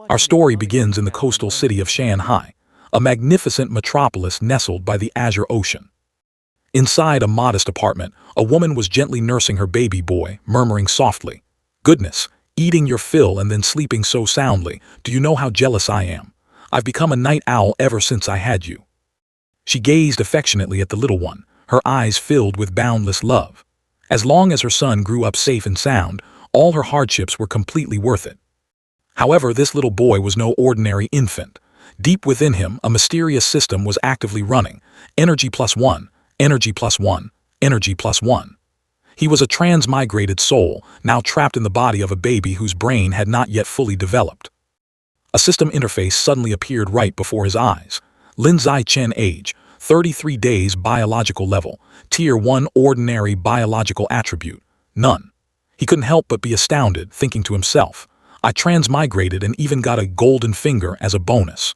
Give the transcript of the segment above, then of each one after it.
Our story begins in the coastal city of Shanghai, a magnificent metropolis nestled by the Azure Ocean. Inside a modest apartment, a woman was gently nursing her baby boy, murmuring softly, "Goodness, eating your fill and then sleeping so soundly. Do you know how jealous I am? I've become a night owl ever since I had you." She gazed affectionately at the little one, her eyes filled with boundless love. As long as her son grew up safe and sound, all her hardships were completely worth it. However, this little boy was no ordinary infant. Deep within him, a mysterious system was actively running. Energy plus one, energy plus one, energy plus one. He was a transmigrated soul, now trapped in the body of a baby whose brain had not yet fully developed. A system interface suddenly appeared right before his eyes. Lin Zai-Chen, age, 33 days, biological level, Tier 1 ordinary biological attribute, none. He couldn't help but be astounded, thinking to himself, I transmigrated and even got a golden finger as a bonus.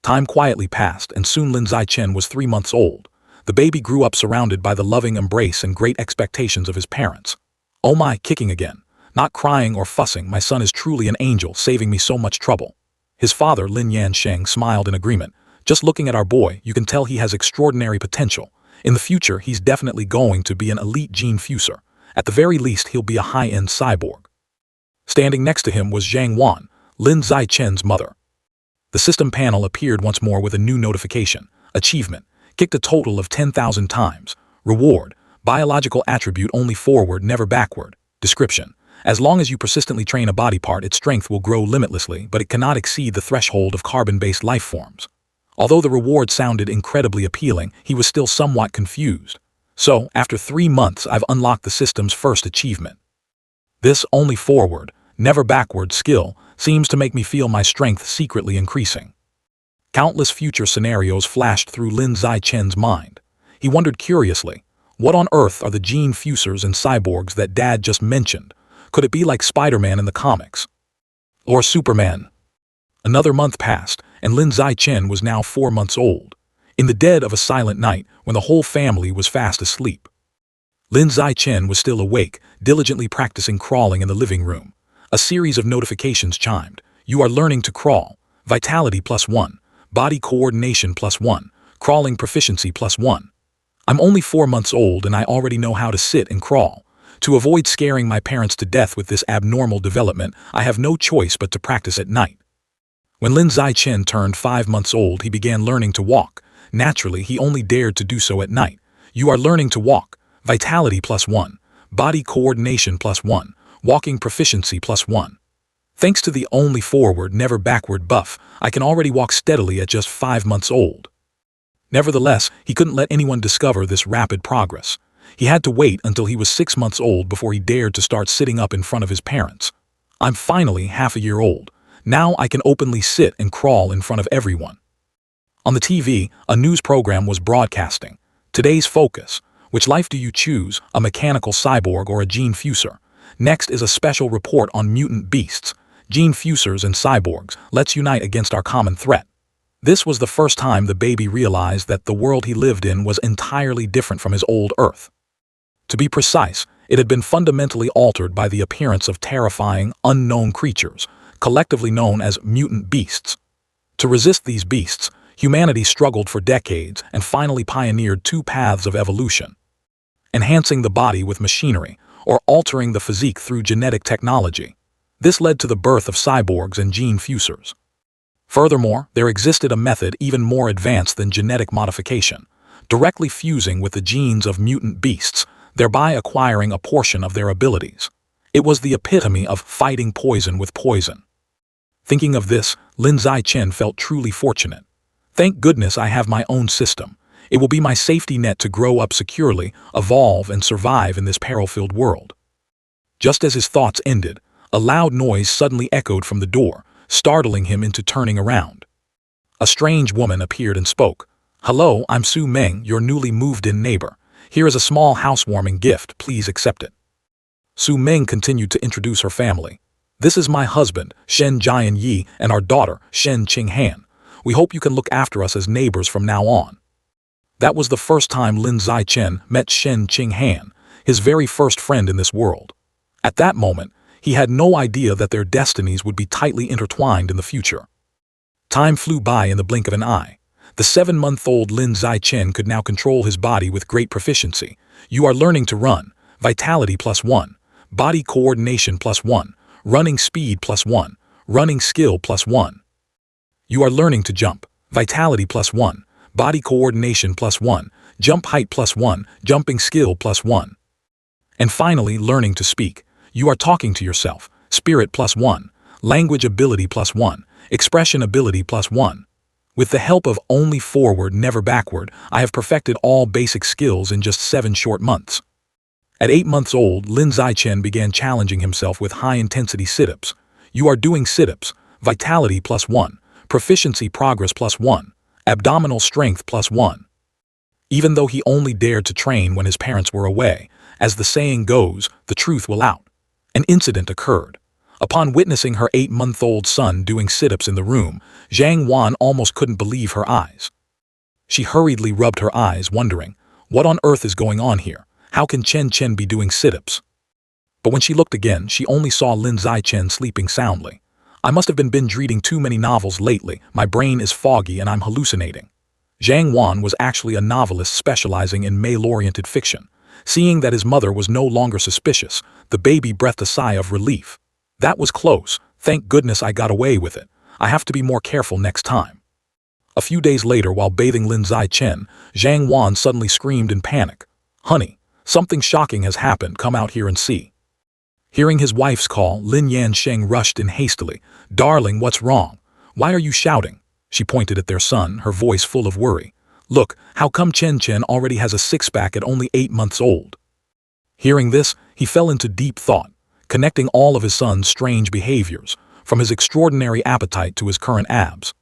Time quietly passed, and soon Lin Zai-Chen was 3 months old. The baby grew up surrounded by the loving embrace and great expectations of his parents. "Oh my, kicking again. Not crying or fussing, my son is truly an angel, saving me so much trouble." His father, Lin Yansheng, smiled in agreement. "Just looking at our boy, you can tell he has extraordinary potential. In the future, he's definitely going to be an elite gene fuser. At the very least, he'll be a high-end cyborg." Standing next to him was Zhang Wan, Lin Zai-Chen's mother. The system panel appeared once more with a new notification. Achievement. Kicked a total of 10,000 times. Reward. Biological attribute only forward, never backward. Description. As long as you persistently train a body part, its strength will grow limitlessly, but it cannot exceed the threshold of carbon-based life forms. Although the reward sounded incredibly appealing, he was still somewhat confused. So, after 3 months, I've unlocked the system's first achievement. This only forward, never backward skill seems to make me feel my strength secretly increasing. Countless future scenarios flashed through Lin Zai-Chen's mind. He wondered curiously, what on earth are the gene fusers and cyborgs that Dad just mentioned? Could it be like Spider-Man in the comics? Or Superman? Another month passed, and Lin Zai-Chen was now 4 months old. In the dead of a silent night, when the whole family was fast asleep, Lin Zai-Chen was still awake, diligently practicing crawling in the living room. A series of notifications chimed. "You are learning to crawl. Vitality plus 1. Body coordination plus 1. Crawling proficiency plus 1. I'm only 4 months old and I already know how to sit and crawl. To avoid scaring my parents to death with this abnormal development, I have no choice but to practice at night." When Lin Zai-Chen turned 5 months old, he began learning to walk. Naturally, he only dared to do so at night. "You are learning to walk. Vitality plus 1. Body coordination plus 1. Walking proficiency plus 1. Thanks to the only forward, never backward buff, I can already walk steadily at just 5 months old." Nevertheless, he couldn't let anyone discover this rapid progress. He had to wait until he was 6 months old before he dared to start sitting up in front of his parents. "I'm finally half a year old. Now I can openly sit and crawl in front of everyone." On the TV, a news program was broadcasting. Today's focus. Which life do you choose, a mechanical cyborg or a gene fuser? Next is a special report on mutant beasts. Gene fusers and cyborgs, let's unite against our common threat. This was the first time the baby realized that the world he lived in was entirely different from his old Earth. To be precise, it had been fundamentally altered by the appearance of terrifying, unknown creatures, collectively known as mutant beasts. To resist these beasts, humanity struggled for decades and finally pioneered 2 paths of evolution: enhancing the body with machinery, or altering the physique through genetic technology. This led to the birth of cyborgs and gene fusers. Furthermore, there existed a method even more advanced than genetic modification, directly fusing with the genes of mutant beasts, thereby acquiring a portion of their abilities. It was the epitome of fighting poison with poison. Thinking of this, Lin Zai-Chen felt truly fortunate. Thank goodness I have my own system. It will be my safety net to grow up securely, evolve, and survive in this peril-filled world. Just as his thoughts ended, a loud noise suddenly echoed from the door, startling him into turning around. A strange woman appeared and spoke. "Hello, I'm Su Meng, your newly moved-in neighbor. Here is a small housewarming gift, please accept it." Su Meng continued to introduce her family. "This is my husband, Shen Jian Yi, and our daughter, Shen Qinghan. We hope you can look after us as neighbors from now on." That was the first time Lin Zai-Chen met Shen Qinghan, his very first friend in this world. At that moment, He had no idea that their destinies would be tightly intertwined in the future. Time flew by in the blink of an eye. The 7-month-old Lin Zichen could now control his body with great proficiency. You are learning to run. Vitality +1. Body coordination +1. Running speed +1. Running skill +1. You are learning to jump. Vitality +1. Body coordination +1. Jump height +1. Jumping skill +1. And finally, learning to speak. You are talking to yourself. Spirit +1. Language ability +1. Expression ability +1. With the help of only forward, never backward, I have perfected all basic skills in just 7 short months. At 8 months old, Lin Zichen began challenging himself with high-intensity sit-ups. You are doing sit-ups. Vitality +1. Proficiency progress +1. Abdominal strength +1. Even though he only dared to train when his parents were away, as the saying goes, the truth will out. An incident occurred. Upon witnessing her 8-month-old son doing sit-ups in the room, Zhang Wan almost couldn't believe her eyes. She hurriedly rubbed her eyes, wondering, what on earth is going on here? How can Chen Chen be doing sit-ups? But when she looked again, she only saw Lin Zichen sleeping soundly. I must have been binge reading too many novels lately. My brain is foggy and I'm hallucinating. Zhang Wan was actually a novelist specializing in male-oriented fiction. Seeing that his mother was no longer suspicious, the baby breathed a sigh of relief. That was close. Thank goodness I got away with it. I have to be more careful next time. A few days later, while bathing Lin Zichen, Zhang Wan suddenly screamed in panic. Honey, something shocking has happened. Come out here and see. Hearing his wife's call, Lin Yansheng rushed in hastily. Darling, what's wrong? Why are you shouting? She pointed at their son, her voice full of worry. Look, how come Chen Chen already has a six-pack at only 8 months old? Hearing this, he fell into deep thought, connecting all of his son's strange behaviors, from his extraordinary appetite to his current abs.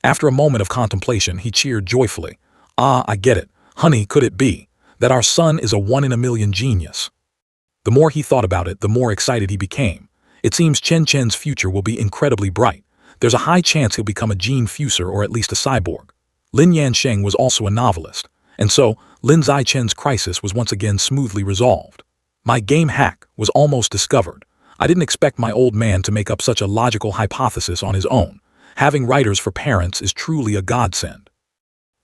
After a moment of contemplation, he cheered joyfully. Ah, I get it. Honey, could it be that our son is a 1-in-a-million genius? The more he thought about it, the more excited he became. It seems Chen Chen's future will be incredibly bright. There's a high chance he'll become a gene fuser or at least a cyborg. Lin Yansheng was also a novelist, and so Lin Zichen's crisis was once again smoothly resolved. My game hack was almost discovered. I didn't expect my old man to make up such a logical hypothesis on his own. Having writers for parents is truly a godsend.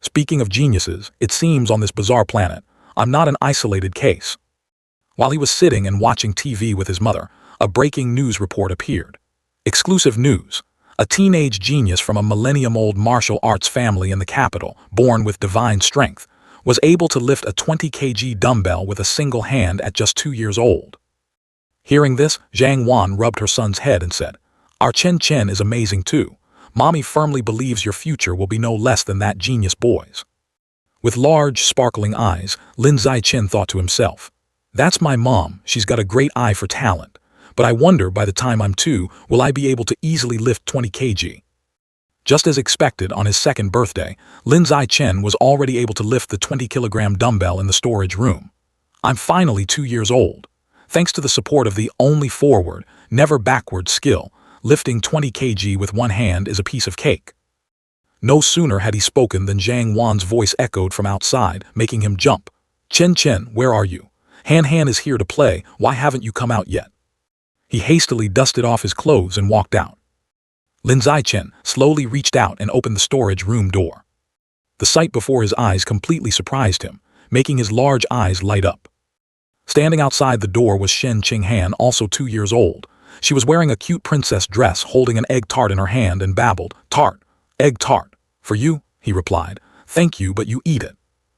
Speaking of geniuses, it seems on this bizarre planet, I'm not an isolated case. While he was sitting and watching TV with his mother, a breaking news report appeared. Exclusive news. A teenage genius from a millennium-old martial arts family in the capital, born with divine strength, was able to lift a 20 kg dumbbell with a single hand at just 2 years old. Hearing this, Zhang Wan rubbed her son's head and said, Our Chen Chen is amazing too. Mommy firmly believes your future will be no less than that genius boy's. With large, sparkling eyes, Lin Zichen thought to himself, That's my mom, she's got a great eye for talent. But I wonder by the time I'm 2, will I be able to easily lift 20 kg? Just as expected, on his 2nd birthday, Lin Zichen was already able to lift the 20-kilogram dumbbell in the storage room. I'm finally 2 years old. Thanks to the support of the only forward, never backward skill, lifting 20 kg with one hand is a piece of cake. No sooner had he spoken than Zhang Wan's voice echoed from outside, making him jump. Chen Chen, where are you? Han Han is here to play, why haven't you come out yet? He hastily dusted off his clothes and walked out. Lin Zichen slowly reached out and opened the storage room door. The sight before his eyes completely surprised him, making his large eyes light up. Standing outside the door was Shen Qinghan, also 2 years old. She was wearing a cute princess dress, holding an egg tart in her hand, and babbled, Tart, egg tart. For you, he replied. Thank you, but you eat it.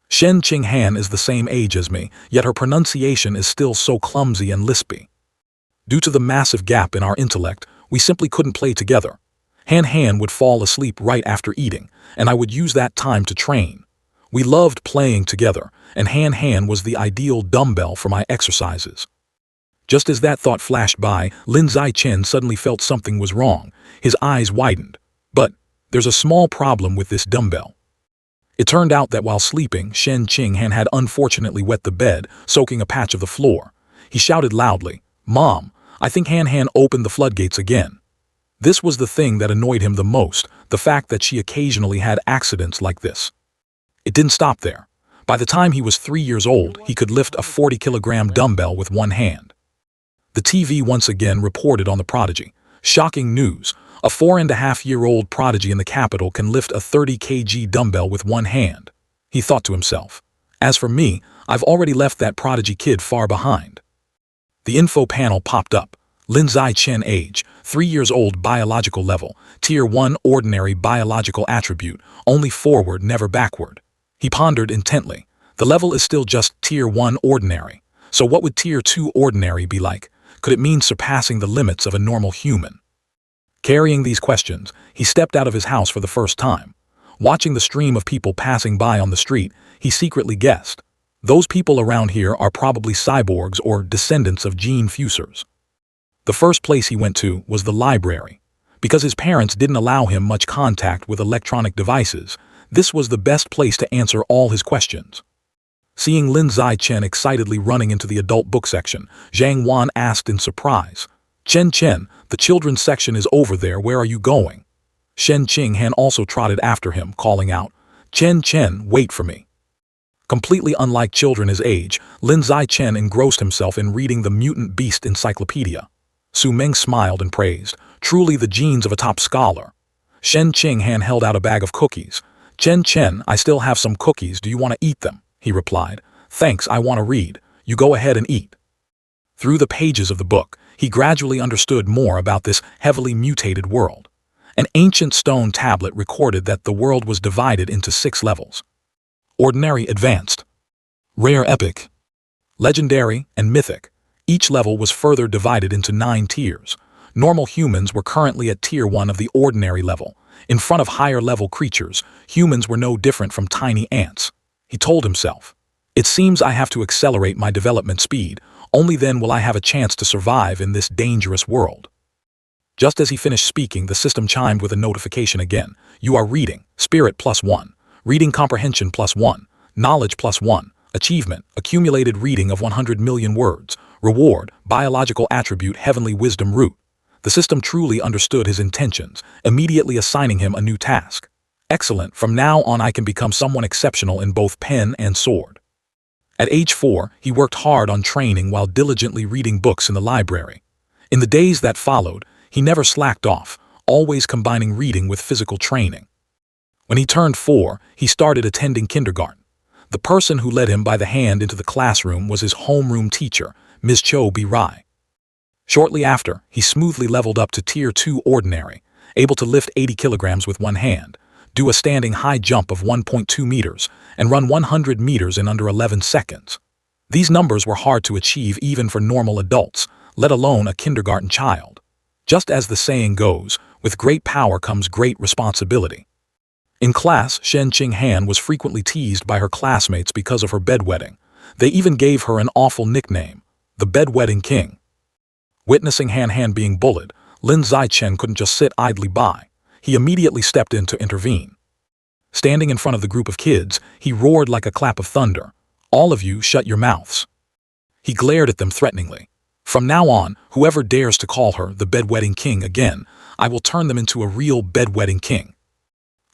Shen Qinghan is the same age as me, yet her pronunciation is still so clumsy and lispy. Due to the massive gap in our intellect, we simply couldn't play together. Han Han would fall asleep right after eating, and I would use that time to train. We loved playing together, and Han Han was the ideal dumbbell for my exercises. Just as that thought flashed by, Lin Zichen suddenly felt something was wrong. His eyes widened. But there's a small problem with this dumbbell. It turned out that while sleeping, Shen Qinghan had unfortunately wet the bed, soaking a patch of the floor. He shouted loudly, Mom, I think Han Han opened the floodgates again. This was the thing that annoyed him the most, the fact that she occasionally had accidents like this. It didn't stop there. By the time he was 3 years old, he could lift a 40-kilogram dumbbell with one hand. The TV once again reported on the prodigy. Shocking news. A 4.5-year-old prodigy in the capital can lift a 30 kg dumbbell with one hand. He thought to himself. As for me, I've already left that prodigy kid far behind. The info panel popped up. Lin Zai-Chen age, 3 years old biological level, Tier 1 ordinary biological attribute, only forward never backward. He pondered intently. The level is still just Tier 1 ordinary. So what would Tier 2 ordinary be like? Could it mean surpassing the limits of a normal human? Carrying these questions, he stepped out of his house for the first time. Watching the stream of people passing by on the street, he secretly guessed. Those people around here are probably cyborgs or descendants of gene fusers. The first place he went to was the library. Because his parents didn't allow him much contact with electronic devices, this was the best place to answer all his questions. Seeing Lin Zai-Chen excitedly running into the adult book section, Zhang Wan asked in surprise, "Chen Chen, the children's section is over there, where are you going?" Shen Qinghan also trotted after him, calling out, "Chen Chen, wait for me." Completely unlike children his age, Lin Zai-Chen engrossed himself in reading the Mutant Beast Encyclopedia. Su Meng smiled and praised, "Truly the genes of a top scholar." Shen Qinghan held out a bag of cookies. "Chen Chen, I still have some cookies, do you want to eat them?" he replied. "Thanks, I want to read. You go ahead and eat." Through the pages of the book, he gradually understood more about this heavily mutated world. An ancient stone tablet recorded that the world was divided into 6 levels. Ordinary, advanced, rare, epic, legendary, and mythic. Each level was further divided into 9 tiers. Normal humans were currently at Tier 1 of the ordinary level. In front of higher-level creatures, humans were no different from tiny ants. He told himself, "It seems I have to accelerate my development speed. Only then will I have a chance to survive in this dangerous world." Just as he finished speaking, the system chimed with a notification again. "You are reading. Spirit +1. Reading comprehension +1. Knowledge +1. Achievement, accumulated reading of 100 million words. Reward, biological attribute heavenly wisdom root." The system truly understood his intentions, immediately assigning him a new task. "Excellent, from now on I can become someone exceptional in both pen and sword." At age 4, he worked hard on training while diligently reading books in the library. In the days that followed, he never slacked off, always combining reading with physical training. When he turned 4, he started attending kindergarten. The person who led him by the hand into the classroom was his homeroom teacher, Ms. Cho Bi-Rai. Shortly after, he smoothly leveled up to Tier 2 ordinary, able to lift 80 kilograms with one hand, do a standing high jump of 1.2 meters, and run 100 meters in under 11 seconds. These numbers were hard to achieve even for normal adults, let alone a kindergarten child. Just as the saying goes, with great power comes great responsibility. In class, Shen Qinghan was frequently teased by her classmates because of her bedwetting. They even gave her an awful nickname, the Bedwetting King. Witnessing Han Han being bullied, Lin Zai-Chen couldn't just sit idly by. He immediately stepped in to intervene. Standing in front of the group of kids, he roared like a clap of thunder, "All of you, shut your mouths." He glared at them threateningly. "From now on, whoever dares to call her the Bedwetting King again, I will turn them into a real Bedwetting King."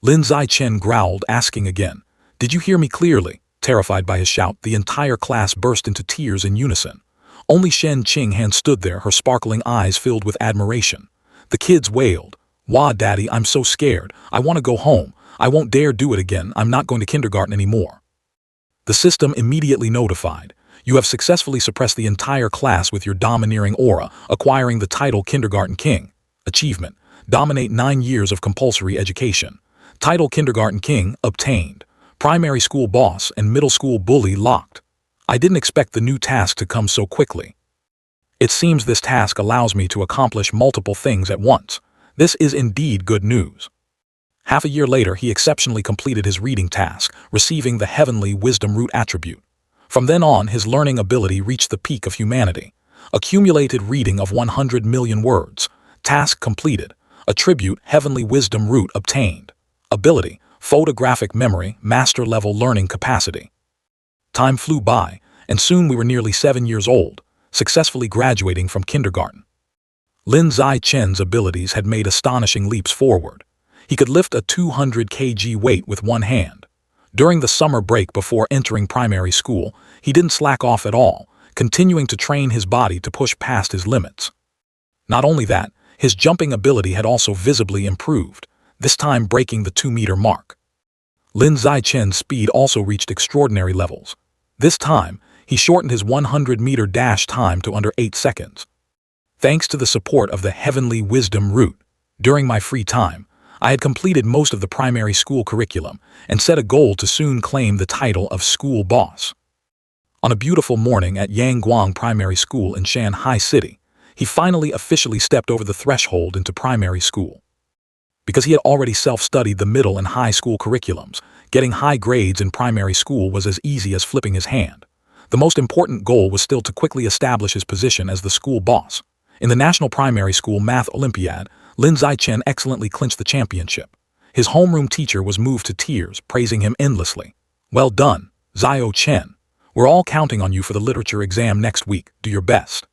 Lin Zai-Chen growled, asking again, "Did you hear me clearly?" Terrified by his shout, the entire class burst into tears in unison. Only Shen Qinghan stood there, her sparkling eyes filled with admiration. The kids wailed, "Wah, Daddy, I'm so scared. I want to go home. I won't dare do it again. I'm not going to kindergarten anymore." The system immediately notified, "You have successfully suppressed the entire class with your domineering aura, acquiring the title Kindergarten King. Achievement, dominate 9 years of compulsory education. Title Kindergarten King obtained. Primary school boss and middle school bully locked. I didn't expect the new task to come so quickly. It seems this task allows me to accomplish multiple things at once. This is indeed good news." Half a year later, he exceptionally completed his reading task, receiving the heavenly wisdom root attribute. From then on, his learning ability reached the peak of humanity. Accumulated reading of 100 million words. Task completed. Attribute heavenly wisdom root obtained. Ability, photographic memory, master-level learning capacity. Time flew by, and soon we were nearly 7 years old, successfully graduating from kindergarten. Lin Zai-Chen's abilities had made astonishing leaps forward. He could lift a 200 kg weight with one hand. During the summer break before entering primary school, he didn't slack off at all, continuing to train his body to push past his limits. Not only that, his jumping ability had also visibly improved, this time breaking the 2-meter mark. Lin Zicheng's speed also reached extraordinary levels. This time, he shortened his 100-meter dash time to under 8 seconds. Thanks to the support of the Heavenly Wisdom Root, during my free time, I had completed most of the primary school curriculum and set a goal to soon claim the title of school boss. On a beautiful morning at Yangguang Primary School in Shanghai City, he finally officially stepped over the threshold into primary school. Because he had already self-studied the middle and high school curriculums, getting high grades in primary school was as easy as flipping his hand. The most important goal was still to quickly establish his position as the school boss. In the National Primary School Math Olympiad, Lin Zicheng excellently clinched the championship. His homeroom teacher was moved to tears, praising him endlessly. "Well done, Zhao Chen. We're all counting on you for the literature exam next week. Do your best."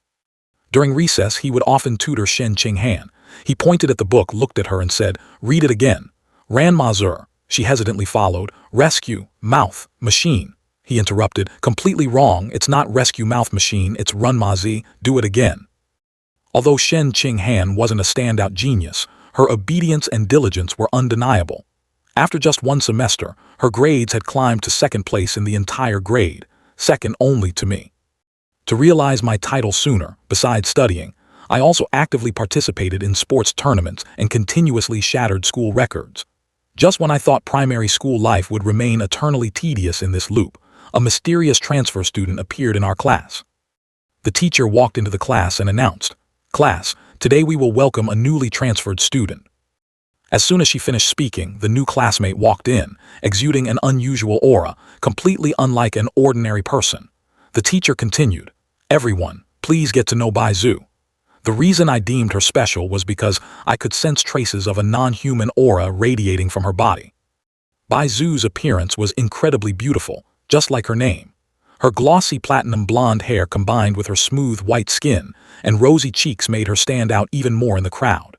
During recess, he would often tutor Shen Qinghan. He pointed at the book, looked at her, and said, "Read it again." "Ran Mazur." She hesitantly followed. "Rescue, mouth, machine." He interrupted. "Completely wrong. It's not rescue mouth machine, it's run Mazi. Do it again." Although Shen Qinghan wasn't a standout genius, her obedience and diligence were undeniable. After just one semester, her grades had climbed to second place in the entire grade, second only to me. To realize my title sooner, besides studying, I also actively participated in sports tournaments and continuously shattered school records. Just when I thought primary school life would remain eternally tedious in this loop, a mysterious transfer student appeared in our class. The teacher walked into the class and announced, "Class, today we will welcome a newly transferred student." As soon as she finished speaking, the new classmate walked in, exuding an unusual aura, completely unlike an ordinary person. The teacher continued, "Everyone, please get to know Bai Zhu." The reason I deemed her special was because I could sense traces of a non-human aura radiating from her body. Bai Zhu's appearance was incredibly beautiful, just like her name. Her glossy platinum blonde hair combined with her smooth white skin and rosy cheeks made her stand out even more in the crowd.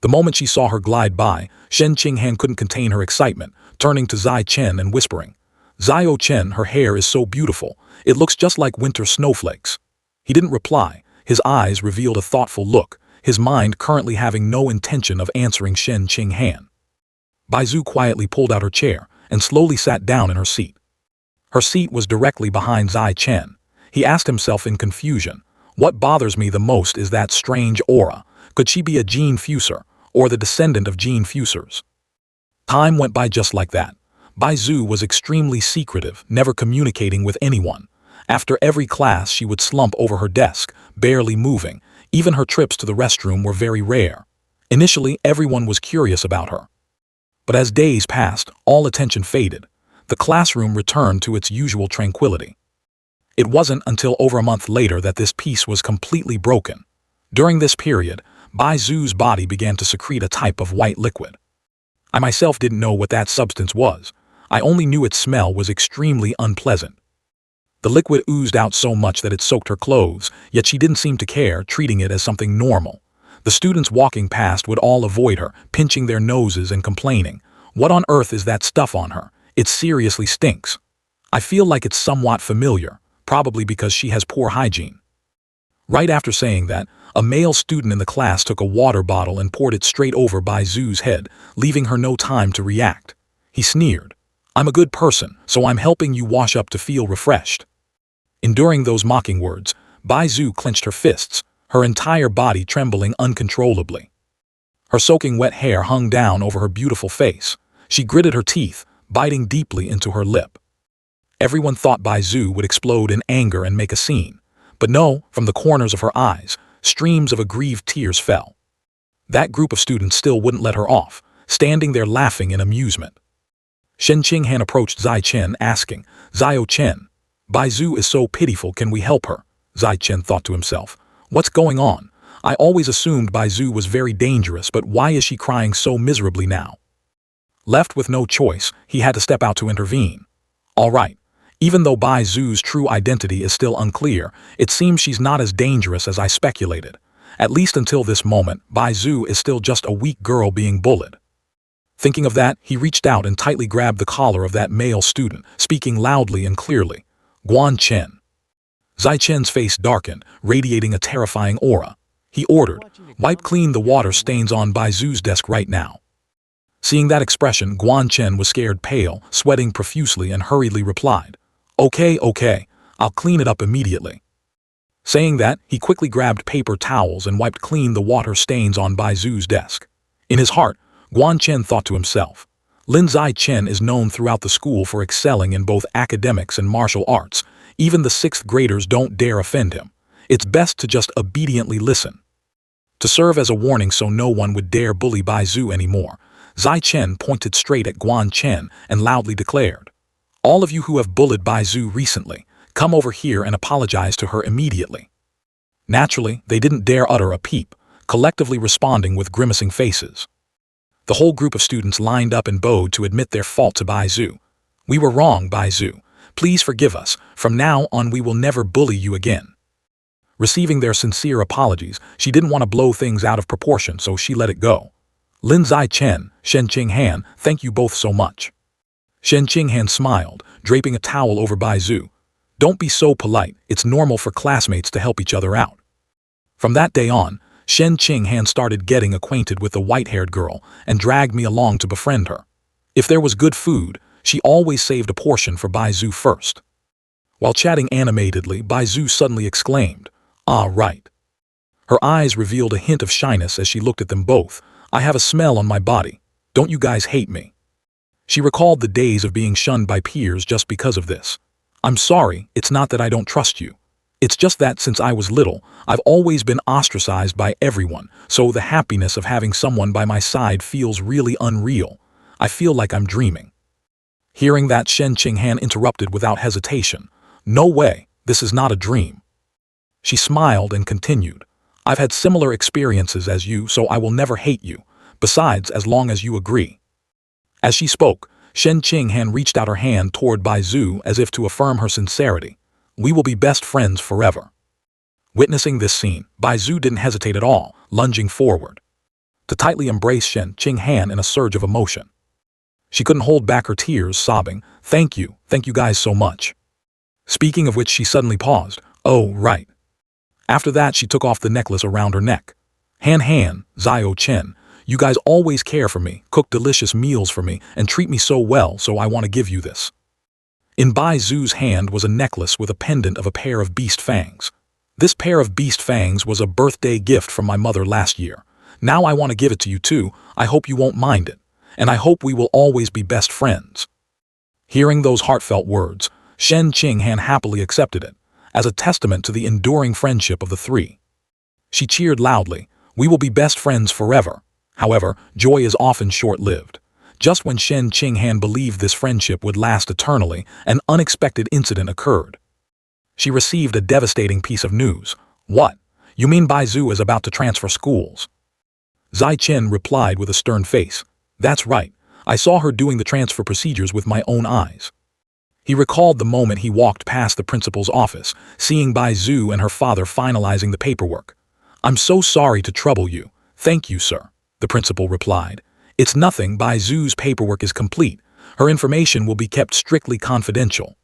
The moment she saw her glide by, Shen Qinghan couldn't contain her excitement, turning to Zicheng and whispering, "Zhao Chen, her hair is so beautiful, it looks just like winter snowflakes." He didn't reply. His eyes revealed a thoughtful look, his mind currently having no intention of answering Shen Qinghan. Bai Zhu quietly pulled out her chair and slowly sat down in her seat. Her seat was directly behind Zicheng. He asked himself in confusion, "What bothers me the most is that strange aura. Could she be a Gene Fuser, or the descendant of Gene Fusers?" Time went by just like that. Bai Zhu was extremely secretive, never communicating with anyone. After every class, she would slump over her desk, barely moving. Even her trips to the restroom were very rare. Initially, everyone was curious about her. But as days passed, all attention faded. The classroom returned to its usual tranquility. It wasn't until over a month later that this peace was completely broken. During this period, Bai Zhu's body began to secrete a type of white liquid. I myself didn't know what that substance was. I only knew its smell was extremely unpleasant. The liquid oozed out so much that it soaked her clothes, yet she didn't seem to care, treating it as something normal. The students walking past would all avoid her, pinching their noses and complaining, "What on earth is that stuff on her? It seriously stinks." I feel like it's somewhat familiar, probably because she has poor hygiene. Right after saying that, a male student in the class took a water bottle and poured it straight over Bai Zhu's head, leaving her no time to react. He sneered, "I'm a good person, so I'm helping you wash up to feel refreshed." Enduring those mocking words, Bai Zhu clenched her fists, her entire body trembling uncontrollably. Her soaking wet hair hung down over her beautiful face. She gritted her teeth, biting deeply into her lip. Everyone thought Bai Zhu would explode in anger and make a scene. But no, from the corners of her eyes, streams of aggrieved tears fell. That group of students still wouldn't let her off, standing there laughing in amusement. Shen Qinghan approached Zicheng, asking, "Zhao Chen, Bai Zhu is so pitiful, can we help her?" Zicheng thought to himself, "What's going on? I always assumed Bai Zhu was very dangerous, but why is she crying so miserably now?" Left with no choice, he had to step out to intervene. "All right. Even though Bai Zhu's true identity is still unclear, it seems she's not as dangerous as I speculated. At least until this moment, Bai Zhu is still just a weak girl being bullied." Thinking of that, he reached out and tightly grabbed the collar of that male student, speaking loudly and clearly, "Guan Chen." Zai Chen's face darkened, radiating a terrifying aura. He ordered, "Wipe clean the water stains on Bai Zhu's desk right now." Seeing that expression, Guan Chen was scared pale, sweating profusely, and hurriedly replied, Okay, I'll clean it up immediately." Saying that, he quickly grabbed paper towels and wiped clean the water stains on Bai Zhu's desk. In his heart, Guan Chen thought to himself, Lin Zai Chen is known throughout the school for excelling in both academics and martial arts. Even the 6th graders don't dare offend him. It's best to just obediently listen. To serve as a warning so no one would dare bully Bai Zhu anymore, Zai Chen pointed straight at Guan Chen and loudly declared, "All of you who have bullied Bai Zhu recently, come over here and apologize to her immediately." Naturally, they didn't dare utter a peep, collectively responding with grimacing faces. The whole group of students lined up and bowed to admit their fault to Bai Zhu. "We were wrong, Bai Zhu. Please forgive us. From now on we will never bully you again." Receiving their sincere apologies, she didn't want to blow things out of proportion, so she let it go. "Lin Zai Chen, Shen Qinghan, thank you both so much." Shen Qinghan smiled, draping a towel over Bai Zhu. "Don't be so polite, it's normal for classmates to help each other out." From that day on, Shen Qinghan started getting acquainted with the white-haired girl and dragged me along to befriend her. If there was good food, she always saved a portion for Bai Zhu first. While chatting animatedly, Bai Zhu suddenly exclaimed, "Ah, right." Her eyes revealed a hint of shyness as she looked at them both. "I have a smell on my body. Don't you guys hate me?" She recalled the days of being shunned by peers just because of this. "I'm sorry, it's not that I don't trust you. It's just that since I was little, I've always been ostracized by everyone, so the happiness of having someone by my side feels really unreal. I feel like I'm dreaming." Hearing that, Shen Qinghan interrupted without hesitation. "No way, this is not a dream." She smiled and continued, "I've had similar experiences as you, so I will never hate you. Besides, as long as you agree." As she spoke, Shen Qinghan reached out her hand toward Bai Zhu as if to affirm her sincerity. "We will be best friends forever." Witnessing this scene, Bai Zhu didn't hesitate at all, lunging forward to tightly embrace Shen Qinghan in a surge of emotion. She couldn't hold back her tears, sobbing, thank you guys so much." Speaking of which, she suddenly paused. "Oh, right." After that, she took off the necklace around her neck. Han, Zio Chen, you guys always care for me, cook delicious meals for me, and treat me so well, so I want to give you this." In Bai Zhu's hand was a necklace with a pendant of a pair of beast fangs. "This pair of beast fangs was a birthday gift from my mother last year. Now I want to give it to you too. I hope you won't mind it. And I hope we will always be best friends." Hearing those heartfelt words, Shen Qinghan happily accepted it, as a testament to the enduring friendship of the three. She cheered loudly, "We will be best friends forever." However, joy is often short-lived. Just when Shen Qinghan believed this friendship would last eternally, an unexpected incident occurred. She received a devastating piece of news. "What? You mean Bai Zhu is about to transfer schools?" Zai Chen replied with a stern face. "That's right. I saw her doing the transfer procedures with my own eyes." He recalled the moment he walked past the principal's office, seeing Bai Zhu and her father finalizing the paperwork. "I'm so sorry to trouble you." "Thank you, sir," the principal replied. "It's nothing. Bai Zhu's paperwork is complete. Her information will be kept strictly confidential."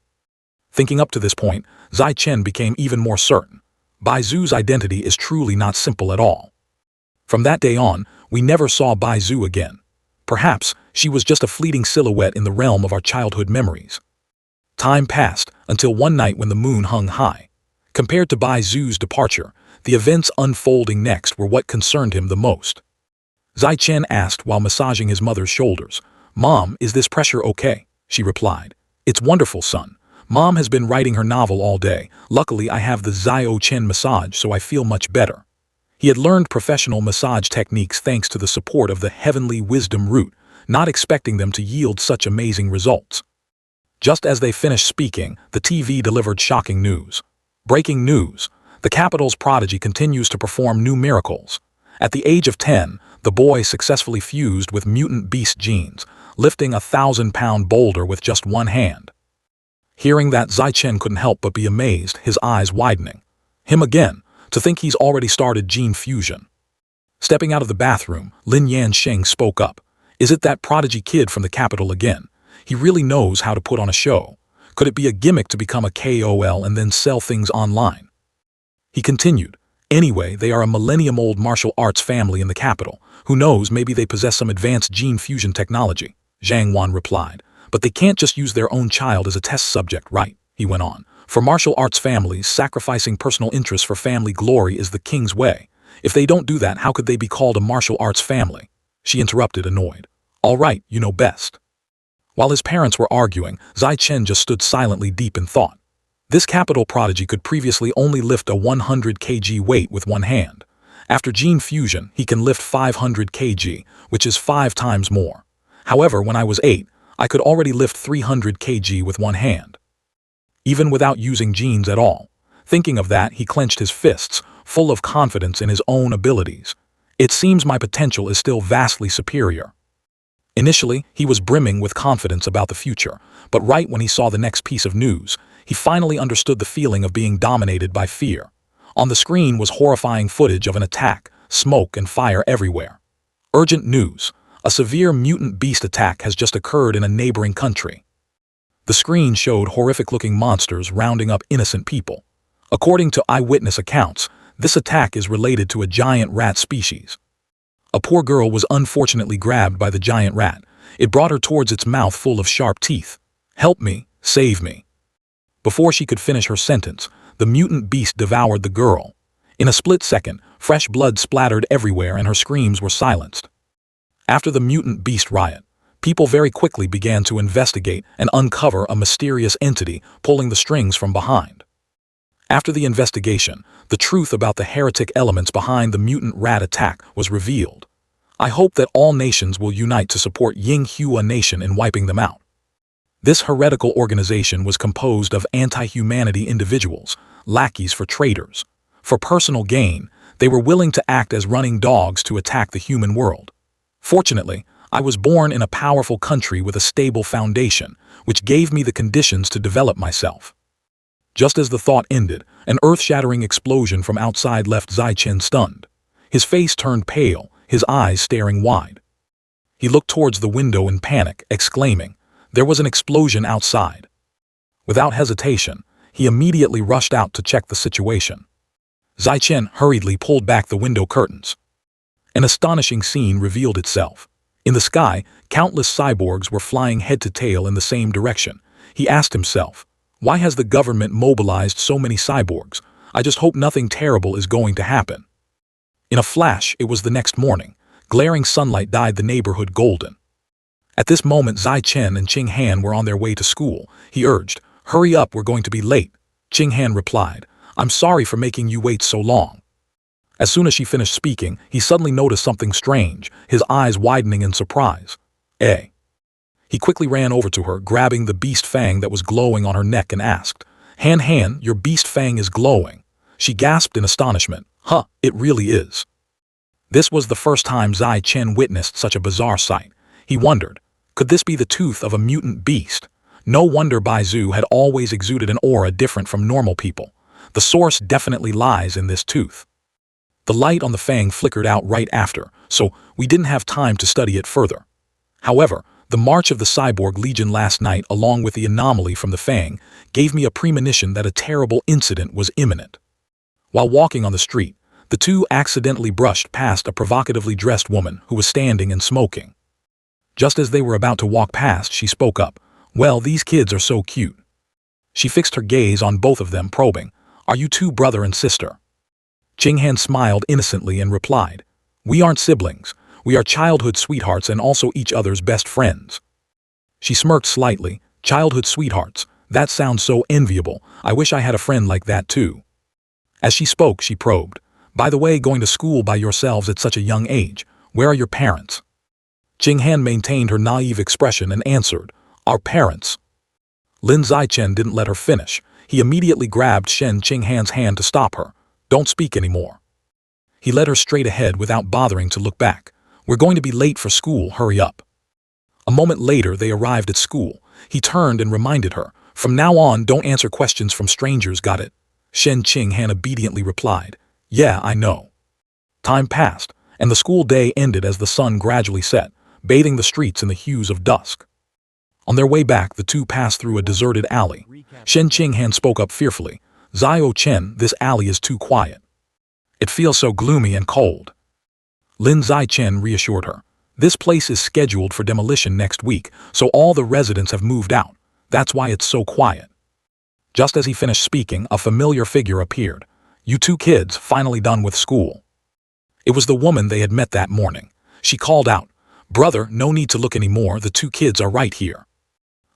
Thinking up to this point, Zai Chen became even more certain. Bai Zhu's identity is truly not simple at all. From that day on, we never saw Bai Zhu again. Perhaps she was just a fleeting silhouette in the realm of our childhood memories. Time passed until one night when the moon hung high. Compared to Bai Zhu's departure, the events unfolding next were what concerned him the most. Zai Chen asked while massaging his mother's shoulders, "Mom, is this pressure okay?" She replied, "It's wonderful, son. Mom has been writing her novel all day. Luckily, I have the Zio Chen massage, so I feel much better." He had learned professional massage techniques thanks to the support of the heavenly wisdom root, not expecting them to yield such amazing results. Just as they finished speaking, the TV delivered shocking news. Breaking news: the capital's prodigy continues to perform new miracles. At the age of 10, the boy successfully fused with mutant beast genes, lifting a 1,000-pound boulder with just one hand. Hearing that, Zai Chen couldn't help but be amazed, his eyes widening. Him again, to think he's already started gene fusion. Stepping out of the bathroom, Lin Yansheng spoke up. "Is it that prodigy kid from the capital again? He really knows how to put on a show. Could it be a gimmick to become a KOL and then sell things online? He continued, anyway, they are a millennium-old martial arts family in the capital. Who knows, maybe they possess some advanced gene fusion technology. Zhang Wan replied. But they can't just use their own child as a test subject, right? He went on. For martial arts families, sacrificing personal interests for family glory is the king's way. If they don't do that, how could they be called a martial arts family? She interrupted, annoyed. All right, you know best. While his parents were arguing, Zai Chen just stood silently deep in thought. This capital prodigy could previously only lift a 100 kg weight with one hand. After gene fusion, he can lift 500 kg, which is 5 times more. However, when I was 8, I could already lift 300 kg with one hand. Even without using genes at all. Thinking of that, he clenched his fists, full of confidence in his own abilities. It seems my potential is still vastly superior. Initially, he was brimming with confidence about the future, but right when he saw the next piece of news, he finally understood the feeling of being dominated by fear. On the screen was horrifying footage of an attack, smoke and fire everywhere. Urgent news. A severe mutant beast attack has just occurred in a neighboring country. The screen showed horrific-looking monsters rounding up innocent people. According to eyewitness accounts, this attack is related to a giant rat species. A poor girl was unfortunately grabbed by the giant rat. It brought her towards its mouth full of sharp teeth. Help me, save me. Before she could finish her sentence, the mutant beast devoured the girl. In a split second, fresh blood splattered everywhere and her screams were silenced. After the mutant beast riot, people very quickly began to investigate and uncover a mysterious entity pulling the strings from behind. After the investigation, the truth about the heretic elements behind the mutant rat attack was revealed. I hope that all nations will unite to support Yinghua Nation in wiping them out. This heretical organization was composed of anti-humanity individuals, lackeys for traitors. For personal gain, they were willing to act as running dogs to attack the human world. Fortunately, I was born in a powerful country with a stable foundation, which gave me the conditions to develop myself. Just as the thought ended, an earth-shattering explosion from outside left Zai Chen stunned. His face turned pale, his eyes staring wide. He looked towards the window in panic, exclaiming, "There was an explosion outside." Without hesitation, he immediately rushed out to check the situation. Zai Chen hurriedly pulled back the window curtains. An astonishing scene revealed itself. In the sky, countless cyborgs were flying head to tail in the same direction. He asked himself, why has the government mobilized so many cyborgs? I just hope nothing terrible is going to happen. In a flash, it was the next morning. Glaring sunlight dyed the neighborhood golden. At this moment, Zai Chen and Qing Han were on their way to school. He urged, "Hurry up, we're going to be late." Qing Han replied, "I'm sorry for making you wait so long." As soon as she finished speaking, he suddenly noticed something strange, his eyes widening in surprise. "Eh?" He quickly ran over to her, grabbing the beast fang that was glowing on her neck and asked, Han, your beast fang is glowing." She gasped in astonishment. "Huh, it really is." This was the first time Zai Chen witnessed such a bizarre sight. He wondered, could this be the tooth of a mutant beast? No wonder Bai Zhu had always exuded an aura different from normal people. The source definitely lies in this tooth. The light on the fang flickered out right after, so we didn't have time to study it further. However, the march of the Cyborg Legion last night, along with the anomaly from the fang, gave me a premonition that a terrible incident was imminent. While walking on the street, the two accidentally brushed past a provocatively dressed woman who was standing and smoking. Just as they were about to walk past, she spoke up, "Well, these kids are so cute." She fixed her gaze on both of them, probing, "Are you two brother and sister?" Qing Han smiled innocently and replied, "We aren't siblings. We are childhood sweethearts and also each other's best friends." She smirked slightly. "Childhood sweethearts, that sounds so enviable. I wish I had a friend like that too." As she spoke, she probed, "By the way, going to school by yourselves at such a young age, where are your parents?" Qing Han maintained her naive expression and answered, "Our parents." Lin Zaichen didn't let her finish. He immediately grabbed Shen Qing Han's hand to stop her. "Don't speak anymore." He led her straight ahead without bothering to look back. "We're going to be late for school, hurry up." A moment later, they arrived at school. He turned and reminded her, "From now on, don't answer questions from strangers, got it?" Shen Qing Han obediently replied, "Yeah, I know." Time passed, and the school day ended as the sun gradually set, bathing the streets in the hues of dusk. On their way back, the two passed through a deserted alley. Shen Qinghan spoke up fearfully. Zhao Chen, this alley is too quiet. It feels so gloomy and cold. Lin Zichen reassured her. This place is scheduled for demolition next week, so all the residents have moved out. That's why it's so quiet. Just as he finished speaking, a familiar figure appeared. You two kids, finally done with school. It was the woman they had met that morning. She called out, Brother, no need to look anymore, the two kids are right here.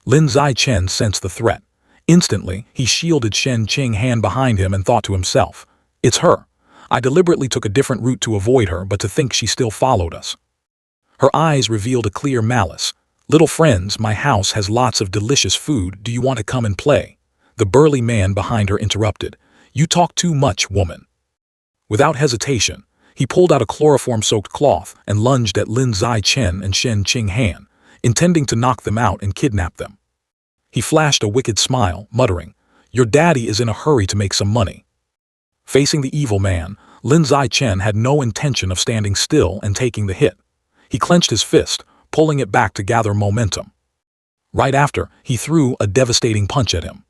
Lin Zichen sensed the threat. Instantly, he shielded Shen Qinghan behind him and thought to himself, It's her. I deliberately took a different route to avoid her, but to think she still followed us. Her eyes revealed a clear malice. Little friends, my house has lots of delicious food, do you want to come and play? The burly man behind her interrupted. You talk too much, woman. Without hesitation, he pulled out a chloroform-soaked cloth and lunged at Lin Zichen and Shen Qinghan, intending to knock them out and kidnap them. He flashed a wicked smile, muttering, Your daddy is in a hurry to make some money. Facing the evil man, Lin Zichen had no intention of standing still and taking the hit. He clenched his fist, pulling it back to gather momentum. Right after, he threw a devastating punch at him.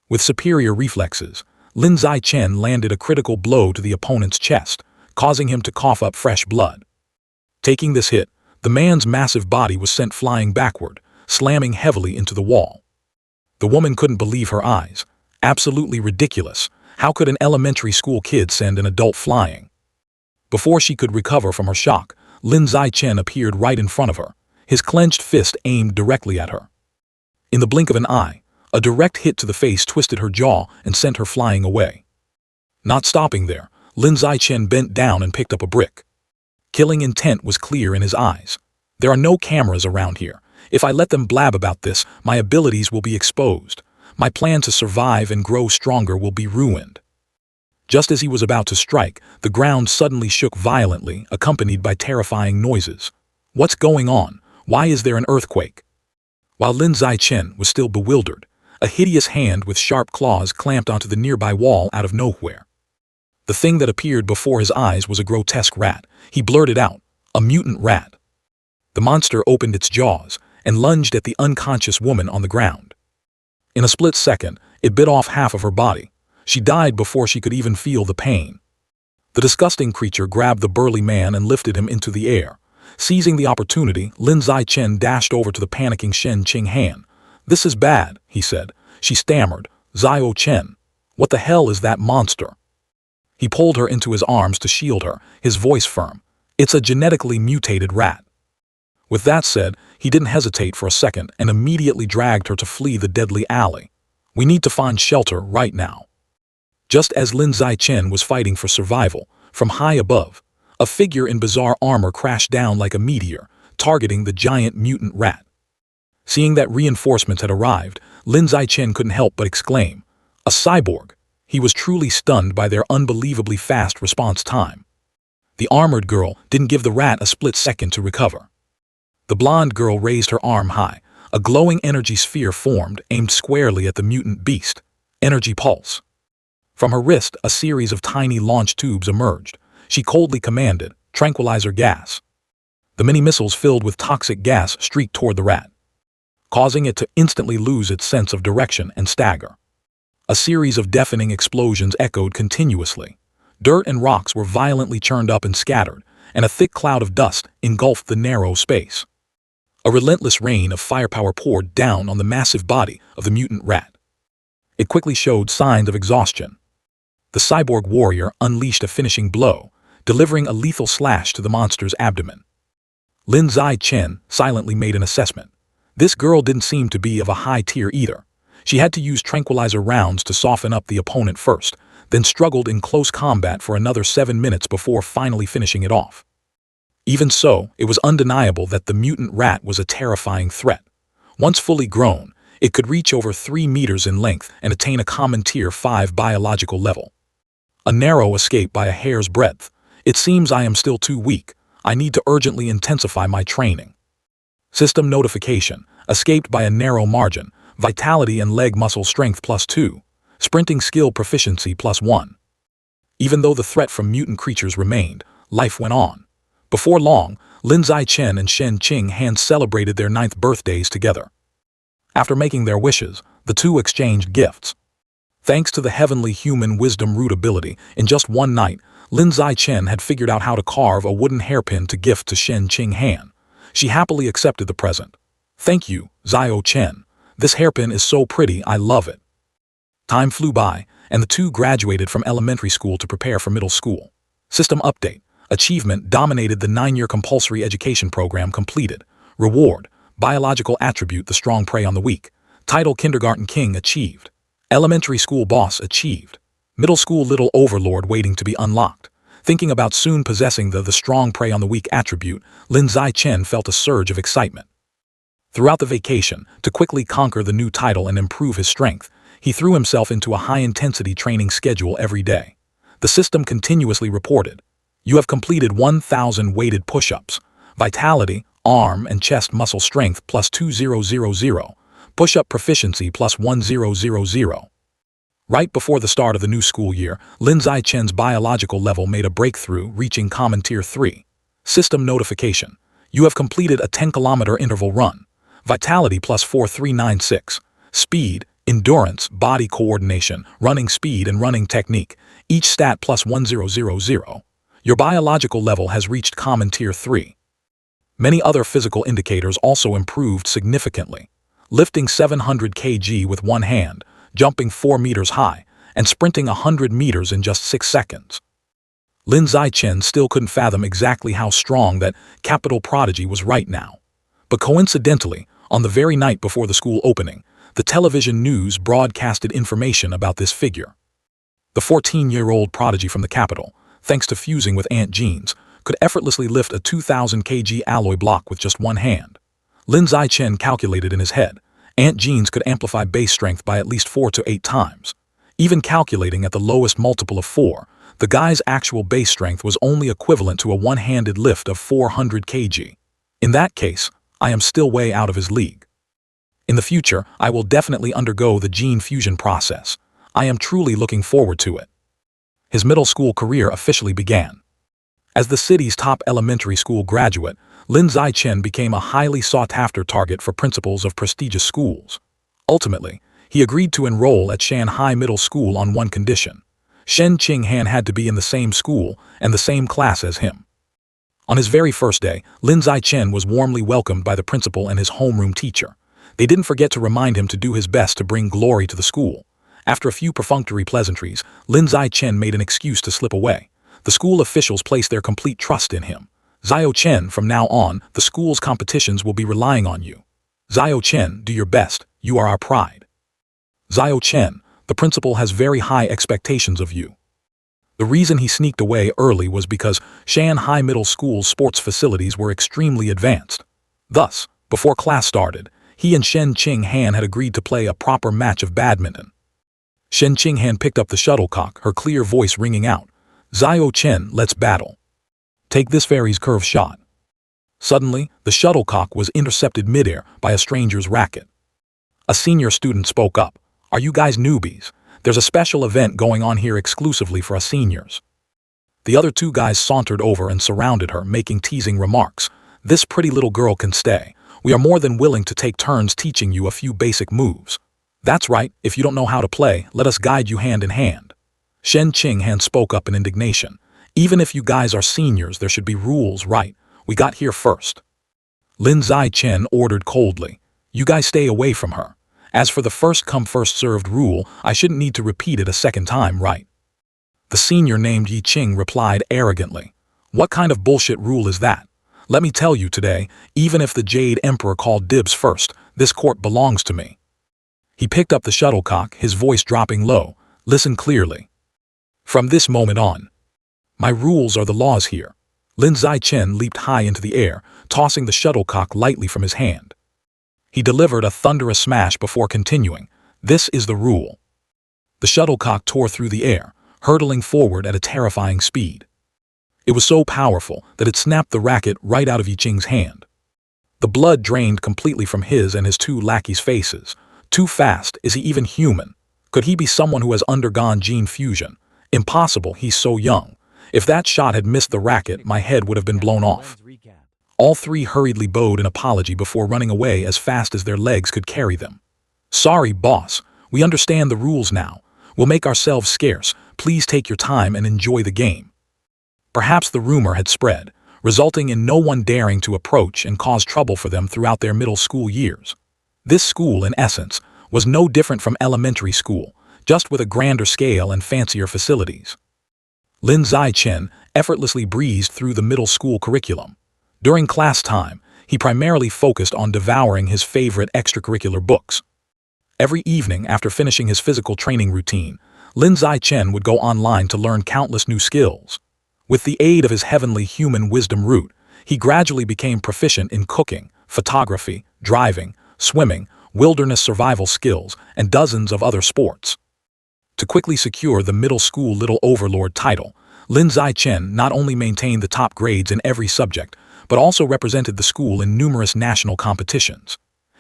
With superior reflexes, Lin Zichen landed a critical blow to the opponent's chest, causing him to cough up fresh blood. Taking this hit, the man's massive body was sent flying backward, slamming heavily into the wall. The woman couldn't believe her eyes. Absolutely ridiculous. How could an elementary school kid send an adult flying? Before she could recover from her shock, Lin Zichen appeared right in front of her, his clenched fist aimed directly at her. In the blink of an eye, a direct hit to the face twisted her jaw and sent her flying away. Not stopping there, Lin Zichen bent down and picked up a brick. Killing intent was clear in his eyes. There are no cameras around here. If I let them blab about this, my abilities will be exposed. My plan to survive and grow stronger will be ruined. Just as he was about to strike, the ground suddenly shook violently, accompanied by terrifying noises. What's going on? Why is there an earthquake? While Lin Zichen was still bewildered, a hideous hand with sharp claws clamped onto the nearby wall out of nowhere. The thing that appeared before his eyes was a grotesque rat. He blurted out, a mutant rat. The monster opened its jaws and lunged at the unconscious woman on the ground. In a split second, it bit off half of her body. She died before she could even feel the pain. The disgusting creature grabbed the burly man and lifted him into the air. Seizing the opportunity, Lin Zichen dashed over to the panicking Shen Qinghan. This is bad, he said. She stammered, Zhao Chen. What the hell is that monster? He pulled her into his arms to shield her, his voice firm. It's a genetically mutated rat. With that said, he didn't hesitate for a second and immediately dragged her to flee the deadly alley. We need to find shelter right now. Just as Lin Zichen was fighting for survival, from high above, a figure in bizarre armor crashed down like a meteor, targeting the giant mutant rat. Seeing that reinforcements had arrived, Lin Zichen couldn't help but exclaim, a cyborg. He was truly stunned by their unbelievably fast response time. The armored girl didn't give the rat a split second to recover. The blonde girl raised her arm high. A glowing energy sphere formed, aimed squarely at the mutant beast. Energy pulse. From her wrist, a series of tiny launch tubes emerged. She coldly commanded, tranquilizer gas. The mini missiles filled with toxic gas streaked toward the rat, causing it to instantly lose its sense of direction and stagger. A series of deafening explosions echoed continuously. Dirt and rocks were violently churned up and scattered, and a thick cloud of dust engulfed the narrow space. A relentless rain of firepower poured down on the massive body of the mutant rat. It quickly showed signs of exhaustion. The cyborg warrior unleashed a finishing blow, delivering a lethal slash to the monster's abdomen. Lin Zichen silently made an assessment. This girl didn't seem to be of a high tier either. She had to use tranquilizer rounds to soften up the opponent first, then struggled in close combat for another 7 minutes before finally finishing it off. Even so, it was undeniable that the mutant rat was a terrifying threat. Once fully grown, it could reach over 3 meters in length and attain a common Tier 5 biological level. A narrow escape by a hair's breadth. It seems I am still too weak. I need to urgently intensify my training. System notification. Escaped by a narrow margin. Vitality and leg muscle strength +2. Sprinting skill proficiency +1. Even though the threat from mutant creatures remained, life went on. Before long, Lin Zichen and Shen Qinghan celebrated their 9th birthdays together. After making their wishes, the two exchanged gifts. Thanks to the heavenly human wisdom root ability, in just one night, Lin Zichen had figured out how to carve a wooden hairpin to gift to Shen Qinghan. She happily accepted the present. "Thank you, Zhao Chen. This hairpin is so pretty, I love it." Time flew by, and the two graduated from elementary school to prepare for middle school. System update. Achievement dominated the 9-year compulsory education program completed. Reward. Biological attribute the strong prey on the weak. Title Kindergarten King achieved. Elementary school boss achieved. Middle school little overlord waiting to be unlocked. Thinking about soon possessing the strong prey on the weak attribute, Lin Zichen felt a surge of excitement. Throughout the vacation, to quickly conquer the new title and improve his strength, he threw himself into a high-intensity training schedule every day. The system continuously reported, "You have completed 1,000 weighted push-ups. Vitality, arm and chest muscle strength plus 2000. Push-up proficiency plus 1000. Right before the start of the new school year, Lin Zichen's biological level made a breakthrough, reaching Common Tier 3. System notification. You have completed a 10-kilometer interval run. Vitality plus 4396. Speed, endurance, body coordination, running speed and running technique. Each stat plus 1000. Your biological level has reached Common Tier 3. Many other physical indicators also improved significantly. Lifting 700 kg with one hand, jumping 4 meters high, and sprinting 100 meters in just 6 seconds. Lin Zichen still couldn't fathom exactly how strong that capital prodigy was right now. But coincidentally, on the very night before the school opening, the television news broadcasted information about this figure. The 14-year-old prodigy from the capital, thanks to fusing with ant genes, could effortlessly lift a 2,000 kg alloy block with just one hand. Lin Zichen calculated in his head, ant genes could amplify base strength by at least 4 to 8 times. Even calculating at the lowest multiple of 4, the guy's actual base strength was only equivalent to a one-handed lift of 400 kg. In that case, I am still way out of his league. In the future, I will definitely undergo the gene fusion process. I am truly looking forward to it. His middle school career officially began. As the city's top elementary school graduate, Lin Zichen became a highly sought-after target for principals of prestigious schools. Ultimately, he agreed to enroll at Shanhai Middle School on one condition. Shen Qinghan had to be in the same school and the same class as him. On his very first day, Lin Zichen was warmly welcomed by the principal and his homeroom teacher. They didn't forget to remind him to do his best to bring glory to the school. After a few perfunctory pleasantries, Lin Zichen made an excuse to slip away. The school officials placed their complete trust in him. "Zhao Chen, from now on, the school's competitions will be relying on you. Zhao Chen, do your best, you are our pride. Zhao Chen, the principal has very high expectations of you." The reason he sneaked away early was because Shanhai Middle School's sports facilities were extremely advanced. Thus, before class started, he and Shen Qinghan had agreed to play a proper match of badminton. Shen Qinghan picked up the shuttlecock, her clear voice ringing out, "Zhao Chen, let's battle. Take this fairy's curve shot." Suddenly, the shuttlecock was intercepted midair by a stranger's racket. A senior student spoke up, "Are you guys newbies? There's a special event going on here exclusively for us seniors." The other two guys sauntered over and surrounded her, making teasing remarks. "This pretty little girl can stay. We are more than willing to take turns teaching you a few basic moves. That's right, if you don't know how to play, let us guide you hand in hand." Shen Qinghan spoke up in indignation. "Even if you guys are seniors, there should be rules, right? We got here first." Lin Zichen ordered coldly, "You guys stay away from her. As for the first-come first-served rule, I shouldn't need to repeat it a second time, right?" The senior named Yi Qing replied arrogantly, "What kind of bullshit rule is that? Let me tell you today, even if the Jade Emperor called dibs first, this court belongs to me." He picked up the shuttlecock, his voice dropping low, "Listen clearly. From this moment on, my rules are the laws here." Lin Zichen leaped high into the air, tossing the shuttlecock lightly from his hand. He delivered a thunderous smash before continuing, "This is the rule." The shuttlecock tore through the air, hurtling forward at a terrifying speed. It was so powerful that it snapped the racket right out of Yi Qing's hand. The blood drained completely from his and his two lackeys' faces. Too fast, is he even human? Could he be someone who has undergone gene fusion? Impossible, he's so young. If that shot had missed the racket, my head would have been blown off. All three hurriedly bowed an apology before running away as fast as their legs could carry them. Sorry, boss. We understand the rules now. We'll make ourselves scarce. Please take your time and enjoy the game. Perhaps the rumor had spread, resulting in no one daring to approach and cause trouble for them throughout their middle school years. This school, in essence, was no different from elementary school, just with a grander scale and fancier facilities. Lin Zai-chen effortlessly breezed through the middle school curriculum. During class time, he primarily focused on devouring his favorite extracurricular books. Every evening after finishing his physical training routine, Lin Zai-chen would go online to learn countless new skills. With the aid of his heavenly human wisdom root, he gradually became proficient in cooking, photography, driving, swimming, wilderness survival skills, and dozens of other sports. To quickly secure the middle school Little Overlord title, Lin Zai-chen not only maintained the top grades in every subject, but also represented the school in numerous national competitions.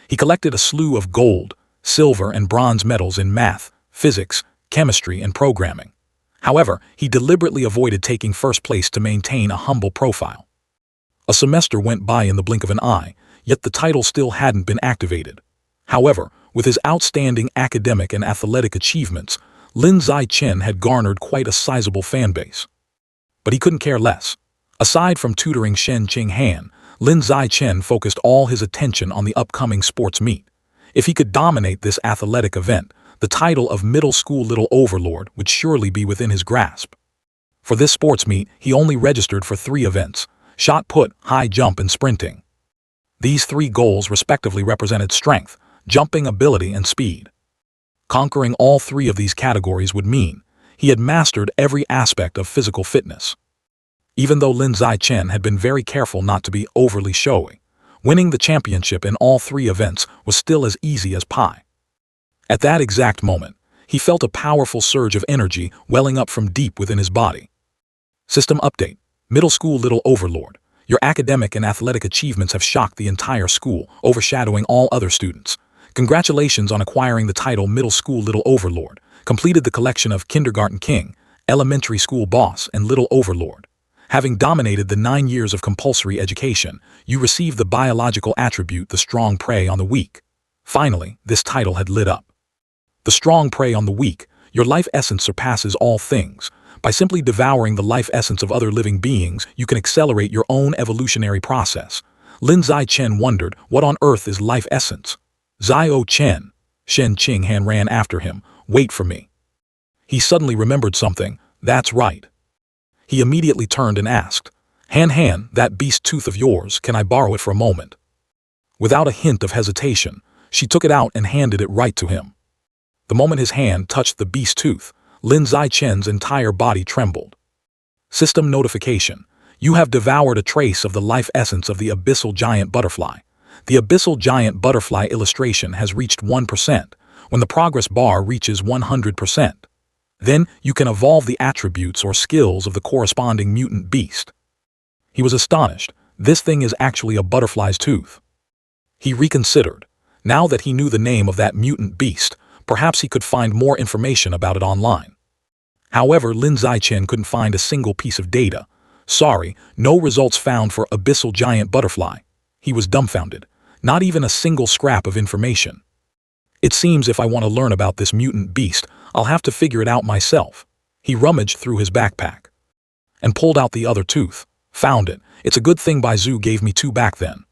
He collected a slew of gold, silver, and bronze medals in math, physics, chemistry, and programming. However, he deliberately avoided taking first place to maintain a humble profile. A semester went by in the blink of an eye, yet the title still hadn't been activated. However, with his outstanding academic and athletic achievements, Lin Zai-chen had garnered quite a sizable fanbase. But he couldn't care less. Aside from tutoring Shen Qinghan, Lin Zai-chen focused all his attention on the upcoming sports meet. If he could dominate this athletic event, the title of Middle School Little Overlord would surely be within his grasp. For this sports meet, he only registered for 3 events: shot put, high jump, and sprinting. These 3 goals respectively represented strength, jumping ability, and speed. Conquering all 3 of these categories would mean he had mastered every aspect of physical fitness. Even though Lin Zai-chen had been very careful not to be overly showy, winning the championship in all 3 events was still as easy as pie. At that exact moment, he felt a powerful surge of energy welling up from deep within his body. System update: Middle School Little Overlord. Your academic and athletic achievements have shocked the entire school, overshadowing all other students. Congratulations on acquiring the title Middle School Little Overlord. Completed the collection of Kindergarten King, Elementary School Boss, and Little Overlord. Having dominated the 9 years of compulsory education, you receive the biological attribute the strong prey on the weak. Finally, this title had lit up. The strong prey on the weak, your life essence surpasses all things. By simply devouring the life essence of other living beings, you can accelerate your own evolutionary process. Lin Zai-chen wondered, what on earth is life essence? Zai-o-chen. Shen Qinghan ran after him. Wait for me. He suddenly remembered something. That's right. He immediately turned and asked, Han, that beast tooth of yours, can I borrow it for a moment? Without a hint of hesitation, she took it out and handed it right to him. The moment his hand touched the beast tooth, Lin Zai-chen's entire body trembled. System notification: you have devoured a trace of the life essence of the abyssal giant butterfly. The abyssal giant butterfly illustration has reached 1%, when the progress bar reaches 100%. Then you can evolve the attributes or skills of the corresponding mutant beast. He was astonished. This thing is actually a butterfly's tooth. He reconsidered. Now that he knew the name of that mutant beast, perhaps he could find more information about it online. However, Lin Zai-chen couldn't find a single piece of data. Sorry, no results found for abyssal giant butterfly. He was dumbfounded. Not even a single scrap of information. It seems if I want to learn about this mutant beast, I'll have to figure it out myself. He rummaged through his backpack and pulled out the other tooth. Found it. It's a good thing Baizu gave me 2 back then.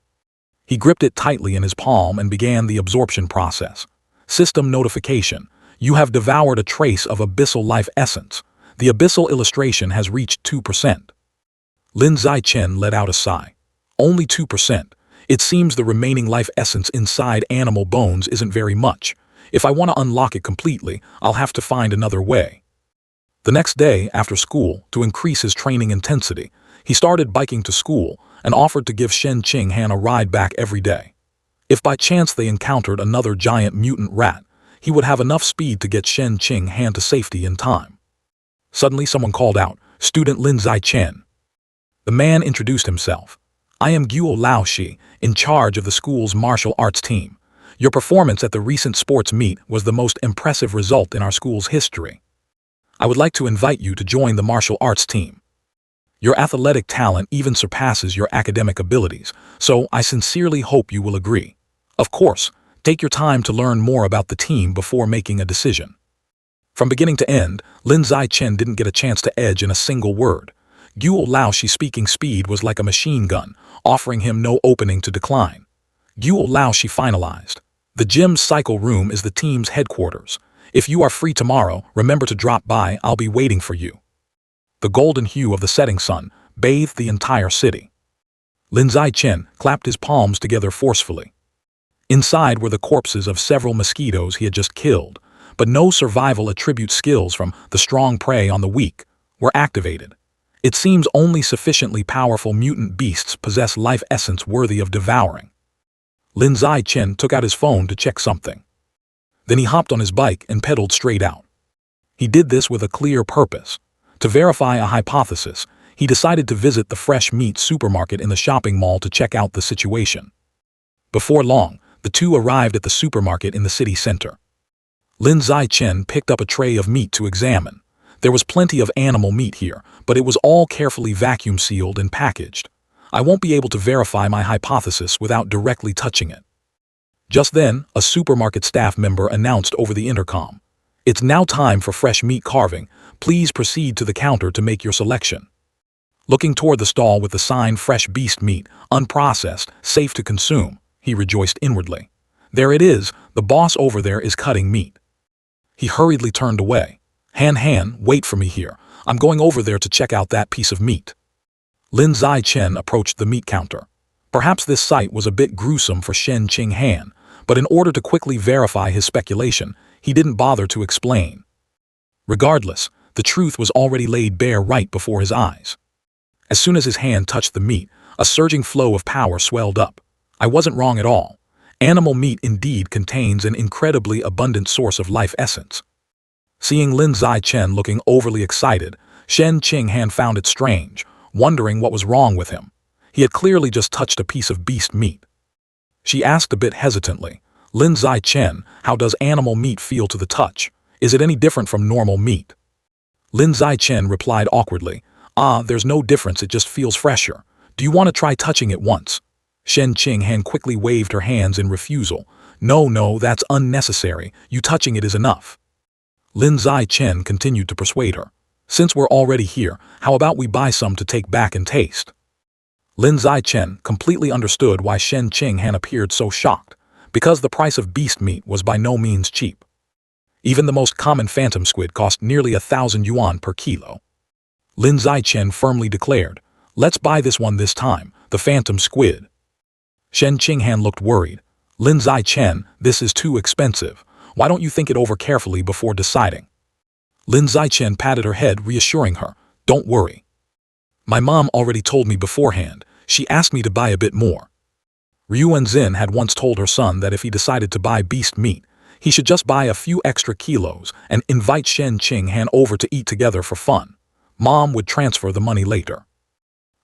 He gripped it tightly in his palm and began the absorption process. System notification: you have devoured a trace of abyssal life essence. The abyssal illustration has reached 2%. Lin Zai-chen let out a sigh. Only 2%. It seems the remaining life essence inside animal bones isn't very much. If I want to unlock it completely, I'll have to find another way. The next day, after school, to increase his training intensity, he started biking to school and offered to give Shen Qinghan a ride back every day. If by chance they encountered another giant mutant rat, he would have enough speed to get Shen Qinghan to safety in time. Suddenly someone called out, "Student Lin Zai-chen." The man introduced himself. "I am Guo Laoshi, in charge of the school's martial arts team. Your performance at the recent sports meet was the most impressive result in our school's history. I would like to invite you to join the martial arts team. Your athletic talent even surpasses your academic abilities, so I sincerely hope you will agree. Of course, Take your time to learn more about the team before making a decision. From beginning to end, Lin Zichen didn't get a chance to edge in a single word. Guo Laoxi's speaking speed was like a machine gun, offering him no opening to decline. Guo Laoxi finalized. The gym's cycle room is the team's headquarters. If you are free tomorrow, remember to drop by, I'll be waiting for you. The golden hue of the setting sun bathed the entire city. Lin Zichen clapped his palms together forcefully. Inside were the corpses of several mosquitoes he had just killed, but no survival attribute skills from the strong prey on the weak were activated. It seems only sufficiently powerful mutant beasts possess life essence worthy of devouring. Lin Zichen took out his phone to check something. Then he hopped on his bike and pedaled straight out. He did this with a clear purpose. To verify a hypothesis, he decided to visit the fresh meat supermarket in the shopping mall to check out the situation. Before long, the two arrived at the supermarket in the city center. Lin Zichen picked up a tray of meat to examine. There was plenty of animal meat here, but it was all carefully vacuum sealed and packaged. I won't be able to verify my hypothesis without directly touching it. Just then, a supermarket staff member announced over the intercom. It's now time for fresh meat carving. Please proceed to the counter to make your selection. Looking toward the stall with the sign Fresh Beast Meat, Unprocessed, Safe to Consume, he rejoiced inwardly. There it is, the boss over there is cutting meat. He hurriedly turned away. Han, wait for me here. I'm going over there to check out that piece of meat. Lin Zichen approached the meat counter. Perhaps this sight was a bit gruesome for Shen Qinghan, but in order to quickly verify his speculation, he didn't bother to explain. Regardless, the truth was already laid bare right before his eyes. As soon as his hand touched the meat, a surging flow of power swelled up. I wasn't wrong at all. Animal meat indeed contains an incredibly abundant source of life essence. Seeing Lin Zichen looking overly excited, Shen Qinghan found it strange, wondering what was wrong with him. He had clearly just touched a piece of beast meat. She asked a bit hesitantly, Lin Zichen, how does animal meat feel to the touch? Is it any different from normal meat? Lin Zichen replied awkwardly, there's no difference, it just feels fresher. Do you want to try touching it once? Shen Qinghan quickly waved her hands in refusal. No, that's unnecessary. You touching it is enough. Lin Zichen continued to persuade her. Since we're already here, how about we buy some to take back and taste? Lin Zichen completely understood why Shen Qinghan appeared so shocked, because the price of beast meat was by no means cheap. Even the most common phantom squid cost nearly 1,000 yuan per kilo. Lin Zichen firmly declared, let's buy this one this time, the phantom squid. Shen Qinghan looked worried. Lin Zichen, this is too expensive. Why don't you think it over carefully before deciding? Lin Zichen patted her head, reassuring her, don't worry. My mom already told me beforehand. She asked me to buy a bit more. Ryu Wenzin had once told her son that if he decided to buy beast meat, he should just buy a few extra kilos and invite Shen Qinghan over to eat together for fun. Mom would transfer the money later.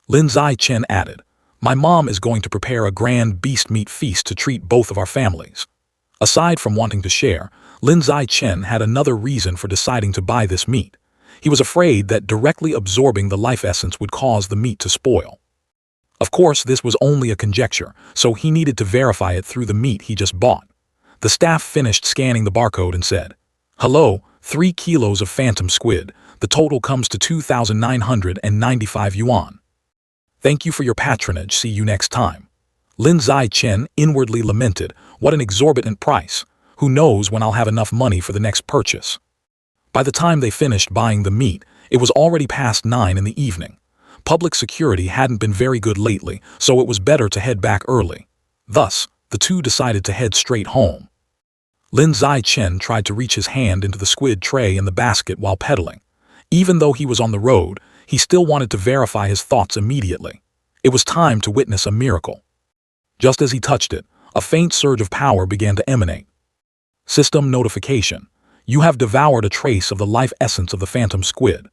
Lin Zichen added, my mom is going to prepare a grand beast meat feast to treat both of our families. Aside from wanting to share, Lin Zichen had another reason for deciding to buy this meat. He was afraid that directly absorbing the life essence would cause the meat to spoil. Of course, this was only a conjecture, so he needed to verify it through the meat he just bought. The staff finished scanning the barcode and said, hello, 3 kilos of phantom squid. The total comes to 2,995 yuan. Thank you for your patronage, see you next time. Lin Zichen inwardly lamented, what an exorbitant price. Who knows when I'll have enough money for the next purchase. By the time they finished buying the meat, it was already past 9 in the evening. Public security hadn't been very good lately, so it was better to head back early. Thus, the two decided to head straight home. Lin Zichen tried to reach his hand into the squid tray in the basket while pedaling. Even though he was on the road, he still wanted to verify his thoughts immediately. It was time to witness a miracle. Just as he touched it, a faint surge of power began to emanate. System notification. You have devoured a trace of the life essence of the phantom squid.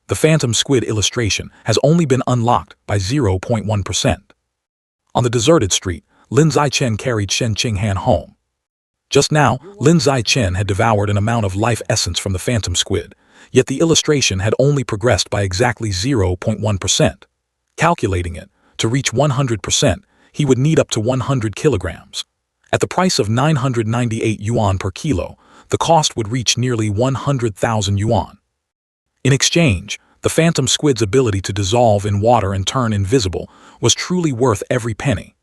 The phantom squid illustration has only been unlocked by 0.1%. On the deserted street, Lin Zichen carried Shen Qinghan home. Just now, Lin Zichen had devoured an amount of life essence from the phantom squid, yet the illustration had only progressed by exactly 0.1%. Calculating it, to reach 100%, he would need up to 100 kilograms. At the price of 998 yuan per kilo, the cost would reach nearly 100,000 yuan. In exchange, the phantom squid's ability to dissolve in water and turn invisible was truly worth every penny.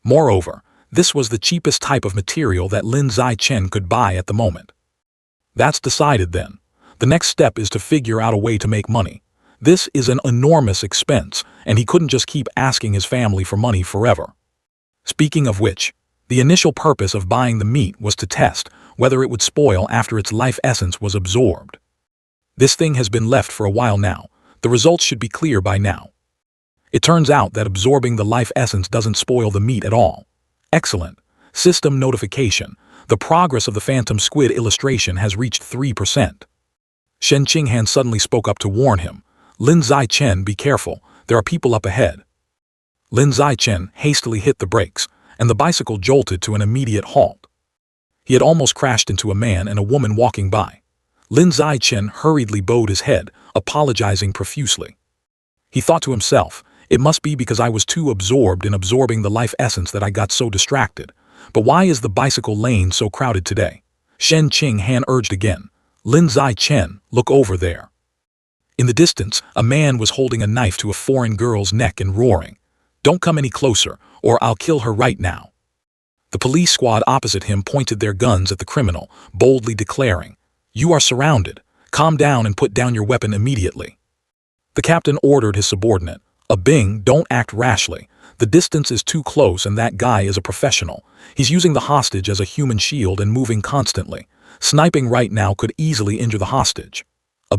Moreover, this was the cheapest type of material that Lin Zichen could buy at the moment. That's decided then. The next step is to figure out a way to make money. This is an enormous expense, and he couldn't just keep asking his family for money forever. Speaking of which, the initial purpose of buying the meat was to test whether it would spoil after its life essence was absorbed. This thing has been left for a while now. The results should be clear by now. It turns out that absorbing the life essence doesn't spoil the meat at all. Excellent. System notification. The progress of the phantom squid illustration has reached 3%. Shen Qinghan suddenly spoke up to warn him. Lin Zichen, be careful. There are people up ahead. Lin Zichen hastily hit the brakes, and the bicycle jolted to an immediate halt. He had almost crashed into a man and a woman walking by. Lin Zichen hurriedly bowed his head, apologizing profusely. He thought to himself, it must be because I was too absorbed in absorbing the life essence that I got so distracted. But why is the bicycle lane so crowded today? Shen Qinghan urged again. Lin Zichen, look over there. In the distance, a man was holding a knife to a foreign girl's neck and roaring, "Don't come any closer, or I'll kill her right now." The police squad opposite him pointed their guns at the criminal, boldly declaring, "You are surrounded. Calm down and put down your weapon immediately." The captain ordered his subordinate, Bing, don't act rashly. The distance is too close and that guy is a professional. He's using the hostage as a human shield and moving constantly. Sniping right now could easily injure the hostage.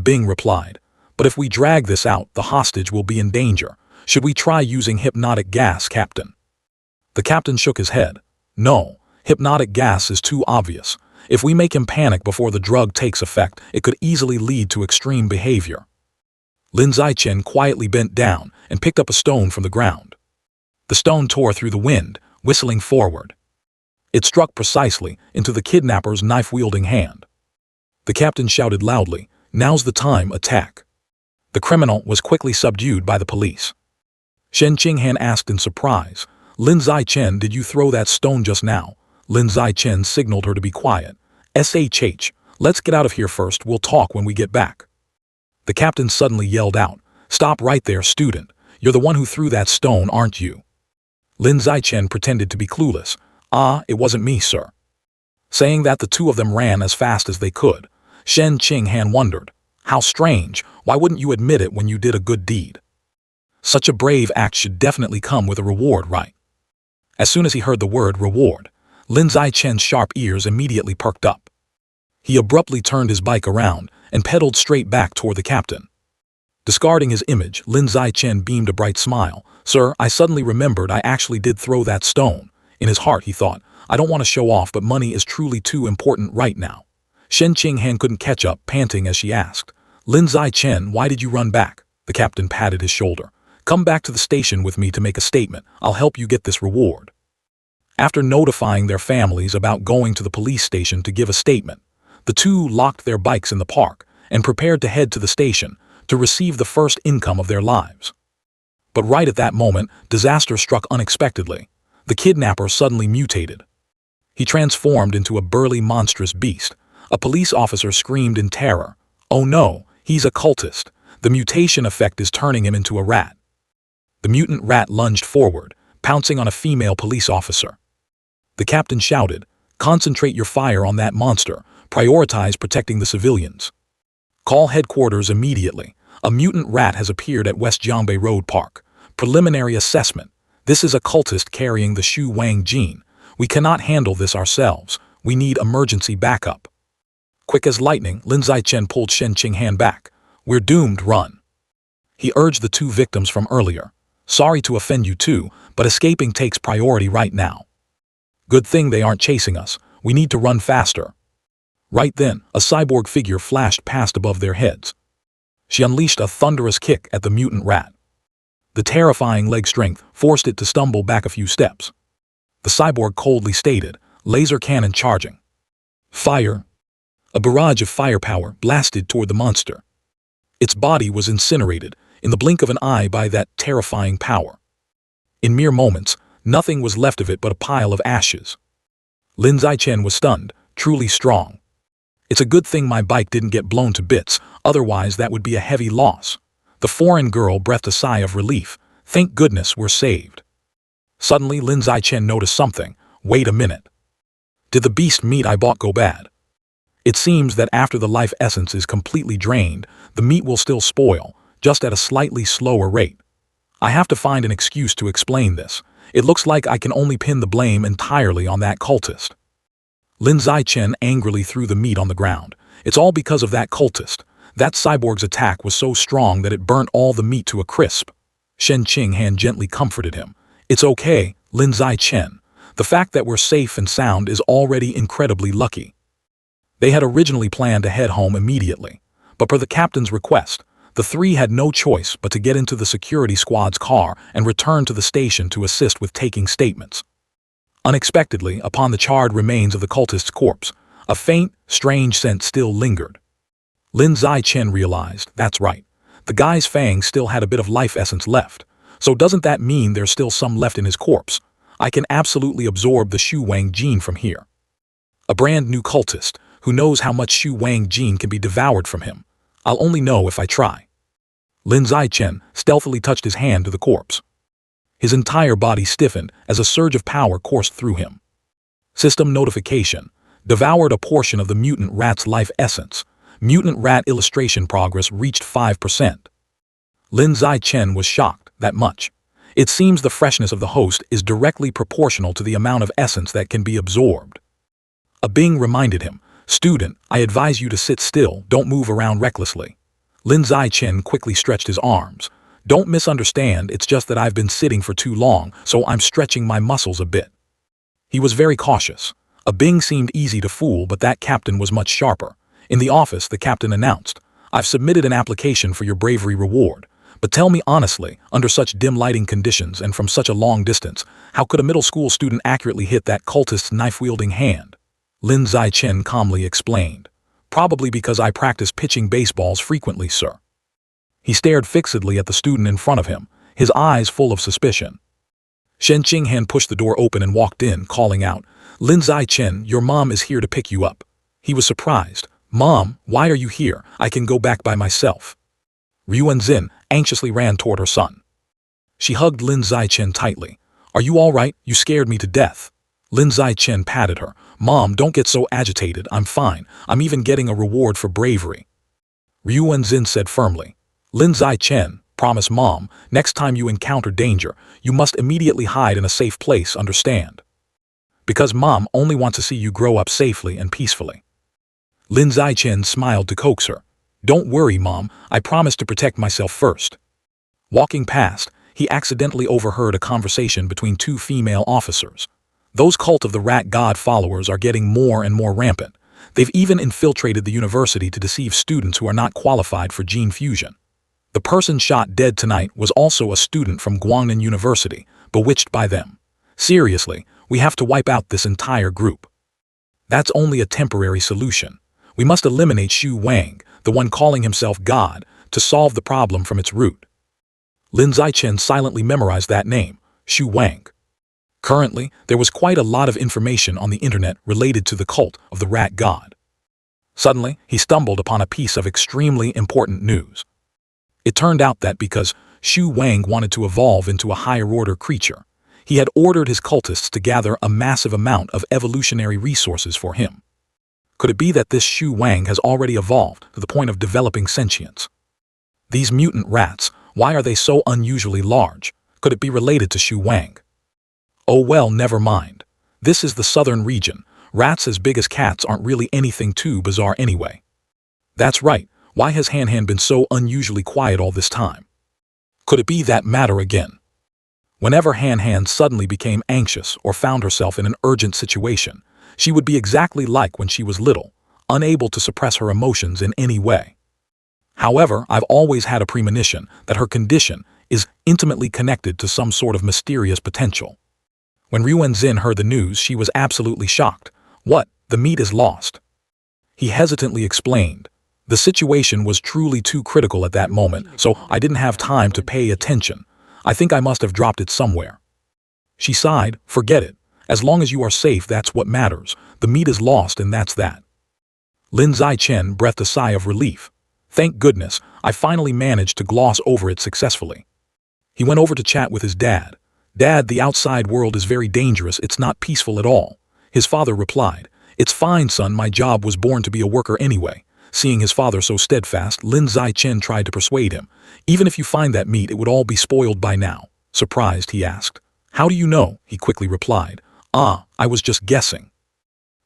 Bing replied, "But if we drag this out, the hostage will be in danger. Should we try using hypnotic gas, Captain?" The captain shook his head. "No, hypnotic gas is too obvious. If we make him panic before the drug takes effect, it could easily lead to extreme behavior." Lin Zichen quietly bent down and picked up a stone from the ground. The stone tore through the wind, whistling forward. It struck precisely into the kidnapper's knife-wielding hand. The captain shouted loudly, "Now's the time, attack." The criminal was quickly subdued by the police. Shen Qinghan asked in surprise, "Lin Zichen, did you throw that stone just now?" Lin Zichen signaled her to be quiet. "SHH, let's get out of here first, we'll talk when we get back." The captain suddenly yelled out, "Stop right there, student. You're the one who threw that stone, aren't you?" Lin Zichen pretended to be clueless. It wasn't me, sir." Saying that, the two of them ran as fast as they could. Shen Qinghan wondered, "How strange, why wouldn't you admit it when you did a good deed? Such a brave act should definitely come with a reward, right?" As soon as he heard the word reward, Lin Zichen's sharp ears immediately perked up. He abruptly turned his bike around and pedaled straight back toward the captain. Discarding his image, Lin Zichen beamed a bright smile. "Sir, I suddenly remembered I actually did throw that stone." In his heart, he thought, "I don't want to show off, but money is truly too important right now." Shen Qinghan couldn't catch up, panting as she asked, "Lin Zichen, why did you run back?" The captain patted his shoulder. "Come back to the station with me to make a statement. I'll help you get this reward." After notifying their families about going to the police station to give a statement, the two locked their bikes in the park and prepared to head to the station to receive the first income of their lives. But right at that moment, disaster struck unexpectedly. The kidnapper suddenly mutated. He transformed into a burly, monstrous beast. A police officer screamed in terror, "Oh no, he's a cultist. The mutation effect is turning him into a rat." The mutant rat lunged forward, pouncing on a female police officer. The captain shouted, "Concentrate your fire on that monster. Prioritize protecting the civilians. Call headquarters immediately. A mutant rat has appeared at West Jiangbei Road Park. Preliminary assessment. This is a cultist carrying the Shu Wang gene. We cannot handle this ourselves. We need emergency backup." Quick as lightning, Lin Zichen pulled Shen Qinghan back. "We're doomed, run." He urged the two victims from earlier. "Sorry to offend you too, but escaping takes priority right now. Good thing they aren't chasing us. We need to run faster." Right then, a cyborg figure flashed past above their heads. She unleashed a thunderous kick at the mutant rat. The terrifying leg strength forced it to stumble back a few steps. The cyborg coldly stated, "Laser cannon charging." Fire. A barrage of firepower blasted toward the monster. Its body was incinerated in the blink of an eye by that terrifying power. In mere moments, nothing was left of it but a pile of ashes. Lin Zichen was stunned, truly strong. It's a good thing my bike didn't get blown to bits, otherwise that would be a heavy loss. The foreign girl breathed a sigh of relief. Thank goodness we're saved. Suddenly Lin Zichen noticed something. Wait a minute. Did the beast meat I bought go bad? It seems that after the life essence is completely drained, the meat will still spoil, just at a slightly slower rate. I have to find an excuse to explain this. It looks like I can only pin the blame entirely on that cultist. Lin Zichen angrily threw the meat on the ground. It's all because of that cultist. That cyborg's attack was so strong that it burnt all the meat to a crisp. Shen Qinghan gently comforted him. It's okay, Lin Zichen. The fact that we're safe and sound is already incredibly lucky. They had originally planned to head home immediately, but per the captain's request, the three had no choice but to get into the security squad's car and return to the station to assist with taking statements. Unexpectedly, upon the charred remains of the cultist's corpse, a faint, strange scent still lingered. Lin Zichen realized, that's right, the guy's fangs still had a bit of life essence left, so doesn't that mean there's still some left in his corpse? I can absolutely absorb the Shu Wang gene from here. A brand new cultist, who knows how much Shu Wang gene can be devoured from him. I'll only know if I try. Lin Zichen stealthily touched his hand to the corpse. His entire body stiffened as a surge of power coursed through him. System notification. Devoured a portion of the mutant rat's life essence. Mutant rat illustration progress reached 5%. Lin Zichen was shocked, that much. It seems the freshness of the host is directly proportional to the amount of essence that can be absorbed. A Bing reminded him, Student, I advise you to sit still, don't move around recklessly. Lin Zichen quickly stretched his arms. Don't misunderstand, it's just that I've been sitting for too long, so I'm stretching my muscles a bit. He was very cautious. A Bing seemed easy to fool, but that captain was much sharper. In the office, the captain announced, I've submitted an application for your bravery reward. But tell me honestly, under such dim lighting conditions and from such a long distance, how could a middle school student accurately hit that cultist's knife-wielding hand? Lin Zichen calmly explained. Probably because I practice pitching baseballs frequently, sir. He stared fixedly at the student in front of him, his eyes full of suspicion. Shen Qinghan pushed the door open and walked in, calling out, Lin Zichen, your mom is here to pick you up. He was surprised. Mom, why are you here? I can go back by myself. Ruenzin anxiously ran toward her son. She hugged Lin Zichen tightly. Are you all right? You scared me to death. Lin Zichen patted her. Mom, don't get so agitated. I'm fine. I'm even getting a reward for bravery. Ruenzin said firmly. Lin Zichen, promise Mom, next time you encounter danger, you must immediately hide in a safe place, understand? Because Mom only wants to see you grow up safely and peacefully. Lin Zichen smiled to coax her. Don't worry, Mom, I promise to protect myself first. Walking past, he accidentally overheard a conversation between two female officers. Those cult of the rat god followers are getting more and more rampant. They've even infiltrated the university to deceive students who are not qualified for gene fusion. The person shot dead tonight was also a student from Guangnan University, bewitched by them. Seriously, we have to wipe out this entire group. That's only a temporary solution. We must eliminate Shu Wang, the one calling himself God, to solve the problem from its root. Lin Zichen silently memorized that name, Shu Wang. Currently, there was quite a lot of information on the internet related to the cult of the rat god. Suddenly, he stumbled upon a piece of extremely important news. It turned out that because Shu Wang wanted to evolve into a higher-order creature, he had ordered his cultists to gather a massive amount of evolutionary resources for him. Could it be that this Shu Wang has already evolved to the point of developing sentience? These mutant rats, why are they so unusually large? Could it be related to Shu Wang? Oh well, never mind. This is the southern region. Rats as big as cats aren't really anything too bizarre anyway. That's right, why has Han Han been so unusually quiet all this time? Could it be that matter again? Whenever Han Han suddenly became anxious or found herself in an urgent situation, she would be exactly like when she was little, unable to suppress her emotions in any way. However, I've always had a premonition that her condition is intimately connected to some sort of mysterious potential. When Ruenzin heard the news, she was absolutely shocked. What? The meat is lost. He hesitantly explained. The situation was truly too critical at that moment, so I didn't have time to pay attention. I think I must have dropped it somewhere. She sighed, forget it. As long as you are safe, that's what matters. The meat is lost and that's that. Lin Zichen breathed a sigh of relief. Thank goodness, I finally managed to gloss over it successfully. He went over to chat with his dad. Dad, the outside world is very dangerous, it's not peaceful at all. His father replied, It's fine, son, my job was born to be a worker anyway. Seeing his father so steadfast, Lin Zichen tried to persuade him. Even if you find that meat, it would all be spoiled by now. Surprised, he asked. How do you know? He quickly replied. I was just guessing.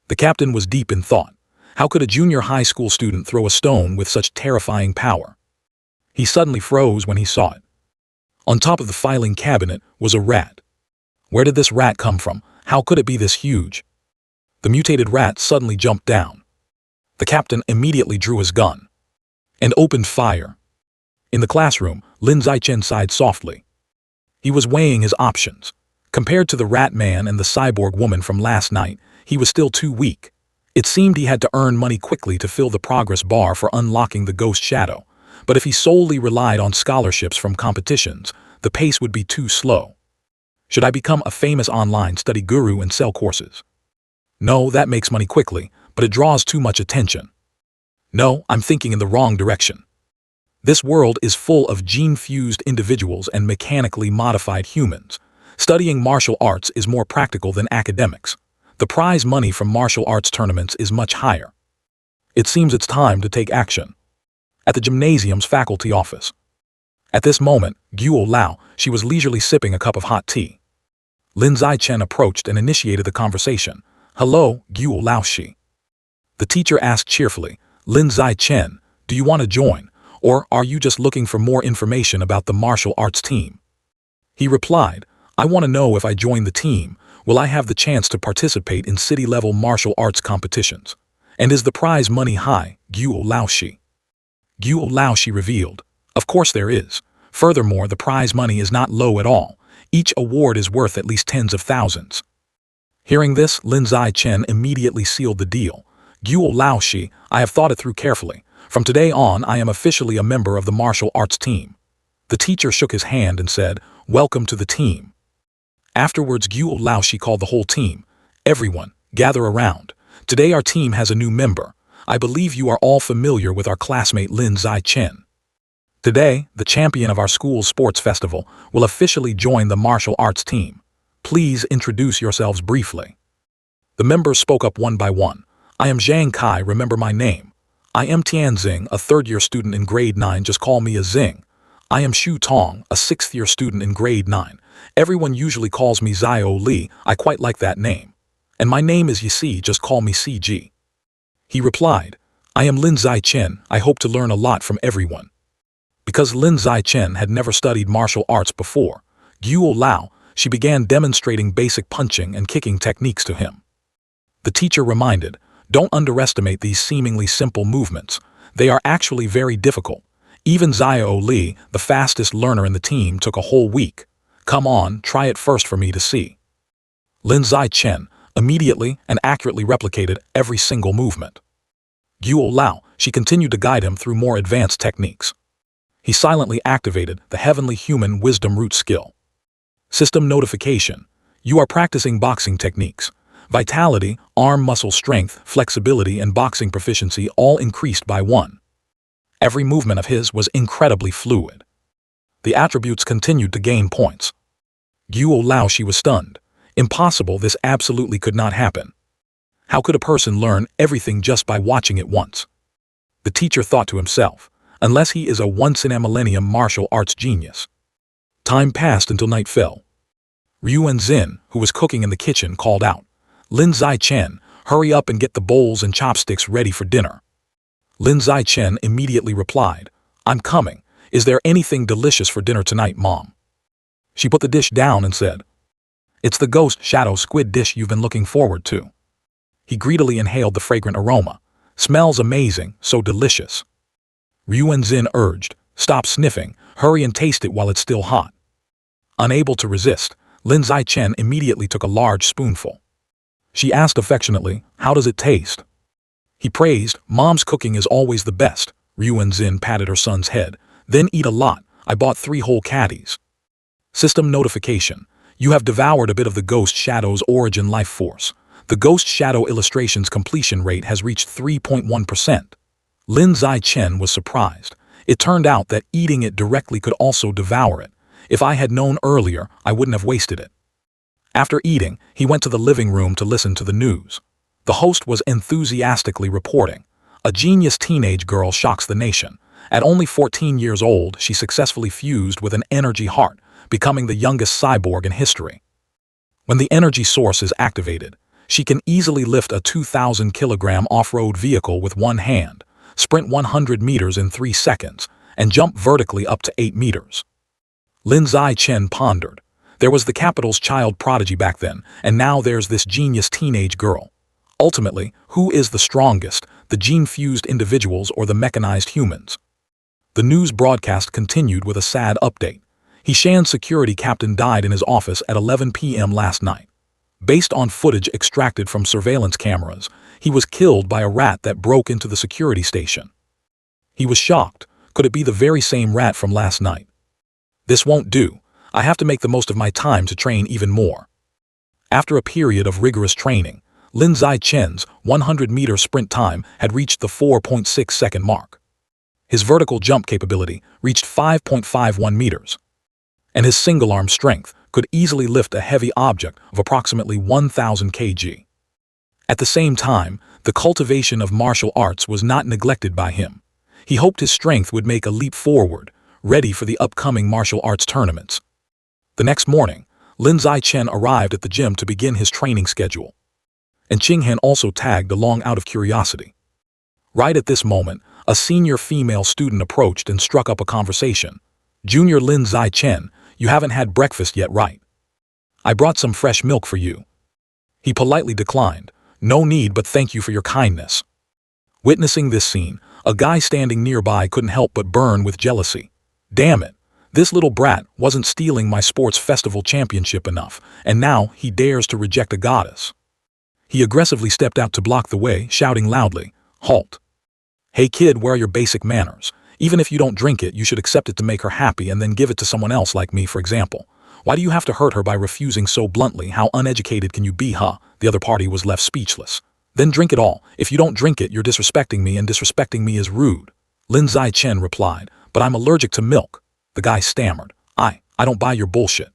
The captain was deep in thought. How could a junior high school student throw a stone with such terrifying power? He suddenly froze when he saw it. On top of the filing cabinet was a rat. Where did this rat come from? How could it be this huge? The mutated rat suddenly jumped down. The captain immediately drew his gun and opened fire. In the classroom, Lin Zichen sighed softly. He was weighing his options. Compared to the rat man and the cyborg woman from last night, he was still too weak. It seemed he had to earn money quickly to fill the progress bar for unlocking the ghost shadow. But if he solely relied on scholarships from competitions, the pace would be too slow. Should I become a famous online study guru and sell courses? No, that makes money quickly, but it draws too much attention. No, I'm thinking in the wrong direction. This world is full of gene-fused individuals and mechanically modified humans. Studying martial arts is more practical than academics. The prize money from martial arts tournaments is much higher. It seems it's time to take action. At the gymnasium's faculty office. At this moment, Guo Lao, she was leisurely sipping a cup of hot tea. Lin Zichen approached and initiated the conversation. Hello, Guo Lao Shi. The teacher asked cheerfully, Lin Zichen, do you want to join, or are you just looking for more information about the martial arts team? He replied, I want to know if I join the team, will I have the chance to participate in city-level martial arts competitions? And is the prize money high, Guo Lao Shi? Guo Lao Shi revealed, Of course there is. Furthermore, the prize money is not low at all. Each award is worth at least tens of thousands. Hearing this, Lin Zichen immediately sealed the deal. Guo Lao Shi, I have thought it through carefully. From today on, I am officially a member of the martial arts team. The teacher shook his hand and said, Welcome to the team. Afterwards, Guo Lao Shi called the whole team. Everyone, gather around. Today our team has a new member. I believe you are all familiar with our classmate Lin Zichen. Today, the champion of our school's sports festival will officially join the martial arts team. Please introduce yourselves briefly. The members spoke up one by one. I am Zhang Kai, remember my name. I am Tianxing, a third-year student in grade 9, just call me a Xing. I am Xu Tong, a sixth-year student in grade 9. Everyone usually calls me Zio Li, I quite like that name. And my name is Yisi, just call me CG. He replied, I am Lin Zichen, I hope to learn a lot from everyone. Because Lin Zichen had never studied martial arts before, Guo Lao, she began demonstrating basic punching and kicking techniques to him. The teacher reminded, don't underestimate these seemingly simple movements. They are actually very difficult. Even Zio Li, the fastest learner in the team, took a whole week. Come on, try it first for me to see. Lin Zichen immediately and accurately replicated every single movement. Guo Lao, she continued to guide him through more advanced techniques. He silently activated the heavenly human wisdom root skill. System notification. You are practicing boxing techniques. Vitality, arm muscle strength, flexibility, and boxing proficiency all increased by 1. Every movement of his was incredibly fluid. The attributes continued to gain points. Guo Lao, she was stunned. Impossible, this absolutely could not happen. How could a person learn everything just by watching it once? The teacher thought to himself, unless he is a once-in-a-millennium martial arts genius. Time passed until night fell. Ryu Zin, who was cooking in the kitchen, called out, Lin Zichen, hurry up and get the bowls and chopsticks ready for dinner. Lin Zichen immediately replied, I'm coming. Is there anything delicious for dinner tonight, Mom? She put the dish down and said, It's the ghost shadow squid dish you've been looking forward to. He greedily inhaled the fragrant aroma. Smells amazing, so delicious. Ryu Zin urged, Stop sniffing, hurry and taste it while it's still hot. Unable to resist, Lin Zichen immediately took a large spoonful. She asked affectionately, How does it taste? He praised, Mom's cooking is always the best. Ryu Zin patted her son's head. Then eat a lot, I bought 3 whole caddies. System notification. You have devoured a bit of the Ghost Shadow's origin life force. The Ghost Shadow illustration's completion rate has reached 3.1%. Lin Zichen was surprised. It turned out that eating it directly could also devour it. If I had known earlier, I wouldn't have wasted it. After eating, he went to the living room to listen to the news. The host was enthusiastically reporting. A genius teenage girl shocks the nation. At only 14 years old, she successfully fused with an energy heart, becoming the youngest cyborg in history. When the energy source is activated, she can easily lift a 2,000-kilogram off-road vehicle with one hand, sprint 100 meters in 3 seconds, and jump vertically up to 8 meters. Lin Zichen pondered. There was the capital's child prodigy back then, and now there's this genius teenage girl. Ultimately, who is the strongest, the gene-fused individuals or the mechanized humans? The news broadcast continued with a sad update. Heshan's security captain died in his office at 11 p.m. last night. Based on footage extracted from surveillance cameras, he was killed by a rat that broke into the security station. He was shocked. Could it be the very same rat from last night? This won't do. I have to make the most of my time to train even more. After a period of rigorous training, Lin Zichen's 100-meter sprint time had reached the 4.6-second mark. His vertical jump capability reached 5.51 meters. And his single-arm strength could easily lift a heavy object of approximately 1,000 kg. At the same time, the cultivation of martial arts was not neglected by him. He hoped his strength would make a leap forward, ready for the upcoming martial arts tournaments. The next morning, Lin Zichen arrived at the gym to begin his training schedule. And Qinghan also tagged along out of curiosity. Right at this moment, a senior female student approached and struck up a conversation. "Junior Lin Zichen, you haven't had breakfast yet, right? I brought some fresh milk for you." He politely declined. "No need, but thank you for your kindness." Witnessing this scene, a guy standing nearby couldn't help but burn with jealousy. Damn it, this little brat wasn't stealing my sports festival championship enough, and now he dares to reject a goddess. He aggressively stepped out to block the way, shouting loudly, "Halt! Hey kid, where are your basic manners? Even if you don't drink it, you should accept it to make her happy and then give it to someone else like me, for example. Why do you have to hurt her by refusing so bluntly? How uneducated can you be, huh?" The other party was left speechless. "Then drink it all. If you don't drink it, you're disrespecting me, and disrespecting me is rude." Lin Zichen replied, "But I'm allergic to milk." The guy stammered, I don't buy your bullshit."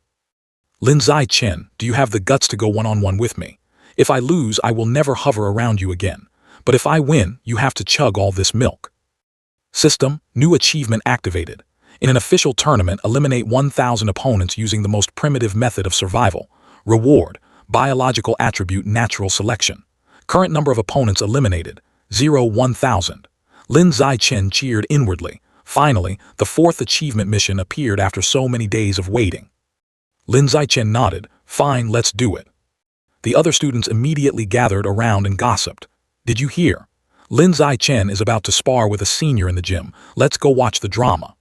"Lin Zichen, do you have the guts to go one-on-one with me? If I lose, I will never hover around you again. But if I win, you have to chug all this milk." System, new achievement activated. In an official tournament, eliminate 1,000 opponents using the most primitive method of survival. Reward, biological attribute natural selection. Current number of opponents eliminated, 1,000. Lin Zichen cheered inwardly. Finally, the 4th achievement mission appeared after so many days of waiting. Lin Zichen nodded. "Fine, let's do it." The other students immediately gathered around and gossiped. "Did you hear? Lin Zichen is about to spar with a senior in the gym. Let's go watch the drama."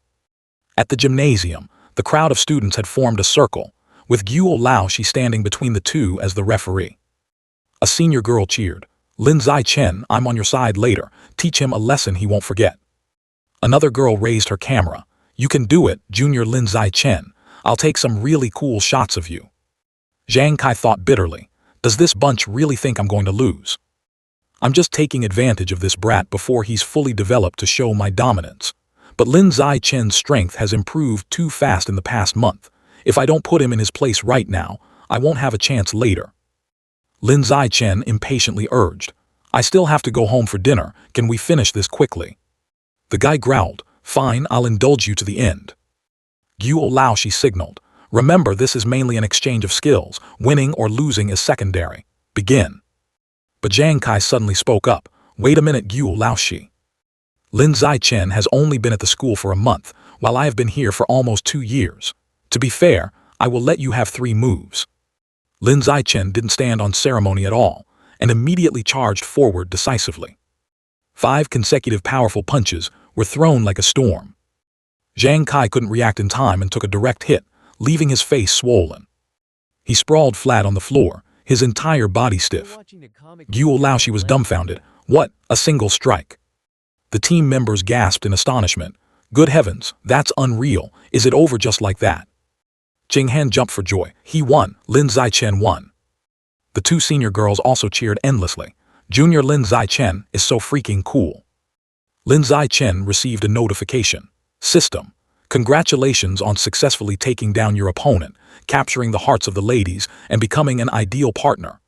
At the gymnasium, the crowd of students had formed a circle, with Guo Laoshi standing between the two as the referee. A senior girl cheered, "Lin Zichen, I'm on your side later. Teach him a lesson he won't forget." Another girl raised her camera. "You can do it, Junior Lin Zichen. I'll take some really cool shots of you." Zhang Kai thought bitterly, "Does this bunch really think I'm going to lose? I'm just taking advantage of this brat before he's fully developed to show my dominance. But Lin Zichen's strength has improved too fast in the past month. If I don't put him in his place right now, I won't have a chance later." Lin Zichen impatiently urged, "I still have to go home for dinner. Can we finish this quickly?" The guy growled, "Fine, I'll indulge you to the end." Guo Laoshi signaled, "Remember, this is mainly an exchange of skills. Winning or losing is secondary. Begin." But Zhang Kai suddenly spoke up, "Wait a minute, Guo Laoshi. Lin Zichen has only been at the school for a month, while I have been here for almost 2 years. To be fair, I will let you have 3 moves." Lin Zichen didn't stand on ceremony at all, and immediately charged forward decisively. 5 consecutive powerful punches were thrown like a storm. Zhang Kai couldn't react in time and took a direct hit, leaving his face swollen. He sprawled flat on the floor, his entire body stiff. Guo Laoshi was dumbfounded. What? A single strike? The team members gasped in astonishment. "Good heavens, that's unreal. Is it over just like that?" Jing Han jumped for joy. He won. Lin Zichen won. The two senior girls also cheered endlessly. Junior Lin Zichen is so freaking cool. Lin Zichen received a notification. System. Congratulations on successfully taking down your opponent, capturing the hearts of the ladies, and becoming an ideal partner.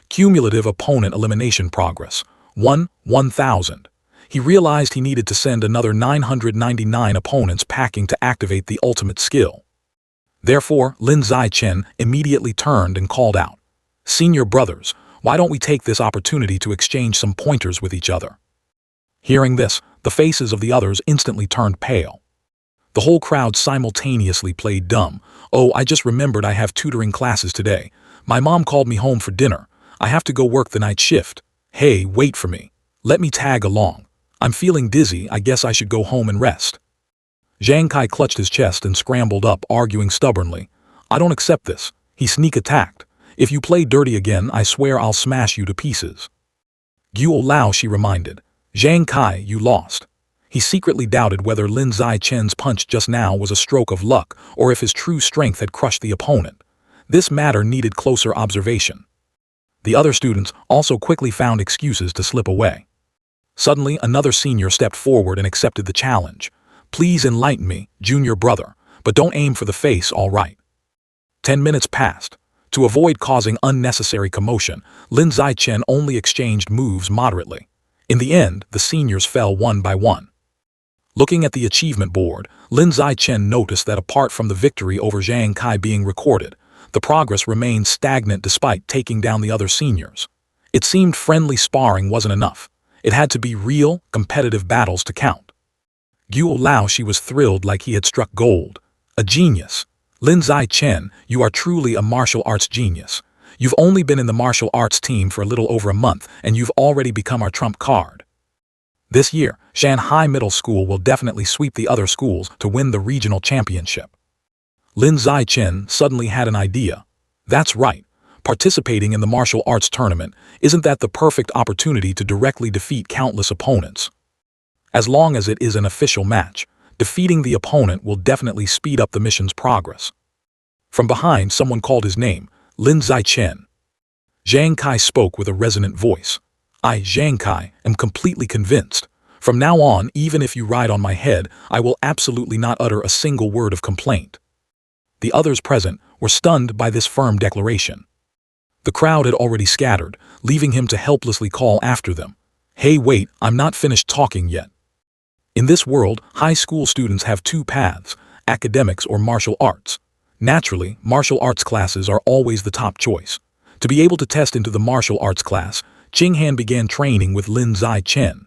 Cumulative opponent elimination progress. 1,000. He realized he needed to send another 999 opponents packing to activate the ultimate skill. Therefore, Lin Zichen immediately turned and called out, "Senior brothers, why don't we take this opportunity to exchange some pointers with each other?" Hearing this, the faces of the others instantly turned pale. The whole crowd simultaneously played dumb. "Oh, I just remembered I have tutoring classes today. My mom called me home for dinner. I have to go work the night shift. Hey, wait for me. Let me tag along. I'm feeling dizzy, I guess I should go home and rest." Zhang Kai clutched his chest and scrambled up, arguing stubbornly. "I don't accept this." He sneak attacked. "If you play dirty again, I swear I'll smash you to pieces." "Guo Lao," she reminded. "Zhang Kai, you lost." He secretly doubted whether Lin Zichen's punch just now was a stroke of luck or if his true strength had crushed the opponent. This matter needed closer observation. The other students also quickly found excuses to slip away. Suddenly, another senior stepped forward and accepted the challenge. "Please enlighten me, junior brother, but don't aim for the face, all right." 10 minutes passed. To avoid causing unnecessary commotion, Lin Zichen only exchanged moves moderately. In the end, the seniors fell one by one. Looking at the achievement board, Lin Zichen noticed that apart from the victory over Zhang Kai being recorded, the progress remained stagnant despite taking down the other seniors. It seemed friendly sparring wasn't enough. It had to be real, competitive battles to count. Guo Lao, she was thrilled like he had struck gold. A genius. Lin Zichen, you are truly a martial arts genius. You've only been in the martial arts team for a little over a month, and you've already become our trump card. This year, Shanhai Middle School will definitely sweep the other schools to win the regional championship. Lin Zichen suddenly had an idea. That's right. Participating in the martial arts tournament, isn't that the perfect opportunity to directly defeat countless opponents? As long as it is an official match, defeating the opponent will definitely speed up the mission's progress. From behind, someone called his name, Lin Zichen. Zhang Kai spoke with a resonant voice. "I, Zhang Kai, am completely convinced. From now on, even if you ride on my head, I will absolutely not utter a single word of complaint." The others present were stunned by this firm declaration. The crowd had already scattered, leaving him to helplessly call after them. "Hey, wait, I'm not finished talking yet." In this world, high school students have two paths, academics or martial arts. Naturally, martial arts classes are always the top choice. To be able to test into the martial arts class, Jing Han began training with Lin Zichen.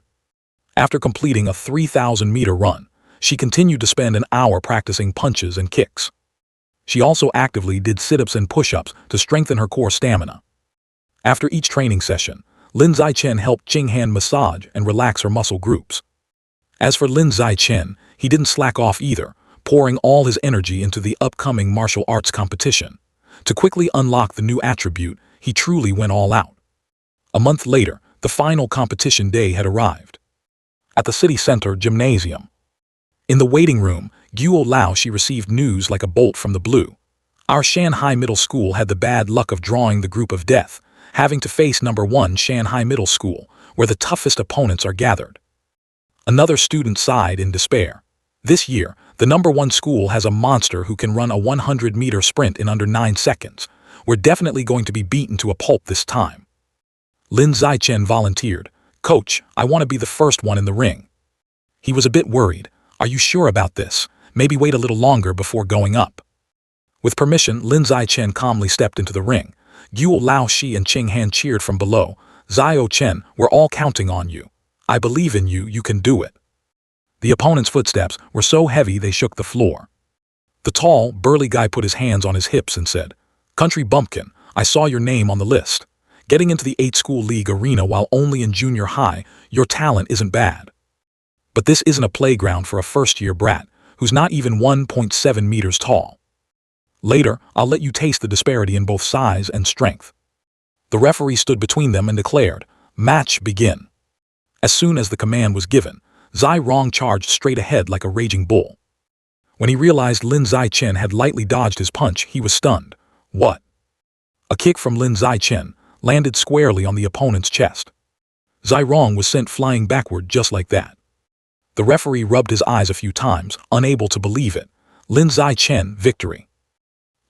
After completing a 3,000-meter run, she continued to spend an hour practicing punches and kicks. She also actively did sit-ups and push-ups to strengthen her core stamina. After each training session, Lin Zichen helped Jing Han massage and relax her muscle groups. As for Lin Zichen, he didn't slack off either, pouring all his energy into the upcoming martial arts competition. To quickly unlock the new attribute, he truly went all out. A month later, the final competition day had arrived. At the city center gymnasium. In the waiting room, Guo Lao, she received news like a bolt from the blue. Our Shanhai Middle School had the bad luck of drawing the group of death, having to face number 1 Shanhai Middle School, where the toughest opponents are gathered. Another student sighed in despair. This year, the number 1 school has a monster who can run a 100-meter sprint in under 9 seconds. We're definitely going to be beaten to a pulp this time. Lin Zichen volunteered. "Coach, I want to be the first one in the ring." He was a bit worried. "Are you sure about this? Maybe wait a little longer before going up." With permission, Lin Zichen calmly stepped into the ring. Guo Lao Shi and Qing Han cheered from below. "Zio Chen, we're all counting on you. I believe in you, you can do it." The opponent's footsteps were so heavy they shook the floor. The tall, burly guy put his hands on his hips and said, "Country bumpkin, I saw your name on the list. Getting into the 8-school league arena while only in junior high, your talent isn't bad. But this isn't a playground for a first-year brat who's not even 1.7 meters tall. Later, I'll let you taste the disparity in both size and strength." The referee stood between them and declared, "Match begin." As soon as the command was given, Zai Rong charged straight ahead like a raging bull. When he realized Lin Zai-Chen had lightly dodged his punch, he was stunned. What? A kick from Lin Zai-Chen landed squarely on the opponent's chest. Zai Rong was sent flying backward just like that. The referee rubbed his eyes a few times, unable to believe it. Lin Zai-Chen, victory.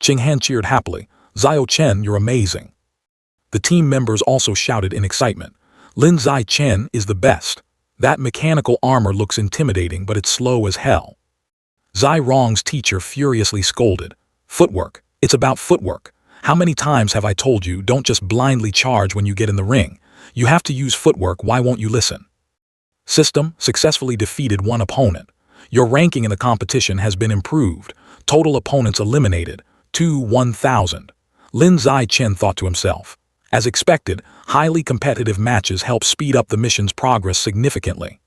Qing Han cheered happily. Zai Chen, you're amazing. The team members also shouted in excitement. Lin Zai-Chen is the best. That mechanical armor looks intimidating, but it's slow as hell. Zai Rong's teacher furiously scolded. Footwork. It's about footwork. How many times have I told you, don't just blindly charge when you get in the ring. You have to use footwork, why won't you listen? System successfully defeated one opponent. Your ranking in the competition has been improved. Total opponents eliminated. 1,000. Lin Zai-Chen thought to himself. As expected, highly competitive matches help speed up the mission's progress significantly.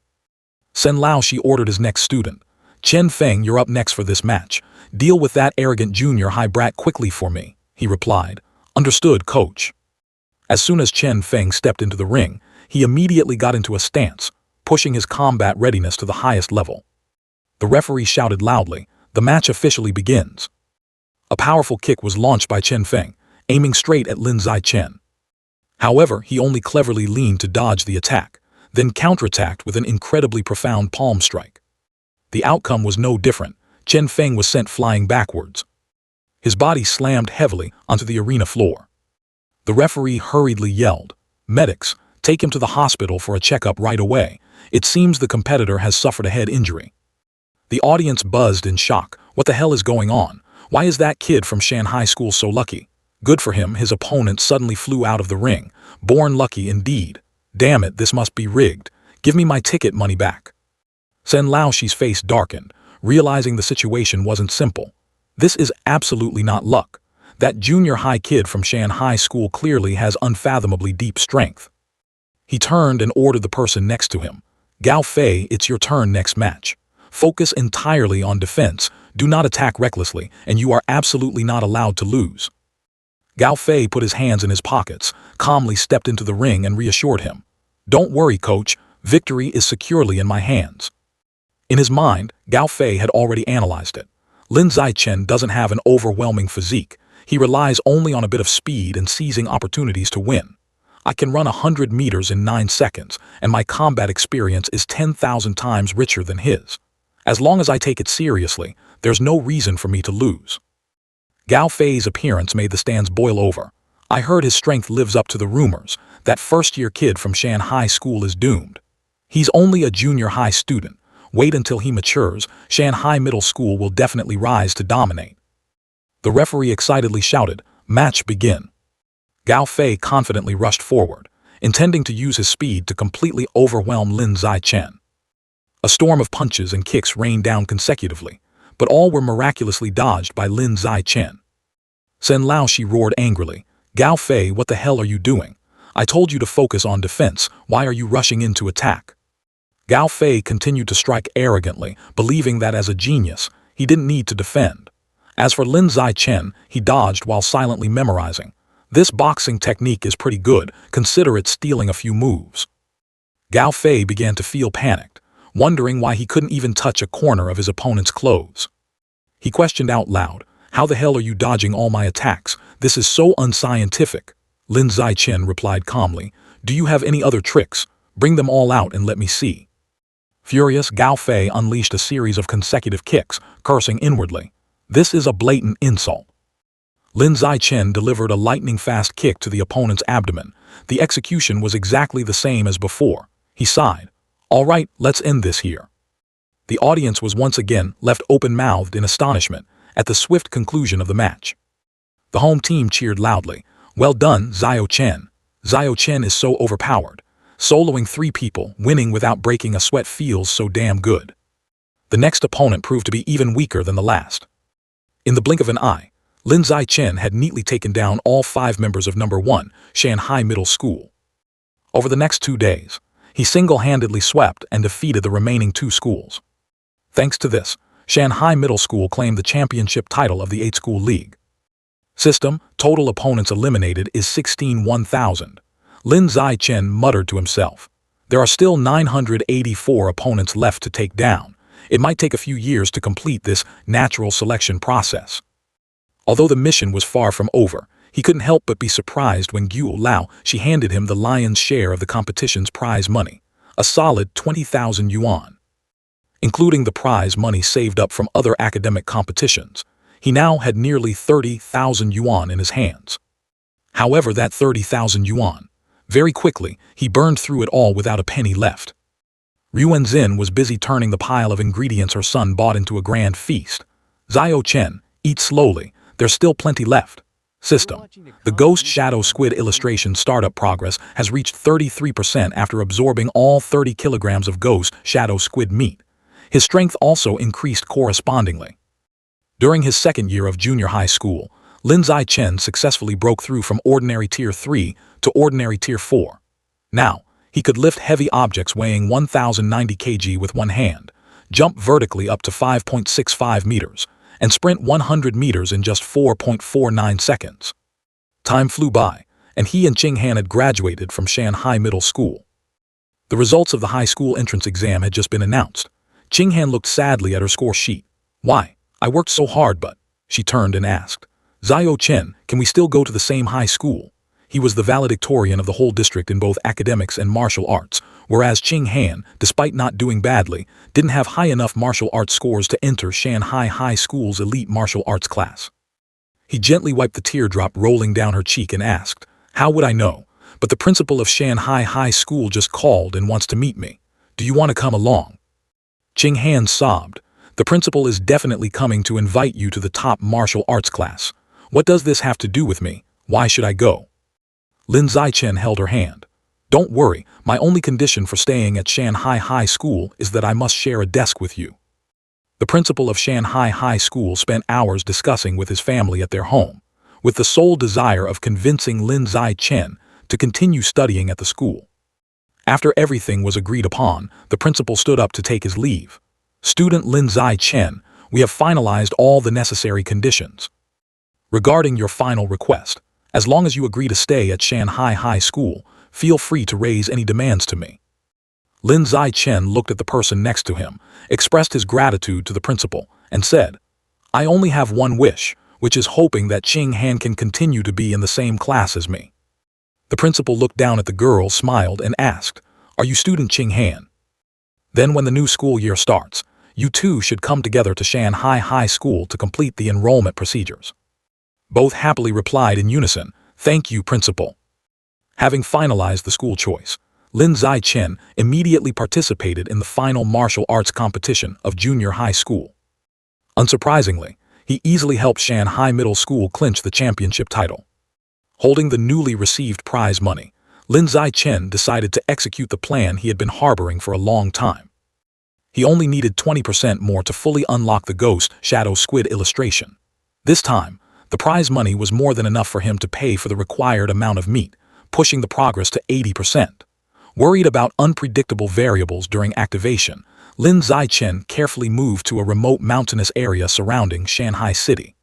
Sen Lao Shi ordered his next student. Chen Feng, you're up next for this match. Deal with that arrogant junior high brat quickly for me, he replied. Understood, coach. As soon as Chen Feng stepped into the ring, he immediately got into a stance, pushing his combat readiness to the highest level. The referee shouted loudly, the match officially begins. A powerful kick was launched by Chen Feng, aiming straight at Lin Zai-Chen. However, he only cleverly leaned to dodge the attack, then counterattacked with an incredibly profound palm strike. The outcome was no different. Chen Feng was sent flying backwards. His body slammed heavily onto the arena floor. The referee hurriedly yelled, Medics, take him to the hospital for a checkup right away. It seems the competitor has suffered a head injury. The audience buzzed in shock. What the hell is going on? Why is that kid from Shanghai School so lucky? Good for him, his opponent suddenly flew out of the ring. Born lucky indeed. Damn it, this must be rigged. Give me my ticket money back. Sen Lao Shi's face darkened, realizing the situation wasn't simple. This is absolutely not luck. That junior high kid from Shanghai School clearly has unfathomably deep strength. He turned and ordered the person next to him. Gao Fei, it's your turn next match. Focus entirely on defense, do not attack recklessly, and you are absolutely not allowed to lose. Gao Fei put his hands in his pockets, calmly stepped into the ring and reassured him. Don't worry, coach, victory is securely in my hands. In his mind, Gao Fei had already analyzed it. Lin Zai-Chen doesn't have an overwhelming physique. He relies only on a bit of speed and seizing opportunities to win. I can run 100 meters in 9 seconds, and my combat experience is 10,000 times richer than his. As long as I take it seriously, there's no reason for me to lose. Gao Fei's appearance made the stands boil over. I heard his strength lives up to the rumors. That first-year kid from Shanghai School is doomed. He's only a junior high student. Wait until he matures, Shanghai Middle School will definitely rise to dominate. The referee excitedly shouted, match begin. Gao Fei confidently rushed forward, intending to use his speed to completely overwhelm Lin Zai-Chen. A storm of punches and kicks rained down consecutively, but all were miraculously dodged by Lin Zai-Chen. Sen Lao Shi roared angrily, Gao Fei, what the hell are you doing? I told you to focus on defense, why are you rushing in to attack? Gao Fei continued to strike arrogantly, believing that as a genius, he didn't need to defend. As for Lin Zai-Chen, he dodged while silently memorizing. This boxing technique is pretty good, consider it stealing a few moves. Gao Fei began to feel panicked, wondering why he couldn't even touch a corner of his opponent's clothes. He questioned out loud, how the hell are you dodging all my attacks? This is so unscientific. Lin Zai-Chen replied calmly, do you have any other tricks? Bring them all out and let me see. Furious, Gao Fei unleashed a series of consecutive kicks, cursing inwardly. This is a blatant insult. Lin Zai-Chen delivered a lightning-fast kick to the opponent's abdomen. The execution was exactly the same as before. He sighed. All right, let's end this here. The audience was once again left open-mouthed in astonishment at the swift conclusion of the match. The home team cheered loudly. Well done, Zai Chen. Zai Chen is so overpowered. Soloing 3 people, winning without breaking a sweat feels so damn good. The next opponent proved to be even weaker than the last. In the blink of an eye, Lin Zai-Chen had neatly taken down all 5 members of number 1, Shanghai Middle School. Over the next 2 days, he single-handedly swept and defeated the remaining 2 schools. Thanks to this, Shanghai Middle School claimed the championship title of the 8-school league. System, total opponents eliminated is 1,000. Lin Zai-Chen muttered to himself. There are still 984 opponents left to take down. It might take a few years to complete this natural selection process. Although the mission was far from over, he couldn't help but be surprised when Guo Lao she handed him the lion's share of the competition's prize money, a solid 20,000 yuan. Including the prize money saved up from other academic competitions, he now had nearly 30,000 yuan in his hands. However, that 30,000 yuan, very quickly, he burned through it all without a penny left. Ruenzin was busy turning the pile of ingredients her son bought into a grand feast. Zhao Chen, eat slowly, there's still plenty left. System. The Ghost Shadow Squid illustration startup progress has reached 33% after absorbing all 30 kilograms of Ghost Shadow Squid meat. His strength also increased correspondingly. During his second year of junior high school, Lin Zai Chen successfully broke through from ordinary tier 3 to ordinary tier 4. Now, he could lift heavy objects weighing 1,090 kg with one hand, jump vertically up to 5.65 meters, and sprint 100 meters in just 4.49 seconds. Time flew by, and he and Qing Han had graduated from Shanhai Middle School. The results of the high school entrance exam had just been announced. Qing Han looked sadly at her score sheet. Why? I worked so hard, but... She turned and asked, Zhao Chen, can we still go to the same high school? He was the valedictorian of the whole district in both academics and martial arts, whereas Qing Han, despite not doing badly, didn't have high enough martial arts scores to enter Shanhai High School's elite martial arts class. He gently wiped the teardrop rolling down her cheek and asked, How would I know? But the principal of Shanhai High School just called and wants to meet me. Do you want to come along? Qing Han sobbed. The principal is definitely coming to invite you to the top martial arts class. What does this have to do with me? Why should I go? Lin Zaichen held her hand. Don't worry, my only condition for staying at Shanhai High School is that I must share a desk with you. The principal of Shanhai High School spent hours discussing with his family at their home, with the sole desire of convincing Lin Zaichen to continue studying at the school. After everything was agreed upon, the principal stood up to take his leave. Student Lin Zaichen, we have finalized all the necessary conditions. Regarding your final request, as long as you agree to stay at Shanhai High School, feel free to raise any demands to me. Lin Zaichen looked at the person next to him, expressed his gratitude to the principal, and said, I only have one wish, which is hoping that Qing Han can continue to be in the same class as me. The principal looked down at the girl, smiled, and asked, Are you student Qing Han? Then when the new school year starts, you two should come together to Shanhai High School to complete the enrollment procedures. Both happily replied in unison, Thank you, principal. Having finalized the school choice, Lin Zaichen immediately participated in the final martial arts competition of junior high school. Unsurprisingly, he easily helped Shanhai Middle School clinch the championship title. Holding the newly received prize money, Lin Zaichen decided to execute the plan he had been harboring for a long time. He only needed 20% more to fully unlock the Ghost Shadow Squid illustration. This time, the prize money was more than enough for him to pay for the required amount of meat, pushing the progress to 80%. Worried about unpredictable variables during activation, Lin Zaichen carefully moved to a remote mountainous area surrounding Shanhai City.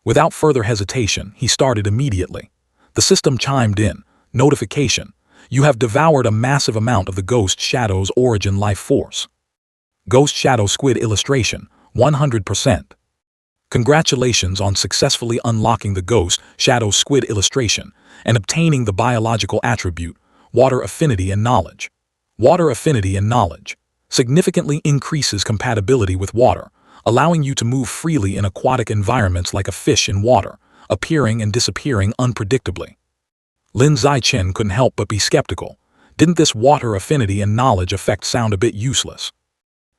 Without further hesitation, he started immediately. The system chimed in, Notification, you have devoured a massive amount of the Ghost Shadow's origin life force. Ghost Shadow Squid illustration, 100%. Congratulations on successfully unlocking the Ghost Shadow Squid illustration and obtaining the biological attribute, Water Affinity and Knowledge. Water Affinity and Knowledge significantly increases compatibility with water, allowing you to move freely in aquatic environments like a fish in water, appearing and disappearing unpredictably. Lin Zaichen couldn't help but be skeptical. Didn't this water affinity and knowledge effect sound a bit useless?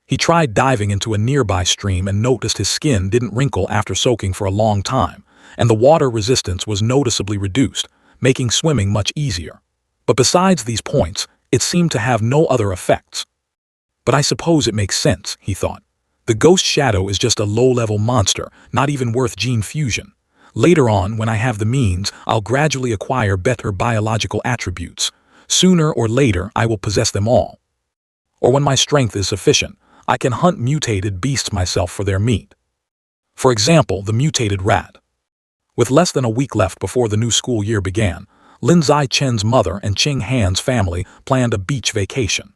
He tried diving into a nearby stream and noticed his skin didn't wrinkle after soaking for a long time, and the water resistance was noticeably reduced, making swimming much easier. But besides these points, it seemed to have no other effects. But I suppose it makes sense, he thought. The Ghost Shadow is just a low-level monster, not even worth gene fusion. Later on, when I have the means, I'll gradually acquire better biological attributes. Sooner or later, I will possess them all. Or when my strength is sufficient, I can hunt mutated beasts myself for their meat. For example, the mutated rat. With less than a week left before the new school year began, Lin Zaichen's mother and Qing Han's family planned a beach vacation.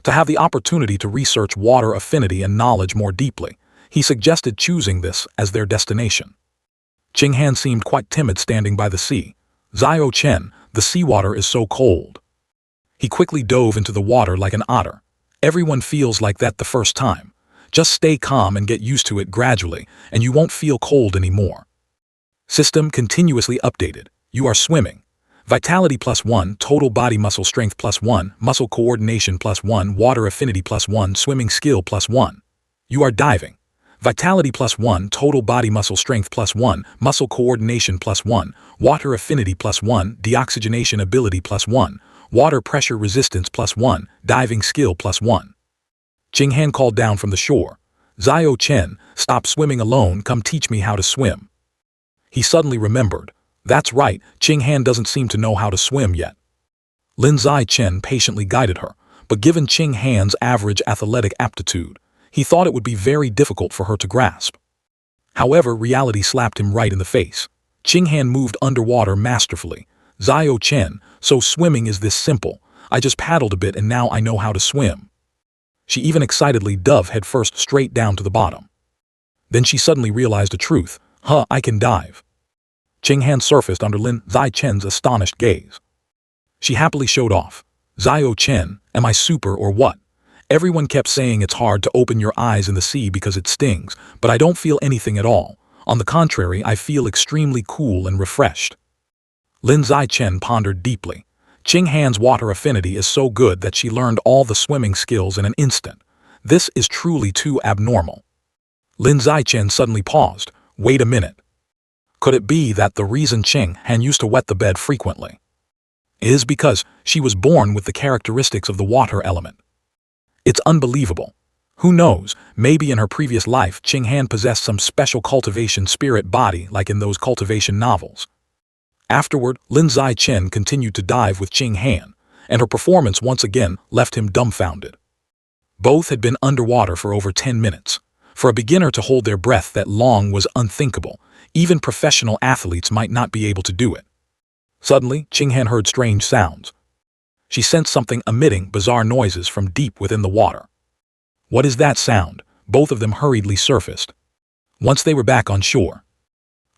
To have the opportunity to research water affinity and knowledge more deeply, he suggested choosing this as their destination. Ching Han seemed quite timid standing by the sea. Zhao Chen, the seawater is so cold. He quickly dove into the water like an otter. Everyone feels like that the first time. Just stay calm and get used to it gradually, and you won't feel cold anymore. System continuously updated. You are swimming. Vitality +1, total body muscle strength +1, muscle coordination +1, water affinity +1, swimming skill +1. You are diving. Vitality +1, total body muscle strength +1, muscle coordination +1, water affinity +1, deoxygenation ability +1, water pressure resistance +1, diving skill +1. Ching Han called down from the shore. Zhao Chen, stop swimming alone, come teach me how to swim. He suddenly remembered. That's right, Ching Han doesn't seem to know how to swim yet. Lin Zai Chen patiently guided her, but given Ching Han's average athletic aptitude, he thought it would be very difficult for her to grasp. However, reality slapped him right in the face. Ching Han moved underwater masterfully. Zhao Chen, so swimming is this simple. I just paddled a bit and now I know how to swim. She even excitedly dove headfirst straight down to the bottom. Then she suddenly realized the truth. I can dive. Ching Han surfaced under Lin Zai Chen's astonished gaze. She happily showed off. Zhao Chen, am I super or what? Everyone kept saying it's hard to open your eyes in the sea because it stings, but I don't feel anything at all. On the contrary, I feel extremely cool and refreshed. Lin Zai Chen pondered deeply. Ching Han's water affinity is so good that she learned all the swimming skills in an instant. This is truly too abnormal. Lin Zai Chen suddenly paused. Wait a minute. Could it be that the reason Ching Han used to wet the bed frequently is because she was born with the characteristics of the water element? It's unbelievable. Who knows, maybe in her previous life Ching Han possessed some special cultivation spirit body like in those cultivation novels. Afterward, Lin Zai Chen continued to dive with Ching Han, and her performance once again left him dumbfounded. Both had been underwater for over 10 minutes. For a beginner to hold their breath that long was unthinkable. Even professional athletes might not be able to do it. Suddenly, Ching Han heard strange sounds. She sensed something emitting bizarre noises from deep within the water. What is that sound? Both of them hurriedly surfaced. Once they were back on shore,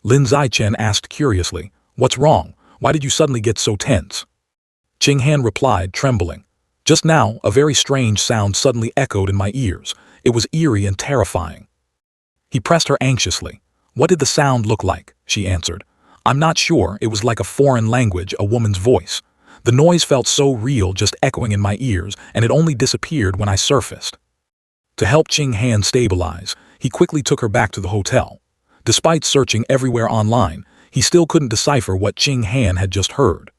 Lin Zai Chen asked curiously, "What's wrong? Why did you suddenly get so tense?" Ching Han replied, trembling. "Just now, a very strange sound suddenly echoed in my ears. It was eerie and terrifying." He pressed her anxiously. "What did the sound look like?" she answered. "I'm not sure, it was like a foreign language, a woman's voice. The noise felt so real just echoing in my ears, and it only disappeared when I surfaced." To help Ching Han stabilize, he quickly took her back to the hotel. Despite searching everywhere online, he still couldn't decipher what Ching Han had just heard.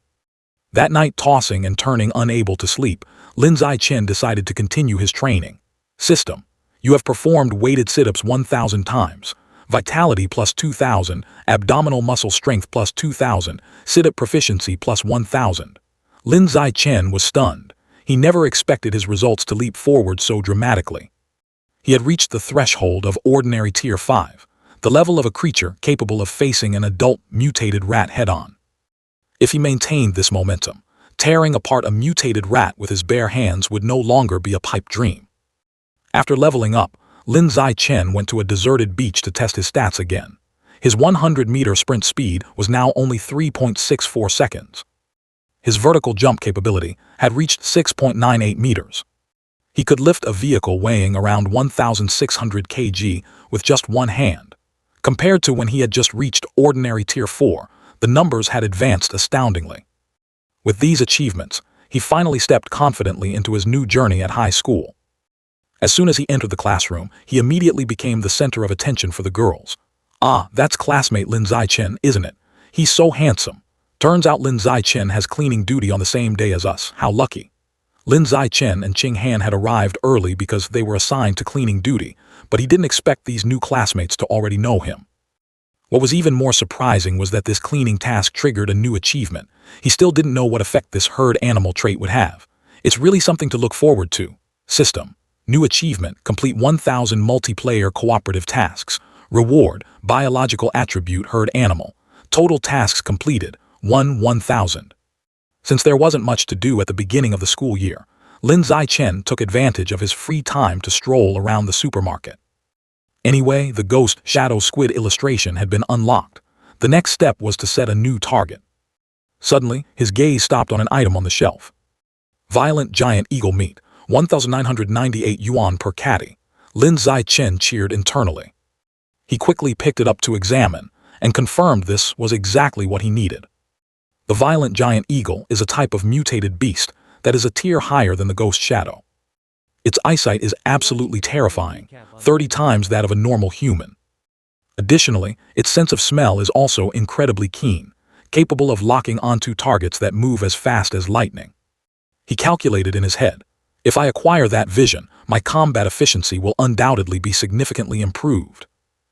That night, tossing and turning unable to sleep, Lin Zai Chen decided to continue his training. System: you have performed weighted sit-ups 1,000 times. Vitality +2,000, abdominal muscle strength +2,000, sit-up proficiency +1,000. Lin Zai Chen was stunned. He never expected his results to leap forward so dramatically. He had reached the threshold of ordinary Tier 5, the level of a creature capable of facing an adult mutated rat head-on. If he maintained this momentum, tearing apart a mutated rat with his bare hands would no longer be a pipe dream. After leveling up, Lin Zai Chen went to a deserted beach to test his stats again. His 100-meter sprint speed was now only 3.64 seconds. His vertical jump capability had reached 6.98 meters. He could lift a vehicle weighing around 1,600 kg with just one hand. Compared to when he had just reached ordinary Tier 4, the numbers had advanced astoundingly. With these achievements, he finally stepped confidently into his new journey at high school. As soon as he entered the classroom, he immediately became the center of attention for the girls. "Ah, that's classmate Lin Zai Chen, isn't it? He's so handsome. Turns out Lin Zai Chen has cleaning duty on the same day as us. How lucky." Lin Zai Chen and Ching Han had arrived early because they were assigned to cleaning duty, but he didn't expect these new classmates to already know him. What was even more surprising was that this cleaning task triggered a new achievement. He still didn't know what effect this herd animal trait would have. It's really something to look forward to. System: new achievement, complete 1,000 multiplayer cooperative tasks. Reward: biological attribute herd animal. Total tasks completed, 1,000. Since there wasn't much to do at the beginning of the school year, Lin Zichen took advantage of his free time to stroll around the supermarket. Anyway, the ghost shadow squid illustration had been unlocked. The next step was to set a new target. Suddenly, his gaze stopped on an item on the shelf. Violent giant eagle meat, 1,998 yuan per catty. Lin Zichen cheered internally. He quickly picked it up to examine, and confirmed this was exactly what he needed. The violent giant eagle is a type of mutated beast that is a tier higher than the ghost shadow. Its eyesight is absolutely terrifying, 30 times that of a normal human. Additionally, its sense of smell is also incredibly keen, capable of locking onto targets that move as fast as lightning. He calculated in his head, if I acquire that vision, my combat efficiency will undoubtedly be significantly improved.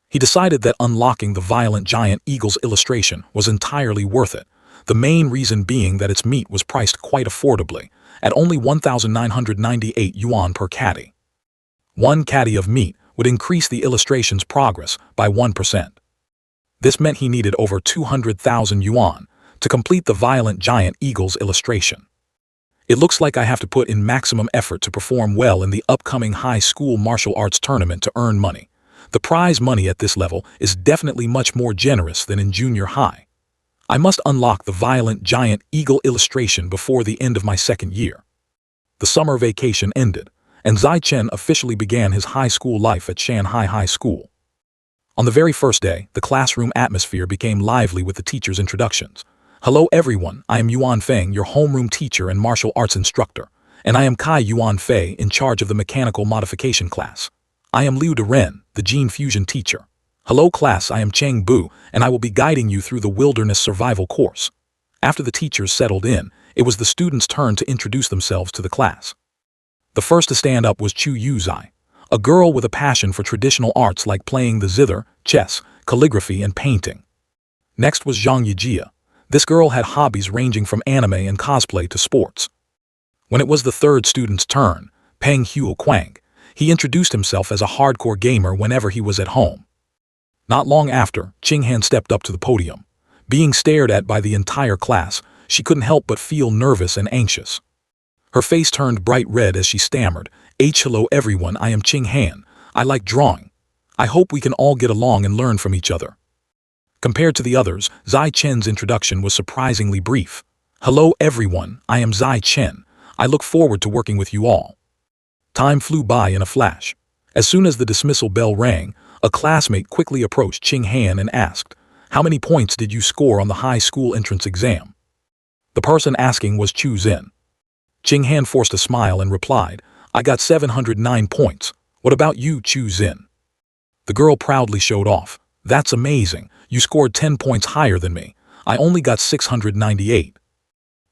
He decided that unlocking the violent giant eagle's illustration was entirely worth it, the main reason being that its meat was priced quite affordably, at only 1,998 yuan per catty. One catty of meat would increase the illustration's progress by 1%. This meant he needed over 200,000 yuan to complete the violent giant eagle's illustration. It looks like I have to put in maximum effort to perform well in the upcoming high school martial arts tournament to earn money. The prize money at this level is definitely much more generous than in junior high. I must unlock the violent giant eagle illustration before the end of my second year. The summer vacation ended, and Zichen officially began his high school life at Shanhai High School. On the very first day, the classroom atmosphere became lively with the teachers' introductions. Hello everyone, I am Yuan Feng, your homeroom teacher and martial arts instructor, and I am Kai Yuan Fei in charge of the mechanical modification class. I am Liu Deren, the gene fusion teacher. Hello class, I am Cheng Bu, and I will be guiding you through the wilderness survival course. After the teachers settled in, it was the students' turn to introduce themselves to the class. The first to stand up was Chu Yuzai, a girl with a passion for traditional arts like playing the zither, chess, calligraphy, and painting. Next was Zhang Yijia. This girl had hobbies ranging from anime and cosplay to sports. When it was the third student's turn, Peng Huo Quang, he introduced himself as a hardcore gamer whenever he was at home. Not long after, Qing Han stepped up to the podium. Being stared at by the entire class, she couldn't help but feel nervous and anxious. Her face turned bright red as she stammered, Hello everyone, I am Qing Han. I like drawing. I hope we can all get along and learn from each other. Compared to the others, Zichen's introduction was surprisingly brief. Hello everyone, I am Zichen. I look forward to working with you all. Time flew by in a flash. As soon as the dismissal bell rang, a classmate quickly approached Qing Han and asked, How many points did you score on the high school entrance exam? The person asking was Chu Zin. Qing Han forced a smile and replied, I got 709 points. What about you, Chu Zin? The girl proudly showed off. That's amazing. You scored 10 points higher than me. I only got 698.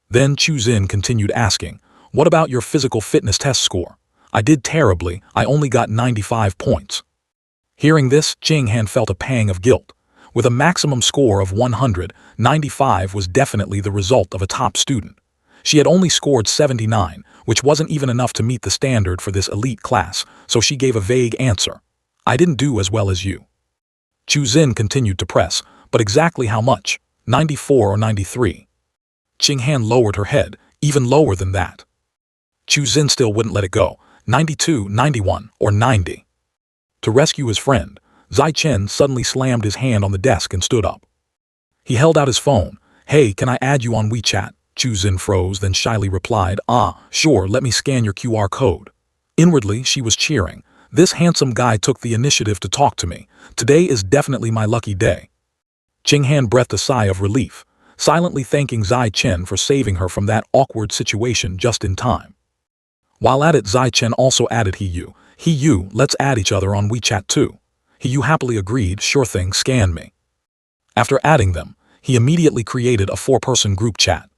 Then Chu Zin continued asking, What about your physical fitness test score? I did terribly. I only got 95 points. Hearing this, Qing Han felt a pang of guilt. With a maximum score of 100, 95 was definitely the result of a top student. She had only scored 79, which wasn't even enough to meet the standard for this elite class, so she gave a vague answer. I didn't do as well as you. Chu Zin continued to press, but exactly how much? 94 or 93? Qing Han lowered her head, even lower than that. Chu Zin still wouldn't let it go. 92, 91, or 90. To rescue his friend, Zichen suddenly slammed his hand on the desk and stood up. He held out his phone. Hey, can I add you on WeChat? Chu Zin froze, then shyly replied, Sure, let me scan your QR code. Inwardly, she was cheering. This handsome guy took the initiative to talk to me. Today is definitely my lucky day. Qing Han breathed a sigh of relief, silently thanking Zichen for saving her from that awkward situation just in time. While at it, Zichen also added He-you, let's add each other on WeChat too. He-you happily agreed, sure thing, scan me. After adding them, he immediately created a 4-person group chat.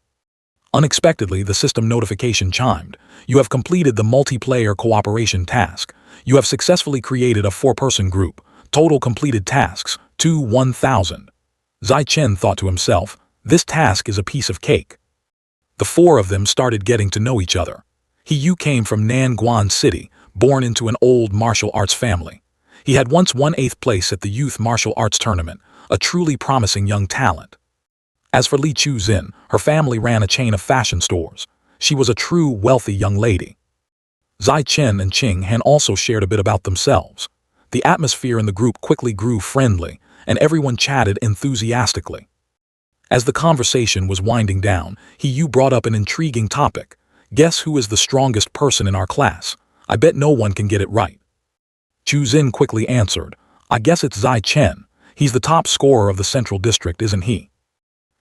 Unexpectedly, the system notification chimed. You have completed the multiplayer cooperation task. You have successfully created a 4-person group. Total completed tasks, 1,000. Zichen thought to himself, this task is a piece of cake. The 4 of them started getting to know each other. He-you came from Nanguan City, born into an old martial arts family. He had once won 8th place at the youth martial arts tournament, a truly promising young talent. As for Li Chu Zin, her family ran a chain of fashion stores. She was a true wealthy young lady. Zai Chen and Qing Han also shared a bit about themselves. The atmosphere in the group quickly grew friendly, and everyone chatted enthusiastically. As the conversation was winding down, He Yu brought up an intriguing topic. Guess who is the strongest person in our class? I bet no one can get it right. Chu Xin quickly answered, I guess it's Zai Chen. He's the top scorer of the Central District, isn't he?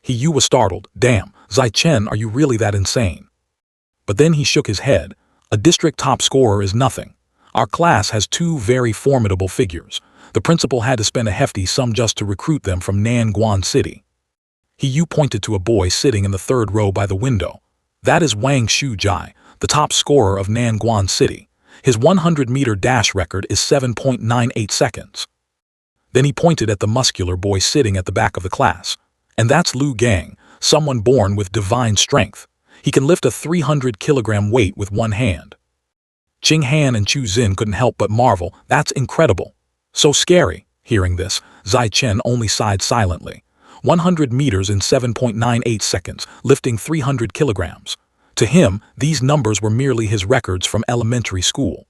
He Yu was startled. Damn, Zai Chen, are you really that insane? But then he shook his head. A district top scorer is nothing. Our class has two very formidable figures. The principal had to spend a hefty sum just to recruit them from Nanguan City. He Yu pointed to a boy sitting in the third row by the window. That is Wang Shujai, the top scorer of Nanguan City. His 100-meter dash record is 7.98 seconds. Then he pointed at the muscular boy sitting at the back of the class. And that's Lu Gang, someone born with divine strength. He can lift a 300-kilogram weight with one hand. Qing Han and Chu Xin couldn't help but marvel. That's incredible. So scary. Hearing this, Zai Chen only sighed silently. 100 meters in 7.98 seconds, lifting 300 kilograms. To him, these numbers were merely his records from elementary school.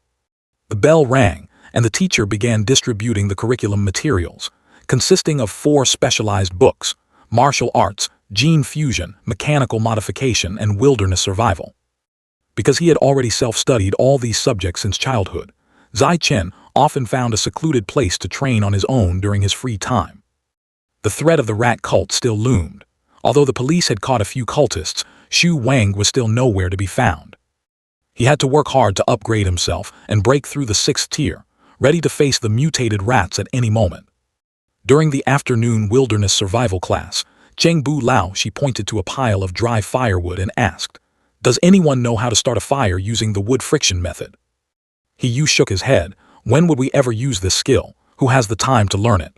The bell rang, and the teacher began distributing the curriculum materials, consisting of 4 specialized books: martial arts, gene fusion, mechanical modification, and wilderness survival. Because he had already self-studied all these subjects since childhood, Zai Chen often found a secluded place to train on his own during his free time. The threat of the rat cult still loomed. Although the police had caught a few cultists, Xu Wang was still nowhere to be found. He had to work hard to upgrade himself and break through the 6th tier, ready to face the mutated rats at any moment. During the afternoon wilderness survival class, Cheng Bu Lao she pointed to a pile of dry firewood and asked, Does anyone know how to start a fire using the wood friction method? He Yu shook his head. When would we ever use this skill? Who has the time to learn it?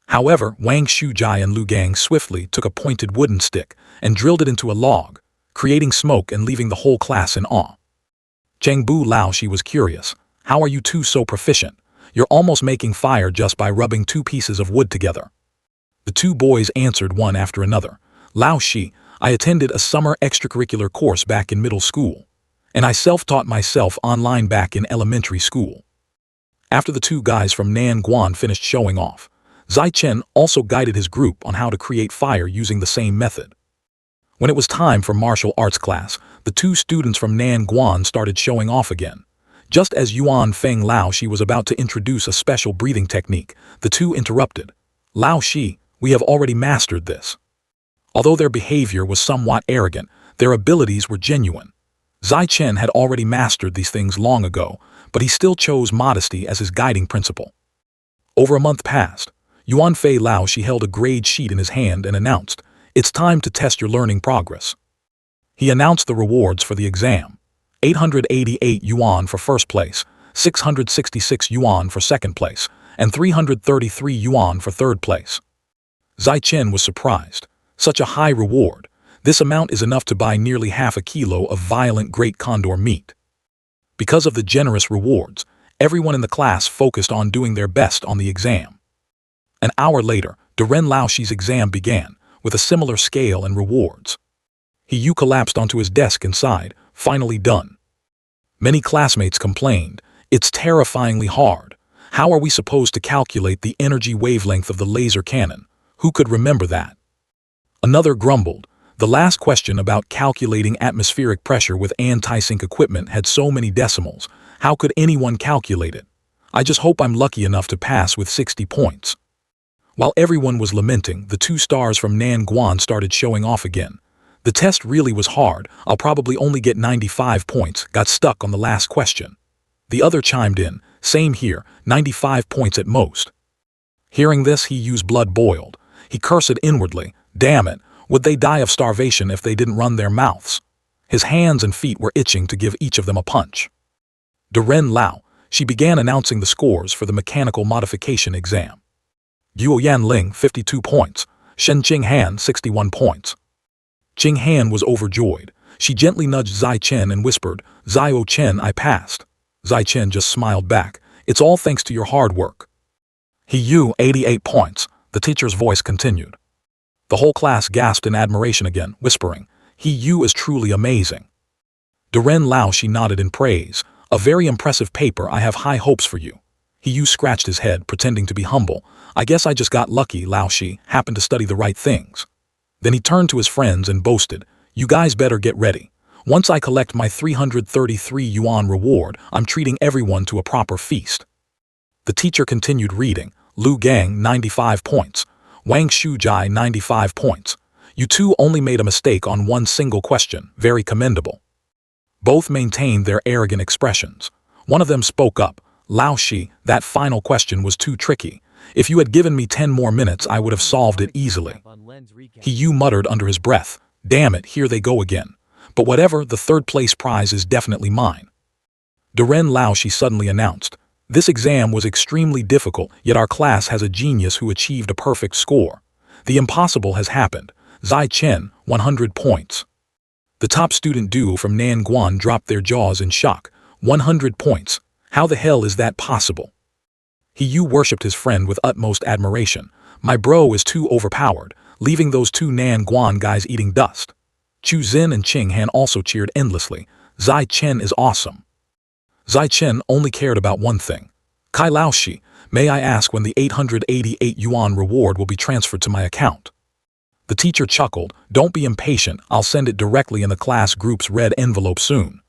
However, Wang Shujai and Lu Gang swiftly took a pointed wooden stick and drilled it into a log, creating smoke and leaving the whole class in awe. Cheng Bu Lao she was curious. How are you two so proficient? You're almost making fire just by rubbing 2 pieces of wood together. The 2 boys answered one after another. Lao Shi, I attended a summer extracurricular course back in middle school, and I self-taught myself online back in elementary school. After the 2 guys from Nanguan finished showing off, Zai Chen also guided his group on how to create fire using the same method. When it was time for martial arts class, the 2 students from Nanguan started showing off again. Just as Yuan Feng Lao Shi was about to introduce a special breathing technique, the 2 interrupted. Lao Shi, we have already mastered this. Although their behavior was somewhat arrogant, their abilities were genuine. Zai Chen had already mastered these things long ago, but he still chose modesty as his guiding principle. Over a month passed. Yuan Fei Lao she held a grade sheet in his hand and announced, It's time to test your learning progress. He announced the rewards for the exam. 888 yuan for first place, 666 yuan for second place, and 333 yuan for third place. Zai Chen was surprised. Such a high reward. This amount is enough to buy nearly half a kilo of violent great condor meat. Because of the generous rewards, everyone in the class focused on doing their best on the exam. An hour later, Duren Laoshi's exam began, with a similar scale and rewards. He Yu collapsed onto his desk and sighed, finally done. Many classmates complained, It's terrifyingly hard. How are we supposed to calculate the energy wavelength of the laser cannon? Who could remember that? Another grumbled, The last question about calculating atmospheric pressure with anti-sync equipment had so many decimals. How could anyone calculate it? I just hope I'm lucky enough to pass with 60 points. While everyone was lamenting, the 2 stars from Nanguan started showing off again. The test really was hard. I'll probably only get 95 points. Got stuck on the last question. The other chimed in. Same here, 95 points at most. Hearing this, He Yu's blood boiled. He cursed inwardly. Damn it, would they die of starvation if they didn't run their mouths? His hands and feet were itching to give each of them a punch. Duren Lao, she began announcing the scores for the mechanical modification exam. Guo Yanling, 52 points. Shen Qing Han, 61 points. Qing Han was overjoyed. She gently nudged Zai Chen and whispered, Zai Chen, I passed. Zai Chen just smiled back. It's all thanks to your hard work. He Yu, 88 points. The teacher's voice continued. The whole class gasped in admiration again, whispering, He Yu is truly amazing. Duren Lao she nodded in praise. A very impressive paper. I have high hopes for you. He Yu scratched his head, pretending to be humble. I guess I just got lucky. Lao Shi happened to study the right things. Then he turned to his friends and boasted, you guys better get ready. Once I collect my 333 yuan reward, I'm treating everyone to a proper feast. The teacher continued reading. Lu Gang, 95 points. Wang Shujai, 95 points. You two only made a mistake on one single question. Very commendable. Both maintained their arrogant expressions. One of them spoke up. Lao Shi, that final question was too tricky. If you had given me 10 more minutes, I would have solved it easily. He Yu muttered under his breath. Damn it, here they go again. But whatever, the third place prize is definitely mine. Duren Lao Shi suddenly announced. This exam was extremely difficult, yet our class has a genius who achieved a perfect score. The impossible has happened. Zai Chen, 100 points. The top student duo from Nanguan dropped their jaws in shock. 100 points. How the hell is that possible? He Yu worshipped his friend with utmost admiration. My bro is too overpowered, leaving those two Nanguan guys eating dust. Chu Xin and Qing Han also cheered endlessly. Zai Chen is awesome. Zai Chen only cared about one thing. Kai Lao Shi, may I ask when the 888 yuan reward will be transferred to my account? The teacher chuckled. Don't be impatient, I'll send it directly in the class group's red envelope soon.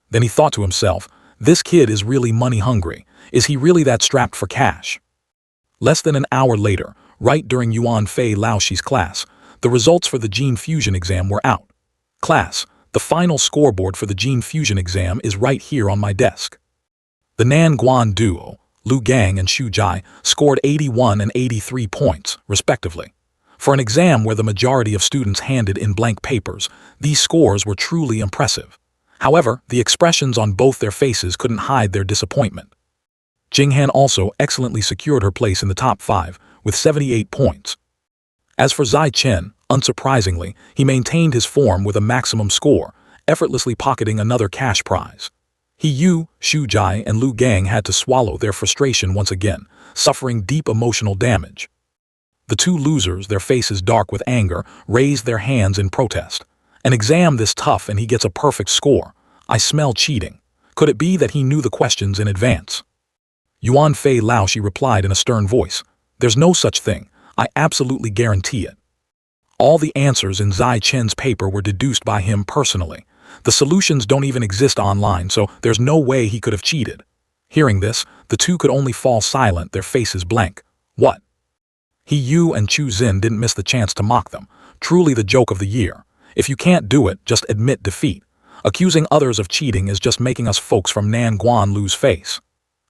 Then he thought to himself, this kid is really money hungry. Is he really that strapped for cash? Less than an hour later, right during Yuan Fei Lao Shi's class, the results for the Gene Fusion exam were out. Class, the final scoreboard for the Gene Fusion exam is right here on my desk. The Nanguan duo, Lu Gang and Xu Jai, scored 81 and 83 points, respectively. For an exam where the majority of students handed in blank papers, these scores were truly impressive. However, the expressions on both their faces couldn't hide their disappointment. Jing Han also excellently secured her place in the top 5, with 78 points. As for Zai Chen, unsurprisingly, he maintained his form with a maximum score, effortlessly pocketing another cash prize. He Yu, Xu Jai, and Lu Gang had to swallow their frustration once again, suffering deep emotional damage. The two losers, their faces dark with anger, raised their hands in protest. An exam this tough and he gets a perfect score. I smell cheating. Could it be that he knew the questions in advance? Yuan Fei Lao Shi replied in a stern voice. There's no such thing. I absolutely guarantee it. All the answers in Zai Chen's paper were deduced by him personally. The solutions don't even exist online, so there's no way he could have cheated. Hearing this, the two could only fall silent, their faces blank. What? He Yu and Chu Xin didn't miss the chance to mock them. Truly the joke of the year. If you can't do it, just admit defeat. Accusing others of cheating is just making us folks from Nanguan lose face.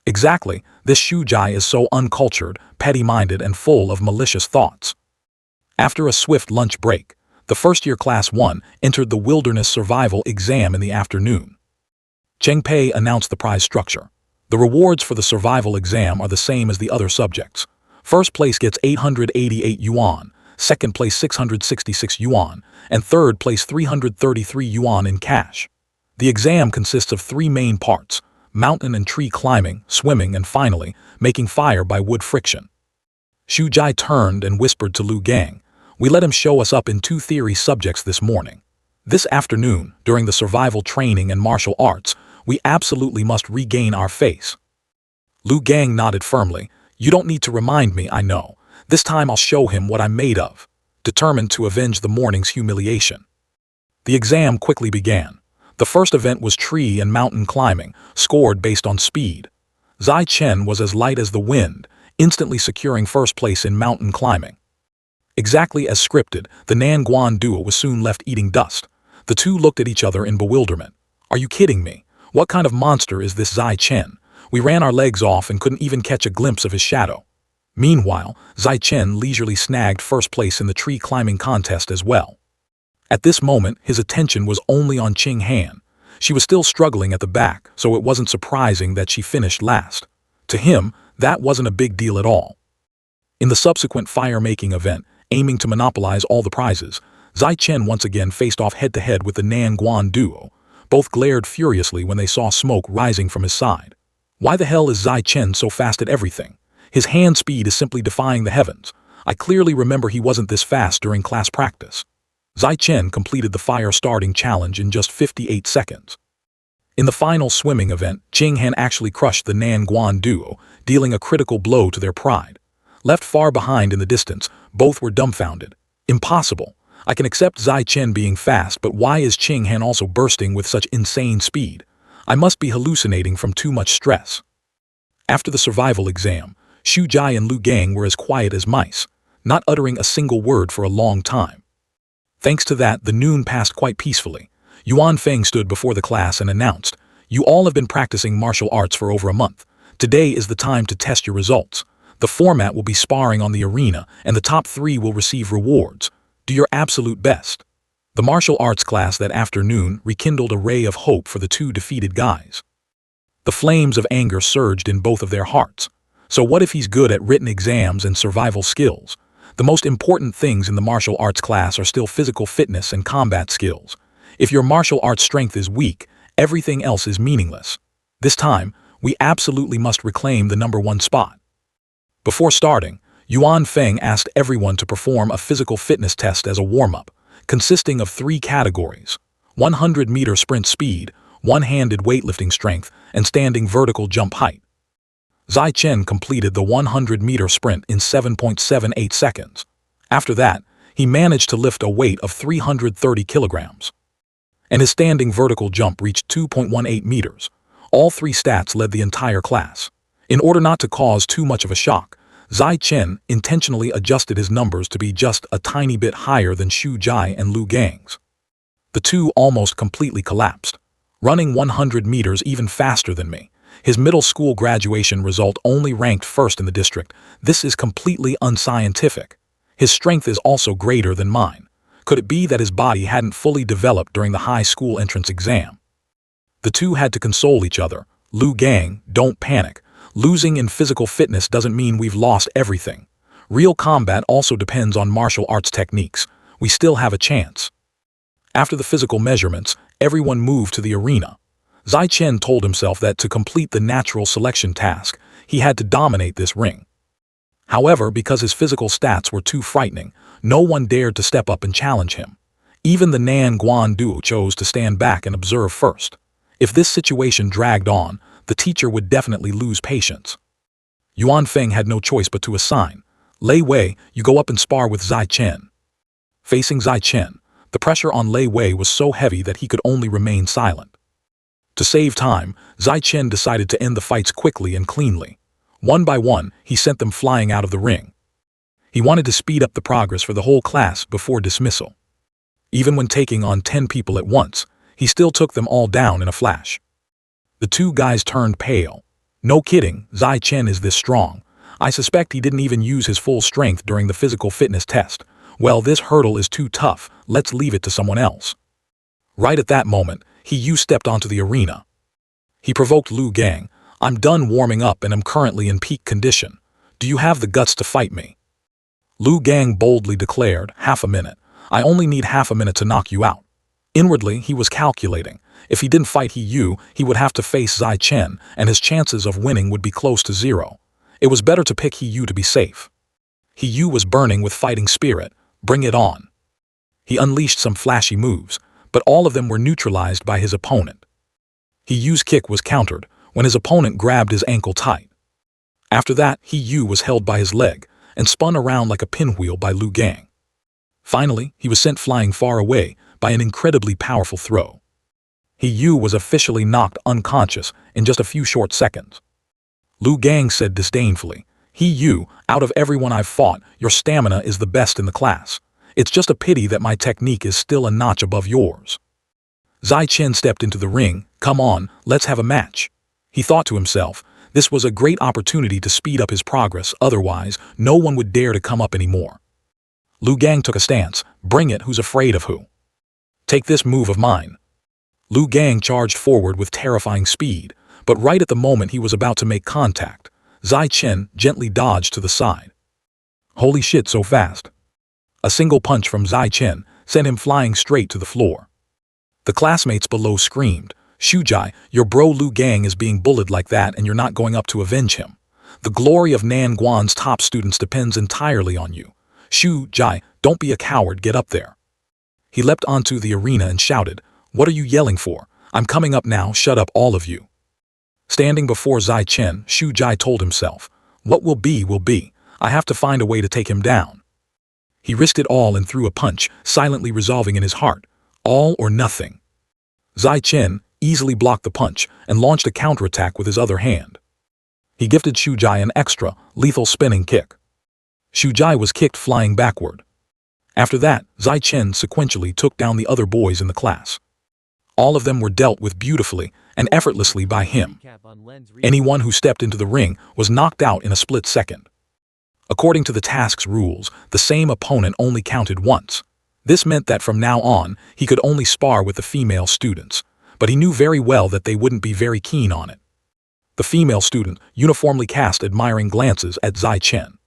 Exactly, this Xu Jai is so uncultured, petty-minded, and full of malicious thoughts. After a swift lunch break, the first-year Class 1 entered the Wilderness Survival exam in the afternoon. Cheng Pei announced the prize structure. The rewards for the survival exam are the same as the other subjects. First place gets 888 yuan, second place 666 yuan, and third place 333 yuan in cash. The exam consists of 3 main parts: mountain and tree climbing, swimming, and finally, making fire by wood friction. Xu Jai turned and whispered to Lu Gang, we let him show us up in 2 theory subjects this morning. This afternoon, during the survival training and martial arts, we absolutely must regain our face. Lu Gang nodded firmly. You don't need to remind me, I know. This time I'll show him what I'm made of, determined to avenge the morning's humiliation. The exam quickly began. The first event was tree and mountain climbing, scored based on speed. Zai Chen was as light as the wind, instantly securing first place in mountain climbing. Exactly as scripted, the Nanguan duo was soon left eating dust. The two looked at each other in bewilderment. Are you kidding me? What kind of monster is this Zai Chen? We ran our legs off and couldn't even catch a glimpse of his shadow. Meanwhile, Zai Chen leisurely snagged first place in the tree climbing contest as well. At this moment, his attention was only on Qing Han. She was still struggling at the back, so it wasn't surprising that she finished last. To him, that wasn't a big deal at all. In the subsequent fire-making event, aiming to monopolize all the prizes, Zai Chen once again faced off head-to-head with the Nanguan duo. Both glared furiously when they saw smoke rising from his side. Why the hell is Zai Chen so fast at everything? His hand speed is simply defying the heavens. I clearly remember he wasn't this fast during class practice. Zai Chen completed the fire starting challenge in just 58 seconds. In the final swimming event, Ching Han actually crushed the Nan Guan duo, dealing a critical blow to their pride. Left far behind in the distance, both were dumbfounded. Impossible. I can accept Zai Chen being fast, but why is Ching Han also bursting with such insane speed? I must be hallucinating from too much stress. After the survival exam, Xu Jai and Lu Gang were as quiet as mice, not uttering a single word for a long time. Thanks to that, the noon passed quite peacefully. Yuan Feng stood before the class and announced, "You all have been practicing martial arts for over a month. Today is the time to test your results. The format will be sparring on the arena, and the top 3 will receive rewards. Do your absolute best." The martial arts class that afternoon rekindled a ray of hope for the 2 defeated guys. The flames of anger surged in both of their hearts. So what if he's good at written exams and survival skills? The most important things in the martial arts class are still physical fitness and combat skills. If your martial arts strength is weak, everything else is meaningless. This time, we absolutely must reclaim the #1 spot. Before starting, Yuan Feng asked everyone to perform a physical fitness test as a warm-up, consisting of 3 categories: 100-meter sprint speed, one-handed weightlifting strength, and standing vertical jump height. Zai Chen completed the 100-meter sprint in 7.78 seconds. After that, he managed to lift a weight of 330 kilograms. And his standing vertical jump reached 2.18 meters. All 3 stats led the entire class. In order not to cause too much of a shock, Zai Chen intentionally adjusted his numbers to be just a tiny bit higher than Xu Jai and Lu Gang's. The 2 almost completely collapsed, running 100 meters even faster than me. His middle school graduation result only ranked 1st in the district. This is completely unscientific. His strength is also greater than mine. Could it be that his body hadn't fully developed during the high school entrance exam? The 2 had to console each other. Lu Gang, don't panic. Losing in physical fitness doesn't mean we've lost everything. Real combat also depends on martial arts techniques. We still have a chance. After the physical measurements, everyone moved to the arena. Zai Chen told himself that to complete the natural selection task, he had to dominate this ring. However, because his physical stats were too frightening, no one dared to step up and challenge him. Even the Nan Guan duo chose to stand back and observe first. If this situation dragged on, the teacher would definitely lose patience. Yuan Feng had no choice but to assign, "Lei Wei, you go up and spar with Zai Chen." Facing Zai Chen, the pressure on Lei Wei was so heavy that he could only remain silent. To save time, Zai Chen decided to end the fights quickly and cleanly. One by one, he sent them flying out of the ring. He wanted to speed up the progress for the whole class before dismissal. Even when taking on 10 people at once, he still took them all down in a flash. The 2 guys turned pale. No kidding, Zai Chen is this strong. I suspect he didn't even use his full strength during the physical fitness test. Well, this hurdle is too tough, let's leave it to someone else. Right at that moment, Yu stepped onto the arena. He provoked Lu Gang. "I'm done warming up and am currently in peak condition. Do you have the guts to fight me?" Lu Gang boldly declared, "Half a minute. I only need half a minute to knock you out." Inwardly, he was calculating. If he didn't fight Yu, he would have to face Zai Chen, and his chances of winning would be close to 0. It was better to pick Yu to be safe. Yu was burning with fighting spirit. Bring it on. He unleashed some flashy moves, but all of them were neutralized by his opponent. Yu's kick was countered when his opponent grabbed his ankle tight. After that, Yu was held by his leg and spun around like a pinwheel by Lu Gang. Finally, he was sent flying far away by an incredibly powerful throw. Yu was officially knocked unconscious in just a few short seconds. Lu Gang said disdainfully, "Yu, out of everyone I've fought, your stamina is the best in the class. It's just a pity that my technique is still a notch above yours." Zai Chen stepped into the ring. "Come on, let's have a match." He thought to himself, this was a great opportunity to speed up his progress, otherwise no one would dare to come up anymore. Lu Gang took a stance. "Bring it, who's afraid of who? Take this move of mine." Lu Gang charged forward with terrifying speed, but right at the moment he was about to make contact, Zai Chen gently dodged to the side. Holy shit, so fast. A single punch from Zai Chen sent him flying straight to the floor. The classmates below screamed, "Xu Jai, your bro Lu Gang is being bullied like that and you're not going up to avenge him. The glory of Nan Guan's top students depends entirely on you. Xu Jai, don't be a coward, get up there." He leapt onto the arena and shouted, "What are you yelling for? I'm coming up now, shut up all of you. Standing before Zai Chen, Xu Jai told himself, what will be will be, I have to find a way to take him down. He risked it all and threw a punch, silently resolving in his heart, all or nothing. Zai Chen easily blocked the punch and launched a counterattack with his other hand. He gifted Xu Jai an extra, lethal spinning kick. Xu Jai was kicked flying backward. After that, Zai Chen sequentially took down the other boys in the class. All of them were dealt with beautifully and effortlessly by him. Anyone who stepped into the ring was knocked out in a split second. According to the task's rules, the same opponent only counted once. This meant that from now on, he could only spar with the female students, but he knew very well that they wouldn't be very keen on it. The female student uniformly cast admiring glances at Zai Chen.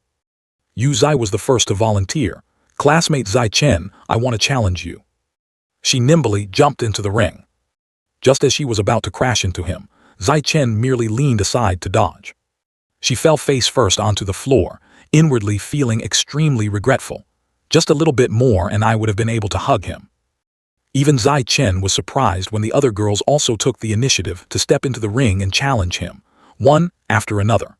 Yu Zai was the first to volunteer. Classmate Zai Chen, I want to challenge you. She nimbly jumped into the ring. Just as she was about to crash into him, Zai Chen merely leaned aside to dodge. She fell face first onto the floor, inwardly feeling extremely regretful. Just a little bit more and I would have been able to hug him. Even Zai Chen was surprised when the other girls also took the initiative to step into the ring and challenge him, one after another.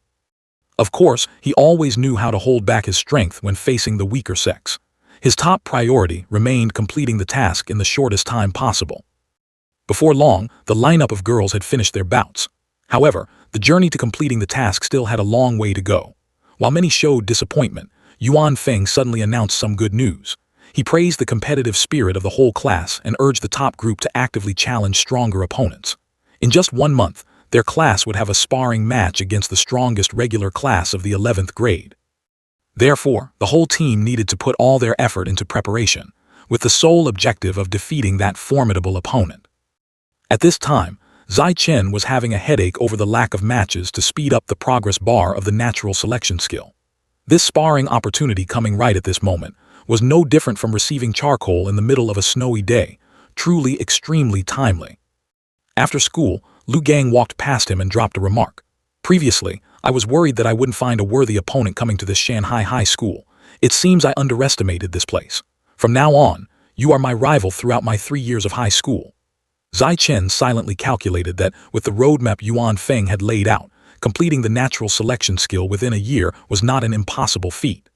Of course, he always knew how to hold back his strength when facing the weaker sex. His top priority remained completing the task in the shortest time possible. Before long, the lineup of girls had finished their bouts. However, the journey to completing the task still had a long way to go. While many showed disappointment, Yuan Feng suddenly announced some good news. He praised the competitive spirit of the whole class and urged the top group to actively challenge stronger opponents. In just 1 month, their class would have a sparring match against the strongest regular class of the 11th grade. Therefore, the whole team needed to put all their effort into preparation, with the sole objective of defeating that formidable opponent. At this time, Zai Chen was having a headache over the lack of matches to speed up the progress bar of the natural selection skill. This sparring opportunity coming right at this moment was no different from receiving charcoal in the middle of a snowy day, truly extremely timely. After school, Lu Gang walked past him and dropped a remark. Previously, I was worried that I wouldn't find a worthy opponent coming to this Shanghai High School. It seems I underestimated this place. From now on, you are my rival throughout my 3 years of high school. Zai Chen silently calculated that with the roadmap Yuan Feng had laid out, completing the natural selection skill within a year was not an impossible feat.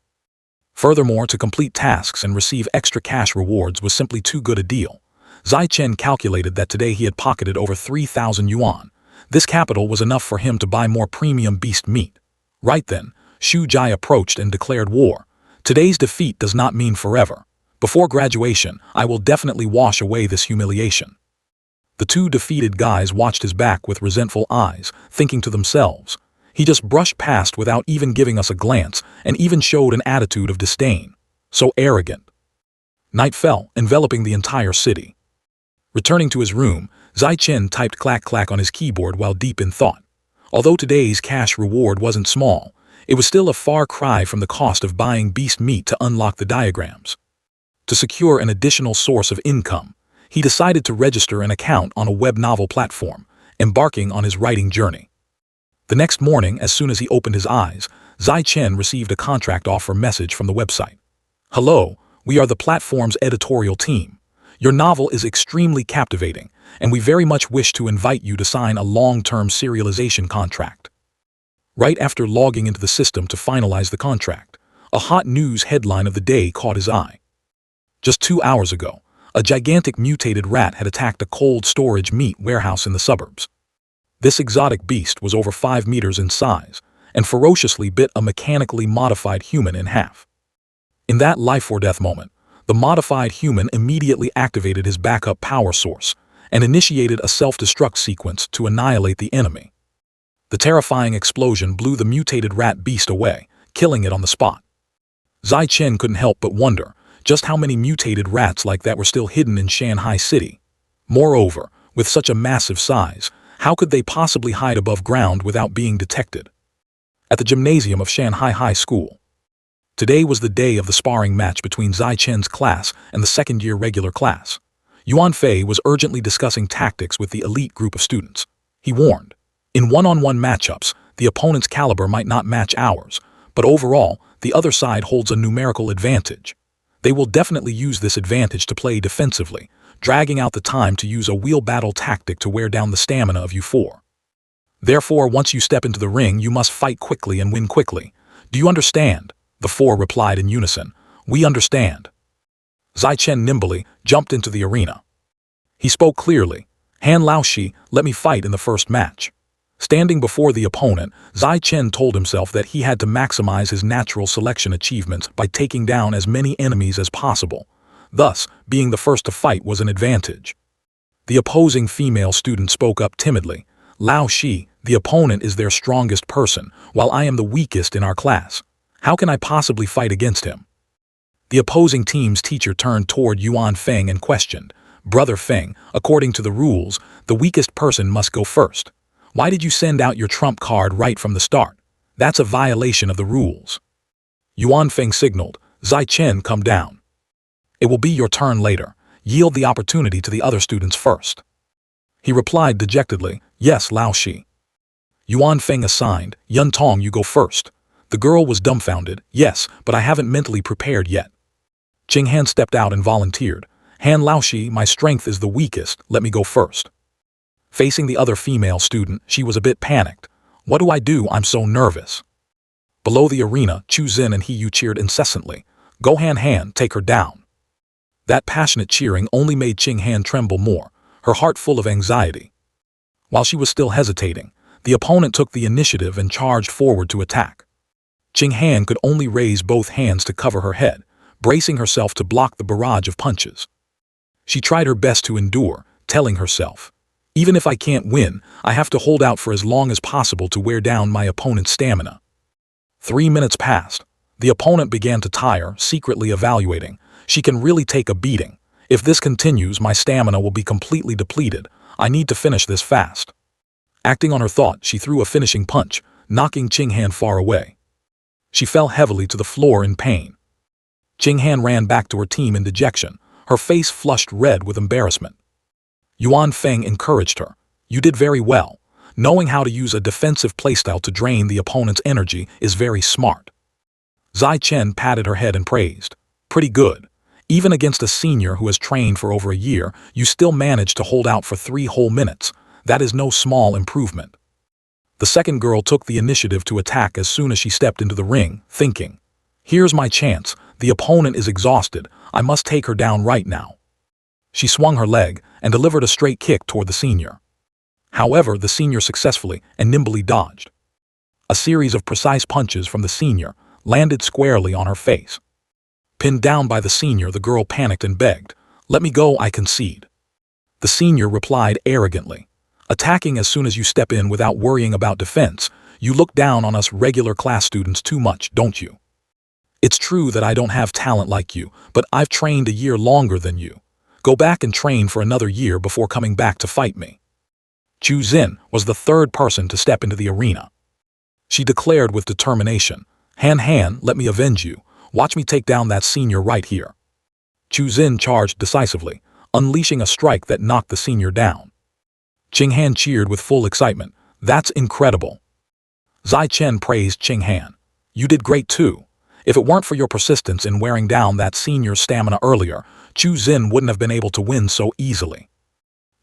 Furthermore, to complete tasks and receive extra cash rewards was simply too good a deal. Zai Chen calculated that today he had pocketed over 3,000 yuan. This capital was enough for him to buy more premium beast meat. Right then, Xu Jai approached and declared war. Today's defeat does not mean forever. Before graduation, I will definitely wash away this humiliation. The two defeated guys watched his back with resentful eyes, thinking to themselves, he just brushed past without even giving us a glance and even showed an attitude of disdain. So arrogant. Night fell, enveloping the entire city. Returning to his room, Zai Chen typed clack-clack on his keyboard while deep in thought. Although today's cash reward wasn't small, it was still a far cry from the cost of buying beast meat to unlock the diagrams. To secure an additional source of income, he decided to register an account on a web novel platform, embarking on his writing journey. The next morning, as soon as he opened his eyes, Zai Chen received a contract offer message from the website. Hello, we are the platform's editorial team. Your novel is extremely captivating, and we very much wish to invite you to sign a long-term serialization contract. Right after logging into the system to finalize the contract, a hot news headline of the day caught his eye. Just 2 hours ago, a gigantic mutated rat had attacked a cold storage meat warehouse in the suburbs. This exotic beast was over 5 meters in size and ferociously bit a mechanically modified human in half. In that life-or-death moment, the modified human immediately activated his backup power source and initiated a self-destruct sequence to annihilate the enemy. The terrifying explosion blew the mutated rat beast away, killing it on the spot. Zai Chen couldn't help but wonder just how many mutated rats like that were still hidden in Shanghai City. Moreover, with such a massive size, how could they possibly hide above ground without being detected? At the gymnasium of Shanghai High School. Today was the day of the sparring match between Zai Chen's class and the second-year regular class. Yuan Fei was urgently discussing tactics with the elite group of students. He warned, in one-on-one matchups, the opponent's caliber might not match ours, but overall, the other side holds a numerical advantage. They will definitely use this advantage to play defensively, dragging out the time to use a wheel battle tactic to wear down the stamina of you four. Therefore, once you step into the ring, you must fight quickly and win quickly. Do you understand? The four replied in unison. We understand. Zai Chen nimbly jumped into the arena. He spoke clearly. Han Laoshi, let me fight in the first match. Standing before the opponent, Zai Chen told himself that he had to maximize his natural selection achievements by taking down as many enemies as possible. Thus, being the first to fight was an advantage. The opposing female student spoke up timidly. Lao Shi, the opponent is their strongest person, while I am the weakest in our class. How can I possibly fight against him? The opposing team's teacher turned toward Yuan Feng and questioned, Brother Feng, according to the rules, the weakest person must go first. Why did you send out your trump card right from the start? That's a violation of the rules. Yuan Feng signaled, Zai Chen, come down. It will be your turn later. Yield the opportunity to the other students first. He replied dejectedly, Yes, Lao Shi. Yuan Feng assigned, Yun Tong, you go first. The girl was dumbfounded. Yes, but I haven't mentally prepared yet. Qing Han stepped out and volunteered. Han Laoshi, my strength is the weakest, let me go first. Facing the other female student, she was a bit panicked. What do I do? I'm so nervous. Below the arena, Chu Zin and He Yu cheered incessantly. Go Han Han, take her down. That passionate cheering only made Qing Han tremble more, her heart full of anxiety. While she was still hesitating, the opponent took the initiative and charged forward to attack. Qing Han could only raise both hands to cover her head, bracing herself to block the barrage of punches. She tried her best to endure, telling herself, even if I can't win, I have to hold out for as long as possible to wear down my opponent's stamina. 3 minutes passed. The opponent began to tire, secretly evaluating. She can really take a beating. If this continues, my stamina will be completely depleted. I need to finish this fast. Acting on her thought, she threw a finishing punch, knocking Qing Han far away. She fell heavily to the floor in pain. Qing Han ran back to her team in dejection, her face flushed red with embarrassment. Yuan Feng encouraged her. You did very well. Knowing how to use a defensive playstyle to drain the opponent's energy is very smart. Zai Chen patted her head and praised. Pretty good. Even against a senior who has trained for over a year, you still managed to hold out for 3 whole minutes. That is no small improvement. The second girl took the initiative to attack as soon as she stepped into the ring, thinking, here's my chance. The opponent is exhausted. I must take her down right now. She swung her leg and delivered a straight kick toward the senior. However, the senior successfully and nimbly dodged. A series of precise punches from the senior landed squarely on her face. Pinned down by the senior, the girl panicked and begged, let me go, I concede. The senior replied arrogantly, attacking as soon as you step in without worrying about defense. You look down on us regular class students too much, don't you? It's true that I don't have talent like you, but I've trained a year longer than you. Go back and train for another year before coming back to fight me. Chu Zin was the third person to step into the arena. She declared with determination, Han Han, let me avenge you. Watch me take down that senior right here. Chu Zin charged decisively, unleashing a strike that knocked the senior down. Qing Han cheered with full excitement. That's incredible. Zai Chen praised Qing Han. You did great too. If it weren't for your persistence in wearing down that senior's stamina earlier, Chu Zin wouldn't have been able to win so easily.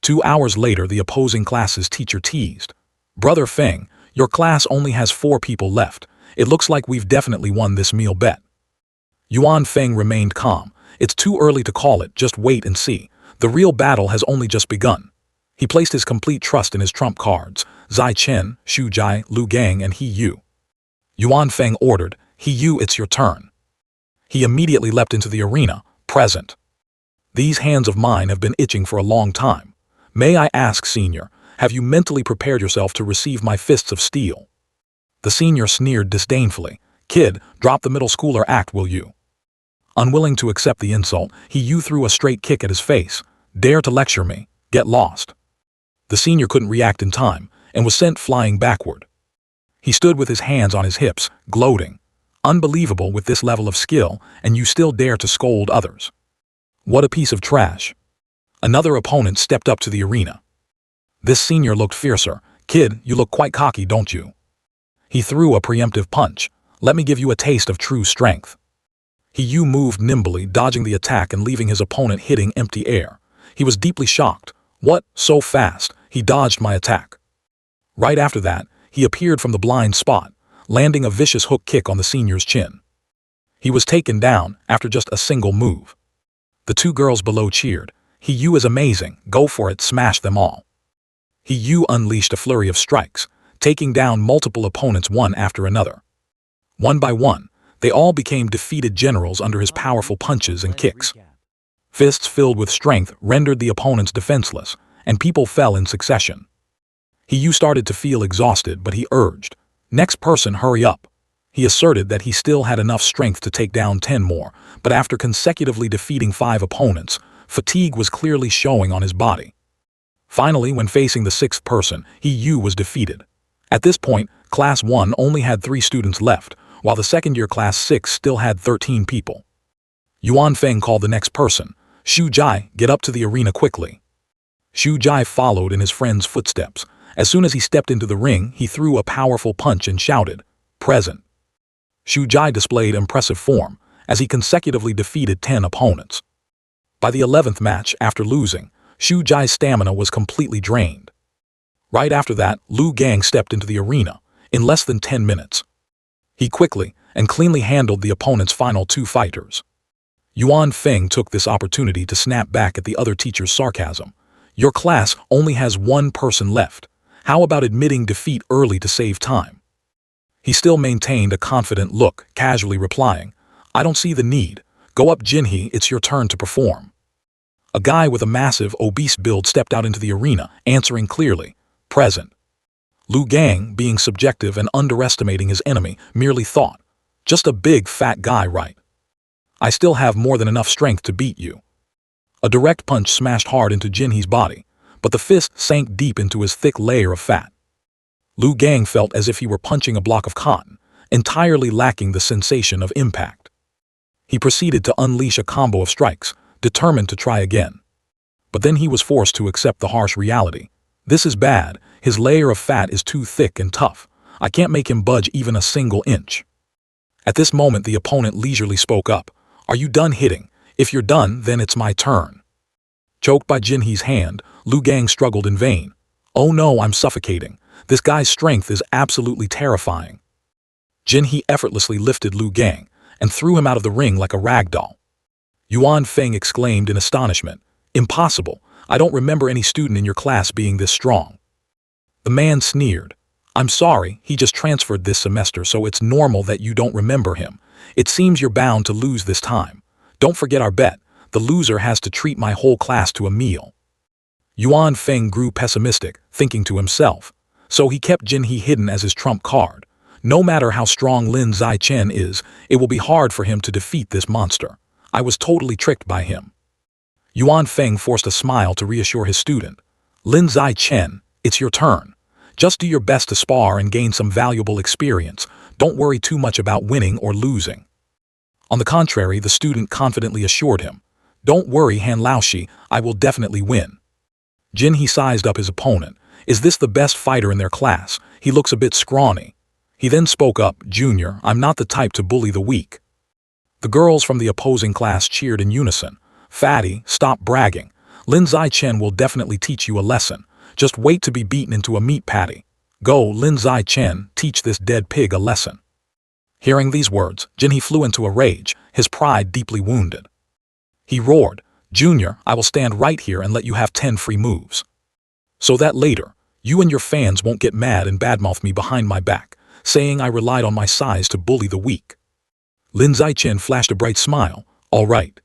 2 hours later, the opposing class's teacher teased. Brother Feng, your class only has 4 people left. It looks like we've definitely won this meal bet. Yuan Feng remained calm. It's too early to call it, just wait and see. The real battle has only just begun. He placed his complete trust in his trump cards, Zai Chen, Xu Jai, Lu Gang, and He Yu. Yuan Feng ordered, He Yu, it's your turn. He immediately leapt into the arena, present. These hands of mine have been itching for a long time. May I ask, senior, have you mentally prepared yourself to receive my fists of steel? The senior sneered disdainfully. Kid, drop the middle schooler act, will you? Unwilling to accept the insult, He Yu threw a straight kick at his face. Dare to lecture me? Get lost. The senior couldn't react in time and was sent flying backward. He stood with his hands on his hips, gloating. Unbelievable, with this level of skill, and you still dare to scold others. What a piece of trash. Another opponent stepped up to the arena. This senior looked fiercer. Kid, you look quite cocky, don't you? He threw a preemptive punch. Let me give you a taste of true strength. He Yu moved nimbly, dodging the attack and leaving his opponent hitting empty air. He was deeply shocked. What? So fast? He dodged my attack. Right after that, he appeared from the blind spot, landing a vicious hook kick on the senior's chin. He was taken down after just a single move. The two girls below cheered. He is amazing, go for it, smash them all. He unleashed a flurry of strikes, taking down multiple opponents one after another. One by one, they all became defeated generals under his powerful punches and kicks. Fists filled with strength rendered the opponents defenseless, and people fell in succession. He started to feel exhausted, but he urged, "Next person, hurry up." He asserted that he still had enough strength to take down 10 more, but after consecutively defeating 5 opponents, fatigue was clearly showing on his body. Finally, when facing the 6th person, he was defeated. At this point, Class 1 only had 3 students left, while the second-year Class 6 still had 13 people. Yuan Feng called the next person. Xu Jai, get up to the arena quickly. Xu Jai followed in his friend's footsteps. As soon as he stepped into the ring, he threw a powerful punch and shouted, "Present." Xu Jai displayed impressive form, as he consecutively defeated 10 opponents. By the 11th match, after losing, Xu Jai's stamina was completely drained. Right after that, Lu Gang stepped into the arena, in less than 10 minutes. He quickly and cleanly handled the opponent's final 2 fighters. Yuan Feng took this opportunity to snap back at the other teacher's sarcasm. "Your class only has 1 person left. How about admitting defeat early to save time?" He still maintained a confident look, casually replying, "I don't see the need. Go up, Jinhee, it's your turn to perform." A guy with a massive, obese build stepped out into the arena, answering clearly, "Present." Lu Gang, being subjective and underestimating his enemy, merely thought, "Just a big, fat guy, right? I still have more than enough strength to beat you." A direct punch smashed hard into Jinhee's body, but the fist sank deep into his thick layer of fat. Lu Gang felt as if he were punching a block of cotton, entirely lacking the sensation of impact. He proceeded to unleash a combo of strikes, determined to try again. But then he was forced to accept the harsh reality. This is bad, his layer of fat is too thick and tough. I can't make him budge even a single inch. At this moment the opponent leisurely spoke up. "Are you done hitting? If you're done, then it's my turn." Choked by Jinhee's hand, Lu Gang struggled in vain. "Oh no, I'm suffocating. This guy's strength is absolutely terrifying." Jinhee effortlessly lifted Lu Gang and threw him out of the ring like a rag doll. Yuan Feng exclaimed in astonishment, "Impossible. I don't remember any student in your class being this strong." The man sneered. "I'm sorry, he just transferred this semester, so it's normal that you don't remember him. It seems you're bound to lose this time. Don't forget our bet. The loser has to treat my whole class to a meal." Yuan Feng grew pessimistic, thinking to himself. So he kept Jinhee hidden as his trump card. No matter how strong Lin Zichen is, it will be hard for him to defeat this monster. I was totally tricked by him. Yuan Feng forced a smile to reassure his student. "Lin Zichen, it's your turn. Just do your best to spar and gain some valuable experience. Don't worry too much about winning or losing." On the contrary, the student confidently assured him, "Don't worry, Han Laoshi, I will definitely win." Jinhee sized up his opponent. "Is this the best fighter in their class? He looks a bit scrawny." He then spoke up, "Junior, I'm not the type to bully the weak." The girls from the opposing class cheered in unison. "Fatty, stop bragging. Lin Zichen will definitely teach you a lesson. Just wait to be beaten into a meat patty. Go, Lin Zichen, teach this dead pig a lesson." Hearing these words, Jinhee flew into a rage, his pride deeply wounded. He roared, "Junior, I will stand right here and let you have 10 free moves. So that later, you and your fans won't get mad and badmouth me behind my back, saying I relied on my size to bully the weak." Lin Zichen flashed a bright smile. "All right."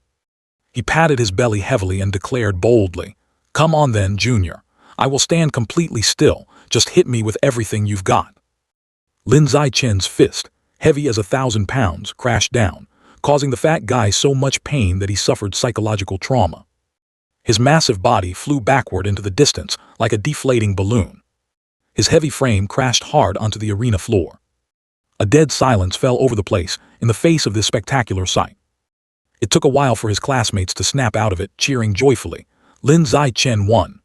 He patted his belly heavily and declared boldly, "Come on then, Junior. I will stand completely still, just hit me with everything you've got." Lin Zichen's fist, heavy as 1,000 pounds, crashed down, causing the fat guy so much pain that he suffered psychological trauma. His massive body flew backward into the distance like a deflating balloon. His heavy frame crashed hard onto the arena floor. A dead silence fell over the place in the face of this spectacular sight. It took a while for his classmates to snap out of it, cheering joyfully, "Lin Zichen won."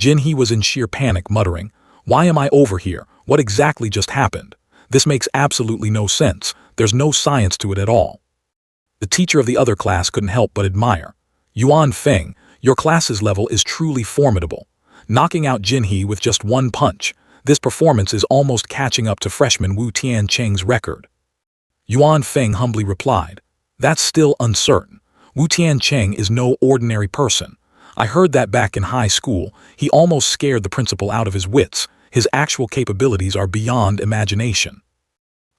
Jinhee was in sheer panic, muttering, "Why am I over here? What exactly just happened? This makes absolutely no sense. There's no science to it at all." The teacher of the other class couldn't help but admire. "Yuan Feng, Your class's level is truly formidable. Knocking out Jinhee with just one punch, this performance is almost catching up to freshman Wu Tiancheng's record. Yuan Feng humbly replied, "That's still uncertain. Wu Tiancheng is no ordinary person. I heard that back in high school, he almost scared the principal out of his wits. His actual capabilities are beyond imagination."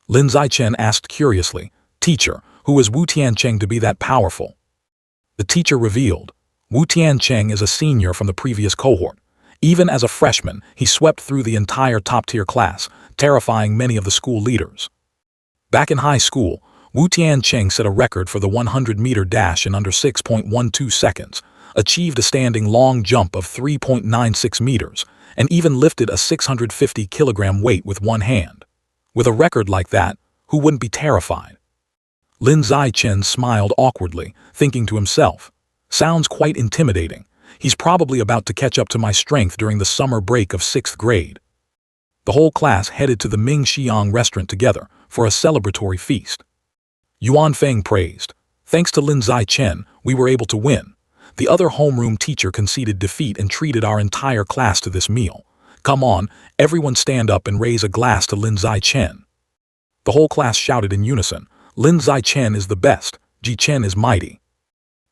Lin Zichen asked curiously, "Teacher, who is Wu Tiancheng to be that powerful?" The teacher revealed, "Wu Tiancheng is a senior from the previous cohort. Even as a freshman, he swept through the entire top-tier class, terrifying many of the school leaders. Back in high school, Wu Tiancheng set a record for the 100-meter dash in under 6.12 seconds, achieved a standing long jump of 3.96 meters, and even lifted a 650-kilogram weight with one hand. With a record like that, who wouldn't be terrified?" Lin Zichen smiled awkwardly, thinking to himself, "Sounds quite intimidating. He's probably about to catch up to my strength during the summer break of 6th grade." The whole class headed to the Ming Xiang restaurant together for a celebratory feast. Yuan Feng praised, "Thanks to Lin Zichen, we were able to win. The other homeroom teacher conceded defeat and treated our entire class to this meal. Come on, everyone stand up and raise a glass to Lin Zichen." The whole class shouted in unison, "Lin Zichen is the best, Ji Chen is mighty."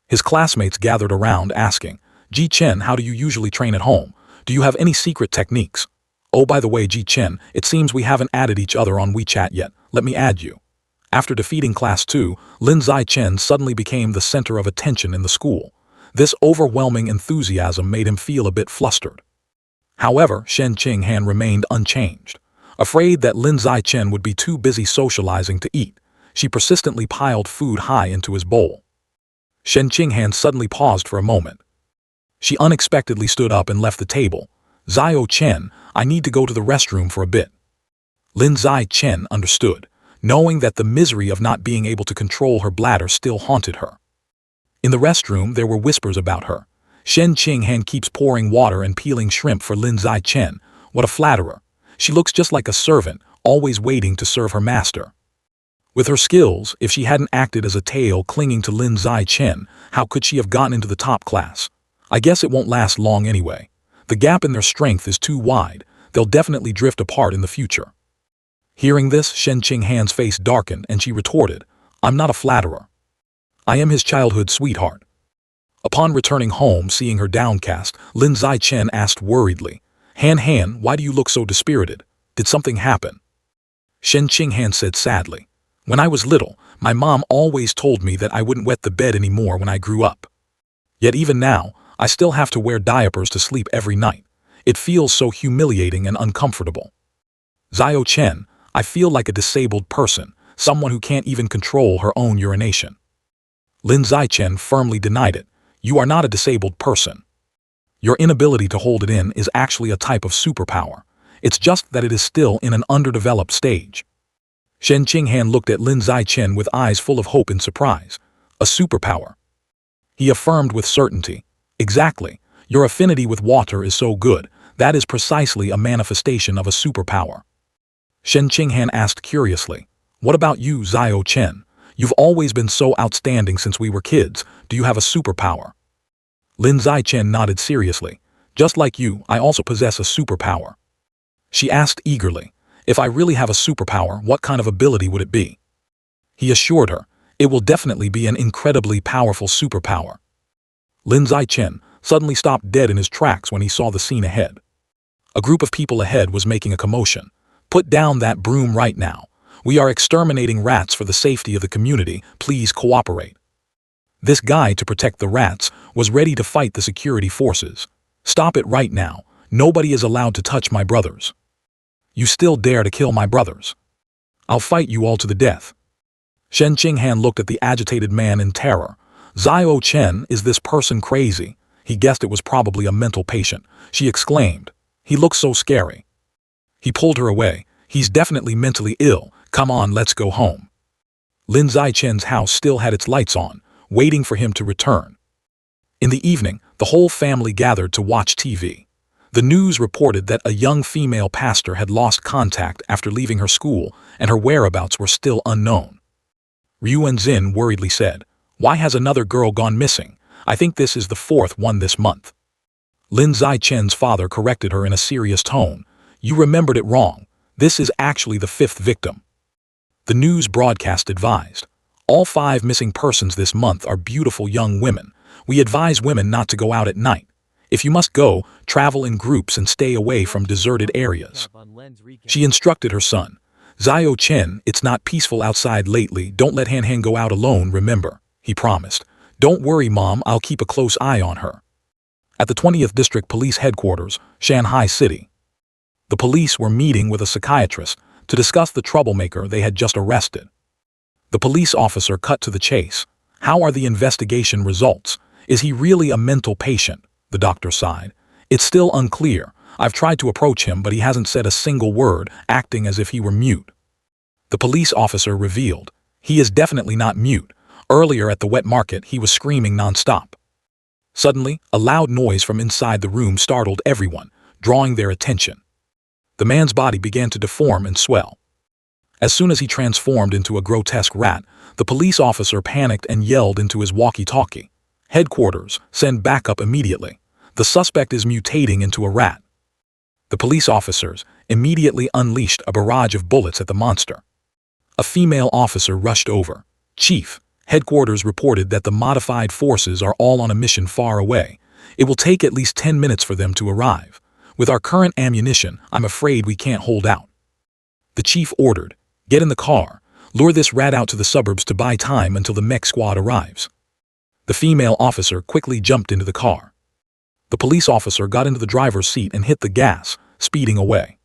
His classmates gathered around asking, "Ji Chen, how do you usually train at home? Do you have any secret techniques? Oh, by the way, Ji Chen, it seems we haven't added each other on WeChat yet. Let me add you." After defeating Class 2, Lin Zichen suddenly became the center of attention in the school. This overwhelming enthusiasm made him feel a bit flustered. However, Shen Qinghan remained unchanged. Afraid that Lin Zichen would be too busy socializing to eat, she persistently piled food high into his bowl. Shen Qinghan suddenly paused for a moment. She unexpectedly stood up and left the table. "Zio Chen, I need to go to the restroom for a bit." Lin Zichen understood, knowing that the misery of not being able to control her bladder still haunted her. In the restroom, there were whispers about her. "Shen Qinghan keeps pouring water and peeling shrimp for Lin Zichen. What a flatterer. She looks just like a servant, always waiting to serve her master." With her skills, if she hadn't acted as a tail clinging to Lin Zichen, how could she have gotten into the top class? I guess it won't last long anyway. The gap in their strength is too wide. They'll definitely drift apart in the future. Hearing this, Shen Qinghan's face darkened and she retorted, "I'm not a flatterer. I am his childhood sweetheart." Upon returning home, seeing her downcast, Lin Zichen asked worriedly, Han, why do you look so dispirited? Did something happen?" Shen Qinghan said sadly, "When I was little, my mom always told me that I wouldn't wet the bed anymore when I grew up. Yet even now, I still have to wear diapers to sleep every night. It feels so humiliating and uncomfortable. Zio Chen, I feel like a disabled person, someone who can't even control her own urination." Lin Zichen firmly denied it. "You are not a disabled person. Your inability to hold it in is actually a type of superpower. It's just that it is still in an underdeveloped stage." Shen Qinghan looked at Lin Zichen with eyes full of hope and surprise. "A superpower?" He affirmed with certainty. "Exactly. Your affinity with water is so good. That is precisely a manifestation of a superpower." Shen Qinghan asked curiously, "What about you, Zio Chen? You've always been so outstanding since we were kids. Do you have a superpower?" Lin Zichen nodded seriously. "Just like you, I also possess a superpower." She asked eagerly, "If I really have a superpower, what kind of ability would it be?" He assured her, "It will definitely be an incredibly powerful superpower." Lin Zichen suddenly stopped dead in his tracks when he saw the scene ahead. A group of people ahead was making a commotion. "Put down that broom right now. We are exterminating rats for the safety of the community. Please cooperate." This guy, to protect the rats, was ready to fight the security forces. "Stop it right now. Nobody is allowed to touch my brothers. You still dare to kill my brothers? I'll fight you all to the death." Shen Qinghan looked at the agitated man in terror. "Zio Chen, is this person crazy?" He guessed it was probably a mental patient. She exclaimed, "He looks so scary." He pulled her away. "He's definitely mentally ill. Come on, let's go home." Lin Zichen's house still had its lights on, waiting for him to return. In the evening, the whole family gathered to watch TV. The news reported that a young female pastor had lost contact after leaving her school, and her whereabouts were still unknown. Ryu Wenzin worriedly said, "Why has another girl gone missing? I think this is the fourth one this month. Lin Zai-chen's father corrected her in a serious tone. You remembered it wrong. This is actually the fifth victim. The news broadcast advised. All 5 missing persons this month are beautiful young women. We advise women not to go out at night. If you must go, travel in groups and stay away from deserted areas. She instructed her son. Zio-chen, it's not peaceful outside lately. Don't let Han go out alone, remember, he promised. Don't worry, Mom, I'll keep a close eye on her. At the 20th District Police Headquarters, Shanghai City. The police were meeting with a psychiatrist to discuss the troublemaker they had just arrested. The police officer cut to the chase. How are the investigation results? Is he really a mental patient? The doctor sighed. It's still unclear. I've tried to approach him, but he hasn't said a single word, acting as if he were mute. The police officer revealed. He is definitely not mute. Earlier at the wet market, he was screaming nonstop. Suddenly, a loud noise from inside the room startled everyone, drawing their attention. The man's body began to deform and swell. As soon as he transformed into a grotesque rat, the police officer panicked and yelled into his walkie-talkie. Headquarters, send backup immediately. The suspect is mutating into a rat. The police officers immediately unleashed a barrage of bullets at the monster. A female officer rushed over. Chief, headquarters reported that the modified forces are all on a mission far away. It will take at least 10 minutes for them to arrive. With our current ammunition, I'm afraid we can't hold out. The chief ordered, get in the car, lure this rat out to the suburbs to buy time until the mech squad arrives. The female officer quickly jumped into the car. The police officer got into the driver's seat and hit the gas, speeding away.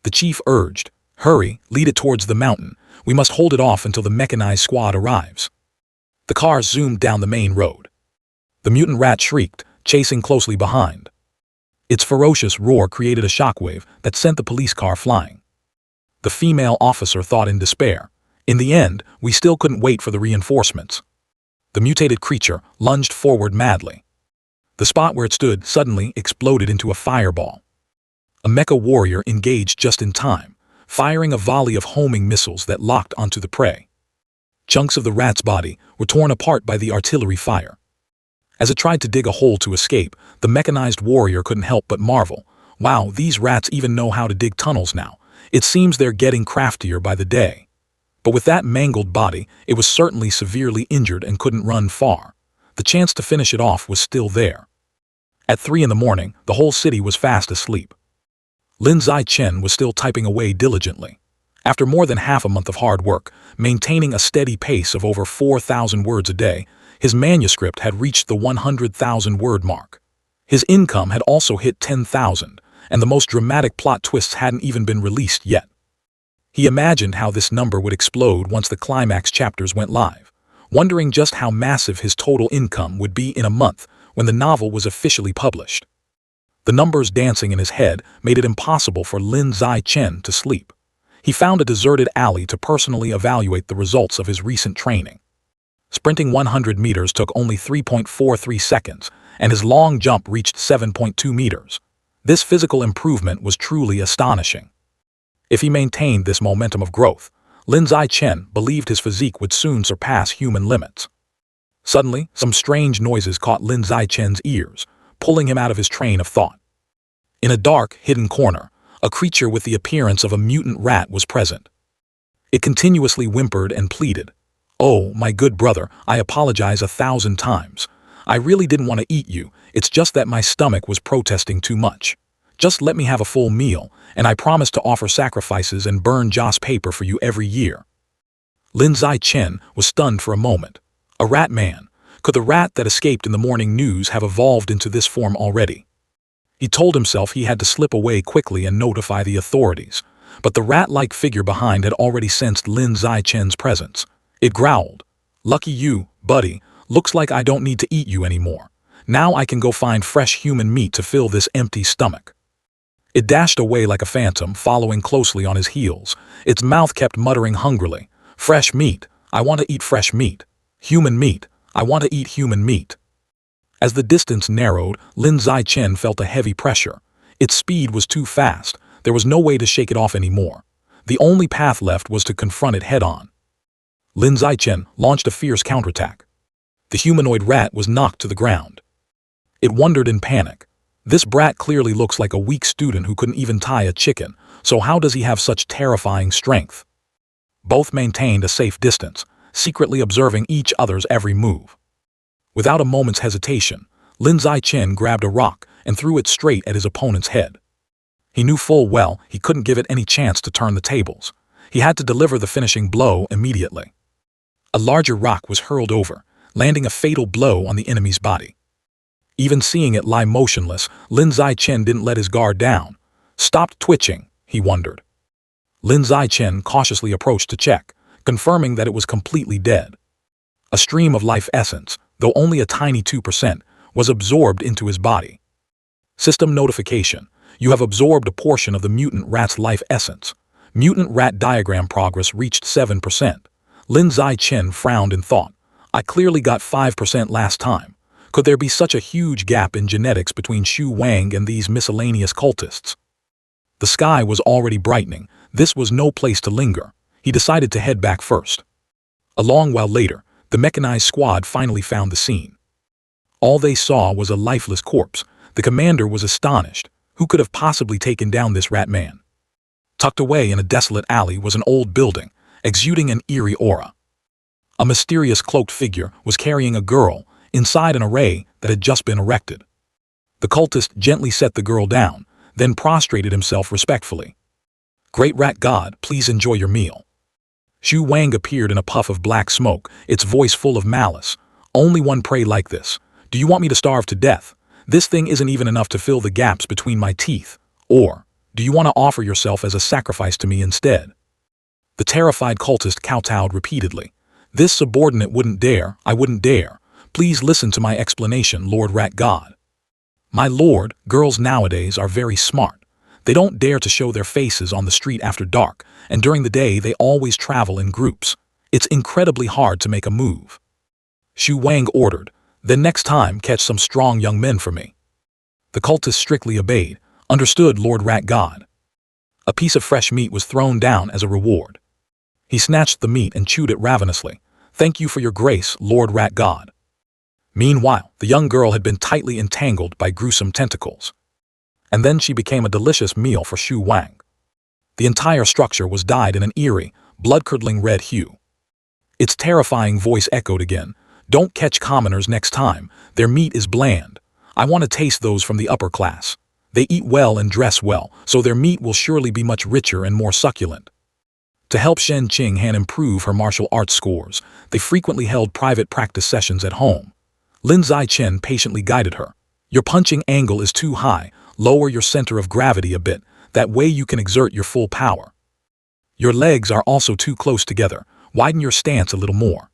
The chief urged, hurry, lead it towards the mountain. We must hold it off until the mechanized squad arrives. The car zoomed down the main road. The mutant rat shrieked, chasing closely behind. Its ferocious roar created a shockwave that sent the police car flying. The female officer thought in despair. In the end, we still couldn't wait for the reinforcements. The mutated creature lunged forward madly. The spot where it stood suddenly exploded into a fireball. A mecha warrior engaged just in time, firing a volley of homing missiles that locked onto the prey. Chunks of the rat's body were torn apart by the artillery fire. As it tried to dig a hole to escape, the mechanized warrior couldn't help but marvel. Wow, these rats even know how to dig tunnels now. It seems they're getting craftier by the day. But with that mangled body, it was certainly severely injured and couldn't run far. The chance to finish it off was still there. At 3 in the morning, the whole city was fast asleep. Lin Zai-chen was still typing away diligently. After more than half a month of hard work, maintaining a steady pace of over 4,000 words a day, his manuscript had reached the 100,000-word mark. His income had also hit 10,000, and the most dramatic plot twists hadn't even been released yet. He imagined how this number would explode once the climax chapters went live, wondering just how massive his total income would be in a month when the novel was officially published. The numbers dancing in his head made it impossible for Lin Zai-chen to sleep. He found a deserted alley to personally evaluate the results of his recent training. Sprinting 100 meters took only 3.43 seconds, and his long jump reached 7.2 meters. This physical improvement was truly astonishing. If he maintained this momentum of growth, Lin Zai-chen believed his physique would soon surpass human limits. Suddenly, some strange noises caught Lin Zai-chen's ears, pulling him out of his train of thought. In a dark, hidden corner, a creature with the appearance of a mutant rat was present. It continuously whimpered and pleaded. Oh, my good brother, I apologize 1,000 times. I really didn't want to eat you, it's just that my stomach was protesting too much. Just let me have a full meal, and I promise to offer sacrifices and burn joss paper for you every year. Lin Zai-chen was stunned for a moment. A rat man. Could the rat that escaped in the morning news have evolved into this form already? He told himself he had to slip away quickly and notify the authorities, but the rat-like figure behind had already sensed Lin Zai-chen's presence. It growled. Lucky you, buddy. Looks like I don't need to eat you anymore. Now I can go find fresh human meat to fill this empty stomach. It dashed away like a phantom, following closely on his heels. Its mouth kept muttering hungrily. Fresh meat. I want to eat fresh meat. Human meat. I want to eat human meat. As the distance narrowed, Lin Zai-chen felt a heavy pressure. Its speed was too fast. There was no way to shake it off anymore. The only path left was to confront it head-on. Lin Zai-chen launched a fierce counterattack. The humanoid rat was knocked to the ground. It wondered in panic. This brat clearly looks like a weak student who couldn't even tie a chicken, so how does he have such terrifying strength? Both maintained a safe distance, secretly observing each other's every move. Without a moment's hesitation, Lin Zichen grabbed a rock and threw it straight at his opponent's head. He knew full well he couldn't give it any chance to turn the tables. He had to deliver the finishing blow immediately. A larger rock was hurled over, landing a fatal blow on the enemy's body. Even seeing it lie motionless, Lin Zichen didn't let his guard down. Stopped twitching, he wondered. Lin Zichen cautiously approached to check, confirming that it was completely dead. A stream of life essence, though only a tiny 2%, was absorbed into his body. System notification. You have absorbed a portion of the mutant rat's life essence. Mutant rat diagram progress reached 7%. Lin Zichen frowned in thought. I clearly got 5% last time. Could there be such a huge gap in genetics between Xu Wang and these miscellaneous cultists? The sky was already brightening. This was no place to linger. He decided to head back first. A long while later, the mechanized squad finally found the scene. All they saw was a lifeless corpse. The commander was astonished. Who could have possibly taken down this rat man? Tucked away in a desolate alley was an old building, exuding an eerie aura. A mysterious cloaked figure was carrying a girl inside an array that had just been erected. The cultist gently set the girl down, then prostrated himself respectfully. Great rat god, please enjoy your meal. Xu Wang appeared in a puff of black smoke, its voice full of malice. Only one prey like this. Do you want me to starve to death? This thing isn't even enough to fill the gaps between my teeth. Or, do you want to offer yourself as a sacrifice to me instead? The terrified cultist kowtowed repeatedly. This subordinate wouldn't dare, I wouldn't dare. Please listen to my explanation, Lord Rat God. My lord, girls nowadays are very smart. They don't dare to show their faces on the street after dark, and during the day they always travel in groups. It's incredibly hard to make a move. Xu Wang ordered, then next time catch some strong young men for me. The cultist strictly obeyed. Understood, Lord Rat God. A piece of fresh meat was thrown down as a reward. He snatched the meat and chewed it ravenously. Thank you for your grace, Lord Rat God. Meanwhile, the young girl had been tightly entangled by gruesome tentacles. And then she became a delicious meal for Xu Wang. The entire structure was dyed in an eerie, blood-curdling red hue. Its terrifying voice echoed again. Don't catch commoners next time. Their meat is bland. I want to taste those from the upper class. They eat well and dress well, so their meat will surely be much richer and more succulent. To help Shen Qinghan improve her martial arts scores, they frequently held private practice sessions at home. Lin Zichen patiently guided her. Your punching angle is too high. Lower your center of gravity a bit. That way you can exert your full power. Your legs are also too close together. Widen your stance a little more.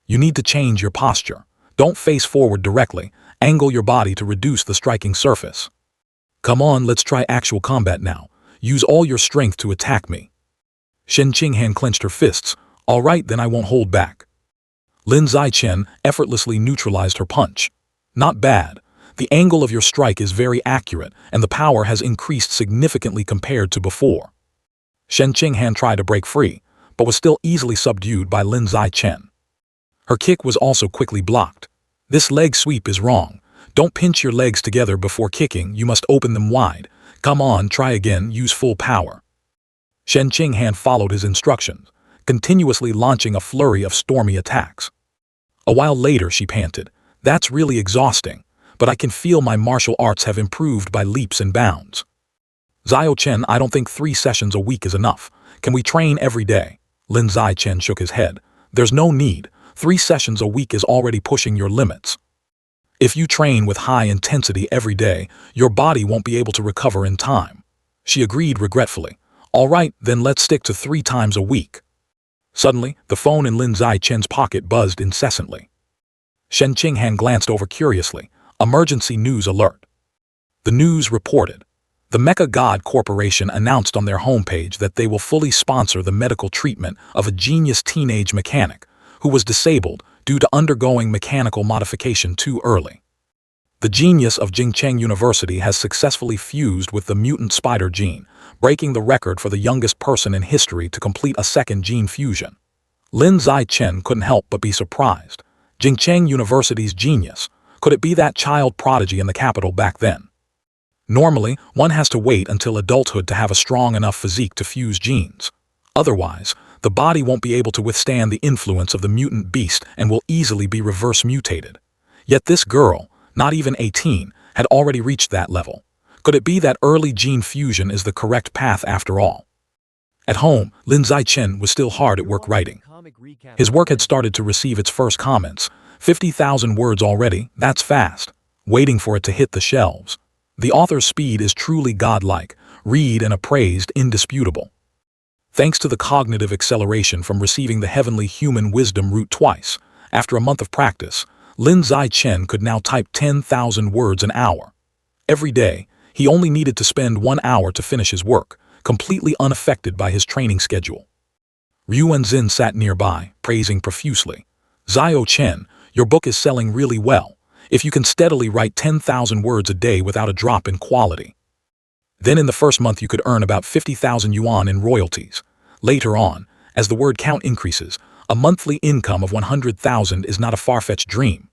You need to change your posture. Don't face forward directly. Angle your body to reduce the striking surface. Come on, let's try actual combat now. Use all your strength to attack me. Shen Qinghan clenched her fists. All right, then I won't hold back. Lin Zichen effortlessly neutralized her punch. Not bad. The angle of your strike is very accurate, and the power has increased significantly compared to before. Shen Qinghan tried to break free, but was still easily subdued by Lin Zichen. Her kick was also quickly blocked. This leg sweep is wrong. Don't pinch your legs together before kicking, you must open them wide. Come on, try again, use full power. Shen Qinghan followed his instructions, continuously launching a flurry of stormy attacks. A while later she panted, That's really exhausting, but I can feel my martial arts have improved by leaps and bounds. Zhao Chen, I don't think 3 sessions a week is enough. Can we train every day? Lin Zichen shook his head. There's no need. 3 sessions a week is already pushing your limits. If you train with high intensity every day, your body won't be able to recover in time. She agreed regretfully. All right, then let's stick to 3 times a week. Suddenly, the phone in Lin Zichen's pocket buzzed incessantly. Shen Qinghan glanced over curiously. Emergency news alert. The news reported. The Mecha God Corporation announced on their homepage that they will fully sponsor the medical treatment of a genius teenage mechanic who was disabled due to undergoing mechanical modification too early. The genius of Jingcheng University has successfully fused with the mutant spider gene, breaking the record for the youngest person in history to complete a second gene fusion. Lin Zichen couldn't help but be surprised. Jingcheng University's genius. Could it be that child prodigy in the capital back then? Normally, one has to wait until adulthood to have a strong enough physique to fuse genes. Otherwise, the body won't be able to withstand the influence of the mutant beast and will easily be reverse mutated. Yet this girl, not even 18, had already reached that level. Could it be that early gene fusion is the correct path after all? At home, Lin Zichen was still hard at work writing. His work had started to receive its first comments. 50,000 words already, that's fast. Waiting for it to hit the shelves. The author's speed is truly godlike, read and appraised indisputable. Thanks to the cognitive acceleration from receiving the heavenly human wisdom root twice, after a month of practice, Lin Zichen could now type 10,000 words an hour. Every day, he only needed to spend 1 hour to finish his work, completely unaffected by his training schedule. Ryu Wenzin sat nearby, praising profusely. Zhao Chen, your book is selling really well, if you can steadily write 10,000 words a day without a drop in quality. Then in the first month you could earn about 50,000 yuan in royalties. Later on, as the word count increases, a monthly income of 100,000 is not a far-fetched dream.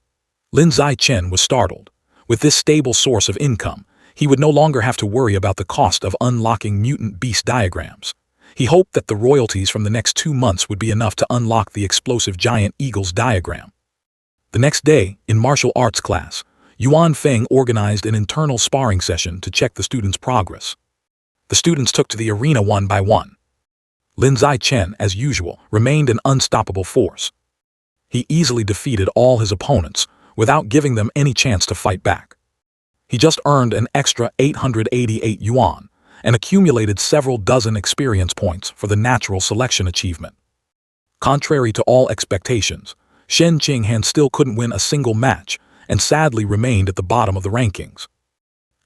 Lin Zichen was startled. With this stable source of income, he would no longer have to worry about the cost of unlocking mutant beast diagrams. He hoped that the royalties from the next 2 months would be enough to unlock the explosive giant eagle's diagram. The next day, in martial arts class, Yuan Feng organized an internal sparring session to check the students' progress. The students took to the arena one by one. Lin Zichen, as usual, remained an unstoppable force. He easily defeated all his opponents without giving them any chance to fight back. He just earned an extra 888 yuan and accumulated several dozen experience points for the natural selection achievement. Contrary to all expectations, Shen Qinghan still couldn't win a single match and sadly remained at the bottom of the rankings.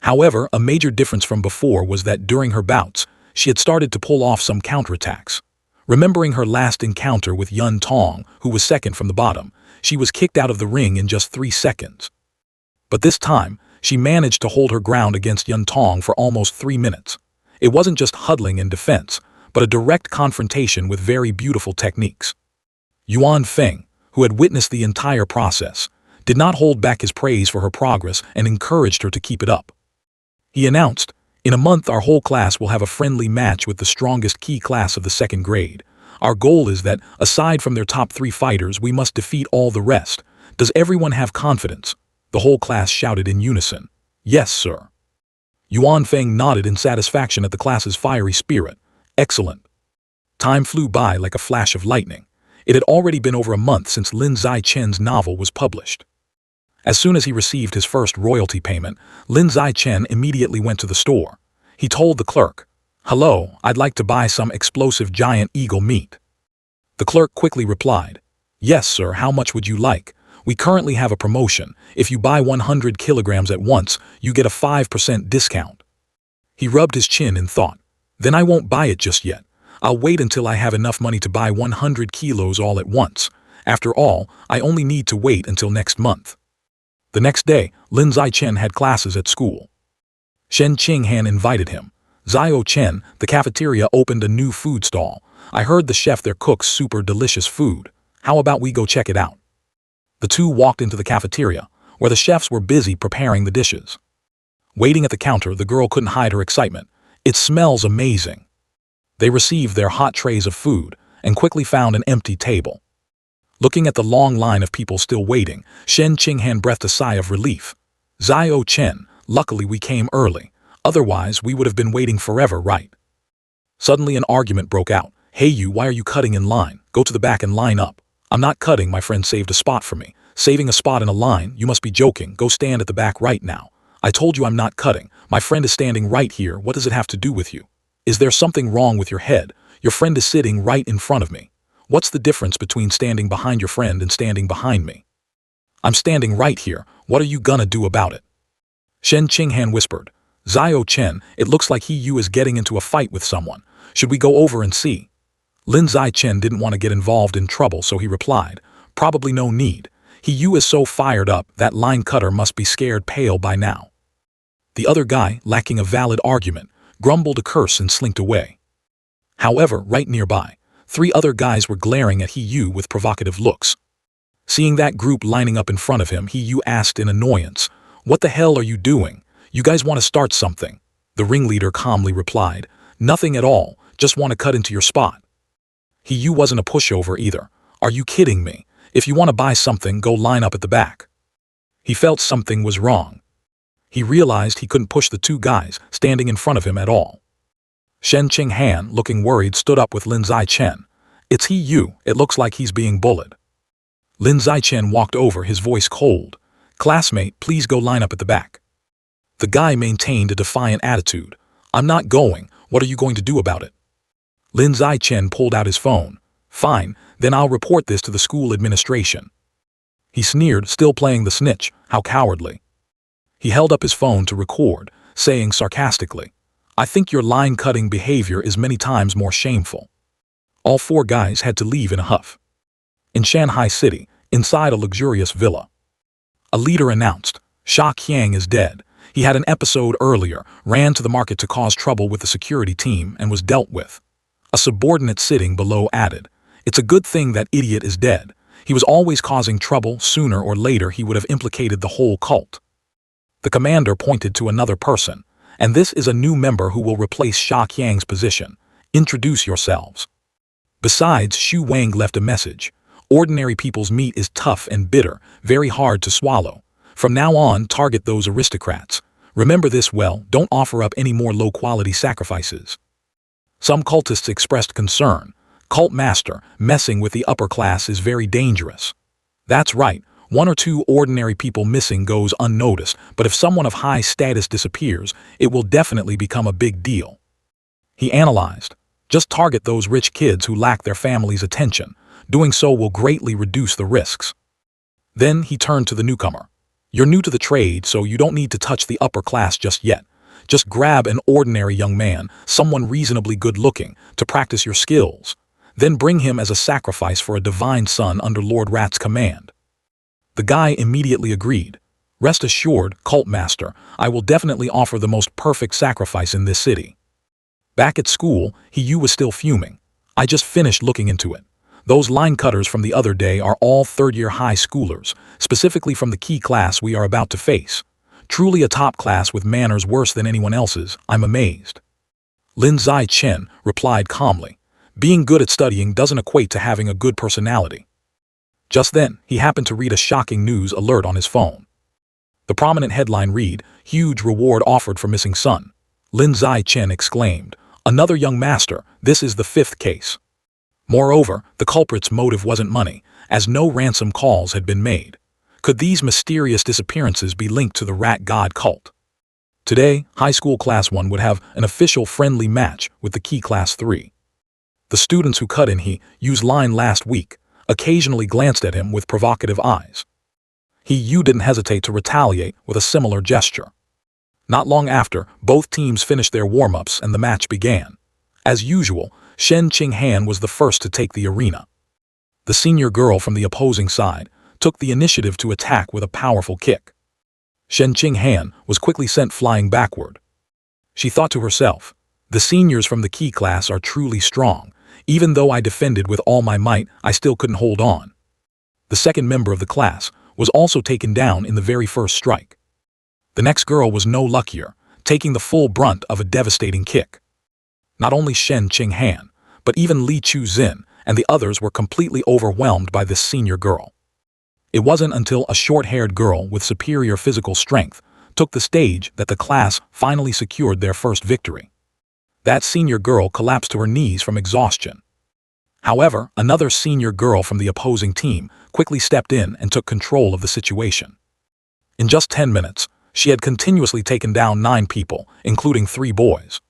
However, a major difference from before was that during her bouts, she had started to pull off some counterattacks. Remembering her last encounter with Yun Tong, who was second from the bottom, she was kicked out of the ring in just 3 seconds. But this time, she managed to hold her ground against Yun Tong for almost 3 minutes. It wasn't just huddling in defense, but a direct confrontation with very beautiful techniques. Yuan Feng, who had witnessed the entire process, did not hold back his praise for her progress and encouraged her to keep it up. He announced, "In a month our whole class will have a friendly match with the strongest key class of the 2nd grade. Our goal is that, aside from their top 3 fighters, we must defeat all the rest. Does everyone have confidence?" The whole class shouted in unison, "Yes, sir." Yuan Feng nodded in satisfaction at the class's fiery spirit. Excellent. Time flew by like a flash of lightning. It had already been over a month since Lin Zichen's novel was published. As soon as he received his first royalty payment, Lin Zichen immediately went to the store. He told the clerk, "Hello, I'd like to buy some explosive giant eagle meat." The clerk quickly replied, "Yes, sir, how much would you like? We currently have a promotion. If you buy 100 kilograms at once, you get a 5% discount." He rubbed his chin in thought. "Then I won't buy it just yet. I'll wait until I have enough money to buy 100 kilos all at once. After all, I only need to wait until next month." The next day, Lin Zichen had classes at school. Shen Qinghan invited him. "Zhao Chen, the cafeteria opened a new food stall. I heard the chef there cooks super delicious food. How about we go check it out?" The two walked into the cafeteria, where the chefs were busy preparing the dishes. Waiting at the counter, the girl couldn't hide her excitement. "It smells amazing." They received their hot trays of food and quickly found an empty table. Looking at the long line of people still waiting, Shen Qinghan breathed a sigh of relief. "Zhao Chen, luckily we came early. Otherwise, we would have been waiting forever, right?" Suddenly an argument broke out. "Hey you, why are you cutting in line? Go to the back and line up." "I'm not cutting, my friend saved a spot for me." "Saving a spot in a line? You must be joking. Go stand at the back right now." "I told you I'm not cutting. My friend is standing right here. What does it have to do with you?" "Is there something wrong with your head? Your friend is sitting right in front of me. What's the difference between standing behind your friend and standing behind me?" "I'm standing right here. What are you gonna do about it?" Shen Qinghan whispered. "Zhao Chen, it looks like He-Yu is getting into a fight with someone. Should we go over and see?" Lin Zichen didn't want to get involved in trouble, so he replied, "Probably no need. He-Yu is so fired up, that line cutter must be scared pale by now." The other guy, lacking a valid argument, grumbled a curse and slinked away. However, right nearby, 3 other guys were glaring at He-Yu with provocative looks. Seeing that group lining up in front of him, He Yu asked in annoyance, "What the hell are you doing? You guys want to start something?" The ringleader calmly replied, "Nothing at all, just want to cut into your spot." He Yu wasn't a pushover either. "Are you kidding me? If you want to buy something, go line up at the back." He felt something was wrong. He realized he couldn't push the two guys standing in front of him at all. Shen Qinghan, looking worried, stood up with Lin Zichen. "It's He Yu, it looks like he's being bullied." Lin Zichen walked over, his voice cold. "Classmate, please go line up at the back." The guy maintained a defiant attitude. "I'm not going, what are you going to do about it?" Lin Zichen pulled out his phone. "Fine, then I'll report this to the school administration." He sneered, still playing the snitch. How cowardly. He held up his phone to record, saying sarcastically, "I think your line-cutting behavior is many times more shameful." All four guys had to leave in a huff. In Shanghai City, inside a luxurious villa, a leader announced, "Sha Qiang is dead. He had an episode earlier, ran to the market to cause trouble with the security team, and was dealt with." A subordinate sitting below added, "It's a good thing that idiot is dead. He was always causing trouble. Sooner or later he would have implicated the whole cult." The commander pointed to another person, "And this is a new member who will replace Sha Qiang's position. Introduce yourselves." Besides, Xu Wang left a message. "Ordinary people's meat is tough and bitter, very hard to swallow. From now on, target those aristocrats. Remember this well, don't offer up any more low-quality sacrifices." Some cultists expressed concern. "Cult master, messing with the upper class is very dangerous." That's right, one or two ordinary people missing goes unnoticed, but if someone of high status disappears, it will definitely become a big deal. He analyzed. "Just target those rich kids who lack their family's attention. Doing so will greatly reduce the risks." Then he turned to the newcomer. "You're new to the trade, so you don't need to touch the upper class just yet. Just grab an ordinary young man, someone reasonably good-looking, to practice your skills. Then bring him as a sacrifice for a divine son under Lord Rat's command." The guy immediately agreed. "Rest assured, cult master, I will definitely offer the most perfect sacrifice in this city." Back at school, He Yu was still fuming. "I just finished looking into it. Those line cutters from the other day are all third-year high schoolers, specifically from the key class we are about to face. Truly a top class with manners worse than anyone else's. I'm amazed." Lin Zichen replied calmly, "Being good at studying doesn't equate to having a good personality." Just then, he happened to read a shocking news alert on his phone. The prominent headline read, "Huge reward offered for missing son." Lin Zichen exclaimed, "Another young master, this is the fifth case." Moreover, the culprit's motive wasn't money, as no ransom calls had been made. Could these mysterious disappearances be linked to the Rat God cult? Today, High School Class 1 would have an official friendly match with the Key Class 3. The students who cut in He Yu's line last week occasionally glanced at him with provocative eyes. He Yu didn't hesitate to retaliate with a similar gesture. Not long after, both teams finished their warm-ups and the match began. As usual, Shen Qinghan was the first to take the arena. The senior girl from the opposing side took the initiative to attack with a powerful kick. Shen Qinghan was quickly sent flying backward. She thought to herself, "The seniors from the key class are truly strong. Even though I defended with all my might, I still couldn't hold on." The second member of the class was also taken down in the very first strike. The next girl was no luckier, taking the full brunt of a devastating kick. Not only Shen Qinghan, but even Li Chuzin and the others were completely overwhelmed by this senior girl. It wasn't until a short-haired girl with superior physical strength took the stage that the class finally secured their first victory. That senior girl collapsed to her knees from exhaustion. However, another senior girl from the opposing team quickly stepped in and took control of the situation. In just 10 minutes, she had continuously taken down 9 people, including 3 boys.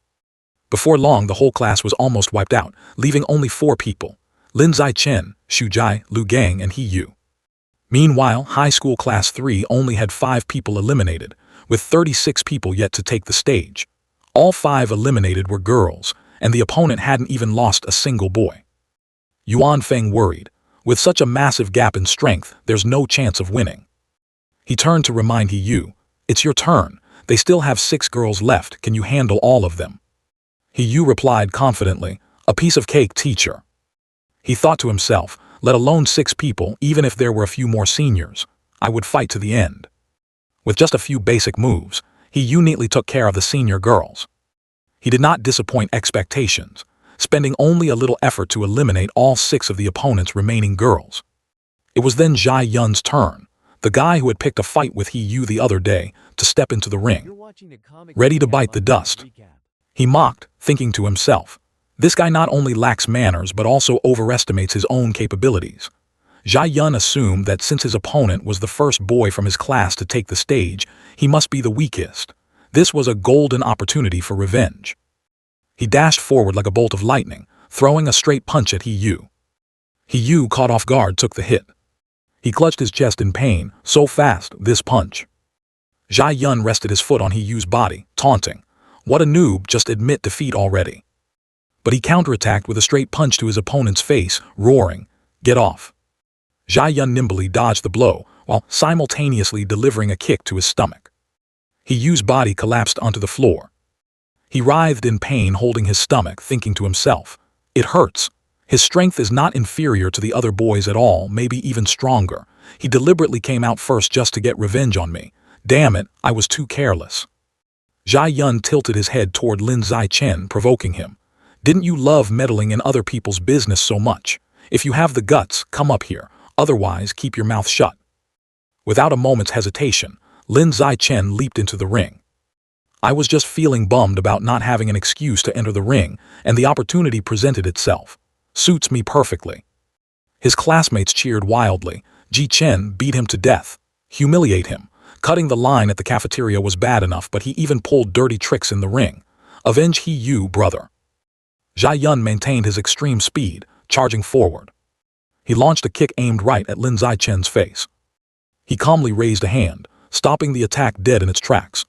Before long, the whole class was almost wiped out, leaving only 4 people: Lin Zichen, Xu Jai, Lu Gang, and He Yu. Meanwhile, High School Class 3 only had 5 people eliminated, with 36 people yet to take the stage. All 5 eliminated were girls, and the opponent hadn't even lost a single boy. Yuan Feng worried. With such a massive gap in strength, there's no chance of winning. He turned to remind He Yu, "It's your turn. They still have 6 girls left. Can you handle all of them?" He Yu replied confidently, "A piece of cake, teacher." He thought to himself, let alone 6 people, even if there were a few more seniors. I would fight to the end. With just a few basic moves, he uniquely took care of the senior girls. He did not disappoint expectations, spending only a little effort to eliminate all 6 of the opponent's remaining girls. It was then Jai Yun's turn, the guy who had picked a fight with He Yu the other day, to step into the ring, ready to bite the dust. He mocked, thinking to himself, this guy not only lacks manners but also overestimates his own capabilities. Jai Yun assumed that since his opponent was the first boy from his class to take the stage, he must be the weakest. This was a golden opportunity for revenge. He dashed forward like a bolt of lightning, throwing a straight punch at He Yu. He Yu, caught off guard, took the hit. He clutched his chest in pain, so fast, this punch. Jai Yun rested his foot on He Yu's body, taunting, "What a noob, just admit defeat already." But he counterattacked with a straight punch to his opponent's face, roaring, "Get off." Jai Yun nimbly dodged the blow, while simultaneously delivering a kick to his stomach. He Yu's body collapsed onto the floor. He writhed in pain, holding his stomach, thinking to himself, "It hurts. His strength is not inferior to the other boys at all, maybe even stronger. He deliberately came out first just to get revenge on me. Damn it, I was too careless." Jai Yun tilted his head toward Lin Zichen, provoking him. "Didn't you love meddling in other people's business so much? If you have the guts, come up here. Otherwise, keep your mouth shut." Without a moment's hesitation, Lin Zichen leaped into the ring. I was just feeling bummed about not having an excuse to enter the ring, and the opportunity presented itself. Suits me perfectly. His classmates cheered wildly. Ji Chen beat him to death. Humiliate him. Cutting the line at the cafeteria was bad enough, but he even pulled dirty tricks in the ring. Avenge He Yu, brother. Jai Yun maintained his extreme speed, charging forward. He launched a kick aimed right at Lin Zichen's face. He calmly raised a hand, stopping the attack dead in its tracks.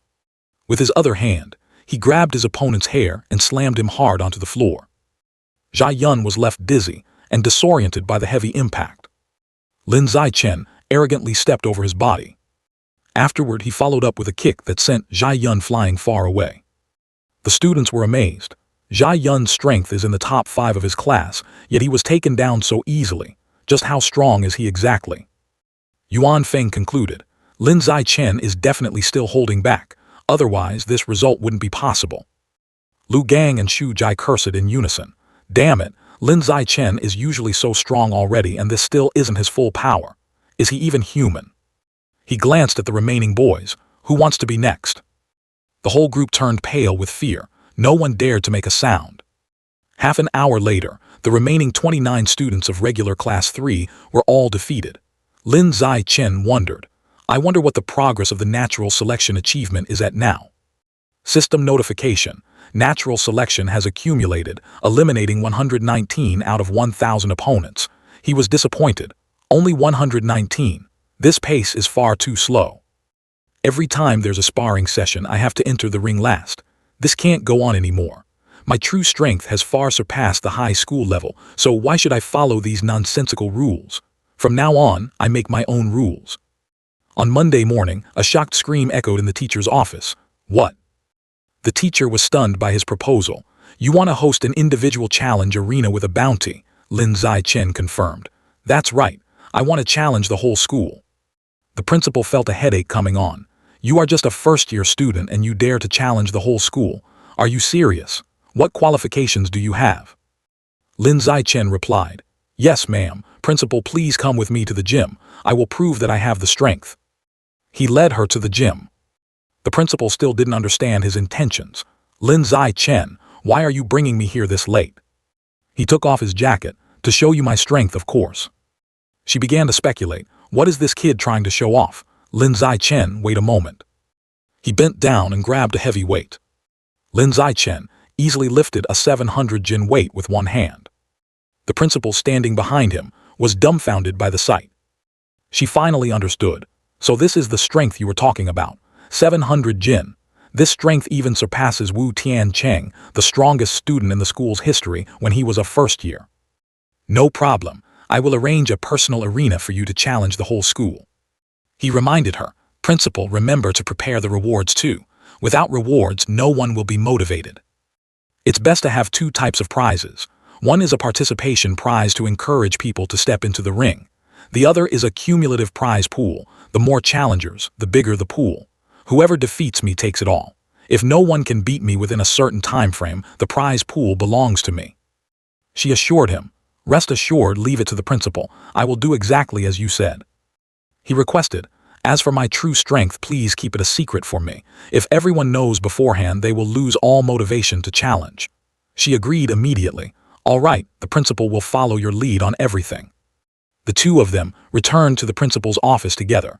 With his other hand, he grabbed his opponent's hair and slammed him hard onto the floor. Jai Yun was left dizzy and disoriented by the heavy impact. Lin Zichen arrogantly stepped over his body. Afterward, he followed up with a kick that sent Jai Yun flying far away. The students were amazed. Jai Yun's strength is in the top 5 of his class, yet he was taken down so easily. Just how strong is he exactly? Yuan Feng concluded, Lin Zichen is definitely still holding back, otherwise this result wouldn't be possible. Lu Gang and Xu Jai cursed in unison. Damn it, Lin Zichen is usually so strong already and this still isn't his full power. Is he even human? He glanced at the remaining boys. Who wants to be next? The whole group turned pale with fear. No one dared to make a sound. Half an hour later, the remaining 29 students of regular class 3 were all defeated. Lin Zichen wondered, I wonder what the progress of the natural selection achievement is at now. System notification. Natural selection has accumulated, eliminating 119 out of 1,000 opponents. He was disappointed. Only 119. This pace is far too slow. Every time there's a sparring session, I have to enter the ring last. This can't go on anymore. My true strength has far surpassed the high school level, so why should I follow these nonsensical rules? From now on, I make my own rules. On Monday morning, a shocked scream echoed in the teacher's office. What? The teacher was stunned by his proposal. You want to host an individual challenge arena with a bounty, Lin Zichen confirmed. That's right. I want to challenge the whole school. The principal felt a headache coming on. You are just a first-year student and you dare to challenge the whole school. Are you serious? What qualifications do you have? Lin Zichen replied. Yes, ma'am. Principal, please come with me to the gym. I will prove that I have the strength. He led her to the gym. The principal still didn't understand his intentions. Lin Zichen, why are you bringing me here this late? He took off his jacket. To show you my strength, of course. She began to speculate. What is this kid trying to show off? Lin Zichen, wait a moment. He bent down and grabbed a heavy weight. Lin Zichen easily lifted a 700 jin weight with one hand. The principal standing behind him was dumbfounded by the sight. She finally understood. So this is the strength you were talking about. 700 jin. This strength even surpasses Wu Tiancheng, the strongest student in the school's history when he was a first year. No problem. I will arrange a personal arena for you to challenge the whole school. He reminded her, Principal, remember to prepare the rewards too. Without rewards, no one will be motivated. It's best to have 2 types of prizes. One is a participation prize to encourage people to step into the ring. The other is a cumulative prize pool. The more challengers, the bigger the pool. Whoever defeats me takes it all. If no one can beat me within a certain time frame, the prize pool belongs to me. She assured him, "Rest assured, leave it to the principal. I will do exactly as you said." He requested, "As for my true strength, please keep it a secret for me. If everyone knows beforehand, they will lose all motivation to challenge." She agreed immediately. "All right, the principal will follow your lead on everything." The two of them returned to the principal's office together.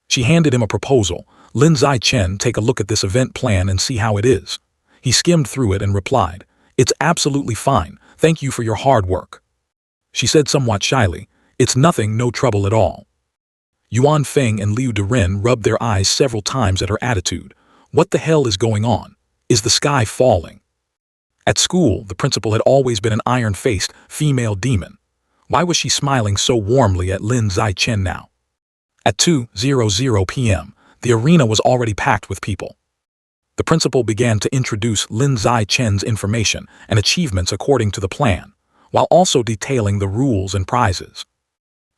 She handed him a proposal. "Lin Zai-Chen, take a look at this event plan and see how it is." He skimmed through it and replied, "It's absolutely fine. Thank you for your hard work." She said somewhat shyly, "It's nothing, no trouble at all." Yuan Feng and Liu Derin rubbed their eyes several times at her attitude. What the hell is going on? Is the sky falling? At school, the principal had always been an iron-faced, female demon. Why was she smiling so warmly at Lin Zai-Chen now? At 2:00 p.m., the arena was already packed with people. The principal began to introduce Lin Zai-Chen's information and achievements according to the plan, while also detailing the rules and prizes.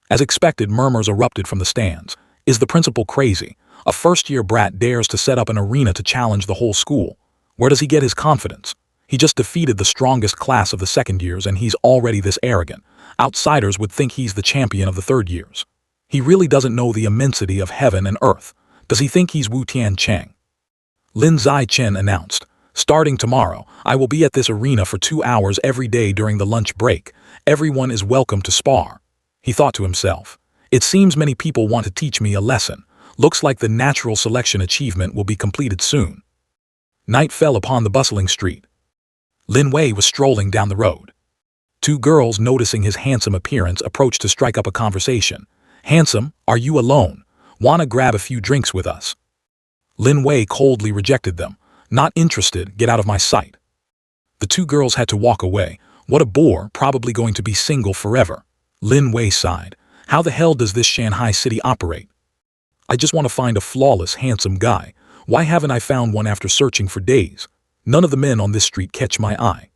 As expected, murmurs erupted from the stands. Is the principal crazy? A first-year brat dares to set up an arena to challenge the whole school. Where does he get his confidence? He just defeated the strongest class of the second years and he's already this arrogant. Outsiders would think he's the champion of the third years. He really doesn't know the immensity of heaven and earth. Does he think he's Wu Tiancheng? Lin Zai-Chen announced, "Starting tomorrow, I will be at this arena for 2 hours every day during the lunch break. Everyone is welcome to spar." He thought to himself, "It seems many people want to teach me a lesson. Looks like the natural selection achievement will be completed soon." Night fell upon the bustling street. Lin Wei was strolling down the road. Two girls, noticing his handsome appearance, approached to strike up a conversation. "Handsome, are you alone? Wanna grab a few drinks with us?" Lin Wei coldly rejected them. "Not interested, get out of my sight." The two girls had to walk away. What a bore, probably going to be single forever. Lin Wei sighed. How the hell does this Shanghai city operate? I just want to find a flawless, handsome guy. Why haven't I found one after searching for days? None of the men on this street catch my eye.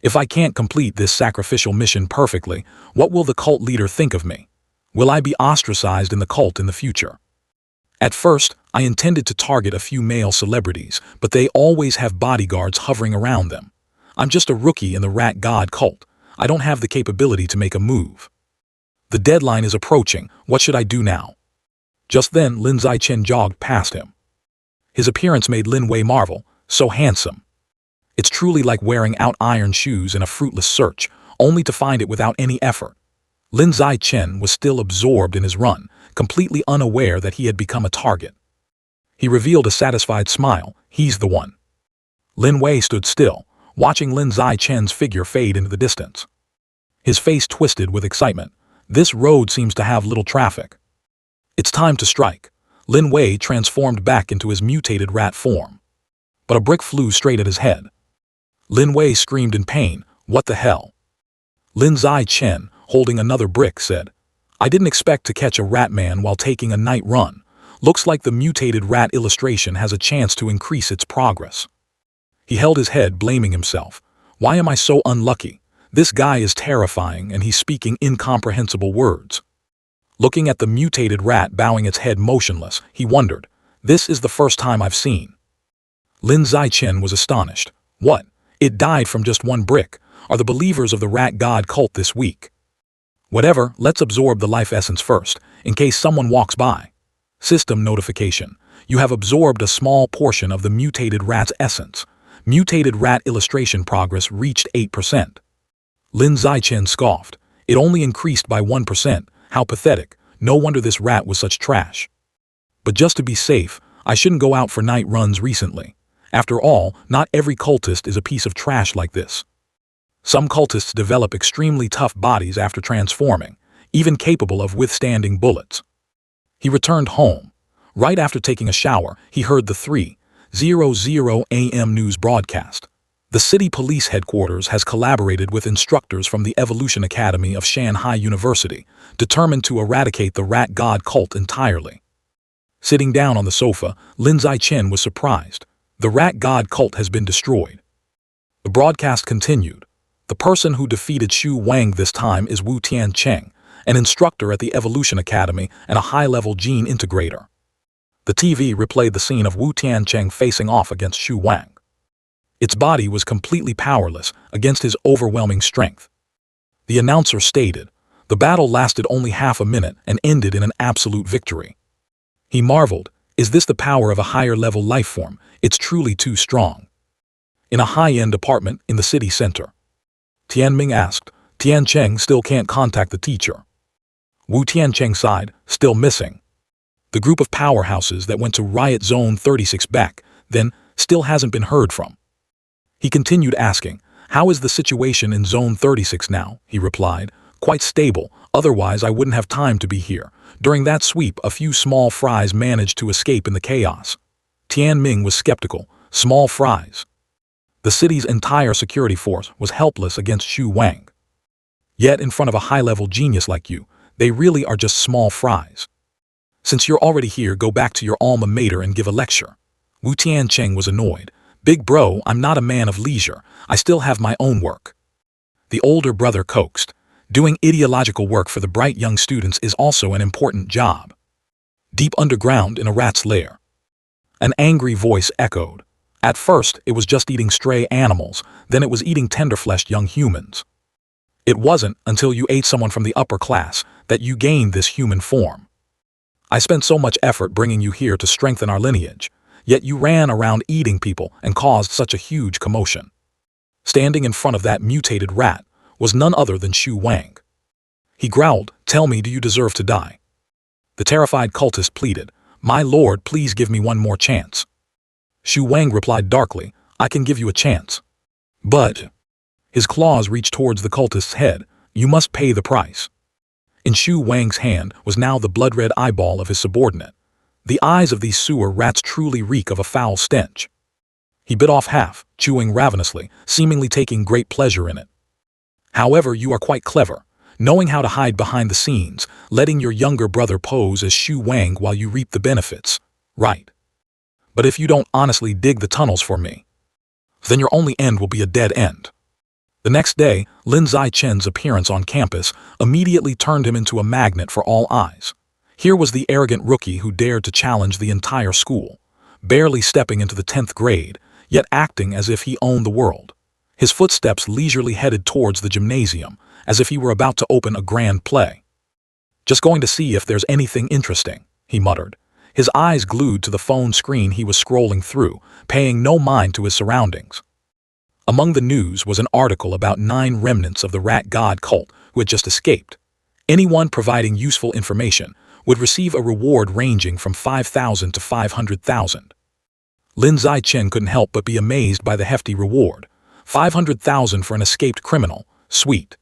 If I can't complete this sacrificial mission perfectly, what will the cult leader think of me? Will I be ostracized in the cult in the future? At first, I intended to target a few male celebrities, but they always have bodyguards hovering around them. I'm just a rookie in the rat god cult. I don't have the capability to make a move. The deadline is approaching. What should I do now? Just then, Lin Zai-Chen jogged past him. His appearance made Lin Wei marvel. So handsome. It's truly like wearing out iron shoes in a fruitless search, only to find it without any effort. Lin Zai-Chen was still absorbed in his run, completely unaware that he had become a target. He revealed a satisfied smile. He's the one. Lin Wei stood still, watching Lin Zai-Chen's figure fade into the distance. His face twisted with excitement. This road seems to have little traffic. It's time to strike. Lin Wei transformed back into his mutated rat form. But a brick flew straight at his head. Lin Wei screamed in pain. What the hell? Lin Zai-Chen, holding another brick, said, "I didn't expect to catch a rat man while taking a night run. Looks like the mutated rat illustration has a chance to increase its progress." He held his head, blaming himself. Why am I so unlucky? This guy is terrifying and he's speaking incomprehensible words. Looking at the mutated rat bowing its head motionless, he wondered, this is the first time I've seen. Lin Zai-Chen was astonished. What? It died from just one brick. Are the believers of the rat god cult this weak? Whatever, let's absorb the life essence first, in case someone walks by. System notification. You have absorbed a small portion of the mutated rat's essence. Mutated rat illustration progress reached 8%. Lin Zai-Chen scoffed. It only increased by 1%. How pathetic. No wonder this rat was such trash. But just to be safe, I shouldn't go out for night runs recently. After all, not every cultist is a piece of trash like this. Some cultists develop extremely tough bodies after transforming, even capable of withstanding bullets. He returned home. Right after taking a shower, he heard the 3:00 a.m. news broadcast. The city police headquarters has collaborated with instructors from the Evolution Academy of Shanghai University, determined to eradicate the rat god cult entirely. Sitting down on the sofa, Lin Zai-Chen was surprised. The rat god cult has been destroyed. The broadcast continued. The person who defeated Xu Wang this time is Wu Tiancheng, an instructor at the Evolution Academy and a high-level gene integrator. The TV replayed the scene of Wu Tiancheng facing off against Xu Wang. Its body was completely powerless against his overwhelming strength. The announcer stated, "The battle lasted only half a minute and ended in an absolute victory." He marveled, "Is this the power of a higher-level life form? It's truly too strong." In a high-end apartment in the city center, Tianming asked, "Tiancheng still can't contact the teacher." Wu Tiancheng sighed, "Still missing. The group of powerhouses that went to Riot Zone 36 back then still hasn't been heard from." He continued asking, "How is the situation in Zone 36 now?" He replied, "Quite stable, otherwise I wouldn't have time to be here. During that sweep, a few small fries managed to escape in the chaos." Tianming was skeptical. Small fries? The city's entire security force was helpless against Xu Wang. Yet in front of a high-level genius like you, they really are just small fries. "Since you're already here, go back to your alma mater and give a lecture." Wu Tiancheng was annoyed. "Big bro, I'm not a man of leisure. I still have my own work." The older brother coaxed. "Doing ideological work for the bright young students is also an important job." Deep underground in a rat's lair, an angry voice echoed. At first, it was just eating stray animals, then it was eating tender-fleshed young humans. It wasn't until you ate someone from the upper class that you gained this human form. I spent so much effort bringing you here to strengthen our lineage, yet you ran around eating people and caused such a huge commotion. Standing in front of that mutated rat was none other than Xu Wang. He growled, "Tell me, do you deserve to die?" The terrified cultist pleaded, "My lord, please give me one more chance." Xu Wang replied darkly, "I can give you a chance. But..." His claws reached towards the cultist's head. "You must pay the price." In Xu Wang's hand was now the blood-red eyeball of his subordinate. The eyes of these sewer rats truly reek of a foul stench. He bit off half, chewing ravenously, seemingly taking great pleasure in it. "However, you are quite clever, knowing how to hide behind the scenes, letting your younger brother pose as Xu Wang while you reap the benefits. Right. But if you don't honestly dig the tunnels for me, then your only end will be a dead end." The next day, Lin Zhaichen's appearance on campus immediately turned him into a magnet for all eyes. Here was the arrogant rookie who dared to challenge the entire school, barely stepping into the 10th grade, yet acting as if he owned the world. His footsteps leisurely headed towards the gymnasium, as if he were about to open a grand play. "Just going to see if there's anything interesting," he muttered, his eyes glued to the phone screen he was scrolling through, paying no mind to his surroundings. Among the news was an article about 9 remnants of the rat god cult who had just escaped. Anyone providing useful information would receive a reward ranging from 5,000 to 500,000. Lin Zhaichen couldn't help but be amazed by the hefty reward. 500,000 for an escaped criminal, sweet.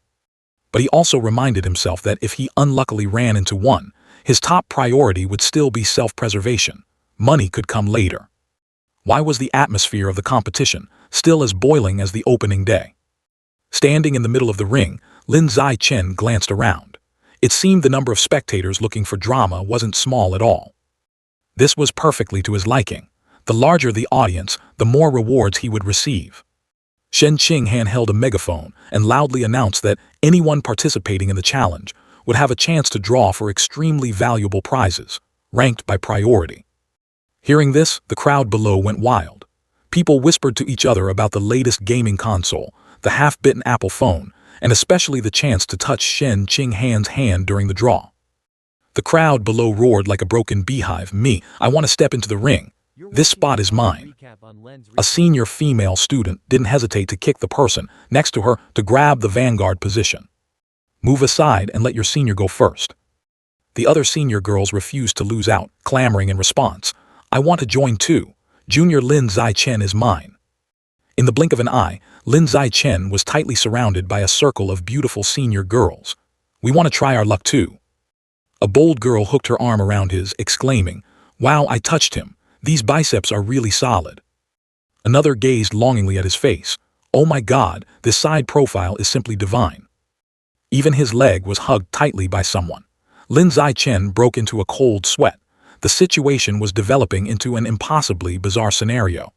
But he also reminded himself that if he unluckily ran into one, his top priority would still be self-preservation. Money could come later. Why was the atmosphere of the competition still as boiling as the opening day? Standing in the middle of the ring, Lin Zhaichen glanced around. It seemed the number of spectators looking for drama wasn't small at all. This was perfectly to his liking. The larger the audience, the more rewards he would receive. Shen Qinghan held a megaphone and loudly announced that anyone participating in the challenge would have a chance to draw for extremely valuable prizes, ranked by priority. Hearing this, the crowd below went wild. People whispered to each other about the latest gaming console, the half-bitten Apple phone, and especially the chance to touch Shen Qinghan's hand during the draw. The crowd below roared like a broken beehive, "Me, I want to step into the ring. This spot is mine." A senior female student didn't hesitate to kick the person next to her to grab the vanguard position. "Move aside and let your senior go first." The other senior girls refused to lose out, clamoring in response, "I want to join too. Junior Lin Zhaichen is mine." In the blink of an eye, Lin Zhaichen was tightly surrounded by a circle of beautiful senior girls. "We want to try our luck too." A bold girl hooked her arm around his, exclaiming, "Wow, I touched him. These biceps are really solid." Another gazed longingly at his face. "Oh my God, this side profile is simply divine." Even his leg was hugged tightly by someone. Lin Zhaichen broke into a cold sweat. The situation was developing into an impossibly bizarre scenario.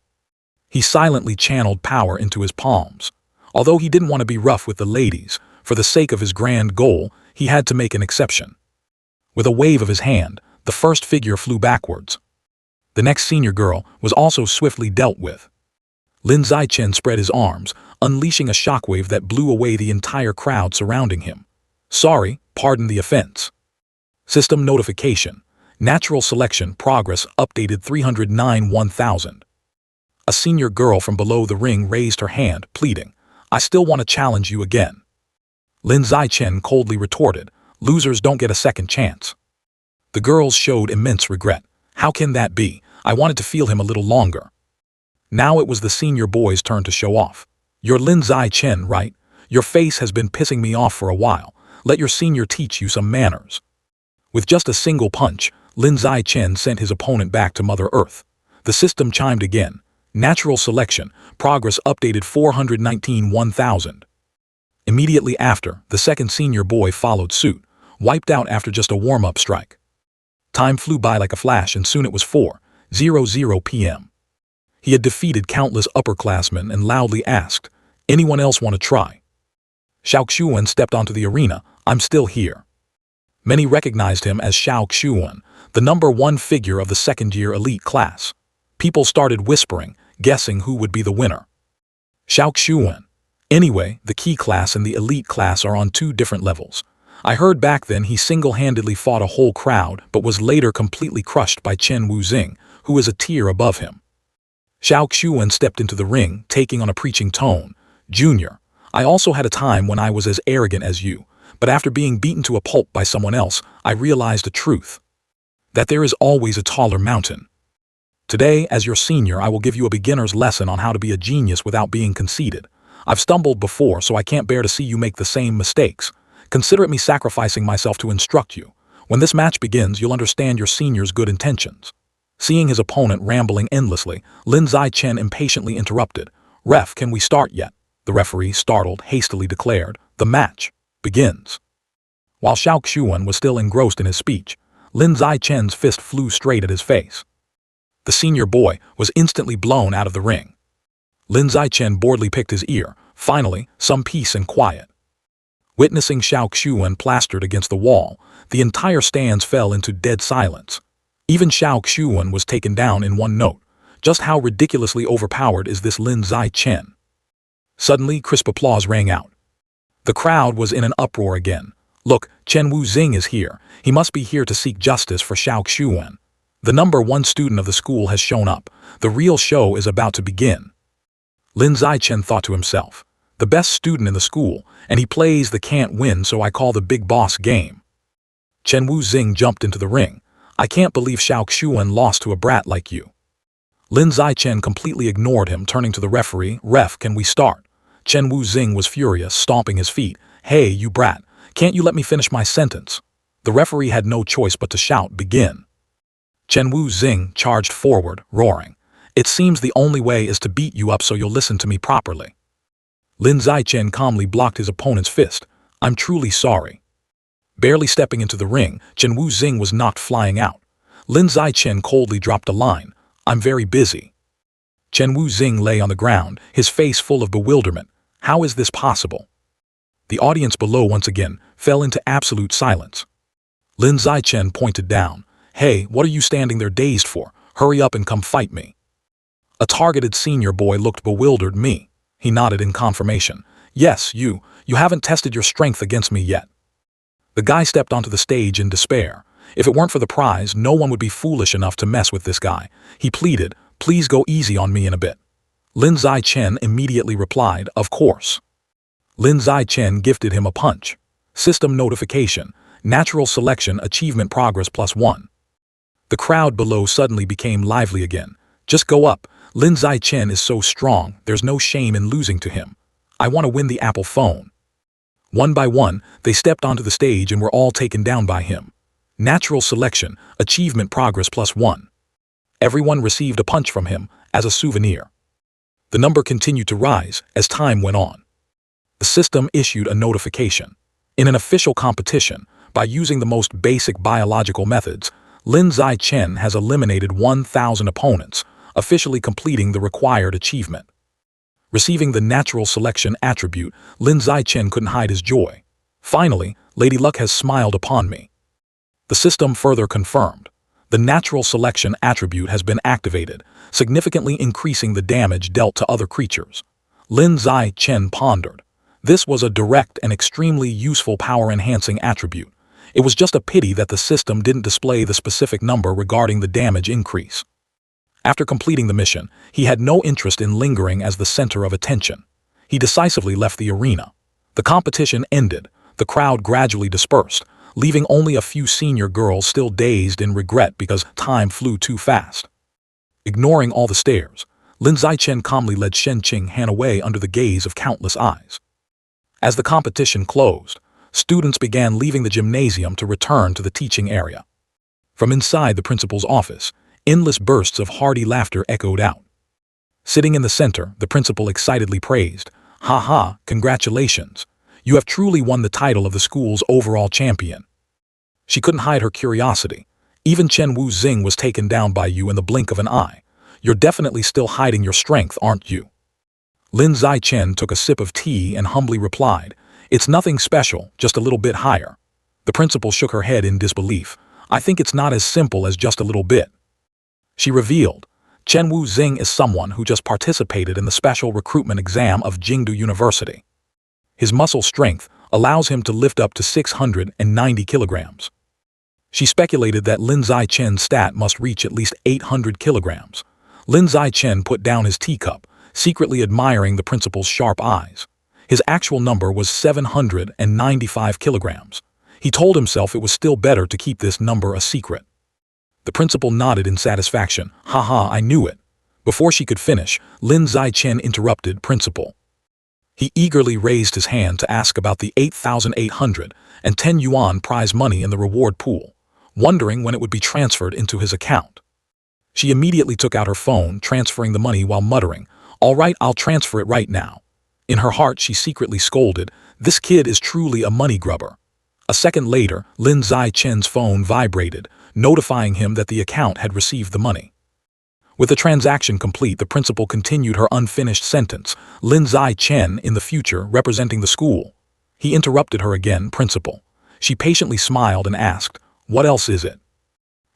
He silently channeled power into his palms. Although he didn't want to be rough with the ladies, for the sake of his grand goal, he had to make an exception. With a wave of his hand, the first figure flew backwards. The next senior girl was also swiftly dealt with. Lin Zichen spread his arms, unleashing a shockwave that blew away the entire crowd surrounding him. Sorry, pardon the offense. System notification. Natural selection progress updated 309-1000. A senior girl from below the ring raised her hand, pleading, I still want to challenge you again. Lin Zichen coldly retorted, losers don't get a second chance. The girls showed immense regret. How can that be? I wanted to feel him a little longer. Now it was the senior boy's turn to show off. You're Lin Zichen, right? Your face has been pissing me off for a while. Let your senior teach you some manners. With just a single punch, Lin Zichen sent his opponent back to Mother Earth. The system chimed again. Natural selection, progress updated 419-1000. Immediately after, the second senior boy followed suit, wiped out after just a warm-up strike. Time flew by like a flash and soon it was 4:00 p.m. He had defeated countless upperclassmen and loudly asked, anyone else want to try? Xiao Xuan stepped onto the arena, I'm still here. Many recognized him as Xiao Xuan, the #1 figure of the second-year elite class. People started whispering, guessing who would be the winner. Xiao Xuan. Anyway, the key class and the elite class are on two different levels. I heard back then he single-handedly fought a whole crowd but was later completely crushed by Chen Wuzing, who is a tier above him. Xiao Xuan stepped into the ring, taking on a preaching tone. Junior, I also had a time when I was as arrogant as you, but after being beaten to a pulp by someone else, I realized the truth. That there is always a taller mountain. Today, as your senior, I will give you a beginner's lesson on how to be a genius without being conceited. I've stumbled before, so I can't bear to see you make the same mistakes. Consider it me sacrificing myself to instruct you. When this match begins, you'll understand your senior's good intentions. Seeing his opponent rambling endlessly, Lin Zichen impatiently interrupted. Ref, can we start yet? The referee, startled, hastily declared. The match begins. While Xiao Xuan was still engrossed in his speech, Lin Zichen's fist flew straight at his face. The senior boy was instantly blown out of the ring. Lin Zichen boredly picked his ear. Finally, some peace and quiet. Witnessing Xiao Xuan plastered against the wall, the entire stands fell into dead silence. Even Xiao Xuan was taken down in one note. Just how ridiculously overpowered is this Lin Zichen? Suddenly, crisp applause rang out. The crowd was in an uproar again. Look, Chen Wuzing is here. He must be here to seek justice for Xiao Xuan. The #1 student of the school has shown up. The real show is about to begin. Lin Zichen thought to himself, the best student in the school, and he plays the can't win, so I call the big boss game. Chen Wuzing jumped into the ring. I can't believe Xiao Xuan lost to a brat like you. Lin Zichen completely ignored him, turning to the referee. Ref, can we start? Chen Wuzing was furious, stomping his feet. Hey, you brat, can't you let me finish my sentence? The referee had no choice but to shout, begin. Chen Wuzing charged forward, roaring. It seems the only way is to beat you up so you'll listen to me properly. Lin Zichen calmly blocked his opponent's fist. I'm truly sorry. Barely stepping into the ring, Chen Wuzing was knocked flying out. Lin Zichen coldly dropped a line. I'm very busy. Chen Wuzing lay on the ground, his face full of bewilderment. How is this possible? The audience below once again fell into absolute silence. Lin Zichen pointed down. Hey, what are you standing there dazed for? Hurry up and come fight me. A targeted senior boy looked bewildered. Me. He nodded in confirmation. Yes, you haven't tested your strength against me yet. The guy stepped onto the stage in despair. If it weren't for the prize, no one would be foolish enough to mess with this guy. He pleaded, please go easy on me in a bit. Lin Zichen immediately replied, of course. Lin Zichen gifted him a punch. System notification. Natural selection achievement progress +1. The crowd below suddenly became lively again. Just go up. Lin Zichen is so strong, there's no shame in losing to him. I want to win the Apple phone. One by one, they stepped onto the stage and were all taken down by him. Natural selection, achievement progress +1. Everyone received a punch from him as a souvenir. The number continued to rise as time went on. The system issued a notification. In an official competition, by using the most basic biological methods, Lin Zichen has eliminated 1,000 opponents, officially completing the required achievement. Receiving the natural selection attribute, Lin Zichen couldn't hide his joy. Finally, Lady Luck has smiled upon me. The system further confirmed. The natural selection attribute has been activated, significantly increasing the damage dealt to other creatures. Lin Zichen pondered. This was a direct and extremely useful power-enhancing attribute. It was just a pity that the system didn't display the specific number regarding the damage increase. After completing the mission, he had no interest in lingering as the center of attention. He decisively left the arena. The competition ended. The crowd gradually dispersed, leaving only a few senior girls still dazed in regret because time flew too fast. Ignoring all the stares, Lin Zichen calmly led Shen Qinghan away under the gaze of countless eyes. As the competition closed, students began leaving the gymnasium to return to the teaching area. From inside the principal's office, endless bursts of hearty laughter echoed out. Sitting in the center, the principal excitedly praised, "Ha ha, congratulations! You have truly won the title of the school's overall champion." She couldn't hide her curiosity. Even Chen Wu Xing was taken down by you in the blink of an eye. You're definitely still hiding your strength, aren't you? Lin Zichen took a sip of tea and humbly replied, "It's nothing special, just a little bit higher." The principal shook her head in disbelief. "I think it's not as simple as just a little bit." She revealed, Chen Wu Xing is someone who just participated in the special recruitment exam of Jingdu University. His muscle strength allows him to lift up to 690 kilograms. She speculated that Lin Zichen's stat must reach at least 800 kilograms. Lin Zichen put down his teacup, secretly admiring the principal's sharp eyes. His actual number was 795 kilograms. He told himself it was still better to keep this number a secret. The principal nodded in satisfaction. "Haha, I knew it." Before she could finish, Lin Zichen interrupted Principal. He eagerly raised his hand to ask about the 8,810 yuan prize money in the reward pool, wondering when it would be transferred into his account. She immediately took out her phone, transferring the money while muttering, "All right, I'll transfer it right now." In her heart, she secretly scolded, "This kid is truly a money grubber." A second later, Lin Zichen's phone vibrated, notifying him that the account had received the money. With the transaction complete, the principal continued her unfinished sentence, "Lin Zichen in the future representing the school." He interrupted her again, "Principal." She patiently smiled and asked, "What else is it?"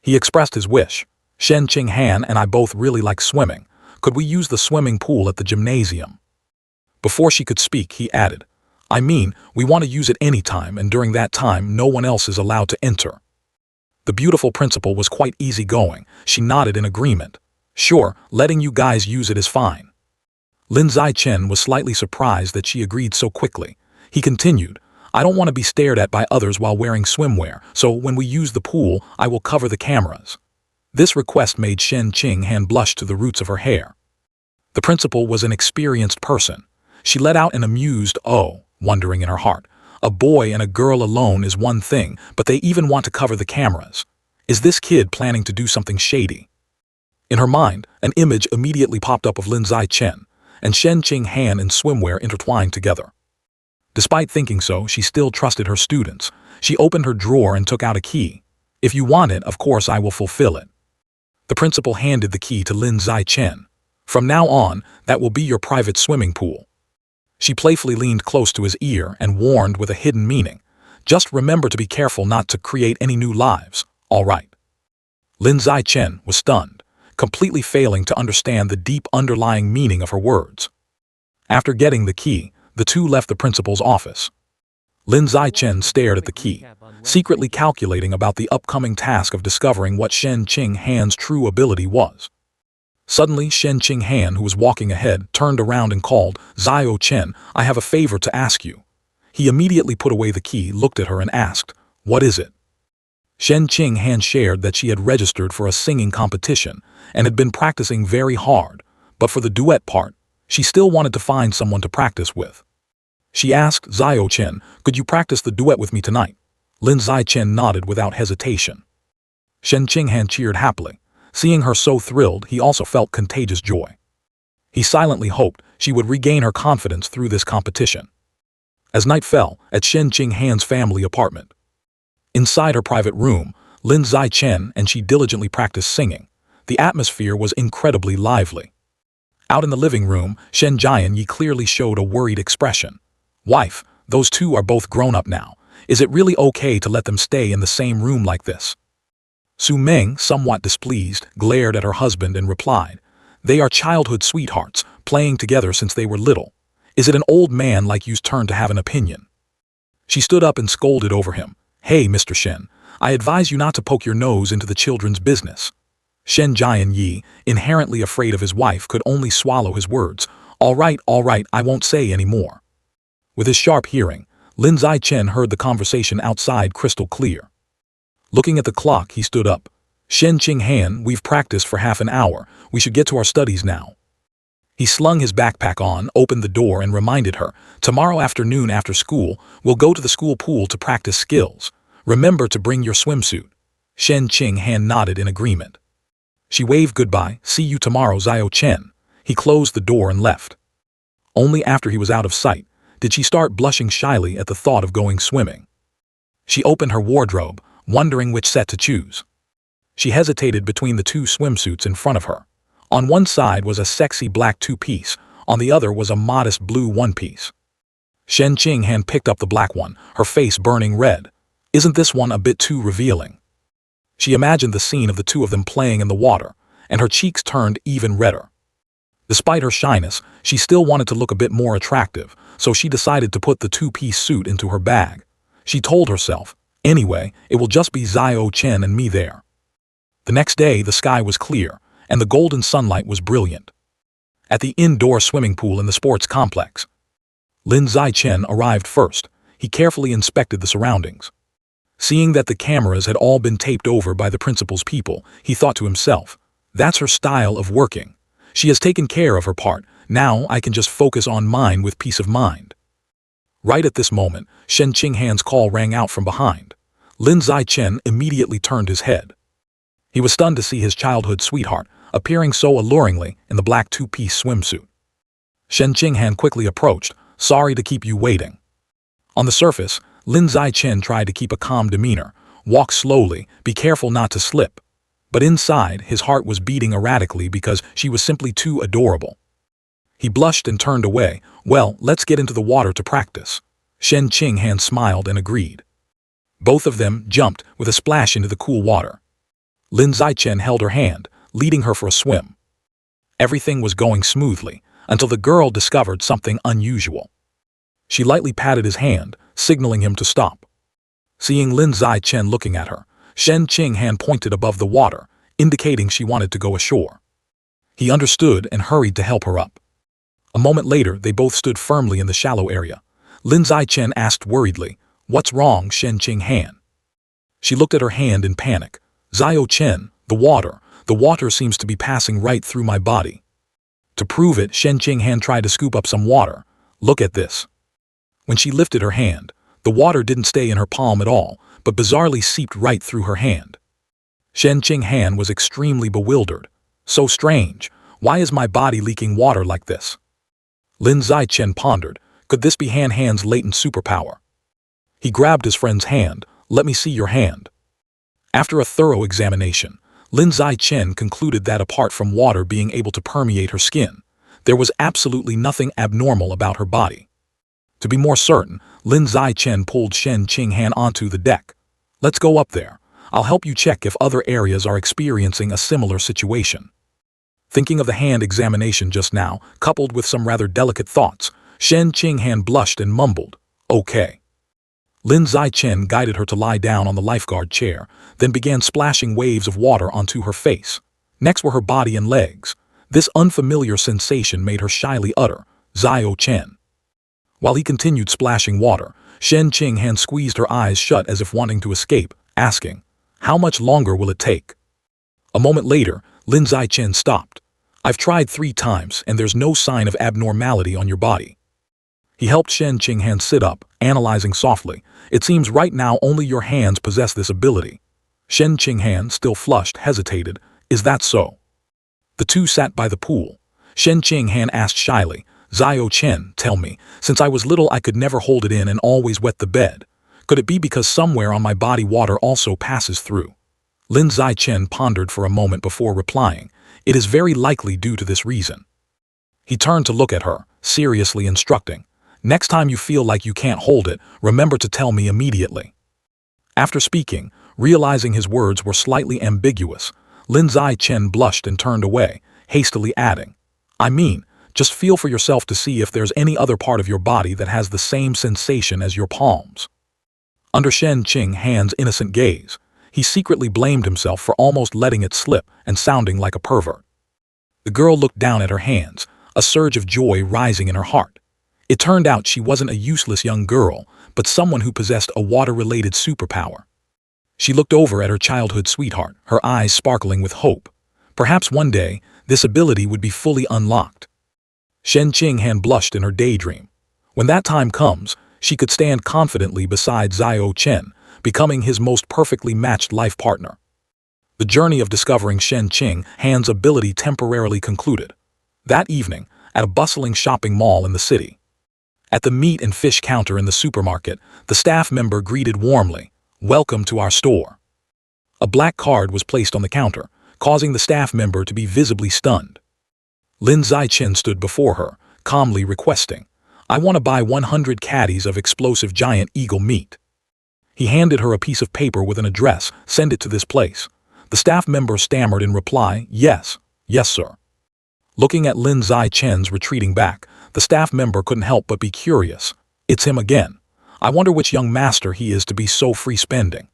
He expressed his wish. "Shen Qinghan and I both really like swimming. Could we use the swimming pool at the gymnasium?" Before she could speak, he added, "I mean, we want to use it anytime, and during that time no one else is allowed to enter." The beautiful principal was quite easygoing. She nodded in agreement. "Sure, letting you guys use it is fine." Lin Zichen was slightly surprised that she agreed so quickly. He continued, "I don't want to be stared at by others while wearing swimwear, so when we use the pool, I will cover the cameras." This request made Shen Qinghan blush to the roots of her hair. The principal was an experienced person. She let out an amused "oh," wondering in her heart. A boy and a girl alone is one thing, but they even want to cover the cameras. Is this kid planning to do something shady? In her mind, an image immediately popped up of Lin Zichen and Shen Qinghan in swimwear intertwined together. Despite thinking so, she still trusted her students. She opened her drawer and took out a key. "If you want it, of course I will fulfill it." The principal handed the key to Lin Zichen. "From now on, that will be your private swimming pool." She playfully leaned close to his ear and warned with a hidden meaning, "Just remember to be careful not to create any new lives, all right?" Lin Zichen was stunned, completely failing to understand the deep underlying meaning of her words. After getting the key, the two left the principal's office. Lin Zichen stared at the key, secretly calculating about the upcoming task of discovering what Shen Qinghan's true ability was. Suddenly, Shen Qinghan, who was walking ahead, turned around and called, "Zio Chen, I have a favor to ask you." He immediately put away the key, looked at her and asked, "What is it?" Shen Qinghan shared that she had registered for a singing competition and had been practicing very hard, but for the duet part, she still wanted to find someone to practice with. She asked, "Zio Chen, could you practice the duet with me tonight?" Lin Zichen nodded without hesitation. Shen Qinghan cheered happily. Seeing her so thrilled, he also felt contagious joy. He silently hoped she would regain her confidence through this competition. As night fell, at Shen Qinghan's family apartment. Inside her private room, Lin Zichen and she diligently practiced singing. The atmosphere was incredibly lively. Out in the living room, Shen Jian clearly showed a worried expression. Wife, those two are both grown up now. Is it really okay to let them stay in the same room like this? Su Meng, somewhat displeased, glared at her husband and replied, they are childhood sweethearts, playing together since they were little. Is it an old man like you's turn to have an opinion? She stood up and scolded over him. Hey, Mr. Shen, I advise you not to poke your nose into the children's business. Shen Jian, inherently afraid of his wife, could only swallow his words. All right, I won't say any more. With his sharp hearing, Lin Zichen heard the conversation outside crystal clear. Looking at the clock, he stood up. Shen Qinghan, we've practiced for half an hour. We should get to our studies now. He slung his backpack on, opened the door, and reminded her, tomorrow afternoon after school, we'll go to the school pool to practice skills. Remember to bring your swimsuit. Shen Qinghan nodded in agreement. She waved goodbye. See you tomorrow, Zhao Chen. He closed the door and left. Only after he was out of sight did she start blushing shyly at the thought of going swimming. She opened her wardrobe, wondering which set to choose. She hesitated between the two swimsuits in front of her. On one side was a sexy black two-piece, on the other was a modest blue one-piece. Shen Qinghan picked up the black one, her face burning red. Isn't this one a bit too revealing? She imagined the scene of the two of them playing in the water, and her cheeks turned even redder. Despite her shyness, she still wanted to look a bit more attractive, so she decided to put the two-piece suit into her bag. She told herself, anyway, it will just be Zhao Chen and me there. The next day, the sky was clear, and the golden sunlight was brilliant. At the indoor swimming pool in the sports complex, Lin Zichen arrived first. He carefully inspected the surroundings. Seeing that the cameras had all been taped over by the principal's people, he thought to himself, that's her style of working. She has taken care of her part. Now I can just focus on mine with peace of mind. Right at this moment, Shen Qinghan's call rang out from behind. Lin Zichen immediately turned his head. He was stunned to see his childhood sweetheart appearing so alluringly in the black two-piece swimsuit. Shen Qinghan quickly approached. Sorry to keep you waiting. On the surface, Lin Zichen tried to keep a calm demeanor, walk slowly, be careful not to slip. But inside, his heart was beating erratically because she was simply too adorable. He blushed and turned away. Well, let's get into the water to practice. Shen Qinghan smiled and agreed. Both of them jumped with a splash into the cool water. Lin Zichen held her hand, leading her for a swim. Everything was going smoothly until the girl discovered something unusual. She lightly patted his hand, signaling him to stop. Seeing Lin Zichen looking at her, Shen Qinghan pointed above the water, indicating she wanted to go ashore. He understood and hurried to help her up. A moment later, they both stood firmly in the shallow area. Lin Zichen asked worriedly, "What's wrong, Shen Qinghan?" She looked at her hand in panic. "Zhao Chen, the water seems to be passing right through my body." To prove it, Shen Qinghan tried to scoop up some water. "Look at this." When she lifted her hand, the water didn't stay in her palm at all, but bizarrely seeped right through her hand. Shen Qinghan was extremely bewildered. So strange. Why is my body leaking water like this? Lin Zichen pondered. Could this be Han's latent superpower? He grabbed his friend's hand. "Let me see your hand." After a thorough examination, Lin Zichen concluded that apart from water being able to permeate her skin, there was absolutely nothing abnormal about her body. To be more certain, Lin Zichen pulled Shen Qinghan onto the deck. "Let's go up there. I'll help you check if other areas are experiencing a similar situation." Thinking of the hand examination just now, coupled with some rather delicate thoughts, Shen Qinghan blushed and mumbled, "Okay." Lin Zichen guided her to lie down on the lifeguard chair, then began splashing waves of water onto her face. Next were her body and legs. This unfamiliar sensation made her shyly utter, "Zhao Chen." While he continued splashing water, Shen Qinghan squeezed her eyes shut as if wanting to escape, asking, "How much longer will it take?" A moment later, Lin Zichen stopped. "I've tried 3 times and there's no sign of abnormality on your body." He helped Shen Qinghan sit up, analyzing softly. "It seems right now only your hands possess this ability." Shen Qinghan, still flushed, hesitated. "Is that so?" The two sat by the pool. Shen Qinghan asked shyly, "Zhao Chen, tell me, since I was little I could never hold it in and always wet the bed. Could it be because somewhere on my body water also passes through?" Lin Zichen pondered for a moment before replying, "It is very likely due to this reason." He turned to look at her, seriously instructing, "Next time you feel like you can't hold it, remember to tell me immediately." After speaking, realizing his words were slightly ambiguous, Lin Zichen blushed and turned away, hastily adding, "I mean, just feel for yourself to see if there's any other part of your body that has the same sensation as your palms." Under Shen Qing's innocent gaze, he secretly blamed himself for almost letting it slip and sounding like a pervert. The girl looked down at her hands, a surge of joy rising in her heart. It turned out she wasn't a useless young girl, but someone who possessed a water-related superpower. She looked over at her childhood sweetheart, her eyes sparkling with hope. Perhaps one day, this ability would be fully unlocked. Shen Qinghan blushed in her daydream. When that time comes, she could stand confidently beside Xiao Chen, becoming his most perfectly matched life partner. The journey of discovering Shen Qing's ability temporarily concluded. That evening, at a bustling shopping mall in the city. At the meat and fish counter in the supermarket, the staff member greeted warmly, "Welcome to our store." A black card was placed on the counter, causing the staff member to be visibly stunned. Lin Zichen stood before her, calmly requesting, "I want to buy 100 caddies of explosive giant eagle meat." He handed her a piece of paper with an address, "Send it to this place." The staff member stammered in reply, "Yes, yes, sir." Looking at Lin Zichen's retreating back, the staff member couldn't help but be curious. It's him again. I wonder which young master he is to be so free spending.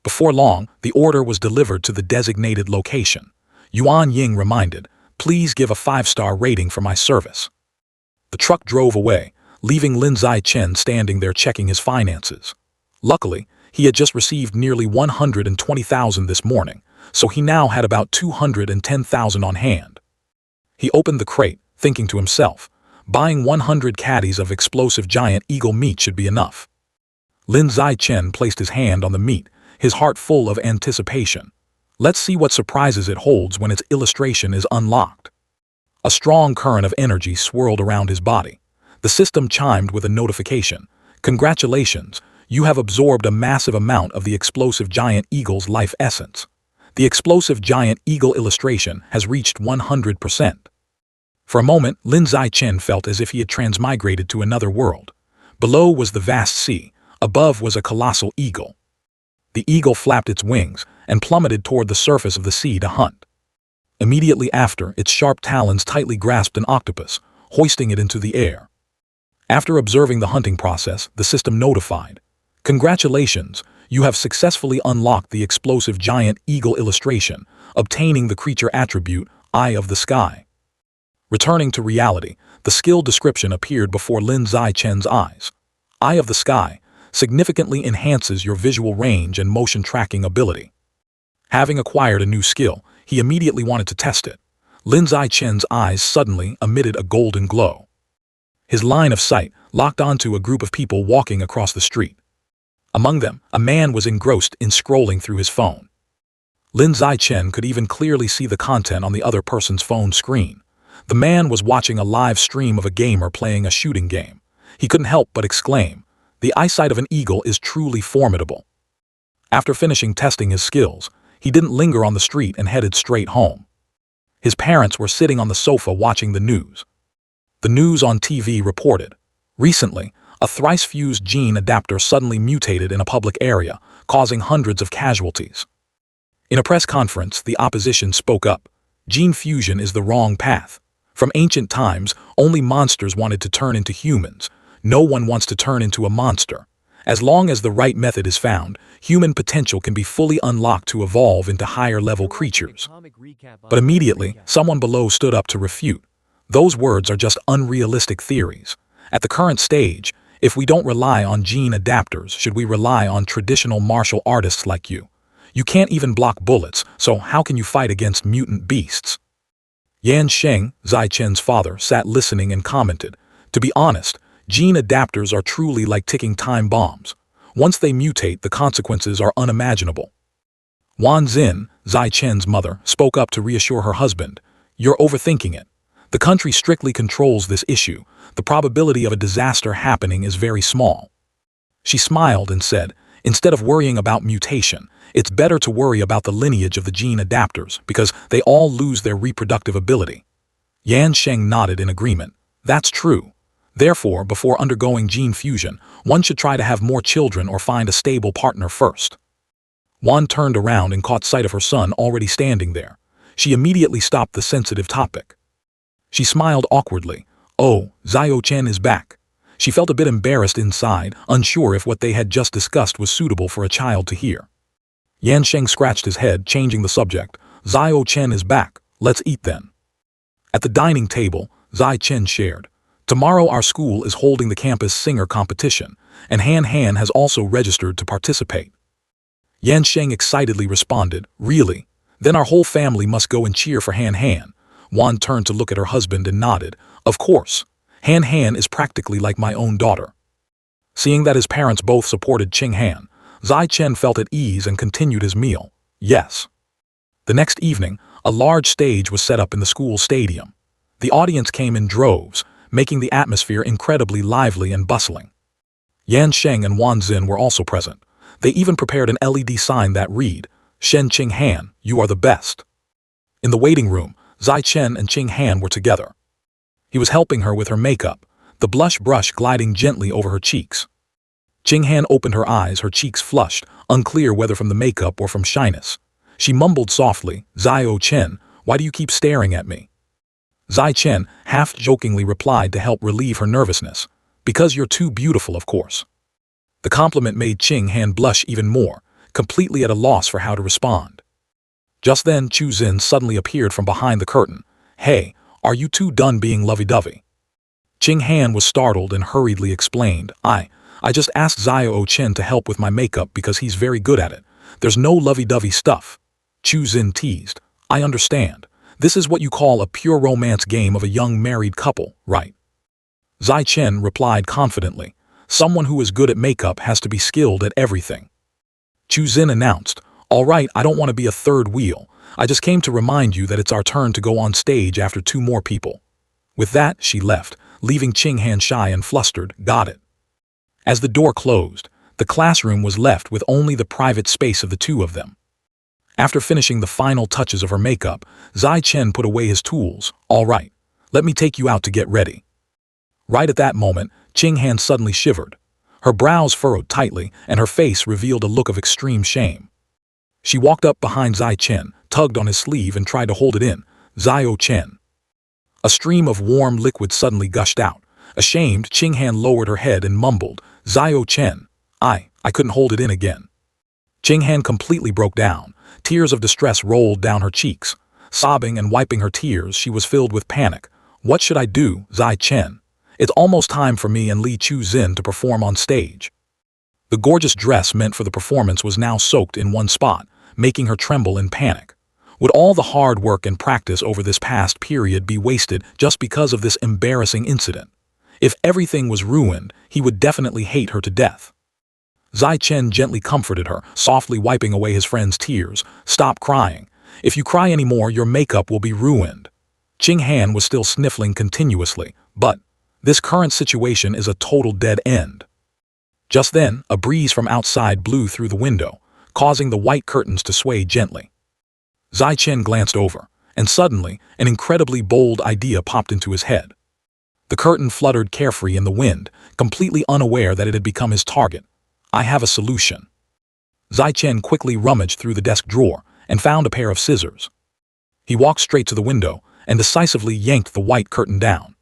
Before long, the order was delivered to the designated location. Yuan Ying reminded, "Please give a 5-star rating for my service." The truck drove away, leaving Lin Zichen standing there checking his finances. Luckily, he had just received nearly 120,000 this morning, so he now had about 210,000 on hand. He opened the crate, thinking to himself, buying 100 caddies of explosive giant eagle meat should be enough. Lin Zichen placed his hand on the meat, his heart full of anticipation. Let's see what surprises it holds when its illustration is unlocked. A strong current of energy swirled around his body. The system chimed with a notification. "Congratulations, you have absorbed a massive amount of the explosive giant eagle's life essence. The explosive giant eagle illustration has reached 100%. For a moment, Lin Zichen felt as if he had transmigrated to another world. Below was the vast sea, above was a colossal eagle. The eagle flapped its wings and plummeted toward the surface of the sea to hunt. Immediately after, its sharp talons tightly grasped an octopus, hoisting it into the air. After observing the hunting process, the system notified, "Congratulations, you have successfully unlocked the explosive giant eagle illustration, obtaining the creature attribute, Eye of the Sky." Returning to reality, the skill description appeared before Lin Zichen's eyes. Eye of the Sky significantly enhances your visual range and motion tracking ability. Having acquired a new skill, he immediately wanted to test it. Lin Zichen's eyes suddenly emitted a golden glow. His line of sight locked onto a group of people walking across the street. Among them, a man was engrossed in scrolling through his phone. Lin Zichen could even clearly see the content on the other person's phone screen. The man was watching a live stream of a gamer playing a shooting game. He couldn't help but exclaim, "The eyesight of an eagle is truly formidable." After finishing testing his skills, he didn't linger on the street and headed straight home. His parents were sitting on the sofa watching the news. The news on TV reported, recently, a thrice-fused gene adapter suddenly mutated in a public area, causing hundreds of casualties. In a press conference, the opposition spoke up. Gene fusion is the wrong path. From ancient times, only monsters wanted to turn into humans. No one wants to turn into a monster. As long as the right method is found, human potential can be fully unlocked to evolve into higher-level creatures. But immediately, someone below stood up to refute. Those words are just unrealistic theories. At the current stage, if we don't rely on gene adapters, should we rely on traditional martial artists like you? You can't even block bullets, so how can you fight against mutant beasts? Yan Sheng, Zichen's father, sat listening and commented, "To be honest, gene adapters are truly like ticking time bombs. Once they mutate, the consequences are unimaginable." Wan Xin, Zichen's mother, spoke up to reassure her husband, "You're overthinking it. The country strictly controls this issue. The probability of a disaster happening is very small." She smiled and said, "Instead of worrying about mutation, it's better to worry about the lineage of the gene adapters because they all lose their reproductive ability. Yan Sheng nodded in agreement. That's true. Therefore, before undergoing gene fusion, one should try to have more children or find a stable partner first. Wan turned around and caught sight of her son already standing there. She immediately stopped the sensitive topic. She smiled awkwardly. Oh, Zhao Chen is back. She felt a bit embarrassed inside, unsure if what they had just discussed was suitable for a child to hear. Yan Sheng scratched his head, changing the subject. Zhao Chen is back. Let's eat then. At the dining table, Zai Chen shared. Tomorrow our school is holding the campus singer competition, and Han Han has also registered to participate. Yan Sheng excitedly responded, Really? Then our whole family must go and cheer for Han Han. Wan turned to look at her husband and nodded. Of course. Han Han is practically like my own daughter. Seeing that his parents both supported Qing Han, Zai Chen felt at ease and continued his meal. Yes. The next evening, a large stage was set up in the school stadium. The audience came in droves, making the atmosphere incredibly lively and bustling. Yan Sheng and Wan Xin were also present. They even prepared an LED sign that read, Shen Qing Han, you are the best. In the waiting room, Zai Chen and Qing Han were together. He was helping her with her makeup, the blush brush gliding gently over her cheeks. Qing Han opened her eyes, her cheeks flushed, unclear whether from the makeup or from shyness. She mumbled softly, Zhao Chen, why do you keep staring at me? Zai Chen half-jokingly replied to help relieve her nervousness, because you're too beautiful, of course. The compliment made Qing Han blush even more, completely at a loss for how to respond. Just then, Chu Xin suddenly appeared from behind the curtain. Hey, are you two done being lovey-dovey? Qing Han was startled and hurriedly explained, I just asked Zhao Chen to help with my makeup because he's very good at it. There's no lovey-dovey stuff. Chu Xin teased. I understand. This is what you call a pure romance game of a young married couple, right? Zai Chen replied confidently. Someone who is good at makeup has to be skilled at everything. Chu Xin announced, All right, I don't want to be a third wheel. I just came to remind you that it's our turn to go on stage after two more people. With that, she left, leaving Qing Han shy and flustered. Got it. As the door closed, the classroom was left with only the private space of the two of them. After finishing the final touches of her makeup, Zai Chen put away his tools. All right, let me take you out to get ready. Right at that moment, Qing Han suddenly shivered. Her brows furrowed tightly, and her face revealed a look of extreme shame. She walked up behind Zai Chen, tugged on his sleeve and tried to hold it in. Zhao Chen. A stream of warm liquid suddenly gushed out. Ashamed, Qing Han lowered her head and mumbled, Zhao Chen. I couldn't hold it in again. Qing Han completely broke down. Tears of distress rolled down her cheeks. Sobbing and wiping her tears, she was filled with panic. What should I do, Zai Chen? It's almost time for me and Li Chu Xin to perform on stage. The gorgeous dress meant for the performance was now soaked in one spot, making her tremble in panic. Would all the hard work and practice over this past period be wasted just because of this embarrassing incident? If everything was ruined, he would definitely hate her to death. Zai Chen gently comforted her, softly wiping away his friend's tears. Stop crying. If you cry anymore, your makeup will be ruined. Qing Han was still sniffling continuously, but this current situation is a total dead end. Just then, a breeze from outside blew through the window, causing the white curtains to sway gently. Zai Chen glanced over, and suddenly, an incredibly bold idea popped into his head. The curtain fluttered carefree in the wind, completely unaware that it had become his target. I have a solution. Zai Chen quickly rummaged through the desk drawer and found a pair of scissors. He walked straight to the window and decisively yanked the white curtain down.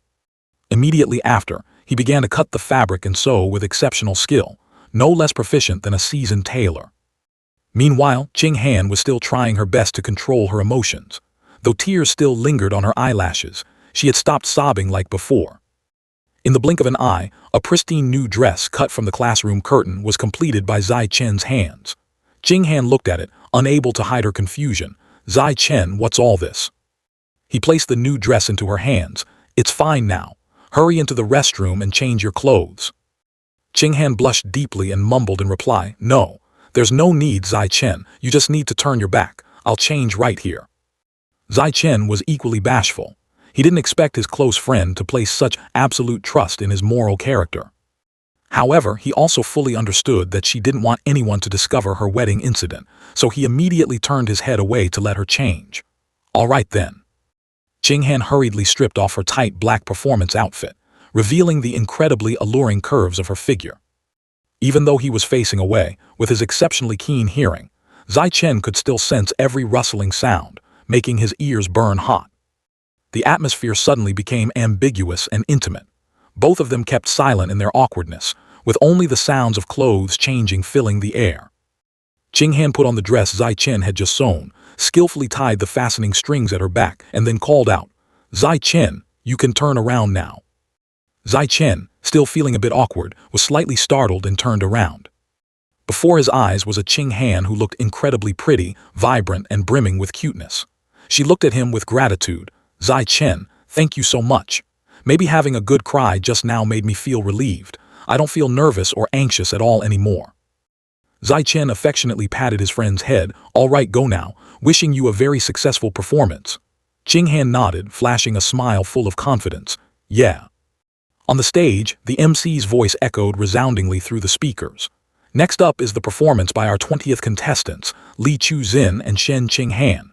Immediately after, he began to cut the fabric and sew with exceptional skill, no less proficient than a seasoned tailor. Meanwhile, Qing Han was still trying her best to control her emotions. Though tears still lingered on her eyelashes, she had stopped sobbing like before. In the blink of an eye, a pristine new dress cut from the classroom curtain was completed by Zai Chen's hands. Qing Han looked at it, unable to hide her confusion. Zai Chen, what's all this? He placed the new dress into her hands. It's fine now. Hurry into the restroom and change your clothes. Qing Han blushed deeply and mumbled in reply, No, there's no need, Zai Chen. You just need to turn your back. I'll change right here. Zai Chen was equally bashful. He didn't expect his close friend to place such absolute trust in his moral character. However, he also fully understood that she didn't want anyone to discover her wedding incident, so he immediately turned his head away to let her change. All right then. Ching Han hurriedly stripped off her tight black performance outfit, revealing the incredibly alluring curves of her figure. Even though he was facing away, with his exceptionally keen hearing, Zai Chen could still sense every rustling sound, making his ears burn hot. The atmosphere suddenly became ambiguous and intimate. Both of them kept silent in their awkwardness, with only the sounds of clothes changing filling the air. Ching Han put on the dress Zai Chen had just sewn, skillfully tied the fastening strings at her back, and then called out, "Zai Chen, you can turn around now." Zai Chen, still feeling a bit awkward, was slightly startled and turned around. Before his eyes was a Ching Han who looked incredibly pretty, vibrant, and brimming with cuteness. She looked at him with gratitude. "Zai Chen, thank you so much. Maybe having a good cry just now made me feel relieved. I don't feel nervous or anxious at all anymore." Zai Chen affectionately patted his friend's head. "All right, go now. Wishing you a very successful performance." Ching Han nodded, flashing a smile full of confidence. "Yeah." On the stage, the MC's voice echoed resoundingly through the speakers. "Next up is the performance by our 20th contestants, Li Chu-Zin and Shen Ching Han."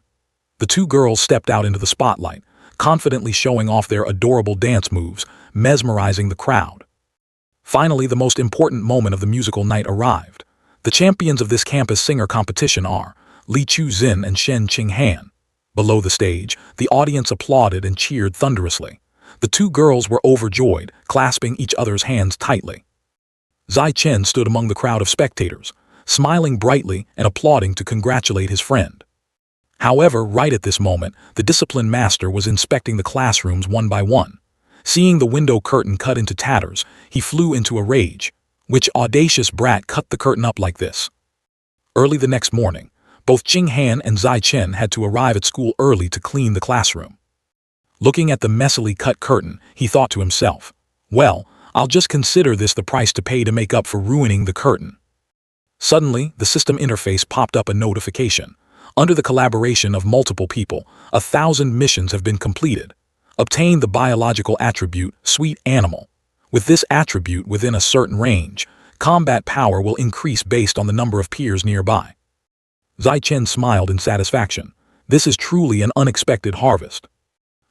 The two girls stepped out into the spotlight, confidently showing off their adorable dance moves, mesmerizing the crowd. Finally, the most important moment of the musical night arrived. The champions of this campus singer competition are Li Chu-Zin and Shen Ching Han. Below the stage, the audience applauded and cheered thunderously. The two girls were overjoyed, clasping each other's hands tightly. Zai Chen stood among the crowd of spectators, smiling brightly and applauding to congratulate his friend. However, right at this moment, the discipline master was inspecting the classrooms one by one. Seeing the window curtain cut into tatters, he flew into a rage. Which audacious brat cut the curtain up like this? Early the next morning, both Ching Han and Zai Chen had to arrive at school early to clean the classroom. Looking at the messily cut curtain, he thought to himself, "Well, I'll just consider this the price to pay to make up for ruining the curtain." Suddenly, the system interface popped up a notification. Under the collaboration of multiple people, 1,000 missions have been completed. Obtain the biological attribute, Sweet Animal. With this attribute within a certain range, combat power will increase based on the number of peers nearby. Zai Chen smiled in satisfaction. This is truly an unexpected harvest.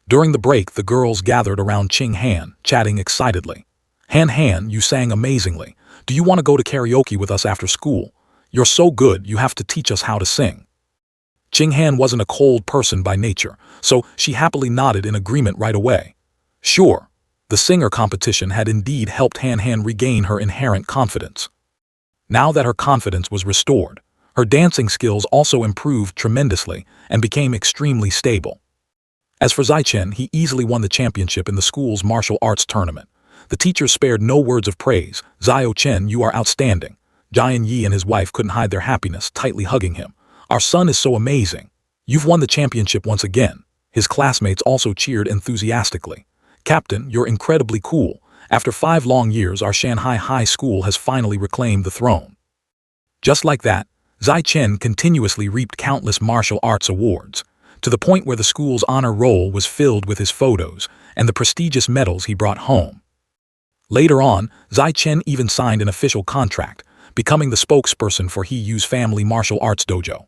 During the break, the girls gathered around Ching Han, chatting excitedly. Han, you sang amazingly. Do you want to go to karaoke with us after school? You're so good, you have to teach us how to sing." Ching Han wasn't a cold person by nature, so she happily nodded in agreement right away. Sure. The singer competition had indeed helped Han regain her inherent confidence. Now that her confidence was restored, her dancing skills also improved tremendously and became extremely stable. As for Zai Chen, he easily won the championship in the school's martial arts tournament. The teachers spared no words of praise. "Zai Chen, you are outstanding." Jian Yi and his wife couldn't hide their happiness, tightly hugging him. "Our son is so amazing. You've won the championship once again." His classmates also cheered enthusiastically. "Captain, you're incredibly cool. After 5 long years, our Shanghai High School has finally reclaimed the throne." Just like that, Zai Chen continuously reaped countless martial arts awards, to the point where the school's honor roll was filled with his photos and the prestigious medals he brought home. Later on, Zai Chen even signed an official contract, becoming the spokesperson for He Yu's family martial arts dojo.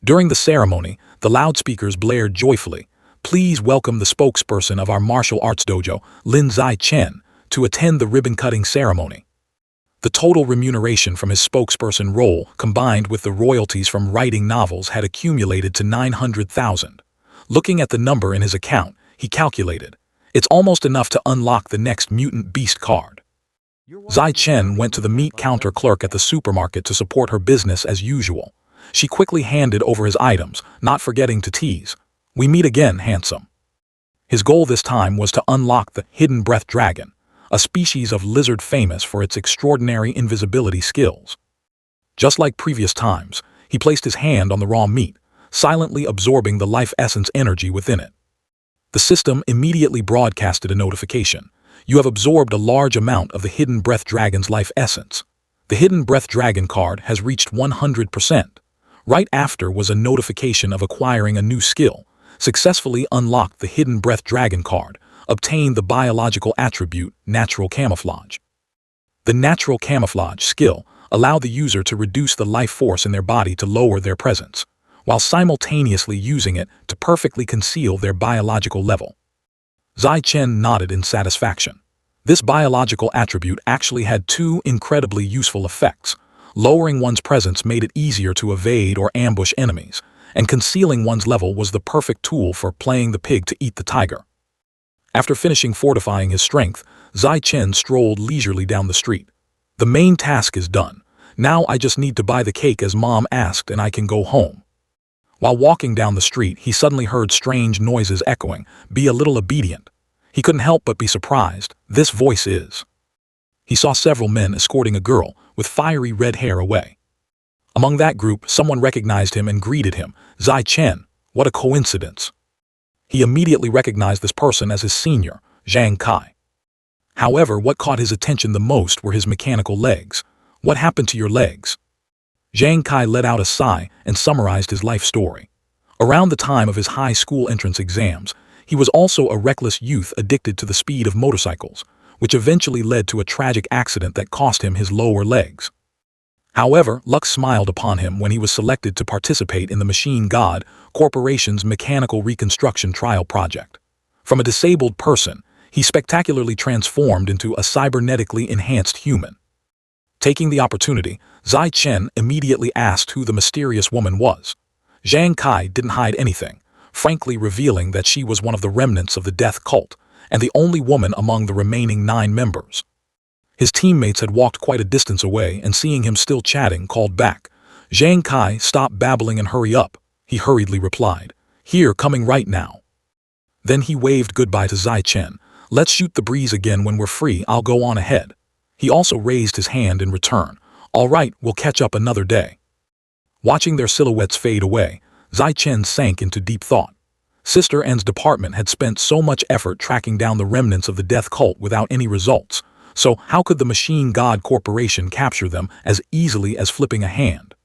During the ceremony, the loudspeakers blared joyfully, "Please welcome the spokesperson of our martial arts dojo, Lin Zai Chen, to attend the ribbon-cutting ceremony." The total remuneration from his spokesperson role, combined with the royalties from writing novels, had accumulated to 900,000. Looking at the number in his account, he calculated, it's almost enough to unlock the next Mutant Beast card. Zai Chen went to the meat counter clerk at the supermarket to support her business as usual. She quickly handed over his items, not forgetting to tease, "We meet again, handsome." His goal this time was to unlock the Hidden Breath Dragon, a species of lizard famous for its extraordinary invisibility skills. Just like previous times, he placed his hand on the raw meat, silently absorbing the life essence energy within it. The system immediately broadcasted a notification. "You have absorbed a large amount of the Hidden Breath Dragon's life essence. The Hidden Breath Dragon card has reached 100%. Right after was a notification of acquiring a new skill. Successfully unlocked the Hidden Breath Dragon card. Obtained the biological attribute, Natural Camouflage. The Natural Camouflage skill allowed the user to reduce the life force in their body to lower their presence. while simultaneously using it to perfectly conceal their biological level. Zai Chen nodded in satisfaction. This biological attribute actually had two incredibly useful effects. Lowering one's presence made it easier to evade or ambush enemies, and concealing one's level was the perfect tool for playing the pig to eat the tiger. After finishing fortifying his strength, Zai Chen strolled leisurely down the street. The main task is done. Now I just need to buy the cake as Mom asked and I can go home. While walking down the street, he suddenly heard strange noises echoing, "Be a little obedient." He couldn't help but be surprised. This voice is. He saw several men escorting a girl with fiery red hair away. Among that group, someone recognized him and greeted him. Zai Chen, what a coincidence. He immediately recognized this person as his senior, Zhang Kai. However, what caught his attention the most were his mechanical legs. What happened to your legs? Zhang Kai let out a sigh and summarized his life story. Around the time of his high school entrance exams, he was also a reckless youth addicted to the speed of motorcycles, which eventually led to a tragic accident that cost him his lower legs. However, luck smiled upon him when he was selected to participate in the Machine God Corporation's mechanical reconstruction trial project. From a disabled person, he spectacularly transformed into a cybernetically enhanced human. Taking the opportunity, Zai Chen immediately asked who the mysterious woman was. Zhang Kai didn't hide anything, frankly revealing that she was one of the remnants of the death cult, and the only woman among the remaining 9 members. His teammates had walked quite a distance away and seeing him still chatting called back. Zhang Kai, stop babbling and hurry up, he hurriedly replied. Here, coming right now. Then he waved goodbye to Zai Chen. Let's shoot the breeze again when we're free, I'll go on ahead. He also raised his hand in return. All right, we'll catch up another day. Watching their silhouettes fade away, Zai Chen sank into deep thought. Sister N's department had spent so much effort tracking down the remnants of the death cult without any results. So how could the Machine God Corporation capture them as easily as flipping a hand?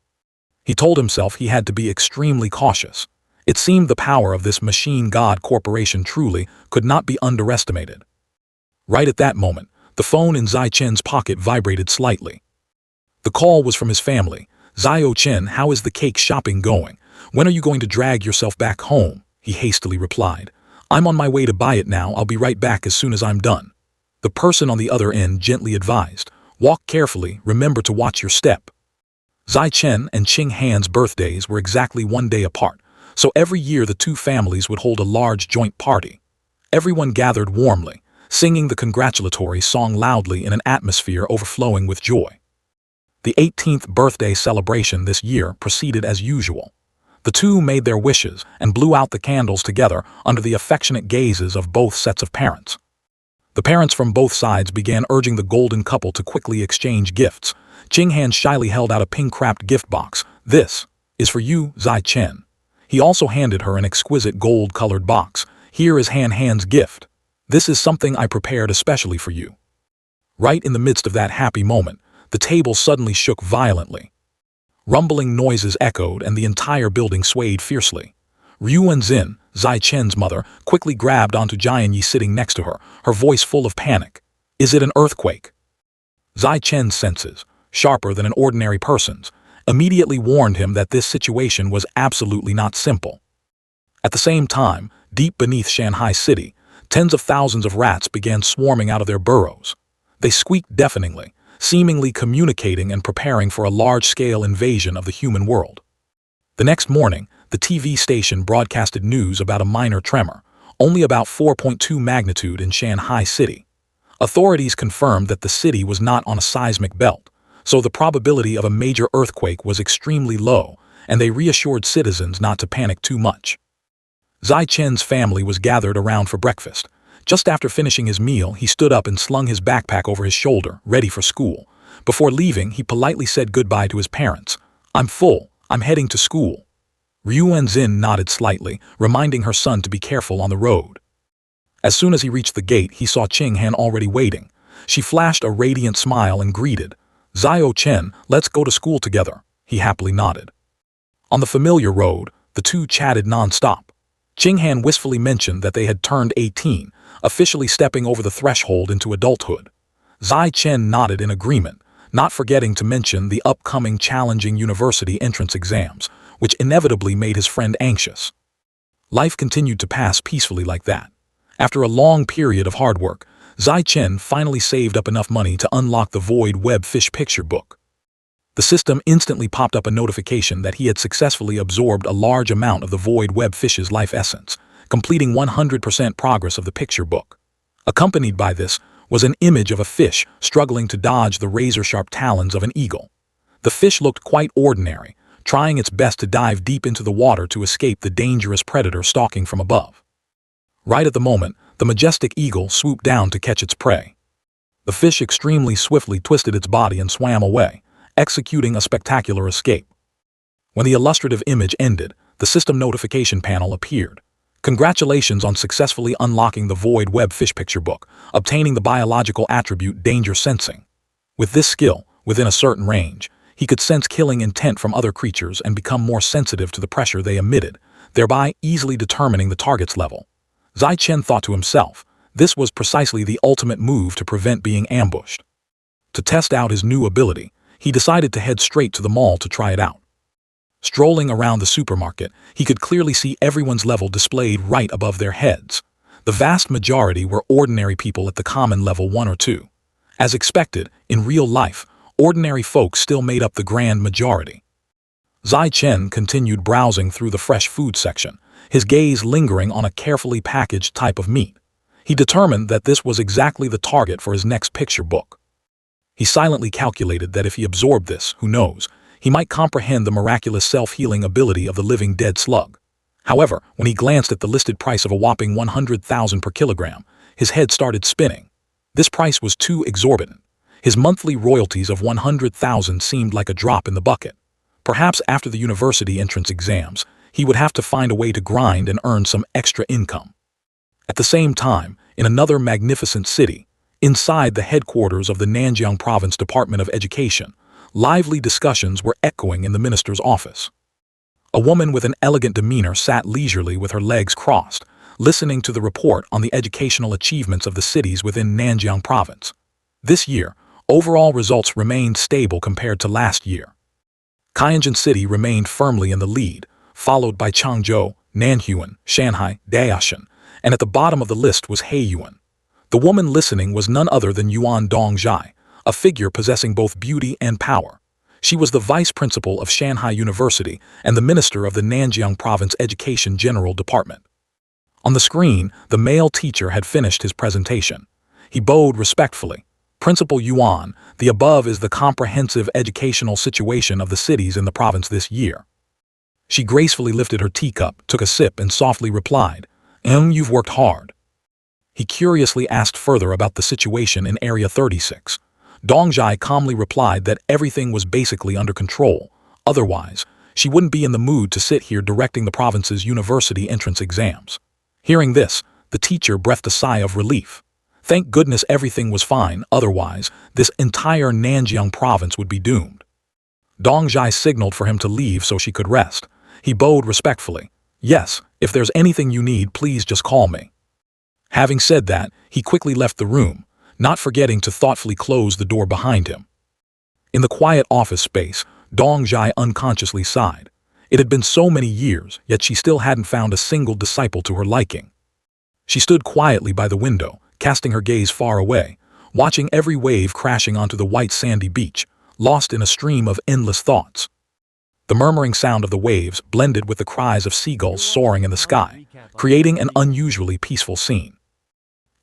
He told himself he had to be extremely cautious. It seemed the power of this Machine God Corporation truly could not be underestimated. Right at that moment, the phone in Zai Chen's pocket vibrated slightly. The call was from his family. Zio Chen, how is the cake shopping going? When are you going to drag yourself back home? He hastily replied. I'm on my way to buy it now, I'll be right back as soon as I'm done. The person on the other end gently advised, walk carefully, remember to watch your step. Zai Chen and Qing Han's birthdays were exactly 1 day apart, so every year the two families would hold a large joint party. Everyone gathered warmly, singing the congratulatory song loudly in an atmosphere overflowing with joy. The 18th birthday celebration this year proceeded as usual. The two made their wishes and blew out the candles together under the affectionate gazes of both sets of parents. The parents from both sides began urging the golden couple to quickly exchange gifts. Qing Han shyly held out a pink-wrapped gift box. This is for you, Zai Chen. He also handed her an exquisite gold-colored box. Here is Han's gift. This is something I prepared especially for you. Right in the midst of that happy moment, the table suddenly shook violently. Rumbling noises echoed and the entire building swayed fiercely. Ryu Wenzin, Zai Chen's mother, quickly grabbed onto Jian Yi sitting next to her, her voice full of panic. Is it an earthquake? Zai Chen's senses, sharper than an ordinary person's, immediately warned him that this situation was absolutely not simple. At the same time, deep beneath Shanghai City, tens of thousands of rats began swarming out of their burrows. They squeaked deafeningly, seemingly communicating and preparing for a large-scale invasion of the human world. The next morning, the TV station broadcasted news about a minor tremor, only about 4.2 magnitude in Shanghai City. Authorities confirmed that the city was not on a seismic belt, so the probability of a major earthquake was extremely low, and they reassured citizens not to panic too much. Zai Chen's family was gathered around for breakfast. Just after finishing his meal, he stood up and slung his backpack over his shoulder, ready for school. Before leaving, he politely said goodbye to his parents. I'm full. I'm heading to school. Ryu Wenzin nodded slightly, reminding her son to be careful on the road. As soon as he reached the gate, he saw Qing Han already waiting. She flashed a radiant smile and greeted. Zio Chen, let's go to school together. He happily nodded. On the familiar road, the two chatted non-stop. Qing Han wistfully mentioned that they had turned 18, officially stepping over the threshold into adulthood. Zai Chen nodded in agreement, not forgetting to mention the upcoming challenging university entrance exams, which inevitably made his friend anxious. Life continued to pass peacefully like that. After a long period of hard work, Zai Chen finally saved up enough money to unlock the Void Web Fish Picture book. The system instantly popped up a notification that he had successfully absorbed a large amount of the Void Web Fish's life essence, completing 100% progress of the picture book. Accompanied by this was an image of a fish struggling to dodge the razor-sharp talons of an eagle. The fish looked quite ordinary, trying its best to dive deep into the water to escape the dangerous predator stalking from above. Right at the moment, the majestic eagle swooped down to catch its prey. The fish extremely swiftly twisted its body and swam away, executing a spectacular escape. When the illustrative image ended, the system notification panel appeared. Congratulations on successfully unlocking the Void Web Fish Picture book, obtaining the biological attribute Danger Sensing. With this skill, within a certain range, he could sense killing intent from other creatures and become more sensitive to the pressure they emitted, thereby easily determining the target's level. Zai Chen thought to himself, this was precisely the ultimate move to prevent being ambushed. To test out his new ability, he decided to head straight to the mall to try it out. Strolling around the supermarket, he could clearly see everyone's level displayed right above their heads. The vast majority were ordinary people at the common level 1 or 2. As expected, in real life, ordinary folk still made up the grand majority. Zai Chen continued browsing through the fresh food section, his gaze lingering on a carefully packaged type of meat. He determined that this was exactly the target for his next picture book. He silently calculated that if he absorbed this, who knows, he might comprehend the miraculous self-healing ability of the living dead slug. However, when he glanced at the listed price of a whopping 100,000 per kilogram, his head started spinning. This price was too exorbitant. His monthly royalties of 100,000 seemed like a drop in the bucket. Perhaps after the university entrance exams, he would have to find a way to grind and earn some extra income. At the same time, in another magnificent city, inside the headquarters of the Nanjiang Province Department of Education, lively discussions were echoing in the minister's office. A woman with an elegant demeanor sat leisurely with her legs crossed, listening to the report on the educational achievements of the cities within Nanjiang Province. This year, overall results remained stable compared to last year. Kaiyuan City remained firmly in the lead, followed by Changzhou, Nanhuan, Shanghai, Daoshan, and at the bottom of the list was Heiyuan. The woman listening was none other than Yuan Dongjai, a figure possessing both beauty and power. She was the vice principal of Shanghai University and the minister of the Nanjiang Province Education General Department. On the screen, the male teacher had finished his presentation. He bowed respectfully. Principal Yuan, the above is the comprehensive educational situation of the cities in the province this year. She gracefully lifted her teacup, took a sip, and softly replied, You've worked hard. He curiously asked further about the situation in Area 36. Dongjai calmly replied that everything was basically under control. Otherwise, she wouldn't be in the mood to sit here directing the province's university entrance exams. Hearing this, the teacher breathed a sigh of relief. Thank goodness everything was fine, otherwise, this entire Nanjiang province would be doomed. Dongjai signaled for him to leave so she could rest. He bowed respectfully. Yes, if there's anything you need, please just call me. Having said that, he quickly left the room, not forgetting to thoughtfully close the door behind him. In the quiet office space, Dongjai unconsciously sighed. It had been so many years, yet she still hadn't found a single disciple to her liking. She stood quietly by the window, casting her gaze far away, watching every wave crashing onto the white sandy beach, lost in a stream of endless thoughts. The murmuring sound of the waves blended with the cries of seagulls soaring in the sky, creating an unusually peaceful scene.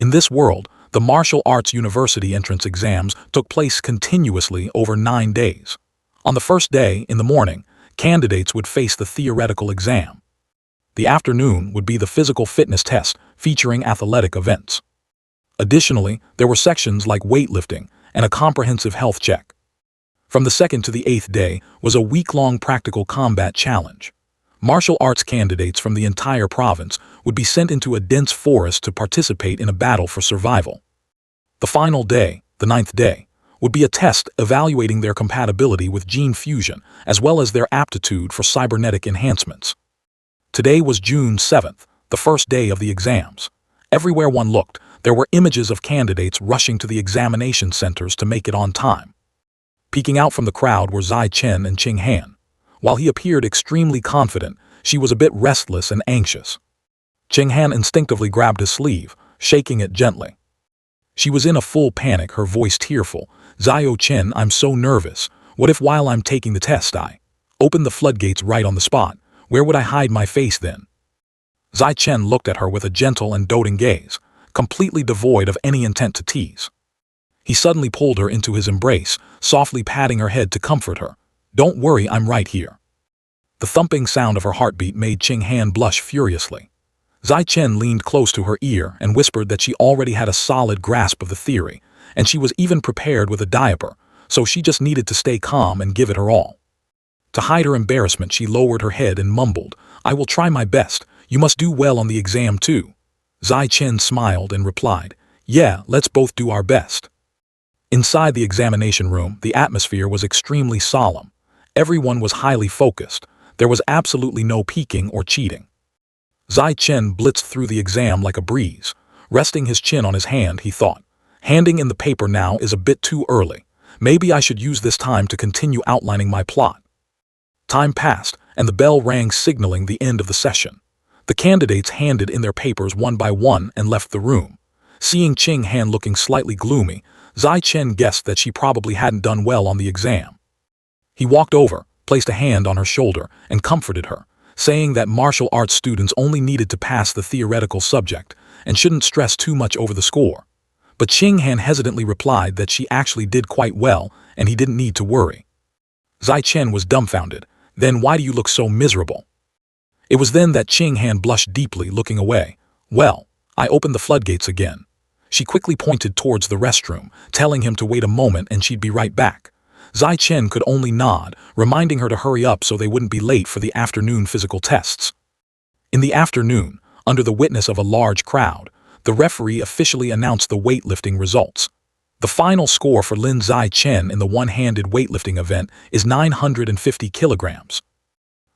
In this world, the martial arts university entrance exams took place continuously over 9 days. On the first day, in the morning, candidates would face the theoretical exam. The afternoon would be the physical fitness test featuring athletic events. Additionally, there were sections like weightlifting and a comprehensive health check. From the second to the 8th day was a week-long practical combat challenge. Martial arts candidates from the entire province would be sent into a dense forest to participate in a battle for survival. The final day, the 9th day, would be a test evaluating their compatibility with gene fusion as well as their aptitude for cybernetic enhancements. Today was June 7th, the first day of the exams. Everywhere one looked, there were images of candidates rushing to the examination centers to make it on time. Peeking out from the crowd were Zai Chen and Qing Han. While he appeared extremely confident, she was a bit restless and anxious. Ching Han instinctively grabbed his sleeve, shaking it gently. She was in a full panic, her voice tearful. "Zhao Chen, I'm so nervous. What if while I'm taking the test I open the floodgates right on the spot? Where would I hide my face then?" Zai Chen looked at her with a gentle and doting gaze, completely devoid of any intent to tease. He suddenly pulled her into his embrace, softly patting her head to comfort her. "Don't worry, I'm right here." The thumping sound of her heartbeat made Ching Han blush furiously. Zai Chen leaned close to her ear and whispered that she already had a solid grasp of the theory, and she was even prepared with a diaper, so she just needed to stay calm and give it her all. To hide her embarrassment, she lowered her head and mumbled, "I will try my best. You must do well on the exam too." Zai Chen smiled and replied, "Yeah, let's both do our best." Inside the examination room, the atmosphere was extremely solemn. Everyone was highly focused. There was absolutely no peeking or cheating. Zai Chen blitzed through the exam like a breeze. Resting his chin on his hand, he thought, "Handing in the paper now is a bit too early. Maybe I should use this time to continue outlining my plot." Time passed, and the bell rang signaling the end of the session. The candidates handed in their papers one by one and left the room. Seeing Ching Han looking slightly gloomy, Zai Chen guessed that she probably hadn't done well on the exam. He walked over, placed a hand on her shoulder, and comforted her, saying that martial arts students only needed to pass the theoretical subject and shouldn't stress too much over the score. But Ching Han hesitantly replied that she actually did quite well and he didn't need to worry. Zai Chen was dumbfounded. "Then why do you look so miserable?" It was then that Ching Han blushed deeply, looking away. "Well, I opened the floodgates again." She quickly pointed towards the restroom, telling him to wait a moment and she'd be right back. Zai Chen could only nod, reminding her to hurry up so they wouldn't be late for the afternoon physical tests. In the afternoon, under the witness of a large crowd, the referee officially announced the weightlifting results. The final score for Lin Zai Chen in the one-handed weightlifting event is 950 kilograms.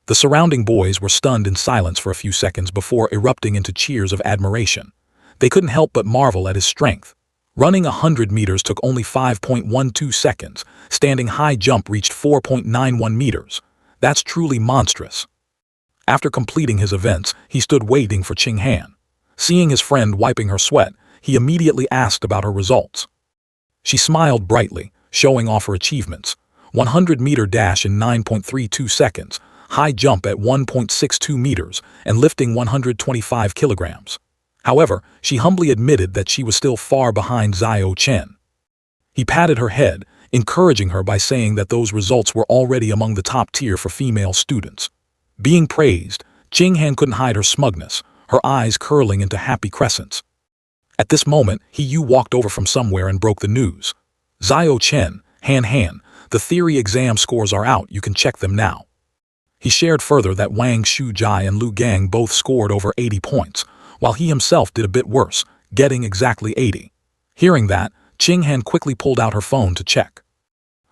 The surrounding boys were stunned in silence for a few seconds before erupting into cheers of admiration. They couldn't help but marvel at his strength. Running 100 meters took only 5.12 seconds. Standing high jump reached 4.91 meters. That's truly monstrous. After completing his events, he stood waiting for Ching Han. Seeing his friend wiping her sweat, he immediately asked about her results. She smiled brightly, showing off her achievements. 100-meter dash in 9.32 seconds, high jump at 1.62 meters, and lifting 125 kilograms. However, she humbly admitted that she was still far behind Zhao Chen. He patted her head, encouraging her by saying that those results were already among the top tier for female students. Being praised, Ching Han couldn't hide her smugness, her eyes curling into happy crescents. At this moment, He Yu walked over from somewhere and broke the news. "Zhao Chen, Han, the theory exam scores are out, you can check them now." He shared further that Wang Shujai and Lu Gang both scored over 80 points, while he himself did a bit worse, getting exactly 80. Hearing that, Ching Han quickly pulled out her phone to check.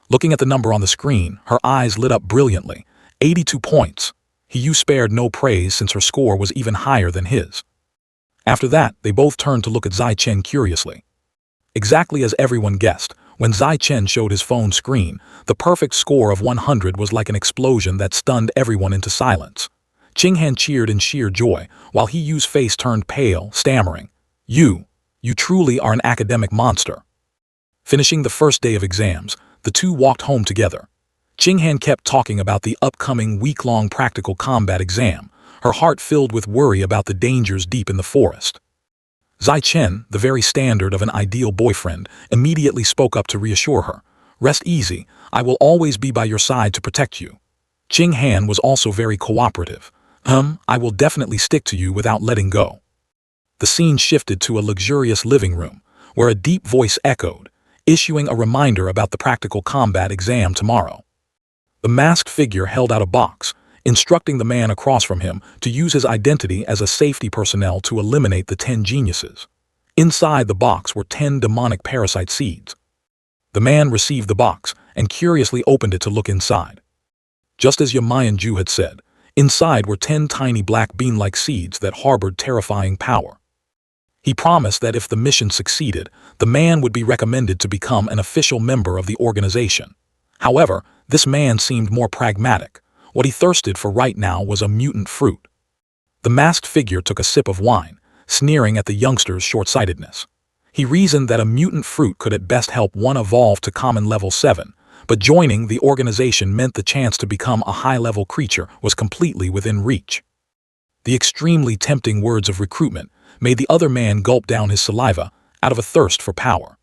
Looking at the number on the screen, her eyes lit up brilliantly. 82 points. He Yu spared no praise since her score was even higher than his. After that, they both turned to look at Zai Chen curiously. Exactly as everyone guessed, when Zai Chen showed his phone screen, the perfect score of 100 was like an explosion that stunned everyone into silence. Ching Han cheered in sheer joy, while He Yu's face turned pale, stammering, You truly are an academic monster." Finishing the first day of exams, the two walked home together. Ching Han kept talking about the upcoming week-long practical combat exam, her heart filled with worry about the dangers deep in the forest. Zai Chen, the very standard of an ideal boyfriend, immediately spoke up to reassure her. "Rest easy, I will always be by your side to protect you." Ching Han was also very cooperative. I will definitely stick to you without letting go." The scene shifted to a luxurious living room, where a deep voice echoed, issuing a reminder about the practical combat exam tomorrow. The masked figure held out a box, instructing the man across from him to use his identity as a safety personnel to eliminate the 10 geniuses. Inside the box were 10 demonic parasite seeds. The man received the box and curiously opened it to look inside. Just as Yamayan Ju had said, inside were 10 tiny black bean-like seeds that harbored terrifying power. He promised that if the mission succeeded, the man would be recommended to become an official member of the organization. However, this man seemed more pragmatic. What he thirsted for right now was a mutant fruit. The masked figure took a sip of wine, sneering at the youngster's short-sightedness. He reasoned that a mutant fruit could at best help one evolve to common level 7, but joining the organization meant the chance to become a high-level creature was completely within reach. The extremely tempting words of recruitment made the other man gulp down his saliva out of a thirst for power.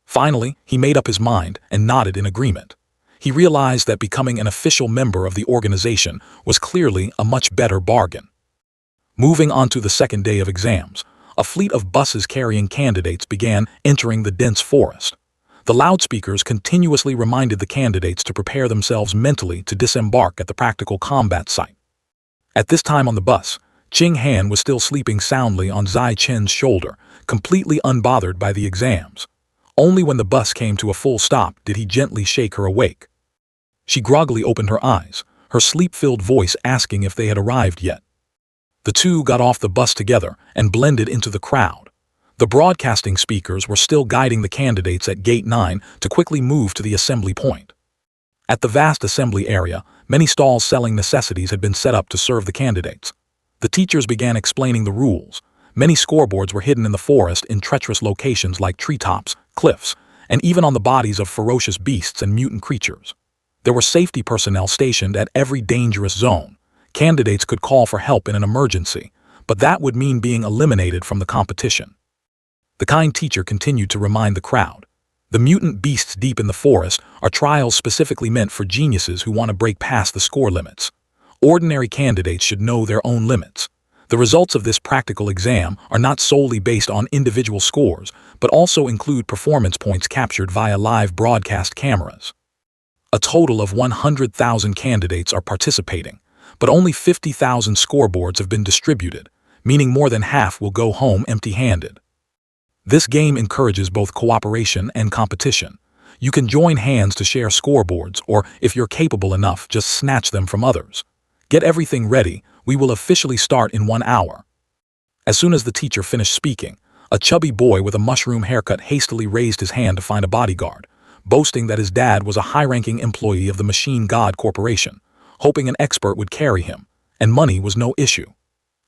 Finally, he made up his mind and nodded in agreement. He realized that becoming an official member of the organization was clearly a much better bargain. Moving on to the second day of exams, a fleet of buses carrying candidates began entering the dense forest. The loudspeakers continuously reminded the candidates to prepare themselves mentally to disembark at the practical combat site. At this time on the bus, Ching Han was still sleeping soundly on Zai Chen's shoulder, completely unbothered by the exams. Only when the bus came to a full stop did he gently shake her awake. She groggily opened her eyes, her sleep-filled voice asking if they had arrived yet. The two got off the bus together and blended into the crowd. The broadcasting speakers were still guiding the candidates at Gate 9 to quickly move to the assembly point. At the vast assembly area, many stalls selling necessities had been set up to serve the candidates. The teachers began explaining the rules. Many scoreboards were hidden in the forest in treacherous locations like treetops, cliffs, and even on the bodies of ferocious beasts and mutant creatures. There were safety personnel stationed at every dangerous zone. Candidates could call for help in an emergency, but that would mean being eliminated from the competition. The kind teacher continued to remind the crowd. The mutant beasts deep in the forest are trials specifically meant for geniuses who want to break past the score limits. Ordinary candidates should know their own limits. The results of this practical exam are not solely based on individual scores, but also include performance points captured via live broadcast cameras. A total of 100,000 candidates are participating, but only 50,000 scoreboards have been distributed, meaning more than half will go home empty-handed. This game encourages both cooperation and competition. You can join hands to share scoreboards, or if you're capable enough, just snatch them from others. Get everything ready, we will officially start in 1 hour. As soon as the teacher finished speaking, a chubby boy with a mushroom haircut hastily raised his hand to find a bodyguard, boasting that his dad was a high-ranking employee of the Machine God Corporation, hoping an expert would carry him, and money was no issue.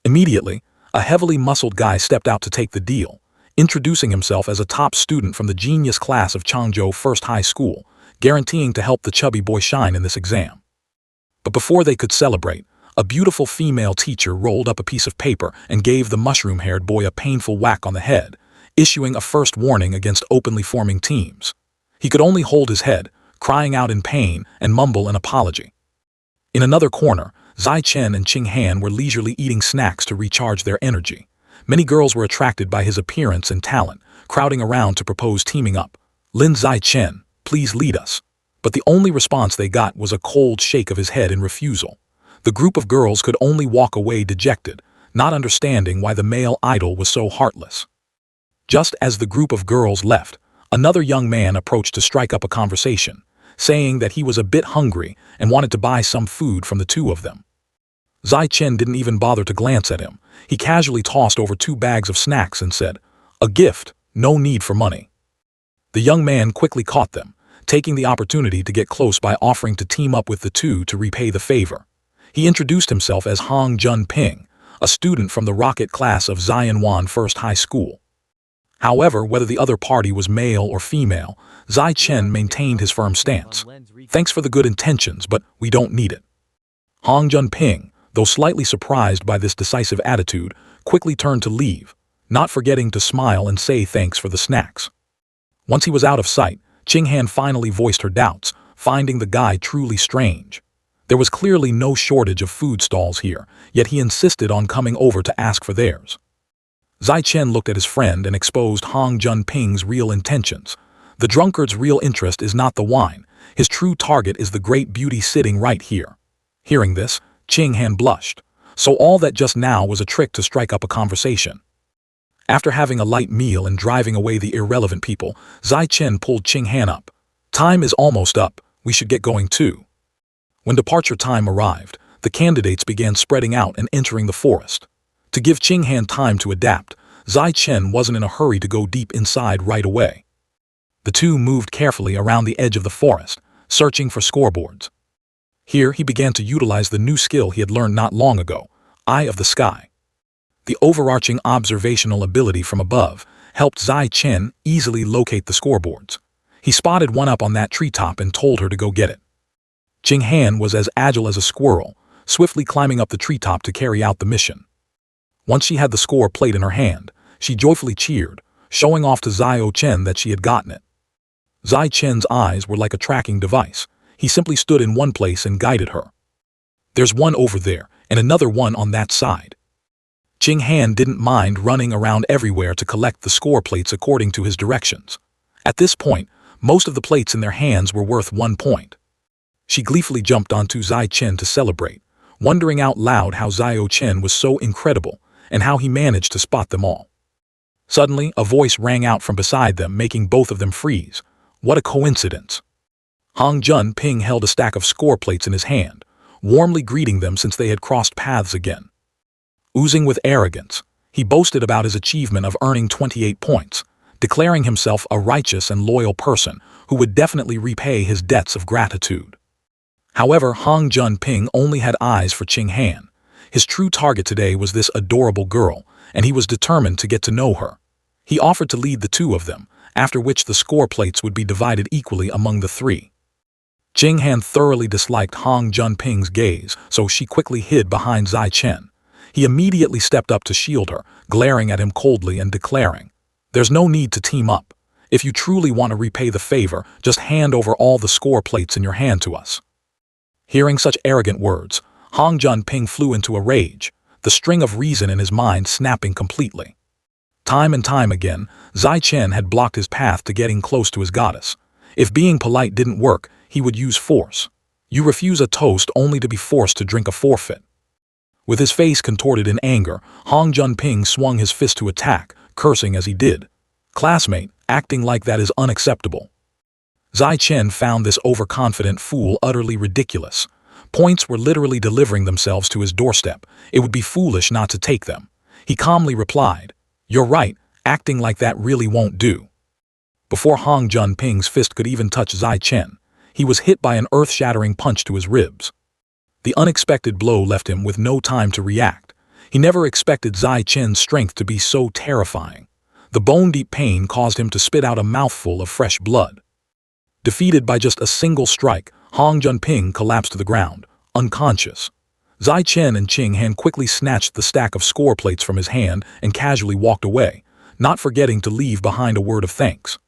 Immediately, a heavily muscled guy stepped out to take the deal, introducing himself as a top student from the genius class of Changzhou First High School, guaranteeing to help the chubby boy shine in this exam. But before they could celebrate, a beautiful female teacher rolled up a piece of paper and gave the mushroom-haired boy a painful whack on the head, issuing a first warning against openly forming teams. He could only hold his head, crying out in pain and mumble an apology. In another corner, Zai Chen and Ching Han were leisurely eating snacks to recharge their energy. Many girls were attracted by his appearance and talent, crowding around to propose teaming up. "Lin Zai Chen, please lead us." But the only response they got was a cold shake of his head in refusal. The group of girls could only walk away dejected, not understanding why the male idol was so heartless. Just as the group of girls left, another young man approached to strike up a conversation, saying that he was a bit hungry and wanted to buy some food from the two of them. Zai Chen didn't even bother to glance at him. He casually tossed over 2 bags of snacks and said, "A gift, no need for money." The young man quickly caught them, taking the opportunity to get close by offering to team up with the two to repay the favor. He introduced himself as Hong Jun Ping, a student from the rocket class of Zianwan First High School. However, whether the other party was male or female, Zai Chen maintained his firm stance. "Thanks for the good intentions, but we don't need it." Hong Jun Ping, though slightly surprised by this decisive attitude, quickly turned to leave, not forgetting to smile and say thanks for the snacks. Once he was out of sight, Ching Han finally voiced her doubts, finding the guy truly strange. There was clearly no shortage of food stalls here, yet he insisted on coming over to ask for theirs. Zai Chen looked at his friend and exposed Hong Jun Ping's real intentions. The drunkard's real interest is not the wine. His true target is the great beauty sitting right here. Hearing this, Ching Han blushed. So all that just now was a trick to strike up a conversation. After having a light meal and driving away the irrelevant people, Zai Chen pulled Ching Han up. "Time is almost up, we should get going too." When departure time arrived, the candidates began spreading out and entering the forest. To give Ching Han time to adapt, Zai Chen wasn't in a hurry to go deep inside right away. The two moved carefully around the edge of the forest, searching for scoreboards. Here he began to utilize the new skill he had learned not long ago, Eye of the Sky. The overarching observational ability from above helped Zai Chen easily locate the scoreboards. He spotted one up on that treetop and told her to go get it. Qing Han was as agile as a squirrel, swiftly climbing up the treetop to carry out the mission. Once she had the score plate in her hand, she joyfully cheered, showing off to Zai Chen that she had gotten it. Zai Chen's eyes were like a tracking device. He simply stood in one place and guided her. There's one over there, and another one on that side. Qing Han didn't mind running around everywhere to collect the score plates according to his directions. At this point, most of the plates in their hands were worth 1 point. She gleefully jumped onto Zai Chen to celebrate, wondering out loud how Zai Chen was so incredible and how he managed to spot them all. Suddenly, a voice rang out from beside them, making both of them freeze. What a coincidence! Hong Jun Ping held a stack of score plates in his hand, warmly greeting them since they had crossed paths again. Oozing with arrogance, he boasted about his achievement of earning 28 points, declaring himself a righteous and loyal person who would definitely repay his debts of gratitude. However, Hong Jun Ping only had eyes for Qing Han. His true target today was this adorable girl, and he was determined to get to know her. He offered to lead the two of them, after which the score plates would be divided equally among the three. Qing Han thoroughly disliked Hong Jun Ping's gaze, so she quickly hid behind Zai Chen. He immediately stepped up to shield her, glaring at him coldly and declaring, "There's no need to team up. If you truly want to repay the favor, just hand over all the score plates in your hand to us." Hearing such arrogant words, Hong Jun Ping flew into a rage, the string of reason in his mind snapping completely. Time and time again, Zai Chen had blocked his path to getting close to his goddess. If being polite didn't work, he would use force. You refuse a toast only to be forced to drink a forfeit. With his face contorted in anger, Hong Jun Ping swung his fist to attack, cursing as he did. "Classmate, acting like that is unacceptable." Zai Chen found this overconfident fool utterly ridiculous. Points were literally delivering themselves to his doorstep. It would be foolish not to take them. He calmly replied, "You're right, acting like that really won't do." Before Hong Jun Ping's fist could even touch Zai Chen, he was hit by an earth-shattering punch to his ribs. The unexpected blow left him with no time to react. He never expected Zai Chen's strength to be so terrifying. The bone-deep pain caused him to spit out a mouthful of fresh blood. Defeated by just a single strike, Hong Jun Ping collapsed to the ground, unconscious. Zai Chen and Qing Han quickly snatched the stack of score plates from his hand and casually walked away, not forgetting to leave behind a word of thanks.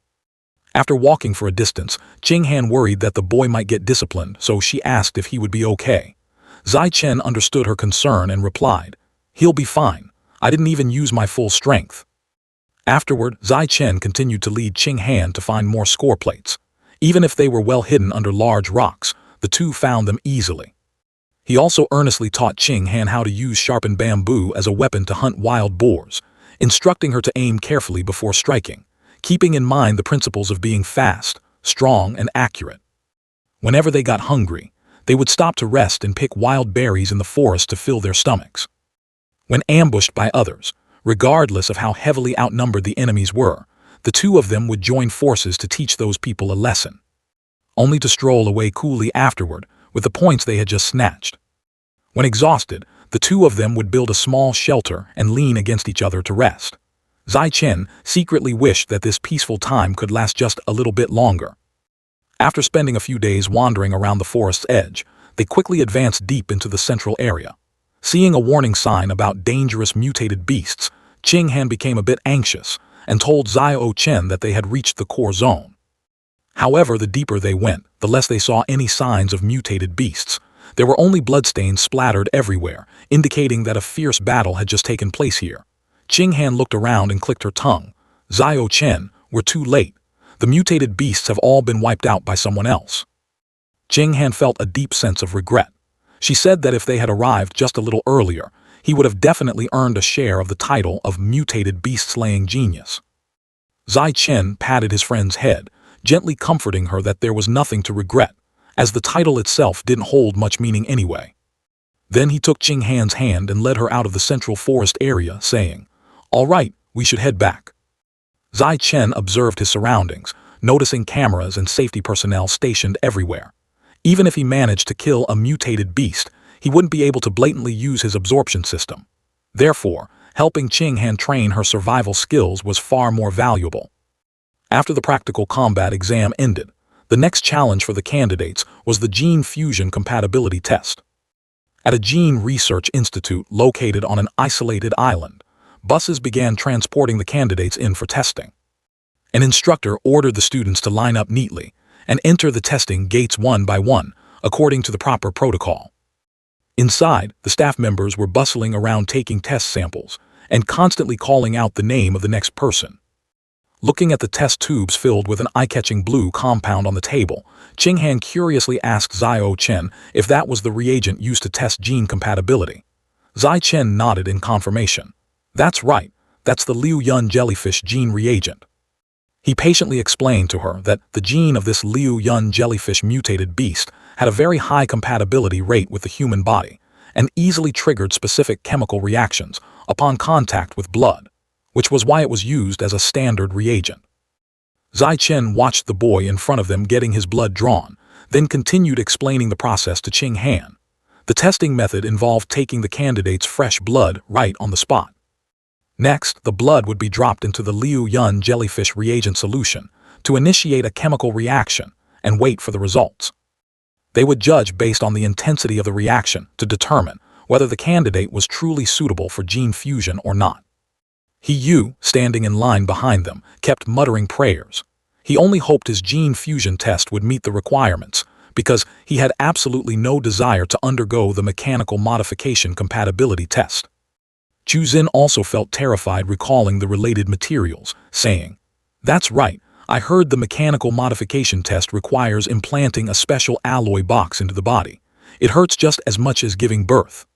After walking for a distance, Qing Han worried that the boy might get disciplined, so she asked if he would be okay. Zai Chen understood her concern and replied, "He'll be fine. I didn't even use my full strength." Afterward, Zai Chen continued to lead Qing Han to find more score plates. Even if they were well hidden under large rocks, the two found them easily. He also earnestly taught Qing Han how to use sharpened bamboo as a weapon to hunt wild boars, instructing her to aim carefully before striking, keeping in mind the principles of being fast, strong, and accurate. Whenever they got hungry, they would stop to rest and pick wild berries in the forest to fill their stomachs. When ambushed by others, regardless of how heavily outnumbered the enemies were, the two of them would join forces to teach those people a lesson, only to stroll away coolly afterward with the points they had just snatched. When exhausted, the two of them would build a small shelter and lean against each other to rest. Zai Chen secretly wished that this peaceful time could last just a little bit longer. After spending a few days wandering around the forest's edge, they quickly advanced deep into the central area. Seeing a warning sign about dangerous mutated beasts, Qing Han became a bit anxious and told Zai Chen that they had reached the core zone. However, the deeper they went, the less they saw any signs of mutated beasts. There were only bloodstains splattered everywhere, indicating that a fierce battle had just taken place here. Qing Han looked around and clicked her tongue. Zai Chen, we're too late. The mutated beasts have all been wiped out by someone else. Qing Han felt a deep sense of regret. She said that if they had arrived just a little earlier, he would have definitely earned a share of the title of mutated beast-slaying genius. Zai Chen patted his friend's head, gently comforting her that there was nothing to regret, as the title itself didn't hold much meaning anyway. Then he took Qing Han's hand and led her out of the central forest area, saying, "All right, we should head back." Zai Chen observed his surroundings, noticing cameras and safety personnel stationed everywhere. Even if he managed to kill a mutated beast, he wouldn't be able to blatantly use his absorption system. Therefore, helping Qing Han train her survival skills was far more valuable. After the practical combat exam ended, the next challenge for the candidates was the gene fusion compatibility test. At a gene research institute located on an isolated island, buses began transporting the candidates in for testing. An instructor ordered the students to line up neatly and enter the testing gates one by one, according to the proper protocol. Inside, the staff members were bustling around taking test samples and constantly calling out the name of the next person. Looking at the test tubes filled with an eye-catching blue compound on the table, Qing Han curiously asked Xiao Chen if that was the reagent used to test gene compatibility. Zai Chen nodded in confirmation. That's right, that's the Liu Yun jellyfish gene reagent. He patiently explained to her that the gene of this Liu Yun jellyfish mutated beast had a very high compatibility rate with the human body and easily triggered specific chemical reactions upon contact with blood, which was why it was used as a standard reagent. Zai Chen watched the boy in front of them getting his blood drawn, then continued explaining the process to Qing Han. The testing method involved taking the candidate's fresh blood right on the spot. Next, the blood would be dropped into the Liu Yun jellyfish reagent solution to initiate a chemical reaction and wait for the results. They would judge based on the intensity of the reaction to determine whether the candidate was truly suitable for gene fusion or not. He Yu, standing in line behind them, kept muttering prayers. He only hoped his gene fusion test would meet the requirements, because he had absolutely no desire to undergo the mechanical modification compatibility test. Chu Xin also felt terrified recalling the related materials, saying, "That's right, I heard the mechanical modification test requires implanting a special alloy box into the body. It hurts just as much as giving birth."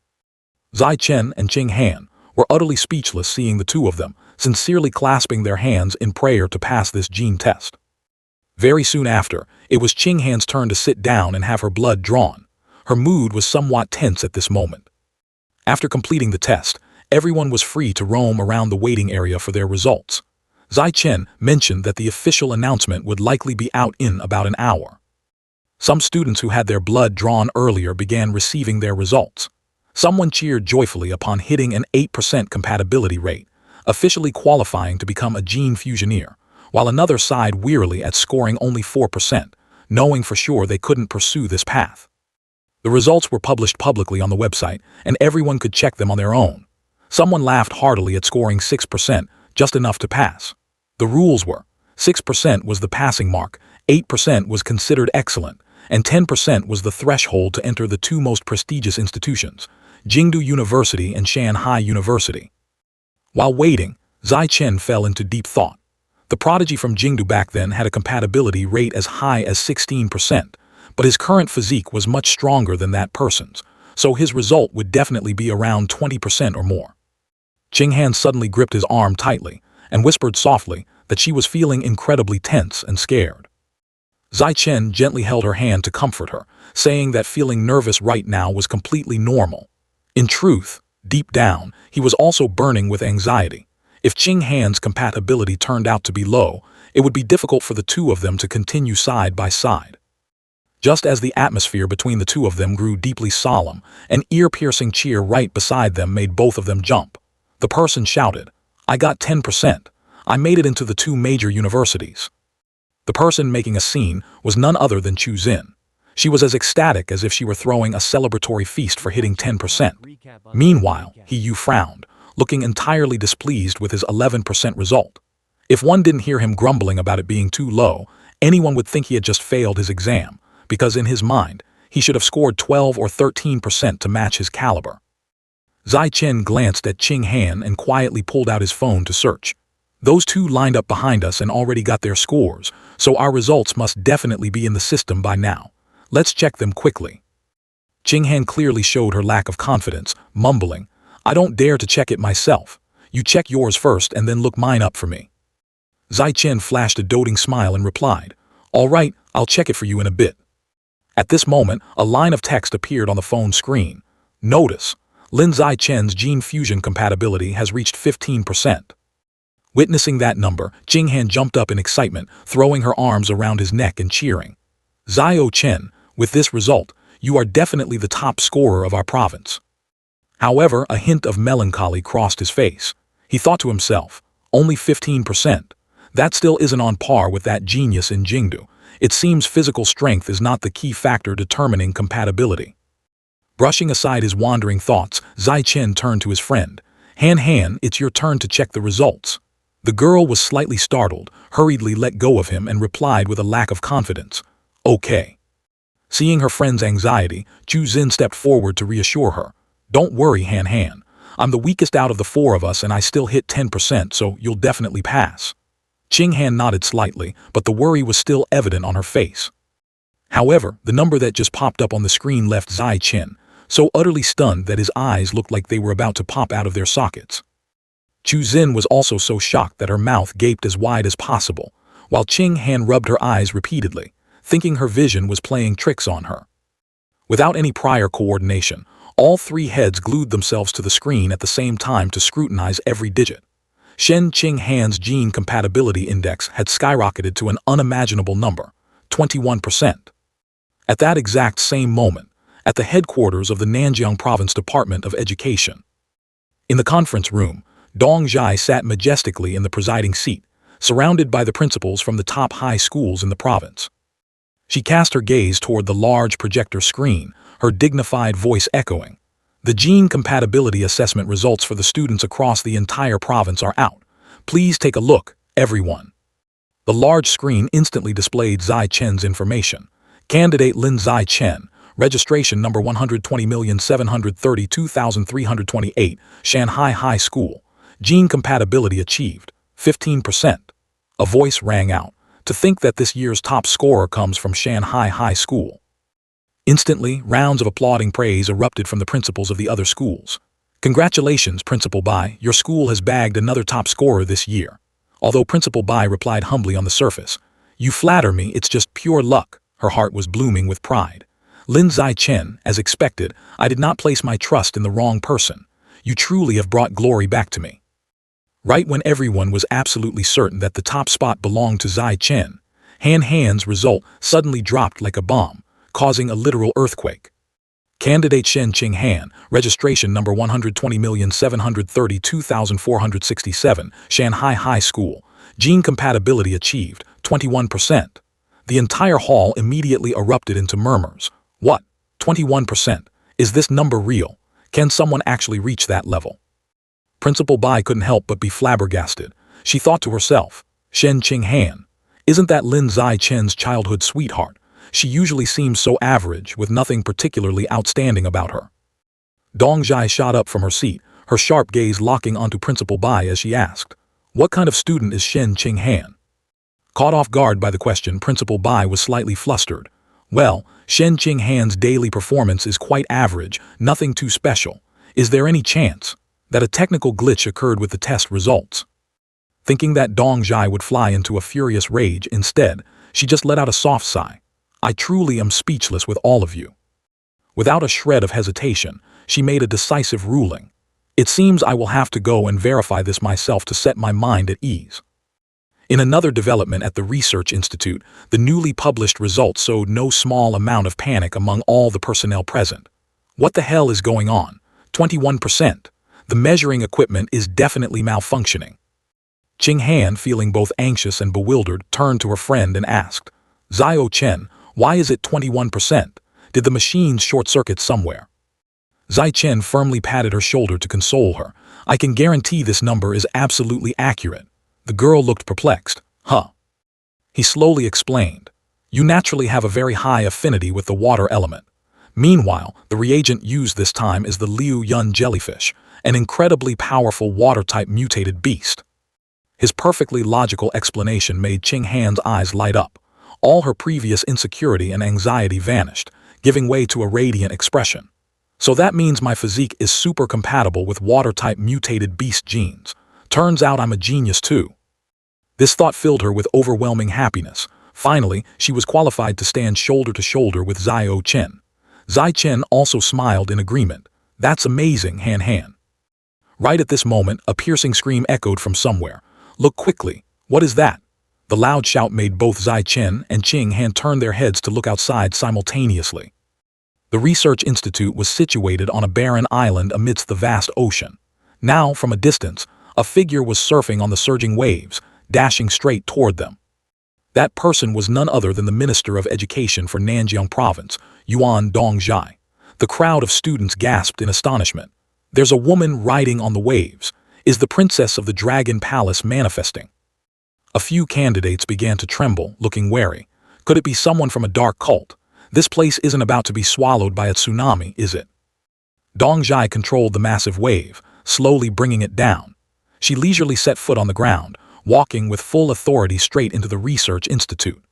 Zai Chen and Qing Han were utterly speechless seeing the two of them, sincerely clasping their hands in prayer to pass this gene test. Very soon after, it was Qing Han's turn to sit down and have her blood drawn. Her mood was somewhat tense at this moment. After completing the test, everyone was free to roam around the waiting area for their results. Zai Chen mentioned that the official announcement would likely be out in about an hour. Some students who had their blood drawn earlier began receiving their results. Someone cheered joyfully upon hitting an 8% compatibility rate, officially qualifying to become a gene fusioneer, while another sighed wearily at scoring only 4%, knowing for sure they couldn't pursue this path. The results were published publicly on the website, and everyone could check them on their own. Someone laughed heartily at scoring 6%, just enough to pass. The rules were, 6% was the passing mark, 8% was considered excellent, and 10% was the threshold to enter the two most prestigious institutions, Jingdu University and Shanghai University. While waiting, Zai Chen fell into deep thought. The prodigy from Jingdu back then had a compatibility rate as high as 16%, but his current physique was much stronger than that person's, so his result would definitely be around 20% or more. Qing Han suddenly gripped his arm tightly and whispered softly that she was feeling incredibly tense and scared. Zai Chen gently held her hand to comfort her, saying that feeling nervous right now was completely normal. In truth, deep down, he was also burning with anxiety. If Qing Han's compatibility turned out to be low, it would be difficult for the two of them to continue side by side. Just as the atmosphere between the two of them grew deeply solemn, an ear-piercing cheer right beside them made both of them jump. The person shouted, "I got 10%. I made it into the two major universities." The person making a scene was none other than Chu Xin. She was as ecstatic as if she were throwing a celebratory feast for hitting 10%. Meanwhile, He Yu frowned, looking entirely displeased with his 11% result. If one didn't hear him grumbling about it being too low, anyone would think he had just failed his exam, because in his mind, he should have scored 12 or 13% to match his caliber. Zai Chen glanced at Qing Han and quietly pulled out his phone to search. "Those two lined up behind us and already got their scores, so our results must definitely be in the system by now. Let's check them quickly." Qing Han clearly showed her lack of confidence, mumbling, "I don't dare to check it myself. You check yours first and then look mine up for me." Zai Chen flashed a doting smile and replied, "All right, I'll check it for you in a bit." At this moment, a line of text appeared on the phone screen. "Notice, Lin Zai Chen's gene fusion compatibility has reached 15%. Witnessing that number, Qing Han jumped up in excitement, throwing her arms around his neck and cheering. "Xiao Chen, With this result, you are definitely the top scorer of our province. However, a hint of melancholy crossed his face. He thought to himself, only 15%. That still isn't on par with that genius in Jingdu. It seems physical strength is not the key factor determining compatibility. Brushing aside his wandering thoughts, Zai Chen turned to his friend. Han Han, it's your turn to check the results. The girl was slightly startled, hurriedly let go of him and replied with a lack of confidence. Okay. Seeing her friend's anxiety, Chu Xin stepped forward to reassure her. Don't worry, Han Han. I'm the weakest out of the four of us and I still hit 10%, so you'll definitely pass. Qing Han nodded slightly, but the worry was still evident on her face. However, the number that just popped up on the screen left Zai Chen so utterly stunned that his eyes looked like they were about to pop out of their sockets. Chu Xin was also so shocked that her mouth gaped as wide as possible, while Qing Han rubbed her eyes repeatedly, thinking her vision was playing tricks on her. Without any prior coordination, all three heads glued themselves to the screen at the same time to scrutinize every digit. Shen Qing Han's gene compatibility index had skyrocketed to an unimaginable number, 21%. At that exact same moment, at the headquarters of the Nanjiang Province Department of Education. In the conference room, Dong Zhai sat majestically in the presiding seat, surrounded by the principals from the top high schools in the province. She cast her gaze toward the large projector screen, her dignified voice echoing. The gene compatibility assessment results for the students across the entire province are out. Please take a look, everyone. The large screen instantly displayed Zai Chen's information. Candidate Lin Zai Chen, registration number 120,732,328, Shanghai High School. Gene compatibility achieved, 15%. A voice rang out. To think that this year's top scorer comes from Shanghai High School. Instantly, rounds of applauding praise erupted from the principals of the other schools. Congratulations, Principal Bai, your school has bagged another top scorer this year. Although Principal Bai replied humbly on the surface, you flatter me, it's just pure luck. Her heart was blooming with pride. Lin Zai Chen, as expected, I did not place my trust in the wrong person. You truly have brought glory back to me. Right when everyone was absolutely certain that the top spot belonged to Zai Chen, Han Han's result suddenly dropped like a bomb, causing a literal earthquake. Candidate Shen Qing Han, registration number 120,732,467, Shanghai High School. Gene compatibility achieved, 21%. The entire hall immediately erupted into murmurs. What? 21%? Is this number real? Can someone actually reach that level? Principal Bai couldn't help but be flabbergasted. She thought to herself, Shen Qing Han, isn't that Lin Zai Chen's childhood sweetheart? She usually seems so average, with nothing particularly outstanding about her. Dong Zhai shot up from her seat, her sharp gaze locking onto Principal Bai as she asked, what kind of student is Shen Qing Han? Caught off guard by the question, Principal Bai was slightly flustered. Well, Shen Qing Han's daily performance is quite average, nothing too special. Is there any chance that a technical glitch occurred with the test results? Thinking that Dong Zhai would fly into a furious rage, instead, she just let out a soft sigh. I truly am speechless with all of you. Without a shred of hesitation, she made a decisive ruling. It seems I will have to go and verify this myself to set my mind at ease. In another development at the Research Institute, the newly published results sowed no small amount of panic among all the personnel present. What the hell is going on? 21%. The measuring equipment is definitely malfunctioning. Qing Han, feeling both anxious and bewildered, turned to her friend and asked, Zio Chen, why is it 21%? Did the machines short-circuit somewhere? Zai Chen firmly patted her shoulder to console her. I can guarantee this number is absolutely accurate. The girl looked perplexed. Huh. He slowly explained. You naturally have a very high affinity with the water element. Meanwhile, the reagent used this time is the Liu Yun jellyfish, an incredibly powerful water-type mutated beast. His perfectly logical explanation made Qing Han's eyes light up. All her previous insecurity and anxiety vanished, giving way to a radiant expression. So that means my physique is super compatible with water-type mutated beast genes. Turns out I'm a genius too. This thought filled her with overwhelming happiness. Finally, she was qualified to stand shoulder to shoulder with Zio Chen. Zai Chen also smiled in agreement. That's amazing, Han Han. Right at this moment, a piercing scream echoed from somewhere. Look quickly. What is that? The loud shout made both Zai Chen and Qing Han turn their heads to look outside simultaneously. The research institute was situated on a barren island amidst the vast ocean. Now, from a distance, a figure was surfing on the surging waves, dashing straight toward them. That person was none other than the Minister of Education for Nanjiang Province, Yuan Dongjai. The crowd of students gasped in astonishment. There's a woman riding on the waves. Is the princess of the Dragon Palace manifesting? A few candidates began to tremble, looking wary. Could it be someone from a dark cult? This place isn't about to be swallowed by a tsunami, is it? Dongjai controlled the massive wave, slowly bringing it down. She leisurely set foot on the ground, walking with full authority straight into the research institute.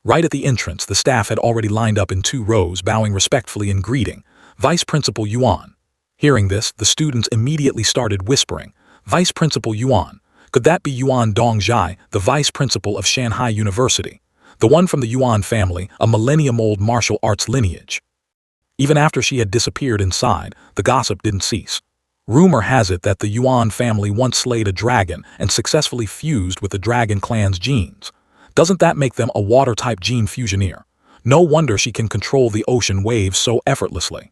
Right at the entrance, the staff had already lined up in 2 rows, bowing respectfully in greeting. Vice Principal Yuan. Hearing this, the students immediately started whispering. Vice Principal Yuan. Could that be Yuan Dongjai, the Vice Principal of Shanghai University? The one from the Yuan family, a millennium-old martial arts lineage. Even after she had disappeared inside, the gossip didn't cease. Rumor has it that the Yuan family once slayed a dragon and successfully fused with the dragon clan's genes. Doesn't that make them a water-type gene fusioneer? No wonder she can control the ocean waves so effortlessly.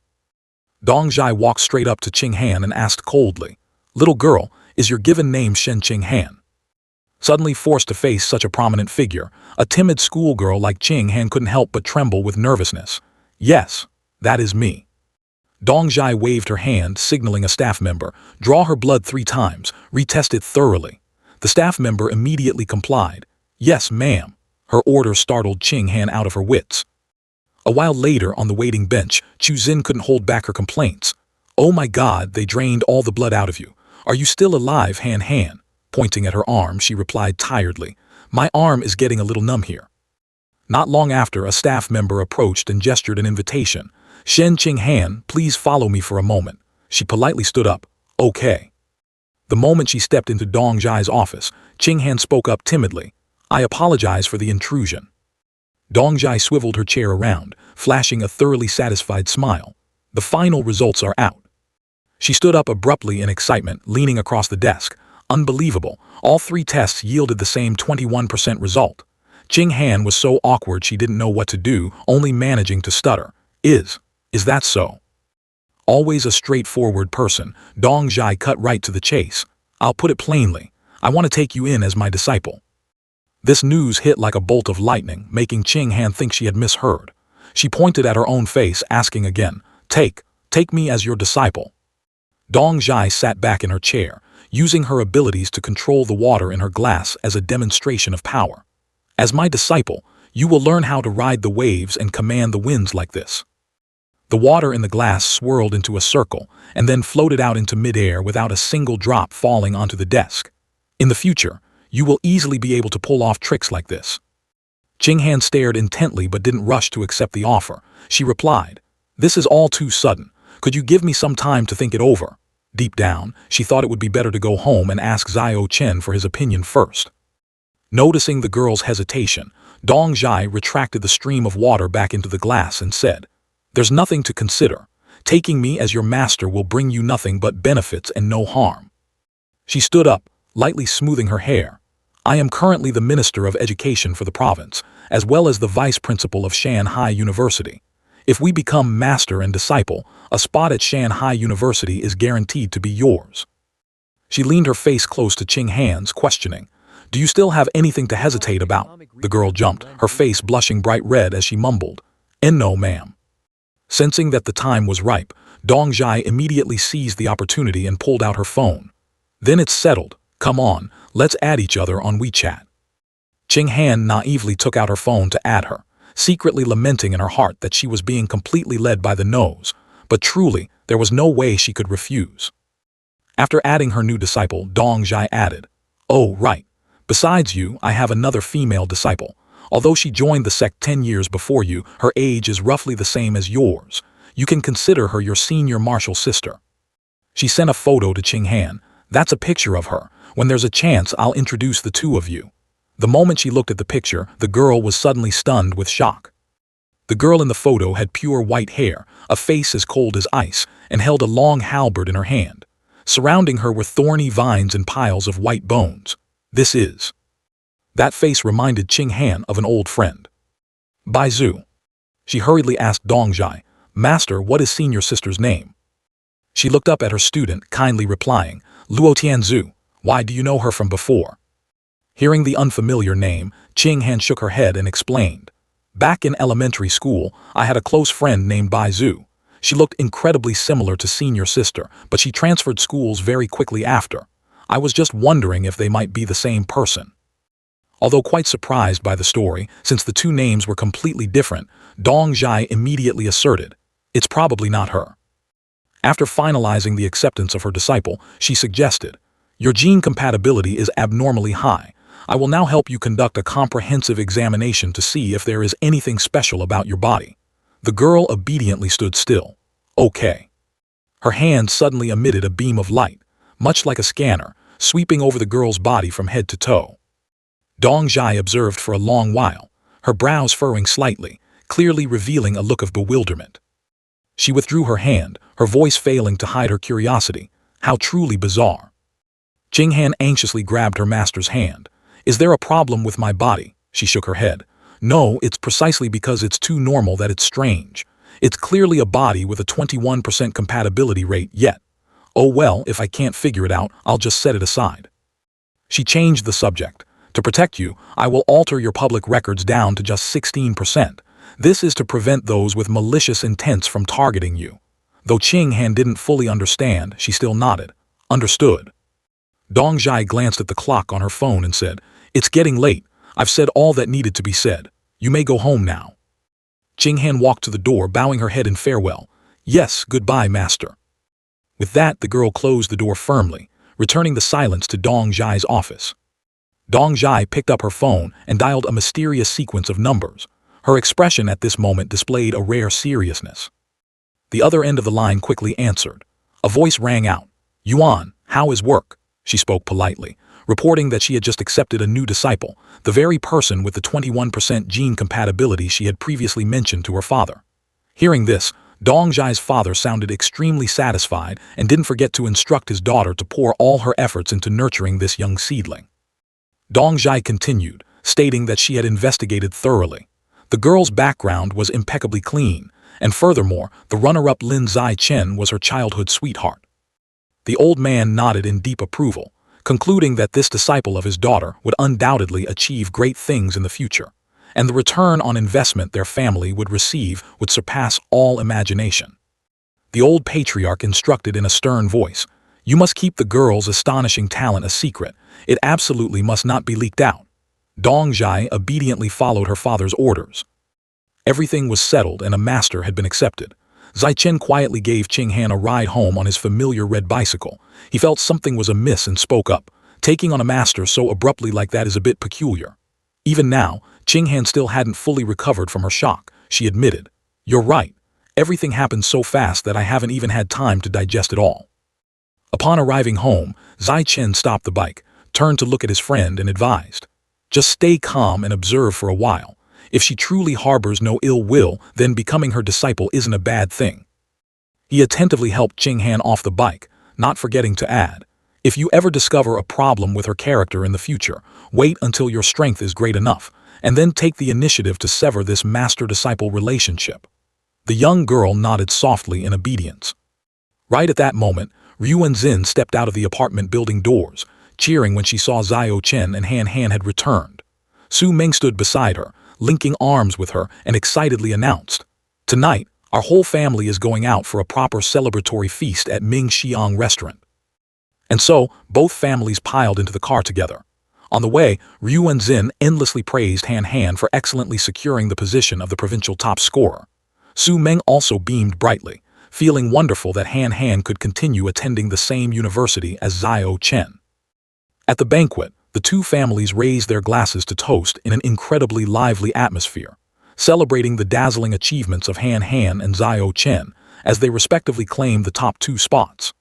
Dongjai walked straight up to Qing Han and asked coldly, "Little girl, is your given name Shen Qing Han?" Suddenly forced to face such a prominent figure, a timid schoolgirl like Qing Han couldn't help but tremble with nervousness. "Yes, that is me." Dongjai waved her hand, signaling a staff member. "Draw her blood 3 times, retest it thoroughly." The staff member immediately complied. "Yes, ma'am." Her order startled Qing Han out of her wits. A while later, on the waiting bench, Chu Xin couldn't hold back her complaints. "Oh my God, they drained all the blood out of you. Are you still alive, Han?" Pointing at her arm, she replied tiredly, "My arm is getting a little numb here." Not long after, a staff member approached and gestured an invitation. "Shen Qing Han, please follow me for a moment." She politely stood up. "Okay." The moment she stepped into Dongjai's office, Qing Han spoke up timidly. "I apologize for the intrusion." Dongjai swiveled her chair around, flashing a thoroughly satisfied smile. "The final results are out." She stood up abruptly in excitement, leaning across the desk. Unbelievable, all 3 tests yielded the same 21% result. Qing Han was so awkward she didn't know what to do, only managing to stutter. Is that so?" Always a straightforward person, Dongjai cut right to the chase. "I'll put it plainly. I want to take you in as my disciple." This news hit like a bolt of lightning, making Qing Han think she had misheard. She pointed at her own face, asking again, Take me as your disciple." Dongjai sat back in her chair, using her abilities to control the water in her glass as a demonstration of power. "As my disciple, you will learn how to ride the waves and command the winds like this." The water in the glass swirled into a circle and then floated out into midair without a single drop falling onto the desk. "In the future, you will easily be able to pull off tricks like this." Qing Han stared intently but didn't rush to accept the offer. She replied, "This is all too sudden. Could you give me some time to think it over?" Deep down, she thought it would be better to go home and ask Zhao Chen for his opinion first. Noticing the girl's hesitation, Dongjai retracted the stream of water back into the glass and said, "There's nothing to consider. Taking me as your master will bring you nothing but benefits and no harm." She stood up, lightly smoothing her hair. "I am currently the Minister of Education for the province, as well as the Vice Principal of Shanghai University. If we become master and disciple, a spot at Shanghai University is guaranteed to be yours." She leaned her face close to Qing Han's, questioning, "Do you still have anything to hesitate about?" The girl jumped, her face blushing bright red as she mumbled, "No, ma'am." Sensing that the time was ripe, Dongjai immediately seized the opportunity and pulled out her phone. "Then it's settled. Come on, let's add each other on WeChat." Qing Han naively took out her phone to add her, secretly lamenting in her heart that she was being completely led by the nose, but truly, there was no way she could refuse. After adding her new disciple, Dongjai added, "Oh, right. Besides you, I have another female disciple. Although she joined the sect 10 years before you, her age is roughly the same as yours. You can consider her your senior martial sister." She sent a photo to Qing Han. "That's a picture of her. When there's a chance, I'll introduce the 2 of you." The moment she looked at the picture, the girl was suddenly stunned with shock. The girl in the photo had pure white hair, a face as cold as ice, and held a long halberd in her hand. Surrounding her were thorny vines and piles of white bones. "This is..." That face reminded Qing Han of an old friend. Bai Zhu. She hurriedly asked Dong Zhai, "Master, what is senior sister's name?" She looked up at her student, kindly replying, "Luo Tianzhu. Why, do you know her from before?" Hearing the unfamiliar name, Qing Han shook her head and explained, "Back in elementary school, I had a close friend named Bai Zhu. She looked incredibly similar to senior sister, but she transferred schools very quickly after. I was just wondering if they might be the same person." Although quite surprised by the story, since the two names were completely different, Dong Zhai immediately asserted, "It's probably not her." After finalizing the acceptance of her disciple, she suggested, "Your gene compatibility is abnormally high. I will now help you conduct a comprehensive examination to see if there is anything special about your body." The girl obediently stood still. "Okay." Her hand suddenly emitted a beam of light, much like a scanner, sweeping over the girl's body from head to toe. Dong Zhai observed for a long while, her brows furrowing slightly, clearly revealing a look of bewilderment. She withdrew her hand, her voice failing to hide her curiosity. How truly bizarre. Qing Han anxiously grabbed her master's hand. "Is there a problem with my body?" She shook her head. "No, it's precisely because it's too normal that it's strange. It's clearly a body with a 21% compatibility rate yet. Oh well, if I can't figure it out, I'll just set it aside." She changed the subject. "To protect you, I will alter your public records down to just 16%. This is to prevent those with malicious intents from targeting you." Though Qing Han didn't fully understand, she still nodded. "Understood." Dong Zhai glanced at the clock on her phone and said, "It's getting late. I've said all that needed to be said. You may go home now." Qing Han walked to the door, bowing her head in farewell. "Yes, goodbye, master." With that, the girl closed the door firmly, returning the silence to Dong Zhai's office. Dong Zhai picked up her phone and dialed a mysterious sequence of numbers. Her expression at this moment displayed a rare seriousness. The other end of the line quickly answered. A voice rang out. "Yuan, how is work?" She spoke politely, reporting that she had just accepted a new disciple, the very person with the 21% gene compatibility she had previously mentioned to her father. Hearing this, Dong Zhai's father sounded extremely satisfied and didn't forget to instruct his daughter to pour all her efforts into nurturing this young seedling. Dong Zhai continued, stating that she had investigated thoroughly. The girl's background was impeccably clean, and furthermore, the runner-up Lin Zai Chen was her childhood sweetheart. The old man nodded in deep approval, concluding that this disciple of his daughter would undoubtedly achieve great things in the future, and the return on investment their family would receive would surpass all imagination. The old patriarch instructed in a stern voice, "You must keep the girl's astonishing talent a secret. It absolutely must not be leaked out." Dong Zhai obediently followed her father's orders. Everything was settled and a master had been accepted. Zai Chen quietly gave Qing Han a ride home on his familiar red bicycle. He felt something was amiss and spoke up. Taking on a master so abruptly like that is a bit peculiar. Even now, Qing Han still hadn't fully recovered from her shock. She admitted, "You're right. Everything happened so fast that I haven't even had time to digest it all." Upon arriving home, Zai Chen stopped the bike, turned to look at his friend and advised, "Just stay calm and observe for a while. If she truly harbors no ill will, then becoming her disciple isn't a bad thing." He attentively helped Qing Han off the bike, not forgetting to add, "If you ever discover a problem with her character in the future, wait until your strength is great enough, and then take the initiative to sever this master-disciple relationship." The young girl nodded softly in obedience. Right at that moment, Ryuan Zin stepped out of the apartment building doors, cheering when she saw Zio Chen and Han Han had returned. Su Meng stood beside her, linking arms with her, and excitedly announced, "Tonight, our whole family is going out for a proper celebratory feast at Ming Xiang restaurant." And so, both families piled into the car together. On the way, Ryuan Zin endlessly praised Han Han for excellently securing the position of the provincial top scorer. Su Meng also beamed brightly, feeling wonderful that Han Han could continue attending the same university as Zio Chen. At the banquet, the two families raised their glasses to toast in an incredibly lively atmosphere, celebrating the dazzling achievements of Han Han and Zio Chen as they respectively claimed the top two spots.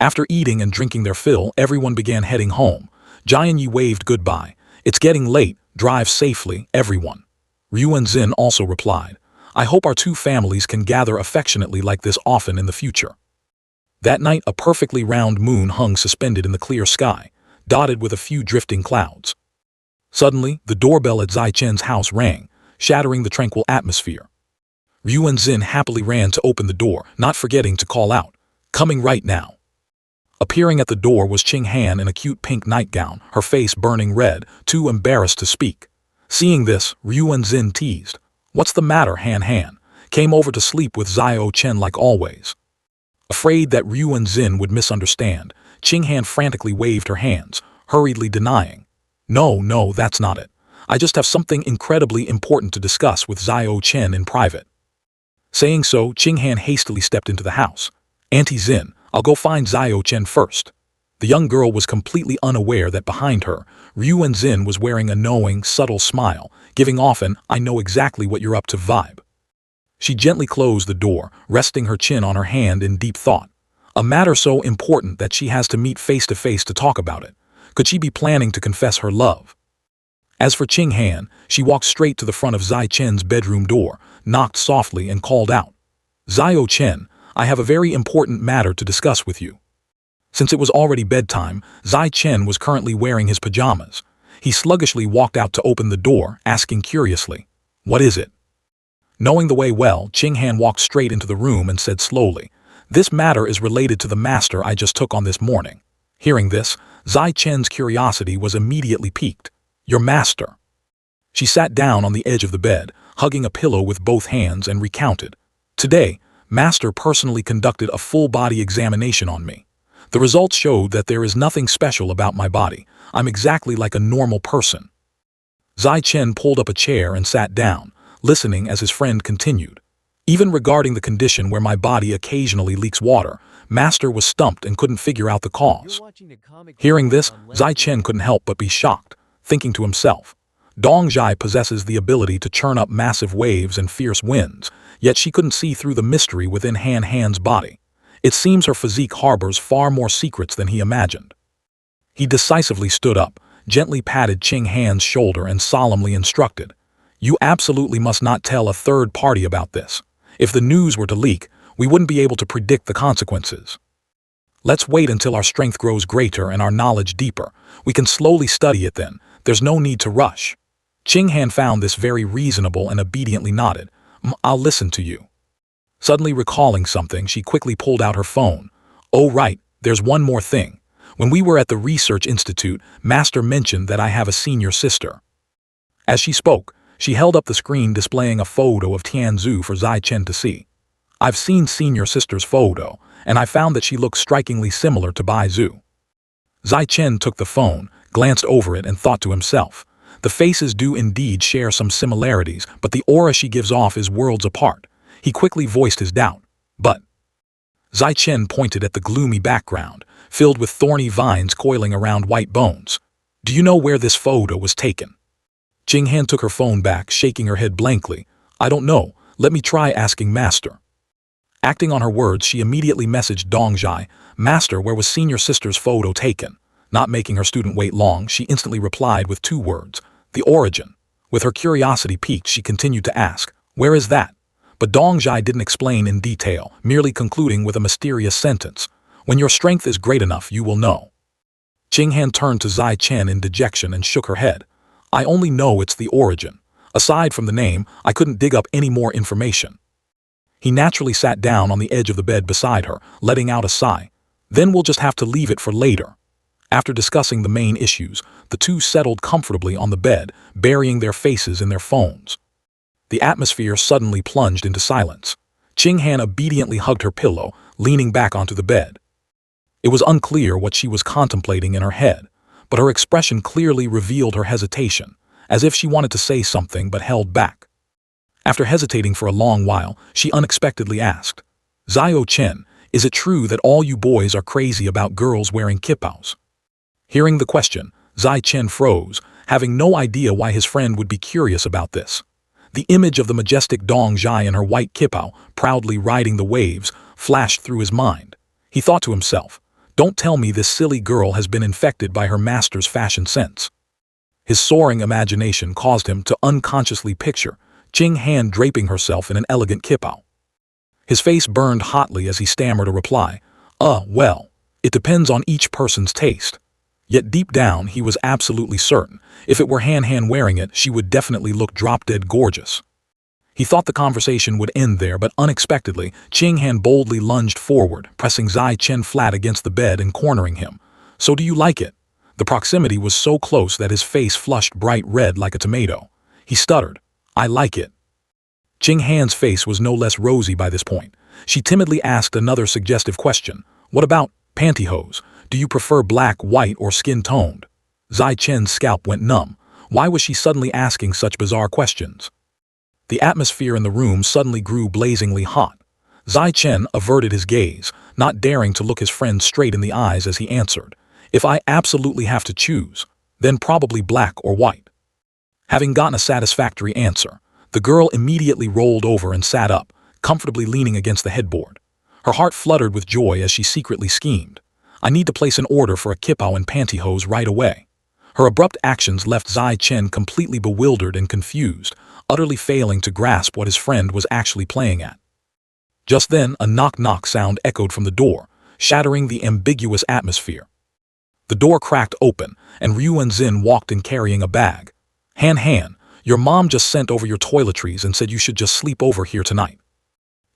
After eating and drinking their fill, everyone began heading home. Jian Yi waved goodbye. "It's getting late. Drive safely, everyone." Ryuan Zin also replied, "I hope our two families can gather affectionately like this often in the future." That night, a perfectly round moon hung suspended in the clear sky, dotted with a few drifting clouds. Suddenly, the doorbell at Zai Chen's house rang, shattering the tranquil atmosphere. Ryu Wenzin happily ran to open the door, not forgetting to call out, "Coming right now." Appearing at the door was Qing Han in a cute pink nightgown, her face burning red, too embarrassed to speak. Seeing this, Ryu Wenzin teased, "What's the matter, Han Han? Came over to sleep with Zio Chen like always." Afraid that Ryu Wenzin would misunderstand, Qing Han frantically waved her hands, hurriedly denying, No, that's not it. I just have something incredibly important to discuss with Zio Chen in private." Saying so, Qing Han hastily stepped into the house. "Auntie Zin, I'll go find Zio Chen first." The young girl was completely unaware that behind her, Ryu Wenzin was wearing a knowing, subtle smile, giving off an "I know exactly what you're up to" vibe. She gently closed the door, resting her chin on her hand in deep thought. A matter so important that she has to meet face to face to talk about it. Could she be planning to confess her love? As for Qing Han, she walked straight to the front of Zai Chen's bedroom door, knocked softly and called out, "Zio Chen, I have a very important matter to discuss with you." Since it was already bedtime, Zai Chen was currently wearing his pajamas. He sluggishly walked out to open the door, asking curiously, "What is it?" Knowing the way well, Qing Han walked straight into the room and said slowly, "This matter is related to the master I just took on this morning." Hearing this, Zai Chen's curiosity was immediately piqued. "Your master?" She sat down on the edge of the bed, hugging a pillow with both hands, and recounted, "Today, Master personally conducted a full-body examination on me. The results showed that there is nothing special about my body. I'm exactly like a normal person." Zai Chen pulled up a chair and sat down, listening as his friend continued. "Even regarding the condition where my body occasionally leaks water, Master was stumped and couldn't figure out the cause." Hearing this, Zai Chen couldn't help but be shocked, thinking to himself, Dong Zhai possesses the ability to churn up massive waves and fierce winds, yet she couldn't see through the mystery within Han Han's body. It seems her physique harbors far more secrets than he imagined. He decisively stood up, gently patted Qing Han's shoulder and solemnly instructed, "You absolutely must not tell a third party about this. If the news were to leak, we wouldn't be able to predict the consequences. Let's wait until our strength grows greater and our knowledge deeper. We can slowly study it then. There's no need to rush." Qing Han found this very reasonable and obediently nodded. "I'll listen to you." Suddenly recalling something, she quickly pulled out her phone. "Oh right, there's one more thing. When we were at the Research Institute, Master mentioned that I have a senior sister." As she spoke, she held up the screen displaying a photo of Tianzu for Zai Chen to see. "I've seen senior sister's photo, and I found that she looks strikingly similar to Bai Zhu." Zai Chen took the phone, glanced over it, and thought to himself, the faces do indeed share some similarities, but the aura she gives off is worlds apart. He quickly voiced his doubt. "But..." Zai Chen pointed at the gloomy background, filled with thorny vines coiling around white bones. "Do you know where this photo was taken?" Qing Han took her phone back, shaking her head blankly. "I don't know. Let me try asking Master." Acting on her words, she immediately messaged Dong Zhai, "Master, where was senior sister's photo taken?" Not making her student wait long, she instantly replied with 2 words, "The origin." With her curiosity piqued, she continued to ask, "Where is that?" But Dong Zhai didn't explain in detail, merely concluding with a mysterious sentence, "When your strength is great enough, you will know." Qing Han turned to Zai Chen in dejection and shook her head. "I only know it's the origin. Aside from the name, I couldn't dig up any more information." He naturally sat down on the edge of the bed beside her, letting out a sigh. "Then we'll just have to leave it for later." After discussing the main issues, the two settled comfortably on the bed, burying their faces in their phones. The atmosphere suddenly plunged into silence. Qing Han obediently hugged her pillow, leaning back onto the bed. It was unclear what she was contemplating in her head, but her expression clearly revealed her hesitation, as if she wanted to say something but held back. After hesitating for a long while, she unexpectedly asked, "Zio Chen, is it true that all you boys are crazy about girls wearing kippaos?" Hearing the question, Zai Chen froze, having no idea why his friend would be curious about this. The image of the majestic Dong Zhai in her white kippao, proudly riding the waves, flashed through his mind. He thought to himself, "Don't tell me this silly girl has been infected by her master's fashion sense." His soaring imagination caused him to unconsciously picture Qing Han draping herself in an elegant kippao. His face burned hotly as he stammered a reply, well, it depends on each person's taste." Yet deep down, he was absolutely certain, if it were Han Han wearing it, she would definitely look drop-dead gorgeous. He thought the conversation would end there, but unexpectedly, Ching Han boldly lunged forward, pressing Zai Chen flat against the bed and cornering him. "So do you like it?" The proximity was so close that his face flushed bright red like a tomato. He stuttered, "I like it." Ching Han's face was no less rosy by this point. She timidly asked another suggestive question. "What about pantyhose? Do you prefer black, white, or skin-toned?" Zai Chen's scalp went numb. Why was she suddenly asking such bizarre questions? The atmosphere in the room suddenly grew blazingly hot. Zai Chen averted his gaze, not daring to look his friend straight in the eyes as he answered, "If I absolutely have to choose, then probably black or white." Having gotten a satisfactory answer, the girl immediately rolled over and sat up, comfortably leaning against the headboard. Her heart fluttered with joy as she secretly schemed. "I need to place an order for a kipao and pantyhose right away." Her abrupt actions left Zai Chen completely bewildered and confused, utterly failing to grasp what his friend was actually playing at. Just then, a knock-knock sound echoed from the door, shattering the ambiguous atmosphere. The door cracked open, and Ryu Wenzin walked in carrying a bag. "Han Han, your mom just sent over your toiletries and said you should just sleep over here tonight."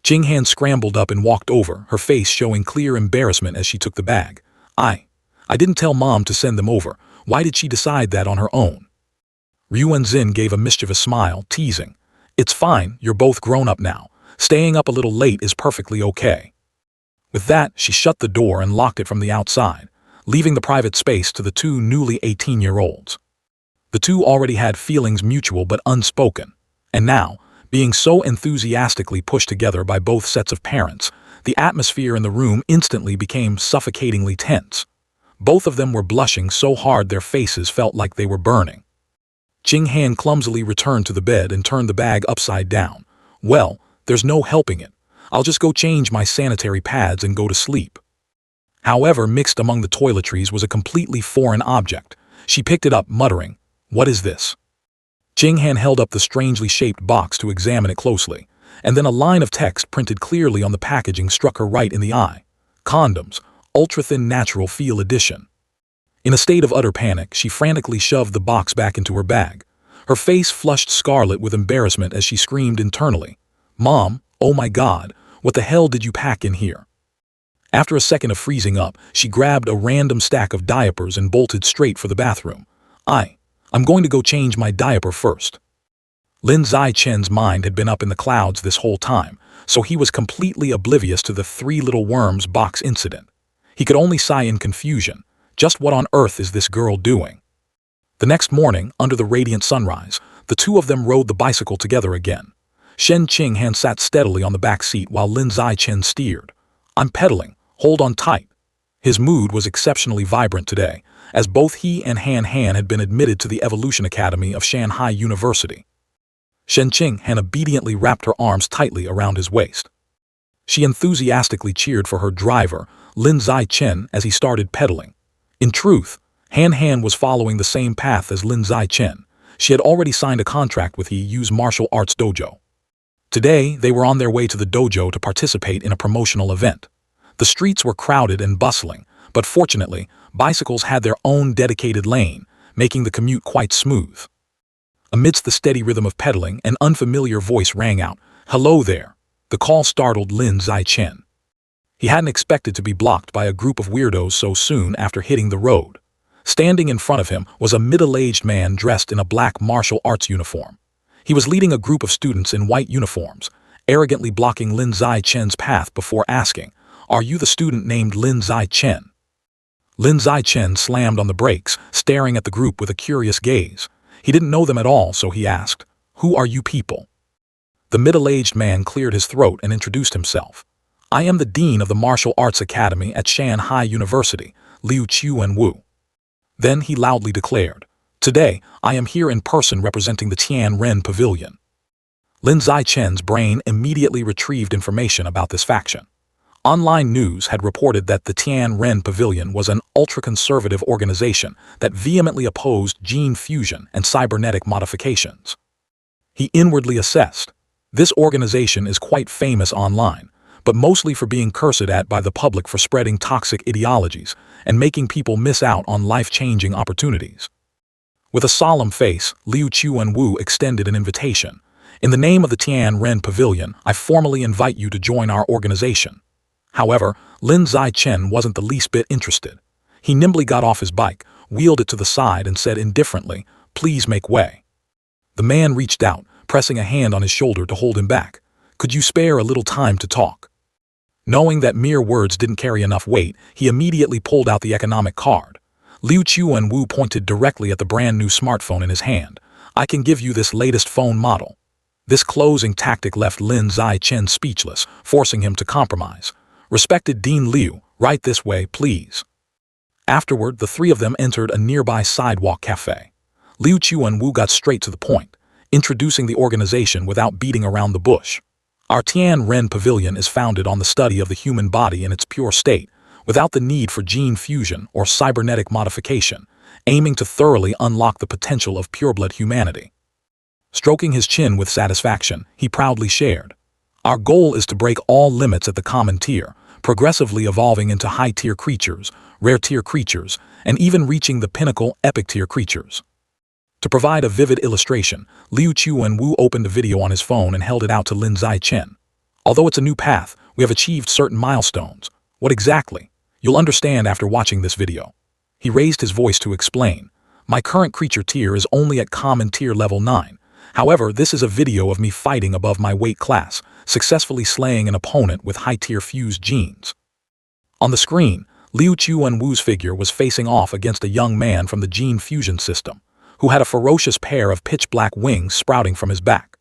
Ching Han scrambled up and walked over, her face showing clear embarrassment as she took the bag. I didn't tell Mom to send them over. Why did she decide that on her own?" Ryu Wenzin gave a mischievous smile, teasing, "It's fine, you're both grown up now. Staying up a little late is perfectly okay." With that, she shut the door and locked it from the outside, leaving the private space to the two newly 18-year-olds. The two already had feelings mutual but unspoken, and now, being so enthusiastically pushed together by both sets of parents, the atmosphere in the room instantly became suffocatingly tense. Both of them were blushing so hard their faces felt like they were burning. Ching Han clumsily returned to the bed and turned the bag upside down. "Well, there's no helping it. I'll just go change my sanitary pads and go to sleep." However, mixed among the toiletries was a completely foreign object. She picked it up, muttering, "What is this?" Ching Han held up the strangely shaped box to examine it closely, and then a line of text printed clearly on the packaging struck her right in the eye. "Condoms, Ultra-Thin Natural Feel Edition." In a state of utter panic, she frantically shoved the box back into her bag. Her face flushed scarlet with embarrassment as she screamed internally, "Mom, oh my God, what the hell did you pack in here?" After a second of freezing up, she grabbed a random stack of diapers and bolted straight for the bathroom. I'm going to go change my diaper first." Lin Zai Chen's mind had been up in the clouds this whole time, so he was completely oblivious to the Three Little Worms box incident. He could only sigh in confusion. Just what on earth is this girl doing? The next morning, under the radiant sunrise, the two of them rode the bicycle together again. Shen Ching Han sat steadily on the back seat while Lin Zai Chen steered. "I'm pedaling. Hold on tight." His mood was exceptionally vibrant today, as both he and Han Han had been admitted to the Evolution Academy of Shanghai University. Shen Ching Han obediently wrapped her arms tightly around his waist. She enthusiastically cheered for her driver, Lin Zai Chen, as he started pedaling. In truth, Han Han was following the same path as Lin Zai Chen. She had already signed a contract with Yu's martial arts dojo. Today, they were on their way to the dojo to participate in a promotional event. The streets were crowded and bustling, but fortunately, bicycles had their own dedicated lane, making the commute quite smooth. Amidst the steady rhythm of pedaling, an unfamiliar voice rang out, "Hello there." The call startled Lin Zai Chen. He hadn't expected to be blocked by a group of weirdos so soon after hitting the road. Standing in front of him was a middle-aged man dressed in a black martial arts uniform. He was leading a group of students in white uniforms, arrogantly blocking Lin Zai Chen's path before asking, "Are you the student named Lin Zai Chen?" Lin Zai Chen slammed on the brakes, staring at the group with a curious gaze. He didn't know them at all, so he asked, "Who are you people?" The middle-aged man cleared his throat and introduced himself. "I am the dean of the Martial Arts Academy at Shanghai University, Liu Qiuanwu." Then he loudly declared, "Today, I am here in person representing the Tianren Pavilion." Lin Zai Chen's brain immediately retrieved information about this faction. Online news had reported that the Tianren Pavilion was an ultra-conservative organization that vehemently opposed gene fusion and cybernetic modifications. He inwardly assessed, "This organization is quite famous online, but mostly for being cursed at by the public for spreading toxic ideologies and making people miss out on life-changing opportunities. With a solemn face, Liu Chuanwu extended an invitation. In the name of the Tianren Pavilion, I formally invite you to join our organization. However, Lin Zichen wasn't the least bit interested. He nimbly got off his bike, wheeled it to the side and said indifferently, "Please make way." The man reached out, pressing a hand on his shoulder to hold him back. "Could you spare a little time to talk?" Knowing that mere words didn't carry enough weight, he immediately pulled out the economic card. Liu Chuanwu pointed directly at the brand new smartphone in his hand. "I can give you this latest phone model." This closing tactic left Lin Zichen speechless, forcing him to compromise. "Respected Dean Liu, right this way, please." Afterward, the three of them entered a nearby sidewalk cafe. Liu Chuanwu got straight to the point, introducing the organization without beating around the bush. Our Tianren Pavilion is founded on the study of the human body in its pure state, without the need for gene fusion or cybernetic modification, aiming to thoroughly unlock the potential of pureblood humanity. Stroking his chin with satisfaction, he proudly shared, "Our goal is to break all limits at the common tier, progressively evolving into high-tier creatures, rare-tier creatures, and even reaching the pinnacle epic-tier creatures." To provide a vivid illustration, Liu Chuanwu opened a video on his phone and held it out to Lin Zichen. "Although it's a new path, we have achieved certain milestones." "What exactly?" "You'll understand after watching this video." He raised his voice to explain. "My current creature tier is only at common tier level 9. However, this is a video of me fighting above my weight class, successfully slaying an opponent with high-tier fused genes." On the screen, Liu Chuanwu's figure was facing off against a young man from the gene fusion system, who had a ferocious pair of pitch-black wings sprouting from his back.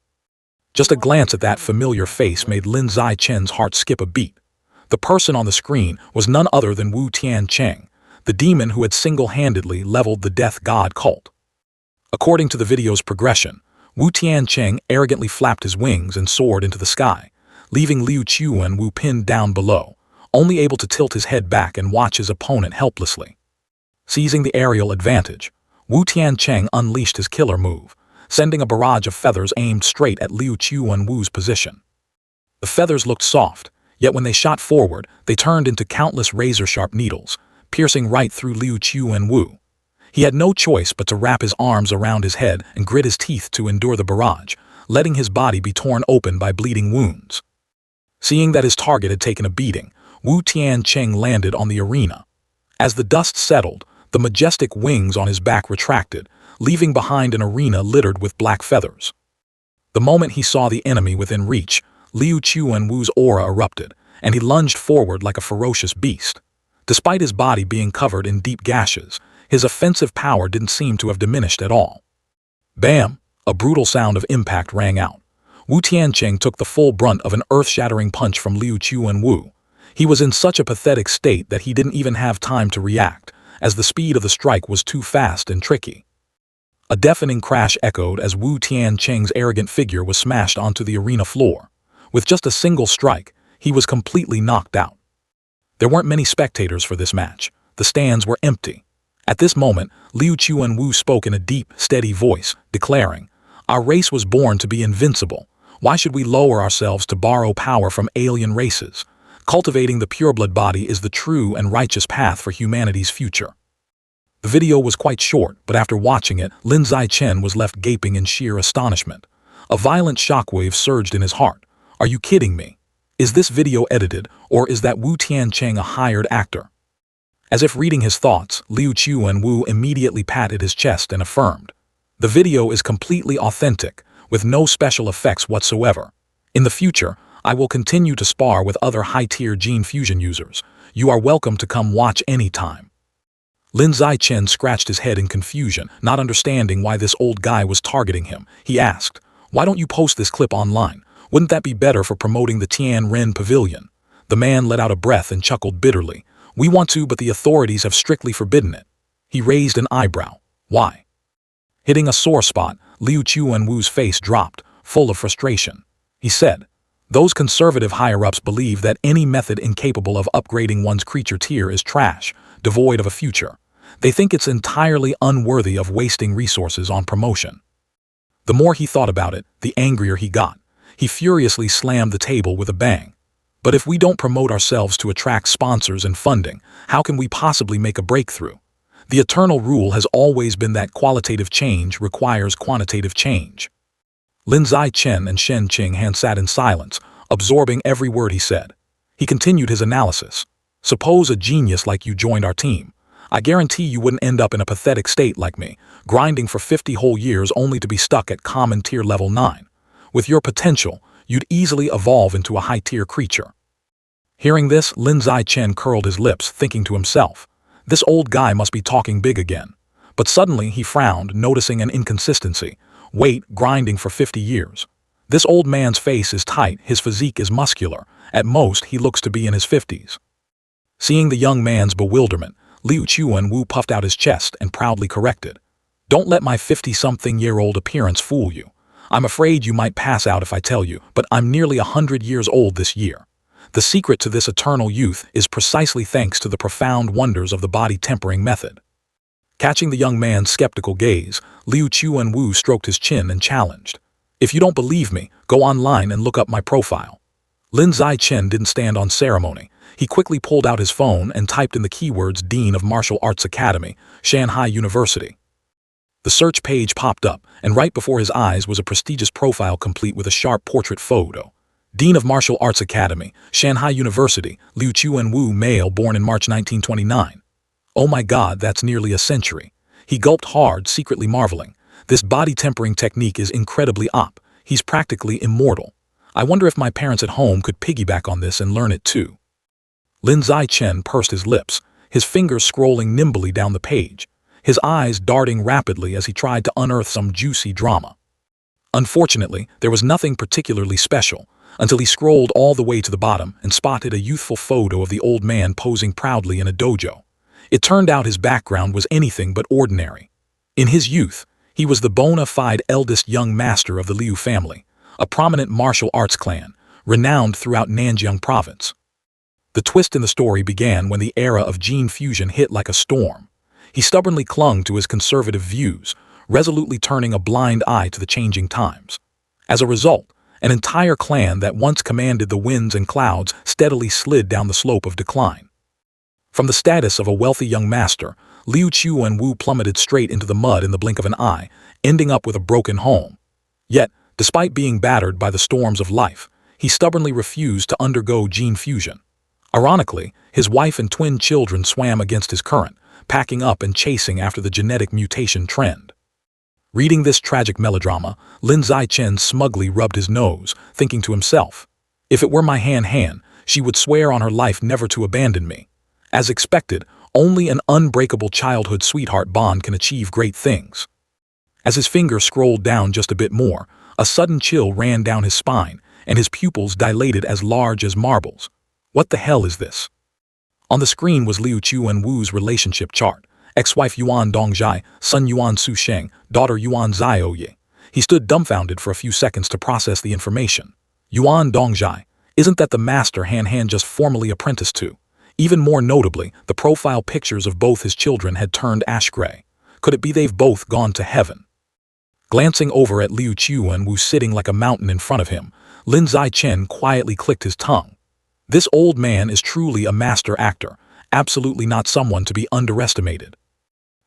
Just a glance at that familiar face made Lin Zichen's heart skip a beat. The person on the screen was none other than Wu Tiancheng, the demon who had single-handedly leveled the death god cult. According to the video's progression, Wu Tiancheng arrogantly flapped his wings and soared into the sky, leaving Liu Chuanwu pinned down below, only able to tilt his head back and watch his opponent helplessly. Seizing the aerial advantage, Wu Tiancheng unleashed his killer move, sending a barrage of feathers aimed straight at Liu Chuanwu's position. The feathers looked soft, yet when they shot forward, they turned into countless razor-sharp needles, piercing right through Liu Chuanwu. He had no choice but to wrap his arms around his head and grit his teeth to endure the barrage, letting his body be torn open by bleeding wounds. Seeing that his target had taken a beating, Wu Tiancheng landed on the arena. As the dust settled, the majestic wings on his back retracted, leaving behind an arena littered with black feathers. The moment he saw the enemy within reach, Liu Chuanwu's aura erupted, and he lunged forward like a ferocious beast. Despite his body being covered in deep gashes, his offensive power didn't seem to have diminished at all. Bam! A brutal sound of impact rang out. Wu Tiancheng took the full brunt of an earth-shattering punch from Liu Chuanwu. He was in such a pathetic state that he didn't even have time to react, as the speed of the strike was too fast and tricky. A deafening crash echoed as Wu Tiancheng's arrogant figure was smashed onto the arena floor. With just a single strike, he was completely knocked out. There weren't many spectators for this match. The stands were empty. At this moment, Liu Chuanwu spoke in a deep, steady voice, declaring, "Our race was born to be invincible. Why should we lower ourselves to borrow power from alien races? Cultivating the pureblood body is the true and righteous path for humanity's future." The video was quite short, but after watching it, Lin Zichen was left gaping in sheer astonishment. A violent shockwave surged in his heart. "Are you kidding me? Is this video edited, or is that Wu Tiancheng a hired actor?" As if reading his thoughts, Liu Chuanwu immediately patted his chest and affirmed, "The video is completely authentic, with no special effects whatsoever. In the future, I will continue to spar with other high-tier gene fusion users. You are welcome to come watch anytime." Lin Zichen scratched his head in confusion, not understanding why this old guy was targeting him. He asked, "Why don't you post this clip online? Wouldn't that be better for promoting the Tianren Pavilion?" The man let out a breath and chuckled bitterly. "We want to, but the authorities have strictly forbidden it." He raised an eyebrow. "Why?" Hitting a sore spot, Liu Chuanwu's face dropped, full of frustration. He said, "Those conservative higher-ups believe that any method incapable of upgrading one's creature tier is trash, devoid of a future. They think it's entirely unworthy of wasting resources on promotion." The more he thought about it, the angrier he got. He furiously slammed the table with a bang. But if we don't promote ourselves to attract sponsors and funding, how can we possibly make a breakthrough? The eternal rule has always been that qualitative change requires quantitative change. Lin Zai-chen and Shen Qinghan sat in silence, absorbing every word he said. He continued his analysis. Suppose a genius like you joined our team. I guarantee you wouldn't end up in a pathetic state like me, grinding for 50 whole years only to be stuck at common tier level 9. With your potential, you'd easily evolve into a high-tier creature. Hearing this, Lin Zai-chen curled his lips, thinking to himself, this old guy must be talking big again. But suddenly he frowned, noticing an inconsistency. Wait, grinding for 50 years. This old man's face is tight, his physique is muscular. At most, he looks to be in his 50s. Seeing the young man's bewilderment, Liu Chuan-Wu puffed out his chest and proudly corrected. Don't let my 50-something-year-old appearance fool you. I'm afraid you might pass out if I tell you, but I'm nearly 100 years old this year. The secret to this eternal youth is precisely thanks to the profound wonders of the body tempering method. Catching the young man's skeptical gaze, Liu Chuan-Wu stroked his chin and challenged. If you don't believe me, go online and look up my profile. Lin Zai-chen didn't stand on ceremony. He quickly pulled out his phone and typed in the keywords Dean of Martial Arts Academy, Shanghai University. The search page popped up, and right before his eyes was a prestigious profile complete with a sharp portrait photo. Dean of Martial Arts Academy, Shanghai University, Liu Chuan-Wu, male, born in March 1929. Oh my God, that's nearly a century. He gulped hard, secretly marveling. This body tempering technique is incredibly op. He's practically immortal. I wonder if my parents at home could piggyback on this and learn it too. Lin Zai-chen pursed his lips, his fingers scrolling nimbly down the page, his eyes darting rapidly as he tried to unearth some juicy drama. Unfortunately, there was nothing particularly special, until he scrolled all the way to the bottom and spotted a youthful photo of the old man posing proudly in a dojo. It turned out his background was anything but ordinary. In his youth, he was the bona fide eldest young master of the Liu family, a prominent martial arts clan, renowned throughout Nanjiang province. The twist in the story began when the era of gene fusion hit like a storm. He stubbornly clung to his conservative views, resolutely turning a blind eye to the changing times. As a result, an entire clan that once commanded the winds and clouds steadily slid down the slope of decline. From the status of a wealthy young master, Liu Chuan-Wu plummeted straight into the mud in the blink of an eye, ending up with a broken home. Yet, despite being battered by the storms of life, he stubbornly refused to undergo gene fusion. Ironically, his wife and twin children swam against his current, packing up and chasing after the genetic mutation trend. Reading this tragic melodrama, Lin Zai-chen smugly rubbed his nose, thinking to himself, if it were my Han, she would swear on her life never to abandon me. As expected, only an unbreakable childhood sweetheart bond can achieve great things. As his finger scrolled down just a bit more, a sudden chill ran down his spine, and his pupils dilated as large as marbles. What the hell is this? On the screen was Liu Chuan-Wu's relationship chart. Ex-wife Yuan Dongjai, son Yuan Susheng, daughter Yuan Zioye. He stood dumbfounded for a few seconds to process the information. Yuan Dongjai, isn't that the master Han just formally apprenticed to? Even more notably, the profile pictures of both his children had turned ash gray. Could it be they've both gone to heaven? Glancing over at Liu Chuan-Wu sitting like a mountain in front of him, Lin Zai-chen quietly clicked his tongue. This old man is truly a master actor, absolutely not someone to be underestimated.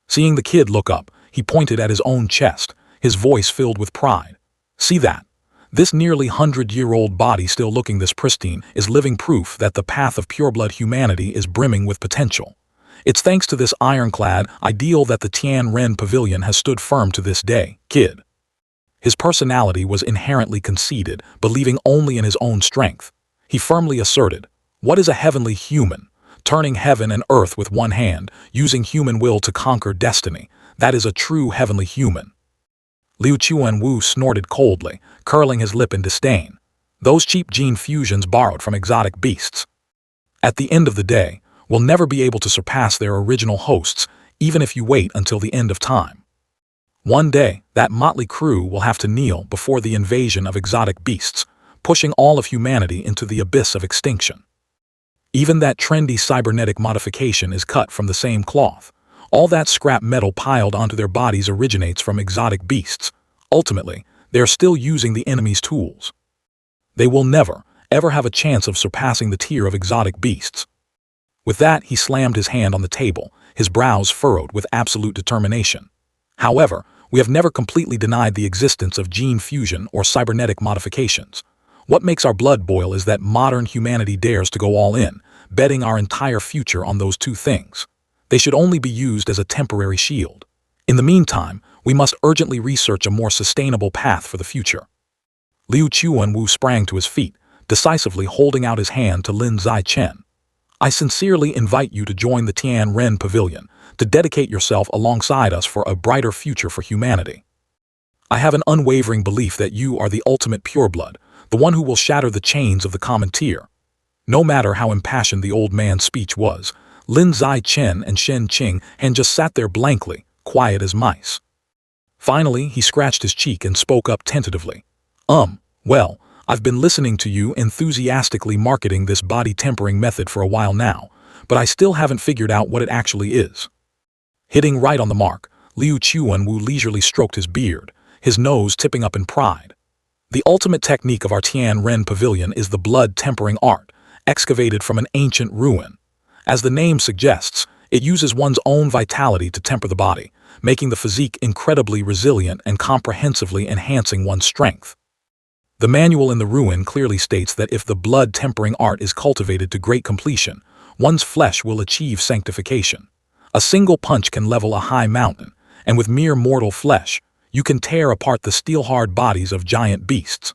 Seeing the kid look up, he pointed at his own chest, his voice filled with pride. See that? This nearly 100-year-old body still looking this pristine is living proof that the path of pureblood humanity is brimming with potential. It's thanks to this ironclad ideal that the Tianren Pavilion has stood firm to this day, kid. His personality was inherently conceited, believing only in his own strength. He firmly asserted, what is a heavenly human? Turning heaven and earth with one hand, using human will to conquer destiny. That is a true heavenly human. Liu Chuan-Wu snorted coldly, curling his lip in disdain. Those cheap gene fusions borrowed from exotic beasts. At the end of the day, we'll never be able to surpass their original hosts, even if you wait until the end of time. One day, that motley crew will have to kneel before the invasion of exotic beasts, pushing all of humanity into the abyss of extinction. Even that trendy cybernetic modification is cut from the same cloth. All that scrap metal piled onto their bodies originates from exotic beasts. Ultimately, they are still using the enemy's tools. They will never, ever have a chance of surpassing the tier of exotic beasts. With that, he slammed his hand on the table, his brows furrowed with absolute determination. However, we have never completely denied the existence of gene fusion or cybernetic modifications. What makes our blood boil is that modern humanity dares to go all in, betting our entire future on those two things. They should only be used as a temporary shield. In the meantime, we must urgently research a more sustainable path for the future. Liu Chuanwu sprang to his feet, decisively holding out his hand to Lin Zichen. I sincerely invite you to join the Tianren Pavilion, to dedicate yourself alongside us for a brighter future for humanity. I have an unwavering belief that you are the ultimate pureblood, the one who will shatter the chains of the common tier. No matter how impassioned the old man's speech was, Lin Zichen and Shen Qing had just sat there blankly, quiet as mice. Finally, he scratched his cheek and spoke up tentatively. Well, I've been listening to you enthusiastically marketing this body-tempering method for a while now, but I still haven't figured out what it actually is. Hitting right on the mark, Liu Chuanwu leisurely stroked his beard, his nose tipping up in pride. The ultimate technique of our Tianren Pavilion is the blood-tempering art, excavated from an ancient ruin. As the name suggests, it uses one's own vitality to temper the body, making the physique incredibly resilient and comprehensively enhancing one's strength. The manual in the ruin clearly states that if the blood-tempering art is cultivated to great completion, one's flesh will achieve sanctification. A single punch can level a high mountain, and with mere mortal flesh, you can tear apart the steel-hard bodies of giant beasts.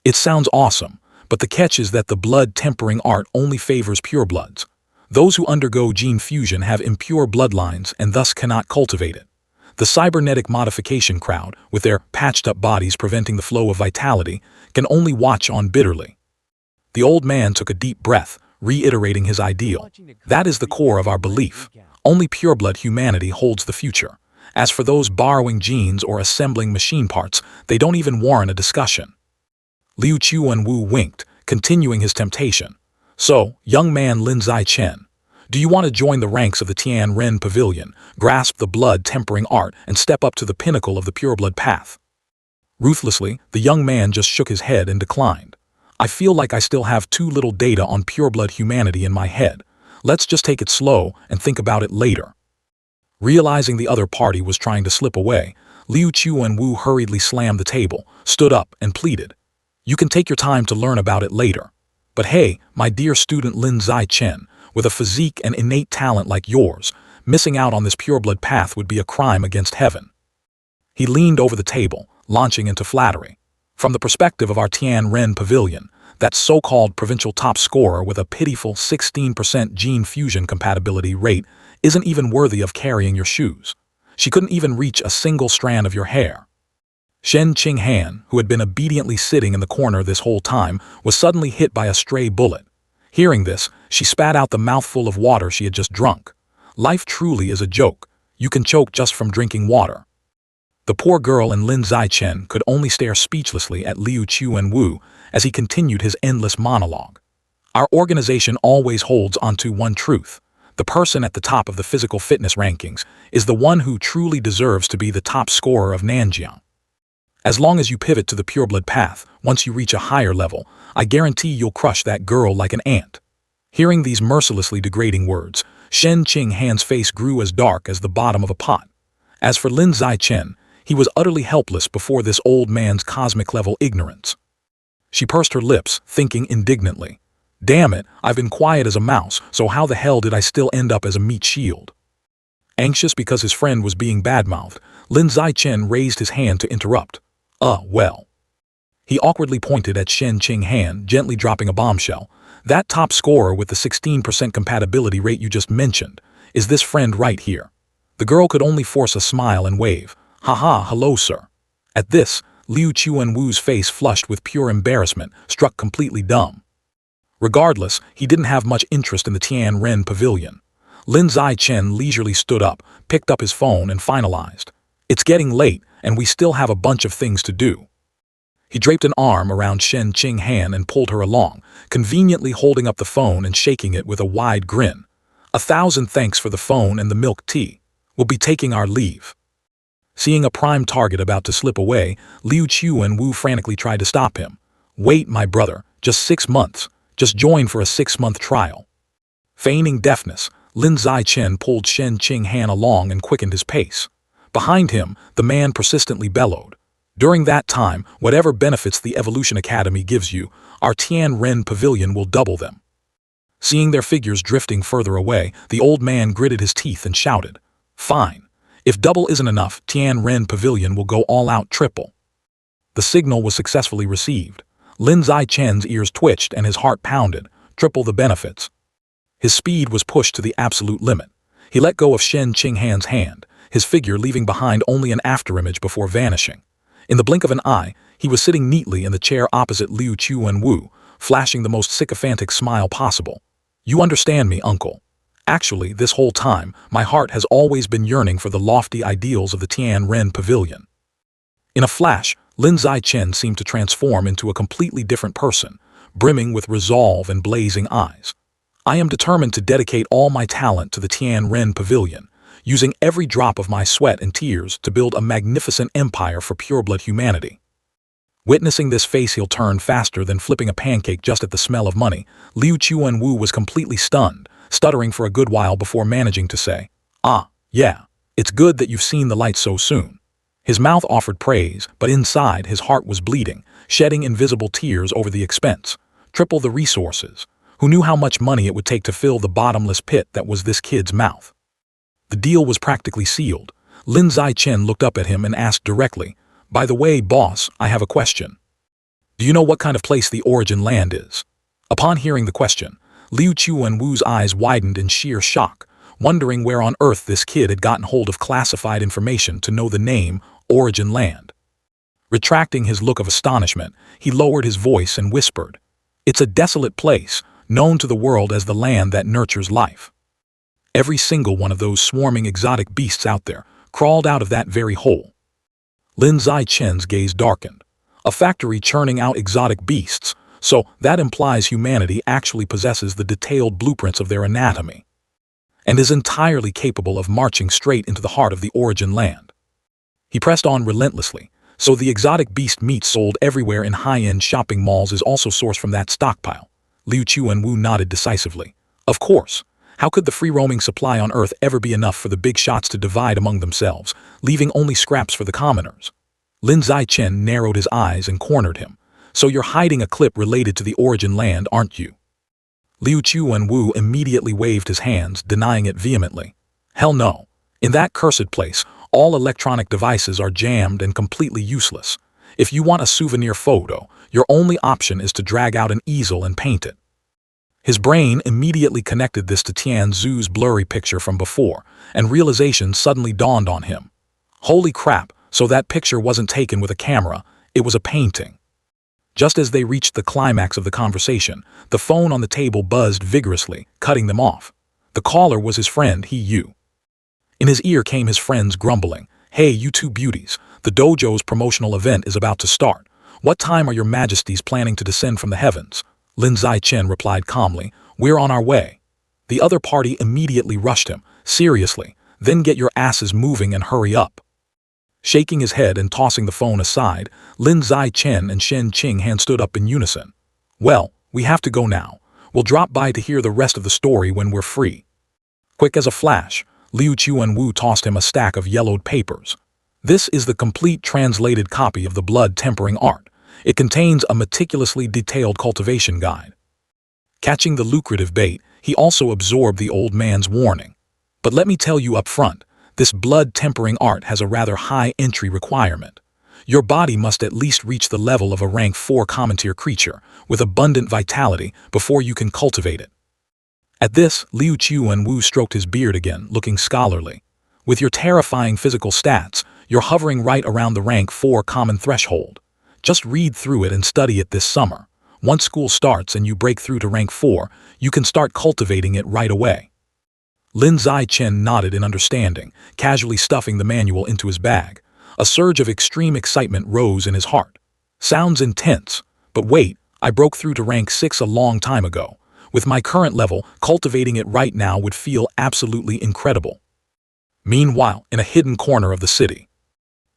It sounds awesome, but the catch is that the blood-tempering art only favors purebloods. Those who undergo gene fusion have impure bloodlines and thus cannot cultivate it. The cybernetic modification crowd, with their patched-up bodies preventing the flow of vitality, can only watch on bitterly. The old man took a deep breath, reiterating his ideal. That is the core of our belief. Only pureblood humanity holds the future. As for those borrowing genes or assembling machine parts, they don't even warrant a discussion. Liu Chuanwu winked, continuing his temptation. So, young man Lin Zichen, do you want to join the ranks of the Tianren Pavilion, grasp the blood-tempering art, and step up to the pinnacle of the pureblood path? Ruthlessly, the young man just shook his head and declined. I feel like I still have too little data on pureblood humanity in my head. Let's just take it slow and think about it later. Realizing the other party was trying to slip away, Liu Chuanwu hurriedly slammed the table, stood up, and pleaded. You can take your time to learn about it later. But hey, my dear student Lin Zichen, with a physique and innate talent like yours, missing out on this pureblood path would be a crime against heaven. He leaned over the table, launching into flattery. From the perspective of our Tianren Pavilion, that so-called provincial top scorer with a pitiful 16% gene fusion compatibility rate isn't even worthy of carrying your shoes. She couldn't even reach a single strand of your hair. Shen Qinghan, who had been obediently sitting in the corner this whole time, was suddenly hit by a stray bullet. Hearing this, she spat out the mouthful of water she had just drunk. Life truly is a joke. You can choke just from drinking water. The poor girl and Lin Zichen could only stare speechlessly at Liu Chuanwu as he continued his endless monologue. Our organization always holds onto one truth. The person at the top of the physical fitness rankings is the one who truly deserves to be the top scorer of Nanjiang. As long as you pivot to the pureblood path, once you reach a higher level, I guarantee you'll crush that girl like an ant. Hearing these mercilessly degrading words, Shen Qinghan's face grew as dark as the bottom of a pot. As for Lin Zichen, he was utterly helpless before this old man's cosmic-level ignorance. She pursed her lips, thinking indignantly, damn it, I've been quiet as a mouse, so how the hell did I still end up as a meat shield? Anxious because his friend was being badmouthed, Lin Zichen raised his hand to interrupt. Well. He awkwardly pointed at Shen Qinghan, gently dropping a bombshell. That top scorer with the 16% compatibility rate you just mentioned, is this friend right here. The girl could only force a smile and wave. Haha, hello sir. At this, Liu Chuanwu's face flushed with pure embarrassment, struck completely dumb. Regardless, he didn't have much interest in the Tianren Pavilion. Lin Zichen leisurely stood up, picked up his phone and finalized. It's getting late, and we still have a bunch of things to do. He draped an arm around Shen Qinghan and pulled her along, conveniently holding up the phone and shaking it with a wide grin. 1,000 thanks for the phone and the milk tea. We'll be taking our leave. Seeing a prime target about to slip away, Liu Chuanwu frantically tried to stop him. Wait, my brother, Just 6 months. Just join for a 6-month trial. Feigning deafness, Lin Zichen pulled Shen Qinghan along and quickened his pace. Behind him, the man persistently bellowed. During that time, whatever benefits the Evolution Academy gives you, our Tianren Pavilion will double them. Seeing their figures drifting further away, the old man gritted his teeth and shouted, "Fine. If double isn't enough, Tianren Pavilion will go all out triple." The signal was successfully received. Lin Zichen's ears twitched and his heart pounded. Triple the benefits. His speed was pushed to the absolute limit. He let go of Shen Qinghan's hand, his figure leaving behind only an afterimage before vanishing. In the blink of an eye, he was sitting neatly in the chair opposite Liu Chuanwu, flashing the most sycophantic smile possible. "You understand me, uncle. Actually, this whole time, my heart has always been yearning for the lofty ideals of the Tianren Pavilion." In a flash, Lin Zichen seemed to transform into a completely different person, brimming with resolve and blazing eyes. "I am determined to dedicate all my talent to the Tianren Pavilion, using every drop of my sweat and tears to build a magnificent empire for pureblood humanity." Witnessing this face he'll turn faster than flipping a pancake just at the smell of money, Liu Chuanwu was completely stunned, stuttering for a good while before managing to say, "Ah, yeah, it's good that you've seen the light so soon." His mouth offered praise, but inside his heart was bleeding, shedding invisible tears over the expense. Triple the resources. Who knew how much money it would take to fill the bottomless pit that was this kid's mouth? The deal was practically sealed. Lin Zichen looked up at him and asked directly, "By the way, boss, I have a question. Do you know what kind of place the Origin Land is?" Upon hearing the question, Liu Chuanwu's eyes widened in sheer shock, wondering where on earth this kid had gotten hold of classified information to know the name Origin Land. Retracting his look of astonishment, he lowered his voice and whispered, "It's a desolate place, known to the world as the land that nurtures life. Every single one of those swarming exotic beasts out there crawled out of that very hole." Lin Zichen's gaze darkened. A factory churning out exotic beasts, so that implies humanity actually possesses the detailed blueprints of their anatomy, and is entirely capable of marching straight into the heart of the Origin Land. He pressed on relentlessly, so the exotic beast meat sold everywhere in high-end shopping malls is also sourced from that stockpile. Liu Chuanwu nodded decisively. Of course. How could the free-roaming supply on Earth ever be enough for the big shots to divide among themselves, leaving only scraps for the commoners? Lin Zichen narrowed his eyes and cornered him. "So you're hiding a clip related to the Origin Land, aren't you?" Liu Chuanwu immediately waved his hands, denying it vehemently. "Hell no. In that cursed place, all electronic devices are jammed and completely useless. If you want a souvenir photo, your only option is to drag out an easel and paint it." His brain immediately connected this to Tian Zhu's blurry picture from before, and realization suddenly dawned on him. Holy crap, so that picture wasn't taken with a camera, it was a painting. Just as they reached the climax of the conversation, the phone on the table buzzed vigorously, cutting them off. The caller was his friend, He Yu. In his ear came his friend's grumbling, "Hey, you two beauties, the dojo's promotional event is about to start. What time are your majesties planning to descend from the heavens?" Lin Zichen replied calmly, "We're on our way." The other party immediately rushed him. "Seriously, then get your asses moving and hurry up." Shaking his head and tossing the phone aside, Lin Zichen and Shen Qinghan stood up in unison. "Well, we have to go now. We'll drop by to hear the rest of the story when we're free." Quick as a flash, Liu Chuanwu tossed him a stack of yellowed papers. "This is the complete translated copy of the blood tempering art. It contains a meticulously detailed cultivation guide." Catching the lucrative bait, he also absorbed the old man's warning. "But let me tell you up front, this blood tempering art has a rather high entry requirement. Your body must at least reach the level of a rank 4 common tier creature with abundant vitality before you can cultivate it." At this, Liu Chuanwu stroked his beard again, looking scholarly. "With your terrifying physical stats, you're hovering right around the rank 4 common threshold. Just read through it and study it this summer. Once school starts and you break through to rank 4, you can start cultivating it right away." Lin Zichen nodded in understanding, casually stuffing the manual into his bag. A surge of extreme excitement rose in his heart. "Sounds intense, but wait, I broke through to rank 6 a long time ago. With my current level, cultivating it right now would feel absolutely incredible." Meanwhile, in a hidden corner of the city,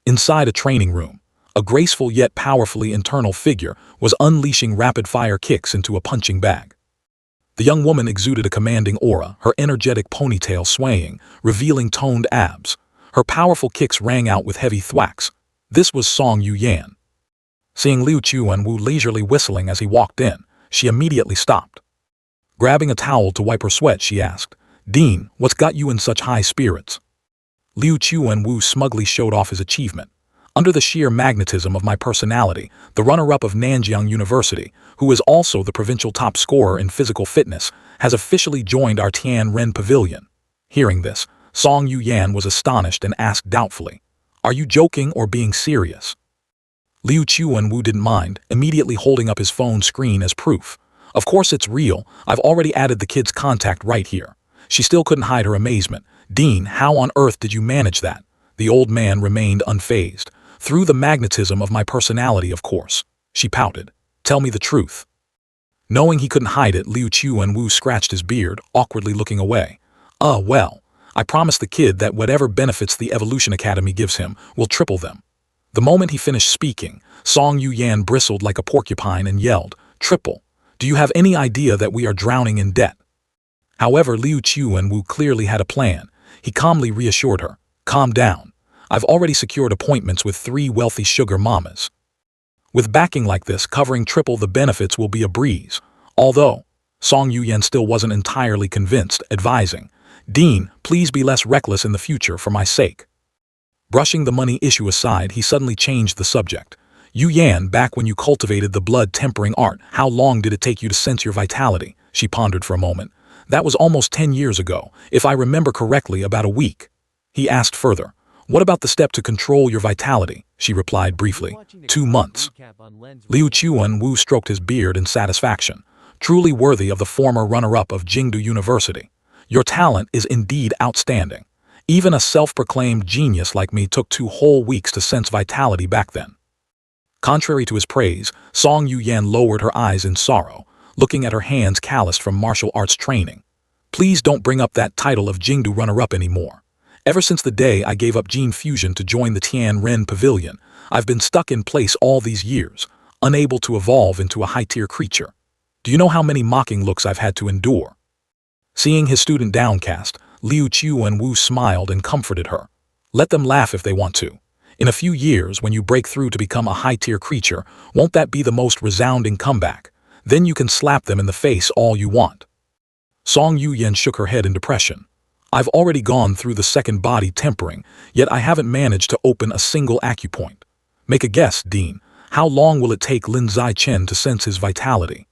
inside a training room, A graceful yet powerfully internal figure was unleashing rapid-fire kicks into a punching bag. The young woman exuded a commanding aura, her energetic ponytail swaying, revealing toned abs. Her powerful kicks rang out with heavy thwacks. This was Song Yuyan. Seeing Liu Chuanwu leisurely whistling as he walked in, she immediately stopped. Grabbing a towel to wipe her sweat, she asked, "Dean, what's got you in such high spirits?" Liu Chuanwu smugly showed off his achievement. "Under the sheer magnetism of my personality, the runner-up of Nanjiang University, who is also the provincial top scorer in physical fitness, has officially joined our Tianren Pavilion." Hearing this, Song Yuyan was astonished and asked doubtfully, "Are you joking or being serious?" Liu Chuanwu didn't mind, immediately holding up his phone screen as proof. "Of course it's real. I've already added the kid's contact right here." She still couldn't hide her amazement. "Dean, how on earth did you manage that?" The old man remained unfazed. "Through the magnetism of my personality, of course," she pouted. "Tell me the truth." Knowing he couldn't hide it, Liu Chuanwu scratched his beard, awkwardly looking away. Well, I promised the kid that whatever benefits the Evolution Academy gives him will triple them." The moment he finished speaking, Song Yuyan bristled like a porcupine and yelled, "Triple? Do you have any idea that we are drowning in debt?" However, Liu Chuanwu clearly had a plan. He calmly reassured her, "Calm down. I've already secured appointments with 3 wealthy sugar mamas. With backing like this, covering triple the benefits will be a breeze." Although, Song Yuyan still wasn't entirely convinced, advising, "Dean, please be less reckless in the future for my sake." Brushing the money issue aside, he suddenly changed the subject. "Yuyan, back when you cultivated the blood-tempering art, how long did it take you to sense your vitality?" She pondered for a moment. "That was almost 10 years ago, if I remember correctly, about a week." He asked further, "What about the step to control your vitality?" She replied briefly, 2 months. Liu Chuanwu stroked his beard in satisfaction. "Truly worthy of the former runner-up of Jingdu University. Your talent is indeed outstanding. Even a self-proclaimed genius like me took 2 whole weeks to sense vitality back then." Contrary to his praise, Song Yuyan lowered her eyes in sorrow, looking at her hands calloused from martial arts training. "Please don't bring up that title of Jingdu runner-up anymore. Ever since the day I gave up gene fusion to join the Tianren Pavilion, I've been stuck in place all these years, unable to evolve into a high-tier creature. Do you know how many mocking looks I've had to endure?" Seeing his student downcast, Liu Chuanwu smiled and comforted her. "Let them laugh if they want to. In a few years, when you break through to become a high-tier creature, won't that be the most resounding comeback? Then you can slap them in the face all you want." Song Yuyan shook her head in depression. "I've already gone through the second body tempering, yet I haven't managed to open a single acupoint. Make a guess, Dean. How long will it take Lin Zichen to sense his vitality?"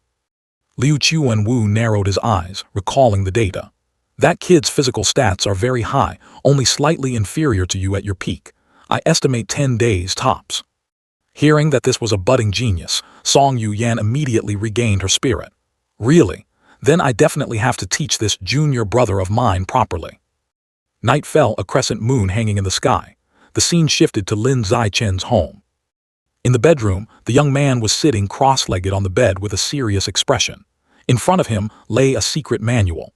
Liu Chuanwu narrowed his eyes, recalling the data. "That kid's physical stats are very high, only slightly inferior to you at your peak. I estimate 10 days tops." Hearing that this was a budding genius, Song Yuyan immediately regained her spirit. "Really? Then I definitely have to teach this junior brother of mine properly." Night fell, a crescent moon hanging in the sky. The scene shifted to Lin Zichen's home. In the bedroom, the young man was sitting cross-legged on the bed with a serious expression. In front of him lay a secret manual.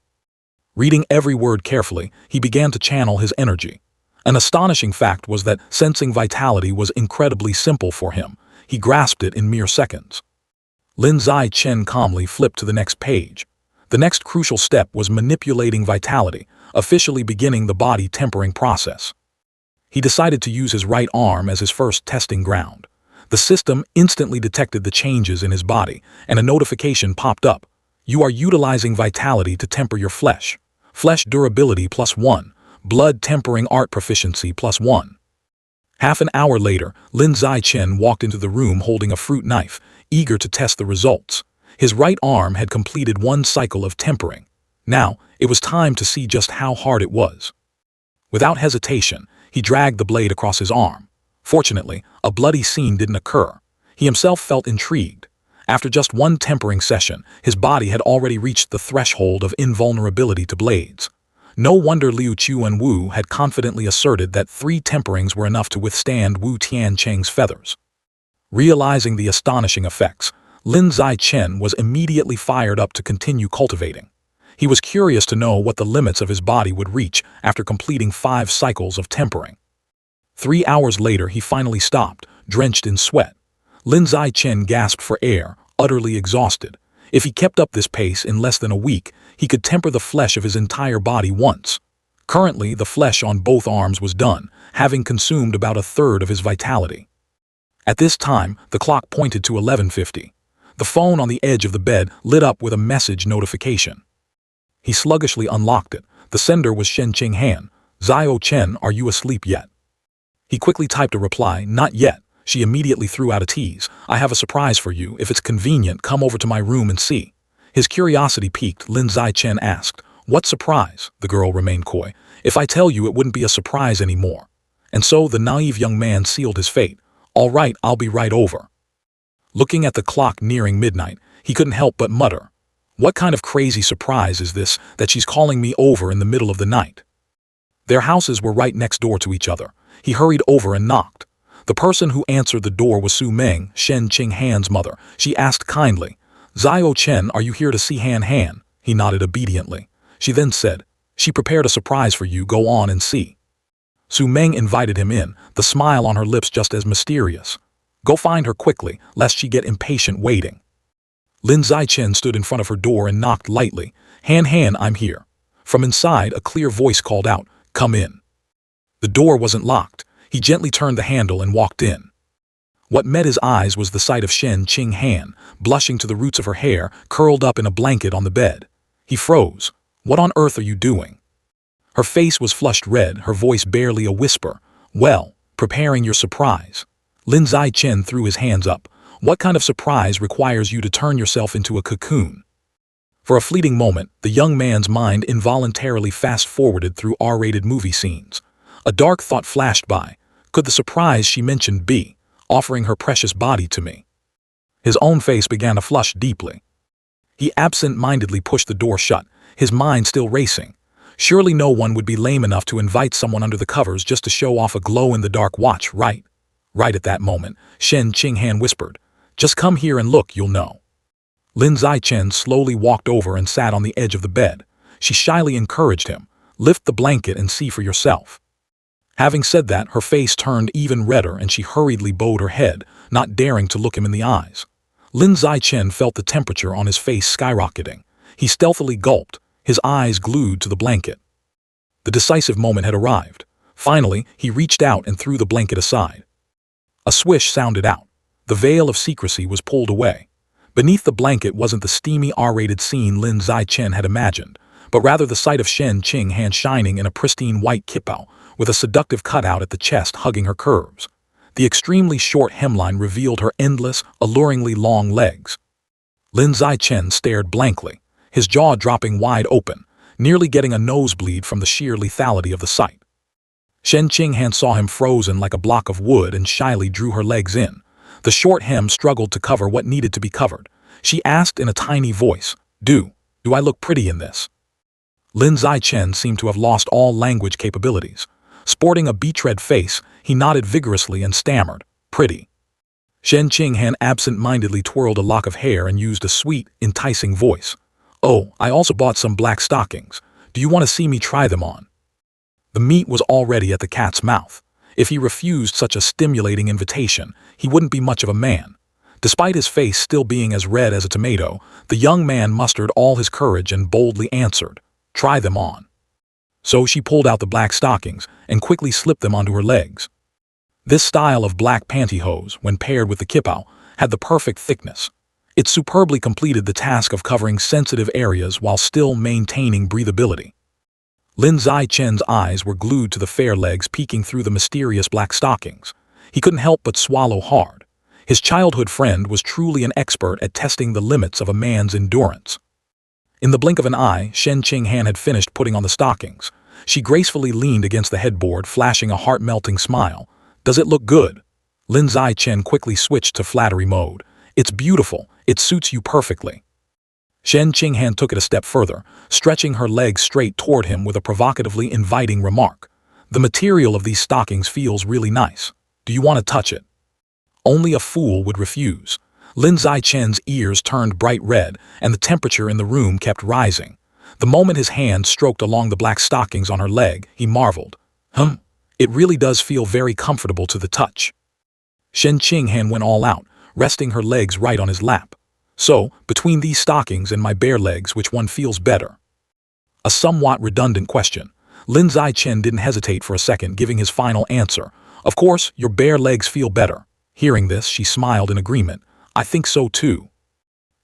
Reading every word carefully, he began to channel his energy. An astonishing fact was that sensing vitality was incredibly simple for him. He grasped it in mere seconds. Lin Zichen calmly flipped to the next page. The next crucial step was manipulating vitality, officially beginning the body tempering process. He decided to use his right arm as his first testing ground. The system instantly detected the changes in his body, and a notification popped up. "You are utilizing vitality to temper your flesh. Flesh durability +1, blood tempering art proficiency +1. Half an hour later, Lin Zichen walked into the room holding a fruit knife, eager to test the results. His right arm had completed 1 cycle of tempering. Now, it was time to see just how hard it was. Without hesitation, he dragged the blade across his arm. Fortunately, a bloody scene didn't occur. He himself felt intrigued. After just 1 tempering session, his body had already reached the threshold of invulnerability to blades. No wonder Liu Chuanwu had confidently asserted that 3 temperings were enough to withstand Wu Tiancheng's feathers. Realizing the astonishing effects, Lin Zichen was immediately fired up to continue cultivating. He was curious to know what the limits of his body would reach after completing 5 cycles of tempering. 3 hours later, he finally stopped, drenched in sweat. Lin Zichen gasped for air, utterly exhausted. If he kept up this pace in less than a week, he could temper the flesh of his entire body once. Currently, the flesh on both arms was done, having consumed about a third of his vitality. At this time, the clock pointed to 11:50. The phone on the edge of the bed lit up with a message notification. He sluggishly unlocked it. The sender was Shen Qinghan. "Zio Chen, are you asleep yet?" He quickly typed a reply, "Not yet." She immediately threw out a tease. "I have a surprise for you. If it's convenient, come over to my room and see." His curiosity piqued. Lin Zichen asked, "What surprise?" The girl remained coy. "If I tell you, it wouldn't be a surprise anymore." And so the naive young man sealed his fate. "All right, I'll be right over." Looking at the clock nearing midnight, he couldn't help but mutter, "What kind of crazy surprise is this that she's calling me over in the middle of the night?" Their houses were right next door to each other. He hurried over and knocked. The person who answered the door was Su Meng, Shen Qinghan's mother. She asked kindly, "Zio Chen, are you here to see Han Han?" He nodded obediently. She then said, "She prepared a surprise for you. Go on and see." Su Meng invited him in, the smile on her lips just as mysterious. "Go find her quickly, lest she get impatient waiting." Lin Zichen stood in front of her door and knocked lightly. "Han Han, I'm here." From inside, a clear voice called out, "Come in." The door wasn't locked. He gently turned the handle and walked in. What met his eyes was the sight of Shen Qinghan, blushing to the roots of her hair, curled up in a blanket on the bed. He froze. "What on earth are you doing?" Her face was flushed red, her voice barely a whisper. "Well, preparing your surprise." Lin Zichen threw his hands up. "What kind of surprise requires you to turn yourself into a cocoon?" For a fleeting moment, the young man's mind involuntarily fast-forwarded through R-rated movie scenes. A dark thought flashed by. Could the surprise she mentioned be offering her precious body to me? His own face began to flush deeply. He absent-mindedly pushed the door shut, his mind still racing. Surely no one would be lame enough to invite someone under the covers just to show off a glow-in-the-dark watch, right? Right at that moment, Shen Qinghan whispered, "Just come here and look, you'll know." Lin Zichen slowly walked over and sat on the edge of the bed. She shyly encouraged him, "Lift the blanket and see for yourself." Having said that, her face turned even redder and she hurriedly bowed her head, not daring to look him in the eyes. Lin Zichen felt the temperature on his face skyrocketing. He stealthily gulped, his eyes glued to the blanket. The decisive moment had arrived. Finally, he reached out and threw the blanket aside. A swish sounded out. The veil of secrecy was pulled away. Beneath the blanket wasn't the steamy R-rated scene Lin Zichen had imagined, but rather the sight of Shen Qinghan shining in a pristine white kippao, with a seductive cutout at the chest hugging her curves. The extremely short hemline revealed her endless, alluringly long legs. Lin Zichen stared blankly, his jaw dropping wide open, nearly getting a nosebleed from the sheer lethality of the sight. Shen Qinghan saw him frozen like a block of wood and shyly drew her legs in. The short hem struggled to cover what needed to be covered. She asked in a tiny voice, Do I look pretty in this?" Lin Zichen seemed to have lost all language capabilities. Sporting a beach-red face, he nodded vigorously and stammered, "Pretty." Shen Qinghan absent-mindedly twirled a lock of hair and used a sweet, enticing voice. "Oh, I also bought some black stockings. Do you want to see me try them on?" The meat was already at the cat's mouth. If he refused such a stimulating invitation, he wouldn't be much of a man. Despite his face still being as red as a tomato, the young man mustered all his courage and boldly answered, "Try them on." So she pulled out the black stockings and quickly slipped them onto her legs. This style of black pantyhose, when paired with the kippao, had the perfect thickness. It superbly completed the task of covering sensitive areas while still maintaining breathability. Lin Zichen's eyes were glued to the fair legs peeking through the mysterious black stockings. He couldn't help but swallow hard. His childhood friend was truly an expert at testing the limits of a man's endurance. In the blink of an eye, Shen Qinghan had finished putting on the stockings. She gracefully leaned against the headboard, flashing a heart-melting smile. "Does it look good?" Lin Zichen quickly switched to flattery mode. "It's beautiful. It suits you perfectly." Shen Qinghan took it a step further, stretching her legs straight toward him with a provocatively inviting remark. "The material of these stockings feels really nice. Do you want to touch it?" Only a fool would refuse. Lin Zichen's ears turned bright red, and the temperature in the room kept rising. The moment his hand stroked along the black stockings on her leg, he marveled. It really does feel very comfortable to the touch." Shen Qinghan went all out, resting her legs right on his lap. So, between these stockings and my bare legs, which one feels better? A somewhat redundant question. Lin Zichen didn't hesitate for a second, giving his final answer. Of course, your bare legs feel better. Hearing this, she smiled in agreement. I think so too.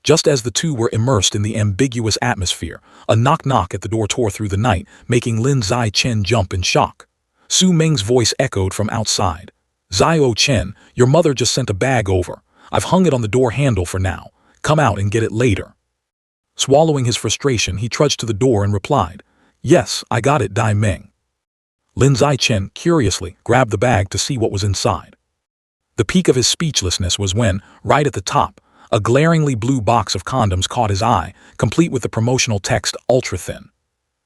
Just as the two were immersed in the ambiguous atmosphere, a knock-knock at the door tore through the night, making Lin Zichen jump in shock. Su Ming's voice echoed from outside. Zio Chen, your mother just sent a bag over. I've hung it on the door handle for now. Come out and get it later. Swallowing his frustration, he trudged to the door and replied, Yes, I got it, Dai Ming. Lin Zichen, curiously, grabbed the bag to see what was inside. The peak of his speechlessness was when, right at the top, a glaringly blue box of condoms caught his eye, complete with the promotional text ultra-thin.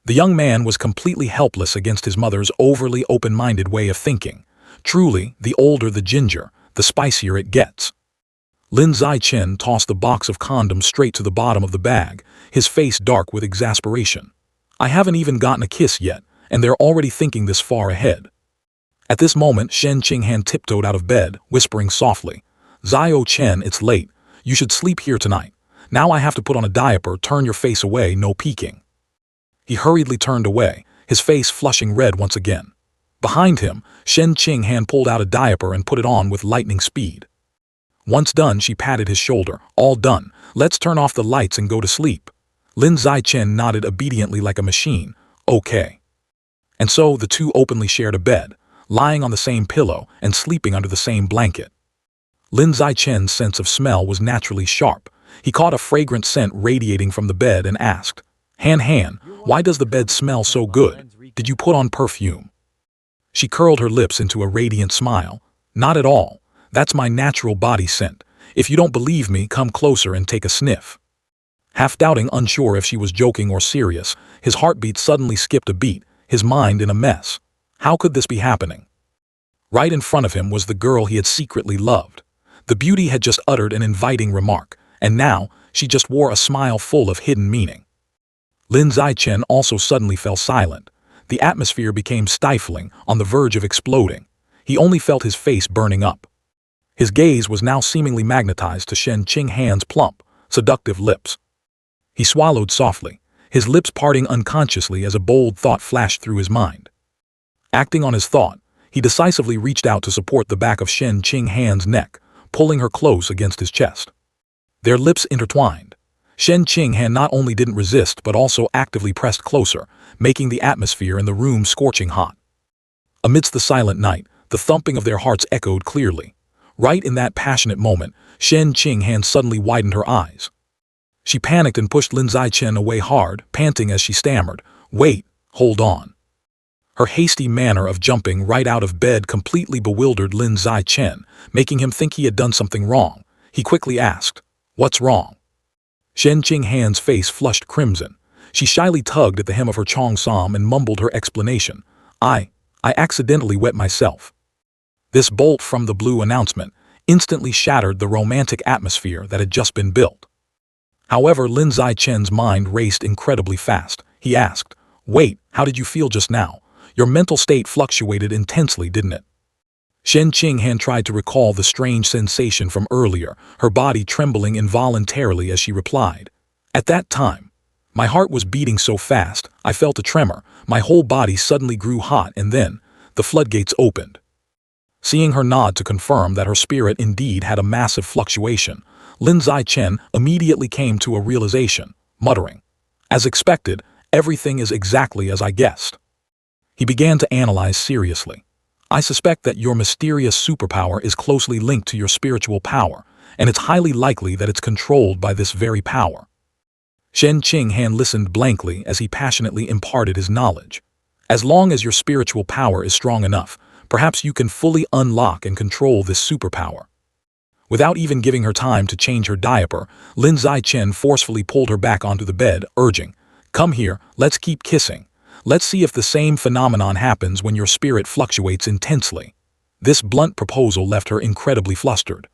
The young man was completely helpless against his mother's overly open-minded way of thinking. Truly, the older the ginger, the spicier it gets. Lin Zichen tossed the box of condoms straight to the bottom of the bag, his face dark with exasperation. I haven't even gotten a kiss yet, and they're already thinking this far ahead. At this moment, Shen Qinghan tiptoed out of bed, whispering softly, Zio Chen, it's late. You should sleep here tonight. Now I have to put on a diaper, turn your face away, no peeking. He hurriedly turned away, his face flushing red once again. Behind him, Shen Qinghan pulled out a diaper and put it on with lightning speed. Once done, she patted his shoulder. All done. Let's turn off the lights and go to sleep. Lin Zichen nodded obediently like a machine. Okay. And so the two openly shared a bed, lying on the same pillow and sleeping under the same blanket. Lin Zichen's sense of smell was naturally sharp. He caught a fragrant scent radiating from the bed and asked, Han, why does the bed smell so good? Did you put on perfume? She curled her lips into a radiant smile. Not at all. That's my natural body scent. If you don't believe me, come closer and take a sniff. Half doubting, unsure if she was joking or serious, his heartbeat suddenly skipped a beat, his mind in a mess. How could this be happening? Right in front of him was the girl he had secretly loved. The beauty had just uttered an inviting remark, and now she just wore a smile full of hidden meaning. Lin Zichen also suddenly fell silent. The atmosphere became stifling, on the verge of exploding. He only felt his face burning up. His gaze was now seemingly magnetized to Shen Qinghan's plump, seductive lips. He swallowed softly, his lips parting unconsciously as a bold thought flashed through his mind. Acting on his thought, he decisively reached out to support the back of Shen Qinghan's neck, pulling her close against his chest. Their lips intertwined. Shen Qinghan not only didn't resist but also actively pressed closer, making the atmosphere in the room scorching hot. Amidst the silent night, the thumping of their hearts echoed clearly. Right in that passionate moment, Shen Qinghan suddenly widened her eyes. She panicked and pushed Lin Zichen away hard, panting as she stammered, Wait, hold on. Her hasty manner of jumping right out of bed completely bewildered Lin Zichen, making him think he had done something wrong. He quickly asked, What's wrong? Shen Qinghan's face flushed crimson. She shyly tugged at the hem of her cheongsam and mumbled her explanation. I accidentally wet myself. This bolt from the blue announcement instantly shattered the romantic atmosphere that had just been built. However, Lin Zichen's mind raced incredibly fast. He asked, Wait, how did you feel just now? Your mental state fluctuated intensely, didn't it? Shen Qinghan tried to recall the strange sensation from earlier, her body trembling involuntarily as she replied. At that time, my heart was beating so fast, I felt a tremor, my whole body suddenly grew hot, and then, the floodgates opened. Seeing her nod to confirm that her spirit indeed had a massive fluctuation, Lin Zichen immediately came to a realization, muttering, As expected, everything is exactly as I guessed. He began to analyze seriously. I suspect that your mysterious superpower is closely linked to your spiritual power, and it's highly likely that it's controlled by this very power. Shen Qinghan listened blankly as he passionately imparted his knowledge. As long as your spiritual power is strong enough, perhaps you can fully unlock and control this superpower. Without even giving her time to change her diaper, Lin Zichen forcefully pulled her back onto the bed, urging, Come here, let's keep kissing. Let's see if the same phenomenon happens when your spirit fluctuates intensely. This blunt proposal left her incredibly flustered.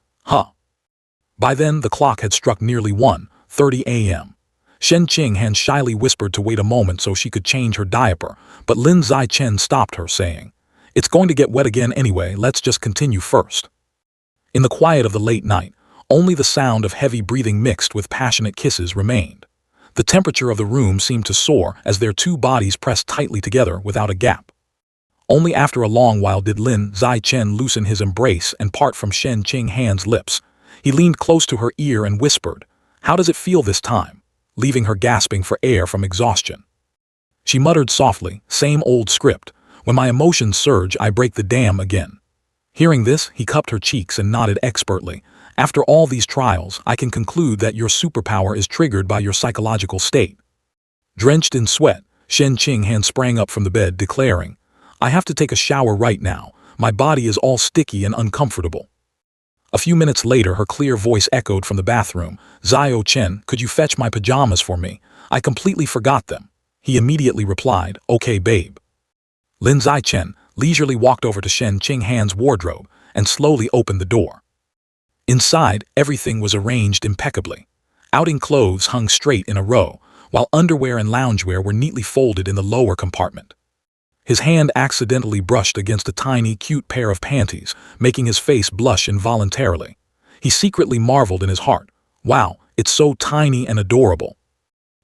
By then, the clock had struck nearly 1:30 a.m. Shen Qinghan shyly whispered to wait a moment so she could change her diaper, but Lin Zichen stopped her, saying, It's going to get wet again anyway, let's just continue first. In the quiet of the late night, only the sound of heavy breathing mixed with passionate kisses remained. The temperature of the room seemed to soar as their two bodies pressed tightly together without a gap. Only after a long while did Lin Zichen loosen his embrace and part from Shen Qinghan's lips. He leaned close to her ear and whispered, "How does it feel this time?" leaving her gasping for air from exhaustion. She muttered softly, "Same old script. When my emotions surge, I break the dam again." Hearing this, he cupped her cheeks and nodded expertly. "After all these trials, I can conclude that your superpower is triggered by your psychological state." Drenched in sweat, Shen Qinghan sprang up from the bed, declaring, "I have to take a shower right now. My body is all sticky and uncomfortable." A few minutes later, her clear voice echoed from the bathroom, "Zio Chen, could you fetch my pajamas for me? I completely forgot them." He immediately replied, "Okay, babe." Lin Zichen leisurely walked over to Shen Qinghan's wardrobe and slowly opened the door. Inside, everything was arranged impeccably. Outing clothes hung straight in a row, while underwear and loungewear were neatly folded in the lower compartment. His hand accidentally brushed against a tiny, cute pair of panties, making his face blush involuntarily. He secretly marveled in his heart, "Wow, it's so tiny and adorable."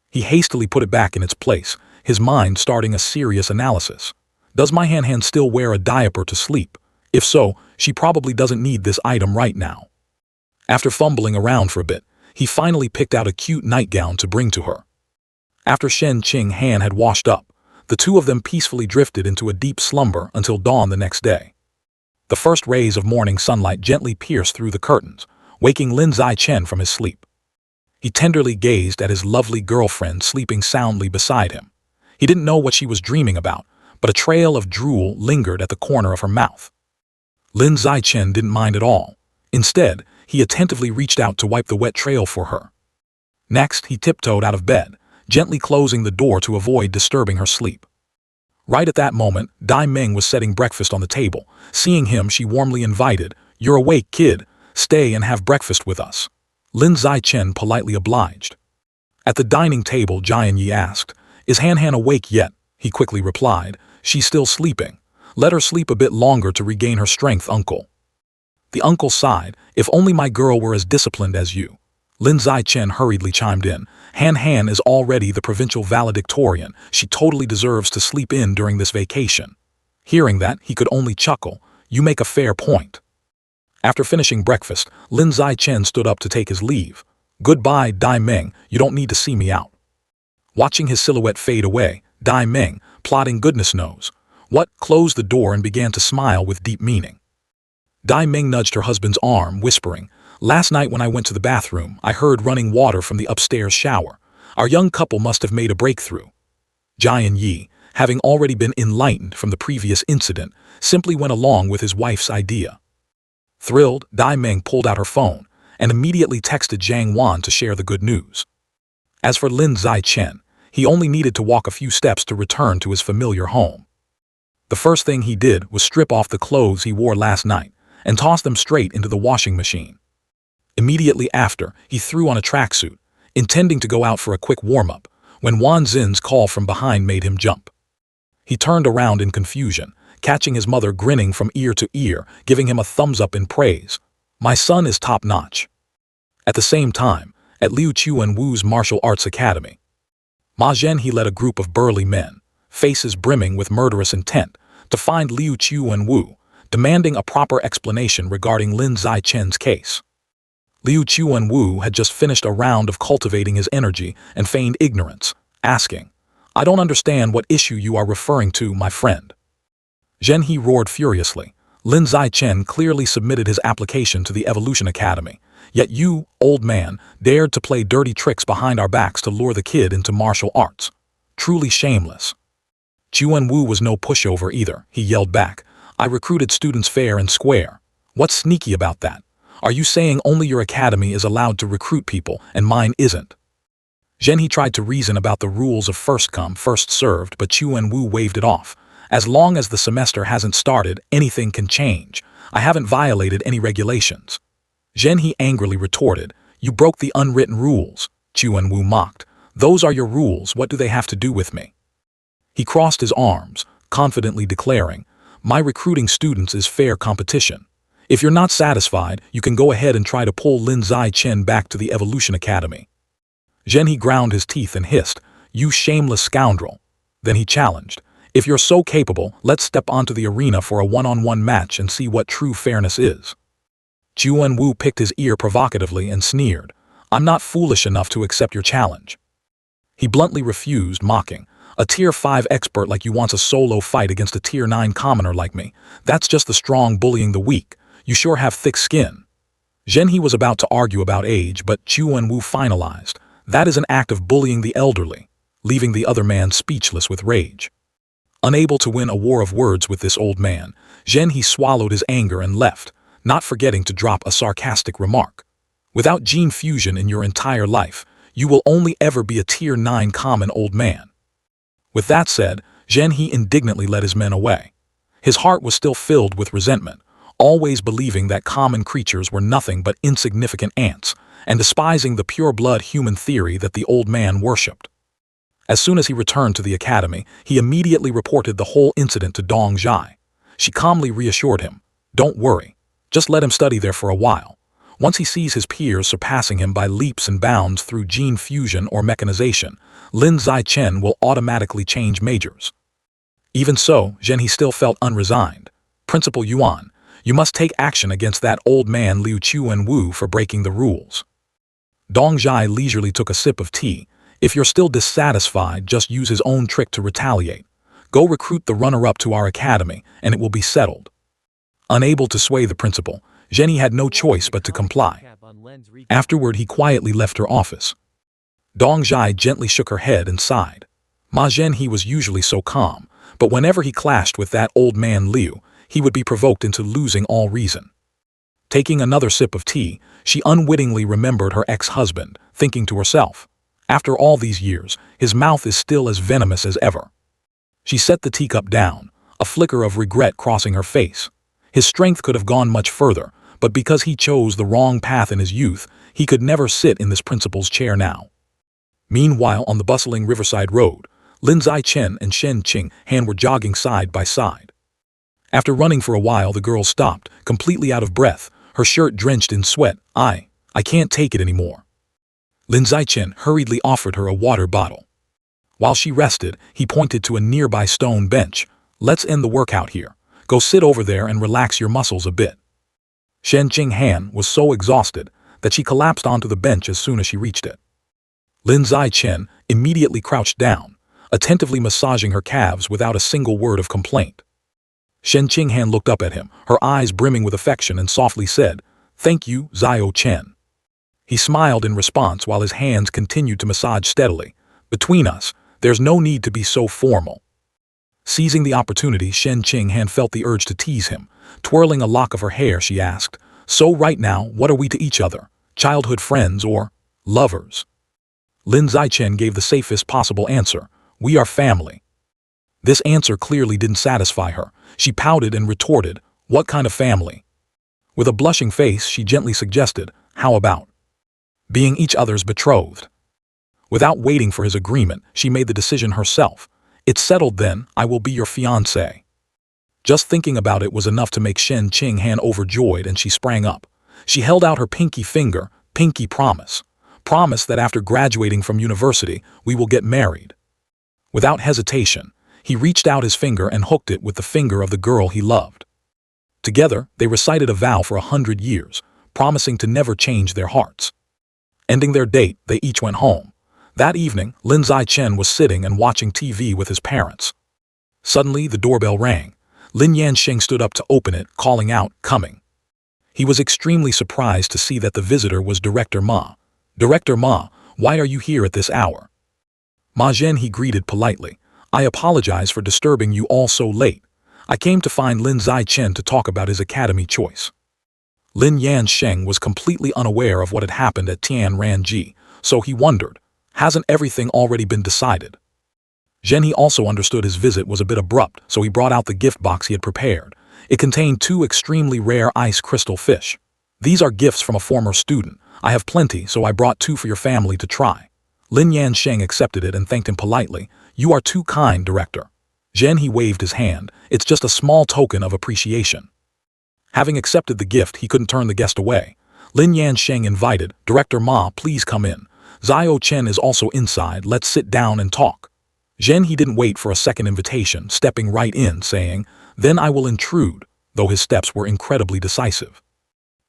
He hastily put it back in its place, his mind starting a serious analysis. Does my Han still wear a diaper to sleep? If so, she probably doesn't need this item right now. After fumbling around for a bit, he finally picked out a cute nightgown to bring to her. After Shen Qinghan had washed up, the two of them peacefully drifted into a deep slumber until dawn the next day. The first rays of morning sunlight gently pierced through the curtains, waking Lin Zichen from his sleep. He tenderly gazed at his lovely girlfriend sleeping soundly beside him. He didn't know what she was dreaming about, but a trail of drool lingered at the corner of her mouth. Lin Zichen didn't mind at all. Instead, he attentively reached out to wipe the wet trail for her. Next, he tiptoed out of bed, gently closing the door to avoid disturbing her sleep. Right at that moment, Dai Ming was setting breakfast on the table. Seeing him, she warmly invited, "You're awake, kid. Stay and have breakfast with us." Lin Zichen politely obliged. At the dining table, Jian Yi asked, "Is Han awake yet?" He quickly replied, "She's still sleeping. Let her sleep a bit longer to regain her strength, uncle." The uncle sighed, "If only my girl were as disciplined as you." Lin Zichen hurriedly chimed in, Han is already the provincial valedictorian. She totally deserves to sleep in during this vacation." Hearing that, he could only chuckle, "You make a fair point." After finishing breakfast, Lin Zichen stood up to take his leave. "Goodbye, Dai Ming, you don't need to see me out." Watching his silhouette fade away, Dai Ming, plotting goodness knows what, closed the door and began to smile with deep meaning. Dai Ming nudged her husband's arm, whispering, "Last night when I went to the bathroom, I heard running water from the upstairs shower. Our young couple must have made a breakthrough." Jian Yi, having already been enlightened from the previous incident, simply went along with his wife's idea. Thrilled, Dai Ming pulled out her phone and immediately texted Zhang Wan to share the good news. As for Lin Zichen, he only needed to walk a few steps to return to his familiar home. The first thing he did was strip off the clothes he wore last night and toss them straight into the washing machine. Immediately after, he threw on a tracksuit, intending to go out for a quick warm-up, when Wan Xin's call from behind made him jump. He turned around in confusion, catching his mother grinning from ear to ear, giving him a thumbs up in praise. "My son is top-notch." At the same time, at Liu Chuanwu's martial arts academy, Ma Zhen he led a group of burly men, faces brimming with murderous intent, to find Liu Chuanwu, demanding a proper explanation regarding Lin Zichen's case. Liu Chuanwu had just finished a round of cultivating his energy and feigned ignorance, asking, "I don't understand what issue you are referring to, my friend." Zhen He roared furiously. "Lin Zichen clearly submitted his application to the Evolution Academy, yet you, old man, dared to play dirty tricks behind our backs to lure the kid into martial arts. Truly shameless." Chuanwu was no pushover either, he yelled back. "I recruited students fair and square. What's sneaky about that? Are you saying only your academy is allowed to recruit people and mine isn't?" Zhen He tried to reason about the rules of first come, first served, but Chuanwu waved it off. "As long as the semester hasn't started, anything can change. I haven't violated any regulations." Zhen He angrily retorted, "You broke the unwritten rules." Chuanwu mocked, "Those are your rules, what do they have to do with me?" He crossed his arms, confidently declaring, "My recruiting students is fair competition. If you're not satisfied, you can go ahead and try to pull Lin Zai-Chen back to the Evolution Academy. Zhen He ground his teeth and hissed, "You shameless scoundrel." Then he challenged, "If you're so capable, let's step onto the arena for a one-on-one match and see what true fairness is." Chu Wenwu picked his ear provocatively and sneered, "I'm not foolish enough to accept your challenge." He bluntly refused, mocking, "A Tier 5 expert like you wants a solo fight against a Tier 9 commoner like me. That's just the strong bullying the weak. You sure have thick skin." Zhen He was about to argue about age, but Chu Wenwu finalized, "That is an act of bullying the elderly," leaving the other man speechless with rage. Unable to win a war of words with this old man, Zhen He swallowed his anger and left, not forgetting to drop a sarcastic remark. "Without gene fusion in your entire life, you will only ever be a Tier 9 common old man." With that said, Zhen He indignantly led his men away. His heart was still filled with resentment, always believing that common creatures were nothing but insignificant ants, and despising the pure-blood human theory that the old man worshipped. As soon as he returned to the academy, he immediately reported the whole incident to Dong Zhai. She calmly reassured him, "Don't worry, just let him study there for a while. Once he sees his peers surpassing him by leaps and bounds through gene fusion or mechanization, Lin Zai-Chen will automatically change majors." Even so, Zhen He still felt unresigned. "Principal Yuan, you must take action against that old man Liu Chu Wenwu for breaking the rules." Dong Zhai leisurely took a sip of tea. "If you're still dissatisfied, just use his own trick to retaliate. Go recruit the runner-up to our academy, and it will be settled." Unable to sway the principal, Zhen He had no choice but to comply. Afterward, he quietly left her office. Dong Zhai gently shook her head and sighed. Ma Zhen He was usually so calm, but whenever he clashed with that old man Liu, he would be provoked into losing all reason. Taking another sip of tea, she unwittingly remembered her ex-husband, thinking to herself, "After all these years, his mouth is still as venomous as ever." She set the teacup down, a flicker of regret crossing her face. His strength could have gone much further, but because he chose the wrong path in his youth, he could never sit in this principal's chair now. Meanwhile, on the bustling Riverside Road, Lin Zai-Chen and Shen Qinghan were jogging side by side. After running for a while, the girl stopped, completely out of breath, her shirt drenched in sweat. I can't take it anymore." Lin Zai-Chen hurriedly offered her a water bottle. While she rested, he pointed to a nearby stone bench. "Let's end the workout here. Go sit over there and relax your muscles a bit." Shen Qinghan was so exhausted that she collapsed onto the bench as soon as she reached it. Lin Zai-Chen immediately crouched down, attentively massaging her calves without a single word of complaint. Shen Qinghan looked up at him, her eyes brimming with affection, and softly said, "Thank you, Zio-Chen." He smiled in response while his hands continued to massage steadily. "Between us, there's no need to be so formal." Seizing the opportunity, Shen Qinghan felt the urge to tease him. Twirling a lock of her hair, she asked, "So right now, what are we to each other? Childhood friends or lovers?" Lin Zai-Chen gave the safest possible answer, "We are family." This answer clearly didn't satisfy her. She pouted and retorted, "What kind of family?" With a blushing face, she gently suggested, "How about being each other's betrothed?" Without waiting for his agreement, she made the decision herself. "It's settled then, I will be your fiancé." Just thinking about it was enough to make Shen Qinghan overjoyed, and she sprang up. She held out her pinky finger. "Pinky promise. Promise that after graduating from university, we will get married." Without hesitation, he reached out his finger and hooked it with the finger of the girl he loved. Together, they recited a vow for 100 years, promising to never change their hearts. Ending their date, they each went home. That evening, Lin Zai-Chen was sitting and watching TV with his parents. Suddenly, the doorbell rang. Lin Yansheng stood up to open it, calling out, "Coming." He was extremely surprised to see that the visitor was Director Ma. "Director Ma, why are you here at this hour?" Ma Zhen he greeted politely. "I apologize for disturbing you all so late. I came to find Lin Zai-Chen to talk about his academy choice." Lin Yansheng was completely unaware of what had happened at Tianranji, so he wondered, hasn't everything already been decided? Zhen He also understood his visit was a bit abrupt, so he brought out the gift box he had prepared. It contained 2 extremely rare ice crystal fish. "These are gifts from a former student. I have plenty, so I brought 2 for your family to try." Lin Yansheng accepted it and thanked him politely. "You are too kind, Director." Zhen He waved his hand. "It's just a small token of appreciation." Having accepted the gift, he couldn't turn the guest away. Lin Yansheng invited, "Director Ma, please come in. Zhao Chen is also inside, let's sit down and talk." Zhen He didn't wait for a second invitation, stepping right in, saying, "Then I will intrude," though his steps were incredibly decisive.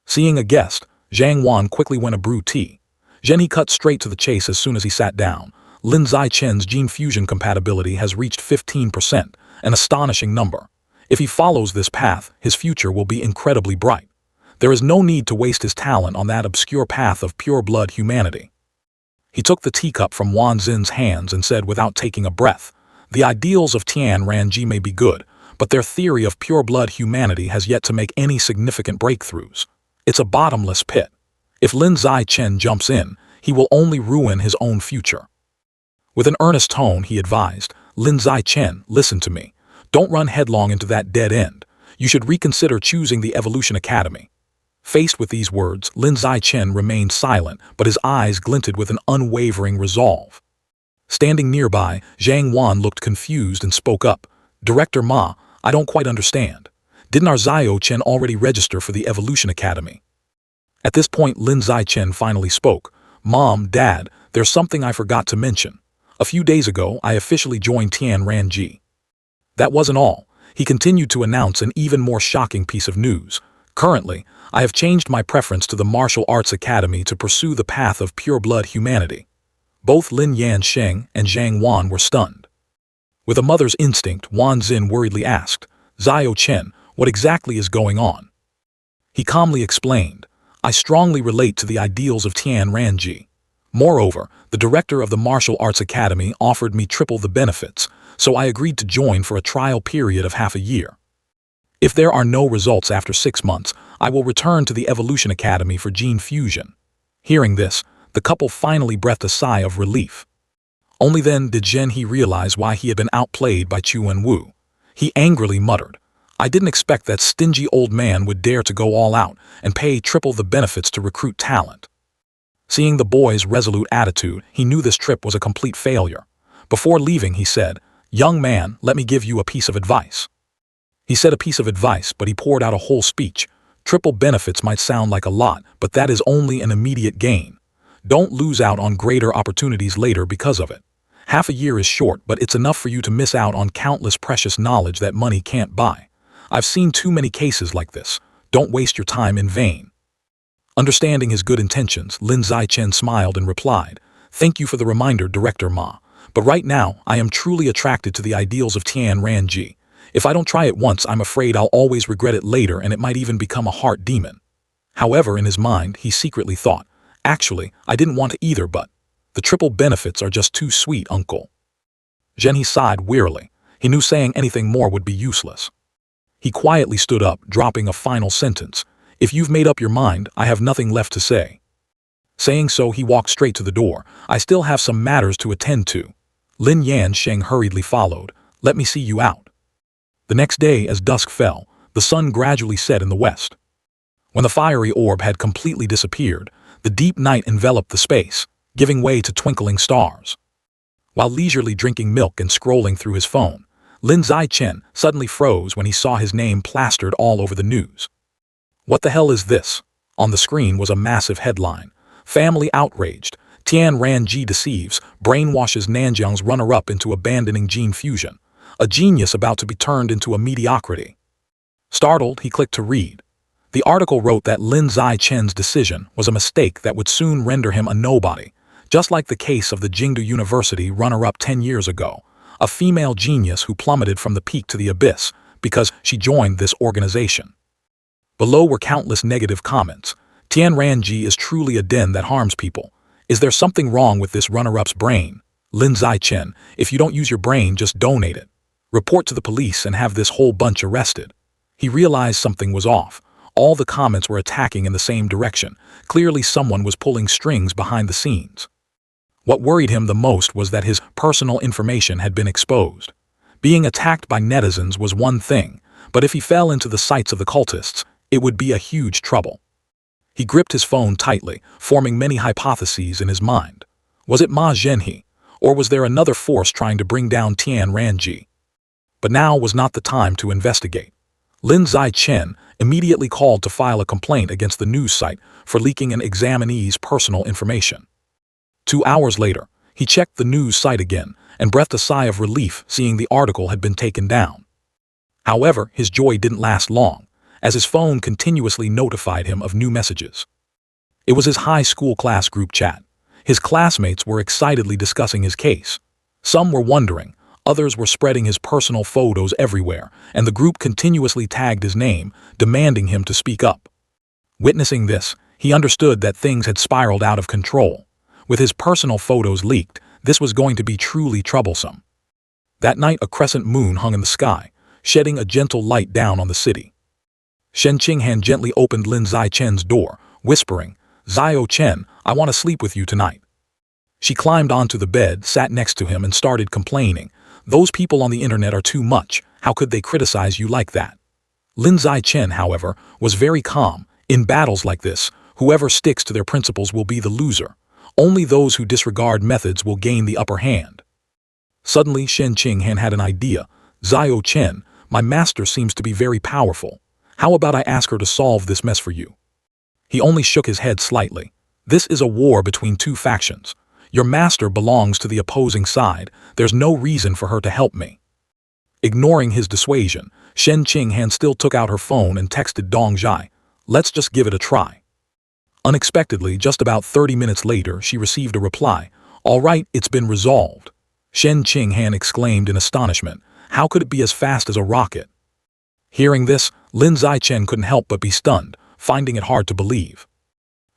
Seeing a guest, Zhang Wan quickly went to brew tea. Zhen He cut straight to the chase as soon as he sat down. Lin Zai-Chen's gene fusion compatibility has reached 15%, an astonishing number. If he follows this path, his future will be incredibly bright. There is no need to waste his talent on that obscure path of pure-blood humanity. He took the teacup from Wan Xin's hands and said without taking a breath, "The ideals of Tian Ranji may be good, but their theory of pure-blood humanity has yet to make any significant breakthroughs. It's a bottomless pit. If Lin Zai-Chen jumps in, he will only ruin his own future." With an earnest tone, he advised, "Lin Zai-Chen, listen to me. Don't run headlong into that dead end. You should reconsider choosing the Evolution Academy." Faced with these words, Lin Zai-Chen remained silent, but his eyes glinted with an unwavering resolve. Standing nearby, Zhang Wan looked confused and spoke up, "Director Ma, I don't quite understand. Didn't our Zhao Chen already register for the Evolution Academy?" At this point, Lin Zai-Chen finally spoke, "Mom, Dad, there's something I forgot to mention. A few days ago, I officially joined Tian Ranji." That wasn't all. He continued to announce an even more shocking piece of news. "Currently, I have changed my preference to the Martial Arts Academy to pursue the path of pure-blood humanity." Both Lin Yansheng and Zhang Wan were stunned. With a mother's instinct, Wan Xin worriedly asked, "Zhao Chen, what exactly is going on?" He calmly explained, "I strongly relate to the ideals of Tian Ranji. Moreover, the director of the Martial Arts Academy offered me triple the benefits, so I agreed to join for a trial period of half a year. If there are no results after 6 months, I will return to the Evolution Academy for gene fusion." Hearing this, the couple finally breathed a sigh of relief. Only then did Zhen He realize why he had been outplayed by Chu Wenwu. He angrily muttered, "I didn't expect that stingy old man would dare to go all out and pay triple the benefits to recruit talent." Seeing the boy's resolute attitude, he knew this trip was a complete failure. Before leaving, he said, "Young man, let me give you a piece of advice." He said a piece of advice, but he poured out a whole speech. Triple benefits might sound like a lot, but that is only an immediate gain. Don't lose out on greater opportunities later because of it. Half a year is short, but it's enough for you to miss out on countless precious knowledge that money can't buy. I've seen too many cases like this. Don't waste your time in vain." Understanding his good intentions, Lin Zai-Chen smiled and replied, "Thank you for the reminder, Director Ma. But right now, I am truly attracted to the ideals of Tian Ranji. If I don't try it once, I'm afraid I'll always regret it later, and it might even become a heart demon." However, in his mind, he secretly thought, "Actually, I didn't want to either, but the triple benefits are just too sweet, uncle." Zhen He sighed wearily. He knew saying anything more would be useless. He quietly stood up, dropping a final sentence, "If you've made up your mind, I have nothing left to say." Saying so, he walked straight to the door. "I still have some matters to attend to." Lin Yansheng hurriedly followed. "Let me see you out." The next day, as dusk fell, the sun gradually set in the west. When the fiery orb had completely disappeared, the deep night enveloped the space, giving way to twinkling stars. While leisurely drinking milk and scrolling through his phone, Lin Zai-Chen suddenly froze when he saw his name plastered all over the news. What the hell is this? On the screen was a massive headline. "Family outraged. Tian Ranji deceives, brainwashes Nanjiang's runner-up into abandoning gene fusion. A genius about to be turned into a mediocrity." Startled, he clicked to read. The article wrote that Lin Zai-Chen's decision was a mistake that would soon render him a nobody, just like the case of the Jingdu University runner-up 10 years ago, a female genius who plummeted from the peak to the abyss because she joined this organization. Below were countless negative comments. "Tian Ranji is truly a den that harms people. Is there something wrong with this runner-up's brain? Lin Zai-Chen, if you don't use your brain, just donate it. Report to the police and have this whole bunch arrested." He realized something was off. All the comments were attacking in the same direction. Clearly someone was pulling strings behind the scenes. What worried him the most was that his personal information had been exposed. Being attacked by netizens was one thing, but if he fell into the sights of the cultists, it would be a huge trouble. He gripped his phone tightly, forming many hypotheses in his mind. Was it Ma Zhenhe, or was there another force trying to bring down Tian Ranji? But now was not the time to investigate. Lin Zai-chen immediately called to file a complaint against the news site for leaking an examinee's personal information. 2 hours later, he checked the news site again and breathed a sigh of relief seeing the article had been taken down. However, his joy didn't last long, as his phone continuously notified him of new messages. It was his high school class group chat. His classmates were excitedly discussing his case. Some were wondering, others were spreading his personal photos everywhere, and the group continuously tagged his name, demanding him to speak up. Witnessing this, he understood that things had spiraled out of control. With his personal photos leaked, this was going to be truly troublesome. That night, a crescent moon hung in the sky, shedding a gentle light down on the city. Shen Qinghan gently opened Lin Zai-chen's door, whispering, "Zio-chen, I want to sleep with you tonight." She climbed onto the bed, sat next to him, and started complaining, "Those people on the internet are too much. How could they criticize you like that?" Lin Zai-chen, however, was very calm. In battles like this, whoever sticks to their principles will be the loser. Only those who disregard methods will gain the upper hand. Suddenly, Shen Qinghan had an idea. "Zio-chen, my master seems to be very powerful. How about I ask her to solve this mess for you?" He only shook his head slightly. "This is a war between two factions. Your master belongs to the opposing side. There's no reason for her to help me." Ignoring his dissuasion, Shen Qinghan still took out her phone and texted Dong Zhai, "Let's just give it a try." Unexpectedly, just about 30 minutes later, she received a reply, "All right, it's been resolved." Shen Qinghan exclaimed in astonishment, "How could it be as fast as a rocket?" Hearing this, Lin Zai-chen couldn't help but be stunned, finding it hard to believe.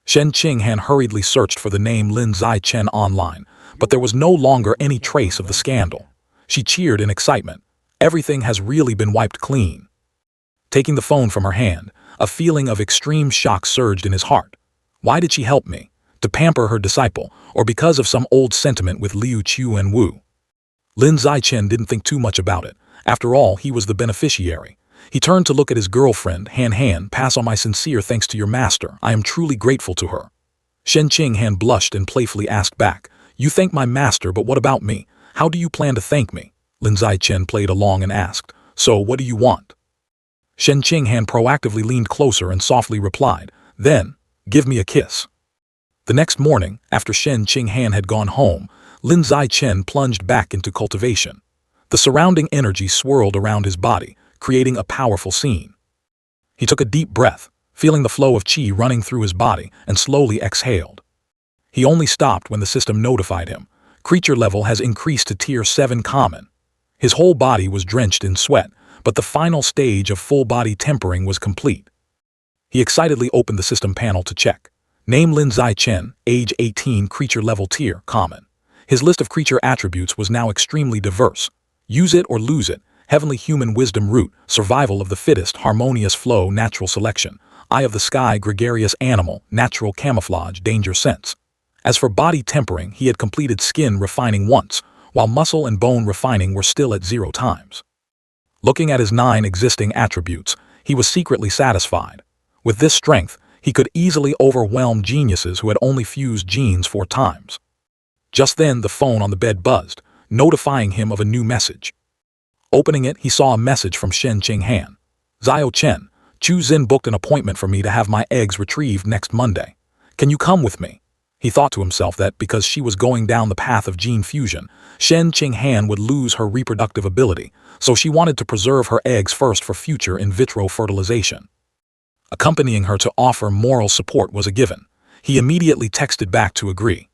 Shen Qinghan hurriedly searched for the name Lin Zai-chen online, but there was no longer any trace of the scandal. She cheered in excitement. Everything has really been wiped clean. Taking the phone from her hand, a feeling of extreme shock surged in his heart. Why did she help me? To pamper her disciple, or because of some old sentiment with Liu Qiu and Wu? Lin Zai-chen didn't think too much about it. After all, he was the beneficiary. He turned to look at his girlfriend, Han, "Pass on my sincere thanks to your master. I am truly grateful to her." Shen Qinghan blushed and playfully asked back, "You thank my master, but what about me? How do you plan to thank me?" Lin Zai-chen played along and asked, "So what do you want?" Shen Qinghan proactively leaned closer and softly replied, "Then, give me a kiss." The next morning, after Shen Qinghan had gone home, Lin Zai-chen plunged back into cultivation. The surrounding energy swirled around his body, creating a powerful scene. He took a deep breath, feeling the flow of qi running through his body, and slowly exhaled. He only stopped when the system notified him. Creature level has increased to Tier 7 Common. His whole body was drenched in sweat, but the final stage of full-body tempering was complete. He excitedly opened the system panel to check. Name Lin Zai-chen, age 18, creature level Tier Common. His list of creature attributes was now extremely diverse. Use it or lose it. Heavenly Human Wisdom Root, Survival of the Fittest, Harmonious Flow, Natural Selection. Eye of the Sky, Gregarious Animal, Natural Camouflage, Danger Sense. As for body tempering, he had completed skin refining once, while muscle and bone refining were still at 0 times. Looking at his 9 existing attributes, he was secretly satisfied. With this strength, he could easily overwhelm geniuses who had only fused genes 4 times. Just then, the phone on the bed buzzed, notifying him of a new message. Opening it, he saw a message from Shen Qinghan. "Zio-chen, Chu Zin booked an appointment for me to have my eggs retrieved next Monday. Can you come with me?" He thought to himself that because she was going down the path of gene fusion, Shen Qinghan would lose her reproductive ability, so she wanted to preserve her eggs first for future in vitro fertilization. Accompanying her to offer moral support was a given. He immediately texted back to agree.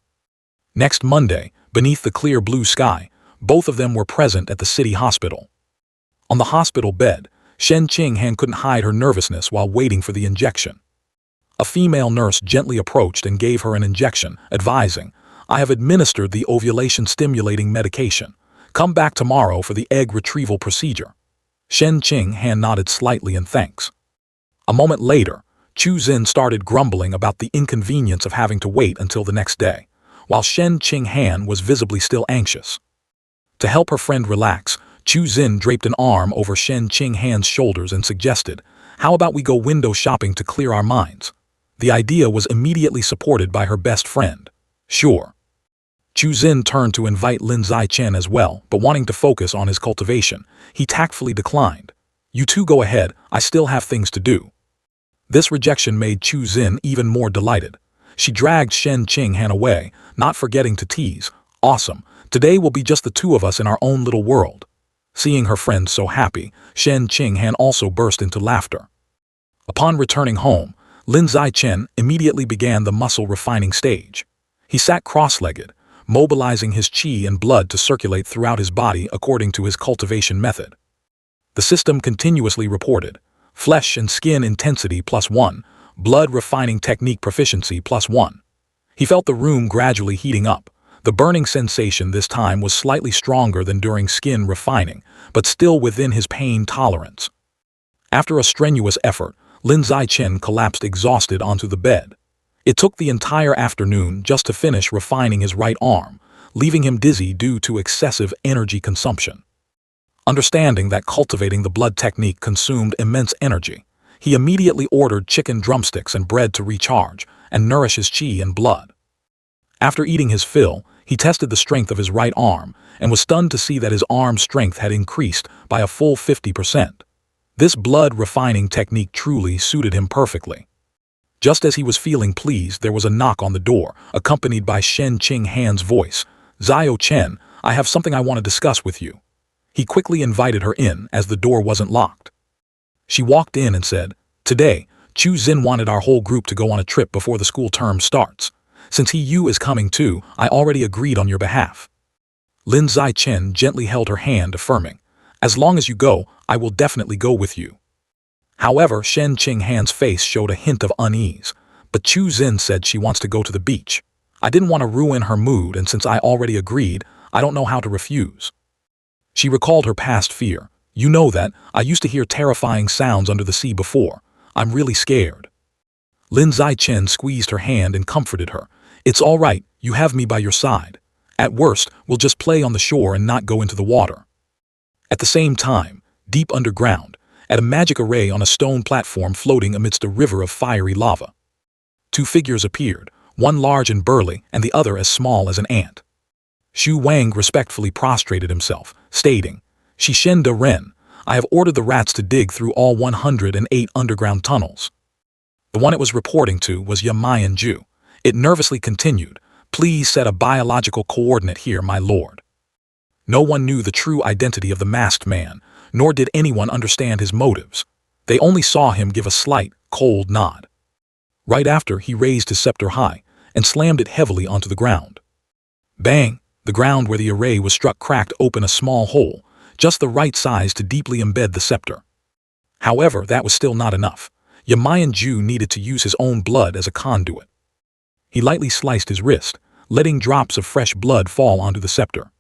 Next Monday, beneath the clear blue sky, both of them were present at the city hospital. On the hospital bed, Shen Qinghan couldn't hide her nervousness while waiting for the injection. A female nurse gently approached and gave her an injection, advising, "I have administered the ovulation-stimulating medication. Come back tomorrow for the egg retrieval procedure." Shen Qinghan nodded slightly in thanks. A moment later, Chu Zin started grumbling about the inconvenience of having to wait until the next day, while Shen Qinghan was visibly still anxious. To help her friend relax, Chu Zin draped an arm over Shen Qinghan's shoulders and suggested, "How about we go window shopping to clear our minds?" The idea was immediately supported by her best friend. "Sure." Chu Zin turned to invite Lin Zai-chen as well, but wanting to focus on his cultivation, he tactfully declined. You two go ahead, I still have things to do. This rejection made Chu Xin even more delighted. She dragged Shen Qinghan away, not forgetting to tease, "Awesome, today will be just the two of us in our own little world." Seeing her friend so happy, Shen Qinghan also burst into laughter. Upon returning home, Lin Zichen immediately began the muscle refining stage. He sat cross-legged, mobilizing his qi and blood to circulate throughout his body according to his cultivation method. The system continuously reported flesh and skin intensity +1, blood refining technique proficiency +1. He felt the room gradually heating up. The burning sensation this time was slightly stronger than during skin refining, but still within his pain tolerance. After a strenuous effort, Lin Zichen collapsed exhausted onto the bed. It took the entire afternoon just to finish refining his right arm, leaving him dizzy due to excessive energy consumption. Understanding that cultivating the blood technique consumed immense energy, he immediately ordered chicken drumsticks and bread to recharge and nourish his qi and blood. After eating his fill, he tested the strength of his right arm and was stunned to see that his arm strength had increased by a full 50%. This blood refining technique truly suited him perfectly. Just as he was feeling pleased, there was a knock on the door, accompanied by Shen Qinghan's voice. "Zhao Chen, I have something I want to discuss with you." He quickly invited her in as the door wasn't locked. She walked in and said, "Today, Chu Xin wanted our whole group to go on a trip before the school term starts. Since He is coming too, I already agreed on your behalf." Lin Zichen gently held her hand, affirming, "As long as you go, I will definitely go with you." However, Shen Qinghan's face showed a hint of unease, but Chu Xin said she wants to go to the beach. "I didn't want to ruin her mood, and since I already agreed, I don't know how to refuse." She recalled her past fear. "You know that, I used to hear terrifying sounds under the sea before. I'm really scared." Lin Zichen squeezed her hand and comforted her. "It's all right, you have me by your side. At worst, we'll just play on the shore and not go into the water." At the same time, deep underground, at a magic array on a stone platform floating amidst a river of fiery lava, two figures appeared, one large and burly and the other as small as an ant. Xu Wang respectfully prostrated himself, stating, "Shishen De Ren, I have ordered the rats to dig through all 108 underground tunnels." The one it was reporting to was Yamayan Ju. It nervously continued, "Please set a biological coordinate here, my lord." No one knew the true identity of the masked man, nor did anyone understand his motives. They only saw him give a slight, cold nod. Right after, he raised his scepter high and slammed it heavily onto the ground. Bang! The ground where the array was struck cracked open a small hole, just the right size to deeply embed the scepter. However, that was still not enough. Yamayan Ju needed to use his own blood as a conduit. He lightly sliced his wrist, letting drops of fresh blood fall onto the scepter.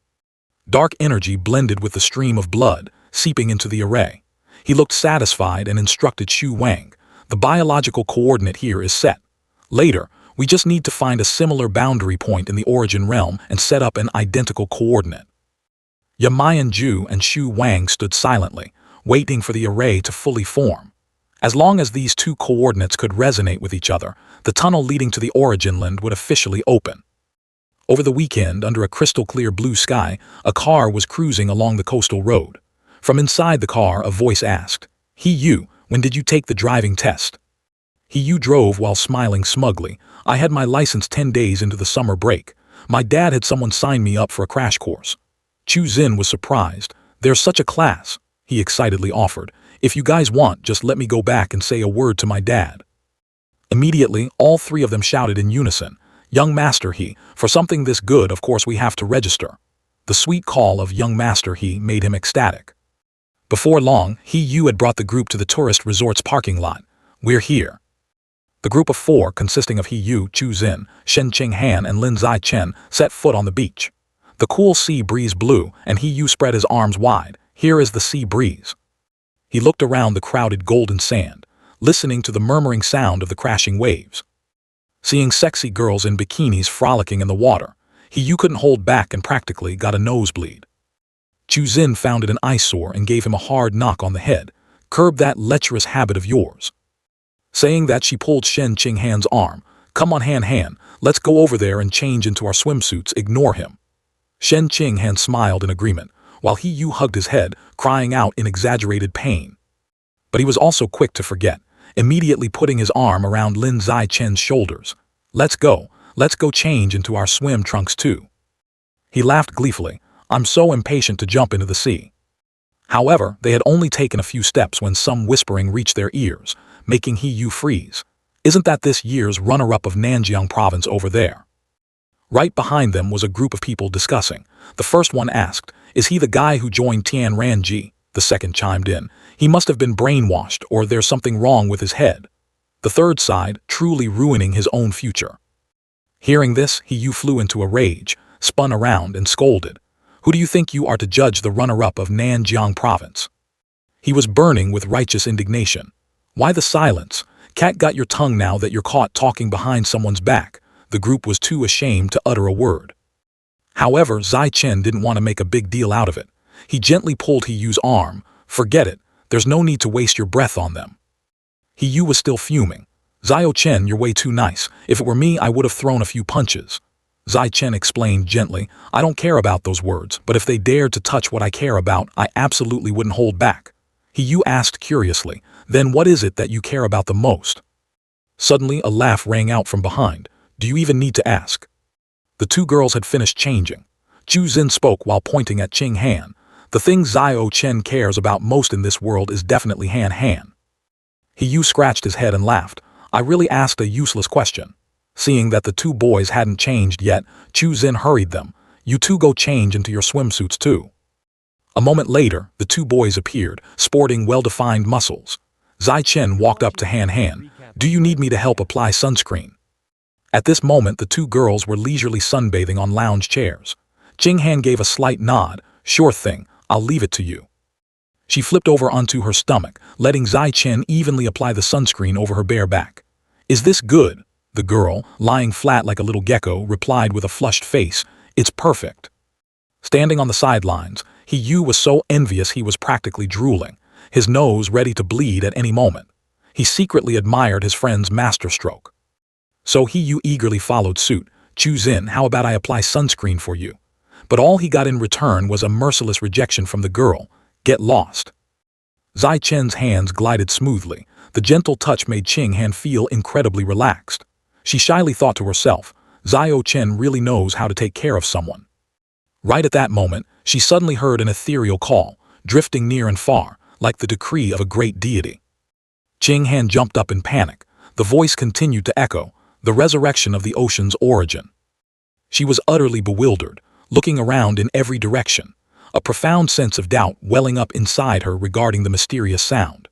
Dark energy blended with the stream of blood, seeping into the array. He looked satisfied and instructed Xu Wang, "The biological coordinate here is set. Later, we just need to find a similar boundary point in the origin realm and set up an identical coordinate." Yamayan Ju and Xu Wang stood silently, waiting for the array to fully form. As long as these two coordinates could resonate with each other, the tunnel leading to the origin land would officially open. Over the weekend, under a crystal-clear blue sky, a car was cruising along the coastal road. From inside the car, a voice asked, "He, when did you take the driving test?" He drove while smiling smugly. "I had my license 10 days into the summer break. My dad had someone sign me up for a crash course." Chu Xin was surprised. "There's such a class," he excitedly offered. "If you guys want, just let me go back and say a word to my dad." Immediately, all three of them shouted in unison, "Young Master He, for something this good, of course we have to register." The sweet call of Young Master He made him ecstatic. Before long, He had brought the group to the tourist resort's parking lot. "We're here." The group of four, consisting of He, Chu Xin, Shen Qinghan, and Lin Zichen, set foot on the beach. The cool sea breeze blew, and He spread his arms wide. "Here is the sea breeze." He looked around the crowded golden sand, listening to the murmuring sound of the crashing waves. Seeing sexy girls in bikinis frolicking in the water, He couldn't hold back and practically got a nosebleed. Chu Xin found it an eyesore and gave him a hard knock on the head. "Curb that lecherous habit of yours." Saying that, she pulled Shen Qinghan's arm. "Come on, Han, let's go over there and change into our swimsuits, ignore him." Shen Qinghan smiled in agreement, while He hugged his head, crying out in exaggerated pain. But he was also quick to forget, immediately putting his arm around Lin Zai-Chen's shoulders. Let's go change into our swim trunks too. He laughed gleefully. I'm so impatient to jump into the sea. However, they had only taken a few steps when some whispering reached their ears, making He Yu freeze. Isn't that this year's runner-up of Nanjiang province over there? Right behind them was a group of people discussing. The first one asked, is he the guy who joined Tian Ranji? The second chimed in, he must have been brainwashed or there's something wrong with his head. The third sighed, truly ruining his own future. Hearing this, He Yu flew into a rage, spun around and scolded. Who do you think you are to judge the runner-up of Nanjiang province? He was burning with righteous indignation. Why the silence? Cat got your tongue now that you're caught talking behind someone's back. The group was too ashamed to utter a word. However, Zai-Chen didn't want to make a big deal out of it. He gently pulled He Yu's arm. Forget it, there's no need to waste your breath on them. He Yu was still fuming. Zai-Chen, you're way too nice. If it were me, I would have thrown a few punches. Zai-Chen explained gently, I don't care about those words, but if they dared to touch what I care about, I absolutely wouldn't hold back. He Yu asked curiously, then what is it that you care about the most? Suddenly, a laugh rang out from behind. Do you even need to ask? The two girls had finished changing. Chu Xin spoke while pointing at Qing Han. The thing Zai-Chen cares about most in this world is definitely Han Han. He Yu scratched his head and laughed. I really asked a useless question. Seeing that the two boys hadn't changed yet, Chu Xin hurried them. You two go change into your swimsuits too. A moment later, the two boys appeared, sporting well-defined muscles. Zai-Chen walked up to Han Han. Do you need me to help apply sunscreen? At this moment, the two girls were leisurely sunbathing on lounge chairs. Qing Han gave a slight nod. Sure thing, I'll leave it to you. She flipped over onto her stomach, letting Zai-Chen evenly apply the sunscreen over her bare back. Is this good? The girl, lying flat like a little gecko, replied with a flushed face. It's perfect. Standing on the sidelines, He Yu was so envious he was practically drooling, his nose ready to bleed at any moment. He secretly admired his friend's masterstroke. So He Yu eagerly followed suit. Chu Xin, how about I apply sunscreen for you? But all he got in return was a merciless rejection from the girl. Get lost. Zai-Chen's hands glided smoothly. The gentle touch made Qing Han feel incredibly relaxed. She shyly thought to herself, Zai-Chen really knows how to take care of someone. Right at that moment, she suddenly heard an ethereal call, drifting near and far, like the decree of a great deity. Qing Han jumped up in panic. The voice continued to echo, the resurrection of the ocean's origin. She was utterly bewildered, looking around in every direction, a profound sense of doubt welling up inside her regarding the mysterious sound.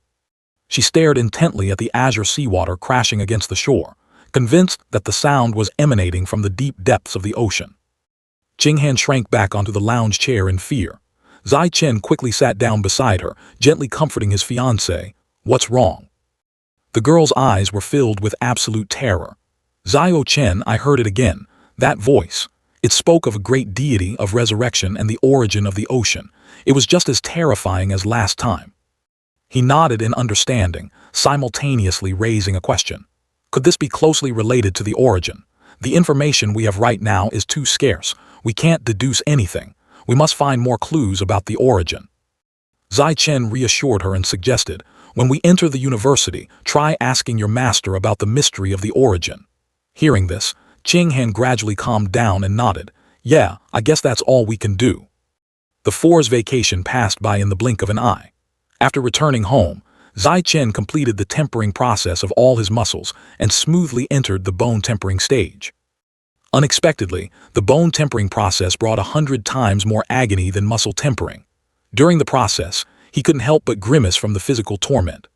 She stared intently at the azure seawater crashing against the shore, convinced that the sound was emanating from the deep depths of the ocean. Qing Han shrank back onto the lounge chair in fear. Zai-Chen quickly sat down beside her, gently comforting his fiancée. What's wrong? The girl's eyes were filled with absolute terror. Zai-Chen, I heard it again. That voice. It spoke of a great deity of resurrection and the origin of the ocean. It was just as terrifying as last time. He nodded in understanding, simultaneously raising a question. Could this be closely related to the origin? The information we have right now is too scarce. We can't deduce anything. We must find more clues about the origin. Zai-Chen reassured her and suggested, when we enter the university, try asking your master about the mystery of the origin. Hearing this, Qing Han gradually calmed down and nodded. Yeah, I guess that's all we can do. The four's vacation passed by in the blink of an eye. After returning home, Zai-Chen completed the tempering process of all his muscles and smoothly entered the bone tempering stage. Unexpectedly, the bone tempering process brought 100 times more agony than muscle tempering. During the process, he couldn't help but grimace from the physical torment.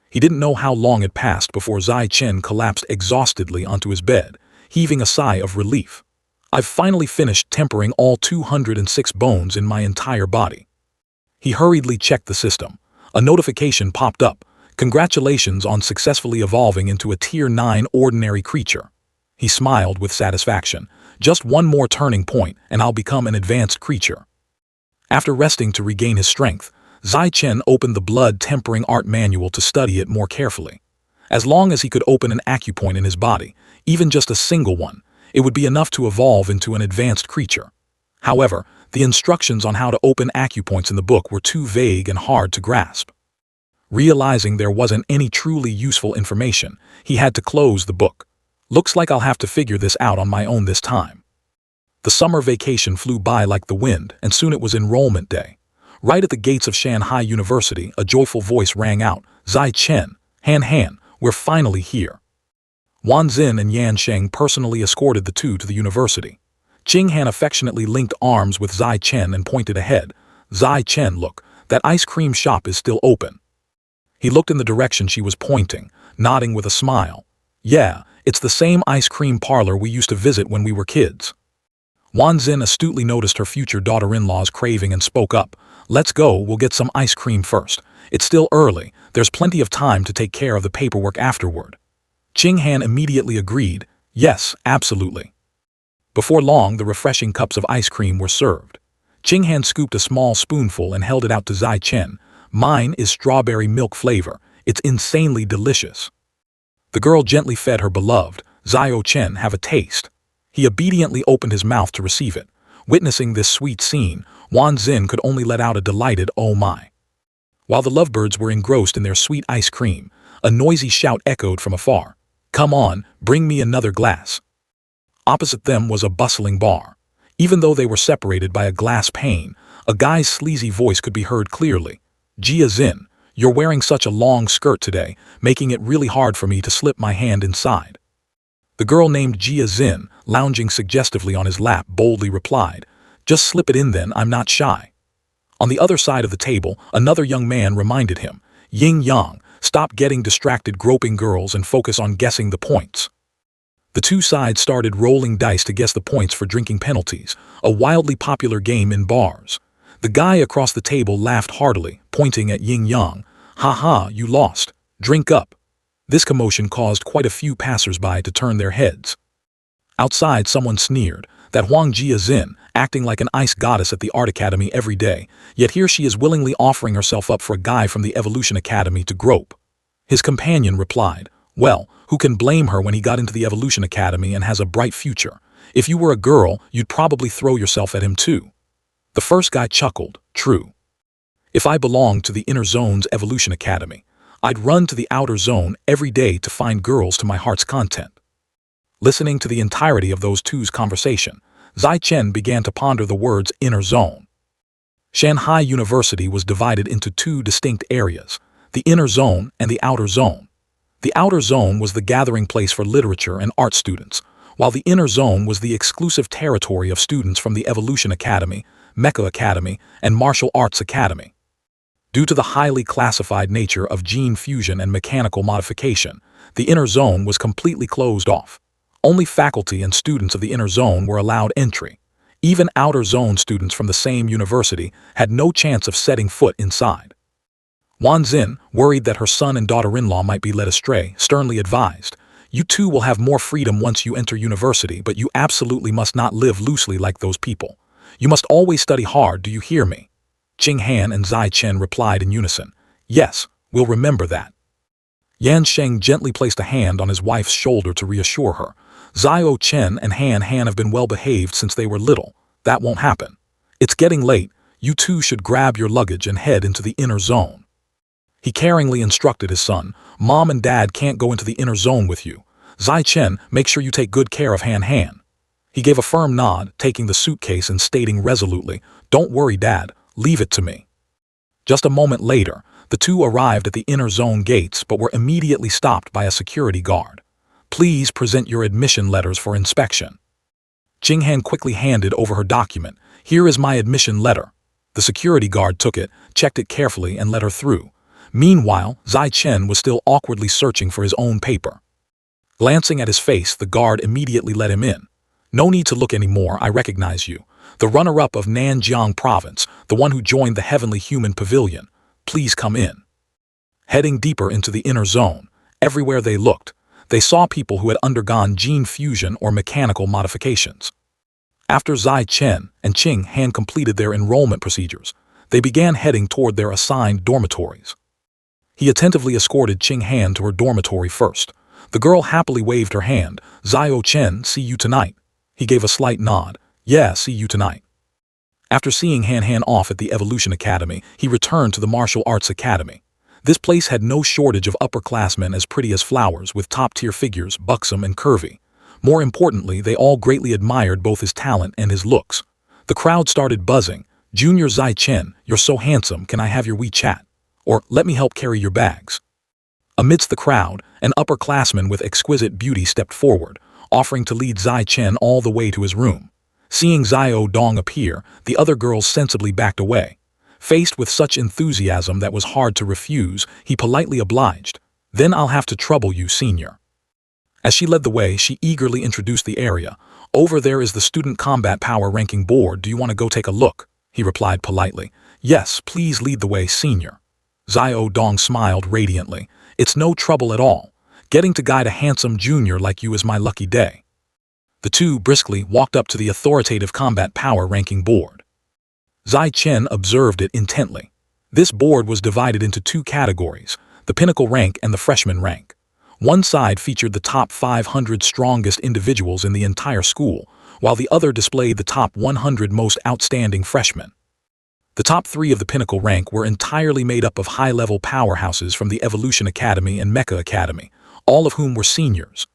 He didn't know how long had passed before Zai-Chen collapsed exhaustedly onto his bed, heaving a sigh of relief. I've finally finished tempering all 206 bones in my entire body. He hurriedly checked the system. A notification popped up. Congratulations on successfully evolving into a Tier 9 ordinary creature. He smiled with satisfaction. Just one more turning point and I'll become an advanced creature. After resting to regain his strength, Zai-Chen opened the blood tempering art manual to study it more carefully. As long as he could open an acupoint in his body, even just a single one, it would be enough to evolve into an advanced creature. However, the instructions on how to open acupoints in the book were too vague and hard to grasp. Realizing there wasn't any truly useful information, he had to close the book. Looks like I'll have to figure this out on my own this time. The summer vacation flew by like the wind, and soon it was enrollment day. Right at the gates of Shanghai University, a joyful voice rang out, "Zai Chen, Han Han, we're finally here." Wan Xin and Yan Sheng personally escorted the two to the university. Qing Han affectionately linked arms with Zai Chen and pointed ahead. "Zai Chen, look, that ice cream shop is still open." He looked in the direction she was pointing, nodding with a smile. "Yeah, it's the same ice cream parlor we used to visit when we were kids." Wan Xin astutely noticed her future daughter-in-law's craving and spoke up. "Let's go, we'll get some ice cream first. It's still early, there's plenty of time to take care of the paperwork afterward." Qing Han immediately agreed. "Yes, absolutely." Before long, the refreshing cups of ice cream were served. Qing Han scooped a small spoonful and held it out to Zai Chen. "Mine is strawberry milk flavor. It's insanely delicious." The girl gently fed her beloved. "Zai Chen, have a taste." He obediently opened his mouth to receive it. Witnessing this sweet scene, Wan Xin could only let out a delighted "oh my." While the lovebirds were engrossed in their sweet ice cream, a noisy shout echoed from afar. "Come on, bring me another glass." Opposite them was a bustling bar. Even though they were separated by a glass pane, a guy's sleazy voice could be heard clearly. "Jia Xin, you're wearing such a long skirt today, making it really hard for me to slip my hand inside." The girl named Jia Xin, lounging suggestively on his lap, boldly replied, "Just slip it in then, I'm not shy." On the other side of the table, another young man reminded him, "Yin Yang, stop getting distracted groping girls and focus on guessing the points." The two sides started rolling dice to guess the points for drinking penalties, a wildly popular game in bars. The guy across the table laughed heartily, pointing at Yin Yang. "Ha ha, you lost. Drink up." This commotion caused quite a few passers-by to turn their heads. Outside, someone sneered, "That Huang Jia Xin, acting like an ice goddess at the Art Academy every day, yet here she is willingly offering herself up for a guy from the Evolution Academy to grope." His companion replied, "Well, who can blame her when he got into the Evolution Academy and has a bright future? If you were a girl, you'd probably throw yourself at him too." The first guy chuckled, "True. If I belonged to the Inner Zone's Evolution Academy, I'd run to the Outer Zone every day to find girls to my heart's content." Listening to the entirety of those two's conversation, Zai Chen began to ponder the words Inner Zone. Shanghai University was divided into two distinct areas, the Inner Zone and the Outer Zone. The Outer Zone was the gathering place for literature and art students, while the Inner Zone was the exclusive territory of students from the Evolution Academy, Mecha Academy, and Martial Arts Academy. Due to the highly classified nature of gene fusion and mechanical modification, the Inner Zone was completely closed off. Only faculty and students of the Inner Zone were allowed entry. Even Outer Zone students from the same university had no chance of setting foot inside. Wan Xin, worried that her son and daughter-in-law might be led astray, sternly advised, "You two will have more freedom once you enter university, but you absolutely must not live loosely like those people. You must always study hard, do you hear me?" Qing Han and Zai Chen replied in unison, "Yes, we'll remember that." Yan Sheng gently placed a hand on his wife's shoulder to reassure her. "Zai Chen and Han Han have been well-behaved since they were little. That won't happen. It's getting late. You two should grab your luggage and head into the Inner Zone." He caringly instructed his son, "Mom and Dad can't go into the Inner Zone with you. Zai Chen, make sure you take good care of Han Han." He gave a firm nod, taking the suitcase and stating resolutely, "Don't worry, Dad. Leave it to me." Just a moment later, the two arrived at the Inner Zone gates but were immediately stopped by a security guard. "Please present your admission letters for inspection." Qing Han quickly handed over her document. "Here is my admission letter." The security guard took it, checked it carefully, and let her through. Meanwhile, Zai Chen was still awkwardly searching for his own paper. Glancing at his face, the guard immediately let him in. "No need to look anymore, I recognize you. The runner-up of Nanjiang Province, the one who joined the Heavenly Human Pavilion. Please come in." Heading deeper into the Inner Zone, everywhere they looked, they saw people who had undergone gene fusion or mechanical modifications. After Zai Chen and Qing Han completed their enrollment procedures, they began heading toward their assigned dormitories. He attentively escorted Qing Han to her dormitory first. The girl happily waved her hand. "Zai Chen, see you tonight." He gave a slight nod. "Yeah, see you tonight." After seeing Han Han off at the Evolution Academy, he returned to the Martial Arts Academy. This place had no shortage of upperclassmen as pretty as flowers with top-tier figures, buxom and curvy. More importantly, they all greatly admired both his talent and his looks. The crowd started buzzing. "Junior Zai Chen, you're so handsome, can I have your WeChat? Or, let me help carry your bags." Amidst the crowd, an upperclassman with exquisite beauty stepped forward, offering to lead Zai Chen all the way to his room. Seeing Xiao Dong appear, the other girls sensibly backed away. Faced with such enthusiasm that was hard to refuse, he politely obliged. "Then I'll have to trouble you, senior." As she led the way, she eagerly introduced the area. "Over there is the Student Combat Power Ranking Board. Do you want to go take a look?" He replied politely. "Yes, please lead the way, senior." Xiao Dong smiled radiantly. "It's no trouble at all. Getting to guide a handsome junior like you is my lucky day." The two briskly walked up to the authoritative Combat Power Ranking Board. Zai Chen observed it intently. This board was divided into two categories, the Pinnacle Rank and the Freshman Rank. One side featured the top 500 strongest individuals in the entire school, while the other displayed the top 100 most outstanding freshmen. The top three of the Pinnacle Rank were entirely made up of high-level powerhouses from the Evolution Academy and Mecha Academy, all of whom were seniors.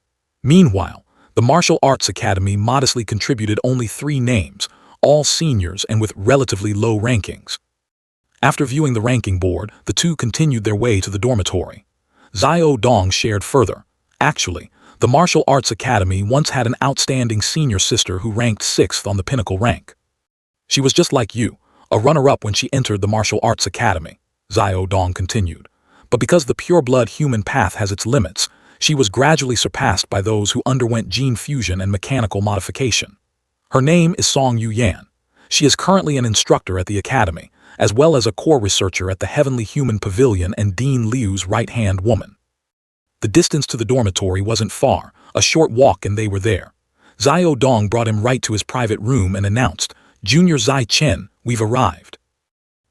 Meanwhile, the Martial Arts Academy modestly contributed only 3 names, all seniors and with relatively low rankings. After viewing the ranking board, the two continued their way to the dormitory. Xiao Dong shared further. "Actually, the Martial Arts Academy once had an outstanding senior sister who ranked 6th on the Pinnacle Rank. She was just like you, a runner-up when she entered the Martial Arts Academy," Xiao Dong continued. "But because the pure-blood human path has its limits, she was gradually surpassed by those who underwent gene fusion and mechanical modification. Her name is Song Yuyan. She is currently an instructor at the academy, as well as a core researcher at the Heavenly Human Pavilion and Dean Liu's right-hand woman." The distance to the dormitory wasn't far, a short walk and they were there. Xiao Dong brought him right to his private room and announced, "Junior Zai Chen, we've arrived."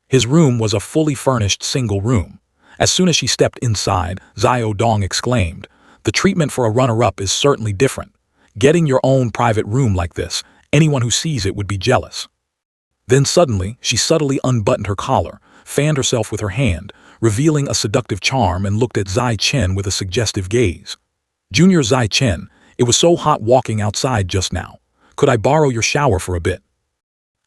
His room was a fully furnished single room. As soon as she stepped inside, Xiao Dong exclaimed, "The treatment for a runner-up is certainly different. Getting your own private room like this, anyone who sees it would be jealous." Then suddenly, she subtly unbuttoned her collar, fanned herself with her hand, revealing a seductive charm, and looked at Zai Chen with a suggestive gaze. "Junior Zai Chen, it was so hot walking outside just now. Could I borrow your shower for a bit?"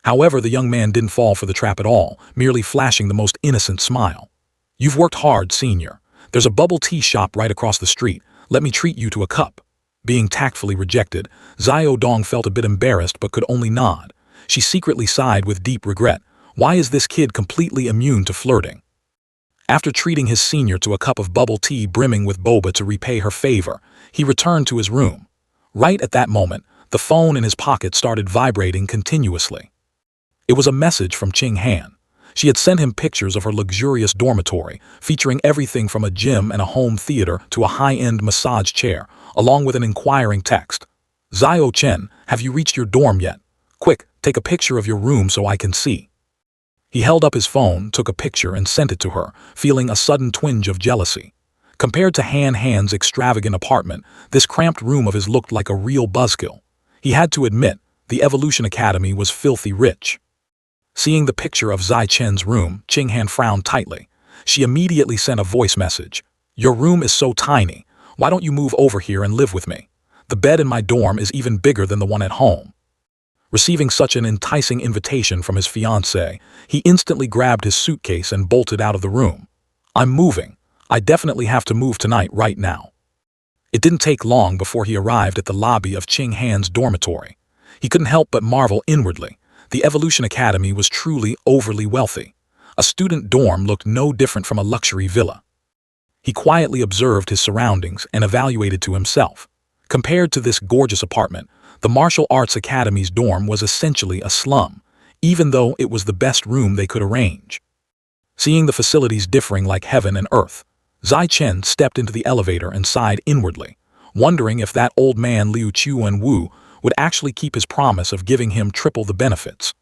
However, the young man didn't fall for the trap at all, merely flashing the most innocent smile. "You've worked hard, senior. There's a bubble tea shop right across the street. Let me treat you to a cup." Being tactfully rejected, Xiao Dong felt a bit embarrassed but could only nod. She secretly sighed with deep regret. Why is this kid completely immune to flirting? After treating his senior to a cup of bubble tea brimming with boba to repay her favor, he returned to his room. Right at that moment, the phone in his pocket started vibrating continuously. It was a message from Ching Han. She had sent him pictures of her luxurious dormitory, featuring everything from a gym and a home theater to a high-end massage chair, along with an inquiring text. "Xiao Chen, have you reached your dorm yet? Quick, take a picture of your room so I can see." He held up his phone, took a picture, and sent it to her, feeling a sudden twinge of jealousy. Compared to Han's extravagant apartment, this cramped room of his looked like a real buzzkill. He had to admit, the Evolution Academy was filthy rich. Seeing the picture of Zai Chen's room, Ching Han frowned tightly. She immediately sent a voice message. "Your room is so tiny. Why don't you move over here and live with me? The bed in my dorm is even bigger than the one at home." Receiving such an enticing invitation from his fiancée, he instantly grabbed his suitcase and bolted out of the room. "I'm moving. I definitely have to move tonight right now." It didn't take long before he arrived at the lobby of Ching Han's dormitory. He couldn't help but marvel inwardly. The Evolution Academy was truly overly wealthy. A student dorm looked no different from a luxury villa. He quietly observed his surroundings and evaluated to himself. Compared to this gorgeous apartment, the Martial Arts Academy's dorm was essentially a slum, even though it was the best room they could arrange. Seeing the facilities differing like heaven and earth, Zai Chen stepped into the elevator and sighed inwardly, wondering if that old man Liu Chuan-Wu would actually keep his promise of giving him triple the benefits.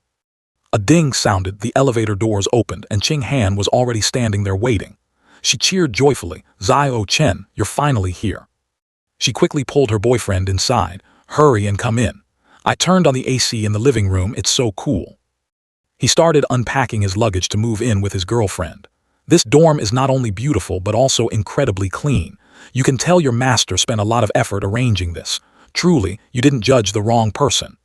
A ding sounded, the elevator doors opened, and Ching Han was already standing there waiting. She cheered joyfully, "Xiao Chen, you're finally here." She quickly pulled her boyfriend inside. "Hurry and come in. I turned on the AC in the living room, it's so cool." He started unpacking his luggage to move in with his girlfriend. This dorm is not only beautiful but also incredibly clean. You can tell your master spent a lot of effort arranging this. Truly, you didn't judge the wrong person.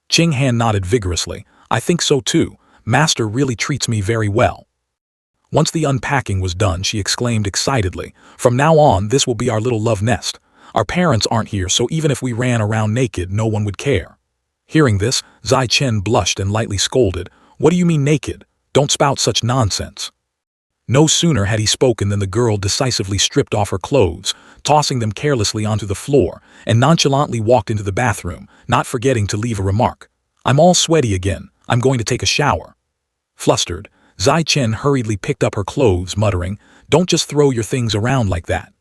Ching Han nodded vigorously. I think so too. Master really treats me very well. Once the unpacking was done, she exclaimed excitedly, from now on, this will be our little love nest. Our parents aren't here, so even if we ran around naked, no one would care. Hearing this, Zai Chen blushed and lightly scolded. What do you mean naked? Don't spout such nonsense. No sooner had he spoken than the girl decisively stripped off her clothes, tossing them carelessly onto the floor, and nonchalantly walked into the bathroom, not forgetting to leave a remark. I'm all sweaty again. I'm going to take a shower. Flustered, Zai Chen hurriedly picked up her clothes, muttering, Don't just throw your things around like that.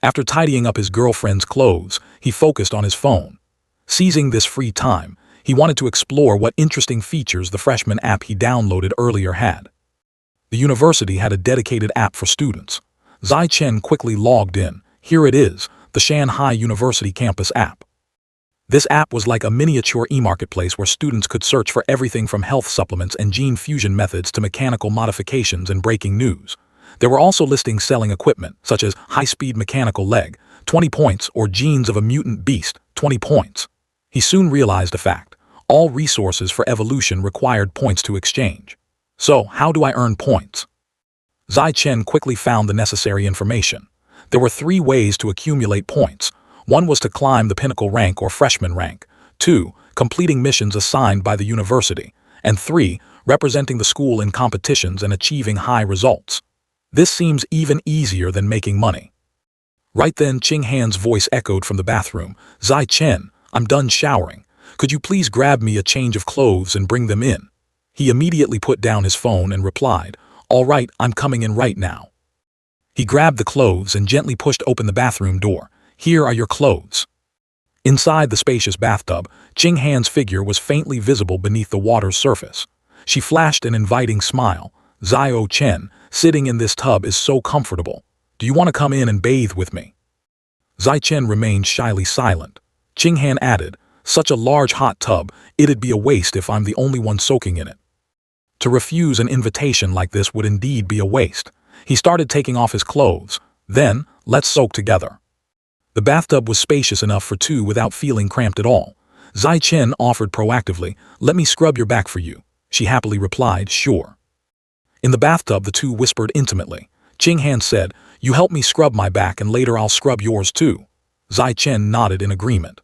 After tidying up his girlfriend's clothes, he focused on his phone. Seizing this free time, he wanted to explore what interesting features the freshman app he downloaded earlier had. The university had a dedicated app for students. Zai Chen quickly logged in. Here it is, the Shanghai University Campus app. This app was like a miniature e-marketplace where students could search for everything from health supplements and gene fusion methods to mechanical modifications and breaking news. There were also listings selling equipment, such as high-speed mechanical leg, 20 points, or genes of a mutant beast, 20 points. He soon realized a fact. All resources for evolution required points to exchange. So, how do I earn points? Zai Chen quickly found the necessary information. There were 3 ways to accumulate points. 1 was to climb the pinnacle rank or freshman rank. 2, completing missions assigned by the university. And 3, representing the school in competitions and achieving high results. This seems even easier than making money. Right then, Ching Han's voice echoed from the bathroom. Zai Chen, I'm done showering. Could you please grab me a change of clothes and bring them in? He immediately put down his phone and replied, All right, I'm coming in right now. He grabbed the clothes and gently pushed open the bathroom door. Here are your clothes. Inside the spacious bathtub, Ching Han's figure was faintly visible beneath the water's surface. She flashed an inviting smile. Zai Chen, sitting in this tub is so comfortable. Do you want to come in and bathe with me? Zai Chen remained shyly silent. Ching Han added, Such a large hot tub, it'd be a waste if I'm the only one soaking in it. To refuse an invitation like this would indeed be a waste. He started taking off his clothes. Then, let's soak together. The bathtub was spacious enough for 2 without feeling cramped at all. Zai Chen offered proactively, Let me scrub your back for you. She happily replied, Sure. In the bathtub, the 2 whispered intimately. Ching Han said, You help me scrub my back and later I'll scrub yours too. Zai Chen nodded in agreement.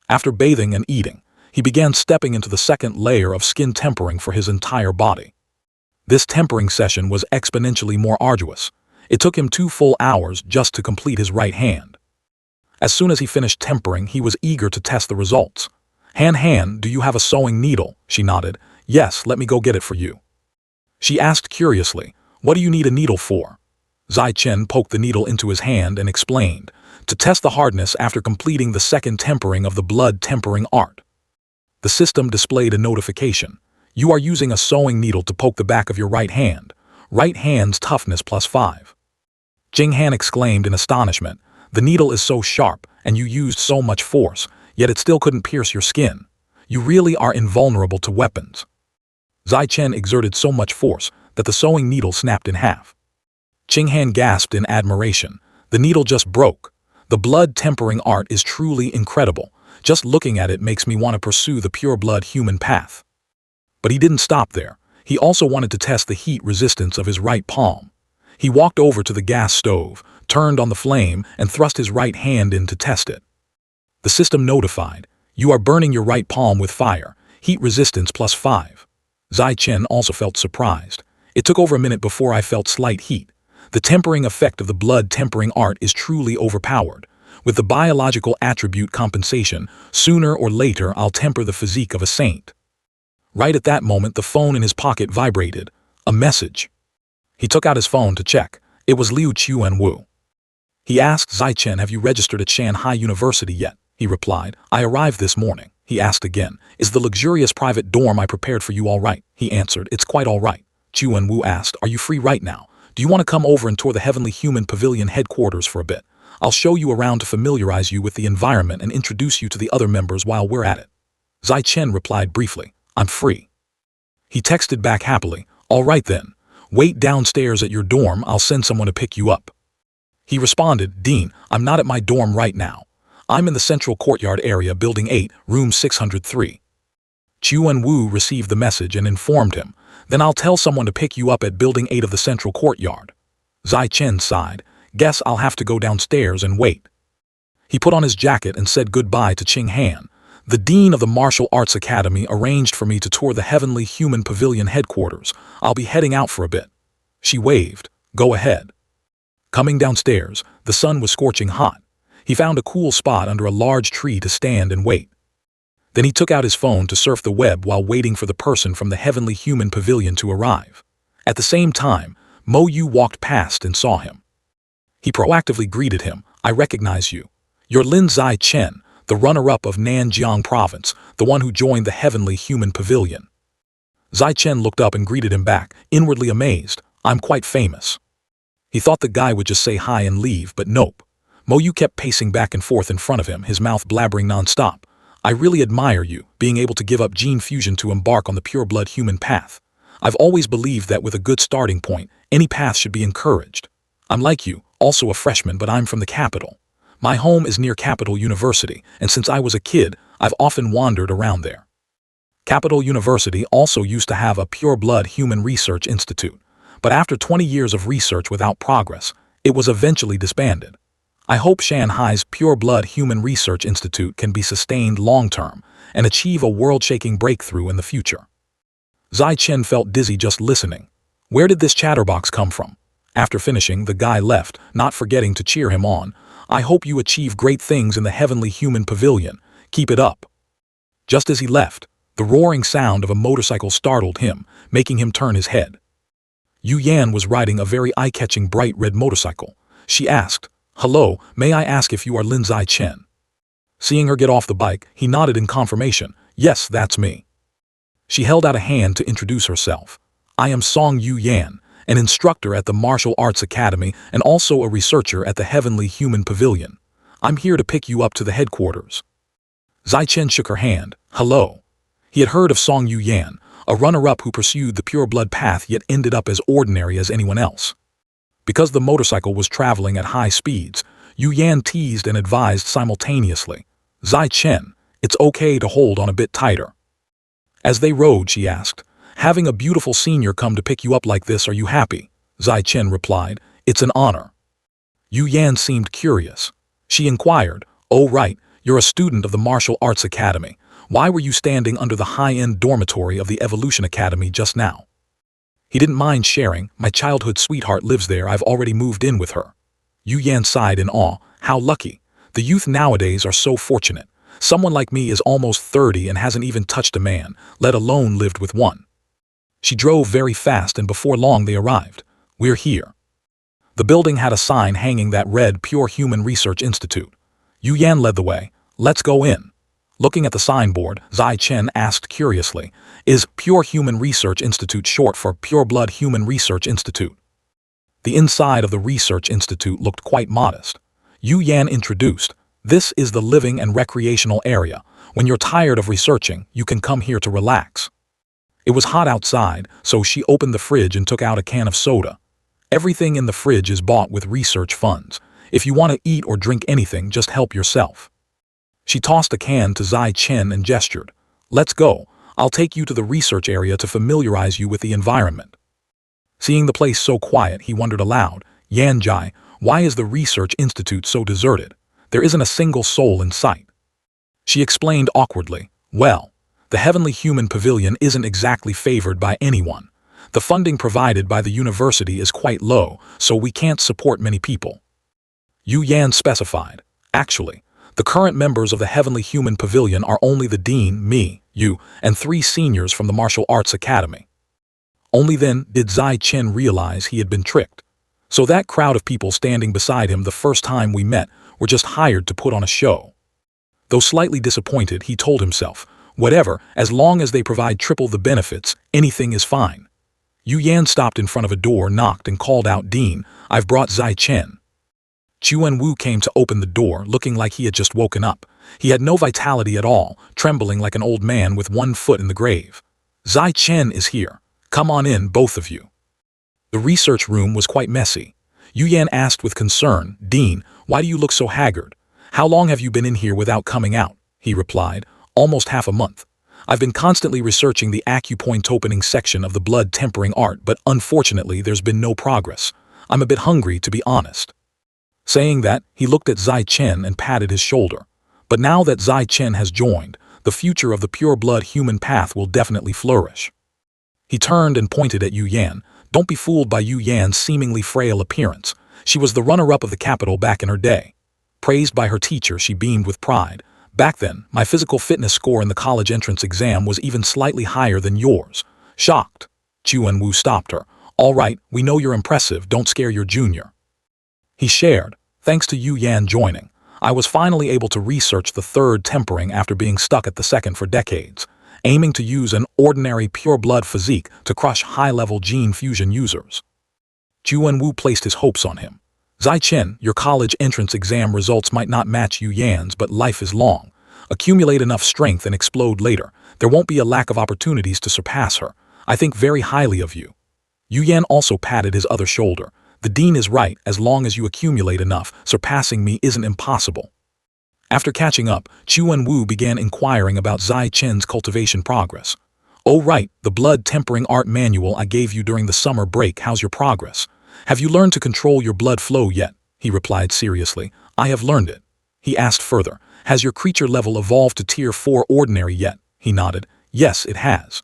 After bathing and eating, he began stepping into the second layer of skin tempering for his entire body. This tempering session was exponentially more arduous. It took him 2 full hours just to complete his right hand. As soon as he finished tempering, he was eager to test the results. Han, do you have a sewing needle? She nodded. Yes, let me go get it for you. She asked curiously, What do you need a needle for? Zai Chen poked the needle into his hand and explained, To test the hardness after completing the second tempering of the blood tempering art. The system displayed a notification. You are using a sewing needle to poke the back of your right hand. Right hand's toughness +5. Ching Han exclaimed in astonishment. The needle is so sharp, and you used so much force, yet it still couldn't pierce your skin. You really are invulnerable to weapons. Zai Chen exerted so much force that the sewing needle snapped in half. Ching Han gasped in admiration. The needle just broke. The blood tempering art is truly incredible. Just looking at it makes me want to pursue the pure blood human path. But he didn't stop there. He also wanted to test the heat resistance of his right palm. He walked over to the gas stove, turned on the flame, and thrust his right hand in to test it. The system notified, You are burning your right palm with fire, heat resistance +5. Zai Chen also felt surprised. It took over a minute before I felt slight heat. The tempering effect of the blood tempering art is truly overpowered. With the biological attribute compensation, sooner or later I'll temper the physique of a saint. Right at that moment, the phone in his pocket vibrated. A message. He took out his phone to check. It was Liu Chuanwu. He asked Zai Chen, Have you registered at Shanghai University yet? He replied, I arrived this morning. He asked again, Is the luxurious private dorm I prepared for you all right? He answered, It's quite all right. Chuanwu asked, Are you free right now? Do you want to come over and tour the Heavenly Human Pavilion headquarters for a bit? I'll show you around to familiarize you with the environment and introduce you to the other members while we're at it. Zai Chen replied briefly, I'm free. He texted back happily, All right then. Wait downstairs at your dorm, I'll send someone to pick you up. He responded, Dean, I'm not at my dorm right now. I'm in the central courtyard area, building 8, room 603. Chuan Wu received the message and informed him, then I'll tell someone to pick you up at building 8 of the central courtyard. Zai Chen sighed, guess I'll have to go downstairs and wait. He put on his jacket and said goodbye to Qing Han. The dean of the Martial Arts Academy arranged for me to tour the Heavenly Human Pavilion headquarters. I'll be heading out for a bit. She waved, go ahead. Coming downstairs, the sun was scorching hot. He found a cool spot under a large tree to stand and wait. Then he took out his phone to surf the web while waiting for the person from the Heavenly Human Pavilion to arrive. At the same time, Mo Yu walked past and saw him. He proactively greeted him, I recognize you. You're Lin Zai Chen, the runner-up of Nanjiang Province, the one who joined the Heavenly Human Pavilion. Zai Chen looked up and greeted him back, inwardly amazed, I'm quite famous. He thought the guy would just say hi and leave, but nope. Mo Yu kept pacing back and forth in front of him, his mouth blabbering non-stop. I really admire you, being able to give up gene fusion to embark on the pure-blood human path. I've always believed that with a good starting point, any path should be encouraged. I'm like you, also a freshman, but I'm from the capital. My home is near Capital University, and since I was a kid, I've often wandered around there. Capital University also used to have a pure-blood human research institute, but after 20 years of research without progress, it was eventually disbanded. I hope Shanghai's Pure Blood Human Research Institute can be sustained long-term and achieve a world-shaking breakthrough in the future. Zai Chen felt dizzy just listening. Where did this chatterbox come from? After finishing, the guy left, not forgetting to cheer him on. I hope you achieve great things in the Heavenly Human Pavilion. Keep it up. Just as he left, the roaring sound of a motorcycle startled him, making him turn his head. Yu Yan was riding a very eye-catching bright red motorcycle. She asked, Hello, may I ask if you are Lin Zai Chen? Seeing her get off the bike, he nodded in confirmation. Yes, that's me. She held out a hand to introduce herself. I am Song Yu Yan, an instructor at the Martial Arts Academy and also a researcher at the Heavenly Human Pavilion. I'm here to pick you up to the headquarters. Zai Chen shook her hand. Hello. He had heard of Song Yu Yan, a runner-up who pursued the pure blood path yet ended up as ordinary as anyone else. Because the motorcycle was traveling at high speeds, Yu Yan teased and advised simultaneously. Zai Chen, it's okay to hold on a bit tighter. As they rode, she asked, having a beautiful senior come to pick you up like this, are you happy? Zai Chen replied, it's an honor. Yu Yan seemed curious. She inquired, oh right, you're a student of the Martial Arts Academy. Why were you standing under the high-end dormitory of the Evolution Academy just now? He didn't mind sharing, my childhood sweetheart lives there, I've already moved in with her. Yu Yan sighed in awe, how lucky. The youth nowadays are so fortunate. Someone like me is almost 30 and hasn't even touched a man, let alone lived with one. She drove very fast and before long they arrived. We're here. The building had a sign hanging that read Pure Human Research Institute. Yu Yan led the way. Let's go in. Looking at the signboard, Zai Chen asked curiously, is Pure Human Research Institute short for Pure Blood Human Research Institute? The inside of the research institute looked quite modest. Yu Yan introduced, this is the living and recreational area. When you're tired of researching, you can come here to relax. It was hot outside, so she opened the fridge and took out a can of soda. Everything in the fridge is bought with research funds. If you want to eat or drink anything, just help yourself. She tossed a can to Zai Chen and gestured. Let's go. I'll take you to the research area to familiarize you with the environment. Seeing the place so quiet, he wondered aloud, Yan Jai, why is the research institute so deserted? There isn't a single soul in sight. She explained awkwardly, well, the Heavenly Human Pavilion isn't exactly favored by anyone. The funding provided by the university is quite low, so we can't support many people. Yu Yan specified, actually, the current members of the Heavenly Human Pavilion are only the dean, me, you, and 3 seniors from the Martial Arts Academy. Only then did Zai Chen realize he had been tricked. So that crowd of people standing beside him the first time we met were just hired to put on a show. Though slightly disappointed, he told himself, whatever, as long as they provide triple the benefits, anything is fine. Yu Yan stopped in front of a door, knocked, and called out, Dean, I've brought Zai Chen. Chuan Wu came to open the door, looking like he had just woken up. He had no vitality at all, trembling like an old man with one foot in the grave. Zai Chen is here. Come on in, both of you. The research room was quite messy. Yu Yan asked with concern, "Dean, why do you look so haggard? How long have you been in here without coming out?" He replied, "Almost half a month. I've been constantly researching the acupoint opening section of the blood tempering art, but unfortunately there's been no progress. I'm a bit hungry, to be honest." Saying that, he looked at Zai Chen and patted his shoulder. But now that Zai Chen has joined, the future of the pure blood human path will definitely flourish. He turned and pointed at Yu Yan. Don't be fooled by Yu Yan's seemingly frail appearance. She was the runner-up of the capital back in her day. Praised by her teacher, she beamed with pride. "Back then, my physical fitness score in the college entrance exam was even slightly higher than yours." Shocked, Chuan Wu stopped her. "All right, we know you're impressive, don't scare your junior." He shared, "Thanks to Yu Yan joining, I was finally able to research the third tempering after being stuck at the second for decades, aiming to use an ordinary pure blood physique to crush high-level gene fusion users." Chuan Wu placed his hopes on him. "Zai Chen, your college entrance exam results might not match Yu Yan's, but life is long. Accumulate enough strength and explode later. There won't be a lack of opportunities to surpass her. I think very highly of you." Yu Yan also patted his other shoulder. "The dean is right, as long as you accumulate enough, surpassing me isn't impossible." After catching up, Chuan Wu began inquiring about Zai Chen's cultivation progress. "Oh right, the blood tempering art manual I gave you during the summer break, how's your progress? Have you learned to control your blood flow yet?" He replied seriously. "I have learned it." He asked further, "Has your creature level evolved to tier 4 ordinary yet?" He nodded. "Yes, it has."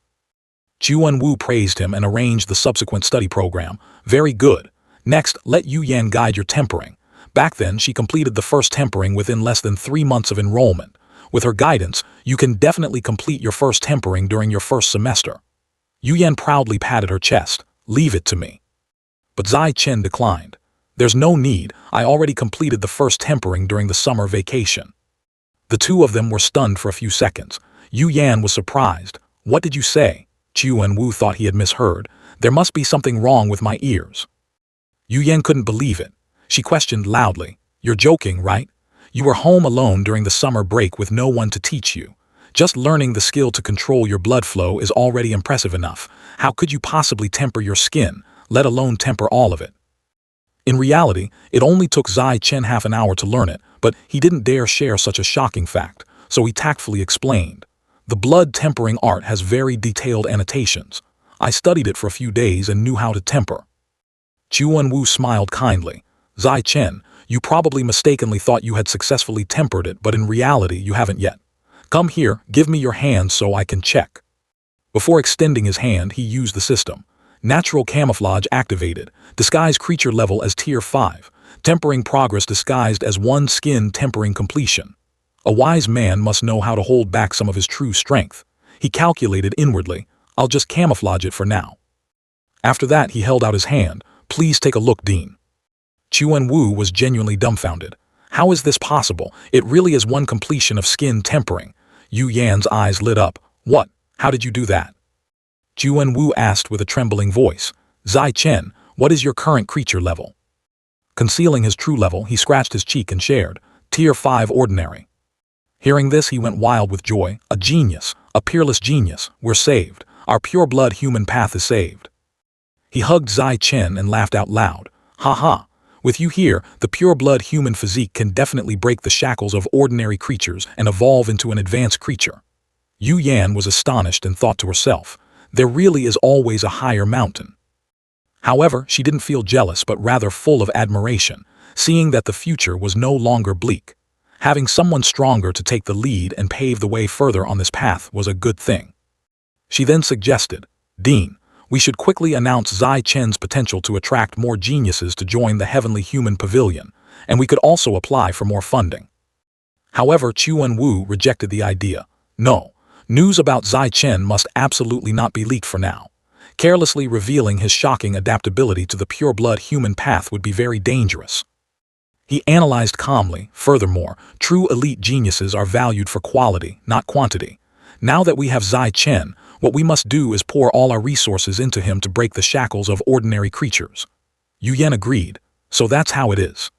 Chuan Wu praised him and arranged the subsequent study program. "Very good. Next, let Yu Yan guide your tempering." Back then, she completed the first tempering within less than 3 months of enrollment. With her guidance, you can definitely complete your first tempering during your first semester. Yu Yan proudly patted her chest. "Leave it to me." But Zai Chen declined. "There's no need, I already completed the first tempering during the summer vacation." The two of them were stunned for a few seconds. Yu Yan was surprised. "What did you say?" Chuan Wu thought he had misheard. "There must be something wrong with my ears." Yu Yan couldn't believe it. She questioned loudly, "You're joking, right? You were home alone during the summer break with no one to teach you. Just learning the skill to control your blood flow is already impressive enough. How could you possibly temper your skin, let alone temper all of it?" In reality, it only took Zai Chen half an hour to learn it, but he didn't dare share such a shocking fact, so he tactfully explained. "The blood tempering art has very detailed annotations. I studied it for a few days and knew how to temper." Chuan Wu smiled kindly. "Zai Chen, you probably mistakenly thought you had successfully tempered it, but in reality you haven't yet. Come here, give me your hand so I can check." Before extending his hand, he used the system. Natural camouflage activated. Disguise creature level as tier 5. Tempering progress disguised as 1 skin tempering completion. A wise man must know how to hold back some of his true strength. He calculated inwardly, "I'll just camouflage it for now." After that, he held out his hand. "Please take a look, Dean." Chuan Wu was genuinely dumbfounded. "How is this possible? It really is 1 completion of skin tempering." Yu Yan's eyes lit up. "What? How did you do that?" Chuan Wu asked with a trembling voice. "Zai Chen, what is your current creature level?" Concealing his true level, he scratched his cheek and shared, "Tier 5 ordinary." Hearing this, he went wild with joy. "A genius, a peerless genius. We're saved. Our pure blood human path is saved." He hugged Zai Chen and laughed out loud. "Ha ha. With you here, the pure blood human physique can definitely break the shackles of ordinary creatures and evolve into an advanced creature." Yu Yan was astonished and thought to herself, "There really is always a higher mountain." However, she didn't feel jealous but rather full of admiration, seeing that the future was no longer bleak. Having someone stronger to take the lead and pave the way further on this path was a good thing. She then suggested, "Dean, we should quickly announce Zai Chen's potential to attract more geniuses to join the Heavenly Human Pavilion, and we could also apply for more funding." However, Chuan Wu rejected the idea. "No, news about Zai Chen must absolutely not be leaked for now. Carelessly revealing his shocking adaptability to the pure blood human path would be very dangerous." He analyzed calmly. "Furthermore, true elite geniuses are valued for quality, not quantity. Now that we have Zai Chen, what we must do is pour all our resources into him to break the shackles of ordinary creatures." Yu Yan agreed. "So that's how it is."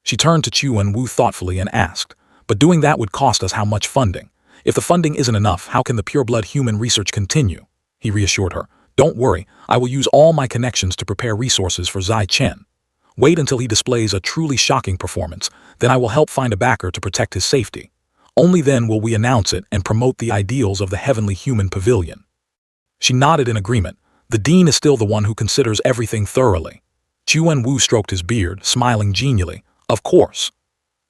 She turned to Chuan Wu thoughtfully and asked, "But doing that would cost us how much funding? If the funding isn't enough, how can the pure blood human research continue?" He reassured her, Don't worry, I will use all my connections to prepare resources for Zai Chen. Wait until he displays a truly shocking performance, then I will help find a backer to protect his safety. Only then will we announce it and promote the ideals of the Heavenly Human Pavilion." She nodded in agreement. The dean is still the one who considers everything thoroughly. Chuan Wu stroked his beard, smiling genially. Of course.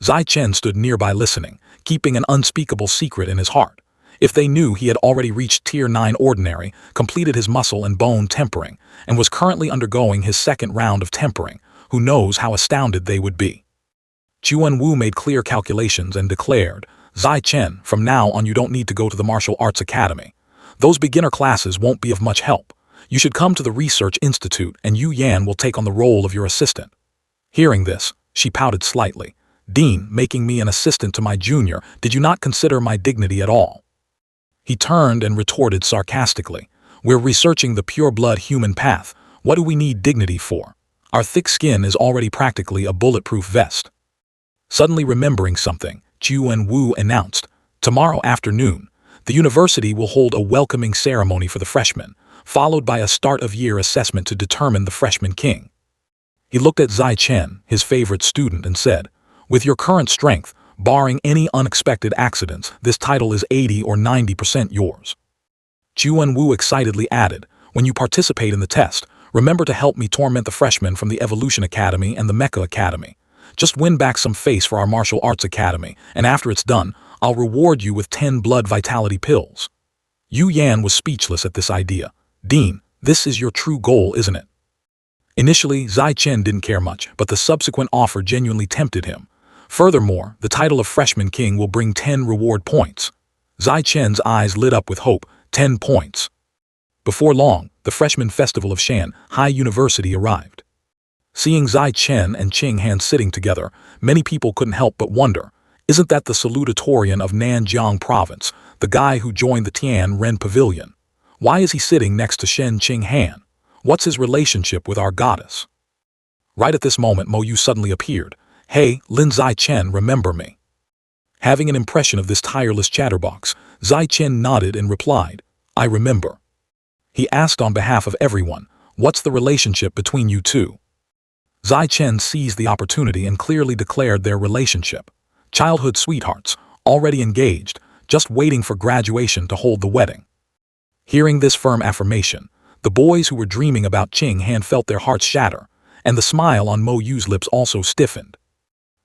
Zai Chen stood nearby listening, keeping an unspeakable secret in his heart. If they knew he had already reached Tier 9 Ordinary, completed his muscle and bone tempering, and was currently undergoing his second round of tempering, who knows how astounded they would be. Chuan Wu made clear calculations and declared, "Zai Chen, from now on you don't need to go to the Martial Arts Academy. Those beginner classes won't be of much help. You should come to the Research Institute and Yu Yan will take on the role of your assistant." Hearing this, she pouted slightly. "Dean, making me an assistant to my junior, did you not consider my dignity at all?" He turned and retorted sarcastically, "We're researching the pure-blood human path. What do we need dignity for? Our thick skin is already practically a bulletproof vest." Suddenly remembering something, Chuan Wu announced, "Tomorrow afternoon, the university will hold a welcoming ceremony for the freshmen, followed by a start-of-year assessment to determine the freshman king." He looked at Zai Chen, his favorite student, and said, "With your current strength, barring any unexpected accidents, this title is 80 or 90% yours." Chuan Wu excitedly added, "When you participate in the test, remember to help me torment the freshmen from the Evolution Academy and the Mecha Academy. Just win back some face for our Martial Arts Academy, and after it's done, I'll reward you with 10 blood vitality pills." Yu Yan was speechless at this idea. "Dean, this is your true goal, isn't it?" Initially, Zai Chen didn't care much, but the subsequent offer genuinely tempted him. Furthermore, the title of Freshman King will bring 10 reward points. Zai Chen's eyes lit up with hope. 10 points. Before long, the Freshman Festival of Shanghai University arrived. Seeing Zai Chen and Qing Han sitting together, many people couldn't help but wonder, isn't that the salutatorian of Nanjiang Province, the guy who joined the Tian Ren Pavilion? Why is he sitting next to Shen Qing Han? What's his relationship with our goddess? Right at this moment, Mo Yu suddenly appeared. "Hey, Lin Zai Chen, remember me?" Having an impression of this tireless chatterbox, Zai Chen nodded and replied, "I remember." He asked on behalf of everyone, "What's the relationship between you two?" Zai Chen seized the opportunity and clearly declared their relationship. Childhood sweethearts, already engaged, just waiting for graduation to hold the wedding. Hearing this firm affirmation, the boys who were dreaming about Qing Han felt their hearts shatter, and the smile on Mo Yu's lips also stiffened.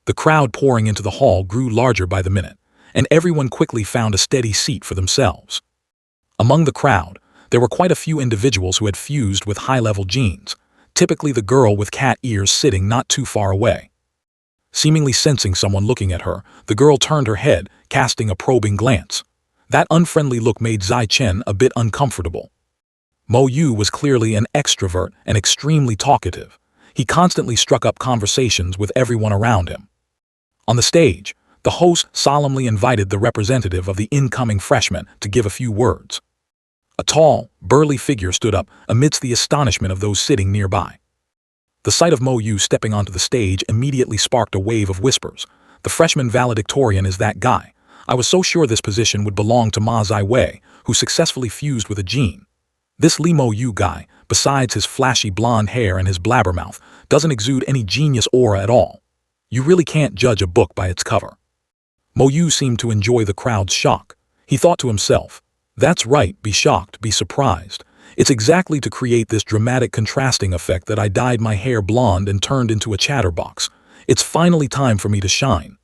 The crowd pouring into the hall grew larger by the minute, and everyone quickly found a steady seat for themselves. Among the crowd, there were quite a few individuals who had fused with high-level genes, typically the girl with cat ears sitting not too far away. Seemingly sensing someone looking at her, the girl turned her head, casting a probing glance. That unfriendly look made Zai Chen a bit uncomfortable. Mo Yu was clearly an extrovert and extremely talkative. He constantly struck up conversations with everyone around him. On the stage, the host solemnly invited the representative of the incoming freshman to give a few words. A tall, burly figure stood up amidst the astonishment of those sitting nearby. The sight of Mo Yu stepping onto the stage immediately sparked a wave of whispers. "The freshman valedictorian is that guy. I was so sure this position would belong to Ma Zaiwei, who successfully fused with a gene. This Li Mo Yu guy, besides his flashy blonde hair and his blabbermouth, doesn't exude any genius aura at all. You really can't judge a book by its cover." Mo Yu seemed to enjoy the crowd's shock. He thought to himself, "That's right, be shocked, be surprised. It's exactly to create this dramatic contrasting effect that I dyed my hair blonde and turned into a chatterbox. It's finally time for me to shine."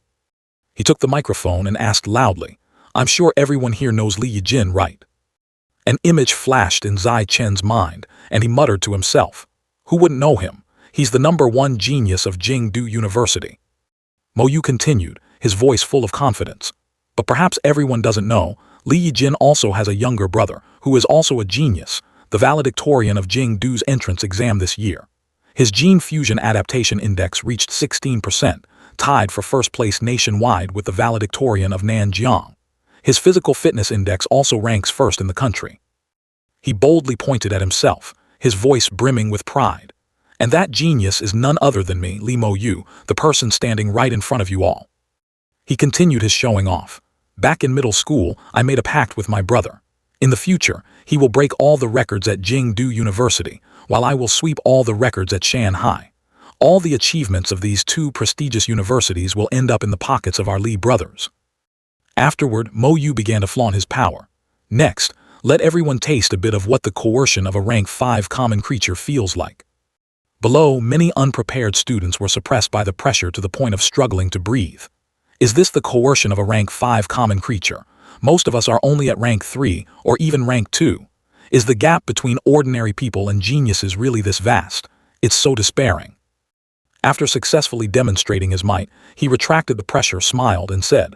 He took the microphone and asked loudly, "I'm sure everyone here knows Li Yijin, right?" An image flashed in Zai Chen's mind, and he muttered to himself, "Who wouldn't know him? He's the #1 genius of Jingdu University." Mo Yu continued, his voice full of confidence. "But perhaps everyone doesn't know, Li Yijin also has a younger brother, who is also a genius, the valedictorian of Jingdu's entrance exam this year. His gene fusion adaptation index reached 16%, tied for first place nationwide with the valedictorian of Nanjiang. His physical fitness index also ranks first in the country." He boldly pointed at himself, his voice brimming with pride. "And that genius is none other than me, Li Mo Yu, the person standing right in front of you all." He continued his showing off. "Back in middle school, I made a pact with my brother. In the future, he will break all the records at Jingdu University, while I will sweep all the records at Shanghai. All the achievements of these two prestigious universities will end up in the pockets of our Li brothers. Afterward, Mo Yu began to flaunt his power. Next, let everyone taste a bit of what the coercion of a rank 5 common creature feels like. Below, many unprepared students were suppressed by the pressure to the point of struggling to breathe. Is this the coercion of a rank 5 common creature? Most of us are only at rank 3 or even rank 2. Is the gap between ordinary people and geniuses really this vast? It's so despairing. After successfully demonstrating his might, he retracted the pressure, smiled, and said,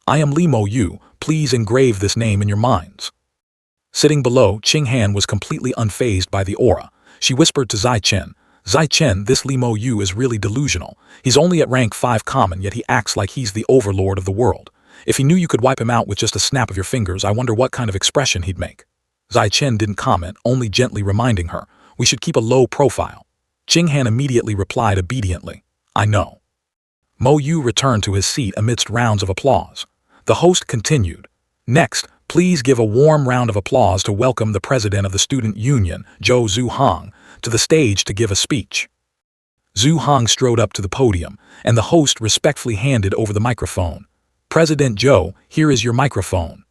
I am Li Mo Yu, please engrave this name in your minds. Sitting below, Qing Han was completely unfazed by the aura. She whispered to Zai Chen, Zai Chen, this Li Mo Yu is really delusional. He's only at rank 5 common, yet he acts like he's the overlord of the world. If he knew you could wipe him out with just a snap of your fingers, I wonder what kind of expression he'd make. Zai Chen didn't comment, only gently reminding her, we should keep a low profile. Qing Han immediately replied obediently, I know. Mo Yu returned to his seat amidst rounds of applause. The host continued, next, please give a warm round of applause to welcome the president of the Student Union, Zhou Zuhang, to the stage to give a speech. Zhu Hong strode up to the podium, and the host respectfully handed over the microphone. President Zhou, here is your microphone.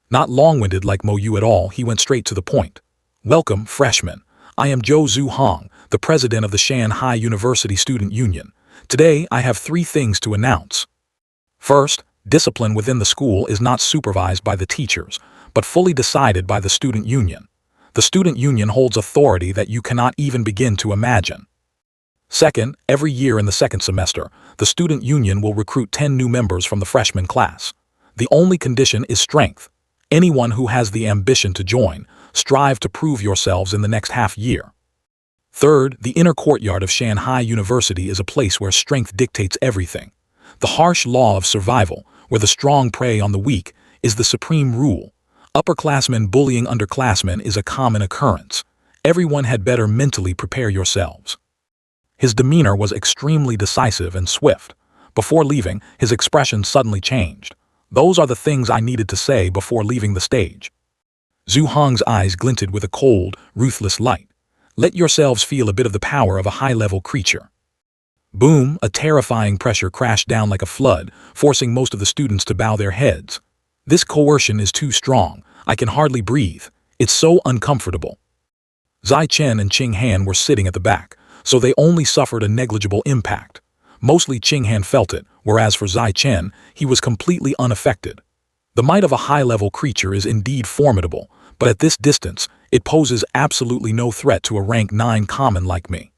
Not long-winded like Mo Yu at all, he went straight to the point. Welcome, freshmen. I am Zhou Zuhang, the president of the Shanghai University Student Union. Today, I have 3 things to announce. First, discipline within the school is not supervised by the teachers, but fully decided by the student union. The student union holds authority that you cannot even begin to imagine. Second, every year in the second semester, the student union will recruit 10 new members from the freshman class. The only condition is strength. Anyone who has the ambition to join, strive to prove yourselves in the next half year. Third, the inner courtyard of Shanghai University is a place where strength dictates everything. The harsh law of survival, where the strong prey on the weak, is the supreme rule. Upperclassmen bullying underclassmen is a common occurrence. Everyone had better mentally prepare yourselves. His demeanor was extremely decisive and swift. Before leaving, his expression suddenly changed. Those are the things I needed to say before leaving the stage. Zhu Hong's eyes glinted with a cold, ruthless light. Let yourselves feel a bit of the power of a high-level creature. Boom, a terrifying pressure crashed down like a flood, forcing most of the students to bow their heads. This coercion is too strong. I can hardly breathe. It's so uncomfortable. Zai Chen and Qing Han were sitting at the back, so they only suffered a negligible impact. Mostly Qing Han felt it, whereas for Zai Chen, he was completely unaffected. The might of a high-level creature is indeed formidable, but at this distance, it poses absolutely no threat to a rank 9 common like me.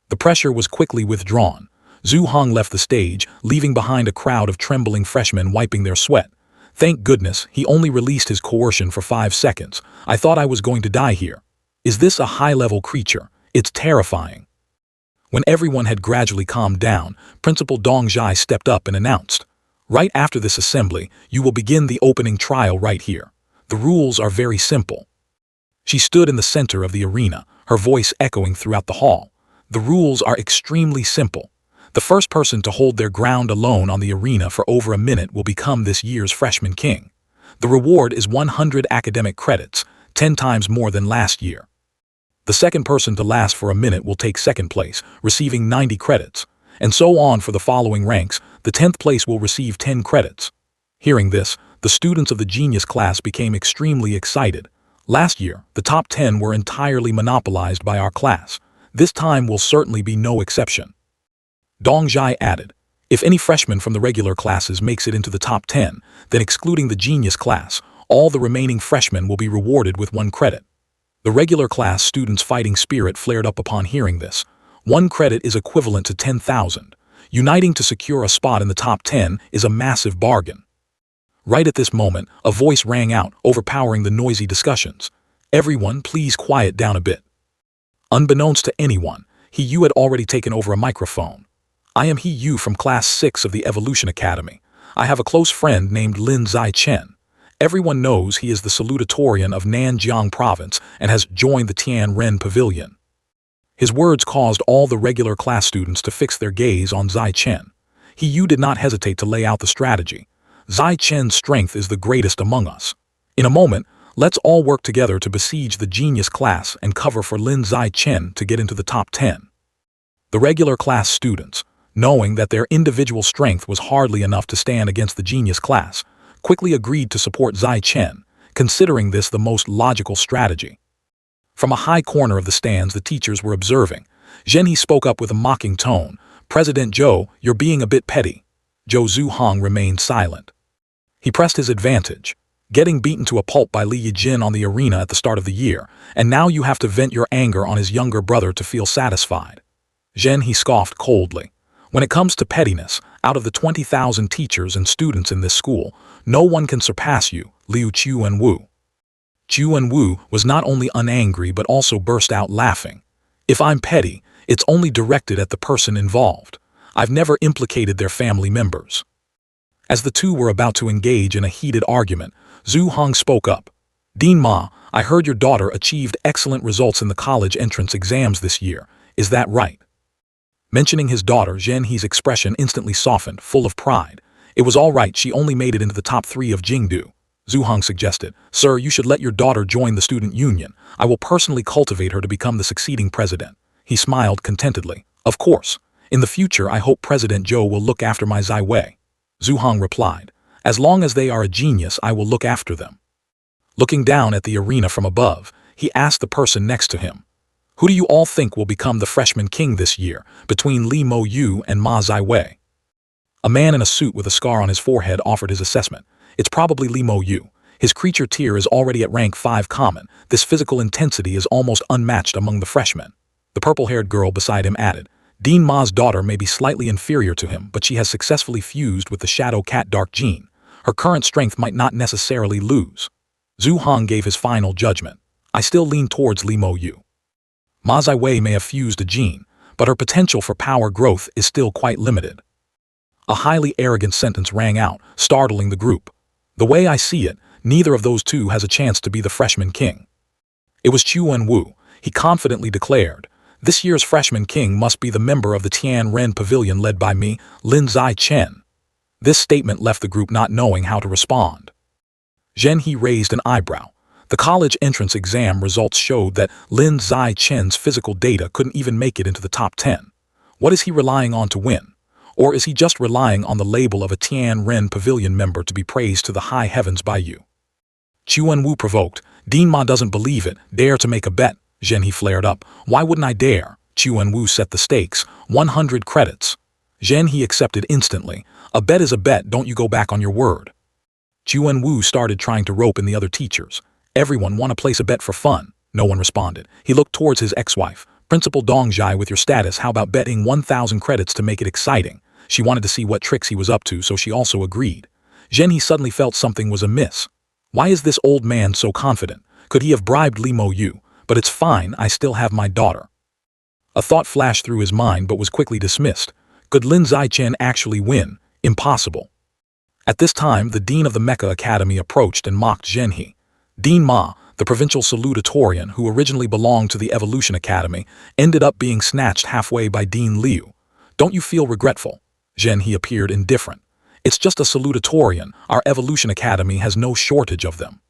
The pressure was quickly withdrawn. Zhu Hong left the stage, leaving behind a crowd of trembling freshmen wiping their sweat. Thank goodness, he only released his coercion for 5 seconds. I thought I was going to die here. Is this a high-level creature? It's terrifying. When everyone had gradually calmed down, Principal Dong Zhai stepped up and announced, right after this assembly, you will begin the opening trial right here. The rules are very simple. She stood in the center of the arena, her voice echoing throughout the hall. The rules are extremely simple. The first person to hold their ground alone on the arena for over a minute will become this year's freshman king. The reward is 100 academic credits, 10 times more than last year. The second person to last for a minute will take second place, receiving 90 credits, and so on for the following ranks. The 10th place will receive 10 credits. Hearing this, the students of the genius class became extremely excited. Last year, the top 10 were entirely monopolized by our class. This time will certainly be no exception. Dong Zhai added, if any freshman from the regular classes makes it into the top 10, then excluding the genius class, all the remaining freshmen will be rewarded with 1 credit. The regular class students' fighting spirit flared up upon hearing this. 1 credit is equivalent to 10,000. Uniting to secure a spot in the top 10 is a massive bargain. Right at this moment, a voice rang out, overpowering the noisy discussions. Everyone, please quiet down a bit. Unbeknownst to anyone, He Yu had already taken over a microphone. I am He Yu from Class 6 of the Evolution Academy. I have a close friend named Lin Zai Chen. Everyone knows he is the salutatorian of Nanjiang Province and has joined the Tianren Pavilion. His words caused all the regular class students to fix their gaze on Zai Chen. He Yu did not hesitate to lay out the strategy. Zai Chen's strength is the greatest among us. In a moment, Let's all work together to besiege the genius class and cover for Lin Zai-Chen to get into the top 10. The regular class students, knowing that their individual strength was hardly enough to stand against the genius class, quickly agreed to support Zai-Chen, considering this the most logical strategy. From a high corner of the stands the teachers were observing, Zhen He spoke up with a mocking tone, "President Zhou, you're being a bit petty." Zhou Zuhong remained silent. He pressed his advantage, getting beaten to a pulp by Li Yijin on the arena at the start of the year, and now you have to vent your anger on his younger brother to feel satisfied. Zhen He scoffed coldly. When it comes to pettiness, out of the 20,000 teachers and students in this school, no one can surpass you, Liu Chuanwu. Chuanwu was not only unangry but also burst out laughing. If I'm petty, it's only directed at the person involved. I've never implicated their family members. As the two were about to engage in a heated argument, Zhu Hong spoke up. Dean Ma, I heard your daughter achieved excellent results in the college entrance exams this year. Is that right? Mentioning his daughter, Zhen He's expression instantly softened, full of pride. It was all right, she only made it into the top 3 of Jingdu. Zhu Hong suggested, Sir, you should let your daughter join the student union. I will personally cultivate her to become the succeeding president. He smiled contentedly. Of course. In the future, I hope President Zhou will look after my Zai Wei. Zhu Hong replied, As long as they are a genius, I will look after them. Looking down at the arena from above, he asked the person next to him, Who do you all think will become the freshman king this year, between Li Mo Yu and Ma Zai Wei? A man in a suit with a scar on his forehead offered his assessment. It's probably Li Mo Yu. His creature tier is already at rank 5 common. This physical intensity is almost unmatched among the freshmen. The purple-haired girl beside him added, Dean Ma's daughter may be slightly inferior to him, but she has successfully fused with the Shadow Cat Dark Gene. Her current strength might not necessarily lose. Zhu Hong gave his final judgment. I still lean towards Li Mo Yu. Ma Zai Wei may have fused a gene, but her potential for power growth is still quite limited. A highly arrogant sentence rang out, startling the group. The way I see it, neither of those two has a chance to be the freshman king. It was Chuanwu. He confidently declared, This year's freshman king must be the member of the Tianren Pavilion led by me, Lin Zai-Chen. This statement left the group not knowing how to respond. Zhen He raised an eyebrow. The college entrance exam results showed that Lin Zai-Chen's physical data couldn't even make it into the top 10. What is he relying on to win? Or is he just relying on the label of a Tianren Pavilion member to be praised to the high heavens by you? Chuanwu provoked. Dean Ma doesn't believe it. Dare to make a bet. Zhen He flared up. Why wouldn't I dare? Chuanwu set the stakes. 100 credits. Zhen He accepted instantly. A bet is a bet, don't you go back on your word. Chuanwu started trying to rope in the other teachers. Everyone want to place a bet for fun. No one responded. He looked towards his ex-wife. Principal Dongjai, with your status, how about betting 1,000 credits to make it exciting? She wanted to see what tricks he was up to, so she also agreed. Zhen He suddenly felt something was amiss. Why is this old man so confident? Could he have bribed Li Mo Yu? But it's fine, I still have my daughter. A thought flashed through his mind but was quickly dismissed. Could Lin Zai-Chen actually win? Impossible. At this time, the dean of the Mecha Academy approached and mocked Zhen He. Dean Ma, the provincial salutatorian who originally belonged to the Evolution Academy, ended up being snatched halfway by Dean Liu. Don't you feel regretful? Zhen He appeared indifferent. It's just a salutatorian. Our Evolution Academy has no shortage of them.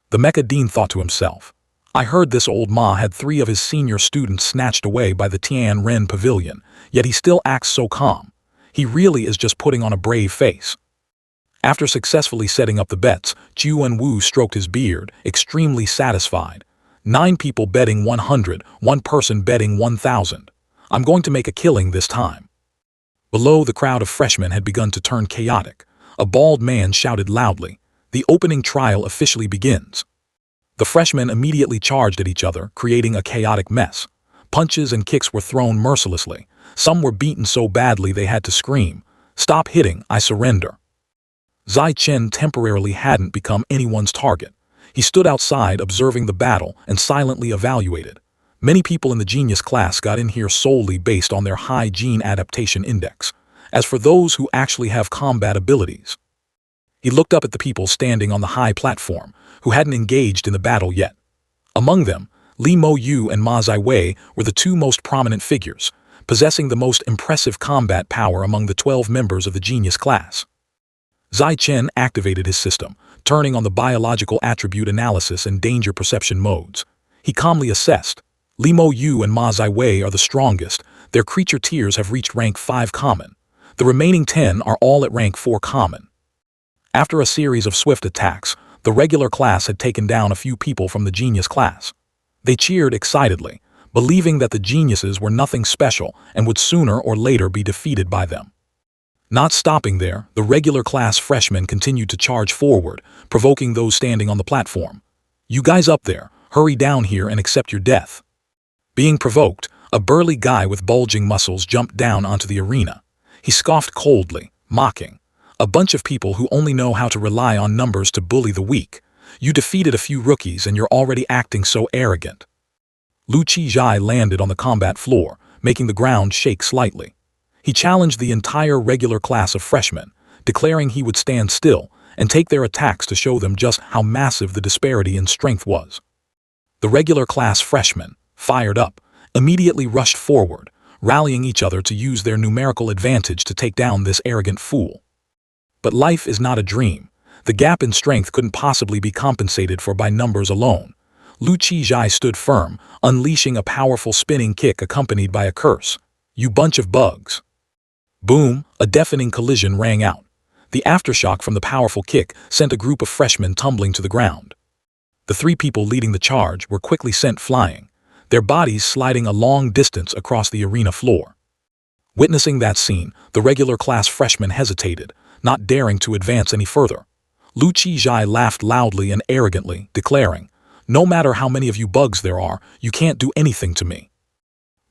The Mecha Dean thought to himself. I heard this old Ma had 3 of his senior students snatched away by the Tianren Pavilion, yet he still acts so calm. He really is just putting on a brave face. After successfully setting up the bets, Chuanwu stroked his beard, extremely satisfied. 9 people betting 100, 1 person betting 1,000. I'm going to make a killing this time. Below, the crowd of freshmen had begun to turn chaotic. A bald man shouted loudly, The opening trial officially begins. The freshmen immediately charged at each other, creating a chaotic mess. Punches and kicks were thrown mercilessly. Some were beaten so badly they had to scream, Stop hitting, I surrender. Zai-Chen temporarily hadn't become anyone's target. He stood outside observing the battle and silently evaluated. Many people in the genius class got in here solely based on their high gene adaptation index. As for those who actually have combat abilities, he looked up at the people standing on the high platform, who hadn't engaged in the battle yet. Among them, Li Mo Yu and Ma Zai Wei were the 2 most prominent figures, possessing the most impressive combat power among the 12 members of the genius class. Zai-Chen activated his system, turning on the biological attribute analysis and danger perception modes. He calmly assessed, Li Mo Yu and Ma Ziwei are the strongest. Their creature tiers have reached rank 5 common. The remaining 10 are all at rank 4 common. After a series of swift attacks, the regular class had taken down a few people from the genius class. They cheered excitedly, believing that the geniuses were nothing special and would sooner or later be defeated by them. Not stopping there, the regular class freshmen continued to charge forward, provoking those standing on the platform. You guys up there, hurry down here and accept your death. Being provoked, a burly guy with bulging muscles jumped down onto the arena. He scoffed coldly, mocking, a bunch of people who only know how to rely on numbers to bully the weak. You defeated a few rookies and you're already acting so arrogant. Lu Qizhai landed on the combat floor, making the ground shake slightly. He challenged the entire regular class of freshmen, declaring he would stand still and take their attacks to show them just how massive the disparity in strength was. The regular class freshmen, fired up, immediately rushed forward, rallying each other to use their numerical advantage to take down this arrogant fool. But life is not a dream. The gap in strength couldn't possibly be compensated for by numbers alone. Lu Qizhai stood firm, unleashing a powerful spinning kick accompanied by a curse. You bunch of bugs. Boom, a deafening collision rang out. The aftershock from the powerful kick sent a group of freshmen tumbling to the ground. The 3 people leading the charge were quickly sent flying, their bodies sliding a long distance across the arena floor. Witnessing that scene, the regular class freshmen hesitated, not daring to advance any further. Lu Qizhai laughed loudly and arrogantly, declaring, no matter how many of you bugs there are, you can't do anything to me.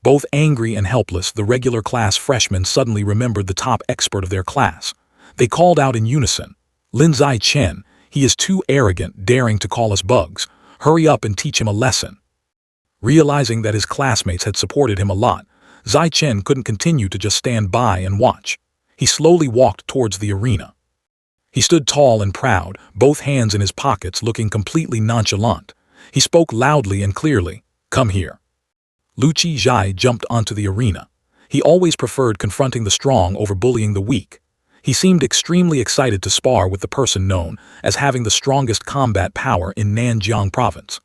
Both angry and helpless, the regular class freshmen suddenly remembered the top expert of their class. They called out in unison, Lin Zai Chen, he is too arrogant, daring to call us bugs. Hurry up and teach him a lesson. Realizing that his classmates had supported him a lot, Zai Chen couldn't continue to just stand by and watch. He slowly walked towards the arena. He stood tall and proud, both hands in his pockets, looking completely nonchalant. He spoke loudly and clearly, come here. Lu Qizhai jumped onto the arena. He always preferred confronting the strong over bullying the weak. He seemed extremely excited to spar with the person known as having the strongest combat power in Nanjiang province.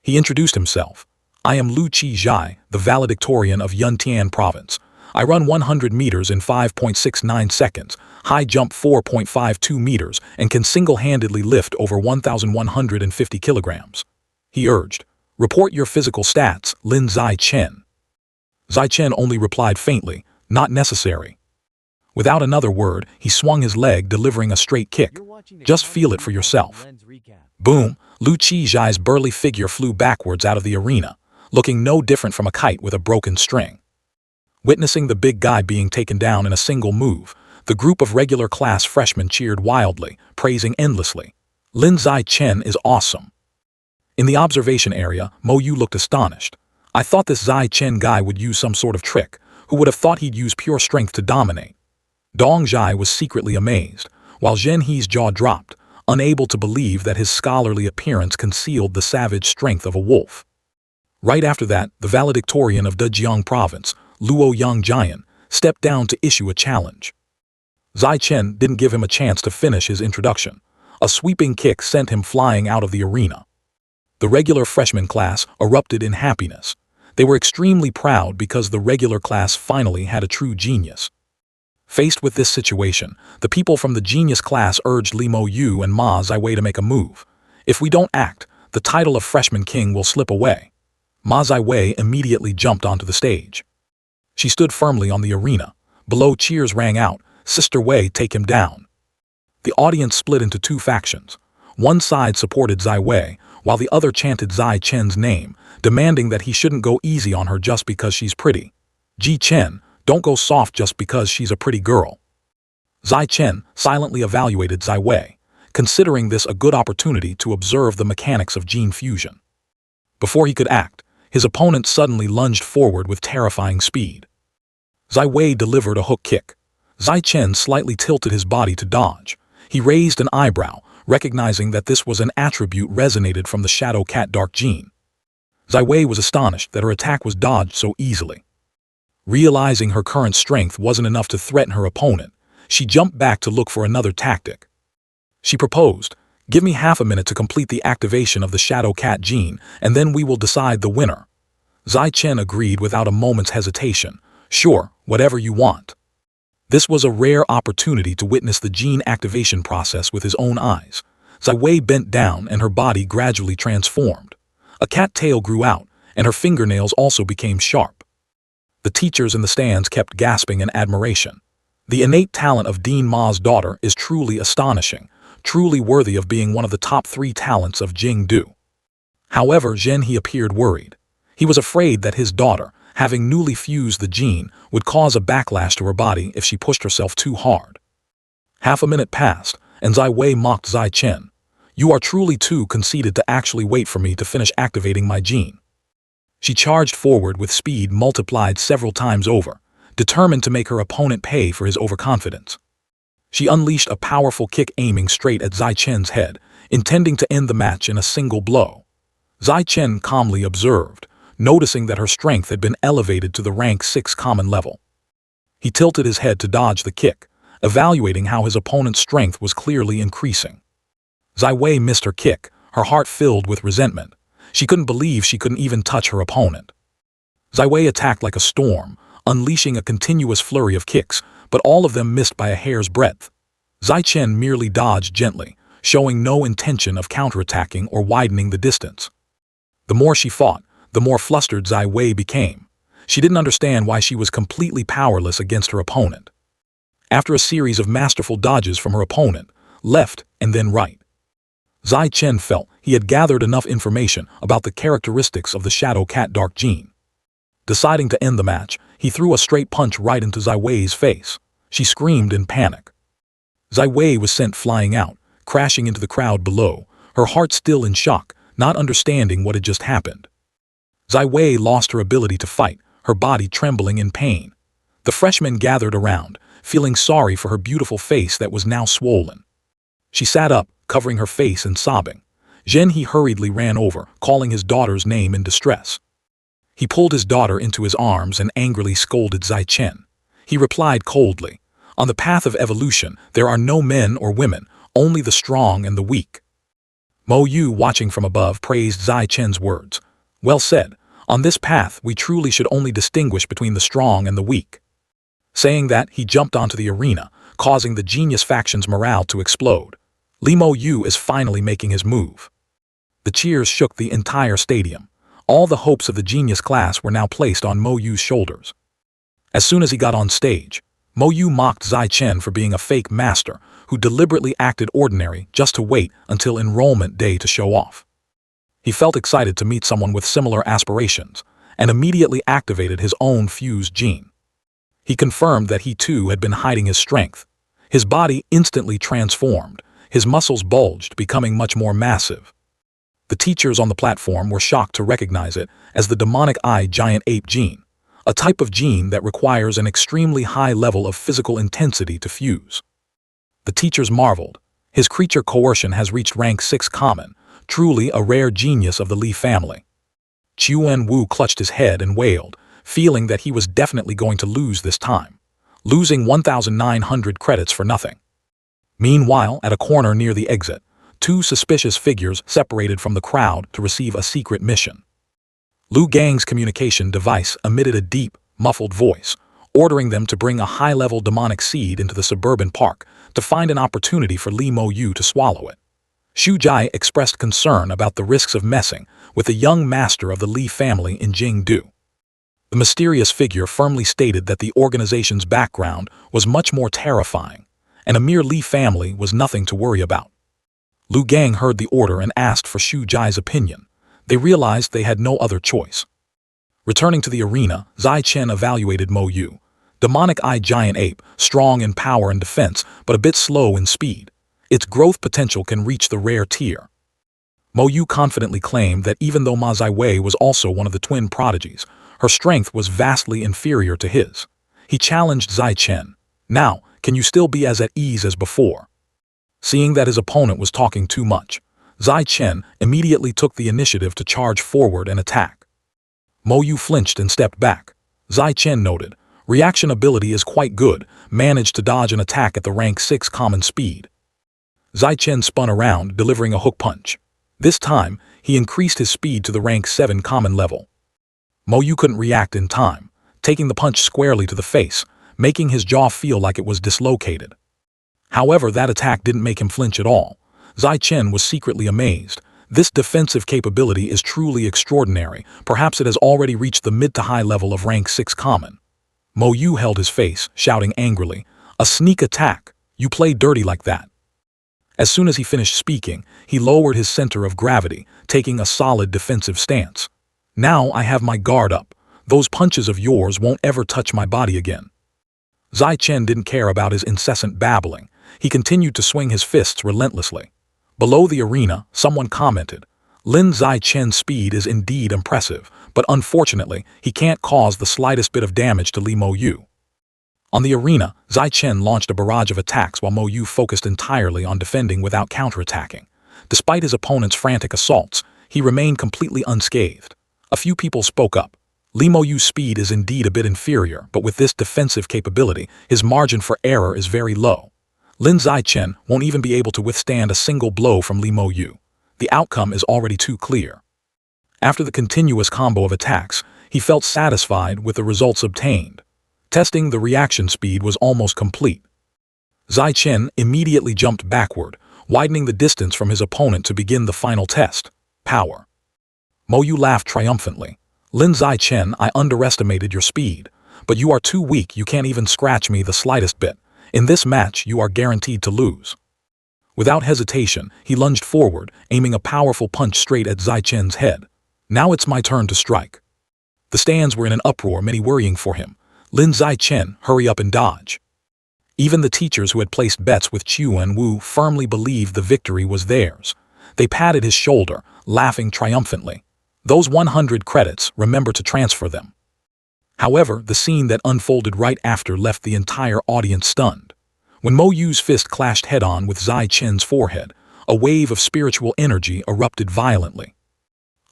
He introduced himself. I am Lu Qizhai, the valedictorian of Yuntian province. I run 100 meters in 5.69 seconds, high jump 4.52 meters, and can single-handedly lift over 1,150 kilograms. He urged, report your physical stats, Lin Zai Chen. Zai Chen only replied faintly, not necessary. Without another word, he swung his leg, delivering a straight kick. Just feel it for yourself. Boom, Lu Qizhai's burly figure flew backwards out of the arena, looking no different from a kite with a broken string. Witnessing the big guy being taken down in a single move, the group of regular class freshmen cheered wildly, praising endlessly. Lin Zai Chen is awesome. In the observation area, Mo Yu looked astonished. I thought this Zai Chen guy would use some sort of trick. Who would have thought he'd use pure strength to dominate? Dong Zhai was secretly amazed, while Zhen He's jaw dropped, unable to believe that his scholarly appearance concealed the savage strength of a wolf. Right after that, the valedictorian of Dejiang province, Luo Yangjian, stepped down to issue a challenge. Zai Chen didn't give him a chance to finish his introduction. A sweeping kick sent him flying out of the arena. The regular freshman class erupted in happiness. They were extremely proud because the regular class finally had a true genius. Faced with this situation, the people from the genius class urged Li Mo Yu and Ma Ziwei to make a move. If we don't act, the title of freshman king will slip away. Ma Ziwei immediately jumped onto the stage. She stood firmly on the arena. Below, cheers rang out, Sister Wei, take him down. The audience split into 2 factions. One side supported Zai Wei, while the other chanted Zai Chen's name, demanding that he shouldn't go easy on her just because she's pretty. Ji Chen, don't go soft just because she's a pretty girl. Zai Chen silently evaluated Zai Wei, considering this a good opportunity to observe the mechanics of gene fusion. Before he could act, his opponent suddenly lunged forward with terrifying speed. Zai Wei delivered a hook kick. Zai Chen slightly tilted his body to dodge. He raised an eyebrow, recognizing that this was an attribute resonated from the Shadow Cat Dark gene. Zai Wei was astonished that her attack was dodged so easily. Realizing her current strength wasn't enough to threaten her opponent, she jumped back to look for another tactic. She proposed, Give me half a minute to complete the activation of the Shadow Cat gene, and then we will decide the winner. Zai Chen agreed without a moment's hesitation. Sure, whatever you want. This was a rare opportunity to witness the gene activation process with his own eyes. Zai Wei bent down and her body gradually transformed. A cat tail grew out, and her fingernails also became sharp. The teachers in the stands kept gasping in admiration. The innate talent of Dean Ma's daughter is truly astonishing, truly worthy of being one of the top 3 talents of Jingdu. However, Zhen He appeared worried. He was afraid that his daughter, having newly fused the gene, would cause a backlash to her body if she pushed herself too hard. Half a minute passed, and Zai Wei mocked Zai Chen. You are truly too conceited to actually wait for me to finish activating my gene. She charged forward with speed multiplied several times over, determined to make her opponent pay for his overconfidence. She unleashed a powerful kick aiming straight at Zai Chen's head, intending to end the match in a single blow. Zai Chen calmly observed, noticing that her strength had been elevated to the rank 6 common level. He tilted his head to dodge the kick, evaluating how his opponent's strength was clearly increasing. Zai Wei missed her kick, her heart filled with resentment. She couldn't believe she couldn't even touch her opponent. Zai Wei attacked like a storm, unleashing a continuous flurry of kicks, but all of them missed by a hair's breadth. Zai Chen merely dodged gently, showing no intention of counterattacking or widening the distance. The more she fought, the more flustered Zai Wei became. She didn't understand why she was completely powerless against her opponent. After a series of masterful dodges from her opponent, left and then right, Zai Chen felt he had gathered enough information about the characteristics of the Shadow Cat Dark Gene. Deciding to end the match, he threw a straight punch right into Zai Wei's face. She screamed in panic. Zai Wei was sent flying out, crashing into the crowd below, her heart still in shock, not understanding what had just happened. Zai Wei lost her ability to fight, her body trembling in pain. The freshmen gathered around, feeling sorry for her beautiful face that was now swollen. She sat up, covering her face and sobbing. Zhen He hurriedly ran over, calling his daughter's name in distress. He pulled his daughter into his arms and angrily scolded Zai Chen. He replied coldly, "On the path of evolution, there are no men or women, only the strong and the weak." Mo Yu, watching from above, praised Zai Chen's words. Well said. On this path, we truly should only distinguish between the strong and the weak. Saying that, he jumped onto the arena, causing the genius faction's morale to explode. Li Mo Yu is finally making his move. The cheers shook the entire stadium. All the hopes of the genius class were now placed on Mo Yu's shoulders. As soon as he got on stage, Mo Yu mocked Zai Chen for being a fake master who deliberately acted ordinary just to wait until enrollment day to show off. He felt excited to meet someone with similar aspirations and immediately activated his own fused gene. He confirmed that he too had been hiding his strength. His body instantly transformed, his muscles bulged, becoming much more massive. The teachers on the platform were shocked to recognize it as the demonic eye giant ape gene, a type of gene that requires an extremely high level of physical intensity to fuse. The teachers marveled. His creature coercion has reached rank 6 common, truly a rare genius of the Li family. Qiuan Wu clutched his head and wailed, feeling that he was definitely going to lose this time, losing 1,900 credits for nothing. Meanwhile, at a corner near the exit, 2 suspicious figures separated from the crowd to receive a secret mission. Lu Gang's communication device emitted a deep, muffled voice, ordering them to bring a high-level demonic seed into the suburban park to find an opportunity for Li Mo Yu to swallow it. Xu Jai expressed concern about the risks of messing with the young master of the Li family in Jingdu. The mysterious figure firmly stated that the organization's background was much more terrifying, and a mere Li family was nothing to worry about. Lu Gang heard the order and asked for Xu Jai's opinion. They realized they had no other choice. Returning to the arena, Zai Chen evaluated Mo Yu. Demonic Eye Giant Ape, strong in power and defense, but a bit slow in speed. Its growth potential can reach the rare tier. Mo Yu confidently claimed that even though Ma Zai Wei was also one of the twin prodigies, her strength was vastly inferior to his. He challenged Zai Chen. Now, can you still be as at ease as before? Seeing that his opponent was talking too much, Zai Chen immediately took the initiative to charge forward and attack. Mo Yu flinched and stepped back. Zai Chen noted, reaction ability is quite good, managed to dodge an attack at the rank 6 common speed. Zai Chen spun around, delivering a hook punch. This time, he increased his speed to the rank 7 common level. Mo Yu couldn't react in time, taking the punch squarely to the face, making his jaw feel like it was dislocated. However, that attack didn't make him flinch at all. Zai Chen was secretly amazed. This defensive capability is truly extraordinary. Perhaps it has already reached the mid to high level of rank 6 common. Mo Yu held his face, shouting angrily, "A sneak attack! You play dirty like that!" As soon as he finished speaking, he lowered his center of gravity, taking a solid defensive stance. "Now I have my guard up. Those punches of yours won't ever touch my body again." Zai Chen didn't care about his incessant babbling. He continued to swing his fists relentlessly. Below the arena, someone commented, "Lin Zai Chen's speed is indeed impressive, but unfortunately, he can't cause the slightest bit of damage to Li Mo Yu." On the arena, Zai Chen launched a barrage of attacks while Mo Yu focused entirely on defending without counterattacking. Despite his opponent's frantic assaults, he remained completely unscathed. A few people spoke up. Li Mo Yu's speed is indeed a bit inferior, but with this defensive capability, his margin for error is very low. Lin Zai Chen won't even be able to withstand a single blow from Li Mo Yu. The outcome is already too clear. After the continuous combo of attacks, he felt satisfied with the results obtained. Testing the reaction speed was almost complete. Zai Chen immediately jumped backward, widening the distance from his opponent to begin the final test. Power. Mo Yu laughed triumphantly. "Lin Zai Chen, I underestimated your speed, but you are too weak, you can't even scratch me the slightest bit. In this match, you are guaranteed to lose." Without hesitation, he lunged forward, aiming a powerful punch straight at Zai Chen's head. "Now it's my turn to strike." The stands were in an uproar, many worrying for him. "Lin Zai Chen, hurry up and dodge." Even the teachers who had placed bets with Chu and Wu firmly believed the victory was theirs. They patted his shoulder, laughing triumphantly. "Those 100 credits, remember to transfer them." However, the scene that unfolded right after left the entire audience stunned. When Mo Yu's fist clashed head-on with Zai Chen's forehead, a wave of spiritual energy erupted violently.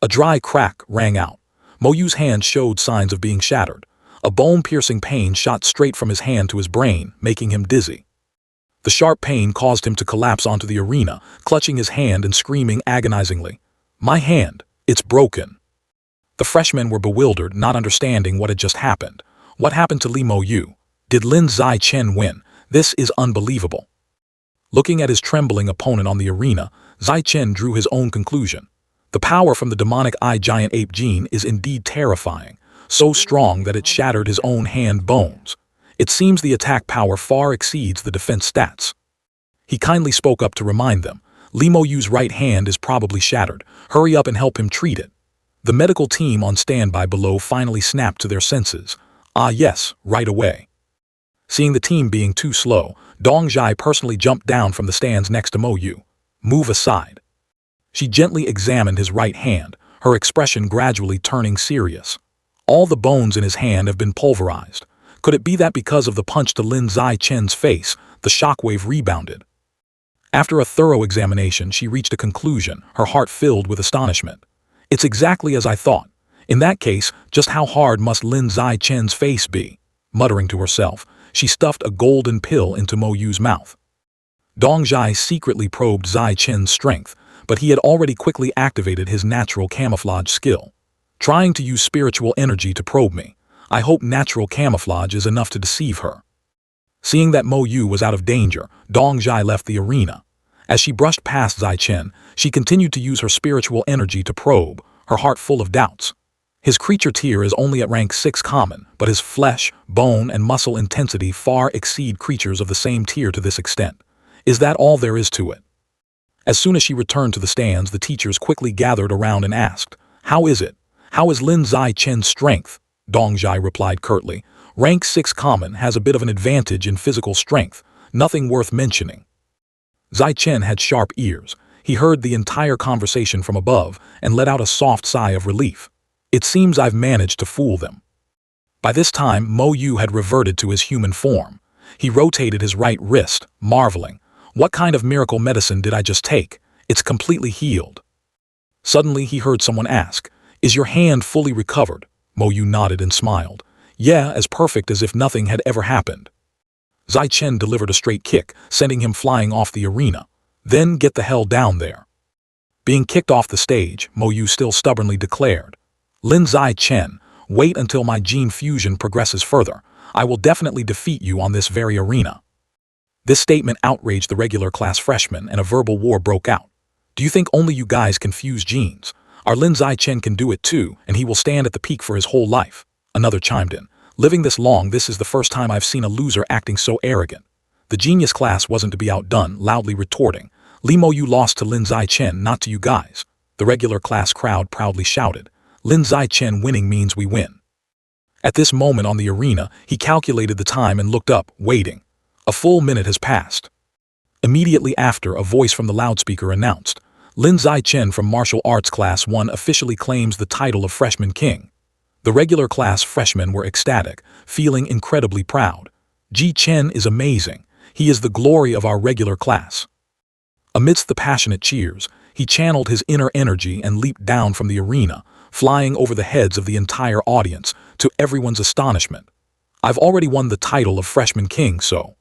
A dry crack rang out. Mo Yu's hand showed signs of being shattered. A bone-piercing pain shot straight from his hand to his brain, making him dizzy. The sharp pain caused him to collapse onto the arena, clutching his hand and screaming agonizingly, "My hand, it's broken." The freshmen were bewildered, not understanding what had just happened. What happened to Li Mo Yu? Did Lin Zai Chen win? This is unbelievable. Looking at his trembling opponent on the arena, Zai Chen drew his own conclusion. The power from the demonic eye giant ape gene is indeed terrifying, so strong that it shattered his own hand bones. It seems the attack power far exceeds the defense stats. He kindly spoke up to remind them, "Li Mo Yu's right hand is probably shattered. Hurry up and help him treat it." The medical team on standby below finally snapped to their senses. "Ah yes, right away." Seeing the team being too slow, Dong Zhai personally jumped down from the stands next to Mo Yu. "Move aside." She gently examined his right hand, her expression gradually turning serious. All the bones in his hand have been pulverized. Could it be that because of the punch to Lin Zai Chen's face, the shockwave rebounded? After a thorough examination, she reached a conclusion, her heart filled with astonishment. "It's exactly as I thought. In that case, just how hard must Lin Zai Chen's face be?" Muttering to herself, she stuffed a golden pill into Mo Yu's mouth. Dong Zhai secretly probed Zai Chen's strength, but he had already quickly activated his natural camouflage skill. "Trying to use spiritual energy to probe me. I hope natural camouflage is enough to deceive her." Seeing that Mo Yu was out of danger, Dong Zhai left the arena. As she brushed past Zai Chen, she continued to use her spiritual energy to probe, her heart full of doubts. His creature tier is only at rank 6 common, but his flesh, bone, and muscle intensity far exceed creatures of the same tier to this extent. Is that all there is to it? As soon as she returned to the stands, the teachers quickly gathered around and asked, "How is it? How is Lin Zai Chen's strength?" Dong Zhai replied curtly, "Rank 6 common has a bit of an advantage in physical strength, nothing worth mentioning." Zai Chen had sharp ears. He heard the entire conversation from above and let out a soft sigh of relief. "It seems I've managed to fool them." By this time, Mo Yu had reverted to his human form. He rotated his right wrist, marveling, "What kind of miracle medicine did I just take? It's completely healed." Suddenly, he heard someone ask, "Is your hand fully recovered?" Mo Yu nodded and smiled. "Yeah, as perfect as if nothing had ever happened." Zai Chen delivered a straight kick, sending him flying off the arena. Then get the hell down there. Being kicked off the stage, Mo Yu still stubbornly declared, Lin Zai Chen, wait until my gene fusion progresses further. I will definitely defeat you on this very arena. This statement outraged the regular class freshmen and a verbal war broke out. Do you think only you guys can fuse genes? Our Lin Zai Chen can do it too, and he will stand at the peak for his whole life. Another chimed in. Living this long, this is the first time I've seen a loser acting so arrogant. The genius class wasn't to be outdone, loudly retorting, Li Mo Yu lost to Lin Zai Chen, not to you guys. The regular class crowd proudly shouted, Lin Zai Chen winning means we win. At this moment on the arena, he calculated the time and looked up, waiting. A full minute has passed. Immediately after, a voice from the loudspeaker announced, Lin Zai Chen from Martial Arts Class 1 officially claims the title of Freshman King. The regular class freshmen were ecstatic, feeling incredibly proud. Ji Chen is amazing. He is the glory of our regular class. Amidst the passionate cheers, he channeled his inner energy and leaped down from the arena, flying over the heads of the entire audience, to everyone's astonishment. I've already won the title of Freshman King, so.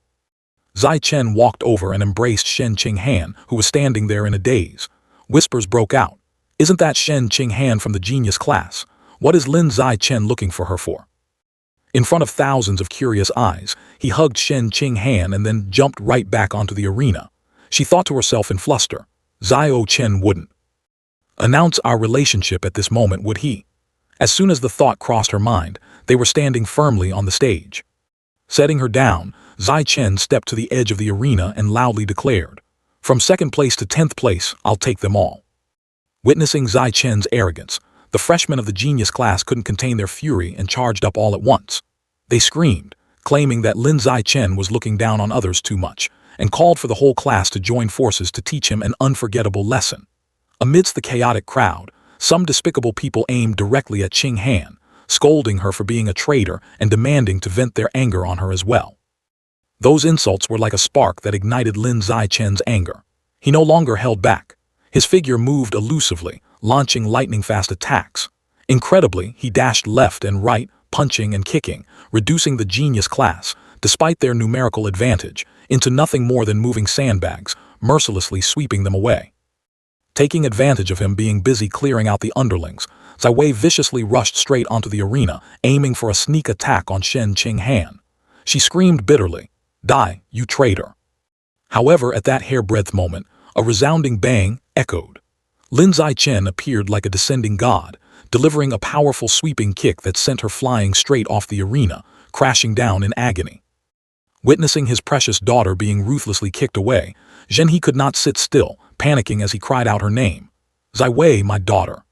Zai Chen walked over and embraced Shen Qinghan, who was standing there in a daze. Whispers broke out. Isn't that Shen Qinghan from the genius class? What is Lin Zai Chen looking for her for? In front of thousands of curious eyes, he hugged Shen Qinghan and then jumped right back onto the arena. She thought to herself in fluster, Zai Chen wouldn't announce our relationship at this moment, would he? As soon as the thought crossed her mind, they were standing firmly on the stage. Setting her down, Zai Chen stepped to the edge of the arena and loudly declared, From 2nd place to 10th place, I'll take them all. Witnessing Zai Chen's arrogance, the freshmen of the genius class couldn't contain their fury and charged up all at once. They screamed, claiming that Lin Zai Chen was looking down on others too much, and called for the whole class to join forces to teach him an unforgettable lesson. Amidst the chaotic crowd, some despicable people aimed directly at Qinghan, scolding her for being a traitor and demanding to vent their anger on her as well. Those insults were like a spark that ignited Lin Zai Chen's anger. He no longer held back. His figure moved elusively, launching lightning-fast attacks. Incredibly, he dashed left and right, punching and kicking, reducing the genius class, despite their numerical advantage, into nothing more than moving sandbags, mercilessly sweeping them away. Taking advantage of him being busy clearing out the underlings, Zai Wei viciously rushed straight onto the arena, aiming for a sneak attack on Shen Qinghan. She screamed bitterly, Die, you traitor. However, at that hair-breadth moment, a resounding bang echoed. Lin Zai Chen appeared like a descending god, delivering a powerful sweeping kick that sent her flying straight off the arena, crashing down in agony. Witnessing his precious daughter being ruthlessly kicked away, Zhen He could not sit still, panicking as he cried out her name. Zai Wei, my daughter.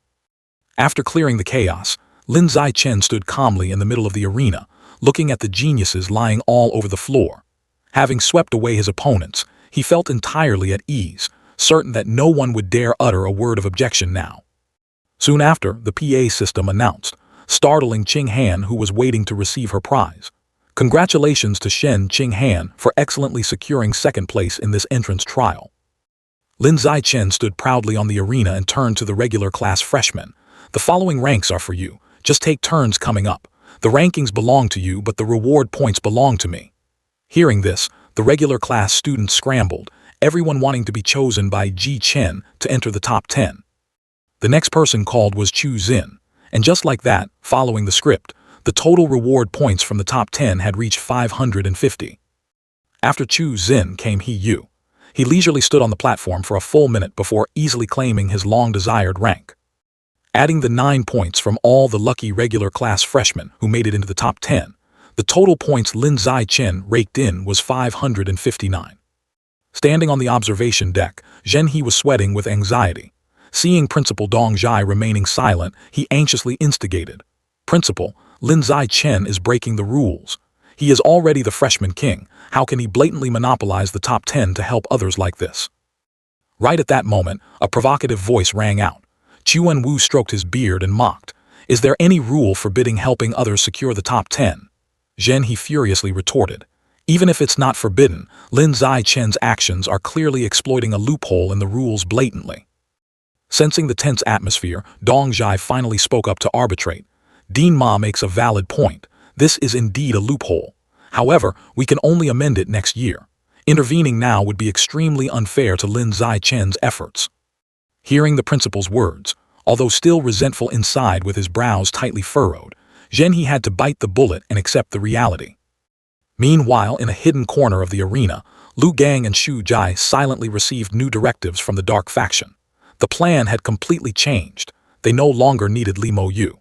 After clearing the chaos, Lin Zai Chen stood calmly in the middle of the arena, looking at the geniuses lying all over the floor. Having swept away his opponents, he felt entirely at ease, certain that no one would dare utter a word of objection now. Soon after, the PA system announced, startling Qinghan, who was waiting to receive her prize. Congratulations to Shen Qinghan for excellently securing 2nd place in this entrance trial. Lin Zai Chen stood proudly on the arena and turned to the regular class freshmen. The following ranks are for you. Just take turns coming up. The rankings belong to you, but the reward points belong to me. Hearing this, the regular class students scrambled, everyone wanting to be chosen by Ji Chen to enter the top 10. The next person called was Chu Xin, and just like that, following the script, the total reward points from the top 10 had reached 550. After Chu Xin came He Yu. He leisurely stood on the platform for a full minute before easily claiming his long-desired rank. Adding the 9 points from all the lucky regular class freshmen who made it into the top 10, the total points Lin Zai Chen raked in was 559. Standing on the observation deck, Zhen He was sweating with anxiety. Seeing Principal Dong Zhai remaining silent, he anxiously instigated. Principal, Lin Zai Chen is breaking the rules. He is already the freshman king. How can he blatantly monopolize the top 10 to help others like this? Right at that moment, a provocative voice rang out. Chuan Wu stroked his beard and mocked. Is there any rule forbidding helping others secure the top 10? Zhen He furiously retorted. Even if it's not forbidden, Lin Zai Chen's actions are clearly exploiting a loophole in the rules blatantly. Sensing the tense atmosphere, Dong Zhai finally spoke up to arbitrate. Dean Ma makes a valid point. This is indeed a loophole. However, we can only amend it next year. Intervening now would be extremely unfair to Lin Zai-chen's efforts. Hearing the principal's words, although still resentful inside with his brows tightly furrowed, Zhen He had to bite the bullet and accept the reality. Meanwhile, in a hidden corner of the arena, Lu Gang and Xu Jai silently received new directives from the Dark Faction. The plan had completely changed. They no longer needed Li Mo Yu.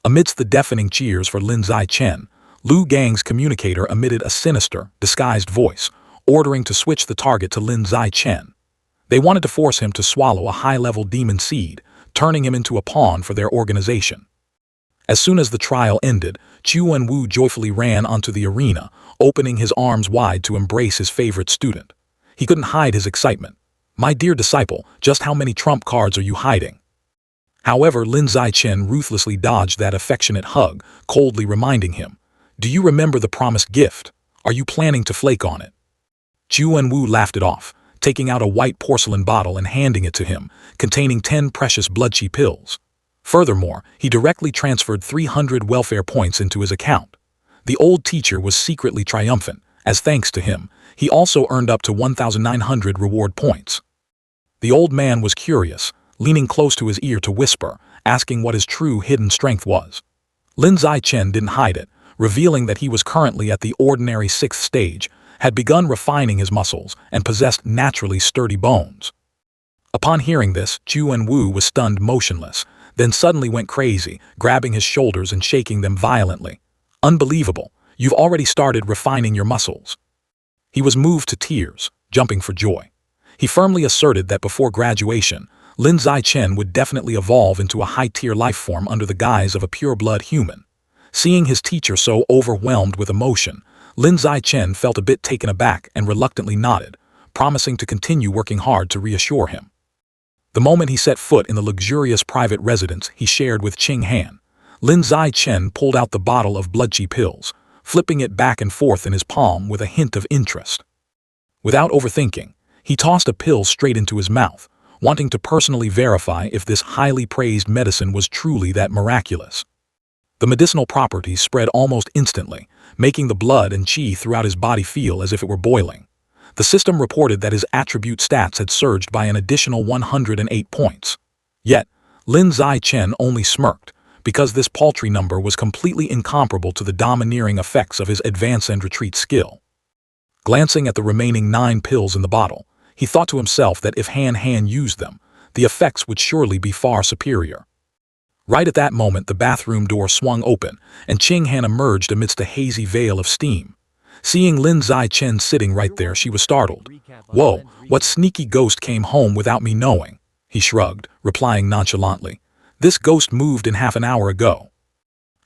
Amidst the deafening cheers for Lin Zai-chen, Lu Gang's communicator emitted a sinister, disguised voice, ordering to switch the target to Lin Zai-chen. They wanted to force him to swallow a high-level demon seed, turning him into a pawn for their organization. As soon as the trial ended, Chu Wenwu joyfully ran onto the arena, opening his arms wide to embrace his favorite student. He couldn't hide his excitement. "My dear disciple, just how many trump cards are you hiding?" However, Lin Zai-chen ruthlessly dodged that affectionate hug, coldly reminding him, "Do you remember the promised gift? Are you planning to flake on it?" Chu Wenwu laughed it off, taking out a white porcelain bottle and handing it to him, containing 10 precious blood-chi pills. Furthermore, he directly transferred 300 welfare points into his account. The old teacher was secretly triumphant, as thanks to him, he also earned up to 1,900 reward points. The old man was curious, leaning close to his ear to whisper, asking what his true hidden strength was. Lin Zai-chen didn't hide it, revealing that he was currently at the ordinary 6th stage, had begun refining his muscles, and possessed naturally sturdy bones. Upon hearing this, Chu Wenwu was stunned motionless, then suddenly went crazy, grabbing his shoulders and shaking them violently. "Unbelievable! You've already started refining your muscles." He was moved to tears, jumping for joy. He firmly asserted that before graduation, Lin Zai-chen would definitely evolve into a high-tier life form under the guise of a pure-blood human. Seeing his teacher so overwhelmed with emotion, Lin Zai-chen felt a bit taken aback and reluctantly nodded, promising to continue working hard to reassure him. The moment he set foot in the luxurious private residence he shared with Qing Han, Lin Zai-chen pulled out the bottle of blood-chi pills, flipping it back and forth in his palm with a hint of interest. Without overthinking, he tossed a pill straight into his mouth, wanting to personally verify if this highly praised medicine was truly that miraculous. The medicinal properties spread almost instantly, making the blood and qi throughout his body feel as if it were boiling. The system reported that his attribute stats had surged by an additional 108 points. Yet, Lin Zai-chen only smirked, because this paltry number was completely incomparable to the domineering effects of his advance and retreat skill. Glancing at the remaining 9 pills in the bottle, he thought to himself that if Han used them, the effects would surely be far superior. Right at that moment, the bathroom door swung open, and Qing Han emerged amidst a hazy veil of steam. Seeing Lin Zai-chen sitting right there, she was startled. "Whoa, what sneaky ghost came home without me knowing?" He shrugged, replying nonchalantly. "This ghost moved in half an hour ago."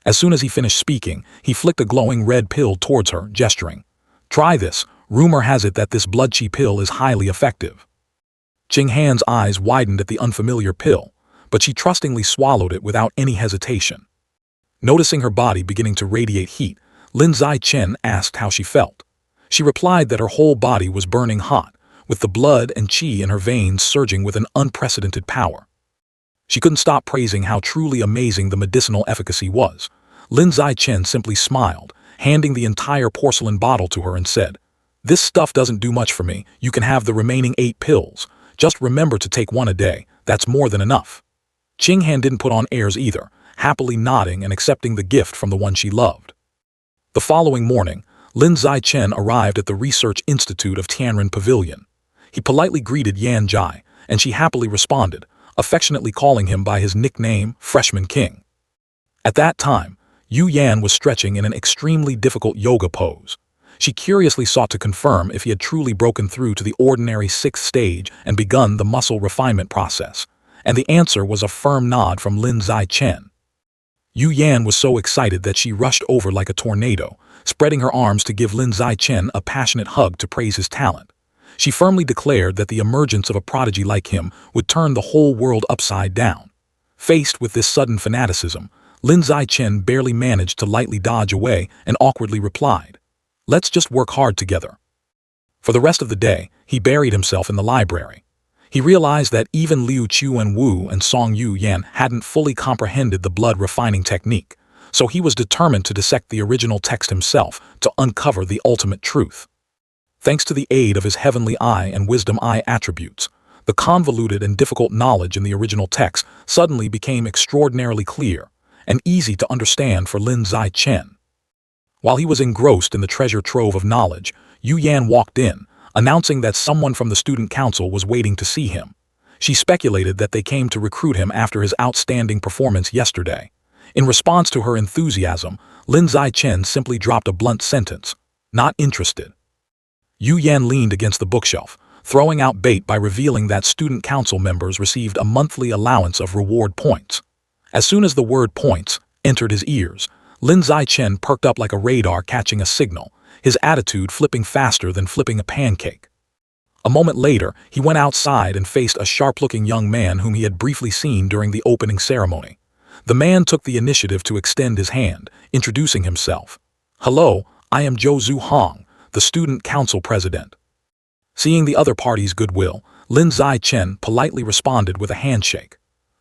As soon as he finished speaking, he flicked a glowing red pill towards her, gesturing. "Try this. Rumor has it that this blood-chi pill is highly effective." Qing Han's eyes widened at the unfamiliar pill, but she trustingly swallowed it without any hesitation. Noticing her body beginning to radiate heat, Lin Zai-chen asked how she felt. She replied that her whole body was burning hot, with the blood and qi in her veins surging with an unprecedented power. She couldn't stop praising how truly amazing the medicinal efficacy was. Lin Zai-chen simply smiled, handing the entire porcelain bottle to her and said, "This stuff doesn't do much for me. You can have the remaining 8 pills. Just remember to take 1 a day. That's more than enough." Qing Han didn't put on airs either, happily nodding and accepting the gift from the one she loved. The following morning, Lin Zai-chen arrived at the Research Institute of Tianren Pavilion. He politely greeted Yan Jai, and she happily responded, affectionately calling him by his nickname, Freshman King. At that time, Yu Yan was stretching in an extremely difficult yoga pose. She curiously sought to confirm if he had truly broken through to the ordinary 6th stage and begun the muscle refinement process, and the answer was a firm nod from Lin Zai-chen. Yu Yan was so excited that she rushed over like a tornado, spreading her arms to give Lin Zai-chen a passionate hug to praise his talent. She firmly declared that the emergence of a prodigy like him would turn the whole world upside down. Faced with this sudden fanaticism, Lin Zai-chen barely managed to lightly dodge away and awkwardly replied, "Let's just work hard together." For the rest of the day, he buried himself in the library. He realized that even Liu Chuanwu and Song Yu Yan hadn't fully comprehended the blood-refining technique, so he was determined to dissect the original text himself to uncover the ultimate truth. Thanks to the aid of his heavenly eye and wisdom eye attributes, the convoluted and difficult knowledge in the original text suddenly became extraordinarily clear and easy to understand for Lin Zai-Chen. While he was engrossed in the treasure trove of knowledge, Yu Yan walked in, announcing that someone from the student council was waiting to see him. She speculated that they came to recruit him after his outstanding performance yesterday. In response to her enthusiasm, Lin Zai-Chen simply dropped a blunt sentence, "Not interested." Yu Yan leaned against the bookshelf, throwing out bait by revealing that student council members received a monthly allowance of reward points. As soon as the word points entered his ears, Lin Zai-Chen perked up like a radar catching a signal, his attitude flipping faster than flipping a pancake. A moment later, he went outside and faced a sharp-looking young man whom he had briefly seen during the opening ceremony. The man took the initiative to extend his hand, introducing himself. "Hello, I am Zhou Zuhong, the student council president." Seeing the other party's goodwill, Lin Zai-Chen politely responded with a handshake.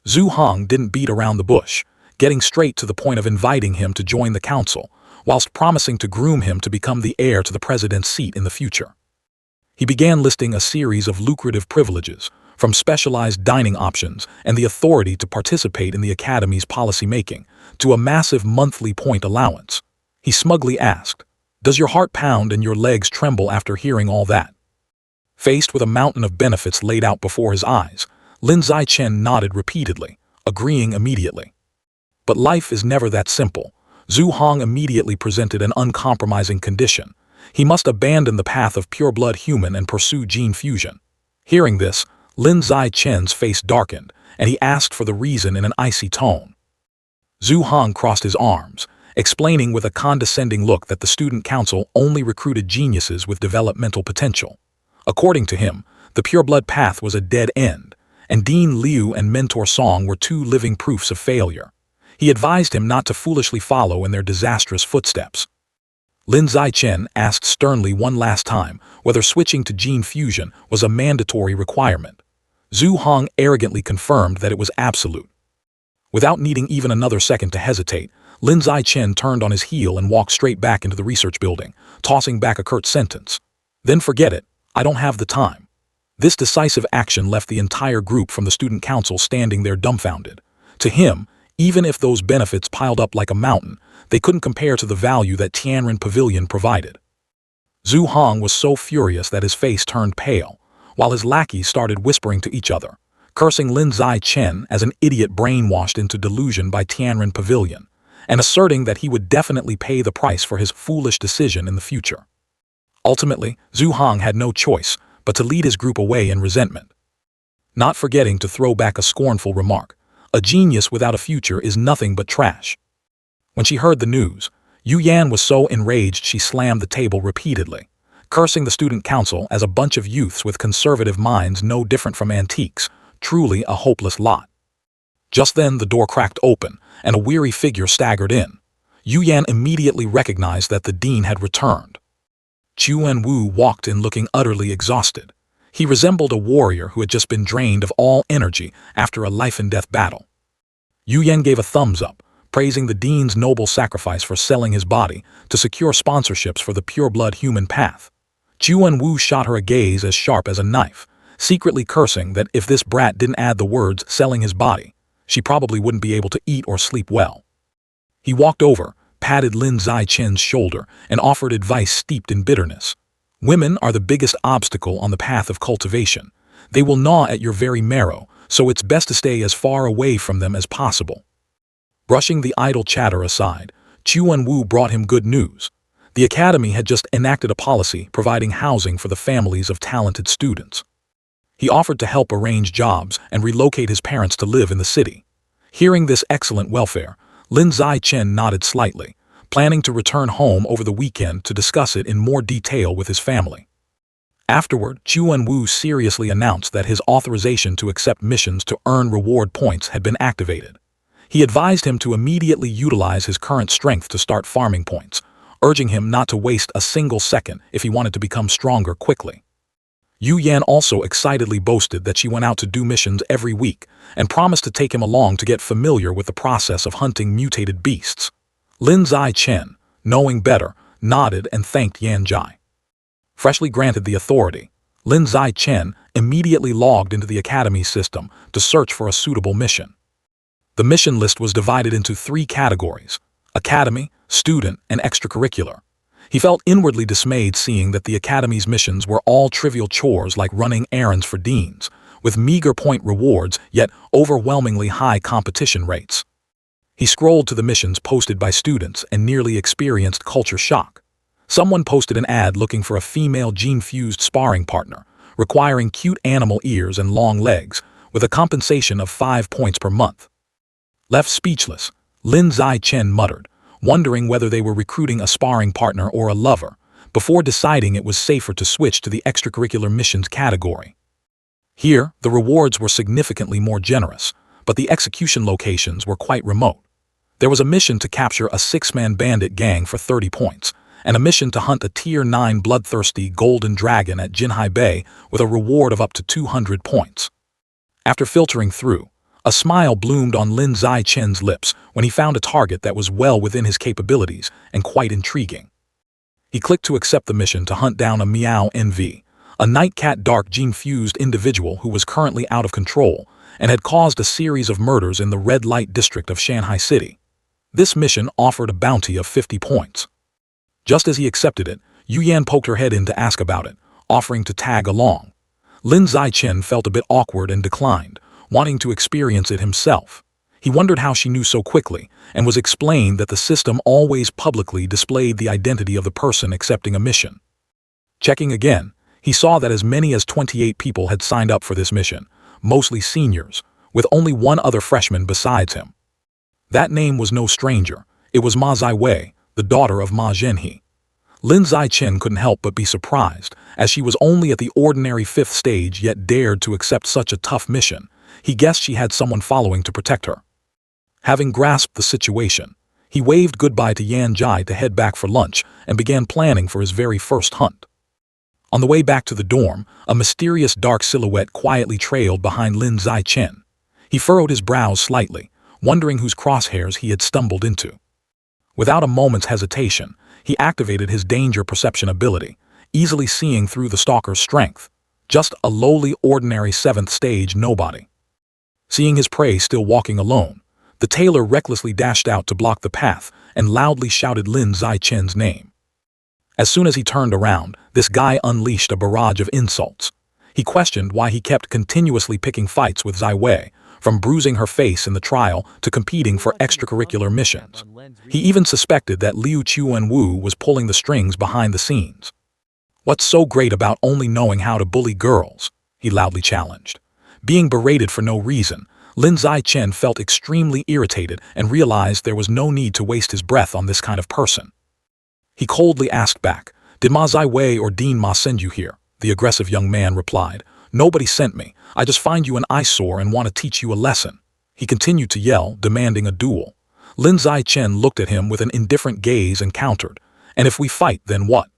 Zhu Hong didn't beat around the bush, getting straight to the point of inviting him to join the council, whilst promising to groom him to become the heir to the president's seat in the future. He began listing a series of lucrative privileges, from specialized dining options and the authority to participate in the academy's policy-making, to a massive monthly point allowance. He smugly asked, "Does your heart pound and your legs tremble after hearing all that?" Faced with a mountain of benefits laid out before his eyes, Lin Zai-Chen nodded repeatedly, agreeing immediately. But life is never that simple. Zhu Hong immediately presented an uncompromising condition. He must abandon the path of pure-blood human and pursue gene fusion. Hearing this, Lin Zai-Chen's face darkened, and he asked for the reason in an icy tone. Zhu Hong crossed his arms, explaining with a condescending look that the student council only recruited geniuses with developmental potential. According to him, the pure-blood path was a dead end, and Dean Liu and Mentor Song were two living proofs of failure. He advised him not to foolishly follow in their disastrous footsteps. Lin Zai-Chen asked sternly one last time whether switching to gene fusion was a mandatory requirement. Zhu Hong arrogantly confirmed that it was absolute. Without needing even another second to hesitate, Lin Zai-Chen turned on his heel and walked straight back into the research building, tossing back a curt sentence. "Then forget it, I don't have the time." This decisive action left the entire group from the student council standing there dumbfounded. To him, even if those benefits piled up like a mountain, they couldn't compare to the value that Tianren Pavilion provided. Zhu Hong was so furious that his face turned pale, while his lackeys started whispering to each other, cursing Lin Zai-Chen as an idiot brainwashed into delusion by Tianren Pavilion, and asserting that he would definitely pay the price for his foolish decision in the future. Ultimately, Zhu Hong had no choice but to lead his group away in resentment, not forgetting to throw back a scornful remark. "A genius without a future is nothing but trash." When she heard the news, Yu Yan was so enraged she slammed the table repeatedly, cursing the student council as a bunch of youths with conservative minds no different from antiques, truly a hopeless lot. Just then the door cracked open, and a weary figure staggered in. Yu Yan immediately recognized that the dean had returned. Chuan Wu walked in looking utterly exhausted. He resembled a warrior who had just been drained of all energy after a life-and-death battle. Yu Yan gave a thumbs up, praising the dean's noble sacrifice for selling his body to secure sponsorships for the pure-blood human path. Chuan Wu shot her a gaze as sharp as a knife, secretly cursing that if this brat didn't add the words "selling his body," she probably wouldn't be able to eat or sleep well. He walked over, patted Lin Zai-Chen's shoulder, and offered advice steeped in bitterness. "Women are the biggest obstacle on the path of cultivation. They will gnaw at your very marrow, so it's best to stay as far away from them as possible." Brushing the idle chatter aside, Chuan Wu brought him good news. The academy had just enacted a policy providing housing for the families of talented students. He offered to help arrange jobs and relocate his parents to live in the city. Hearing this excellent welfare, Lin Zai-Chen nodded slightly, planning to return home over the weekend to discuss it in more detail with his family. Afterward, Chuan Wu seriously announced that his authorization to accept missions to earn reward points had been activated. He advised him to immediately utilize his current strength to start farming points, urging him not to waste a single second if he wanted to become stronger quickly. Yu Yan also excitedly boasted that she went out to do missions every week and promised to take him along to get familiar with the process of hunting mutated beasts. Lin Zai-Chen, knowing better, nodded and thanked Yan Jai. Freshly granted the authority, Lin Zai-chen immediately logged into the Academy system to search for a suitable mission. The mission list was divided into 3 categories: Academy, Student, and Extracurricular. He felt inwardly dismayed seeing that the Academy's missions were all trivial chores like running errands for deans, with meager point rewards yet overwhelmingly high competition rates. He scrolled to the missions posted by students and nearly experienced culture shock. Someone posted an ad looking for a female gene-fused sparring partner, requiring cute animal ears and long legs, with a compensation of 5 points per month. Left speechless, Lin Zai-chen muttered, wondering whether they were recruiting a sparring partner or a lover, before deciding it was safer to switch to the extracurricular missions category. Here, the rewards were significantly more generous, but the execution locations were quite remote. There was a mission to capture a 6-man bandit gang for 30 points, and a mission to hunt a Tier 9 bloodthirsty golden dragon at Jinhai Bay with a reward of up to 200 points. After filtering through, a smile bloomed on Lin Zai-chen's lips when he found a target that was well within his capabilities and quite intriguing. He clicked to accept the mission to hunt down a Meow NV, a nightcat dark gene-fused individual who was currently out of control and had caused a series of murders in the red light district of Shanghai City. This mission offered a bounty of 50 points. Just as he accepted it, Yu Yan poked her head in to ask about it, offering to tag along. Lin Zai-chen felt a bit awkward and declined, wanting to experience it himself. He wondered how she knew so quickly, and was explained that the system always publicly displayed the identity of the person accepting a mission. Checking again, he saw that as many as 28 people had signed up for this mission, mostly seniors, with only one other freshman besides him. That name was no stranger. It was Ma Zaiwei, the daughter of Ma Zhenhe. Lin Zai-chen couldn't help but be surprised, as she was only at the ordinary 5th stage yet dared to accept such a tough mission. He guessed she had someone following to protect her. Having grasped the situation, he waved goodbye to Yan Jai to head back for lunch and began planning for his very first hunt. On the way back to the dorm, a mysterious dark silhouette quietly trailed behind Lin Zai-chen. He furrowed his brows slightly, wondering whose crosshairs he had stumbled into. Without a moment's hesitation, he activated his danger perception ability, easily seeing through the stalker's strength. Just a lowly, ordinary 7th stage nobody. Seeing his prey still walking alone, the tailor recklessly dashed out to block the path and loudly shouted Lin Zai-chen's name. As soon as he turned around, this guy unleashed a barrage of insults. He questioned why he kept continuously picking fights with Zaiwei, from bruising her face in the trial to competing for extracurricular missions. He even suspected that Liu Chuanwu was pulling the strings behind the scenes. "What's so great about only knowing how to bully girls?" he loudly challenged. Being berated for no reason, Lin Zai-chen felt extremely irritated and realized there was no need to waste his breath on this kind of person. He coldly asked back, "Did Ma Zaiwei or Dean Ma send you here?" The aggressive young man replied, "Nobody sent me. I just find you an eyesore and want to teach you a lesson." He continued to yell, demanding a duel. Lin Zai-chen looked at him with an indifferent gaze and countered, "And if we fight, then what?"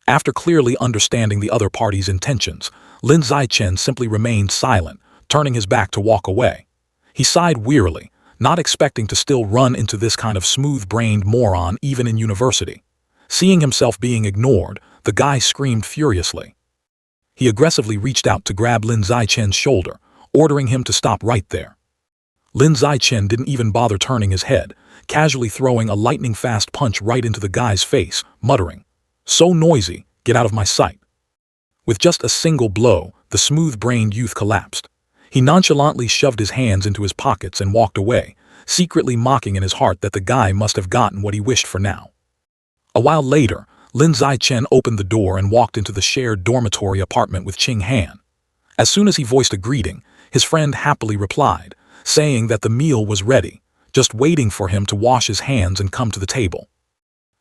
After clearly understanding the other party's intentions, Lin Zai-chen simply remained silent, turning his back to walk away. He sighed wearily, not expecting to still run into this kind of smooth-brained moron even in university. Seeing himself being ignored, the guy screamed furiously. He aggressively reached out to grab Lin Zai-chen's shoulder, ordering him to stop right there. Lin Zai-chen didn't even bother turning his head, casually throwing a lightning-fast punch right into the guy's face, muttering, "So noisy, get out of my sight." With just a single blow, the smooth-brained youth collapsed. He nonchalantly shoved his hands into his pockets and walked away, secretly mocking in his heart that the guy must have gotten what he wished for now. A while later, Lin Zai-chen opened the door and walked into the shared dormitory apartment with Qing Han. As soon as he voiced a greeting, his friend happily replied, saying that the meal was ready, just waiting for him to wash his hands and come to the table.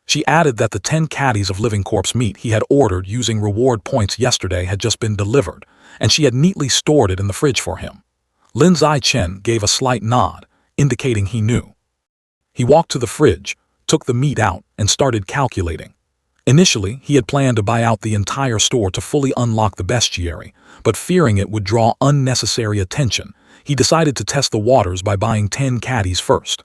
She added that the 10 caddies of living corpse meat he had ordered using reward points yesterday had just been delivered, and she had neatly stored it in the fridge for him. Lin Zai-chen gave a slight nod, indicating he knew. He walked to the fridge, took the meat out, and started calculating. Initially, he had planned to buy out the entire store to fully unlock the bestiary, but fearing it would draw unnecessary attention, he decided to test the waters by buying 10 caddies first.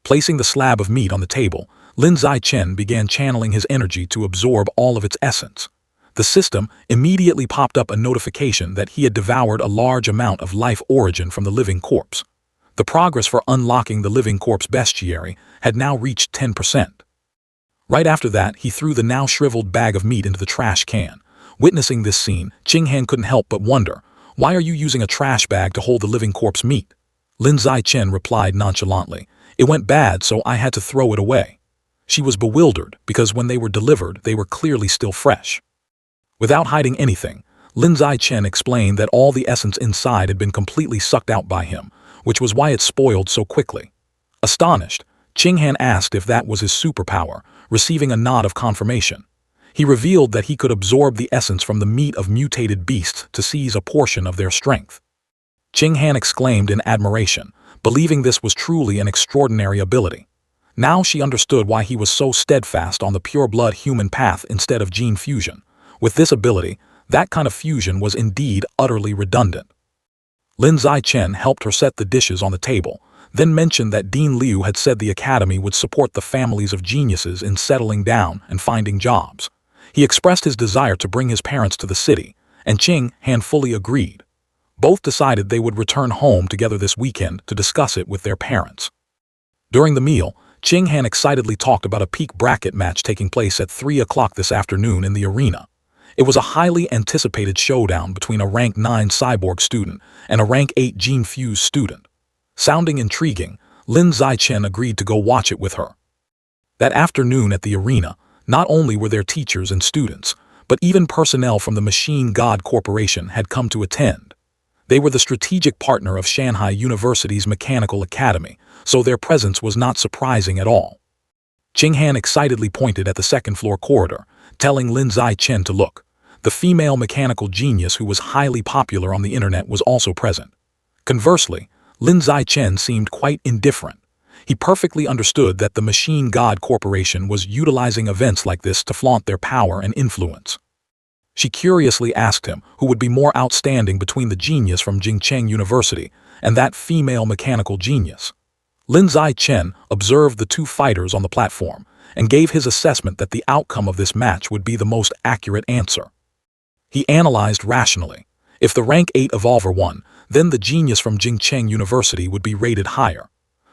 Placing the slab of meat on the table, Lin Zai-chen began channeling his energy to absorb all of its essence. The system immediately popped up a notification that he had devoured a large amount of life origin from the living corpse. The progress for unlocking the living corpse bestiary had now reached 10%. Right after that, he threw the now shriveled bag of meat into the trash can. Witnessing this scene, Ching Han couldn't help but wonder, "Why are you using a trash bag to hold the living corpse meat?" Lin Zichen replied nonchalantly, "It went bad, so I had to throw it away." She was bewildered because when they were delivered, they were clearly still fresh. Without hiding anything, Lin Zichen explained that all the essence inside had been completely sucked out by him, which was why it spoiled so quickly. Astonished, Ching Han asked if that was his superpower, receiving a nod of confirmation. He revealed that he could absorb the essence from the meat of mutated beasts to seize a portion of their strength. Ching Han exclaimed in admiration, believing this was truly an extraordinary ability. Now she understood why he was so steadfast on the pure-blood human path instead of gene fusion. With this ability, that kind of fusion was indeed utterly redundant. Lin Zichen helped her set the dishes on the table, then mentioned that Dean Liu had said the academy would support the families of geniuses in settling down and finding jobs. He expressed his desire to bring his parents to the city, and Ching Han fully agreed. Both decided they would return home together this weekend to discuss it with their parents. During the meal, Ching Han excitedly talked about a peak bracket match taking place at 3 o'clock this afternoon in the arena. It was a highly anticipated showdown between a rank 9 cyborg student and a rank 8 gene-fused student. Sounding intriguing, Lin Zichen agreed to go watch it with her. That afternoon at the arena, not only were there teachers and students, but even personnel from the Machine God Corporation had come to attend. They were the strategic partner of Shanghai University's Mechanical Academy, so their presence was not surprising at all. Ching Han excitedly pointed at the second-floor corridor, telling Lin Zichen to look. The female mechanical genius who was highly popular on the internet was also present. Conversely, Lin Zichen seemed quite indifferent. He perfectly understood that the Machine God Corporation was utilizing events like this to flaunt their power and influence. She curiously asked him who would be more outstanding between the genius from Jingcheng University and that female mechanical genius. Lin Zichen observed the two fighters on the platform and gave his assessment that the outcome of this match would be the most accurate answer. He analyzed rationally. If the rank 8 evolver won, then the genius from Jingcheng University would be rated higher.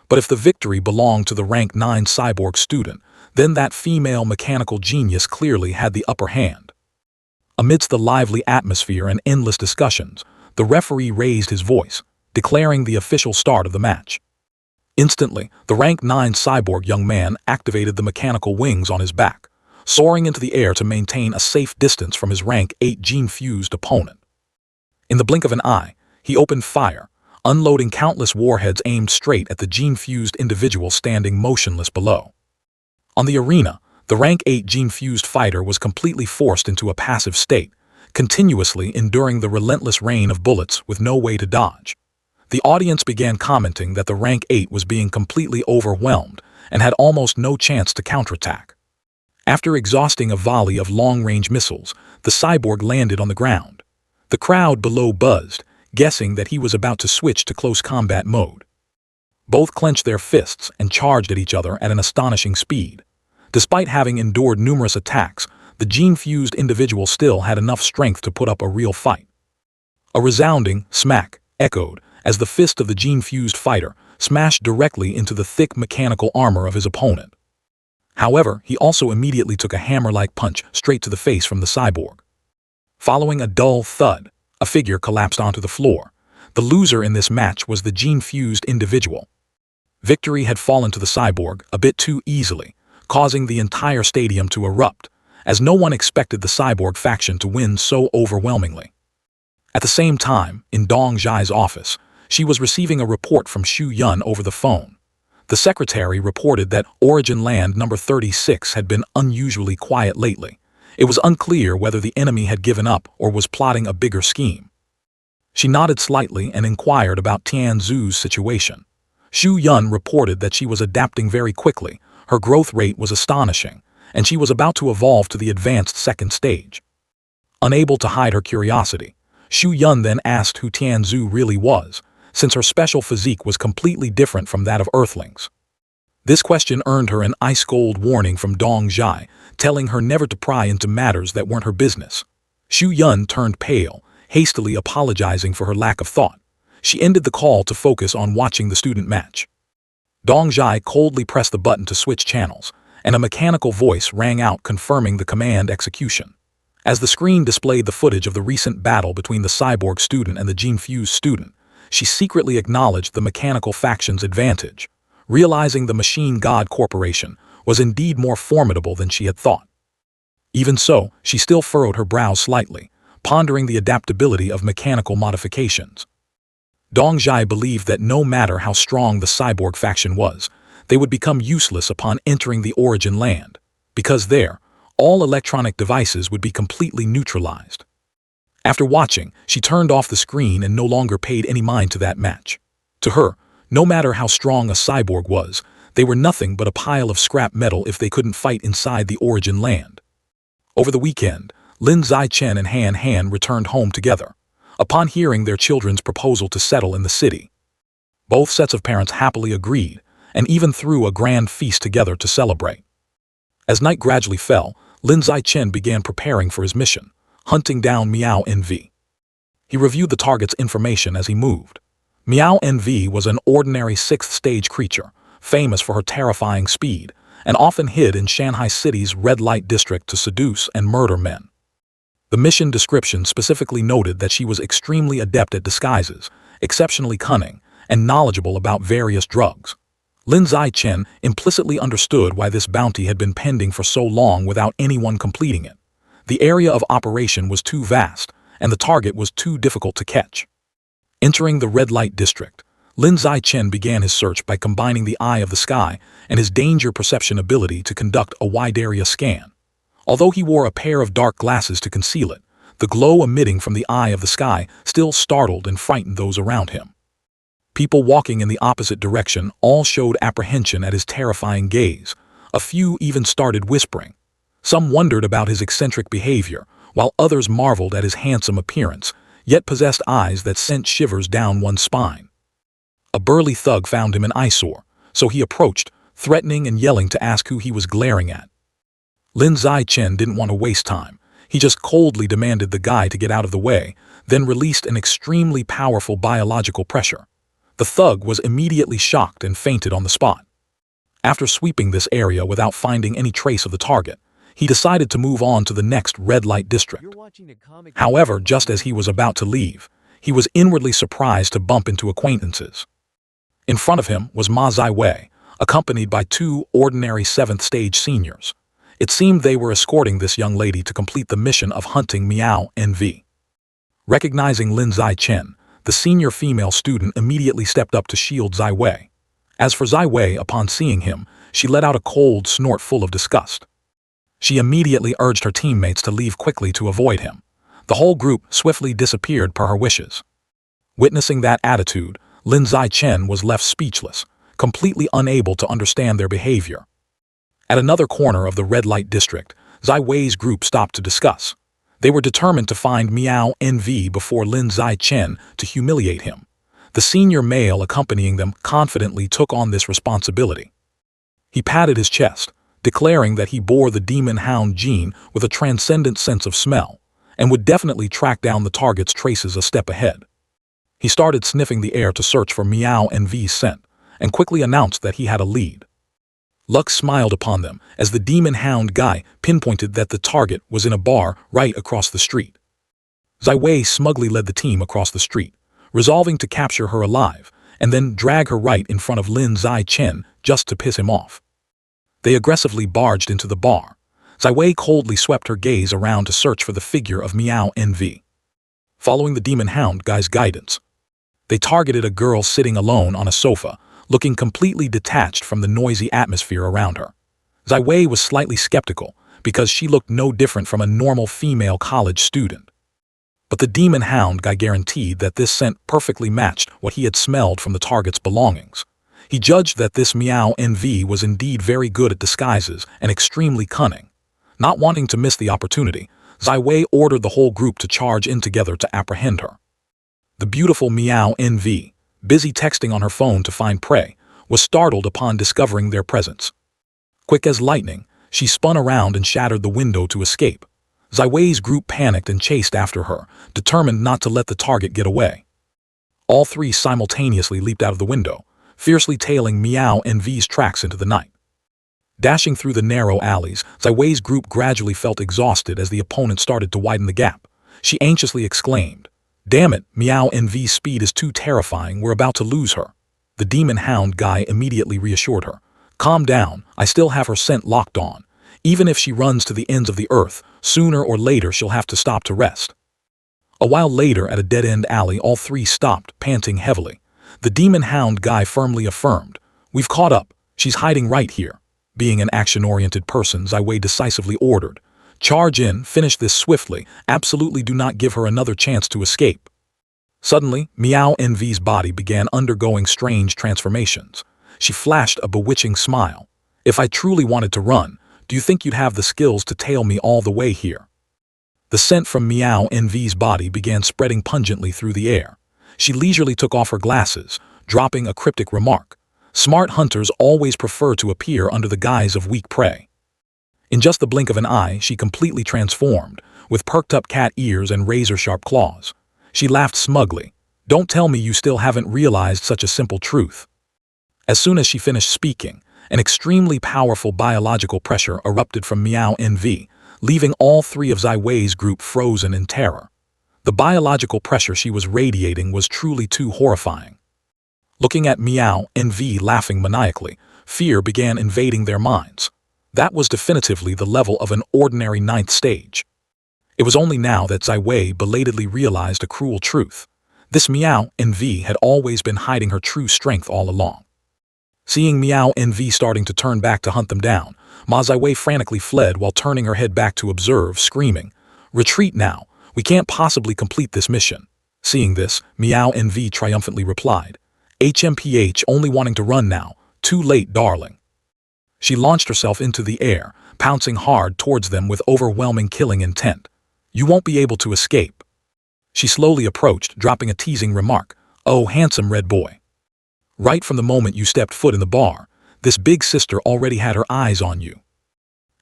But if the victory belonged to the rank 9 cyborg student, then that female mechanical genius clearly had the upper hand. Amidst the lively atmosphere and endless discussions, the referee raised his voice, declaring the official start of the match. Instantly, the rank 9 cyborg young man activated the mechanical wings on his back, soaring into the air to maintain a safe distance from his rank 8 gene-fused opponent. In the blink of an eye, he opened fire, unloading countless warheads aimed straight at the gene-fused individual standing motionless below. On the arena, the rank 8 gene-fused fighter was completely forced into a passive state, continuously enduring the relentless rain of bullets with no way to dodge. The audience began commenting that the rank 8 was being completely overwhelmed and had almost no chance to counterattack. After exhausting a volley of long-range missiles, the cyborg landed on the ground. The crowd below buzzed, guessing that he was about to switch to close combat mode. Both clenched their fists and charged at each other at an astonishing speed. Despite having endured numerous attacks, the gene-fused individual still had enough strength to put up a real fight. A resounding smack echoed as the fist of the gene-fused fighter smashed directly into the thick mechanical armor of his opponent. However, he also immediately took a hammer-like punch straight to the face from the cyborg. Following a dull thud, a figure collapsed onto the floor. The loser in this match was the gene-fused individual. Victory had fallen to the cyborg a bit too easily, causing the entire stadium to erupt, as no one expected the cyborg faction to win so overwhelmingly. At the same time, in Dong Zhai's office, she was receiving a report from Xu Yun over the phone. The secretary reported that Origin Land number 36 had been unusually quiet lately. It was unclear whether the enemy had given up or was plotting a bigger scheme. She nodded slightly and inquired about Tianzu's situation. Xu Yun reported that she was adapting very quickly, her growth rate was astonishing, and she was about to evolve to the advanced second stage. Unable to hide her curiosity, Xu Yun then asked who Tianzu really was, since her special physique was completely different from that of Earthlings. This question earned her an ice-cold warning from Dong Zhai, telling her never to pry into matters that weren't her business. Xu Yun turned pale, hastily apologizing for her lack of thought. She ended the call to focus on watching the student match. Dong Zhai coldly pressed the button to switch channels, and a mechanical voice rang out confirming the command execution. As the screen displayed the footage of the recent battle between the cyborg student and the gene-fused student, she secretly acknowledged the mechanical faction's advantage, realizing the Machine God Corporation was indeed more formidable than she had thought. Even so, she still furrowed her brows slightly, pondering the adaptability of mechanical modifications. Dong Zhai believed that no matter how strong the cyborg faction was, they would become useless upon entering the origin land, because there, all electronic devices would be completely neutralized. After watching, she turned off the screen and no longer paid any mind to that match. To her, no matter how strong a cyborg was, they were nothing but a pile of scrap metal if they couldn't fight inside the origin land. Over the weekend, Lin Zichen and Han Han returned home together, upon hearing their children's proposal to settle in the city. Both sets of parents happily agreed, and even threw a grand feast together to celebrate. As night gradually fell, Lin Zichen began preparing for his mission, hunting down Miao NV. He reviewed the target's information as he moved. Miao NV was an ordinary 6th-stage creature, famous for her terrifying speed, and often hid in Shanghai City's red light district to seduce and murder men. The mission description specifically noted that she was extremely adept at disguises, exceptionally cunning, and knowledgeable about various drugs. Lin Zichen implicitly understood why this bounty had been pending for so long without anyone completing it. The area of operation was too vast, and the target was too difficult to catch. Entering the red light district, Lin Zichen began his search by combining the Eye of the Sky and his danger perception ability to conduct a wide-area scan. Although he wore a pair of dark glasses to conceal it, the glow emitting from the Eye of the Sky still startled and frightened those around him. People walking in the opposite direction all showed apprehension at his terrifying gaze. A few even started whispering. Some wondered about his eccentric behavior, while others marveled at his handsome appearance, yet possessed eyes that sent shivers down one's spine. A burly thug found him an eyesore, so he approached, threatening and yelling to ask who he was glaring at. Lin Zichen didn't want to waste time. He just coldly demanded the guy to get out of the way, then released an extremely powerful biological pressure. The thug was immediately shocked and fainted on the spot. After sweeping this area without finding any trace of the target, he decided to move on to the next red light district. However, just as he was about to leave, he was inwardly surprised to bump into acquaintances. In front of him was Ma Ziwei, accompanied by 2 ordinary 7th-stage seniors. It seemed they were escorting this young lady to complete the mission of hunting Miao NV. Recognizing Lin Zichen, the senior female student immediately stepped up to shield Ziwei. As for Ziwei, upon seeing him, she let out a cold snort full of disgust. She immediately urged her teammates to leave quickly to avoid him. The whole group swiftly disappeared per her wishes. Witnessing that attitude, Lin Zichen was left speechless, completely unable to understand their behavior. At another corner of the red light district, Ziwei's group stopped to discuss. They were determined to find Miao NV before Lin Zichen to humiliate him. The senior male accompanying them confidently took on this responsibility. He patted his chest, declaring that he bore the demon hound gene with a transcendent sense of smell, and would definitely track down the target's traces a step ahead. He started sniffing the air to search for Miao NV's scent, and quickly announced that he had a lead. Luck smiled upon them as the demon hound guy pinpointed that the target was in a bar right across the street. Ziwei smugly led the team across the street, resolving to capture her alive and then drag her right in front of Lin Zichen just to piss him off. They aggressively barged into the bar. Ziwei coldly swept her gaze around to search for the figure of Miao NV. Following the demon hound guy's guidance, they targeted a girl sitting alone on a sofa, looking completely detached from the noisy atmosphere around her. Ziwei was slightly skeptical because she looked no different from a normal female college student. But the demon hound guy guaranteed that this scent perfectly matched what he had smelled from the target's belongings. He judged that this Miao NV was indeed very good at disguises and extremely cunning. Not wanting to miss the opportunity, Ziwei ordered the whole group to charge in together to apprehend her. The beautiful Miao NV, busy texting on her phone to find prey, was startled upon discovering their presence. Quick as lightning, she spun around and shattered the window to escape. Zai Wei's group panicked and chased after her, determined not to let the target get away. All three simultaneously leaped out of the window, fiercely tailing Miao and V's tracks into the night. Dashing through the narrow alleys, Zai Wei's group gradually felt exhausted as the opponent started to widen the gap. She anxiously exclaimed, "Damn it, Miao and V's speed is too terrifying, we're about to lose her." The demon hound guy immediately reassured her. "Calm down, I still have her scent locked on. Even if she runs to the ends of the earth, sooner or later she'll have to stop to rest." A while later, at a dead-end alley, all three stopped, panting heavily. The demon hound guy firmly affirmed, "We've caught up, she's hiding right here." Being an action-oriented person, Zai Wei decisively ordered, "Charge in, finish this swiftly, absolutely do not give her another chance to escape." Suddenly, Miao Envy's body began undergoing strange transformations. She flashed a bewitching smile. "If I truly wanted to run, do you think you'd have the skills to tail me all the way here?" The scent from Miao Envy's body began spreading pungently through the air. She leisurely took off her glasses, dropping a cryptic remark. "Smart hunters always prefer to appear under the guise of weak prey." In just the blink of an eye, she completely transformed, with perked-up cat ears and razor-sharp claws. She laughed smugly. "Don't tell me you still haven't realized such a simple truth." As soon as she finished speaking, an extremely powerful biological pressure erupted from Miao Envy, leaving all three of Zai Wei's group frozen in terror. The biological pressure she was radiating was truly too horrifying. Looking at Miao Envy laughing maniacally, fear began invading their minds. That was definitively the level of an ordinary ninth stage. It was only now that Zai Wei belatedly realized a cruel truth. This Miao Envy had always been hiding her true strength all along. Seeing Miao Envy starting to turn back to hunt them down, Ma Zai Wei frantically fled while turning her head back to observe, screaming, "Retreat now! We can't possibly complete this mission." Seeing this, Miao Envy triumphantly replied, "HMPH, only wanting to run now. Too late, darling." She launched herself into the air, pouncing hard towards them with overwhelming killing intent. "You won't be able to escape." She slowly approached, dropping a teasing remark, "Oh, handsome red boy. Right from the moment you stepped foot in the bar, this big sister already had her eyes on you."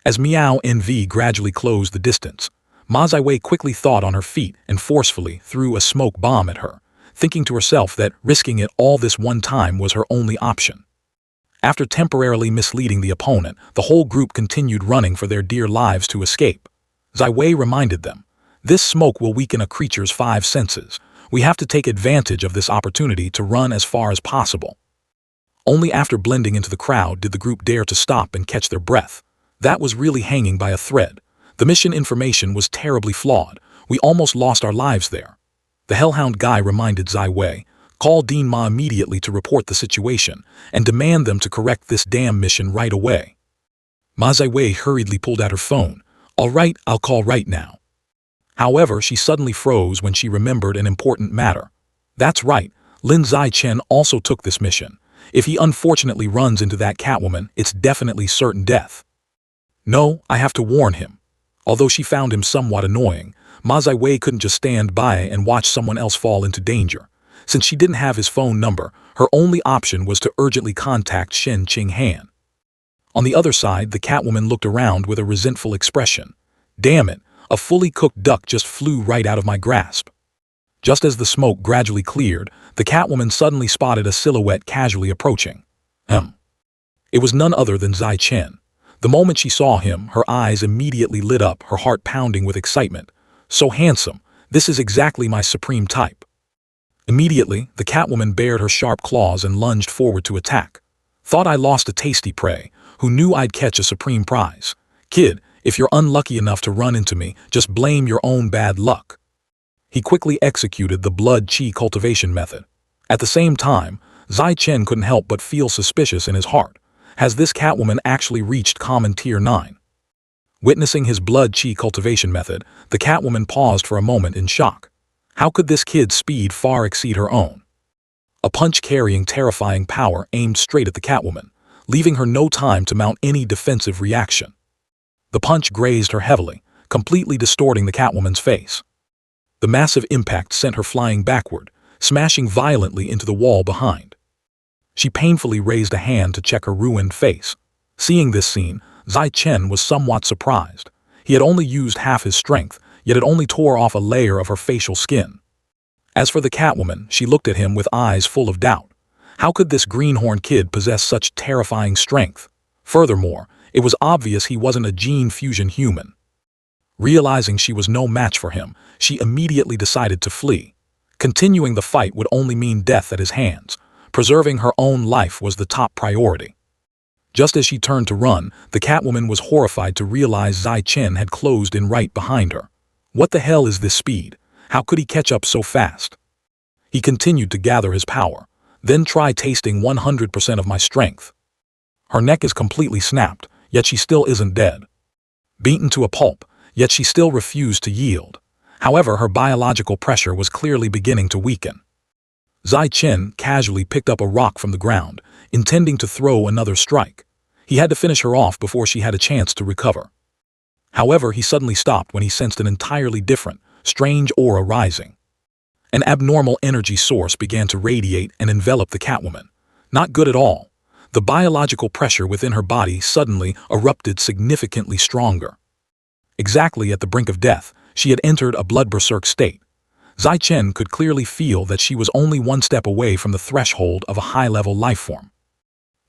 As Miao Envy gradually closed the distance, Ma Zai Wei quickly thought on her feet and forcefully threw a smoke bomb at her, thinking to herself that risking it all this one time was her only option. After temporarily misleading the opponent, the whole group continued running for their dear lives to escape. Zai Wei reminded them, "This smoke will weaken a creature's 5 senses. We have to take advantage of this opportunity to run as far as possible." Only after blending into the crowd did the group dare to stop and catch their breath. That was really hanging by a thread. The mission information was terribly flawed. We almost lost our lives there. The Hellhound guy reminded Zai Wei, "Call Dean Ma immediately to report the situation and demand them to correct this damn mission right away." Ma Zai Wei hurriedly pulled out her phone. "All right, I'll call right now." However, she suddenly froze when she remembered an important matter. That's right, Lin Zai-Chen also took this mission. If he unfortunately runs into that Catwoman, it's definitely certain death. No, I have to warn him. Although she found him somewhat annoying, Ma Zai Wei couldn't just stand by and watch someone else fall into danger. Since she didn't have his phone number, her only option was to urgently contact Shen Qinghan. On the other side, the Catwoman looked around with a resentful expression. "Damn it, a fully cooked duck just flew right out of my grasp." Just as the smoke gradually cleared, the Catwoman suddenly spotted a silhouette casually approaching. It was none other than Zai Chen. The moment she saw him, her eyes immediately lit up, her heart pounding with excitement. "So handsome, this is exactly my supreme type." Immediately, the Catwoman bared her sharp claws and lunged forward to attack. "Thought I lost a tasty prey. Who knew I'd catch a supreme prize? Kid, if you're unlucky enough to run into me, just blame your own bad luck." He quickly executed the blood chi cultivation method. At the same time, Zai Chen couldn't help but feel suspicious in his heart. Has this Catwoman actually reached common tier 9? Witnessing his blood chi cultivation method, the Catwoman paused for a moment in shock. How could this kid's speed far exceed her own? A punch carrying terrifying power aimed straight at the Catwoman, leaving her no time to mount any defensive reaction. The punch grazed her heavily, completely distorting the Catwoman's face. The massive impact sent her flying backward, smashing violently into the wall behind. She painfully raised a hand to check her ruined face. Seeing this scene, Zai Chen was somewhat surprised. He had only used half his strength, yet it only tore off a layer of her facial skin. As for the Catwoman, she looked at him with eyes full of doubt. How could this greenhorn kid possess such terrifying strength? Furthermore, it was obvious he wasn't a gene fusion human. Realizing she was no match for him, she immediately decided to flee. Continuing the fight would only mean death at his hands. Preserving her own life was the top priority. Just as she turned to run, the Catwoman was horrified to realize Zai Chen had closed in right behind her. What the hell is this speed? How could he catch up so fast? He continued to gather his power. Then try tasting 100% of my strength. Her neck is completely snapped, yet she still isn't dead. Beaten to a pulp, yet she still refused to yield. However, her biological pressure was clearly beginning to weaken. Zai Chen casually picked up a rock from the ground, intending to throw another strike. He had to finish her off before she had a chance to recover. However, he suddenly stopped when he sensed an entirely different, strange aura rising. An abnormal energy source began to radiate and envelop the Catwoman. Not good at all. The biological pressure within her body suddenly erupted significantly stronger. Exactly at the brink of death, she had entered a blood berserk state. Zai Chen could clearly feel that she was only one step away from the threshold of a high-level lifeform.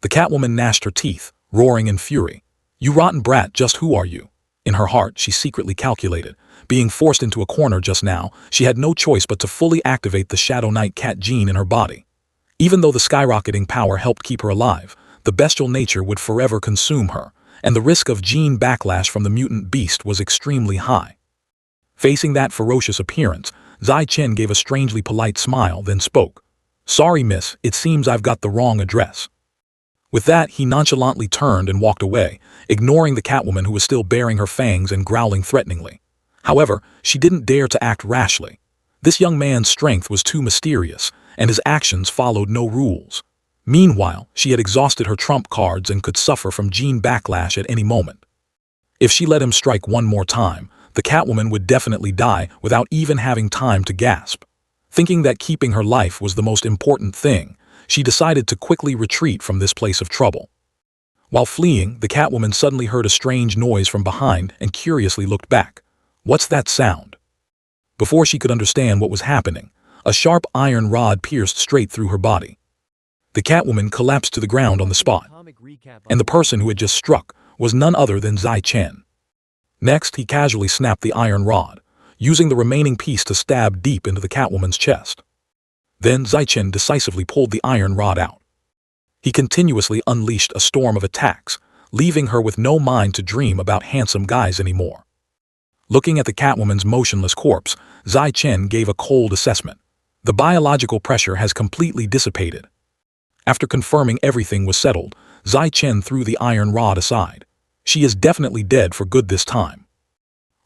The Catwoman gnashed her teeth, roaring in fury. "You rotten brat, just who are you?" In her heart, she secretly calculated. Being forced into a corner just now, she had no choice but to fully activate the Shadow Knight Cat gene in her body. Even though the skyrocketing power helped keep her alive, the bestial nature would forever consume her, and the risk of gene backlash from the mutant beast was extremely high. Facing that ferocious appearance, Zai Chen gave a strangely polite smile, then spoke. "Sorry, miss, it seems I've got the wrong address." With that, he nonchalantly turned and walked away, ignoring the Catwoman who was still baring her fangs and growling threateningly. However, she didn't dare to act rashly. This young man's strength was too mysterious, and his actions followed no rules. Meanwhile, she had exhausted her trump cards and could suffer from gene backlash at any moment. If she let him strike one more time, the Catwoman would definitely die without even having time to gasp. Thinking that keeping her life was the most important thing, she decided to quickly retreat from this place of trouble. While fleeing, the Catwoman suddenly heard a strange noise from behind and curiously looked back. What's that sound? Before she could understand what was happening, a sharp iron rod pierced straight through her body. The Catwoman collapsed to the ground on the spot, and the person who had just struck was none other than Zai Chen. Next, he casually snapped the iron rod, using the remaining piece to stab deep into the Catwoman's chest. Then Zai Chen decisively pulled the iron rod out. He continuously unleashed a storm of attacks, leaving her with no mind to dream about handsome guys anymore. Looking at the Catwoman's motionless corpse, Zai Chen gave a cold assessment. The biological pressure has completely dissipated. After confirming everything was settled, Zai Chen threw the iron rod aside. She is definitely dead for good this time.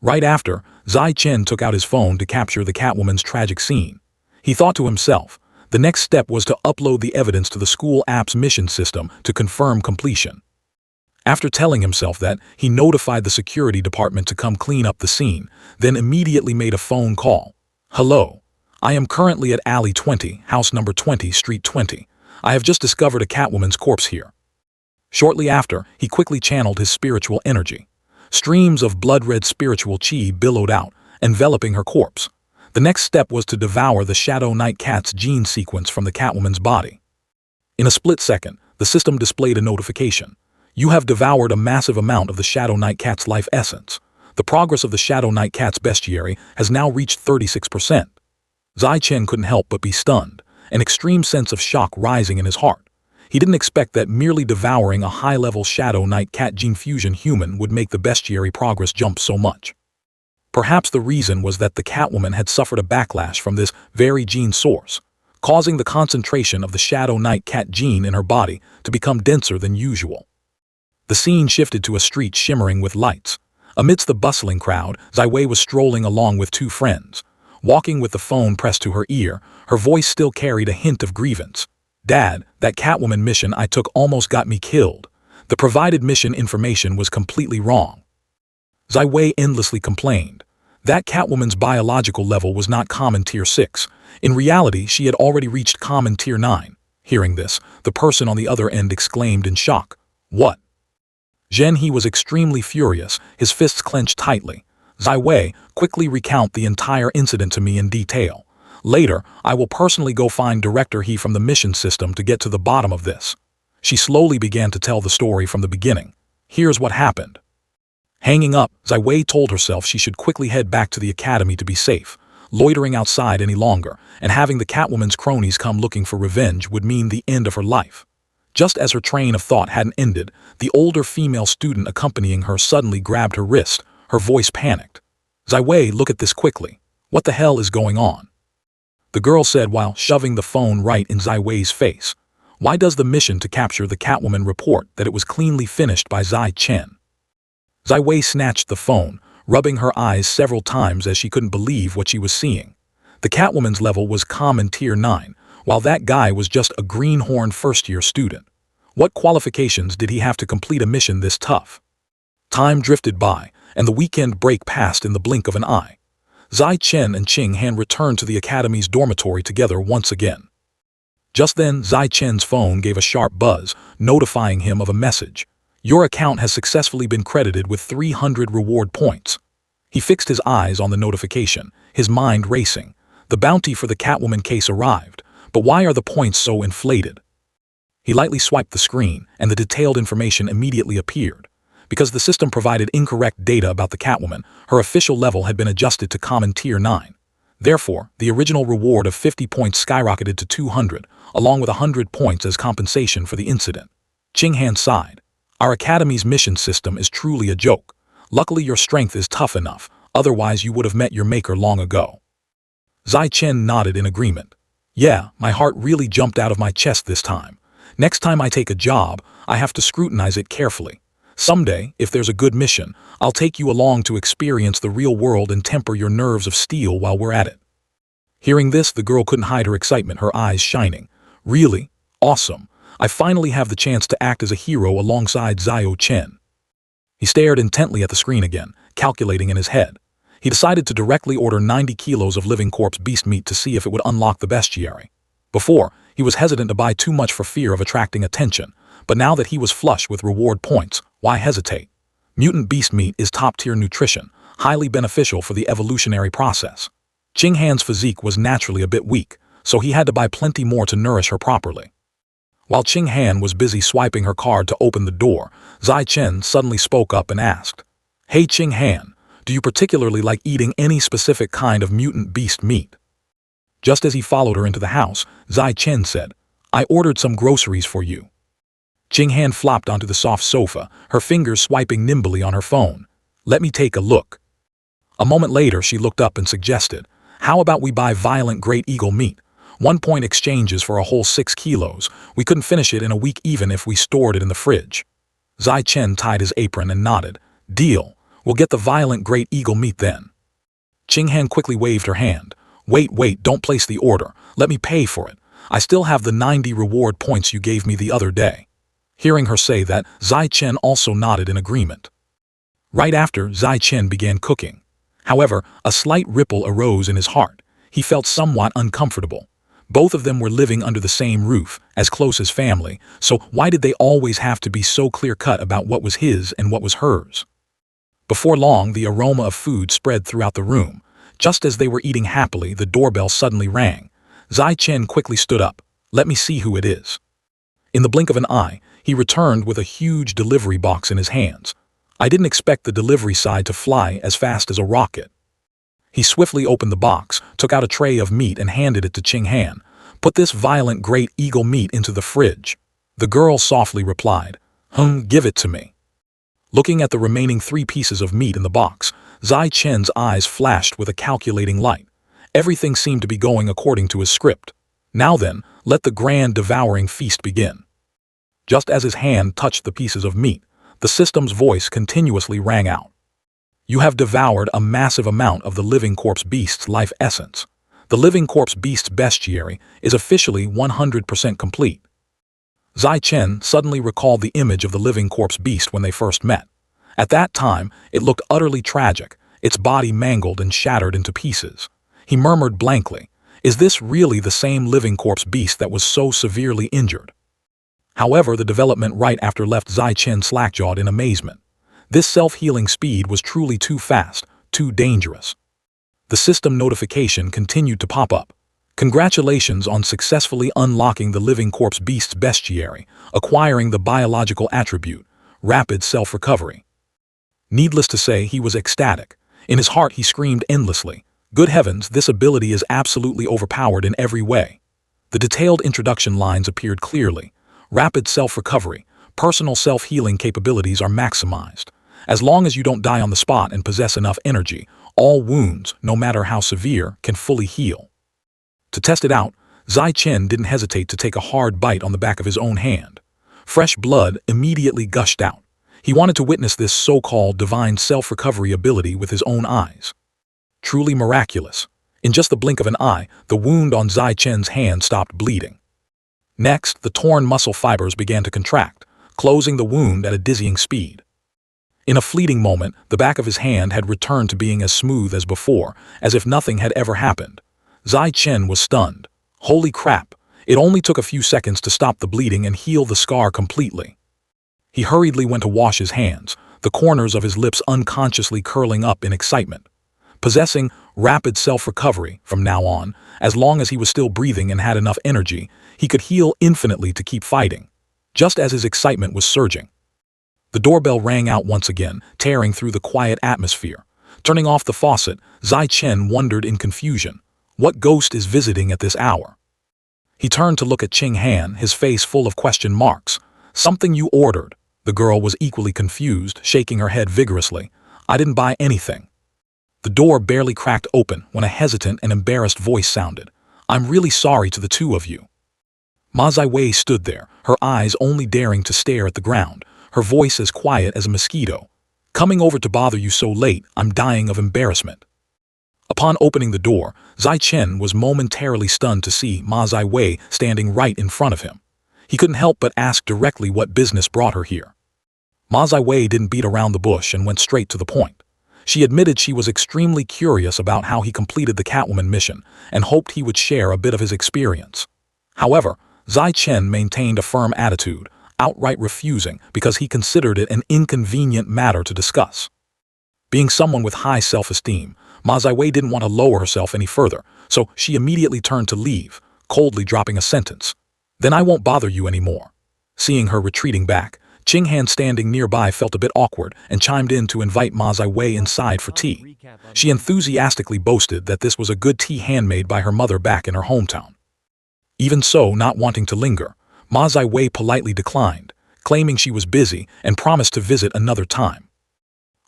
Right after, Zai Chen took out his phone to capture the Catwoman's tragic scene. He thought to himself, the next step was to upload the evidence to the school app's mission system to confirm completion. After telling himself that, he notified the security department to come clean up the scene, then immediately made a phone call. "Hello. I am currently at Alley 20, house number 20, street 20. I have just discovered a Catwoman's corpse here." Shortly after, he quickly channeled his spiritual energy. Streams of blood-red spiritual chi billowed out, enveloping her corpse. The next step was to devour the Shadow Knight Cat's gene sequence from the Catwoman's body. In a split second, the system displayed a notification. "You have devoured a massive amount of the Shadow Knight Cat's life essence. The progress of the Shadow Knight Cat's bestiary has now reached 36%. Zai Chen couldn't help but be stunned, an extreme sense of shock rising in his heart. He didn't expect that merely devouring a high-level Shadow Knight Cat gene fusion human would make the bestiary progress jump so much. Perhaps the reason was that the Catwoman had suffered a backlash from this very gene source, causing the concentration of the Shadow Knight Cat gene in her body to become denser than usual. The scene shifted to a street shimmering with lights. Amidst the bustling crowd, Zai Wei was strolling along with two friends. Walking with the phone pressed to her ear, her voice still carried a hint of grievance. "Dad, that Catwoman mission I took almost got me killed. The provided mission information was completely wrong." Zai Wei endlessly complained. That Catwoman's biological level was not common tier 6. In reality, she had already reached common tier 9. Hearing this, the person on the other end exclaimed in shock, "What?" Zhen He was extremely furious, his fists clenched tightly. "Zai Wei, quickly recount the entire incident to me in detail. Later, I will personally go find Director He from the mission system to get to the bottom of this." She slowly began to tell the story from the beginning. Here's what happened. Hanging up, Zai Wei told herself she should quickly head back to the academy to be safe. Loitering outside any longer, and having the Catwoman's cronies come looking for revenge would mean the end of her life. Just as her train of thought hadn't ended, the older female student accompanying her suddenly grabbed her wrist, her voice panicked. "Zai Wei, look at this quickly. What the hell is going on?" The girl said while shoving the phone right in Zai Wei's face. "Why does the mission to capture the Catwoman report that it was cleanly finished by Zai Chen?" Zai Wei snatched the phone, rubbing her eyes several times as she couldn't believe what she was seeing. The Catwoman's level was common Tier 9, while that guy was just a greenhorn first-year student. What qualifications did he have to complete a mission this tough? Time drifted by, and the weekend break passed in the blink of an eye. Zai Chen and Qing Han returned to the academy's dormitory together once again. Just then, Zai Chen's phone gave a sharp buzz, notifying him of a message. "Your account has successfully been credited with 300 reward points." He fixed his eyes on the notification, his mind racing. The bounty for the Catwoman case arrived, but why are the points so inflated? He lightly swiped the screen, and the detailed information immediately appeared. Because the system provided incorrect data about the Catwoman, her official level had been adjusted to common Tier 9. Therefore, the original reward of 50 points skyrocketed to 200, along with 100 points as compensation for the incident. Qing Han sighed. "Our academy's mission system is truly a joke. Luckily your strength is tough enough, otherwise you would have met your maker long ago." Zai Chen nodded in agreement. "Yeah, my heart really jumped out of my chest this time. Next time I take a job, I have to scrutinize it carefully. Someday, if there's a good mission, I'll take you along to experience the real world and temper your nerves of steel while we're at it." Hearing this, the girl couldn't hide her excitement, her eyes shining. "Really? Awesome. I finally have the chance to act as a hero alongside Zio Chen." He stared intently at the screen again, calculating in his head. He decided to directly order 90 kilos of living corpse beast meat to see if it would unlock the bestiary. Before, he was hesitant to buy too much for fear of attracting attention, but now that he was flush with reward points, why hesitate? Mutant beast meat is top-tier nutrition, highly beneficial for the evolutionary process. Qing Han's physique was naturally a bit weak, so he had to buy plenty more to nourish her properly. While Qing Han was busy swiping her card to open the door, Zai Chen suddenly spoke up and asked, "Hey Qing Han, do you particularly like eating any specific kind of mutant beast meat?" Just as he followed her into the house, Zai Chen said, "I ordered some groceries for you." Qing Han flopped onto the soft sofa, her fingers swiping nimbly on her phone. "Let me take a look." A moment later, she looked up and suggested, "How about we buy Violent Great Eagle meat? 1 point exchanges for a whole 6 kilos. We couldn't finish it in a week even if we stored it in the fridge." Zai Chen tied his apron and nodded. "Deal. We'll get the Violent Great Eagle meat then." Qing Han quickly waved her hand. Wait, don't place the order. Let me pay for it. I still have the 90 reward points you gave me the other day." Hearing her say that, Zai Chen also nodded in agreement. Right after, Zai Chen began cooking. However, a slight ripple arose in his heart. He felt somewhat uncomfortable. Both of them were living under the same roof, as close as family, so why did they always have to be so clear-cut about what was his and what was hers? Before long, the aroma of food spread throughout the room. Just as they were eating happily, the doorbell suddenly rang. Zai Chen quickly stood up. "Let me see who it is." In the blink of an eye, he returned with a huge delivery box in his hands. "I didn't expect the delivery side to fly as fast as a rocket." He swiftly opened the box, took out a tray of meat and handed it to Qing Han. "Put this Violent Great Eagle meat into the fridge." The girl softly replied, Give it to me." Looking at the remaining 3 pieces of meat in the box, Zai Chen's eyes flashed with a calculating light. Everything seemed to be going according to his script. Now then, let the grand devouring feast begin. Just as his hand touched the pieces of meat, the system's voice continuously rang out. "You have devoured a massive amount of the living corpse beast's life essence. The living corpse beast's bestiary is officially 100% complete." Zai Chen suddenly recalled the image of the living corpse beast when they first met. At that time, it looked utterly tragic, its body mangled and shattered into pieces. He murmured blankly, Is this really the same living corpse beast that was so severely injured? However, the development right after left Zai Chen slack-jawed in amazement. This self-healing speed was truly too fast, too dangerous. The system notification continued to pop up. Congratulations on successfully unlocking the living corpse beast's bestiary, acquiring the biological attribute, rapid self-recovery. Needless to say, he was ecstatic. In his heart, he screamed endlessly, "Good heavens, this ability is absolutely overpowered in every way." The detailed introduction lines appeared clearly. Rapid self-recovery, personal self-healing capabilities are maximized. As long as you don't die on the spot and possess enough energy, all wounds, no matter how severe, can fully heal. To test it out, Zai Chen didn't hesitate to take a hard bite on the back of his own hand. Fresh blood immediately gushed out. He wanted to witness this so-called divine self-recovery ability with his own eyes. Truly miraculous. In just the blink of an eye, the wound on Zai Chen's hand stopped bleeding. Next, the torn muscle fibers began to contract, closing the wound at a dizzying speed. In a fleeting moment, the back of his hand had returned to being as smooth as before, as if nothing had ever happened. Zai Chen was stunned. Holy crap! It only took a few seconds to stop the bleeding and heal the scar completely. He hurriedly went to wash his hands, the corners of his lips unconsciously curling up in excitement. Possessing rapid self-recovery from now on, as long as he was still breathing and had enough energy, he could heal infinitely to keep fighting, just as his excitement was surging. The doorbell rang out once again, tearing through the quiet atmosphere. Turning off the faucet, Zai Chen wondered in confusion, what ghost is visiting at this hour? He turned to look at Ching Han, his face full of question marks. Something you ordered. The girl was equally confused, shaking her head vigorously. I didn't buy anything. The door barely cracked open when a hesitant and embarrassed voice sounded. I'm really sorry to the two of you. Ma Ziwei stood there, her eyes only daring to stare at the ground, her voice as quiet as a mosquito. Coming over to bother you so late, I'm dying of embarrassment. Upon opening the door, Zai Chen was momentarily stunned to see Ma Ziwei standing right in front of him. He couldn't help but ask directly what business brought her here. Ma Ziwei didn't beat around the bush and went straight to the point. She admitted she was extremely curious about how he completed the Catwoman mission and hoped he would share a bit of his experience. However, Zai Chen maintained a firm attitude, outright refusing because he considered it an inconvenient matter to discuss. Being someone with high self-esteem, Ma Ziwei didn't want to lower herself any further, so she immediately turned to leave, coldly dropping a sentence. Then I won't bother you anymore. Seeing her retreating back, Ching Han standing nearby felt a bit awkward and chimed in to invite Ma Ziwei inside for tea. She enthusiastically boasted that this was a good tea handmade by her mother back in her hometown. Even so, not wanting to linger, Ma Ziwei politely declined, claiming she was busy and promised to visit another time.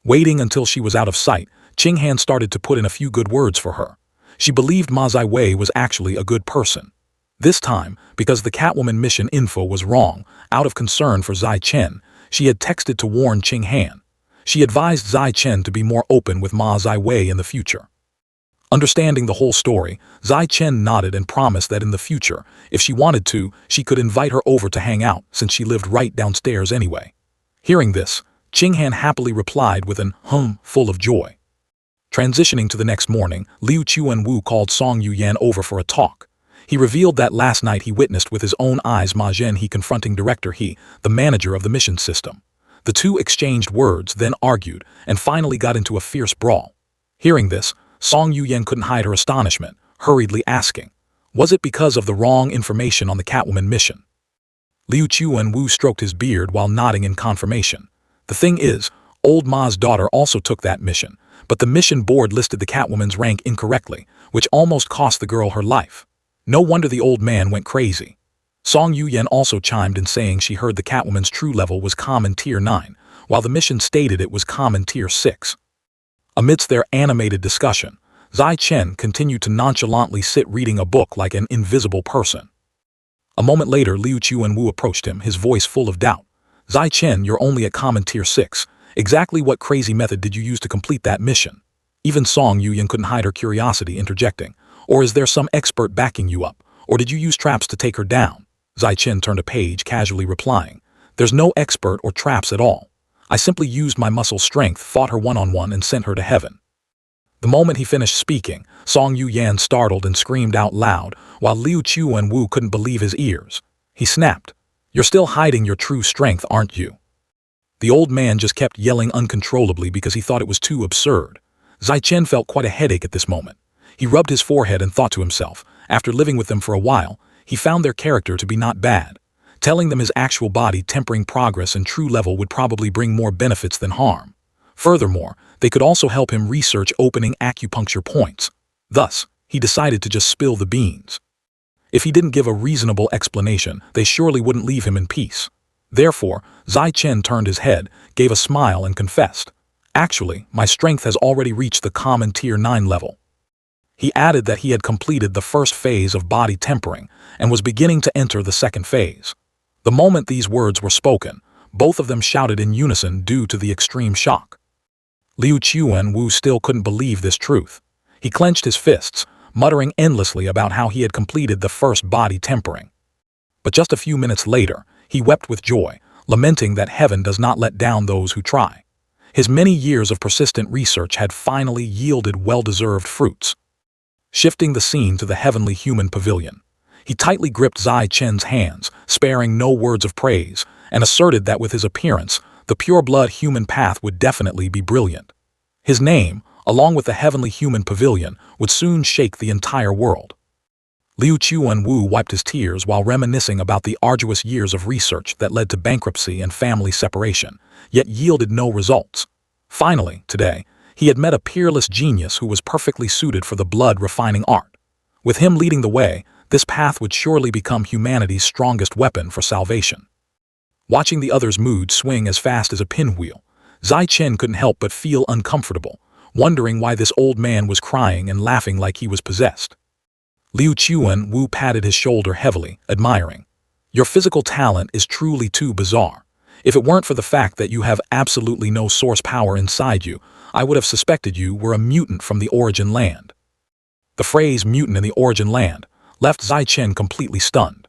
Waiting until she was out of sight, Ching Han started to put in a few good words for her. She believed Ma Ziwei was actually a good person. This time, because the Catwoman mission info was wrong, out of concern for Zai Chen, she had texted to warn Ching Han. She advised Zai Chen to be more open with Ma Ziwei in the future. Understanding the whole story, Zai Chen nodded and promised that in the future, if she wanted to, she could invite her over to hang out since she lived right downstairs anyway. Hearing this, Ching Han happily replied with an full of joy. Transitioning to the next morning, Liu Chuan-Wu called Song Yuyan over for a talk. He revealed that last night he witnessed with his own eyes Ma Zhenhe confronting Director He, the manager of the mission system. The two exchanged words, then argued, and finally got into a fierce brawl. Hearing this, Song Yuyan couldn't hide her astonishment, hurriedly asking, was it because of the wrong information on the Catwoman mission? Liu Chuan-Wu stroked his beard while nodding in confirmation. The thing is, old Ma's daughter also took that mission, but the mission board listed the Catwoman's rank incorrectly, which almost cost the girl her life. No wonder the old man went crazy. Song Yuyan also chimed in saying she heard the Catwoman's true level was common tier 9, while the mission stated it was common tier 6. Amidst their animated discussion, Zai Chen continued to nonchalantly sit reading a book like an invisible person. A moment later, Liu Chuan-Wu approached him, his voice full of doubt. Zai Chen, you're only at common tier 6. Exactly what crazy method did you use to complete that mission? Even Song Yuyan couldn't hide her curiosity, interjecting. Or is there some expert backing you up? Or did you use traps to take her down? Zai Chen turned a page, casually replying. There's no expert or traps at all. I simply used my muscle strength, fought her one-on-one, and sent her to heaven. The moment he finished speaking, Song Yuyan startled and screamed out loud, while Liu Chuanwu couldn't believe his ears. He snapped, "You're still hiding your true strength, aren't you?" The old man just kept yelling uncontrollably because he thought it was too absurd. Zai Chen felt quite a headache at this moment. He rubbed his forehead and thought to himself, after living with them for a while, he found their character to be not bad. Telling them his actual body tempering progress and true level would probably bring more benefits than harm. Furthermore, they could also help him research opening acupuncture points. Thus, he decided to just spill the beans. If he didn't give a reasonable explanation, they surely wouldn't leave him in peace. Therefore, Zai Chen turned his head, gave a smile and confessed, "Actually, my strength has already reached the common Tier 9 level." He added that he had completed the first phase of body tempering and was beginning to enter the second phase. The moment these words were spoken, both of them shouted in unison due to the extreme shock. Liu Chuanwu still couldn't believe this truth. He clenched his fists, muttering endlessly about how he had completed the first body tempering. But just a few minutes later, he wept with joy, lamenting that heaven does not let down those who try. His many years of persistent research had finally yielded well-deserved fruits. Shifting the scene to the heavenly human pavilion, he tightly gripped Zai Chen's hands, sparing no words of praise, and asserted that with his appearance, the pure-blood human path would definitely be brilliant. His name, along with the heavenly human pavilion, would soon shake the entire world. Liu Chuanwu wiped his tears while reminiscing about the arduous years of research that led to bankruptcy and family separation, yet yielded no results. Finally, today, he had met a peerless genius who was perfectly suited for the blood-refining art. With him leading the way, this path would surely become humanity's strongest weapon for salvation. Watching the other's mood swing as fast as a pinwheel, Zai Chen couldn't help but feel uncomfortable, wondering why this old man was crying and laughing like he was possessed. Liu Chuanwu patted his shoulder heavily, admiring, "Your physical talent is truly too bizarre. If it weren't for the fact that you have absolutely no source power inside you, I would have suspected you were a mutant from the Origin Land." The phrase "mutant in the Origin Land" left Zai Chen completely stunned.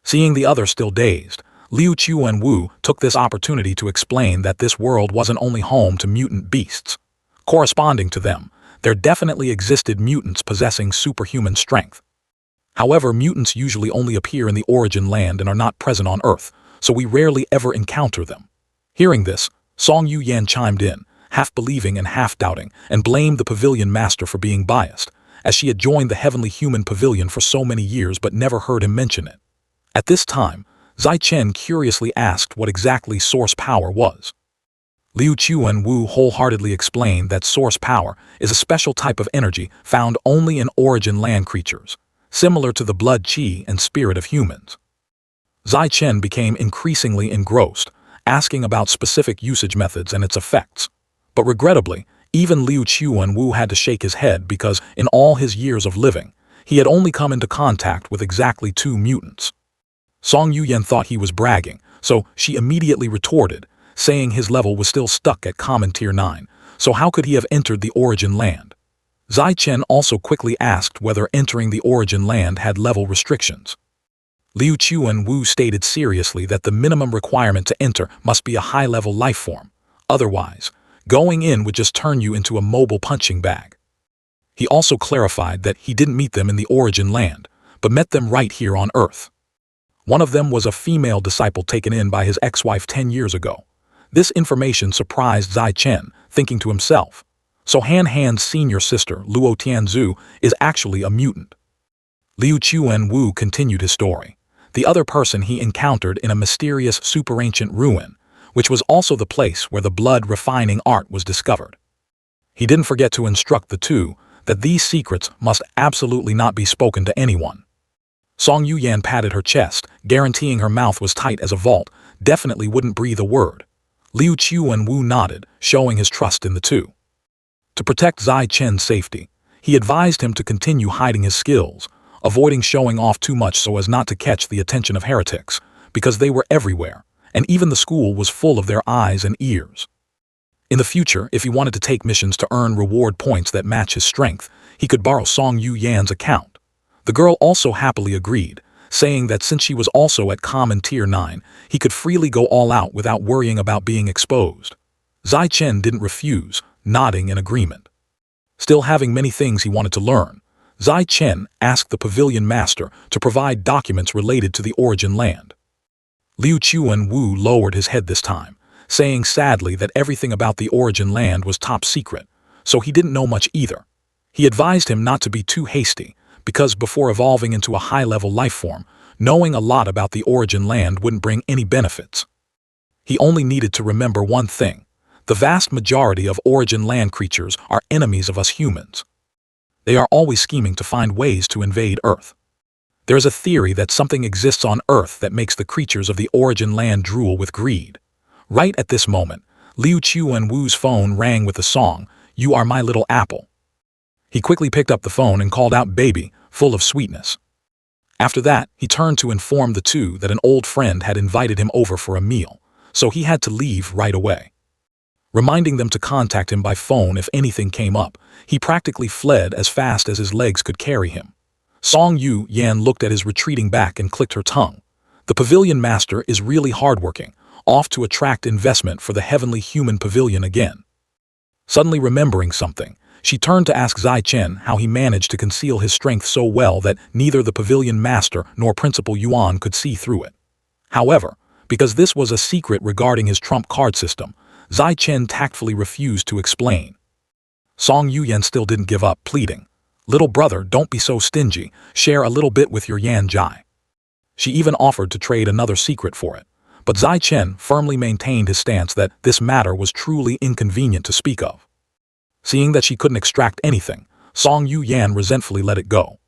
Seeing the other still dazed, Liu Chuanwu took this opportunity to explain that this world wasn't only home to mutant beasts. Corresponding to them, there definitely existed mutants possessing superhuman strength. However, mutants usually only appear in the Origin Land and are not present on Earth, so we rarely ever encounter them. Hearing this, Song Yuyan chimed in, half believing and half doubting, and blamed the pavilion master for being biased, as she had joined the heavenly human pavilion for so many years but never heard him mention it. At this time, Zai Chen curiously asked what exactly source power was. Liu Chuanwu wholeheartedly explained that source power is a special type of energy found only in Origin Land creatures, similar to the blood qi and spirit of humans. Zai Chen became increasingly engrossed, asking about specific usage methods and its effects. But regrettably, even Liu Chuanwu had to shake his head because, in all his years of living, he had only come into contact with exactly 2 mutants. Song Yuyan thought he was bragging, so she immediately retorted, saying his level was still stuck at common Tier 9, so how could he have entered the Origin Land? Zai Chen also quickly asked whether entering the Origin Land had level restrictions. Liu Chuanwu stated seriously that the minimum requirement to enter must be a high-level life form. Otherwise, going in would just turn you into a mobile punching bag. He also clarified that he didn't meet them in the Origin Land, but met them right here on Earth. One of them was a female disciple taken in by his ex-wife 10 years ago. This information surprised Zai Chen, thinking to himself, so Han Han's senior sister, Luo Tianzu, is actually a mutant. Liu Chuanwu continued his story. The other person he encountered in a mysterious super-ancient ruin, which was also the place where the blood-refining art was discovered. He didn't forget to instruct the two that these secrets must absolutely not be spoken to anyone. Song Yuyan patted her chest, guaranteeing her mouth was tight as a vault, definitely wouldn't breathe a word. Liu Chuanwu nodded, showing his trust in the two. To protect Zai Chen's safety, he advised him to continue hiding his skills, avoiding showing off too much so as not to catch the attention of heretics, because they were everywhere, and even the school was full of their eyes and ears. In the future, if he wanted to take missions to earn reward points that match his strength, he could borrow Song Yuyan's account. The girl also happily agreed, saying that since she was also at common Tier 9, he could freely go all out without worrying about being exposed. Zai Chen didn't refuse, nodding in agreement. Still having many things he wanted to learn, Zai Chen asked the pavilion master to provide documents related to the origin land. Liu Chuan-Wu lowered his head this time, saying sadly that everything about the origin land was top secret, so he didn't know much either. He advised him not to be too hasty, because before evolving into a high-level life form, knowing a lot about the origin land wouldn't bring any benefits. He only needed to remember one thing: the vast majority of origin land creatures are enemies of us humans. They are always scheming to find ways to invade Earth. There is a theory that something exists on Earth that makes the creatures of the origin land drool with greed. Right at this moment, Liu Chuan-Wu's phone rang with the song, "You Are My Little Apple." He quickly picked up the phone and called out "Baby," full of sweetness. After that, he turned to inform the two that an old friend had invited him over for a meal, so he had to leave right away. Reminding them to contact him by phone if anything came up, he practically fled as fast as his legs could carry him. Song Yu Yan looked at his retreating back and clicked her tongue. The pavilion master is really hardworking, off to attract investment for the heavenly human pavilion again. Suddenly remembering something, she turned to ask Zai Chen how he managed to conceal his strength so well that neither the pavilion master nor Principal Yuan could see through it. However, because this was a secret regarding his trump card system, Zai Chen tactfully refused to explain. Song Yuyan still didn't give up, pleading, "Little brother, don't be so stingy, share a little bit with your Yan Jai." She even offered to trade another secret for it, but Zai Chen firmly maintained his stance that this matter was truly inconvenient to speak of. Seeing that she couldn't extract anything, Song Yuyan resentfully let it go.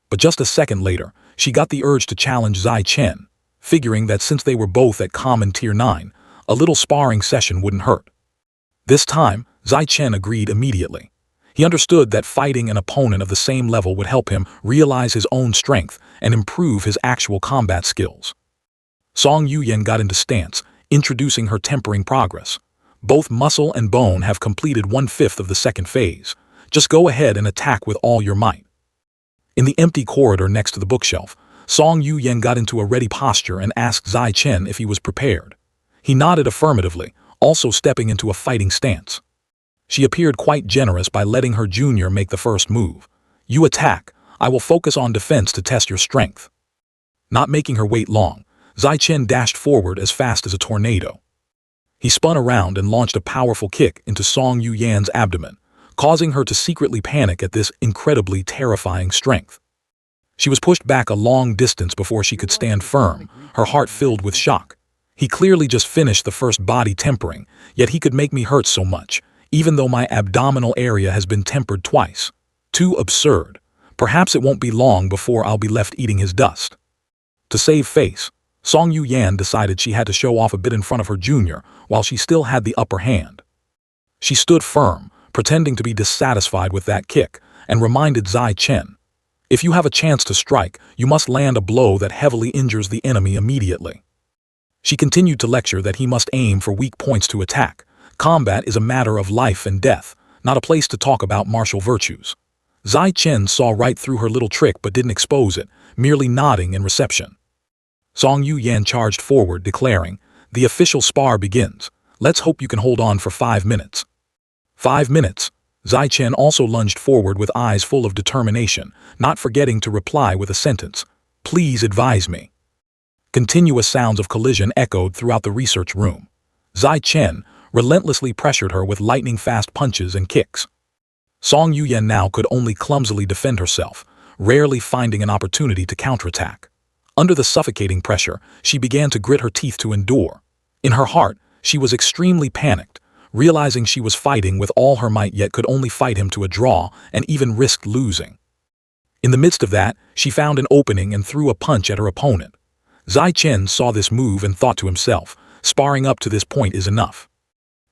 But just a second later, she got the urge to challenge Zai Chen, figuring that since they were both at common tier 9, a little sparring session wouldn't hurt. This time, Zai Chen agreed immediately. He understood that fighting an opponent of the same level would help him realize his own strength and improve his actual combat skills. Song Yuyan got into stance, introducing her tempering progress. Both muscle and bone have completed 1/5 of the second phase. Just go ahead and attack with all your might. In the empty corridor next to the bookshelf, Song Yuyan got into a ready posture and asked Zai Chen if he was prepared. He nodded affirmatively, also stepping into a fighting stance. She appeared quite generous by letting her junior make the first move. "You attack, I will focus on defense to test your strength." Not making her wait long, Zai Chen dashed forward as fast as a tornado. He spun around and launched a powerful kick into Song Yuyan's abdomen, causing her to secretly panic at this incredibly terrifying strength. She was pushed back a long distance before she could stand firm, her heart filled with shock. He clearly just finished the first body tempering, yet he could make me hurt so much, even though my abdominal area has been tempered twice. Too absurd. Perhaps it won't be long before I'll be left eating his dust. To save face, Song Yuyan decided she had to show off a bit in front of her junior while she still had the upper hand. She stood firm, pretending to be dissatisfied with that kick, and reminded Zai Chen, "If you have a chance to strike, you must land a blow that heavily injures the enemy immediately." She continued to lecture that he must aim for weak points to attack. Combat is a matter of life and death, not a place to talk about martial virtues. Zai Chen saw right through her little trick but didn't expose it, merely nodding in reception. Song Yuyan charged forward, declaring, "The official spar begins. Let's hope you can hold on for 5 minutes." 5 minutes. Zai Chen also lunged forward with eyes full of determination, not forgetting to reply with a sentence, "Please advise me." Continuous sounds of collision echoed throughout the research room. Zai Chen relentlessly pressured her with lightning-fast punches and kicks. Song Yuyan now could only clumsily defend herself, rarely finding an opportunity to counterattack. Under the suffocating pressure, she began to grit her teeth to endure. In her heart, she was extremely panicked, realizing she was fighting with all her might yet could only fight him to a draw and even risked losing. In the midst of that, she found an opening and threw a punch at her opponent. Zai Chen saw this move and thought to himself, sparring up to this point is enough.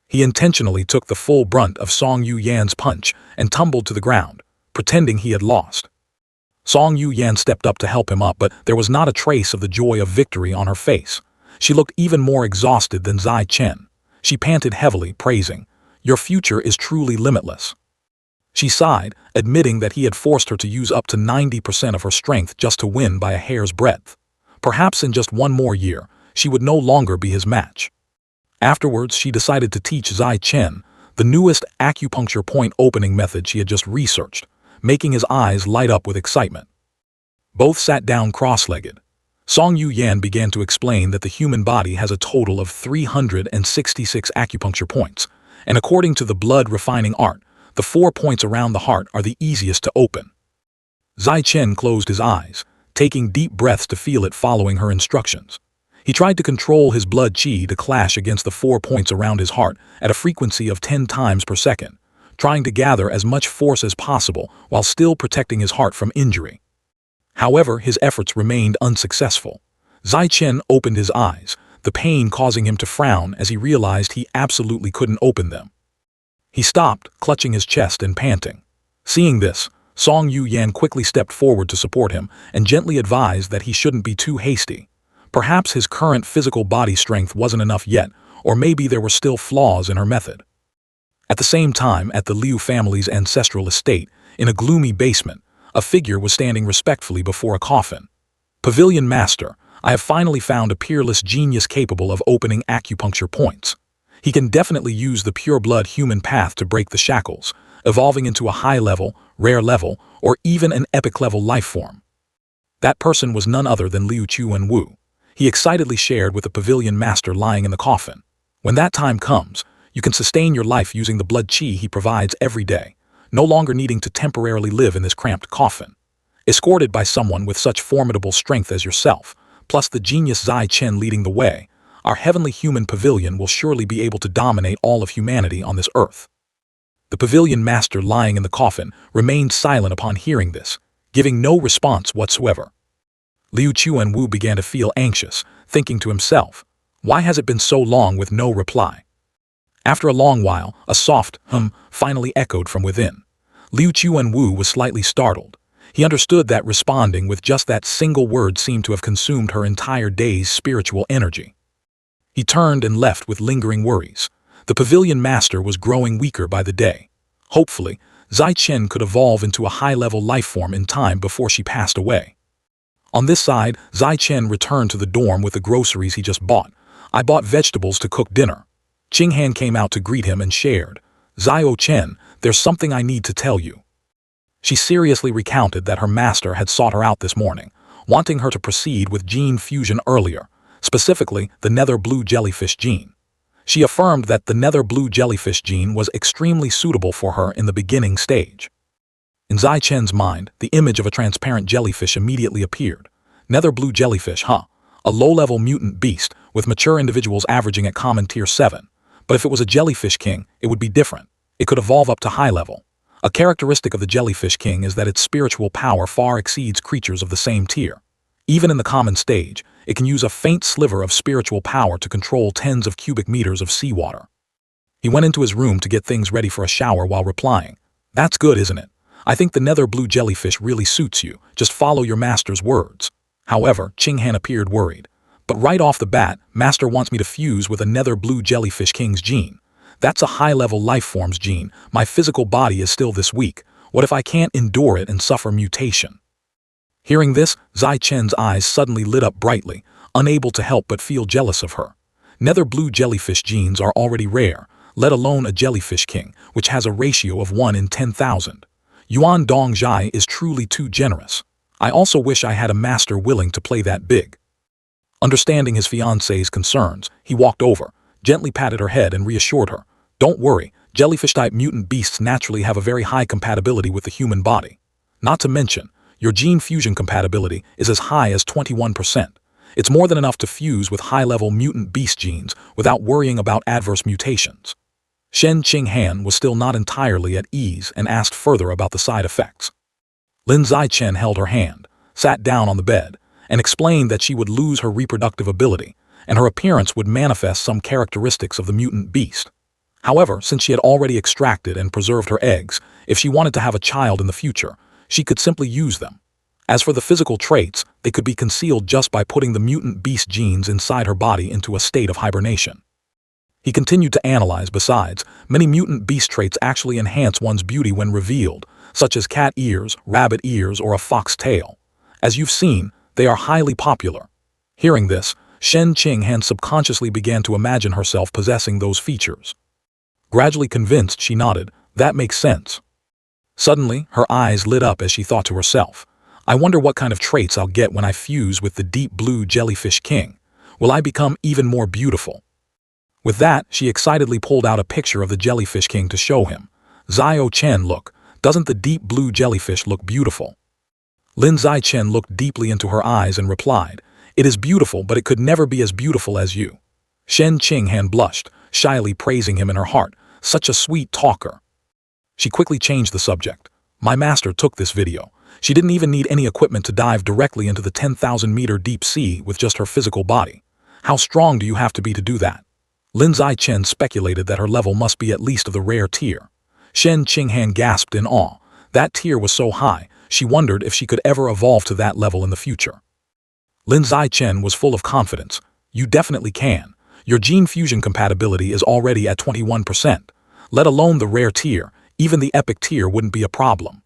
He intentionally took the full brunt of Song Yuyan's punch and tumbled to the ground, pretending he had lost. Song Yuyan stepped up to help him up, but there was not a trace of the joy of victory on her face. She looked even more exhausted than Zai Chen. She panted heavily, praising, "Your future is truly limitless." She sighed, admitting that he had forced her to use up to 90% of her strength just to win by a hair's breadth. Perhaps in just one more year, she would no longer be his match. Afterwards, she decided to teach Zai Chen the newest acupuncture point opening method she had just researched, making his eyes light up with excitement. Both sat down cross-legged. Song Yu Yan began to explain that the human body has a total of 366 acupuncture points, and according to the blood refining art, the 4 points around the heart are the easiest to open. Zai Chen closed his eyes, taking deep breaths to feel it following her instructions. He tried to control his blood qi to clash against the 4 points around his heart at a frequency of 10 times per second, trying to gather as much force as possible while still protecting his heart from injury. However, his efforts remained unsuccessful. Zai Chen opened his eyes, the pain causing him to frown as he realized he absolutely couldn't open them. He stopped, clutching his chest and panting. Seeing this, Song Yu Yan quickly stepped forward to support him and gently advised that he shouldn't be too hasty. Perhaps his current physical body strength wasn't enough yet, or maybe there were still flaws in her method. At the same time, at the Liu family's ancestral estate, in a gloomy basement, a figure was standing respectfully before a coffin. Pavilion Master, I have finally found a peerless genius capable of opening acupuncture points. He can definitely use the pure-blood human path to break the shackles, evolving into a high-level, rare level, or even an epic-level life form. That person was none other than Liu Chuanwu. He excitedly shared with the Pavilion Master lying in the coffin. When that time comes, you can sustain your life using the blood qi he provides every day, no longer needing to temporarily live in this cramped coffin. Escorted by someone with such formidable strength as yourself, plus the genius Zai Chen leading the way, our heavenly human pavilion will surely be able to dominate all of humanity on this earth. The Pavilion Master lying in the coffin remained silent upon hearing this, giving no response whatsoever. Liu Chuanwu began to feel anxious, thinking to himself, why has it been so long with no reply? After a long while, a soft hum finally echoed from within. Liu Chuanwu was slightly startled. He understood that responding with just that single word seemed to have consumed her entire day's spiritual energy. He turned and left with lingering worries. The Pavilion Master was growing weaker by the day. Hopefully, Zai Chen could evolve into a high-level life form in time before she passed away. On this side, Zai Chen returned to the dorm with the groceries he just bought. I bought vegetables to cook dinner. Qing Han came out to greet him and shared, Zio Chen, there's something I need to tell you. She seriously recounted that her master had sought her out this morning, wanting her to proceed with gene fusion earlier, specifically the nether blue jellyfish gene. She affirmed that the nether blue jellyfish gene was extremely suitable for her in the beginning stage. In Zai Chen's mind, the image of a transparent jellyfish immediately appeared. Nether blue jellyfish, huh? A low-level mutant beast, with mature individuals averaging at common tier 7. But if it was a jellyfish king, it would be different. It could evolve up to high level. A characteristic of the jellyfish king is that its spiritual power far exceeds creatures of the same tier. Even in the common stage, it can use a faint sliver of spiritual power to control tens of cubic meters of seawater. He went into his room to get things ready for a shower while replying, that's good, isn't it? I think the nether blue jellyfish really suits you, just follow your master's words. However, Qing Han appeared worried. But right off the bat, Master wants me to fuse with a nether blue jellyfish king's gene. That's a high-level life form's gene. My physical body is still this weak. What if I can't endure it and suffer mutation? Hearing this, Zai Chen's eyes suddenly lit up brightly, unable to help but feel jealous of her. Nether blue jellyfish genes are already rare, let alone a jellyfish king, which has a ratio of 1 in 10,000. Yuan Dongjai is truly too generous. I also wish I had a master willing to play that big. Understanding his fiancée's concerns, he walked over, gently patted her head and reassured her. Don't worry, jellyfish-type mutant beasts naturally have a very high compatibility with the human body. Not to mention, your gene fusion compatibility is as high as 21%. It's more than enough to fuse with high-level mutant beast genes without worrying about adverse mutations. Shen Qing Han was still not entirely at ease and asked further about the side effects. Lin Zai Chen held her hand, sat down on the bed, and explained that she would lose her reproductive ability, and her appearance would manifest some characteristics of the mutant beast. However, since she had already extracted and preserved her eggs, if she wanted to have a child in the future, she could simply use them. As for the physical traits, they could be concealed just by putting the mutant beast genes inside her body into a state of hibernation. He continued to analyze. Besides, many mutant beast traits actually enhance one's beauty when revealed, such as cat ears, rabbit ears, or a fox tail. As you've seen, they are highly popular. Hearing this, Shen Qing Han subconsciously began to imagine herself possessing those features. Gradually convinced, she nodded. That makes sense. Suddenly, her eyes lit up as she thought to herself, I wonder what kind of traits I'll get when I fuse with the deep blue jellyfish king. Will I become even more beautiful? With that, she excitedly pulled out a picture of the jellyfish king to show him. Zhao Chen, look, doesn't the deep blue jellyfish look beautiful? Lin Zichen looked deeply into her eyes and replied, it is beautiful, but it could never be as beautiful as you. Shen Qinghan blushed, shyly praising him in her heart, such a sweet talker. She quickly changed the subject. My master took this video. She didn't even need any equipment to dive directly into the 10,000-meter deep sea with just her physical body. How strong do you have to be to do that? Lin Zichen speculated that her level must be at least of the rare tier. Shen Qinghan gasped in awe. That tier was so high, she wondered if she could ever evolve to that level in the future. Lin Zichen was full of confidence. You definitely can. Your gene fusion compatibility is already at 21%. Let alone the rare tier, even the epic tier wouldn't be a problem.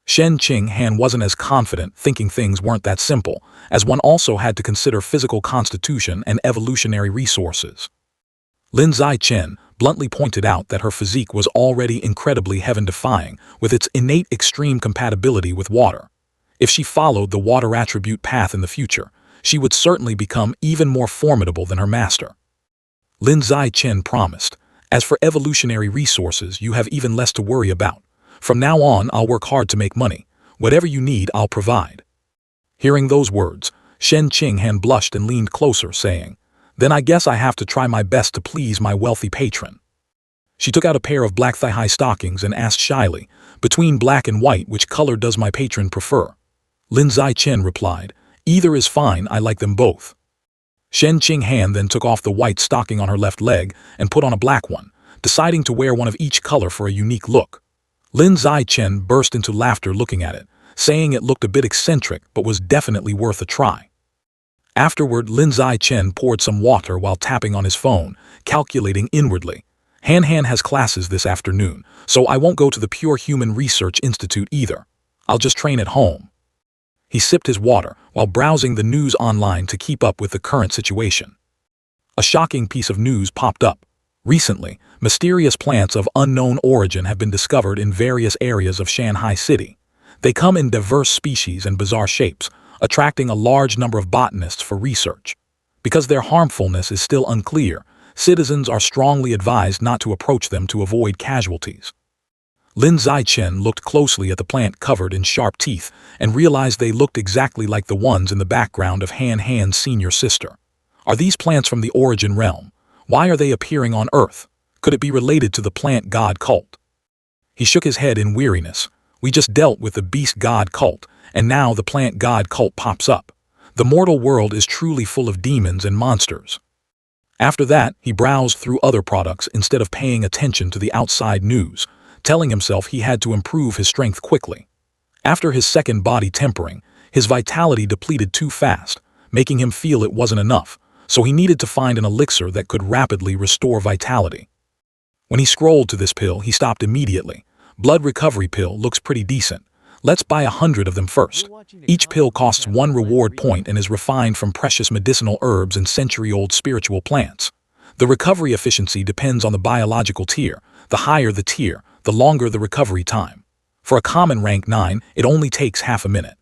Shen Qinghan wasn't as confident, thinking things weren't that simple, as one also had to consider physical constitution and evolutionary resources. Lin Zichen bluntly pointed out that her physique was already incredibly heaven-defying with its innate extreme compatibility with water. If she followed the water attribute path in the future, she would certainly become even more formidable than her master. Lin Zichen promised, as for evolutionary resources, you have even less to worry about. From now on, I'll work hard to make money. Whatever you need, I'll provide. Hearing those words, Shen Qinghan blushed and leaned closer, saying, then I guess I have to try my best to please my wealthy patron. She took out a pair of black thigh-high stockings and asked shyly, between black and white, which color does my patron prefer? Lin Zichen replied, either is fine, I like them both. Shen Qinghan then took off the white stocking on her left leg and put on a black one, deciding to wear one of each color for a unique look. Lin Zichen burst into laughter looking at it, saying it looked a bit eccentric but was definitely worth a try. Afterward, Lin Zichen poured some water while tapping on his phone, calculating inwardly. Han has classes this afternoon, so I won't go to the Pure Human Research Institute either. I'll just train at home. He sipped his water while browsing the news online to keep up with the current situation. A shocking piece of news popped up. Recently, mysterious plants of unknown origin have been discovered in various areas of Shanghai City. They come in diverse species and bizarre shapes, attracting a large number of botanists for research. Because their harmfulness is still unclear, citizens are strongly advised not to approach them to avoid casualties. Lin Zichen looked closely at the plant covered in sharp teeth and realized they looked exactly like the ones in the background of Han's senior sister. Are these plants from the origin realm? Why are they appearing on Earth? Could it be related to the plant god cult? He shook his head in weariness. We just dealt with the beast god cult, and now the plant god cult pops up. The mortal world is truly full of demons and monsters. After that, he browsed through other products instead of paying attention to the outside news, telling himself he had to improve his strength quickly. After his second body tempering, his vitality depleted too fast, making him feel it wasn't enough, so he needed to find an elixir that could rapidly restore vitality. When he scrolled to this pill, he stopped immediately. Blood recovery pill looks pretty decent. Let's buy 100 of them first. Each pill costs 1 reward point and is refined from precious medicinal herbs and century-old spiritual plants. The recovery efficiency depends on the biological tier. The higher the tier, the longer the recovery time. For a common rank 9, it only takes half a minute.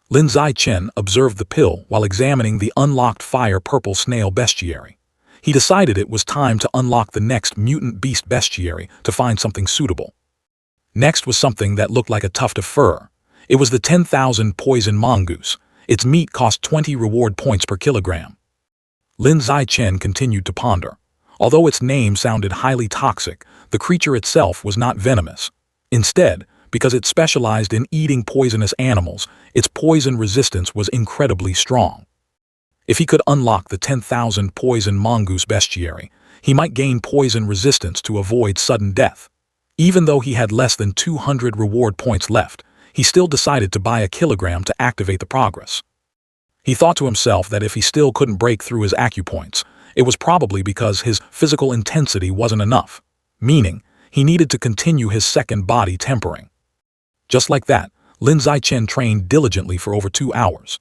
Lin Zichen observed the pill while examining the unlocked fire purple snail bestiary. He decided it was time to unlock the next mutant beast bestiary to find something suitable. Next was something that looked like a tuft of fur. It was the 10,000 poison mongoose. Its meat cost 20 reward points per kilogram. Lin Zichen continued to ponder. Although its name sounded highly toxic, the creature itself was not venomous. Instead, because it specialized in eating poisonous animals, its poison resistance was incredibly strong. If he could unlock the 10,000 poison mongoose bestiary, he might gain poison resistance to avoid sudden death. Even though he had less than 200 reward points left, he still decided to buy a kilogram to activate the progress. He thought to himself that if he still couldn't break through his acupoints, it was probably because his physical intensity wasn't enough, meaning he needed to continue his second body tempering. Just like that, Lin Zichen trained diligently for over 2 hours.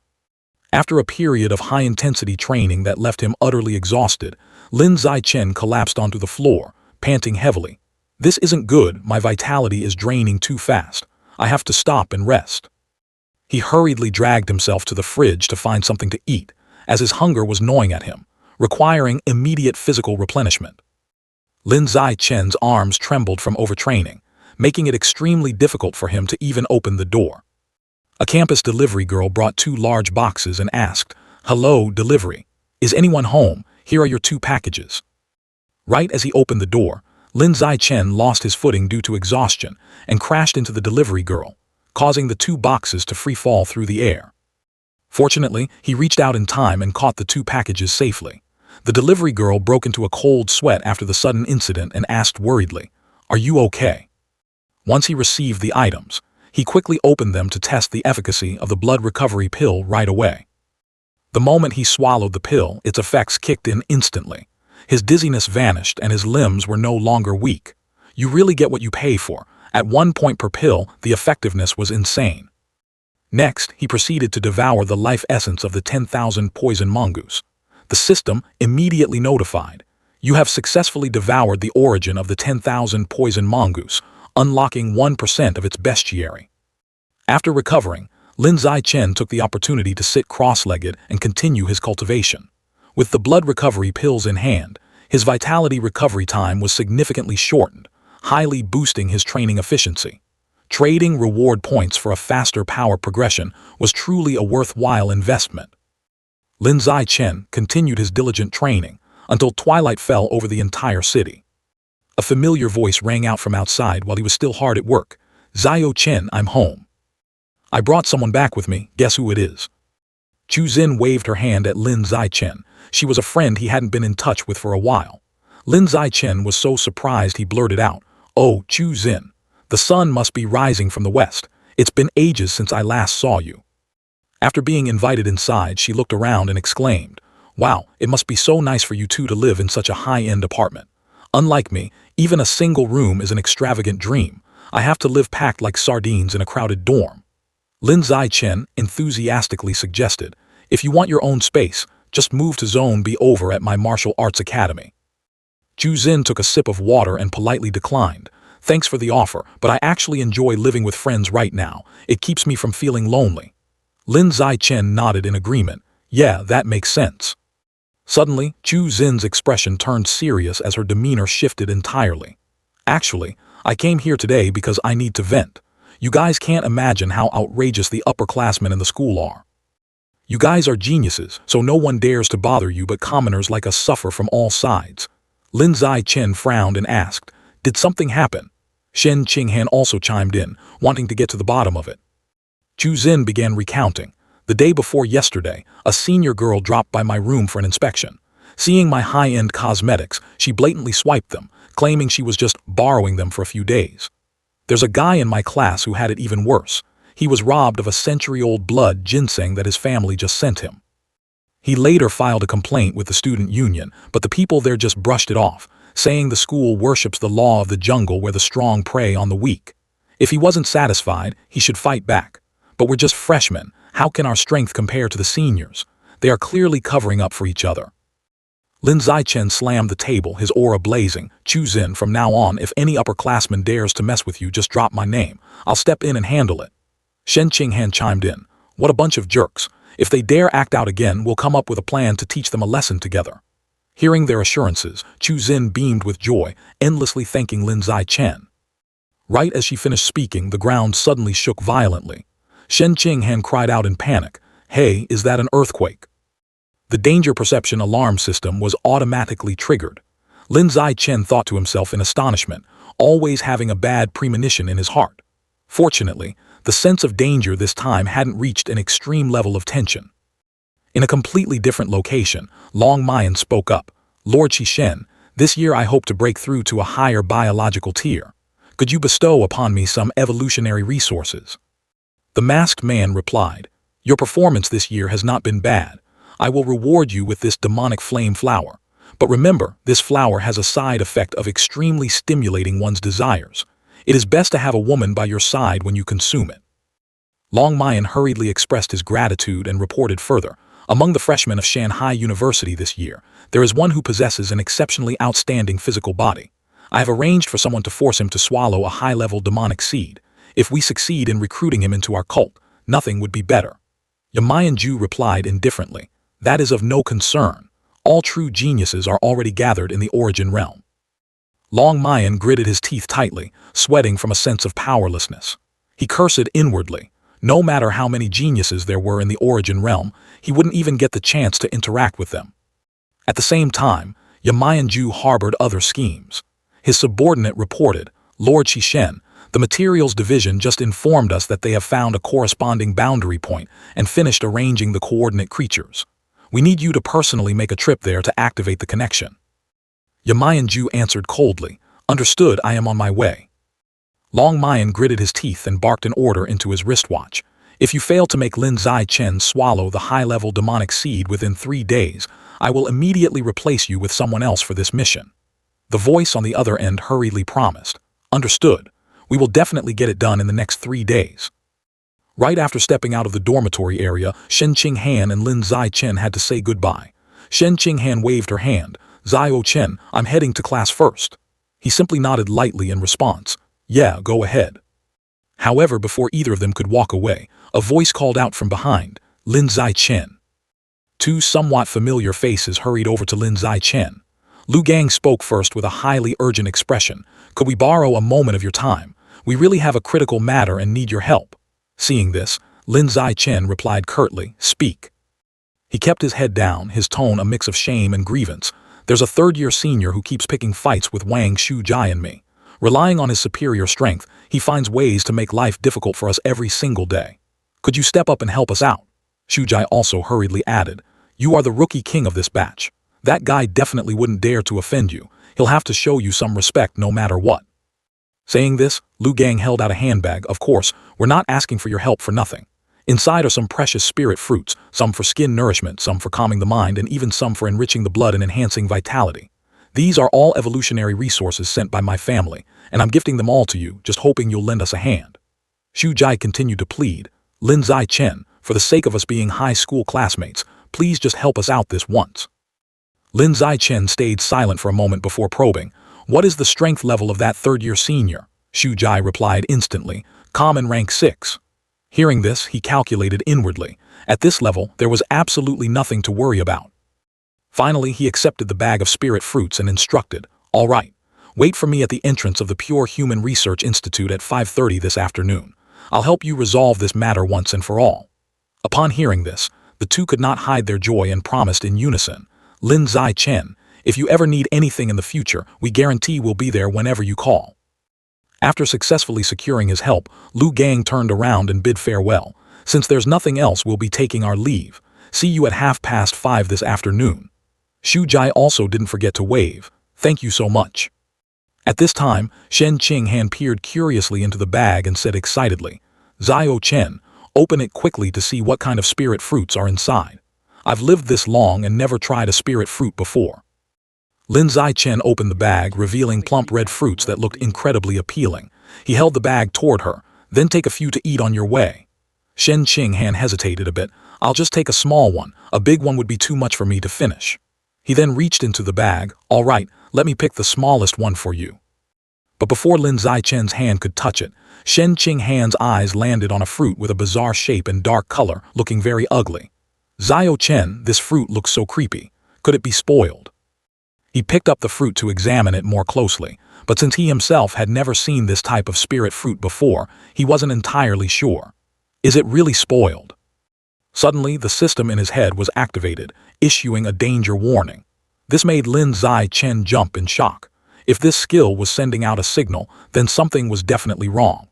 After a period of high-intensity training that left him utterly exhausted, Lin Zichen collapsed onto the floor, panting heavily. This isn't good, my vitality is draining too fast. I have to stop and rest. He hurriedly dragged himself to the fridge to find something to eat, as his hunger was gnawing at him, requiring immediate physical replenishment. Lin Zai-chen's arms trembled from overtraining, making it extremely difficult for him to even open the door. A campus delivery girl brought 2 large boxes and asked, "Hello, delivery. Is anyone home? Here are your 2 packages." Right as he opened the door, Lin Zai-chen lost his footing due to exhaustion and crashed into the delivery girl, causing the 2 boxes to free fall through the air. Fortunately, he reached out in time and caught the 2 packages safely. The delivery girl broke into a cold sweat after the sudden incident and asked worriedly, "Are you okay?" Once he received the items, he quickly opened them to test the efficacy of the blood recovery pill right away. The moment he swallowed the pill, its effects kicked in instantly. His dizziness vanished and his limbs were no longer weak. You really get what you pay for. At 1 point per pill, the effectiveness was insane. Next, he proceeded to devour the life essence of the 10,000 poison mongoose. The system immediately notified, "You have successfully devoured the origin of the 10,000 poison mongoose, unlocking 1% of its bestiary." After recovering, Lin Zai-chen took the opportunity to sit cross-legged and continue his cultivation. With the blood recovery pills in hand, his vitality recovery time was significantly shortened, highly boosting his training efficiency. Trading reward points for a faster power progression was truly a worthwhile investment. Lin Zai-chen continued his diligent training until twilight fell over the entire city. A familiar voice rang out from outside while he was still hard at work. "Zio-chen, I'm home. I brought someone back with me, guess who it is?" Chu Xin waved her hand at Lin Zai-chen. She was a friend he hadn't been in touch with for a while. Lin Zai-chen was so surprised he blurted out, "Oh, Chu Xin, the sun must be rising from the west. It's been ages since I last saw you." After being invited inside, she looked around and exclaimed, "Wow, it must be so nice for you two to live in such a high-end apartment. Unlike me, even a single room is an extravagant dream. I have to live packed like sardines in a crowded dorm." Lin Zai-chen enthusiastically suggested, "If you want your own space, just move to Zone B over at my martial arts academy." Chu Xin took a sip of water and politely declined, "Thanks for the offer, but I actually enjoy living with friends right now. It keeps me from feeling lonely." Lin Zai-chen nodded in agreement. "Yeah, that makes sense." Suddenly, Chu Xin's expression turned serious as her demeanor shifted entirely. "Actually, I came here today because I need to vent. You guys can't imagine how outrageous the upperclassmen in the school are. You guys are geniuses, so no one dares to bother you, but commoners like us suffer from all sides." Lin Zai-chen frowned and asked, "Did something happen?" Shen Qinghan also chimed in, wanting to get to the bottom of it. Chu Xin began recounting. "The day before yesterday, a senior girl dropped by my room for an inspection. Seeing my high-end cosmetics, she blatantly swiped them, claiming she was just borrowing them for a few days. There's a guy in my class who had it even worse. He was robbed of a century-old blood ginseng that his family just sent him. He later filed a complaint with the student union, but the people there just brushed it off, saying the school worships the law of the jungle where the strong prey on the weak. If he wasn't satisfied, he should fight back. But we're just freshmen. How can our strength compare to the seniors? They are clearly covering up for each other." Lin Zai-chen slammed the table, his aura blazing. "Chu Xin, from now on, if any upperclassman dares to mess with you, just drop my name. I'll step in and handle it." Shen Qinghan chimed in, "What a bunch of jerks. If they dare act out again, we'll come up with a plan to teach them a lesson together." Hearing their assurances, Chu Xin beamed with joy, endlessly thanking Lin Zai-chen. Right as she finished speaking, the ground suddenly shook violently. Shen Qinghan cried out in panic, "Hey, is that an earthquake?" The danger perception alarm system was automatically triggered. Lin Zai-chen thought to himself in astonishment, always having a bad premonition in his heart. Fortunately, the sense of danger this time hadn't reached an extreme level of tension. In a completely different location, Long Mayan spoke up, "Lord Qishen, this year I hope to break through to a higher biological tier. Could you bestow upon me some evolutionary resources?" The masked man replied, "Your performance this year has not been bad. I will reward you with this demonic flame flower. But remember, this flower has a side effect of extremely stimulating one's desires. It is best to have a woman by your side when you consume it." Long Mayan hurriedly expressed his gratitude and reported further, "Among the freshmen of Shanghai University this year, there is one who possesses an exceptionally outstanding physical body. I have arranged for someone to force him to swallow a high-level demonic seed. If we succeed in recruiting him into our cult, nothing would be better. Yamayan Ju replied indifferently. That is of no concern. All true geniuses are already gathered in the origin realm. Long Mayan gritted his teeth tightly, sweating from a sense of powerlessness. He cursed inwardly. No matter how many geniuses there were in the origin realm, he wouldn't even get the chance to interact with them. At the same time, Yamayan Ju harbored other schemes. His subordinate reported, Lord Shishen, the materials division just informed us that they have found a corresponding boundary point and finished arranging the coordinate creatures. We need you to personally make a trip there to activate the connection. Yamayan Ju answered coldly, Understood, I am on my way. Long Mayan gritted his teeth and barked an order into his wristwatch. If you fail to make Lin Zai Chen swallow the high-level demonic seed within 3 days, I will immediately replace you with someone else for this mission. The voice on the other end hurriedly promised, Understood. We will definitely get it done in the next 3 days. Right after stepping out of the dormitory area, Shen Qinghan and Lin Zai Chen had to say goodbye. Shen Qinghan waved her hand. Zio Chen, I'm heading to class first. He simply nodded lightly in response. Yeah, go ahead. However, before either of them could walk away, a voice called out from behind, Lin Zai Chen. 2 somewhat familiar faces hurried over to Lin Zai Chen. Lu Gang spoke first with a highly urgent expression. Could we borrow a moment of your time? We really have a critical matter and need your help. Seeing this, Lin Zai Chen replied curtly, Speak. He kept his head down, his tone a mix of shame and grievance. There's a third-year senior who keeps picking fights with Wang Shujai and me. Relying on his superior strength, he finds ways to make life difficult for us every single day. Could you step up and help us out? Shujai also hurriedly added, You are the rookie king of this batch. That guy definitely wouldn't dare to offend you. He'll have to show you some respect no matter what. Saying this, Lu Gang held out a handbag. Of course, we're not asking for your help for nothing. Inside are some precious spirit fruits, some for skin nourishment, some for calming the mind, and even some for enriching the blood and enhancing vitality. These are all evolutionary resources sent by my family, and I'm gifting them all to you, just hoping you'll lend us a hand. Shujai continued to plead, Lin Zai Chen, for the sake of us being high school classmates, please just help us out this once. Lin Zai Chen stayed silent for a moment before probing, What is the strength level of that third-year senior? Shujai replied instantly, Common rank 6. Hearing this, he calculated inwardly. At this level, there was absolutely nothing to worry about. Finally, he accepted the bag of spirit fruits and instructed, All right, wait for me at the entrance of the Pure Human Research Institute at 5:30 this afternoon. I'll help you resolve this matter once and for all. Upon hearing this, the two could not hide their joy and promised in unison, Lin Zai Chen, if you ever need anything in the future, we guarantee we'll be there whenever you call. After successfully securing his help, Lu Gang turned around and bid farewell. Since there's nothing else, we'll be taking our leave. See you at 5:30 this afternoon. Shujai also didn't forget to wave. Thank you so much. At this time, Shen Qinghan peered curiously into the bag and said excitedly, Zio Chen, open it quickly to see what kind of spirit fruits are inside. I've lived this long and never tried a spirit fruit before. Lin Zai Chen opened the bag, revealing plump red fruits that looked incredibly appealing. He held the bag toward her, then take a few to eat on your way. Shen Qinghan hesitated a bit. I'll just take a small one. A big one would be too much for me to finish. He then reached into the bag. All right, let me pick the smallest one for you. But before Lin Zai Chen's hand could touch it, Shen Qinghan's eyes landed on a fruit with a bizarre shape and dark color, looking very ugly. Zio Chen, this fruit looks so creepy. Could it be spoiled? He picked up the fruit to examine it more closely, but since he himself had never seen this type of spirit fruit before, he wasn't entirely sure. Is it really spoiled? Suddenly, the system in his head was activated, issuing a danger warning. This made Lin Zai Chen jump in shock. If this skill was sending out a signal, then something was definitely wrong.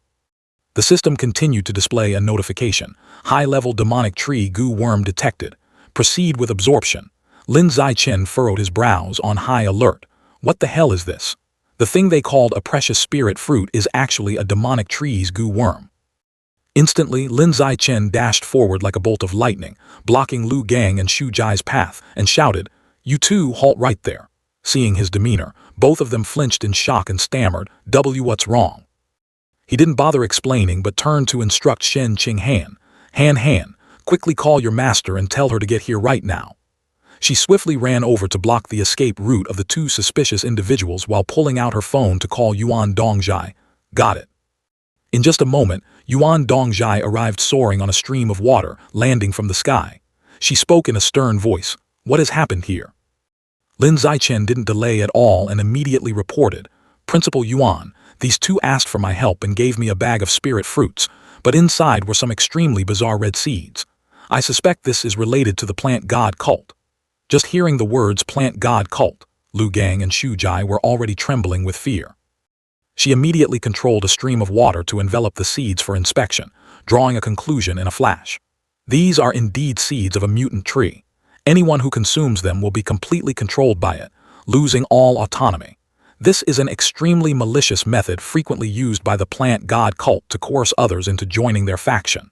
The system continued to display a notification. High-level demonic tree goo worm detected. Proceed with absorption. Lin Zai Chen furrowed his brows on high alert. What the hell is this? The thing they called a precious spirit fruit is actually a demonic tree's goo worm. Instantly, Lin Zai Chen dashed forward like a bolt of lightning, blocking Lu Gang and Shujai's path, and shouted, You two, halt right there. Seeing his demeanor, both of them flinched in shock and stammered, what's wrong? He didn't bother explaining but turned to instruct Shen Qinghan. Han, quickly call your master and tell her to get here right now. She swiftly ran over to block the escape route of the two suspicious individuals while pulling out her phone to call Yuan Dongjai. Got it. In just a moment, Yuan Dongjai arrived soaring on a stream of water, landing from the sky. She spoke in a stern voice. What has happened here? Lin Zichen didn't delay at all and immediately reported. Principal Yuan, these two asked for my help and gave me a bag of spirit fruits, but inside were some extremely bizarre red seeds. I suspect this is related to the plant god cult. Just hearing the words plant god cult, Lu Gang and Xu Jai were already trembling with fear. She immediately controlled a stream of water to envelop the seeds for inspection, drawing a conclusion in a flash. These are indeed seeds of a mutant tree. Anyone who consumes them will be completely controlled by it, losing all autonomy. This is an extremely malicious method frequently used by the plant god cult to coerce others into joining their faction.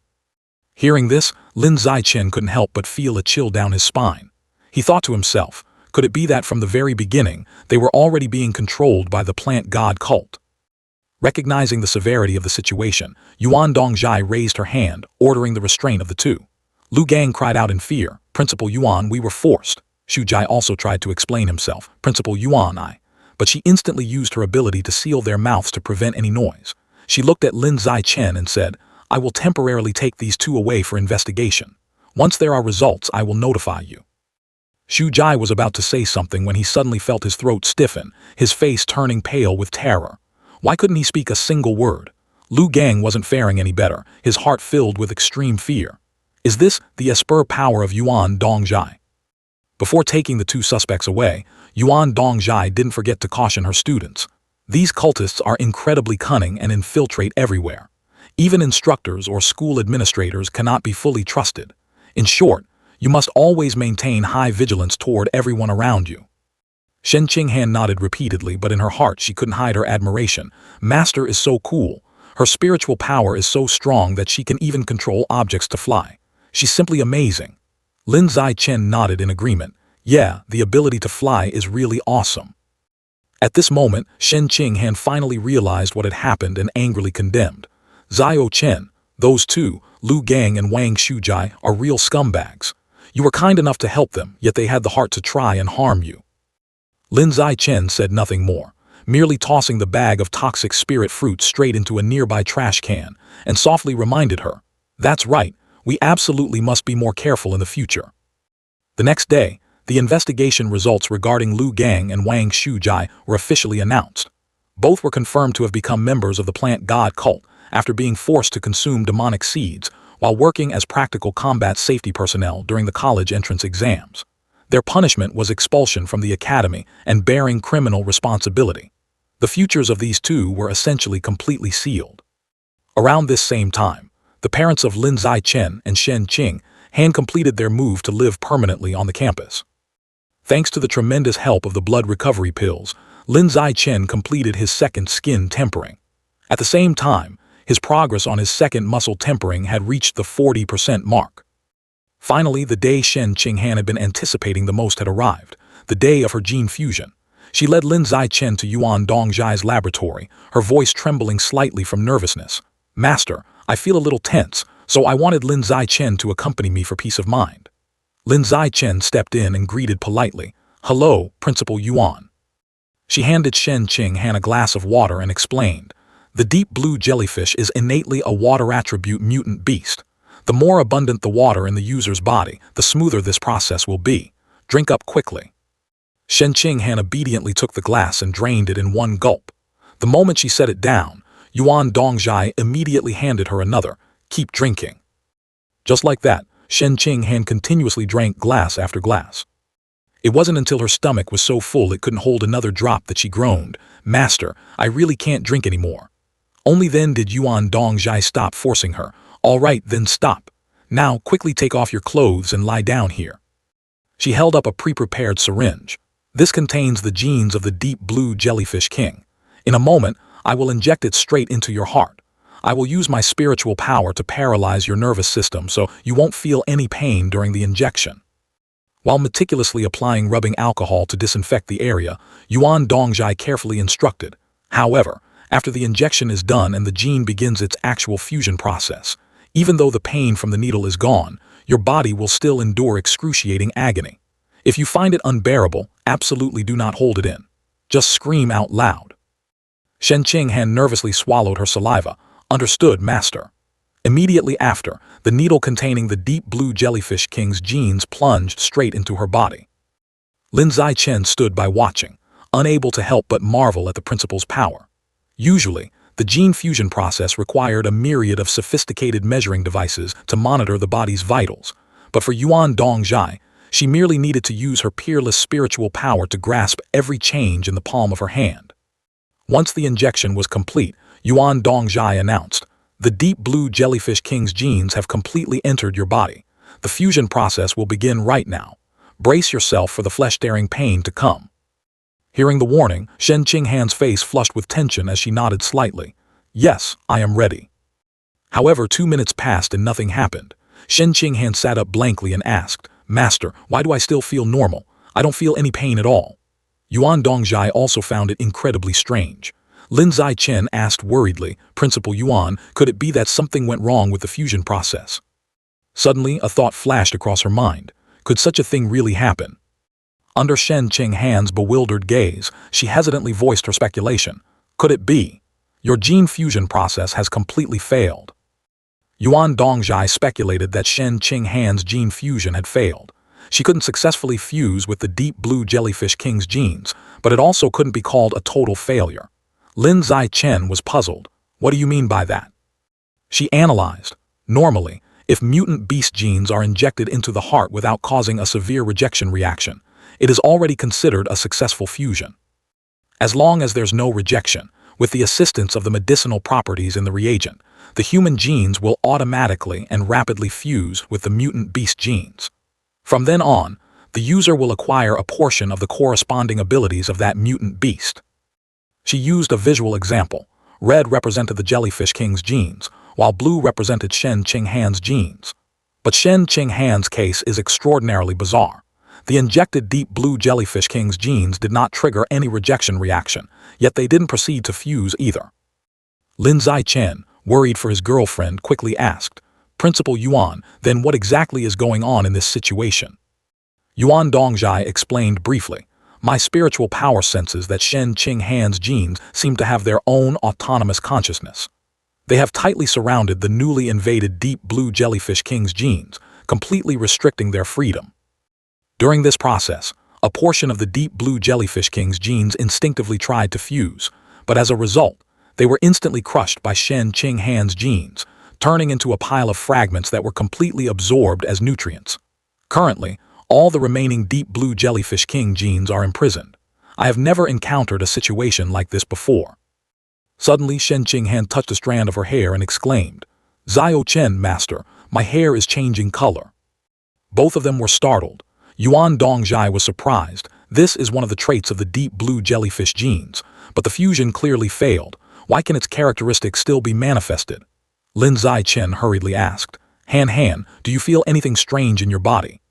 Hearing this, Lin Zichen couldn't help but feel a chill down his spine. He thought to himself, could it be that from the very beginning, they were already being controlled by the plant god cult? Recognizing the severity of the situation, Yuan Dongjai raised her hand, ordering the restraint of the two. Lu Gang cried out in fear, Principal Yuan, we were forced. Xu Jai also tried to explain himself, Principal Yuan, but she instantly used her ability to seal their mouths to prevent any noise. She looked at Lin Zichen and said, I will temporarily take these two away for investigation. Once there are results, I will notify you. Xu Jai was about to say something when he suddenly felt his throat stiffen, his face turning pale with terror. Why couldn't he speak a single word? Lu Gang wasn't faring any better, his heart filled with extreme fear. Is this the Esper power of Yuan Dongjai? Before taking the two suspects away, Yuan Dongjai didn't forget to caution her students. These cultists are incredibly cunning and infiltrate everywhere. Even instructors or school administrators cannot be fully trusted. In short, you must always maintain high vigilance toward everyone around you. Shen Qinghan nodded repeatedly, but in her heart she couldn't hide her admiration. Master is so cool. Her spiritual power is so strong that she can even control objects to fly. She's simply amazing. Lin Zichen nodded in agreement. Yeah, the ability to fly is really awesome. At this moment, Shen Qinghan finally realized what had happened and angrily condemned. Zhao Chen, those two, Lu Gang and Wang Shujai, are real scumbags. You were kind enough to help them, yet they had the heart to try and harm you. Lin Zichen said nothing more, merely tossing the bag of toxic spirit fruit straight into a nearby trash can, and softly reminded her, that's right, we absolutely must be more careful in the future. The next day, the investigation results regarding Lu Gang and Wang Shujai were officially announced. Both were confirmed to have become members of the plant god cult after being forced to consume demonic seeds while working as practical combat safety personnel during the college entrance exams. Their punishment was expulsion from the academy and bearing criminal responsibility. The futures of these two were essentially completely sealed. Around this same time, the parents of Lin Zichen and Shen Qinghan completed their move to live permanently on the campus. Thanks to the tremendous help of the blood recovery pills, Lin Zichen completed his second skin tempering. At the same time, his progress on his second muscle tempering had reached the 40% mark. Finally, the day Shen Qinghan had been anticipating the most had arrived, the day of her gene fusion. She led Lin Zichen to Yuan Dongjai's laboratory, her voice trembling slightly from nervousness. Master, I feel a little tense, so I wanted Lin Zichen to accompany me for peace of mind. Lin Zichen stepped in and greeted politely. Hello, Principal Yuan. She handed Shen Qinghan a glass of water and explained. The deep blue jellyfish is innately a water attribute mutant beast. The more abundant the water in the user's body, the smoother this process will be. Drink up quickly. Shen Qinghan obediently took the glass and drained it in one gulp. The moment she set it down, Yuan Dongjai immediately handed her another. Keep drinking. Just like that, Shen Qinghan continuously drank glass after glass. It wasn't until her stomach was so full it couldn't hold another drop that she groaned, Master, I really can't drink anymore. Only then did Yuan Dongjai stop forcing her. All right, then stop. Now quickly take off your clothes and lie down here. She held up a pre-prepared syringe. This contains the genes of the deep blue jellyfish king. In a moment, I will inject it straight into your heart. I will use my spiritual power to paralyze your nervous system so you won't feel any pain during the injection. While meticulously applying rubbing alcohol to disinfect the area, Yuan Dongjai carefully instructed. However, after the injection is done and the gene begins its actual fusion process, even though the pain from the needle is gone, your body will still endure excruciating agony. If you find it unbearable, absolutely do not hold it in. Just scream out loud. Shen Qinghan nervously swallowed her saliva. Understood, master. Immediately after, the needle containing the deep blue jellyfish king's genes plunged straight into her body. Lin Zichen stood by watching, unable to help but marvel at the principal's power. Usually, the gene fusion process required a myriad of sophisticated measuring devices to monitor the body's vitals, but for Yuan Dongjai, she merely needed to use her peerless spiritual power to grasp every change in the palm of her hand. Once the injection was complete, Yuan Dongjai announced, "The deep blue jellyfish king's genes have completely entered your body. The fusion process will begin right now. Brace yourself for the flesh-tearing pain to come." Hearing the warning, Shen Qinghan's face flushed with tension as she nodded slightly. "Yes, I am ready." However, 2 minutes passed and nothing happened. Shen Qinghan sat up blankly and asked, "Master, why do I still feel normal? I don't feel any pain at all." Yuan Dongjai also found it incredibly strange. Lin Zichen asked worriedly, "Principal Yuan, could it be that something went wrong with the fusion process?" Suddenly, a thought flashed across her mind. Could such a thing really happen? Under Shen Qinghan's bewildered gaze, she hesitantly voiced her speculation. "Could it be? Your gene fusion process has completely failed." Yuan Dongjai speculated that Shen Qinghan's gene fusion had failed. She couldn't successfully fuse with the deep blue jellyfish king's genes, but it also couldn't be called a total failure. Lin Zichen was puzzled. "What do you mean by that?" She analyzed. Normally, if mutant beast genes are injected into the heart without causing a severe rejection reaction, it is already considered a successful fusion. As long as there's no rejection, with the assistance of the medicinal properties in the reagent, the human genes will automatically and rapidly fuse with the mutant beast genes. From then on, the user will acquire a portion of the corresponding abilities of that mutant beast. She used a visual example. Red represented the jellyfish king's genes, while blue represented Shen Qinghan's genes. But Shen Qinghan's case is extraordinarily bizarre. The injected deep blue jellyfish king's genes did not trigger any rejection reaction, yet they didn't proceed to fuse either. Lin Zichen, worried for his girlfriend, quickly asked, "Principal Yuan, then what exactly is going on in this situation?" Yuan Dongjai explained briefly, "My spiritual power senses that Shen Qinghan's genes seem to have their own autonomous consciousness. They have tightly surrounded the newly invaded deep blue jellyfish king's genes, completely restricting their freedom. During this process, a portion of the deep blue jellyfish king's genes instinctively tried to fuse, but as a result, they were instantly crushed by Shen Qinghan's genes, turning into a pile of fragments that were completely absorbed as nutrients. Currently, all the remaining deep blue jellyfish king genes are imprisoned. I have never encountered a situation like this before." Suddenly, Shen Qinghan touched a strand of her hair and exclaimed, "Zio Chen, master, my hair is changing color." Both of them were startled. Yuan Dongjai was surprised. This is one of the traits of the deep blue jellyfish genes, but the fusion clearly failed. Why can its characteristics still be manifested? Lin Zichen hurriedly asked, Han, do you feel anything strange in your body?"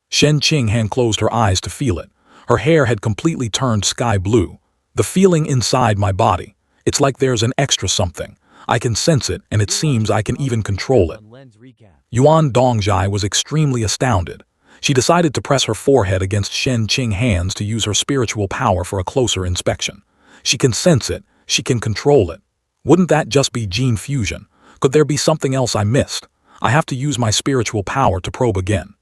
Shen Qinghan closed her eyes to feel it. Her hair had completely turned sky blue. "The feeling inside my body. It's like there's an extra something. I can sense it, and it seems I can even control it." Yuan Dongjai was extremely astounded. She decided to press her forehead against Shen Qinghan's to use her spiritual power for a closer inspection. She can sense it. She can control it. Wouldn't that just be gene fusion? Could there be something else I missed? I have to use my spiritual power to probe again.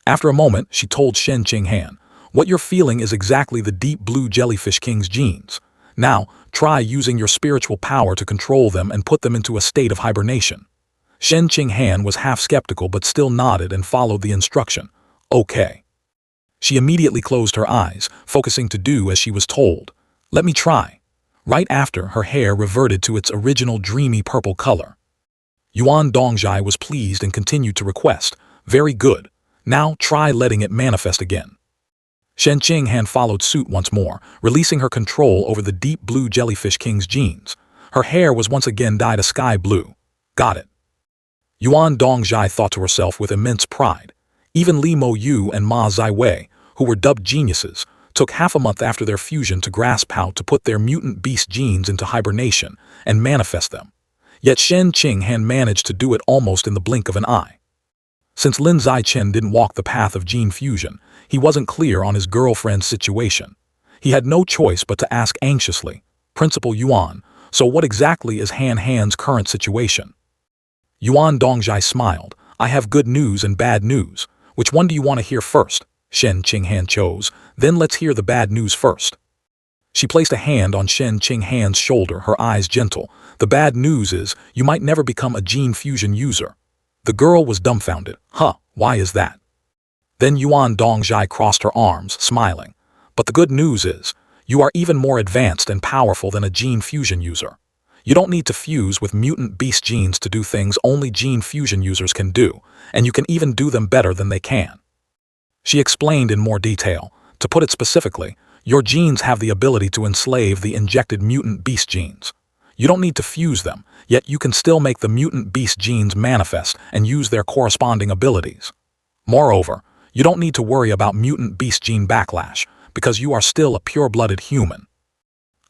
After a moment, she told Shen Qinghan, "What you're feeling is exactly the deep blue jellyfish king's genes. Now, try using your spiritual power to control them and put them into a state of hibernation." Shen Qinghan was half skeptical but still nodded and followed the instruction. "Okay." She immediately closed her eyes, focusing to do as she was told. "Let me try." Right after, her hair reverted to its original dreamy purple color. Yuan Dongjai was pleased and continued to request, "Very good. Now try letting it manifest again." Shen Qinghan followed suit once more, releasing her control over the deep blue jellyfish king's genes. Her hair was once again dyed a sky blue. Got it. Yuan Dongjai thought to herself with immense pride. Even Li Mo Yu and Ma Zaiwei, who were dubbed geniuses, took half a month after their fusion to grasp how to put their mutant beast genes into hibernation and manifest them. Yet Shen Qinghan managed to do it almost in the blink of an eye. Since Lin Zichen didn't walk the path of gene fusion, he wasn't clear on his girlfriend's situation. He had no choice but to ask anxiously, "Principal Yuan, so what exactly is Han Han's current situation?" Yuan Dongjai smiled. "I have good news and bad news. Which one do you want to hear first?" Shen Qinghan chose. "Then let's hear the bad news first." She placed a hand on Shen Qinghan's shoulder, her eyes gentle. "The bad news is, you might never become a gene fusion user." The girl was dumbfounded. "Huh, why is that?" Then Yuan Dongjai crossed her arms, smiling. "But the good news is, you are even more advanced and powerful than a gene fusion user. You don't need to fuse with mutant beast genes to do things only gene fusion users can do, and you can even do them better than they can." She explained in more detail. "To put it specifically, your genes have the ability to enslave the injected mutant beast genes. You don't need to fuse them, yet you can still make the mutant beast genes manifest and use their corresponding abilities. Moreover, you don't need to worry about mutant beast gene backlash, because you are still a pure-blooded human.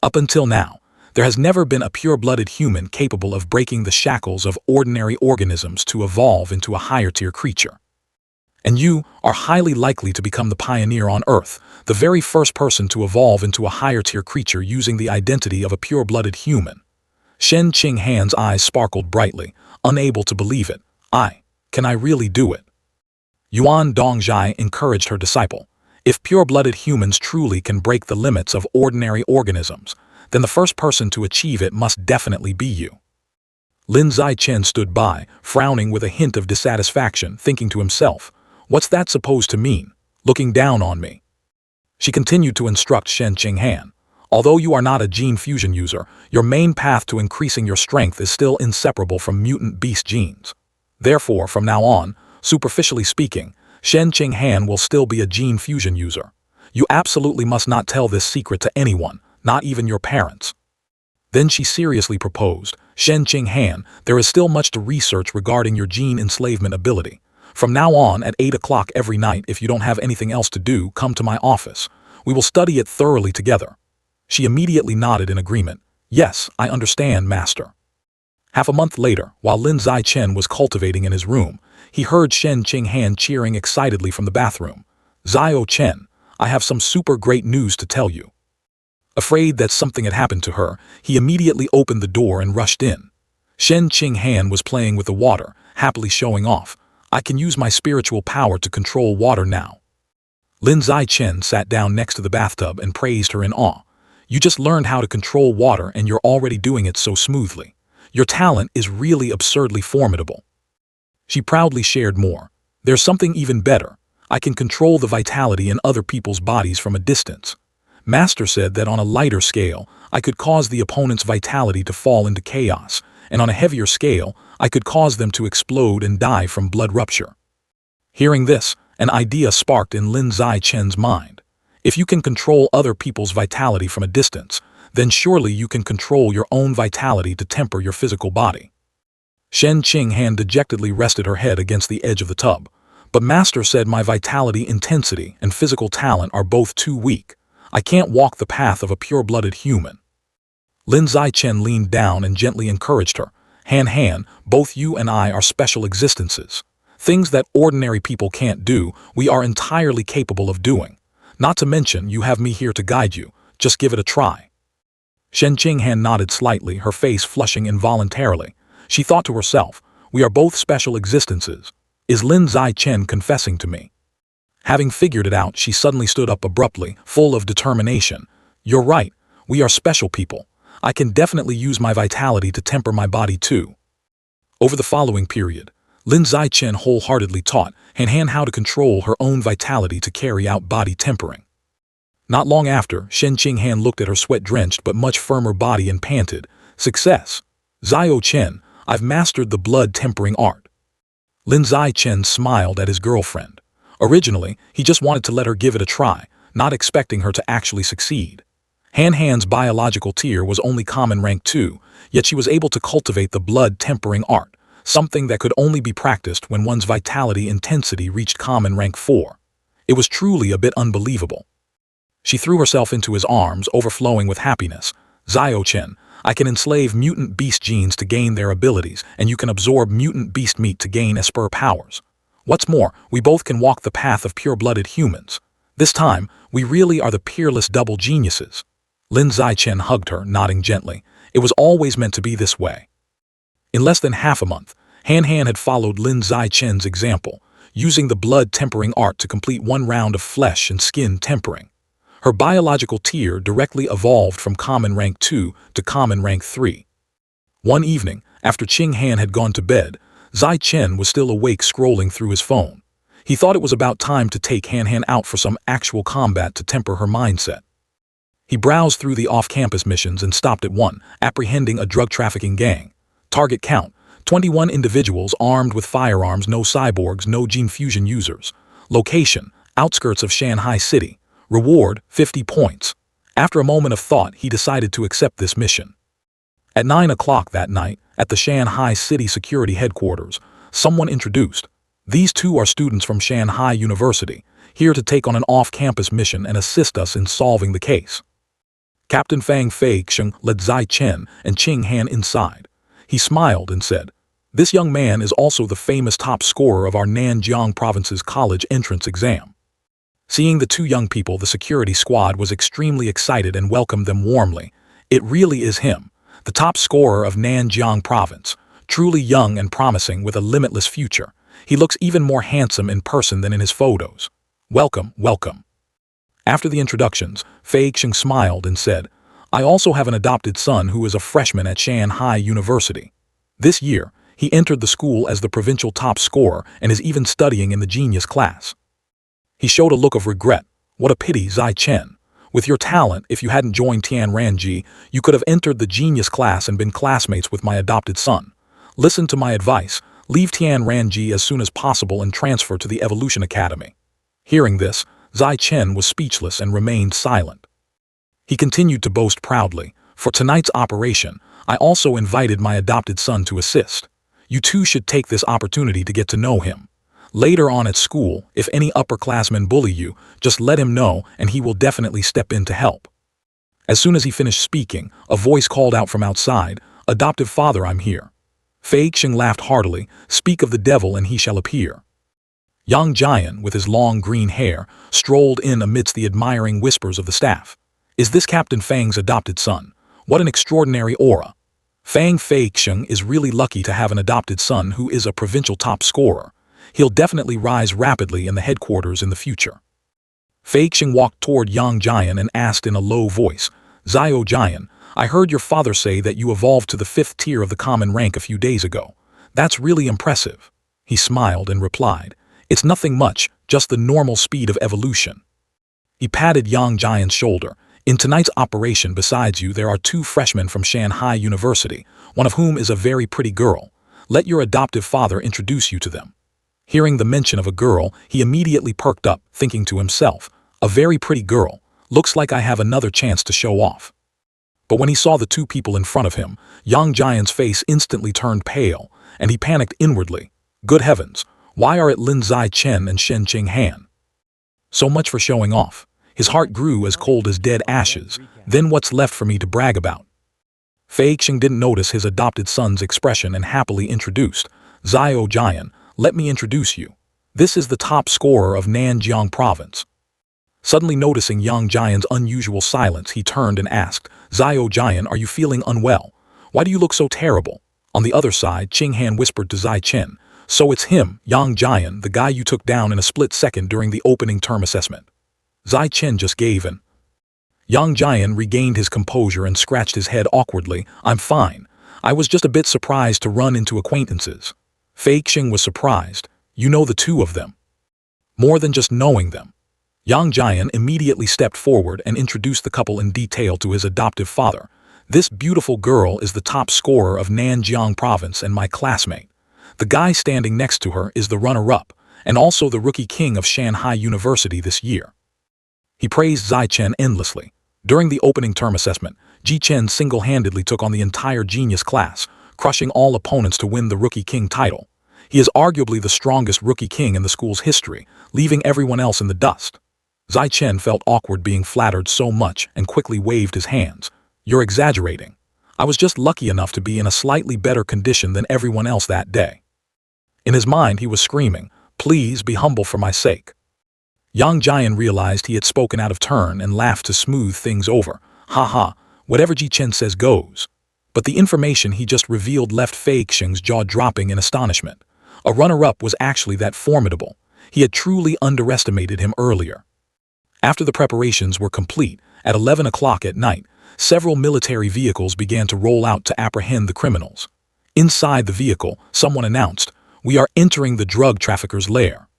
Up until now, there has never been a pure-blooded human capable of breaking the shackles of ordinary organisms to evolve into a higher-tier creature. And you are highly likely to become the pioneer on Earth, the very first person to evolve into a higher-tier creature using the identity of a pure-blooded human." Shen Qinghan's eyes sparkled brightly, unable to believe it. Can I really do it?" Yuan Dongjai encouraged her disciple. "If pure-blooded humans truly can break the limits of ordinary organisms, then the first person to achieve it must definitely be you." Lin Zichen stood by, frowning with a hint of dissatisfaction, thinking to himself, "What's that supposed to mean? Looking down on me?" She continued to instruct Shen Qinghan. "Although you are not a gene fusion user, your main path to increasing your strength is still inseparable from mutant beast genes. Therefore, from now on, superficially speaking, Shen Qinghan will still be a gene fusion user. You absolutely must not tell this secret to anyone, not even your parents." Then she seriously proposed, "Shen Qinghan, there is still much to research regarding your gene enslavement ability. From now on, at 8 o'clock every night, if you don't have anything else to do, come to my office. We will study it thoroughly together." She immediately nodded in agreement. "Yes, I understand, master." Half a month later, while Lin Zichen was cultivating in his room, he heard Shen Qinghan cheering excitedly from the bathroom. "Zio Chen, I have some super great news to tell you." Afraid that something had happened to her, he immediately opened the door and rushed in. Shen Qinghan was playing with the water, happily showing off. "I can use my spiritual power to control water now." Lin Zichen sat down next to the bathtub and praised her in awe. "You just learned how to control water and you're already doing it so smoothly. Your talent is really absurdly formidable." She proudly shared more. "There's something even better. I can control the vitality in other people's bodies from a distance. Master said that on a lighter scale, I could cause the opponent's vitality to fall into chaos, and on a heavier scale, I could cause them to explode and die from blood rupture." Hearing this, an idea sparked in Lin Zichen's mind. If you can control other people's vitality from a distance, then surely you can control your own vitality to temper your physical body. Shen Qinghan dejectedly rested her head against the edge of the tub. "But Master said my vitality intensity and physical talent are both too weak. I can't walk the path of a pure-blooded human." Lin Zichen leaned down and gently encouraged her. Han, both you and I are special existences. Things that ordinary people can't do, we are entirely capable of doing. Not to mention, you have me here to guide you. Just give it a try." Shen Qinghan nodded slightly, her face flushing involuntarily. She thought to herself, "We are both special existences. Is Lin Zichen confessing to me?" Having figured it out, she suddenly stood up abruptly, full of determination. "You're right. We are special people. I can definitely use my vitality to temper my body too." Over the following period, Lin Zichen wholeheartedly taught Han how to control her own vitality to carry out body tempering. Not long after, Shen Qinghan looked at her sweat-drenched but much firmer body and panted, "Success! Zio Chen, I've mastered the blood-tempering art." Lin Zichen smiled at his girlfriend. Originally, he just wanted to let her give it a try, not expecting her to actually succeed. Han's biological tier was only common rank 2, yet she was able to cultivate the blood-tempering art, something that could only be practiced when one's vitality intensity reached common rank 4. It was truly a bit unbelievable. She threw herself into his arms, overflowing with happiness. "Zio Chen, I can enslave mutant beast genes to gain their abilities, and you can absorb mutant beast meat to gain Esper powers. What's more, we both can walk the path of pure-blooded humans. This time, we really are the peerless double geniuses. Lin Zichen hugged her, nodding gently. It was always meant to be this way. In less than half a month, Han Han had followed Lin Zichen's example, using the blood-tempering art to complete one round of flesh and skin tempering. Her biological tier directly evolved from Common Rank 2 to Common Rank 3. One evening, after Qing Han had gone to bed, Zichen was still awake scrolling through his phone. He thought it was about time to take Han Han out for some actual combat to temper her mindset. He browsed through the off-campus missions and stopped at one, apprehending a drug trafficking gang. Target count: 21 individuals armed with firearms, no cyborgs, no gene fusion users. Location: outskirts of Shanghai City. Reward: 50 points. After a moment of thought, he decided to accept this mission. At 9 o'clock that night, at the Shanghai City Security Headquarters, someone introduced. These two are students from Shanghai University, here to take on an off-campus mission and assist us in solving the case. Captain Fang Feixiang led Zichen and Qing Han inside. He smiled and said, "This young man is also the famous top scorer of our Nanjiang Province's college entrance exam." Seeing the two young people, the security squad was extremely excited and welcomed them warmly. It really is him, the top scorer of Nanjiang Province, truly young and promising with a limitless future. He looks even more handsome in person than in his photos. Welcome, welcome. After the introductions, Feixiang smiled and said, "I also have an adopted son who is a freshman at Shanghai University. This year, he entered the school as the provincial top scorer and is even studying in the genius class." He showed a look of regret. What a pity, Zichen. With your talent, if you hadn't joined Tianranji, you could have entered the genius class and been classmates with my adopted son. Listen to my advice. Leave Tianranji as soon as possible and transfer to the Evolution Academy. Hearing this, Zichen was speechless and remained silent. He continued to boast proudly, "For tonight's operation, I also invited my adopted son to assist. You two should take this opportunity to get to know him. Later on at school, if any upperclassmen bully you, just let him know and he will definitely step in to help." As soon as he finished speaking, a voice called out from outside, "Adoptive father, I'm here." Feixiang laughed heartily, "Speak of the devil and he shall appear." Yang Jian, with his long green hair, strolled in amidst the admiring whispers of the staff. "Is this Captain Fang's adopted son? What an extraordinary aura. Fang Feixiang is really lucky to have an adopted son who is a provincial top scorer. He'll definitely rise rapidly in the headquarters in the future." Feixiang walked toward Yang Jian and asked in a low voice, "Zio Jian, I heard your father say that you evolved to the 5th tier of the common rank a few days ago. That's really impressive." He smiled and replied, "It's nothing much, just the normal speed of evolution." He patted Yang Jian's shoulder. "In tonight's operation besides you there are 2 freshmen from Shanghai University, one of whom is a very pretty girl. Let your adoptive father introduce you to them." Hearing the mention of a girl, he immediately perked up, thinking to himself, "A very pretty girl. Looks like I have another chance to show off." But when he saw the 2 people in front of him, Yang Jian's face instantly turned pale, and he panicked inwardly. Good heavens, why are it Lin Zichen and Shen Qing Han? So much for showing off. His heart grew as cold as dead ashes. Then what's left for me to brag about? Feixiang didn't notice his adopted son's expression and happily introduced, "Zio Jian, let me introduce you. This is the top scorer of Nanjiang Province." Suddenly noticing Yang Jian's unusual silence, he turned and asked, "Zio Jian, are you feeling unwell? Why do you look so terrible?" On the other side, Qing Han whispered to Zichen, "So it's him, Yang Jian, the guy you took down in a split second during the opening term assessment." Zichen just gave in. Yang Jian regained his composure and scratched his head awkwardly. "I'm fine. I was just a bit surprised to run into acquaintances." Feixiang was surprised. "You know the 2 of them?" "More than just knowing them." Yang Jian immediately stepped forward and introduced the couple in detail to his adoptive father. "This beautiful girl is the top scorer of Nanjiang Province and my classmate. The guy standing next to her is the runner-up, and also the rookie king of Shanghai University this year." He praised Zichen endlessly. During the opening term assessment, Zichen single-handedly took on the entire genius class, crushing all opponents to win the rookie king title. He is arguably the strongest rookie king in the school's history, leaving everyone else in the dust. Zichen felt awkward being flattered so much and quickly waved his hands. "You're exaggerating. I was just lucky enough to be in a slightly better condition than everyone else that day." In his mind, he was screaming, Please be humble for my sake. Yang Jian realized he had spoken out of turn and laughed to smooth things over. Ha ha, whatever Ji Chen says goes. But the information he just revealed left Fei Xing's jaw dropping in astonishment. A runner-up was actually that formidable. He had truly underestimated him earlier. After the preparations were complete, at 11 o'clock at night, several military vehicles began to roll out to apprehend the criminals. Inside the vehicle, someone announced, "We are entering the drug trafficker's lair."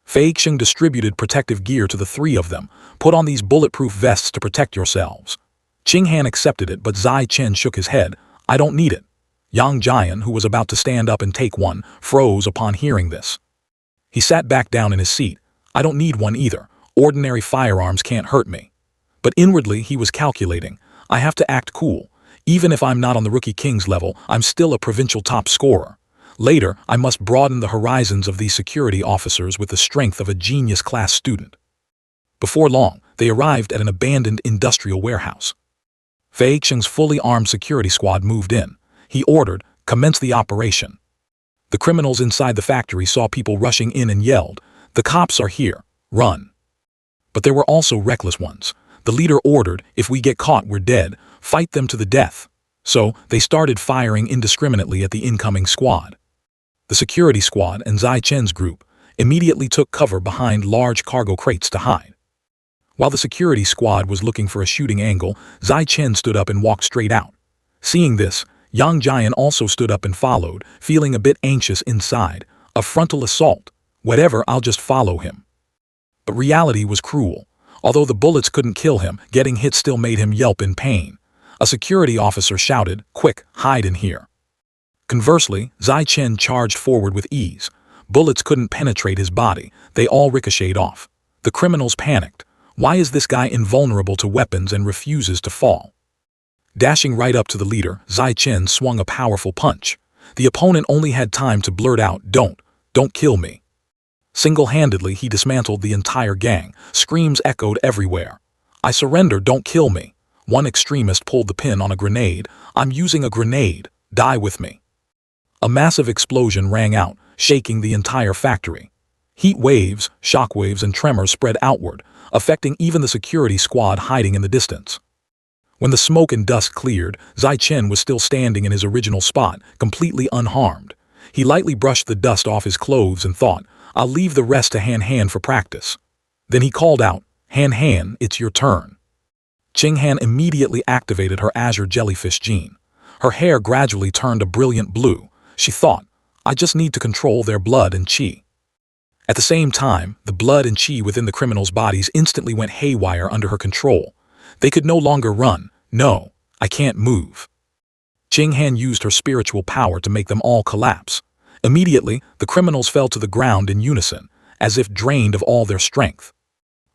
Fei Xing distributed protective gear to the three of them. "Put on these bulletproof vests to protect yourselves." Qing Han accepted it, but Zai Chen shook his head. "I don't need it." Yang Jian, who was about to stand up and take one, froze upon hearing this. He sat back down in his seat. "I don't need one either. Ordinary firearms can't hurt me." But inwardly he was calculating. "I have to act cool. Even if I'm not on the Rookie King's level, I'm still a provincial top scorer. Later, I must broaden the horizons of these security officers with the strength of a genius-class student." Before long, they arrived at an abandoned industrial warehouse. Fei Xing's fully armed security squad moved in. He ordered, "Commence the operation." The criminals inside the factory saw people rushing in and yelled, "The cops are here, run." But there were also reckless ones. The leader ordered, "If we get caught, we're dead. Fight them to the death." So, they started firing indiscriminately at the incoming squad. The security squad and Zai Chen's group immediately took cover behind large cargo crates to hide. While the security squad was looking for a shooting angle, Zai Chen stood up and walked straight out. Seeing this, Yang Jian also stood up and followed, feeling a bit anxious inside. A frontal assault. Whatever, I'll just follow him. But reality was cruel. Although the bullets couldn't kill him, getting hit still made him yelp in pain. A security officer shouted, "Quick, hide in here." Conversely, Zai Chen charged forward with ease. Bullets couldn't penetrate his body. They all ricocheted off. The criminals panicked. Why is this guy invulnerable to weapons and refuses to fall? Dashing right up to the leader, Zai Chen swung a powerful punch. The opponent only had time to blurt out, Don't kill me." Single-handedly, he dismantled the entire gang. Screams echoed everywhere. "I surrender, don't kill me." One extremist pulled the pin on a grenade. "I'm using a grenade. Die with me." A massive explosion rang out, shaking the entire factory. Heat waves, shock waves, and tremors spread outward, affecting even the security squad hiding in the distance. When the smoke and dust cleared, Zai Chen was still standing in his original spot, completely unharmed. He lightly brushed the dust off his clothes and thought, "I'll leave the rest to Han Han for practice." Then he called out, "Han Han, it's your turn." Qing Han immediately activated her azure jellyfish gene. Her hair gradually turned a brilliant blue. She thought, "I just need to control their blood and qi." At the same time, the blood and qi within the criminals' bodies instantly went haywire under her control. They could no longer run. "No, I can't move." Qing Han used her spiritual power to make them all collapse. Immediately, the criminals fell to the ground in unison, as if drained of all their strength.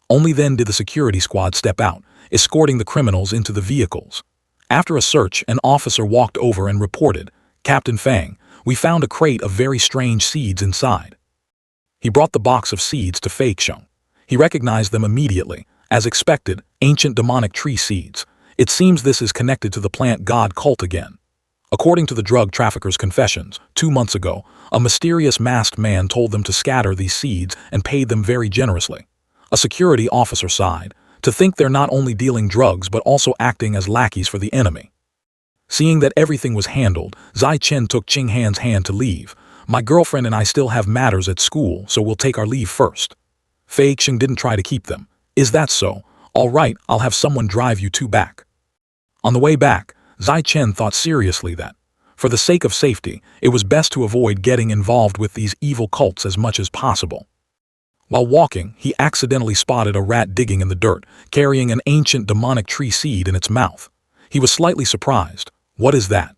Only then did the security squad step out, escorting the criminals into the vehicles. After a search, an officer walked over and reported, "Captain Fang, we found a crate of very strange seeds inside." He brought the box of seeds to Fei Xing. He recognized them immediately. As expected, ancient demonic tree seeds. It seems this is connected to the plant god cult again. According to the drug trafficker's confessions, 2 months ago, a mysterious masked man told them to scatter these seeds and paid them very generously. A security officer sighed, to think they're not only dealing drugs but also acting as lackeys for the enemy. Seeing that everything was handled, Zai Chen took Qing Han's hand to leave. "My girlfriend and I still have matters at school, so we'll take our leave first." Fei Xing didn't try to keep them. "Is that so? All right, I'll have someone drive you two back." On the way back, Zai Chen thought seriously that, for the sake of safety, it was best to avoid getting involved with these evil cults as much as possible. While walking, he accidentally spotted a rat digging in the dirt, carrying an ancient demonic tree seed in its mouth. He was slightly surprised. "What is that?"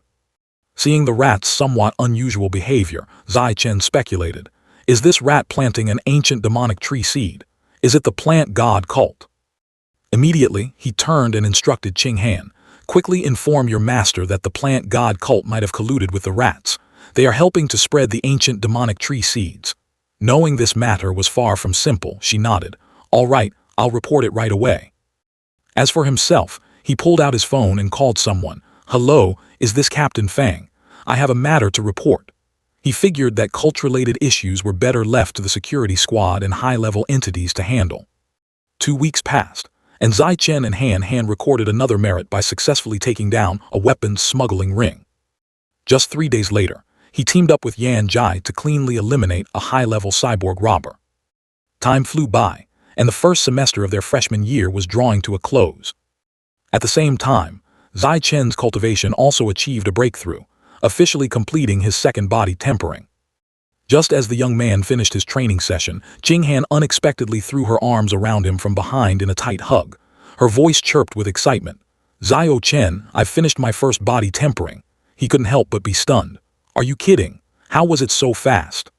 Seeing the rat's somewhat unusual behavior, Zai Chen speculated, "Is this rat planting an ancient demonic tree seed? Is it the plant god cult?" Immediately, he turned and instructed Qing Han, "Quickly inform your master that the plant god cult might have colluded with the rats. They are helping to spread the ancient demonic tree seeds." Knowing this matter was far from simple, she nodded. "All right, I'll report it right away." As for himself, he pulled out his phone and called someone. "Hello, is this Captain Fang? I have a matter to report." He figured that cult-related issues were better left to the security squad and high-level entities to handle. 2 weeks passed, and Zai Chen and Han Han recorded another merit by successfully taking down a weapons smuggling ring. Just 3 days later, he teamed up with Yan Jai to cleanly eliminate a high-level cyborg robber. Time flew by, and the first semester of their freshman year was drawing to a close. At the same time, Zai Chen's cultivation also achieved a breakthrough, officially completing his second body tempering. Just as the young man finished his training session, Jing Han unexpectedly threw her arms around him from behind in a tight hug. Her voice chirped with excitement. "Zio Chen, I've finished my first body tempering." He couldn't help but be stunned. "Are you kidding? How was it so fast?"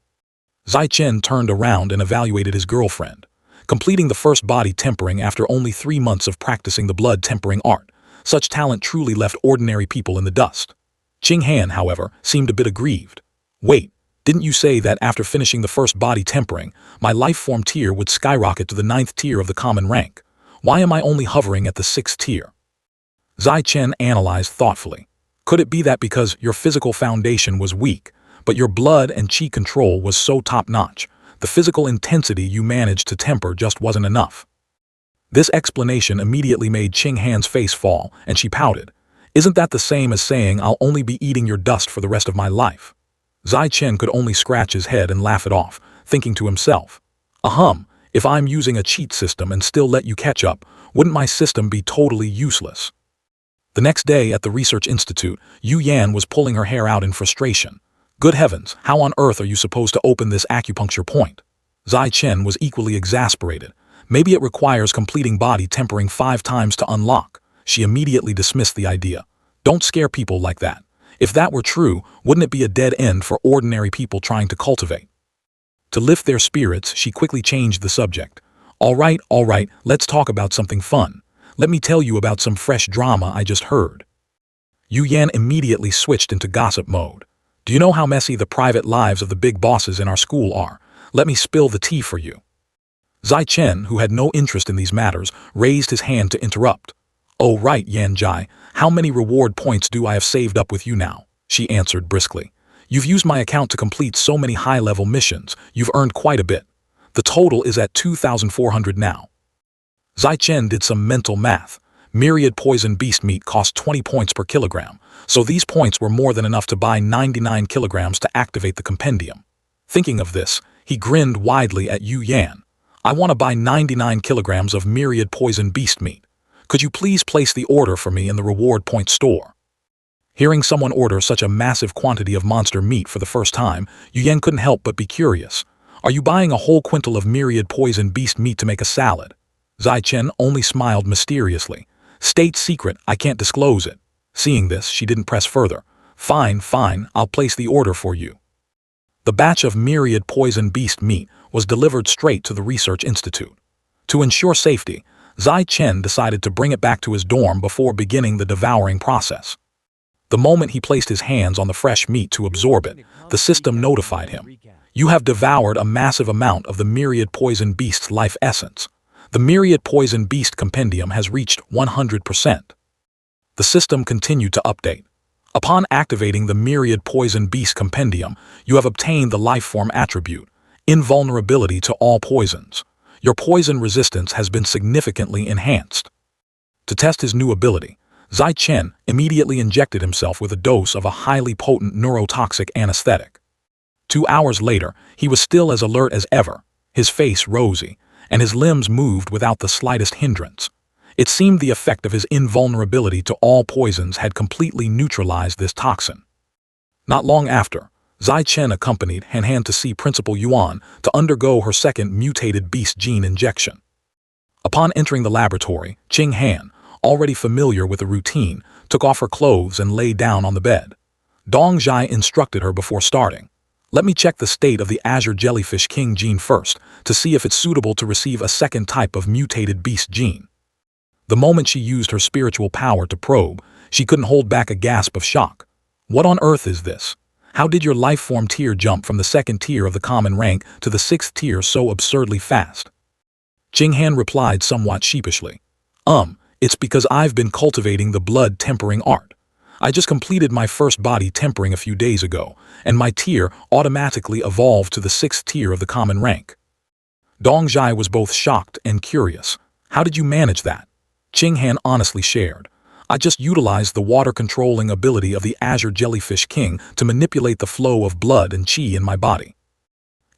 Zai Chen turned around and evaluated his girlfriend. Completing the first body tempering after only 3 months of practicing the blood tempering art, such talent truly left ordinary people in the dust. Jing Han, however, seemed a bit aggrieved. "Wait, didn't you say that after finishing the first body tempering, my life form tier would skyrocket to the 9th tier of the common rank? Why am I only hovering at the 6th tier?" Zai Chen analyzed thoughtfully. "Could it be that because your physical foundation was weak, but your blood and chi control was so top-notch, the physical intensity you managed to temper just wasn't enough?" This explanation immediately made Jing Han's face fall, and she pouted. "Isn't that the same as saying I'll only be eating your dust for the rest of my life?" Zai Chen could only scratch his head and laugh it off, thinking to himself, if I'm using a cheat system and still let you catch up, wouldn't my system be totally useless?" The next day at the Research Institute, Yu Yan was pulling her hair out in frustration. "Good heavens, how on earth are you supposed to open this acupuncture point?" Zai Chen was equally exasperated. "Maybe it requires completing body tempering 5 times to unlock." She immediately dismissed the idea. "Don't scare people like that. If that were true, wouldn't it be a dead end for ordinary people trying to cultivate?" To lift their spirits, she quickly changed the subject. All right, let's talk about something fun. Let me tell you about some fresh drama I just heard." Yu Yan immediately switched into gossip mode. "Do you know how messy the private lives of the big bosses in our school are? Let me spill the tea for you." Zai Chen, who had no interest in these matters, raised his hand to interrupt. "Oh right, Yan Jai, how many reward points do I have saved up with you now?" she answered briskly. "You've used my account to complete so many high-level missions, you've earned quite a bit. The total is at 2,400 now." Zai Chen did some mental math. Myriad poison beast meat cost 20 points per kilogram, so these points were more than enough to buy 99 kilograms to activate the compendium. Thinking of this, he grinned widely at Yu Yan. "I want to buy 99 kilograms of myriad poison beast meat. Could you please place the order for me in the reward point store?" Hearing someone order such a massive quantity of monster meat for the first time, Yu Yan couldn't help but be curious. "Are you buying a whole quintal of myriad poison beast meat to make a salad?" Zai Chen only smiled mysteriously. "State secret, I can't disclose it." Seeing this, she didn't press further. Fine, I'll place the order for you." The batch of myriad poison beast meat was delivered straight to the Research Institute. To ensure safety, Zai Chen decided to bring it back to his dorm before beginning the devouring process. The moment he placed his hands on the fresh meat to absorb it, the system notified him. "You have devoured a massive amount of the myriad poison beast's life essence. The myriad poison beast compendium has reached 100%. The system continued to update. "Upon activating the myriad poison beast compendium, you have obtained the life form attribute, invulnerability to all poisons. Your poison resistance has been significantly enhanced." To test his new ability, Zai Chen immediately injected himself with a dose of a highly potent neurotoxic anesthetic. 2 hours later, he was still as alert as ever, his face rosy, and his limbs moved without the slightest hindrance. It seemed the effect of his invulnerability to all poisons had completely neutralized this toxin. Not long after, Zai Chen accompanied Han Han to see Principal Yuan to undergo her second mutated beast gene injection. Upon entering the laboratory, Jing Han, already familiar with the routine, took off her clothes and lay down on the bed. Dong Zhai instructed her before starting. "Let me check the state of the Azure Jellyfish King gene first to see if it's suitable to receive a second type of mutated beast gene." The moment she used her spiritual power to probe, she couldn't hold back a gasp of shock. "What on earth is this? How did your life form tier jump from the 2nd tier of the common rank to the 6th tier so absurdly fast?" Jing Han replied somewhat sheepishly. It's because I've been cultivating the blood tempering art. I just completed my first body tempering a few days ago, and my tier automatically evolved to the 6th tier of the common rank. Dong Zhai was both shocked and curious. How did you manage that? Qing Han honestly shared. I just utilized the water-controlling ability of the Azure Jellyfish King to manipulate the flow of blood and qi in my body.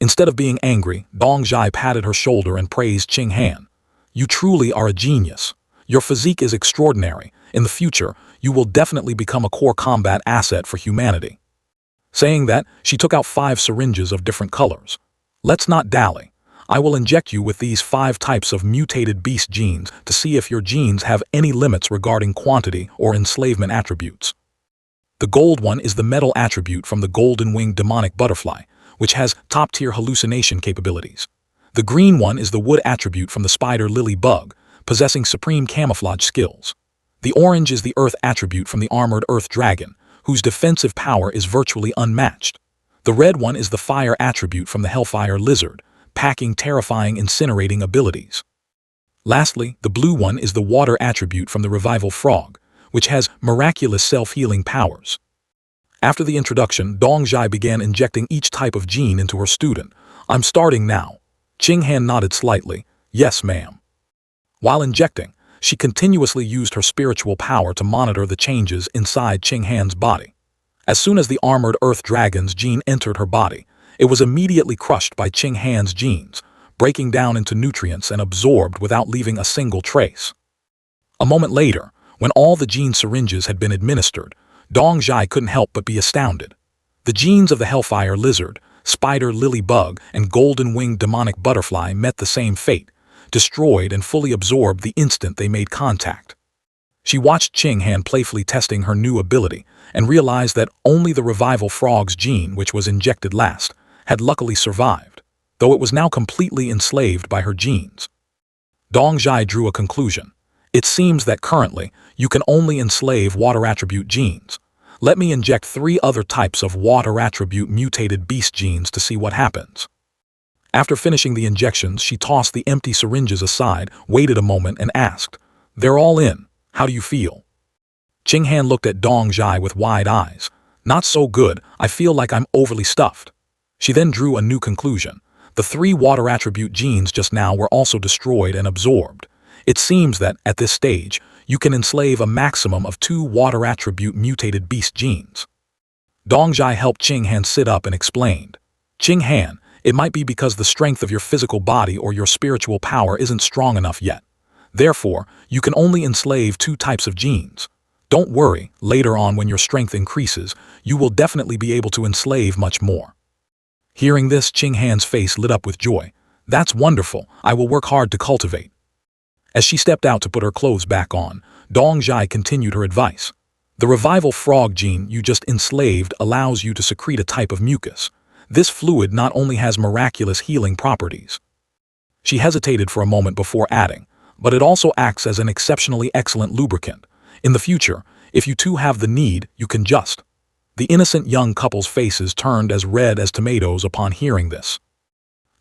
Instead of being angry, Dong Zhai patted her shoulder and praised Qing Han. You truly are a genius. Your physique is extraordinary. In the future, you will definitely become a core combat asset for humanity. Saying that, she took out 5 syringes of different colors. Let's not dally. I will inject you with these 5 types of mutated beast genes to see if your genes have any limits regarding quantity or enslavement attributes. The gold one is the metal attribute from the golden-winged demonic butterfly, which has top-tier hallucination capabilities. The green one is the wood attribute from the spider lily bug, possessing supreme camouflage skills. The orange is the earth attribute from the armored earth dragon, whose defensive power is virtually unmatched. The red one is the fire attribute from the hellfire lizard, packing terrifying incinerating abilities. Lastly, the blue one is the water attribute from the revival frog, which has miraculous self-healing powers. After the introduction, Dong Zhai began injecting each type of gene into her student. I'm starting now. Qing Han nodded slightly. Yes, ma'am. While injecting, she continuously used her spiritual power to monitor the changes inside Qing Han's body. As soon as the armored earth dragon's gene entered her body, it was immediately crushed by Qing Han's genes, breaking down into nutrients and absorbed without leaving a single trace. A moment later, when all the gene syringes had been administered, Dong Zhai couldn't help but be astounded. The genes of the hellfire lizard, spider lily bug, and golden-winged demonic butterfly met the same fate, destroyed and fully absorbed the instant they made contact. She watched Qing Han playfully testing her new ability and realized that only the revival frog's gene, which was injected last, had luckily survived, though it was now completely enslaved by her genes. Dong Zhai drew a conclusion. It seems that currently, you can only enslave water attribute genes. Let me inject 3 other types of water attribute mutated beast genes to see what happens. After finishing the injections, she tossed the empty syringes aside, waited a moment, and asked, They're all in. How do you feel? Qing Han looked at Dong Zhai with wide eyes. Not so good. I feel like I'm overly stuffed. She then drew a new conclusion. The 3 water attribute genes just now were also destroyed and absorbed. It seems that, at this stage, you can enslave a maximum of 2 water attribute mutated beast genes. Dong Zhai helped Qing Han sit up and explained. Qing Han, it might be because the strength of your physical body or your spiritual power isn't strong enough yet. Therefore, you can only enslave 2 types of genes. Don't worry, later on when your strength increases, you will definitely be able to enslave much more. Hearing this, Qing Han's face lit up with joy. That's wonderful. I will work hard to cultivate. As she stepped out to put her clothes back on, Dong Zhai continued her advice. The revival frog gene you just enslaved allows you to secrete a type of mucus. This fluid not only has miraculous healing properties. She hesitated for a moment before adding, but it also acts as an exceptionally excellent lubricant. In the future, if you two have the need, you can just. The innocent young couple's faces turned as red as tomatoes upon hearing this.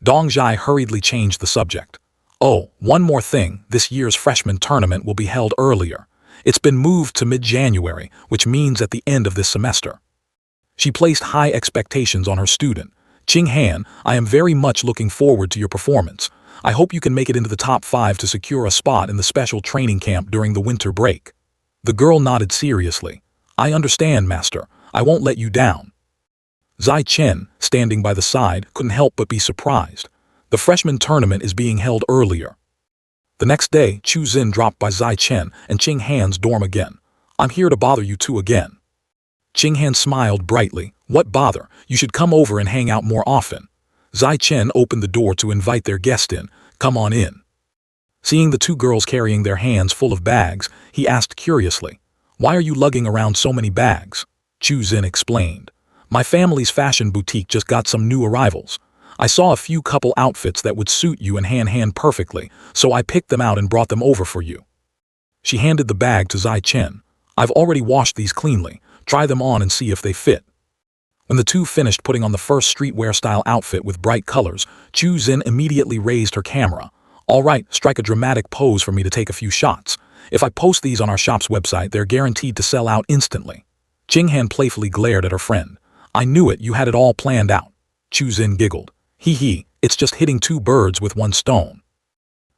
Dong Zhai hurriedly changed the subject. Oh, one more thing, this year's freshman tournament will be held earlier. It's been moved to mid-January, which means at the end of this semester. She placed high expectations on her student. Qing Han, I am very much looking forward to your performance. I hope you can make it into the top 5 to secure a spot in the special training camp during the winter break. The girl nodded seriously. I understand, Master. I won't let you down. Zai Chen, standing by the side, couldn't help but be surprised. The freshman tournament is being held earlier. The next day, Chu Xin dropped by Zai Chen and Qing Han's dorm again. I'm here to bother you two again. Qing Han smiled brightly. What bother? You should come over and hang out more often. Zai Chen opened the door to invite their guest in. Come on in. Seeing the 2 girls carrying their hands full of bags, he asked curiously, Why are you lugging around so many bags? Chu Xin explained. My family's fashion boutique just got some new arrivals. I saw a few couple outfits that would suit you and Han perfectly, so I picked them out and brought them over for you. She handed the bag to Zai Chen. I've already washed these cleanly. Try them on and see if they fit. When the 2 finished putting on the first streetwear-style outfit with bright colors, Chu Xin immediately raised her camera. All right, strike a dramatic pose for me to take a few shots. If I post these on our shop's website, they're guaranteed to sell out instantly. Qing Han playfully glared at her friend. I knew it, you had it all planned out. Chu Zin giggled. Hee hee, it's just hitting two birds with one stone.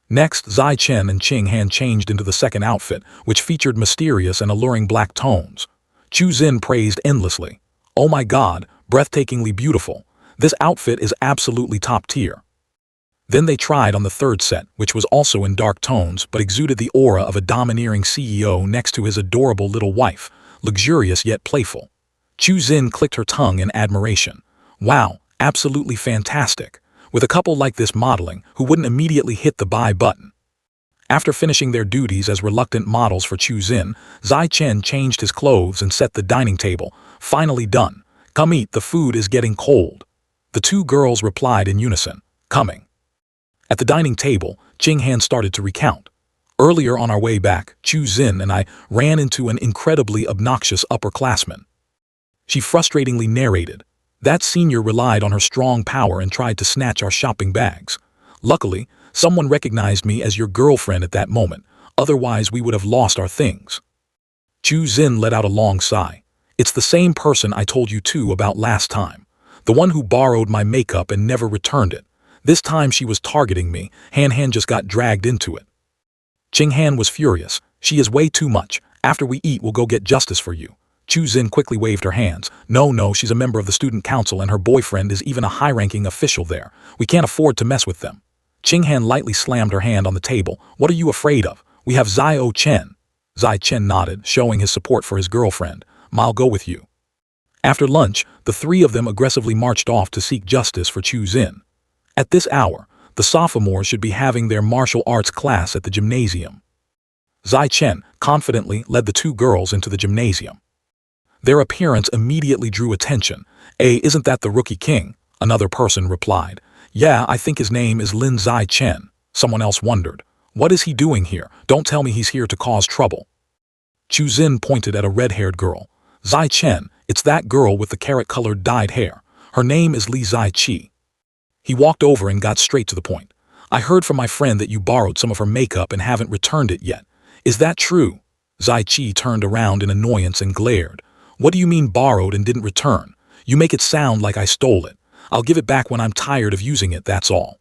Next, Zai Chen and Qing Han changed into the second outfit, which featured mysterious and alluring black tones. Chu Zin praised endlessly. Oh my god, breathtakingly beautiful. This outfit is absolutely top tier. Then they tried on the third set, which was also in dark tones but exuded the aura of a domineering CEO next to his adorable little wife, luxurious yet playful. Chu Zin clicked her tongue in admiration. Wow, absolutely fantastic. With a couple like this modeling, who wouldn't immediately hit the buy button? After finishing their duties as reluctant models for Chu Zin, Zai Chen changed his clothes and set the dining table. Finally done. Come eat, the food is getting cold. The two girls replied in unison. Coming. At the dining table, Qing Han started to recount. Earlier on our way back, Chu Zin and I ran into an incredibly obnoxious upperclassman. She frustratingly narrated. That senior relied on her strong power and tried to snatch our shopping bags. Luckily, someone recognized me as your girlfriend at that moment, otherwise we would have lost our things. Chu Zin let out a long sigh. It's the same person I told you two about last time. The one who borrowed my makeup and never returned it. This time she was targeting me, Han just got dragged into it. Qing Han was furious. She is way too much. After we eat, we'll go get justice for you. Chu Zin quickly waved her hands. No, she's a member of the student council and her boyfriend is even a high-ranking official there. We can't afford to mess with them. Qing Han lightly slammed her hand on the table. What are you afraid of? We have Zai Chen. Zai Chen nodded, showing his support for his girlfriend. I'll go with you. After lunch, the three of them aggressively marched off to seek justice for Chu Zin. At this hour, the sophomores should be having their martial arts class at the gymnasium. Zai Chen confidently led the two girls into the gymnasium. Their appearance immediately drew attention. Isn't that the Rookie King? Another person replied. Yeah, I think his name is Lin Zai Chen. Someone else wondered. What is he doing here? Don't tell me he's here to cause trouble. Chu Zin pointed at a red-haired girl. Zai Chen, it's that girl with the carrot-colored dyed hair. Her name is Li Zai Qi. He walked over and got straight to the point. I heard from my friend that you borrowed some of her makeup and haven't returned it yet. Is that true? Zai Qi turned around in annoyance and glared. What do you mean borrowed and didn't return? You make it sound like I stole it. I'll give it back when I'm tired of using it, that's all.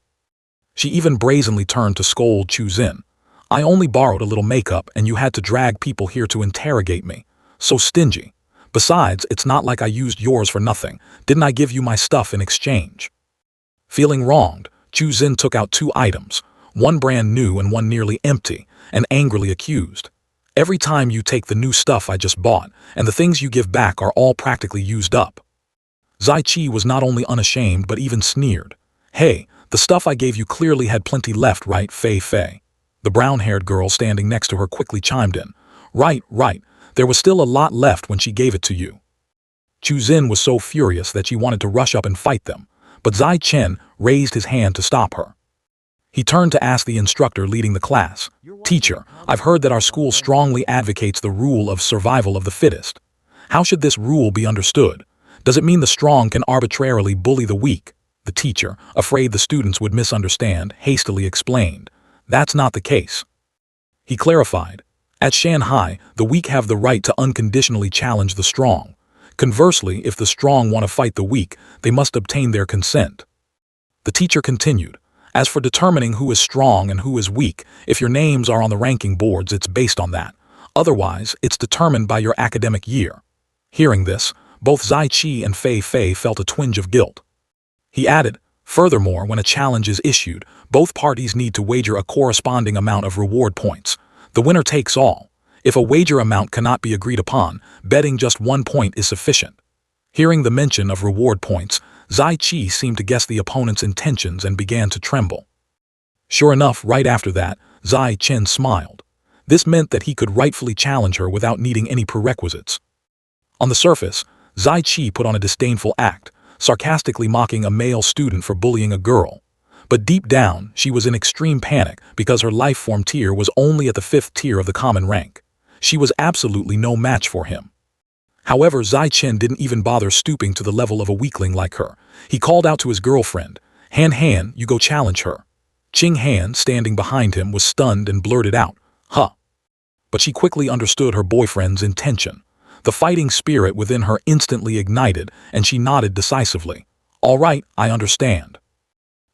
She even brazenly turned to scold Chu Zin. I only borrowed a little makeup and you had to drag people here to interrogate me. So stingy. Besides, it's not like I used yours for nothing. Didn't I give you my stuff in exchange? Feeling wronged, Chu Zin took out two items, one brand new and one nearly empty, and angrily accused. Every time you take the new stuff I just bought, and the things you give back are all practically used up. Zai Qi was not only unashamed but even sneered. Hey, the stuff I gave you clearly had plenty left, right, Fei? The brown-haired girl standing next to her quickly chimed in. Right, there was still a lot left when she gave it to you. Chu Zin was so furious that she wanted to rush up and fight them, but Zai Chen raised his hand to stop her. He turned to ask the instructor leading the class, Teacher, I've heard that our school strongly advocates the rule of survival of the fittest. How should this rule be understood? Does it mean the strong can arbitrarily bully the weak? The teacher, afraid the students would misunderstand, hastily explained. That's not the case. He clarified. At Shanghai, the weak have the right to unconditionally challenge the strong. Conversely, if the strong want to fight the weak, they must obtain their consent. The teacher continued. As for determining who is strong and who is weak, if your names are on the ranking boards, it's based on that. Otherwise, it's determined by your academic year. Hearing this, both Zai Qi and Fei felt a twinge of guilt. He added, furthermore, when a challenge is issued, both parties need to wager a corresponding amount of reward points. The winner takes all. If a wager amount cannot be agreed upon, betting just 1 point is sufficient. Hearing the mention of reward points, Zai Qi seemed to guess the opponent's intentions and began to tremble. Sure enough, right after that, Zai Chen smiled. This meant that he could rightfully challenge her without needing any prerequisites. On the surface, Zai Qi put on a disdainful act, sarcastically mocking a male student for bullying a girl. But deep down, she was in extreme panic because her life form tier was only at the 5th tier of the common rank. She was absolutely no match for him. However, Zai Chen didn't even bother stooping to the level of a weakling like her. He called out to his girlfriend, Han, you go challenge her. Qing Han, standing behind him, was stunned and blurted out, Huh. But she quickly understood her boyfriend's intention. The fighting spirit within her instantly ignited, and she nodded decisively. "All right, I understand."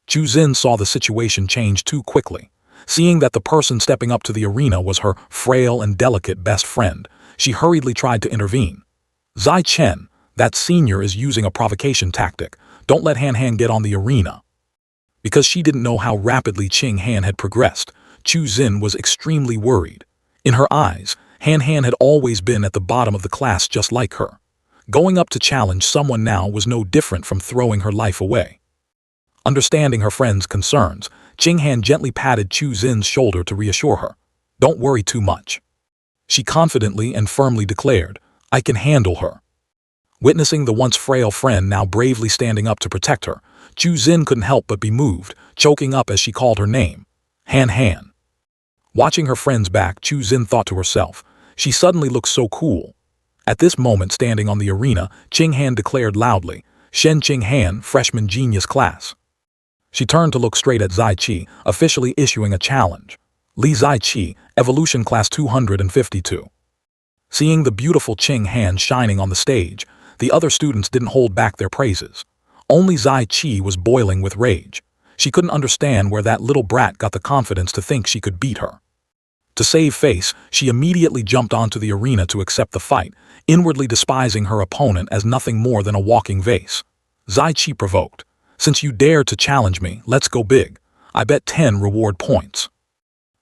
Chu Xin saw the situation change too quickly. Seeing that the person stepping up to the arena was her frail and delicate best friend, she hurriedly tried to intervene. "Zai Chen, that senior is using a provocation tactic. Don't let Han Han get on the arena." Because she didn't know how rapidly Qing Han had progressed, Chu Xin was extremely worried. In her eyes, Han Han had always been at the bottom of the class just like her. Going up to challenge someone now was no different from throwing her life away. Understanding her friend's concerns, Qing Han gently patted Chu Xin's shoulder to reassure her. "Don't worry too much." She confidently and firmly declared, "I can handle her." Witnessing the once frail friend now bravely standing up to protect her, Chu Xin couldn't help but be moved, choking up as she called her name. Han Han. Watching her friend's back, Chu Xin thought to herself, she suddenly looked so cool. At this moment, standing on the arena, Qing Han declared loudly, "Shen Qing Han, freshman genius class." She turned to look straight at Zai Qi, officially issuing a challenge. Li Zai Qi, Evolution Class 252. Seeing the beautiful Qing Han shining on the stage, the other students didn't hold back their praises. Only Zai Qi was boiling with rage. She couldn't understand where that little brat got the confidence to think she could beat her. To save face, she immediately jumped onto the arena to accept the fight, inwardly despising her opponent as nothing more than a walking vase. Zai Qi provoked, "Since you dared to challenge me, let's go big. I bet 10 reward points."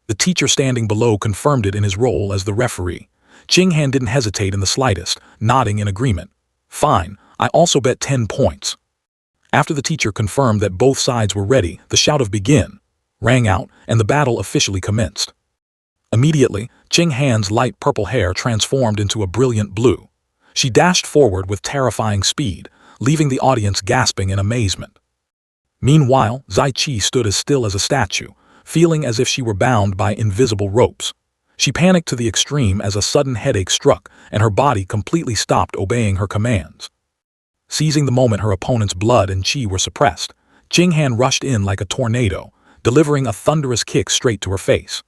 The teacher standing below confirmed it in his role as the referee. Qing Han didn't hesitate in the slightest, nodding in agreement. "Fine, I also bet 10 points." After the teacher confirmed that both sides were ready, the shout of "Begin" rang out, and the battle officially commenced. Immediately, Qing Han's light purple hair transformed into a brilliant blue. She dashed forward with terrifying speed, leaving the audience gasping in amazement. Meanwhile, Zai Qi stood as still as a statue, feeling as if she were bound by invisible ropes. She panicked to the extreme as a sudden headache struck, and her body completely stopped obeying her commands. Seizing the moment her opponent's blood and qi were suppressed, Qing Han rushed in like a tornado, delivering a thunderous kick straight to her face.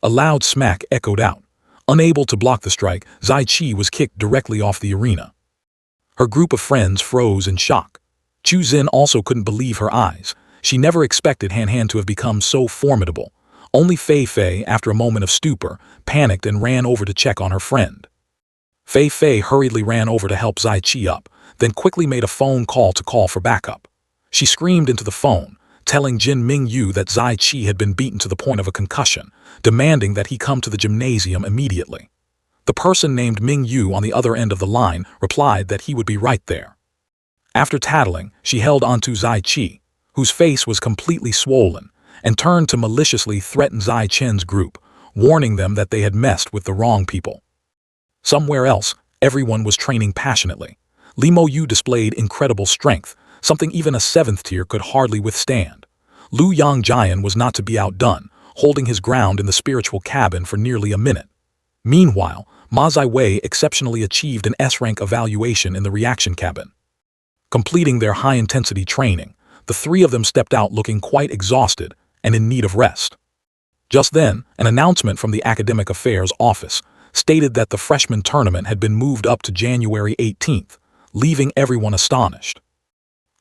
A loud smack echoed out. Unable to block the strike, Zai Qi was kicked directly off the arena. Her group of friends froze in shock. Chu Xin also couldn't believe her eyes. She never expected Han Han to have become so formidable. Only Fei Fei, after a moment of stupor, panicked and ran over to check on her friend. Fei Fei hurriedly ran over to help Zai Qi up, then quickly made a phone call to call for backup. She screamed into the phone, telling Jin Mingyu that Zai Qi had been beaten to the point of a concussion, demanding that he come to the gymnasium immediately. The person named Mingyu on the other end of the line replied that he would be right there. After tattling, she held onto Zai Qi, whose face was completely swollen, and turned to maliciously threaten Zai Chen's group, warning them that they had messed with the wrong people. Somewhere else, everyone was training passionately. Li Mo Yu displayed incredible strength, something even a 7th tier could hardly withstand. Lu Yangjian was not to be outdone, holding his ground in the spiritual cabin for nearly a minute. Meanwhile, Ma Ziwei exceptionally achieved an S-rank evaluation in the reaction cabin. Completing their high-intensity training, the three of them stepped out looking quite exhausted and in need of rest. Just then, an announcement from the Academic Affairs Office stated that the freshman tournament had been moved up to January 18th, leaving everyone astonished.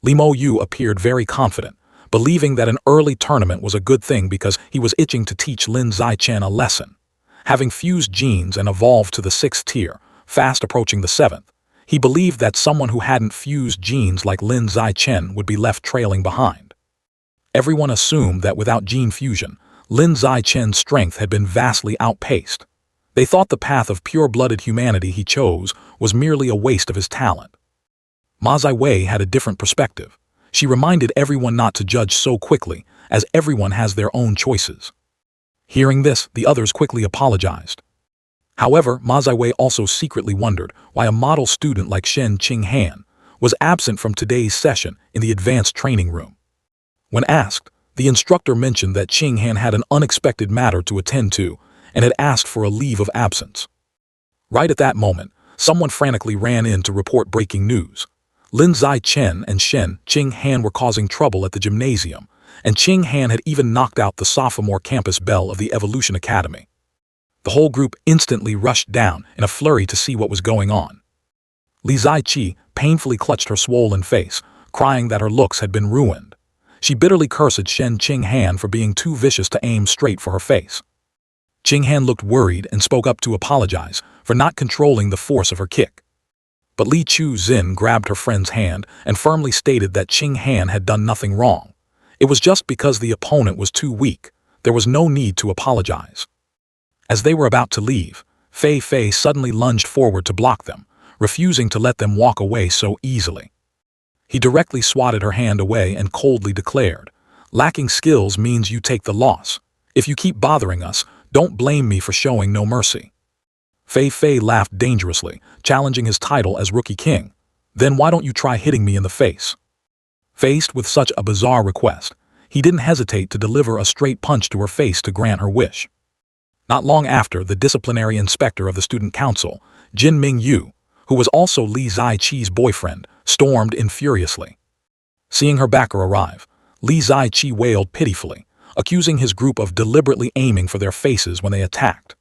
Li Mo Yu appeared very confident, believing that an early tournament was a good thing because he was itching to teach Lin Zaichen a lesson. Having fused genes and evolved to the 6th tier, fast approaching the 7th, he believed that someone who hadn't fused genes like Lin Zaichen would be left trailing behind. Everyone assumed that without gene fusion, Lin Zaichen's strength had been vastly outpaced. They thought the path of pure-blooded humanity he chose was merely a waste of his talent. Ma Ziwei had a different perspective. She reminded everyone not to judge so quickly, as everyone has their own choices. Hearing this, the others quickly apologized. However, Ma Ziwei also secretly wondered why a model student like Shen Qing Han was absent from today's session in the advanced training room. When asked, the instructor mentioned that Qing Han had an unexpected matter to attend to and had asked for a leave of absence. Right at that moment, someone frantically ran in to report breaking news. Lin Zaichen and Shen Qing Han were causing trouble at the gymnasium, and Qing Han had even knocked out the sophomore campus belle of the Evolution Academy. The whole group instantly rushed down in a flurry to see what was going on. Li Ziqi painfully clutched her swollen face, crying that her looks had been ruined. She bitterly cursed Shen Qinghan for being too vicious to aim straight for her face. Qinghan looked worried and spoke up to apologize for not controlling the force of her kick. But Li Chu-zin grabbed her friend's hand and firmly stated that Qinghan had done nothing wrong. It was just because the opponent was too weak. There was no need to apologize. As they were about to leave, Fei Fei suddenly lunged forward to block them, refusing to let them walk away so easily. He directly swatted her hand away and coldly declared, "Lacking skills means you take the loss. If you keep bothering us, don't blame me for showing no mercy." Fei Fei laughed dangerously, challenging his title as Rookie King. "Then why don't you try hitting me in the face?" Faced with such a bizarre request, he didn't hesitate to deliver a straight punch to her face to grant her wish. Not long after, the disciplinary inspector of the student council, Jin Mingyu, who was also Li Ziqi's boyfriend, stormed in furiously. Seeing her backer arrive, Li Ziqi wailed pitifully, accusing his group of deliberately aiming for their faces when they attacked.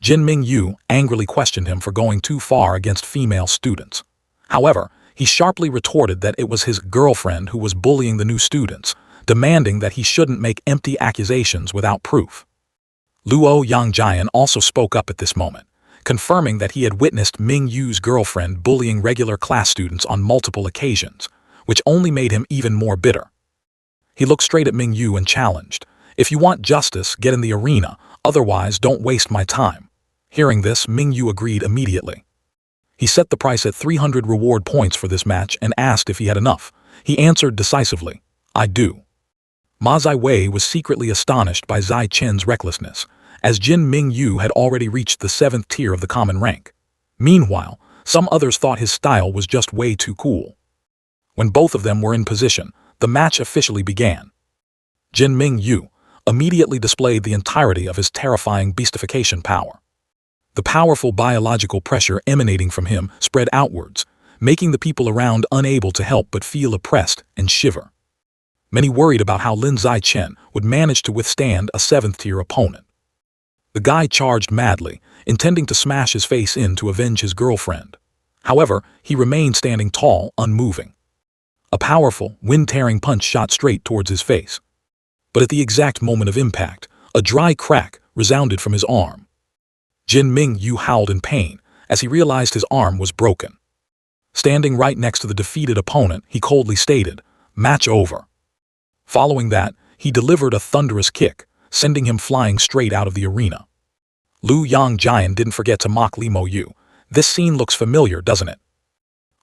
Jin Mingyu angrily questioned him for going too far against female students. However, he sharply retorted that it was his girlfriend who was bullying the new students, demanding that he shouldn't make empty accusations without proof. Luo Yangjian also spoke up at this moment, confirming that he had witnessed Mingyu's girlfriend bullying regular class students on multiple occasions, which only made him even more bitter. He looked straight at Mingyu and challenged, "If you want justice, get in the arena, otherwise don't waste my time." Hearing this, Mingyu agreed immediately. He set the price at 300 reward points for this match and asked if he had enough. He answered decisively, "I do." Ma Ziwei was secretly astonished by Zai Chen's recklessness, as Jin Mingyu had already reached the 7th tier of the common rank. Meanwhile, some others thought his style was just way too cool. When both of them were in position, the match officially began. Jin Mingyu immediately displayed the entirety of his terrifying beastification power. The powerful biological pressure emanating from him spread outwards, making the people around unable to help but feel oppressed and shiver. Many worried about how Lin Zichen would manage to withstand a 7th-tier opponent. The guy charged madly, intending to smash his face in to avenge his girlfriend. However, he remained standing tall, unmoving. A powerful, wind-tearing punch shot straight towards his face. But at the exact moment of impact, a dry crack resounded from his arm. Jin Mingyu howled in pain as he realized his arm was broken. Standing right next to the defeated opponent, he coldly stated, "Match over." Following that, he delivered a thunderous kick, sending him flying straight out of the arena. Lu Yangjian didn't forget to mock Li Moyu. "This scene looks familiar, doesn't it?"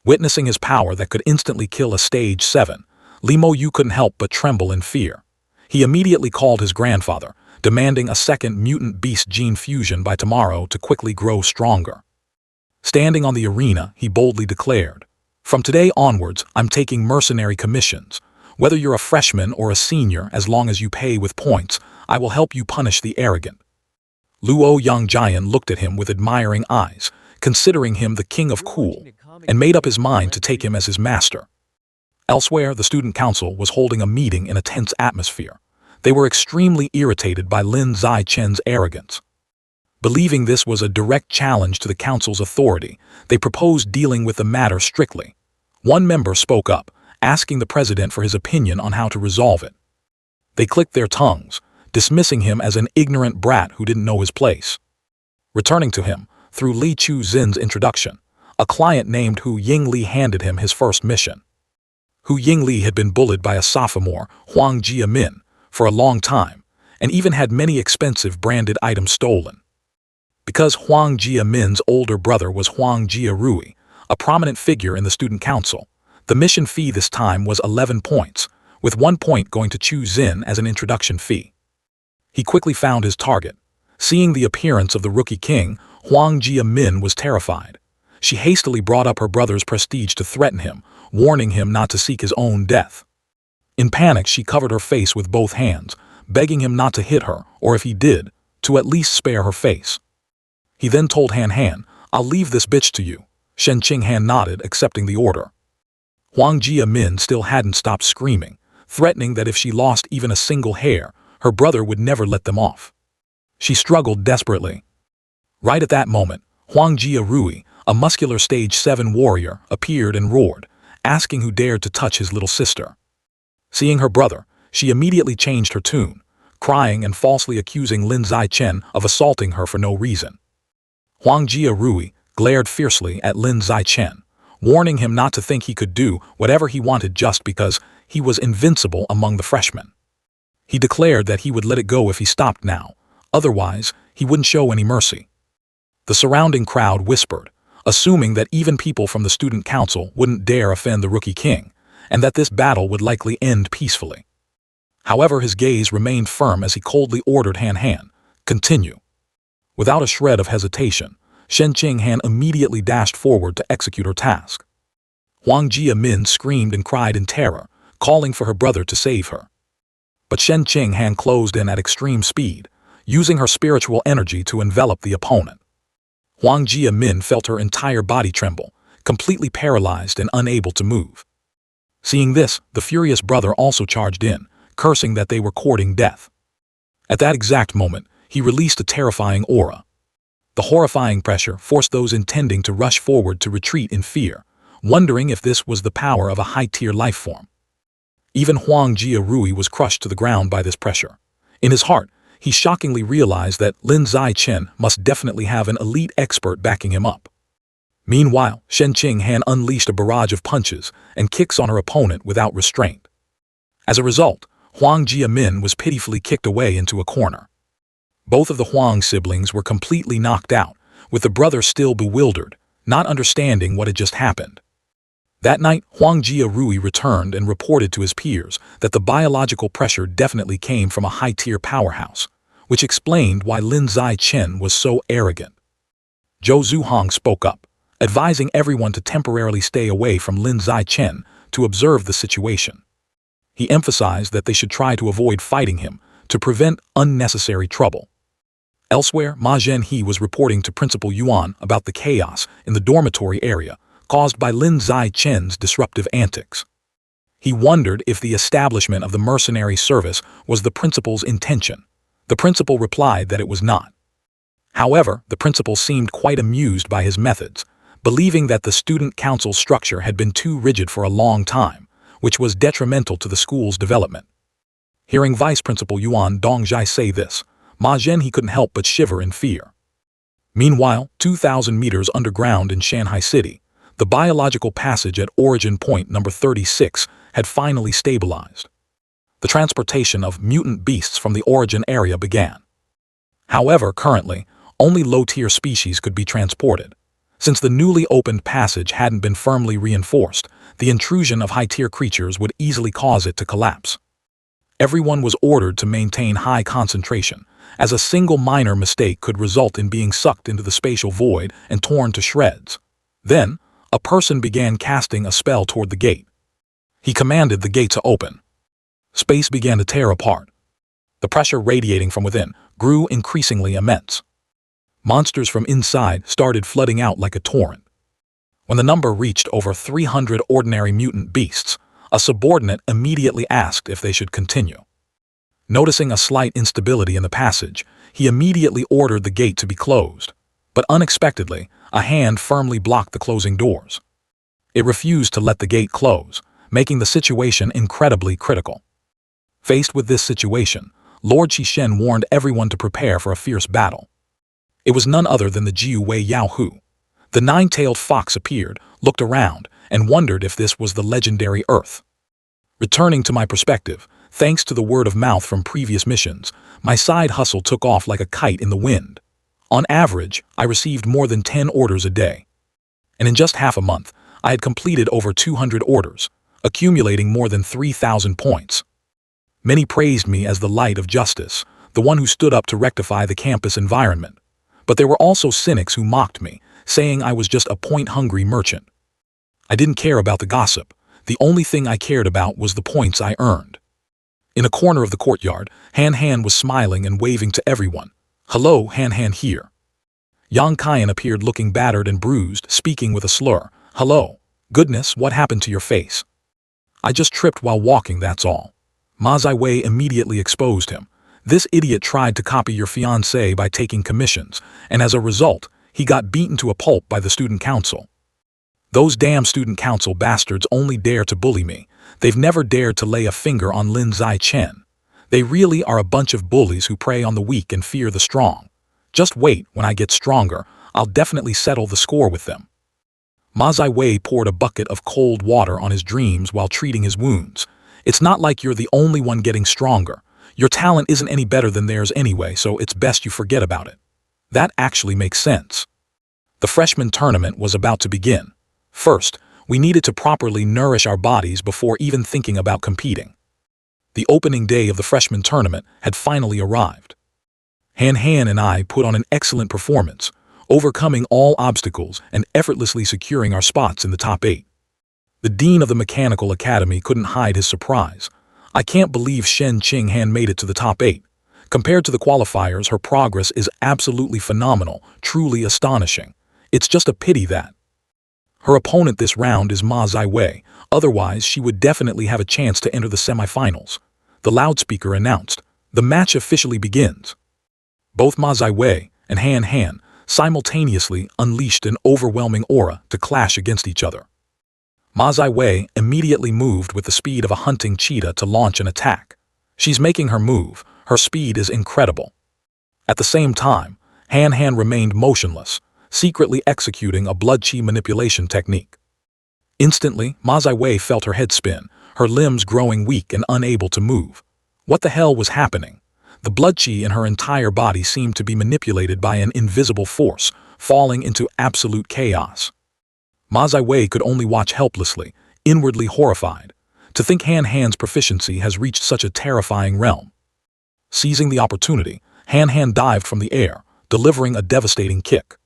Witnessing his power that could instantly kill a stage 7, Li Moyu couldn't help but tremble in fear. He immediately called his grandfather, demanding a second mutant beast gene fusion by tomorrow to quickly grow stronger. Standing on the arena, he boldly declared, "From today onwards, I'm taking mercenary commissions. Whether you're a freshman or a senior, as long as you pay with points, I will help you punish the arrogant." Luo Yangjian looked at him with admiring eyes, considering him the king of cool, and made up his mind to take him as his master. Elsewhere, the student council was holding a meeting in a tense atmosphere. They were extremely irritated by Lin Zichen's arrogance. Believing this was a direct challenge to the council's authority, they proposed dealing with the matter strictly. One member spoke up, asking the president for his opinion on how to resolve it. They clicked their tongues, dismissing him as an ignorant brat who didn't know his place. Returning to him, through Li Chu-zin's introduction, a client named Hu Yingli handed him his first mission. Hu Yingli had been bullied by a sophomore, Huang Jiamin, for a long time, and even had many expensive branded items stolen. Because Huang Jiamin's older brother was Huang Jiarui, a prominent figure in the student council, the mission fee this time was 11 points, with 1 point going to Chu-zin as an introduction fee. He quickly found his target. Seeing the appearance of the Rookie King, Huang Jiamin was terrified. She hastily brought up her brother's prestige to threaten him, warning him not to seek his own death. In panic, she covered her face with both hands, begging him not to hit her, or if he did, to at least spare her face. He then told Han Han, "I'll leave this bitch to you." Shen Qinghan nodded, accepting the order. Huang Jiamin still hadn't stopped screaming, threatening that if she lost even a single hair, her brother would never let them off. She struggled desperately, Right at that moment, Huang Jia Rui, a muscular stage 7 warrior, appeared and roared, asking who dared to touch his little sister. Seeing her brother, she immediately changed her tune, crying and falsely accusing Lin Zichen of assaulting her for no reason. Huang Jia Rui glared fiercely at Lin Zichen, warning him not to think he could do whatever he wanted just because he was invincible among the freshmen. He declared that he would let it go if he stopped now, otherwise he wouldn't show any mercy. The surrounding crowd whispered, assuming that even people from the student council wouldn't dare offend the rookie king, and that this battle would likely end peacefully. However, his gaze remained firm as he coldly ordered Han Han, "Continue." Without a shred of hesitation, Shen Qinghan immediately dashed forward to execute her task. Huang Jia-min screamed and cried in terror, calling for her brother to save her. But Shen Qinghan closed in at extreme speed, using her spiritual energy to envelop the opponent. Huang Jia-min felt her entire body tremble, completely paralyzed and unable to move. Seeing this, the furious brother also charged in, cursing that they were courting death. At that exact moment, he released a terrifying aura. The horrifying pressure forced those intending to rush forward to retreat in fear, wondering if this was the power of a high-tier life form. Even Huang Jia Rui was crushed to the ground by this pressure. In his heart, he shockingly realized that Lin Zichen must definitely have an elite expert backing him up. Meanwhile, Shen Qinghan unleashed a barrage of punches and kicks on her opponent without restraint. As a result, Huang Jia-min was pitifully kicked away into a corner. Both of the Huang siblings were completely knocked out, with the brother still bewildered, not understanding what had just happened. That night, Huang Jia Rui returned and reported to his peers that the biological pressure definitely came from a high-tier powerhouse, which explained why Lin Zichen was so arrogant. Zhou Zuhong spoke up, advising everyone to temporarily stay away from Lin Zichen to observe the situation. He emphasized that they should try to avoid fighting him to prevent unnecessary trouble. Elsewhere, Ma Zhenhe was reporting to Principal Yuan about the chaos in the dormitory area caused by Lin Zichen's disruptive antics. He wondered if the establishment of the mercenary service was the principal's intention. The principal replied that it was not. However, the principal seemed quite amused by his methods, believing that the student council structure had been too rigid for a long time, which was detrimental to the school's development. Hearing Vice Principal Yuan Dongjai say this, Ma Zhenhe couldn't help but shiver in fear. Meanwhile, 2,000 meters underground in Shanghai City, the biological passage at origin point number 36 had finally stabilized. The transportation of mutant beasts from the origin area began. However, currently, only low-tier species could be transported. Since the newly opened passage hadn't been firmly reinforced, the intrusion of high-tier creatures would easily cause it to collapse. Everyone was ordered to maintain high concentration, as a single minor mistake could result in being sucked into the spatial void and torn to shreds. Then, a person began casting a spell toward the gate. He commanded the gate to open. Space began to tear apart. The pressure radiating from within grew increasingly immense. Monsters from inside started flooding out like a torrent. When the number reached over 300 ordinary mutant beasts, a subordinate immediately asked if they should continue. Noticing a slight instability in the passage, he immediately ordered the gate to be closed. But unexpectedly, a hand firmly blocked the closing doors. It refused to let the gate close, making the situation incredibly critical. Faced with this situation, Lord Qishen warned everyone to prepare for a fierce battle. It was none other than the Jiu Wei Yaohu. The nine-tailed fox appeared, looked around, and wondered if this was the legendary Earth. Returning to my perspective, thanks to the word of mouth from previous missions, my side hustle took off like a kite in the wind. On average, I received more than 10 orders a day. And in just half a month, I had completed over 200 orders, accumulating more than 3,000 points. Many praised me as the light of justice, the one who stood up to rectify the campus environment. But there were also cynics who mocked me, saying I was just a point-hungry merchant. I didn't care about the gossip. The only thing I cared about was the points I earned. In a corner of the courtyard, Han Han was smiling and waving to everyone. "Hello, Han Han here." Yang Kaiyan appeared looking battered and bruised, speaking with a slur. "Hello. Goodness, what happened to your face?" "I just tripped while walking, that's all." Ma Ziwei immediately exposed him. This idiot tried to copy your fiancé by taking commissions, and as a result, he got beaten to a pulp by the student council. Those damn student council bastards only dare to bully me. They've never dared to lay a finger on Lin Zai-chen. They really are a bunch of bullies who prey on the weak and fear the strong. Just wait, when I get stronger, I'll definitely settle the score with them. Ma Ziwei poured a bucket of cold water on his dreams while treating his wounds. It's not like you're the only one getting stronger. Your talent isn't any better than theirs anyway, so it's best you forget about it. That actually makes sense. The freshman tournament was about to begin. First, we needed to properly nourish our bodies before even thinking about competing. The opening day of the freshman tournament had finally arrived. Han Han and I put on an excellent performance, overcoming all obstacles and effortlessly securing our spots in the top 8. The dean of the Mechanical Academy couldn't hide his surprise. I can't believe Shen Qinghan made it to the top 8. Compared to the qualifiers, her progress is absolutely phenomenal, truly astonishing. It's just a pity that her opponent this round is Ma Ziwei, otherwise she would definitely have a chance to enter the semifinals. The loudspeaker announced, "The match officially begins." Both Ma Ziwei and Han Han simultaneously unleashed an overwhelming aura to clash against each other. Ma Ziwei immediately moved with the speed of a hunting cheetah to launch an attack. She's making her move. Her speed is incredible. At the same time, Han Han remained motionless, secretly executing a blood chi manipulation technique. Instantly, Ma Ziwei felt her head spin, her limbs growing weak and unable to move. What the hell was happening? The blood chi in her entire body seemed to be manipulated by an invisible force, falling into absolute chaos. Ma Ziwei could only watch helplessly, inwardly horrified. To think Han Han's proficiency has reached such a terrifying realm. Seizing the opportunity, Han Han dived from the air, delivering a devastating kick.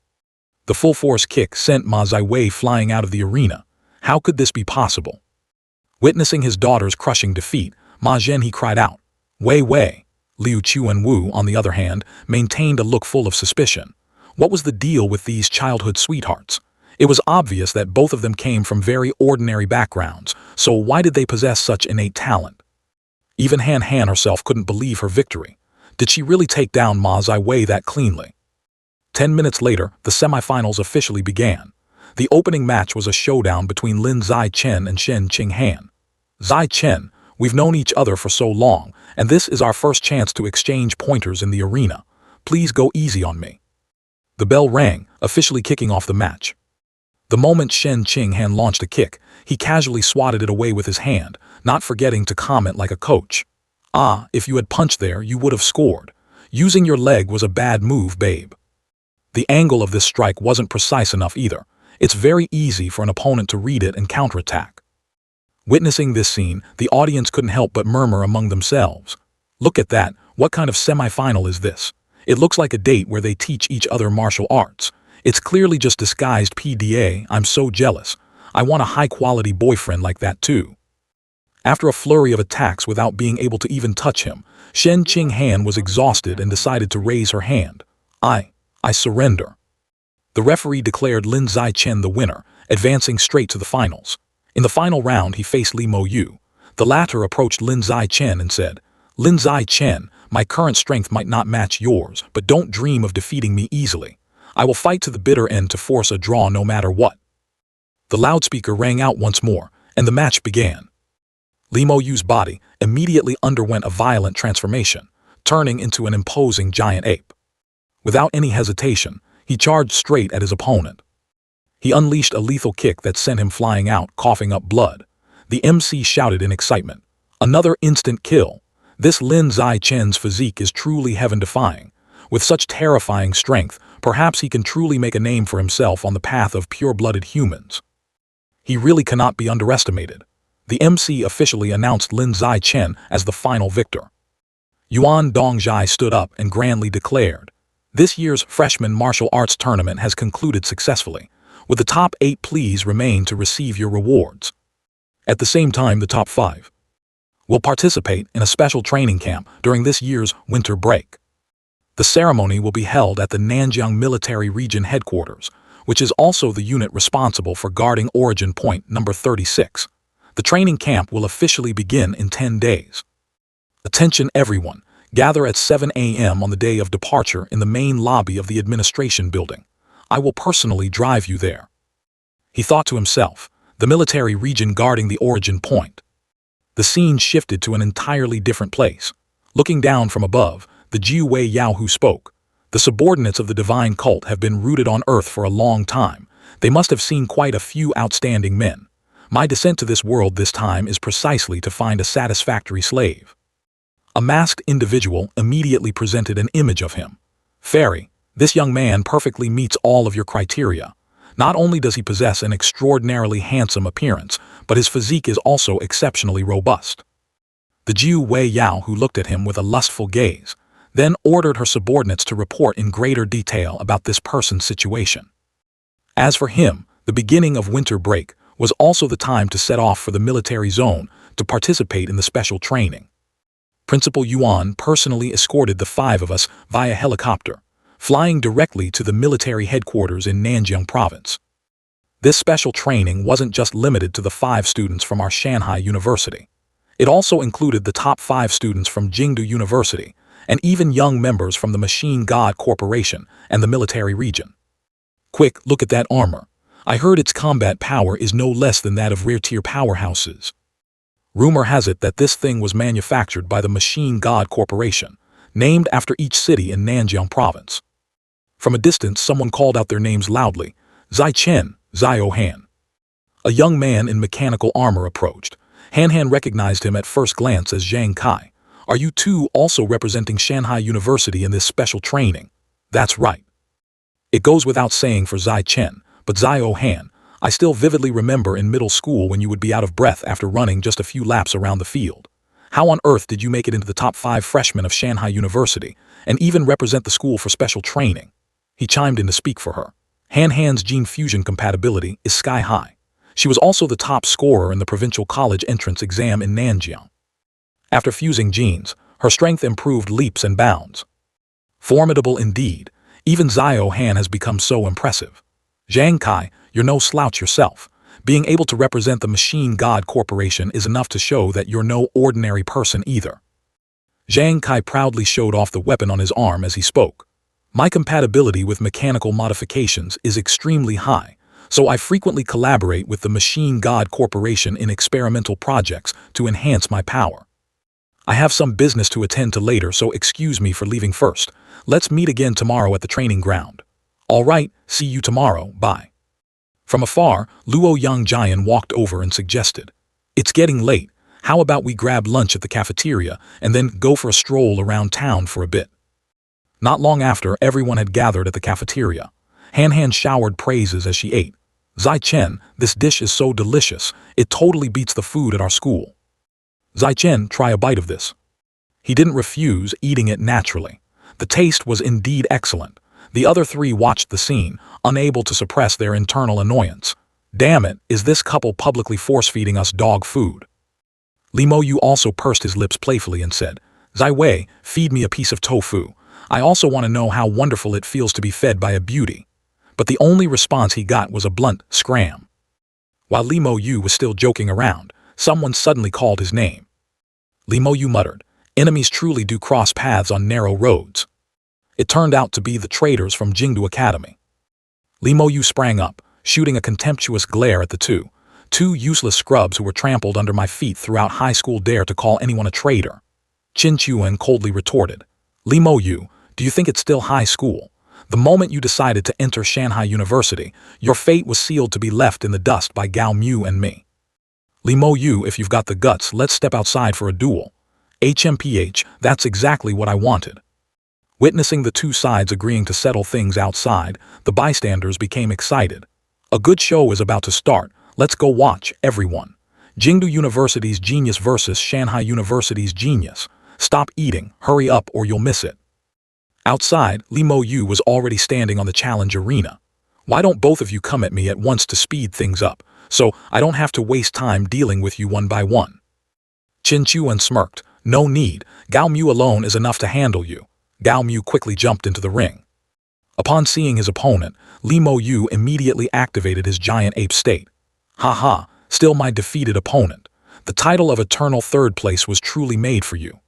The full-force kick sent Ma Ziwei flying out of the arena. How could this be possible? Witnessing his daughter's crushing defeat, Ma Zhenhe cried out, "Wei Wei!" Liu Chuanwu, on the other hand, maintained a look full of suspicion. What was the deal with these childhood sweethearts? It was obvious that both of them came from very ordinary backgrounds, so why did they possess such innate talent? Even Han Han herself couldn't believe her victory. Did she really take down Ma Ziwei that cleanly? 10 minutes later, the semifinals officially began. The opening match was a showdown between Lin Zai-chen and Shen Qinghan. "Zai-chen, we've known each other for so long, and this is our first chance to exchange pointers in the arena. Please go easy on me." The bell rang, officially kicking off the match. The moment Shen Qinghan launched a kick, he casually swatted it away with his hand, not forgetting to comment like a coach. "Ah, if you had punched there, you would have scored. Using your leg was a bad move, babe." The angle of this strike wasn't precise enough either. It's very easy for an opponent to read it and counterattack. Witnessing this scene, the audience couldn't help but murmur among themselves. "Look at that, what kind of semi-final is this? It looks like a date where they teach each other martial arts. It's clearly just disguised PDA. I'm so jealous. I want a high-quality boyfriend like that too." After a flurry of attacks without being able to even touch him, Shen Qinghan was exhausted and decided to raise her hand. I surrender." The referee declared Lin Zai-chen the winner, advancing straight to the finals. In the final round, he faced Li Mo Yu. The latter approached Lin Zai-chen and said, "Lin Zai-chen, my current strength might not match yours, but don't dream of defeating me easily. I will fight to the bitter end to force a draw no matter what." The loudspeaker rang out once more, and the match began. Li Mo Yu's body immediately underwent a violent transformation, turning into an imposing giant ape. Without any hesitation, he charged straight at his opponent. He unleashed a lethal kick that sent him flying out, coughing up blood. The MC shouted in excitement, "Another instant kill! This Lin Zai-chen's physique is truly heaven-defying. With such terrifying strength, perhaps he can truly make a name for himself on the path of pure-blooded humans. He really cannot be underestimated." The MC officially announced Lin Zai-chen as the final victor. Yuan Dongjai stood up and grandly declared, "This year's freshman martial arts tournament has concluded successfully. With the top 8 please remain to receive your rewards." At the same time, the top 5 will participate in a special training camp during this year's winter break. The ceremony will be held at the Nanjiang Military Region Headquarters, which is also the unit responsible for guarding Origin Point number 36. The training camp will officially begin in 10 days. Attention everyone, Gather at 7 a.m. on the day of departure in the main lobby of the administration building. I will personally drive you there. He thought to himself, the military region guarding the origin point. The scene shifted to an entirely different place. Looking down from above, the Jiu Wei Yao Hu spoke. The subordinates of the divine cult have been rooted on earth for a long time. They must have seen quite a few outstanding men. My descent to this world this time is precisely to find a satisfactory slave. A masked individual immediately presented an image of him. Fairy, this young man perfectly meets all of your criteria. Not only does he possess an extraordinarily handsome appearance, but his physique is also exceptionally robust. The Jiu Wei Yao Hu looked at him with a lustful gaze, then ordered her subordinates to report in greater detail about this person's situation. As for him, the beginning of winter break was also the time to set off for the military zone to participate in the special training. Principal Yuan personally escorted the 5 of us via helicopter, flying directly to the military headquarters in Nanjing province. This special training wasn't just limited to the 5 students from our Shanghai University. It also included the top 5 students from Jingdu University, and even young members from the Machine God Corporation and the military region. Quick, look at that armor. I heard its combat power is no less than that of rear-tier powerhouses. Rumor has it that this thing was manufactured by the Machine God Corporation, named after each city in Nanjing province. From a distance, someone called out their names loudly, Zai Chen, Zio Han. A young man in mechanical armor approached. Han recognized him at first glance as Zhang Kai. Are you two also representing Shanghai University in this special training? That's right. It goes without saying for Zai Chen, but Zio Han, I still vividly remember in middle school when you would be out of breath after running just a few laps around the field. How on earth did you make it into the top 5 freshmen of Shanghai University and even represent the school for special training? He chimed in to speak for her. Han's gene fusion compatibility is sky high. She was also the top scorer in the provincial college entrance exam in Nanjing. After fusing genes, her strength improved leaps and bounds. Formidable indeed. Even Zio Han has become so impressive. Zhang Kai, you're no slouch yourself. Being able to represent the Machine God Corporation is enough to show that you're no ordinary person either. Zhang Kai proudly showed off the weapon on his arm as he spoke. My compatibility with mechanical modifications is extremely high, so I frequently collaborate with the Machine God Corporation in experimental projects to enhance my power. I have some business to attend to later, so excuse me for leaving first. Let's meet again tomorrow at the training ground. All right, see you tomorrow, bye. From afar, Luo Yang Jian walked over and suggested, it's getting late, how about we grab lunch at the cafeteria and then go for a stroll around town for a bit? Not long after, everyone had gathered at the cafeteria. Han showered praises as she ate. Zai Chen, this dish is so delicious, it totally beats the food at our school. Zai Chen, try a bite of this. He didn't refuse, eating it naturally. The taste was indeed excellent. The other 3 watched the scene, unable to suppress their internal annoyance. Damn it, is this couple publicly force-feeding us dog food? Li Moyu also pursed his lips playfully and said, Zai Wei, feed me a piece of tofu. I also want to know how wonderful it feels to be fed by a beauty. But the only response he got was a blunt scram. While Li Moyu was still joking around, someone suddenly called his name. Li Moyu muttered, enemies truly do cross paths on narrow roads. It turned out to be the traitors from Jingdu Academy. Li Moyu sprang up, shooting a contemptuous glare at the two useless scrubs who were trampled under my feet throughout high school dare to call anyone a traitor. Qin Chuan coldly retorted, Li Moyu, do you think it's still high school? The moment you decided to enter Shanghai University, your fate was sealed to be left in the dust by Gao Mu and me. Li Moyu, if you've got the guts, let's step outside for a duel. HMPH, that's exactly what I wanted. Witnessing the 2 sides agreeing to settle things outside, the bystanders became excited. A good show is about to start. Let's go watch, everyone. Jingdu University's genius versus Shanghai University's genius. Stop eating, hurry up or you'll miss it. Outside, Li Moyu was already standing on the challenge arena. Why don't both of you come at me at once to speed things up, so I don't have to waste time dealing with you one by one? Qin Chuan smirked. No need, Gao Mu alone is enough to handle you. Gao Mu quickly jumped into the ring. Upon seeing his opponent, Li Moyu immediately activated his giant ape state. Haha, still my defeated opponent. The title of eternal 3rd place was truly made for you.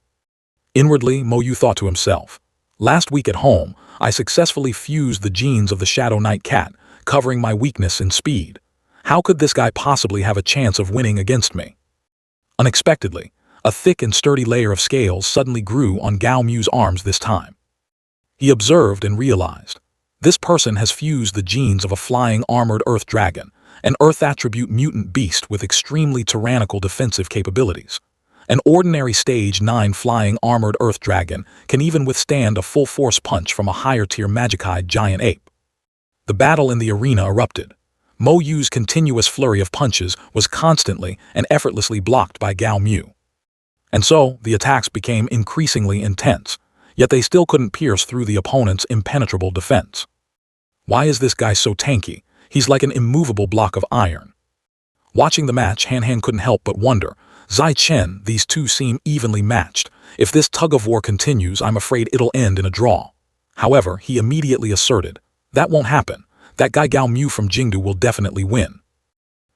Inwardly, Mo Yu thought to himself. Last week at home, I successfully fused the genes of the Shadow Knight cat, covering my weakness in speed. How could this guy possibly have a chance of winning against me? Unexpectedly, a thick and sturdy layer of scales suddenly grew on Gao Mu's arms this time. He observed and realized. This person has fused the genes of a flying armored earth dragon, an earth attribute mutant beast with extremely tyrannical defensive capabilities. An ordinary stage 9 flying armored earth dragon can even withstand a full-force punch from a higher-tier magicide giant ape. The battle in the arena erupted. Mo Yu's continuous flurry of punches was constantly and effortlessly blocked by Gao Mu. And so, the attacks became increasingly intense, yet they still couldn't pierce through the opponent's impenetrable defense. Why is this guy so tanky? He's like an immovable block of iron. Watching the match, Han couldn't help but wonder. Zai Chen, these two seem evenly matched. If this tug-of-war continues, I'm afraid it'll end in a draw. However, he immediately asserted, that won't happen. That guy Gao Mu from Jingdu will definitely win.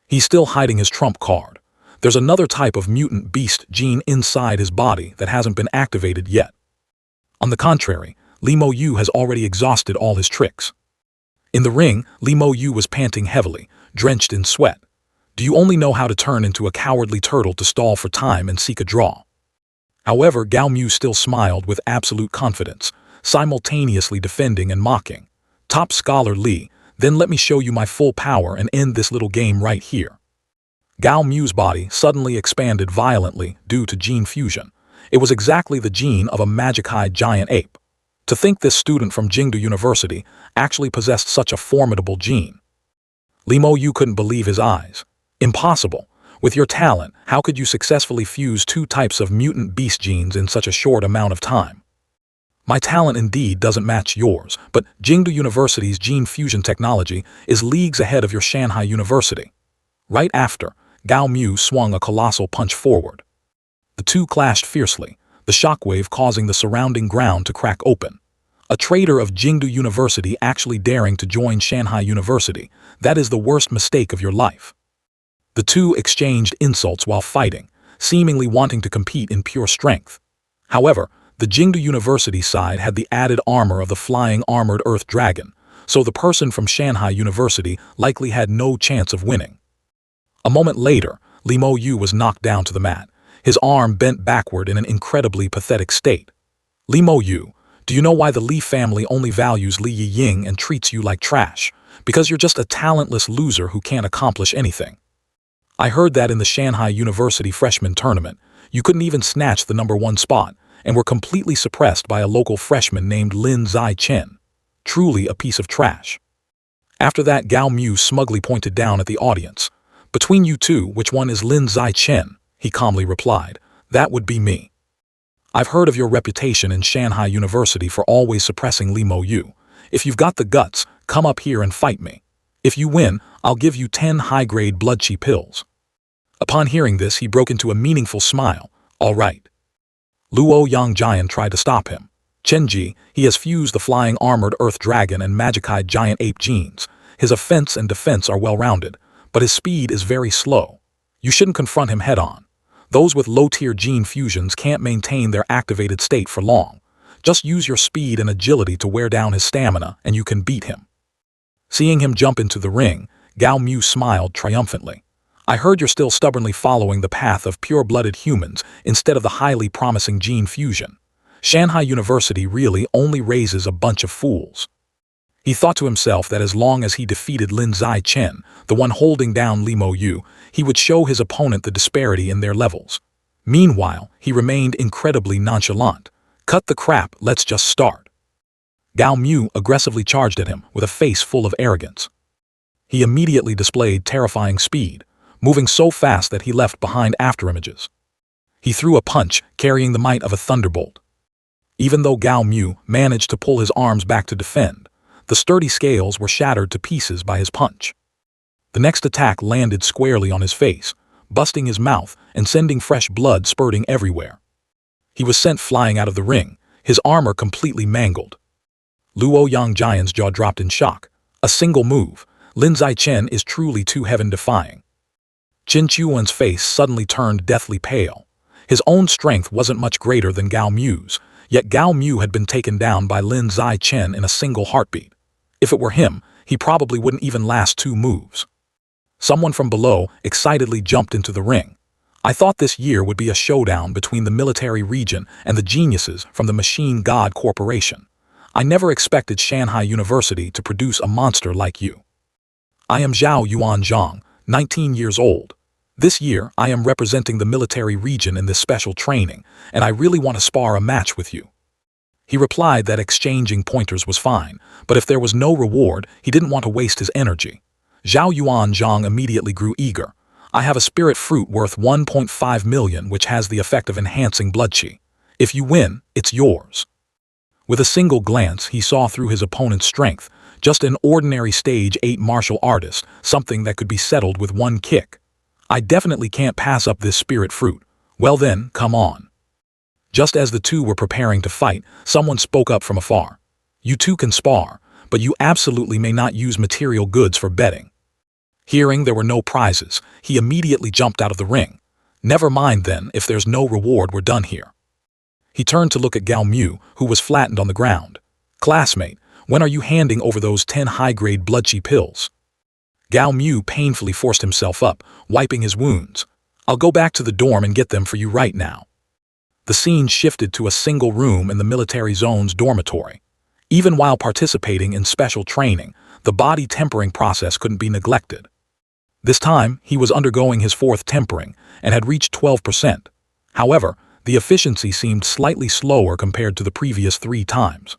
He's still hiding his trump card. There's another type of mutant beast gene inside his body that hasn't been activated yet. On the contrary, Li Mo Yu has already exhausted all his tricks. In the ring, Li Mo Yu was panting heavily, drenched in sweat. Do you only know how to turn into a cowardly turtle to stall for time and seek a draw? However, Gao Mu still smiled with absolute confidence, simultaneously defending and mocking. Top scholar Li, then let me show you my full power and end this little game right here. Gao Mu's body suddenly expanded violently due to gene fusion. It was exactly the gene of a magicide giant ape. To think this student from Jingdu University actually possessed such a formidable gene. Li Mo Yu couldn't believe his eyes. Impossible. With your talent, how could you successfully fuse two types of mutant beast genes in such a short amount of time? My talent indeed doesn't match yours, but Jingdu University's gene fusion technology is leagues ahead of your Shanghai University. Right after, Gao Mu swung a colossal punch forward. The two clashed fiercely, the shockwave causing the surrounding ground to crack open. A traitor of Jingdu University actually daring to join Shanghai University, that is the worst mistake of your life. The two exchanged insults while fighting, seemingly wanting to compete in pure strength. However, the Jingdu University side had the added armor of the flying armored earth dragon, so the person from Shanghai University likely had no chance of winning. A moment later, Li Mo Yu was knocked down to the mat, his arm bent backward in an incredibly pathetic state. Li Mo Yu, do you know why the Li family only values Li Yiying and treats you like trash? Because you're just a talentless loser who can't accomplish anything. I heard that in the Shanghai University freshman tournament, you couldn't even snatch the #1 spot and were completely suppressed by a local freshman named Lin Zai Chen. Truly a piece of trash. After that, Gao Mu smugly pointed down at the audience. Between you two, which one is Lin Zai Chen? He calmly replied. That would be me. I've heard of your reputation in Shanghai University for always suppressing Li Mo Yu. If you've got the guts, come up here and fight me. If you win, I'll give you 10 high-grade blood chi pills. Upon hearing this, he broke into a meaningful smile. All right. Luo Yangjian tried to stop him. Chen Ji, he has fused the flying armored earth dragon and magicide giant ape genes. His offense and defense are well-rounded, but his speed is very slow. You shouldn't confront him head-on. Those with low-tier gene fusions can't maintain their activated state for long. Just use your speed and agility to wear down his stamina, and you can beat him. Seeing him jump into the ring, Gao Mu smiled triumphantly. I heard you're still stubbornly following the path of pure-blooded humans instead of the highly promising gene fusion. Shanghai University really only raises a bunch of fools. He thought to himself that as long as he defeated Lin Zai Chen, the one holding down Li Mo Yu, he would show his opponent the disparity in their levels. Meanwhile, he remained incredibly nonchalant. Cut the crap, let's just start. Gao Mu aggressively charged at him with a face full of arrogance. He immediately displayed terrifying speed, moving so fast that he left behind afterimages. He threw a punch carrying the might of a thunderbolt. Even though Gao Mu managed to pull his arms back to defend, the sturdy scales were shattered to pieces by his punch. The next attack landed squarely on his face, busting his mouth and sending fresh blood spurting everywhere. He was sent flying out of the ring, his armor completely mangled. Luo Yangjian's jaw dropped in shock. A single move, Lin Zai Chen is truly too heaven-defying. Qin Chuan's face suddenly turned deathly pale. His own strength wasn't much greater than Gao Mu's, yet Gao Mu had been taken down by Lin Zai Chen in a single heartbeat. If it were him, he probably wouldn't even last 2 moves. Someone from below excitedly jumped into the ring. I thought this year would be a showdown between the military region and the geniuses from the Machine God Corporation. I never expected Shanghai University to produce a monster like you. I am Zhao Yuanzhang, 19 years old. This year, I am representing the military region in this special training, and I really want to spar a match with you. He replied that exchanging pointers was fine, but if there was no reward, he didn't want to waste his energy. Zhao Yuanzhang immediately grew eager. I have a spirit fruit worth 1.5 million which has the effect of enhancing blood qi. If you win, it's yours. With a single glance, he saw through his opponent's strength, just an ordinary stage 8 martial artist, something that could be settled with one kick. I definitely can't pass up this spirit fruit. Well then, come on. Just as the two were preparing to fight, someone spoke up from afar. You two can spar, but you absolutely may not use material goods for betting. Hearing there were no prizes, he immediately jumped out of the ring. Never mind then, if there's no reward, we're done here. He turned to look at Gao Mu, who was flattened on the ground. Classmate, when are you handing over those 10 high-grade blood qi pills? Gao Mu painfully forced himself up, wiping his wounds. I'll go back to the dorm and get them for you right now. The scene shifted to a single room in the military zone's dormitory. Even while participating in special training, the body tempering process couldn't be neglected. This time, he was undergoing his 4th tempering and had reached 12%. However, the efficiency seemed slightly slower compared to the previous 3 times.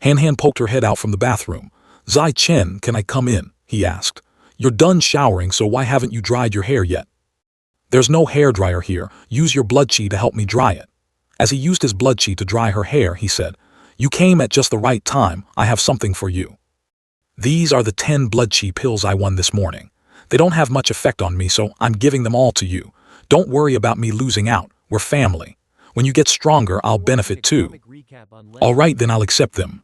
Han Han poked her head out from the bathroom. Zai Chen, can I come in? He asked. You're done showering, so why haven't you dried your hair yet? There's no hairdryer here. Use your blood qi to help me dry it. As he used his blood qi to dry her hair, he said, You came at just the right time. I have something for you. These are the 10 blood qi pills I won this morning. They don't have much effect on me, so I'm giving them all to you. Don't worry about me losing out. We're family. When you get stronger, I'll benefit too. All right, then I'll accept them.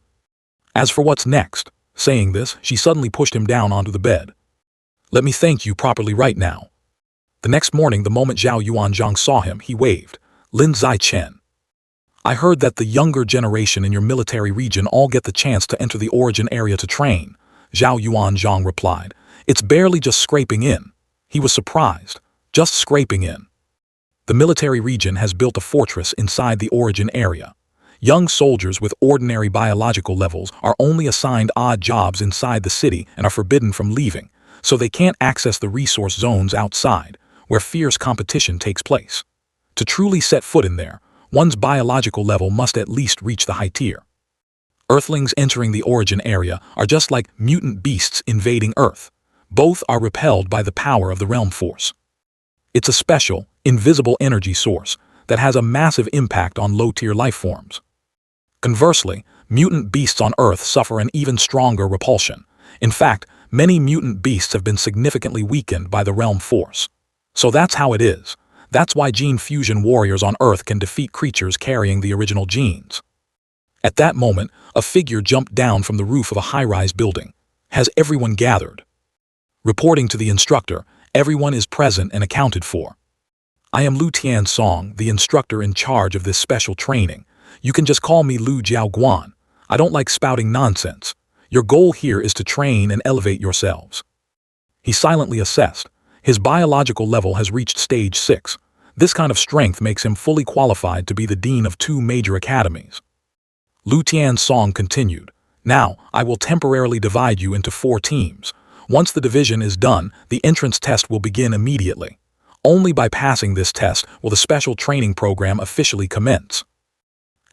As for what's next, saying this, she suddenly pushed him down onto the bed. Let me thank you properly right now. The next morning, the moment Zhao Yuanzhang saw him, he waved. Lin Zai Chen. I heard that the younger generation in your military region all get the chance to enter the origin area to train. Zhao Yuanzhang replied. It's barely just scraping in. He was surprised. Just scraping in. The military region has built a fortress inside the origin area. Young soldiers with ordinary biological levels are only assigned odd jobs inside the city and are forbidden from leaving, so they can't access the resource zones outside, where fierce competition takes place. To truly set foot in there, one's biological level must at least reach the high tier. Earthlings entering the origin area are just like mutant beasts invading Earth. Both are repelled by the power of the realm force. It's a special, invisible energy source that has a massive impact on low-tier life forms. Conversely, mutant beasts on Earth suffer an even stronger repulsion. In fact, many mutant beasts have been significantly weakened by the realm force. So that's how it is. That's why gene fusion warriors on Earth can defeat creatures carrying the original genes. At that moment, a figure jumped down from the roof of a high-rise building. Has everyone gathered? Reporting to the instructor, everyone is present and accounted for. I am Lu Tiansong, the instructor in charge of this special training. You can just call me Lu Jiaoguan. I don't like spouting nonsense. Your goal here is to train and elevate yourselves. He silently assessed. His biological level has reached stage 6. This kind of strength makes him fully qualified to be the dean of 2 major academies. Lu Tiansong continued. Now, I will temporarily divide you into 4 teams. Once the division is done, the entrance test will begin immediately. Only by passing this test will the special training program officially commence.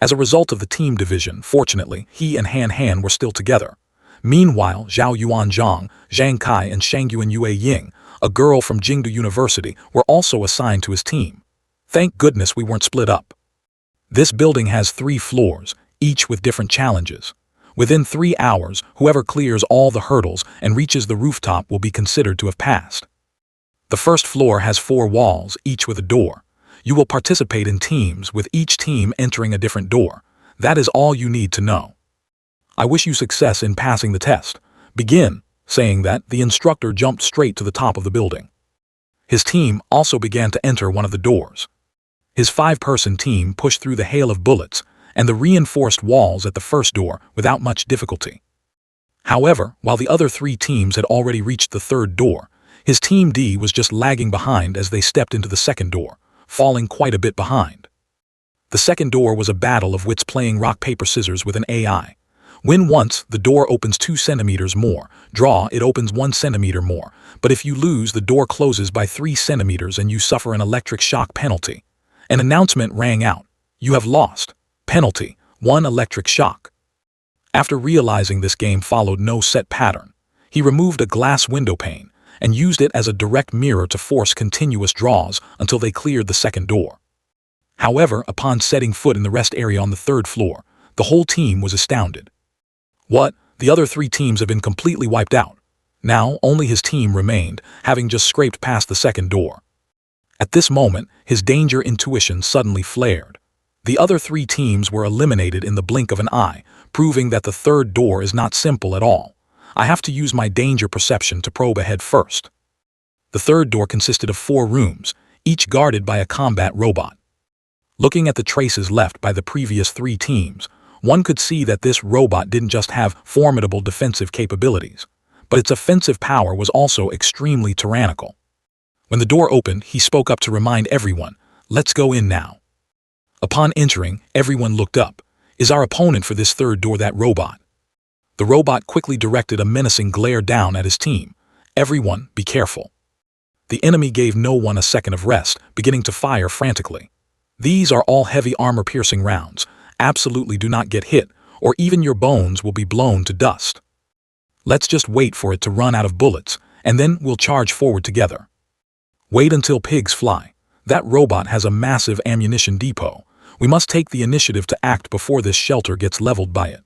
As a result of the team division, fortunately, he and Han Han were still together. Meanwhile, Zhao Yuanzhang, Zhang Kai, and Shangyuan Yue Ying, a girl from Jingdu University, were also assigned to his team. Thank goodness we weren't split up. This building has 3 floors, each with different challenges. Within 3 hours, whoever clears all the hurdles and reaches the rooftop will be considered to have passed. The first floor has 4 walls, each with a door. You will participate in teams, with each team entering a different door. That is all you need to know. I wish you success in passing the test. Begin. Saying that, the instructor jumped straight to the top of the building. His team also began to enter one of the doors. His 5-person team pushed through the hail of bullets and the reinforced walls at the first door without much difficulty. However, while the other 3 teams had already reached the third door, his Team D was just lagging behind as they stepped into the second door, falling quite a bit behind. The second door was a battle of wits playing rock, paper, scissors with an AI. Win once, the door opens 2 centimeters more. Draw, it opens 1 centimeter more. But if you lose, the door closes by 3 centimeters and you suffer an electric shock penalty. An announcement rang out. You have lost. Penalty, 1 electric shock. After realizing this game followed no set pattern, he removed a glass window pane and used it as a direct mirror to force continuous draws until they cleared the second door. However, upon setting foot in the rest area on the third floor, the whole team was astounded. What? The other 3 teams have been completely wiped out. Now, only his team remained, having just scraped past the second door. At this moment, his danger intuition suddenly flared. The other 3 teams were eliminated in the blink of an eye, proving that the third door is not simple at all. I have to use my danger perception to probe ahead first. The third door consisted of 4 rooms, each guarded by a combat robot. Looking at the traces left by the previous 3 teams, one could see that this robot didn't just have formidable defensive capabilities, but its offensive power was also extremely tyrannical. When the door opened, he spoke up to remind everyone, "Let's go in now." Upon entering, everyone looked up. Is our opponent for this third door that robot? The robot quickly directed a menacing glare down at his team. Everyone, be careful. The enemy gave no one a second of rest, beginning to fire frantically. These are all heavy armor-piercing rounds. Absolutely do not get hit, or even your bones will be blown to dust. Let's just wait for it to run out of bullets, and then we'll charge forward together. Wait until pigs fly. That robot has a massive ammunition depot. We must take the initiative to act before this shelter gets leveled by it.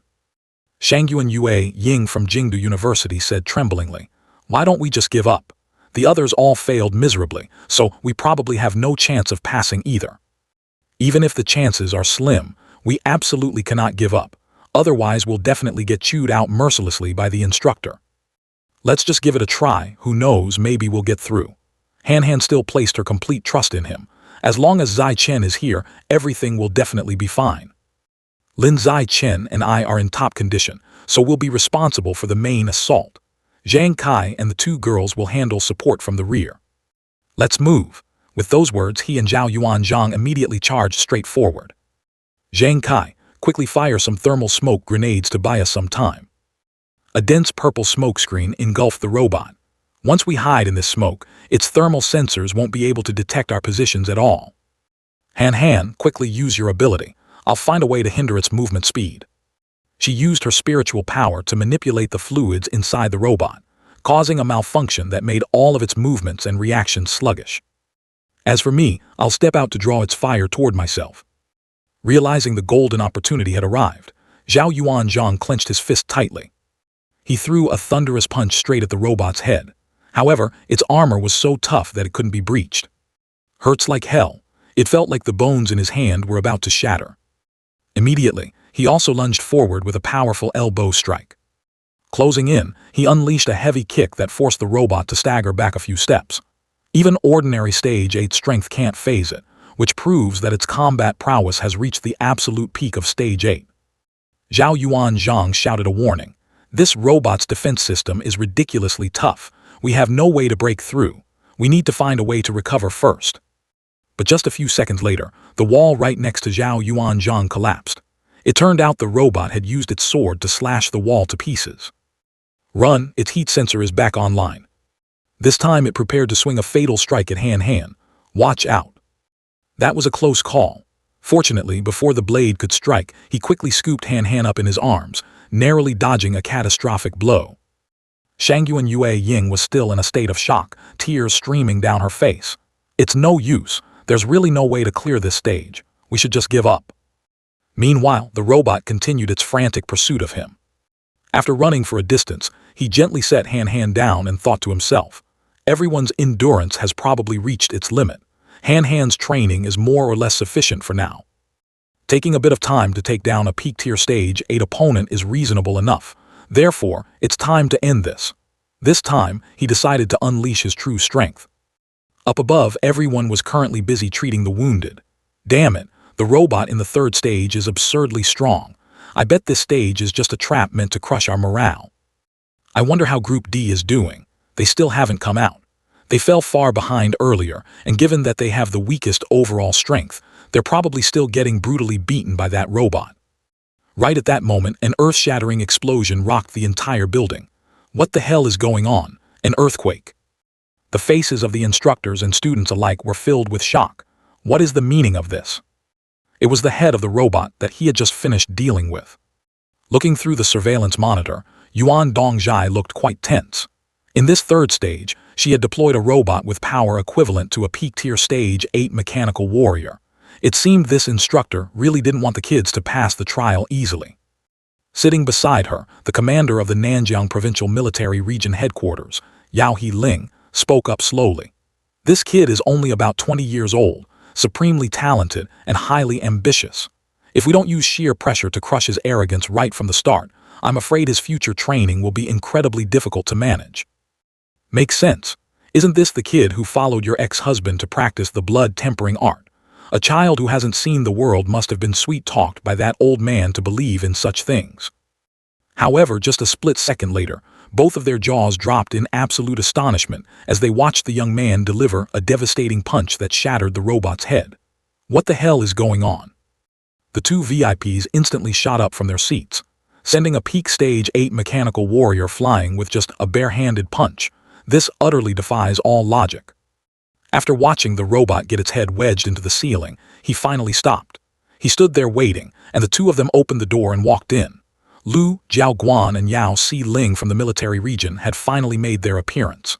Shangyuan Yue Ying from Jingdu University said tremblingly, "Why don't we just give up? The others all failed miserably, so we probably have no chance of passing either. Even if the chances are slim, we absolutely cannot give up. Otherwise, we'll definitely get chewed out mercilessly by the instructor. Let's just give it a try. Who knows, maybe we'll get through." Han Han still placed her complete trust in him. As long as Zai Chen is here, everything will definitely be fine. Lin Zai Chen and I are in top condition, so we'll be responsible for the main assault. Zhang Kai and the 2 girls will handle support from the rear. Let's move. With those words, he and Zhao Yuanzhang immediately charged straight forward. Zhang Kai, quickly fire some thermal smoke grenades to buy us some time. A dense purple smoke screen engulfed the robot. Once we hide in this smoke, its thermal sensors won't be able to detect our positions at all. Han Han, quickly use your ability. I'll find a way to hinder its movement speed. She used her spiritual power to manipulate the fluids inside the robot, causing a malfunction that made all of its movements and reactions sluggish. As for me, I'll step out to draw its fire toward myself. Realizing the golden opportunity had arrived, Zhao Yuanzhang clenched his fist tightly. He threw a thunderous punch straight at the robot's head. However, its armor was so tough that it couldn't be breached. Hurts like hell. It felt like the bones in his hand were about to shatter. Immediately, he also lunged forward with a powerful elbow strike. Closing in, he unleashed a heavy kick that forced the robot to stagger back a few steps. Even ordinary Stage 8 strength can't phase it, which proves that its combat prowess has reached the absolute peak of Stage 8. Zhao Yuanzhang shouted a warning. This robot's defense system is ridiculously tough. We have no way to break through. We need to find a way to recover first. But just a few seconds later, the wall right next to Zhao Yuanzhang collapsed. It turned out the robot had used its sword to slash the wall to pieces. Run, its heat sensor is back online. This time it prepared to swing a fatal strike at Han Han. Watch out. That was a close call. Fortunately, before the blade could strike, he quickly scooped Han Han up in his arms, narrowly dodging a catastrophic blow. Shangyuan Yue Ying was still in a state of shock, tears streaming down her face. It's no use. There's really no way to clear this stage. We should just give up. Meanwhile, the robot continued its frantic pursuit of him. After running for a distance, he gently set Han Han down and thought to himself, everyone's endurance has probably reached its limit. Han Han's training is more or less sufficient for now. Taking a bit of time to take down a peak-tier Stage 8 opponent is reasonable enough. Therefore, it's time to end this. This time, he decided to unleash his true strength. Up above, everyone was currently busy treating the wounded. Damn it, the robot in the third stage is absurdly strong. I bet this stage is just a trap meant to crush our morale. I wonder how Group D is doing. They still haven't come out. They fell far behind earlier, and given that they have the weakest overall strength, they're probably still getting brutally beaten by that robot. Right at that moment, an earth-shattering explosion rocked the entire building. What the hell is going on? An earthquake. The faces of the instructors and students alike were filled with shock. What is the meaning of this? It was the head of the robot that he had just finished dealing with. Looking through the surveillance monitor, Yuan Dongjai looked quite tense. In this third stage, she had deployed a robot with power equivalent to a peak-tier Stage 8 mechanical warrior. It seemed this instructor really didn't want the kids to pass the trial easily. Sitting beside her, the commander of the Nanjiang Provincial Military Region Headquarters, Yao He-ling, spoke up slowly. This kid is only about 20 years old, supremely talented and highly ambitious. If we don't use sheer pressure to crush his arrogance right from the start, I'm afraid his future training will be incredibly difficult to manage. Makes sense. Isn't this the kid who followed your ex-husband to practice the blood-tempering art? A child who hasn't seen the world must have been sweet-talked by that old man to believe in such things. However, just a split second later, both of their jaws dropped in absolute astonishment as they watched the young man deliver a devastating punch that shattered the robot's head. What the hell is going on? The two VIPs instantly shot up from their seats, sending a peak Stage 8 mechanical warrior flying with just a bare-handed punch. This utterly defies all logic. After watching the robot get its head wedged into the ceiling, he finally stopped. He stood there waiting, and the two of them opened the door and walked in. Lu Jiaoguan and Yao Si-ling from the military region had finally made their appearance.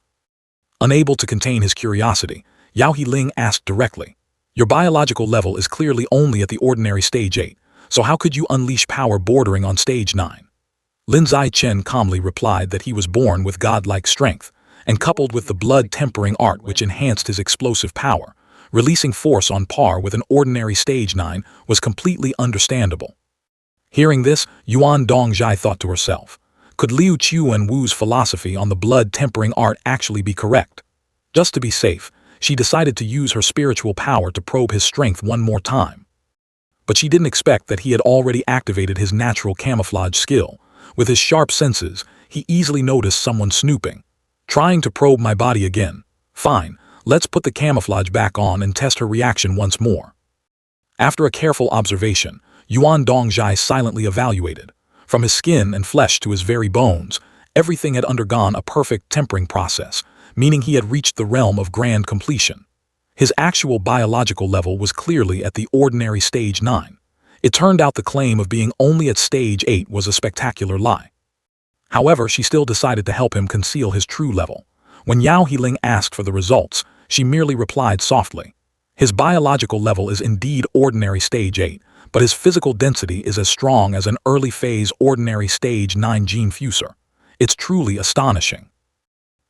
Unable to contain his curiosity, Yao He-ling asked directly, "Your biological level is clearly only at the ordinary Stage 8, so how could you unleash power bordering on Stage 9? Lin Zai-chen calmly replied that he was born with godlike strength, and coupled with the blood-tempering art which enhanced his explosive power, releasing force on par with an ordinary Stage 9 was completely understandable. Hearing this, Yuan Dongjai thought to herself, could Liu Qiu and Wu's philosophy on the blood-tempering art actually be correct? Just to be safe, she decided to use her spiritual power to probe his strength one more time. But she didn't expect that he had already activated his natural camouflage skill. With his sharp senses, he easily noticed someone snooping. Trying to probe my body again. Fine, let's put the camouflage back on and test her reaction once more. After a careful observation, Yuan Dongjai silently evaluated. From his skin and flesh to his very bones, everything had undergone a perfect tempering process, meaning he had reached the realm of grand completion. His actual biological level was clearly at the ordinary Stage 9. It turned out the claim of being only at Stage 8 was a spectacular lie. However, she still decided to help him conceal his true level. When Yao He-ling asked for the results, she merely replied softly, "His biological level is indeed ordinary Stage 8, but his physical density is as strong as an early-phase ordinary Stage 9 gene fuser. It's truly astonishing.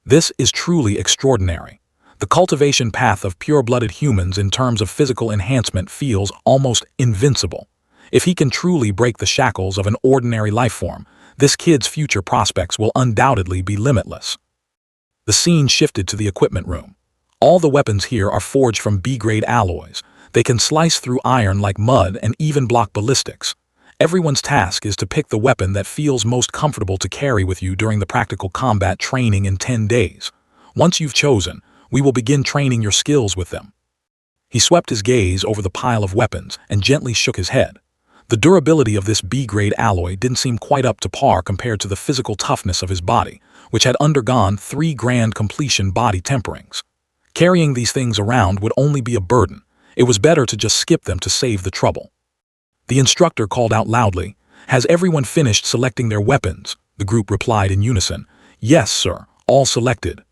This is truly extraordinary. The cultivation path of pure-blooded humans in terms of physical enhancement feels almost invincible. If he can truly break the shackles of an ordinary life form, this kid's future prospects will undoubtedly be limitless." The scene shifted to the equipment room. All the weapons here are forged from B-grade alloys. They can slice through iron like mud and even block ballistics. Everyone's task is to pick the weapon that feels most comfortable to carry with you during the practical combat training in 10 days. Once you've chosen, we will begin training your skills with them. He swept his gaze over the pile of weapons and gently shook his head. The durability of this B-grade alloy didn't seem quite up to par compared to the physical toughness of his body, which had undergone 3 grand completion body temperings. Carrying these things around would only be a burden. It was better to just skip them to save the trouble. The instructor called out loudly, "Has everyone finished selecting their weapons?" The group replied in unison, "Yes, sir, all selected."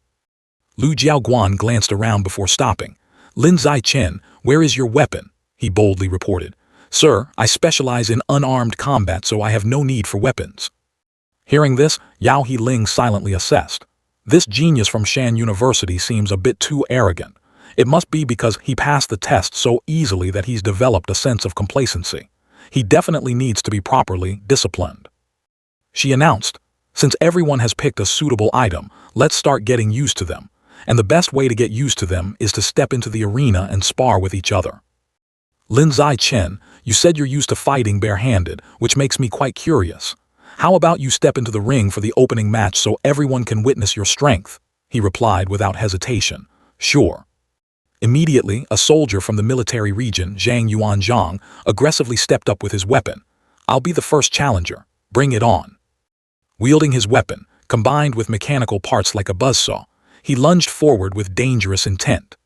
Lu Jiaoguan glanced around before stopping. "Lin Zai-chen, where is your weapon?" he boldly reported. "Sir, I specialize in unarmed combat, so I have no need for weapons." Hearing this, Yao He-ling silently assessed. This genius from Shan University seems a bit too arrogant. It must be because he passed the test so easily that he's developed a sense of complacency. He definitely needs to be properly disciplined. She announced, "Since everyone has picked a suitable item, let's start getting used to them. And the best way to get used to them is to step into the arena and spar with each other." Lin Zai-Chen, you said you're used to fighting barehanded, which makes me quite curious. How about you step into the ring for the opening match so everyone can witness your strength? He replied without hesitation. Sure. Immediately, a soldier from the military region, Zhang Yuanzhang, aggressively stepped up with his weapon. I'll be the first challenger. Bring it on. Wielding his weapon, combined with mechanical parts like a buzzsaw, he lunged forward with dangerous intent.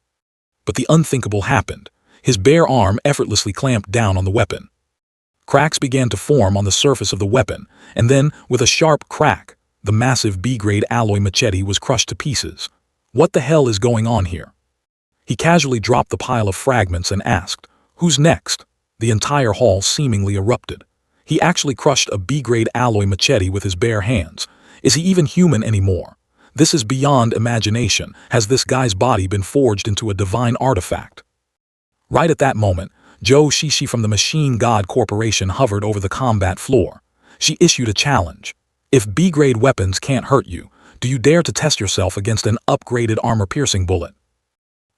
But the unthinkable happened. His bare arm effortlessly clamped down on the weapon. Cracks began to form on the surface of the weapon, and then, with a sharp crack, the massive B-grade alloy machete was crushed to pieces. What the hell is going on here? He casually dropped the pile of fragments and asked, "Who's next?" The entire hall seemingly erupted. He actually crushed a B-grade alloy machete with his bare hands. Is he even human anymore? This is beyond imagination. Has this guy's body been forged into a divine artifact? Right at that moment, Zhou Shishi from the Machine God Corporation hovered over the combat floor. She issued a challenge. If B-grade weapons can't hurt you, do you dare to test yourself against an upgraded armor-piercing bullet?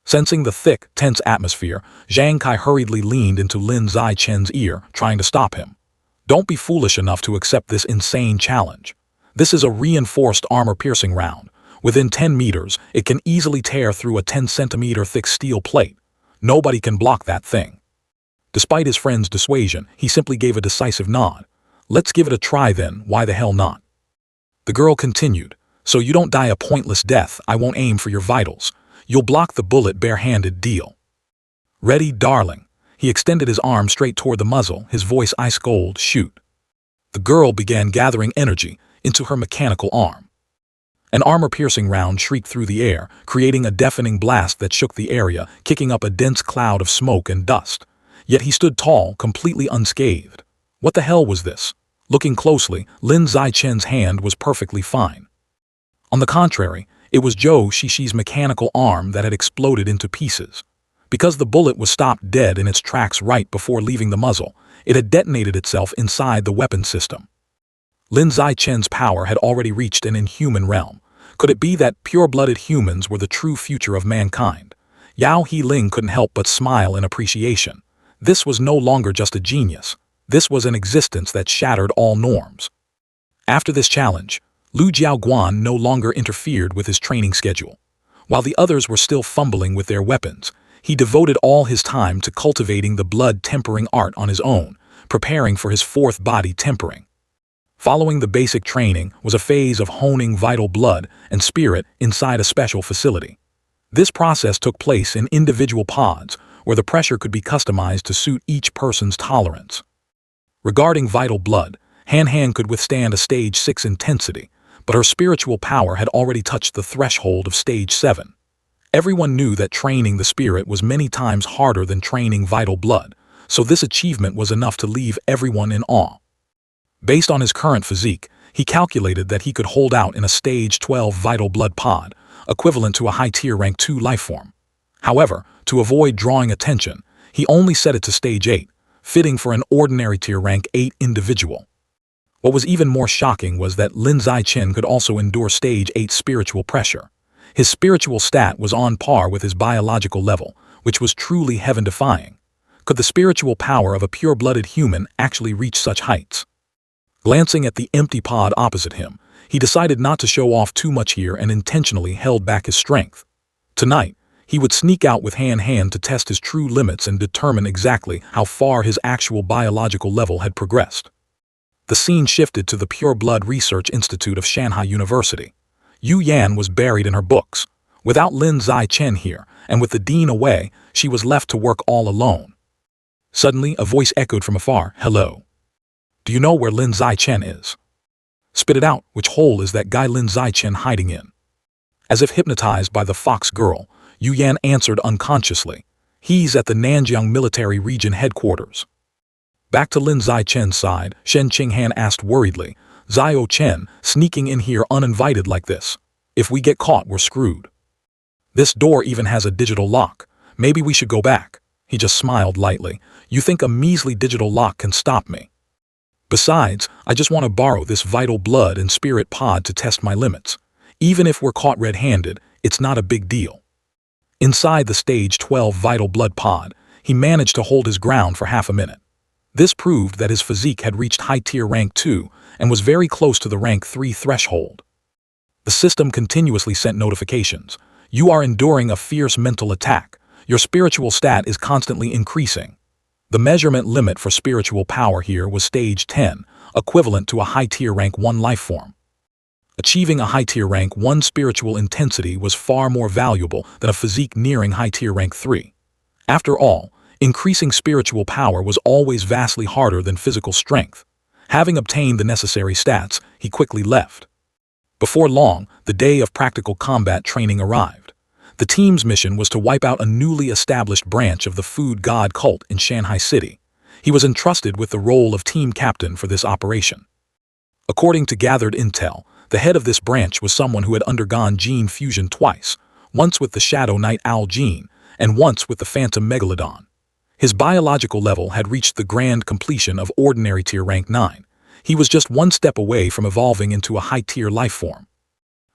Sensing the thick, tense atmosphere, Zhang Kai hurriedly leaned into Lin Zai-Chen's ear, trying to stop him. Don't be foolish enough to accept this insane challenge. This is a reinforced armor-piercing round. Within 10 meters, it can easily tear through a 10-centimeter thick steel plate. Nobody can block that thing. Despite his friend's dissuasion, he simply gave a decisive nod. Let's give it a try then, why the hell not? The girl continued, so you don't die a pointless death, I won't aim for your vitals. You'll block the bullet barehanded, deal. Ready, darling. He extended his arm straight toward the muzzle, his voice ice cold, shoot. The girl began gathering energy into her mechanical arm. An armor-piercing round shrieked through the air, creating a deafening blast that shook the area, kicking up a dense cloud of smoke and dust. Yet he stood tall, completely unscathed. What the hell was this? Looking closely, Lin Zai-Chen's hand was perfectly fine. On the contrary, it was Zhou Shishi's mechanical arm that had exploded into pieces. Because the bullet was stopped dead in its tracks right before leaving the muzzle, it had detonated itself inside the weapon system. Lin Zai-Chen's power had already reached an inhuman realm. Could it be that pure-blooded humans were the true future of mankind? Yao He-Ling couldn't help but smile in appreciation. This was no longer just a genius. This was an existence that shattered all norms. After this challenge, Lu Jiaoguan no longer interfered with his training schedule. While the others were still fumbling with their weapons, he devoted all his time to cultivating the blood-tempering art on his own, preparing for his fourth body tempering. Following the basic training was a phase of honing vital blood and spirit inside a special facility. This process took place in individual pods, where the pressure could be customized to suit each person's tolerance. Regarding vital blood, Han Han could withstand a stage 6 intensity, but her spiritual power had already touched the threshold of stage 7. Everyone knew that training the spirit was many times harder than training vital blood, so this achievement was enough to leave everyone in awe. Based on his current physique, he calculated that he could hold out in a stage 12 vital blood pod, equivalent to a high-tier rank 2 lifeform. However, to avoid drawing attention, he only set it to stage 8, fitting for an ordinary tier rank 8 individual. What was even more shocking was that Lin Zai-Chen could also endure stage 8 spiritual pressure. His spiritual stat was on par with his biological level, which was truly heaven-defying. Could the spiritual power of a pure-blooded human actually reach such heights? Glancing at the empty pod opposite him, he decided not to show off too much here and intentionally held back his strength. Tonight, he would sneak out with Han Han to test his true limits and determine exactly how far his actual biological level had progressed. The scene shifted to the Pure Blood Research Institute of Shanghai University. Yu Yan was buried in her books. Without Lin Zai-Chen here, and with the dean away, she was left to work all alone. Suddenly, a voice echoed from afar, "Hello. Do you know where Lin Zai-Chen is? Spit it out, which hole is that guy Lin Zai-Chen hiding in?" As if hypnotized by the fox girl, Yu Yan answered unconsciously, "He's at the Nanjiang Military Region headquarters." Back to Lin Zai-Chen's side, Shen Qinghan asked worriedly, "Zio Chen, sneaking in here uninvited like this. If we get caught, we're screwed. This door even has a digital lock. Maybe we should go back." He just smiled lightly. "You think a measly digital lock can stop me? Besides, I just want to borrow this vital blood and spirit pod to test my limits. Even if we're caught red-handed, it's not a big deal." Inside the stage 12 vital blood pod, he managed to hold his ground for half a minute. This proved that his physique had reached high-tier rank 2 and was very close to the rank 3 threshold. The system continuously sent notifications. You are enduring a fierce mental attack. Your spiritual stat is constantly increasing. The measurement limit for spiritual power here was stage 10, equivalent to a high-tier rank 1 life form. Achieving a high-tier rank 1 spiritual intensity was far more valuable than a physique nearing high-tier rank 3. After all, increasing spiritual power was always vastly harder than physical strength. Having obtained the necessary stats, he quickly left. Before long, the day of practical combat training arrived. The team's mission was to wipe out a newly established branch of the food god cult in Shanghai City. He was entrusted with the role of team captain for this operation. According to gathered intel, the head of this branch was someone who had undergone gene fusion twice, once with the Shadow Night Owl gene, and once with the Phantom Megalodon. His biological level had reached the grand completion of ordinary tier rank 9. He was just one step away from evolving into a high-tier life form.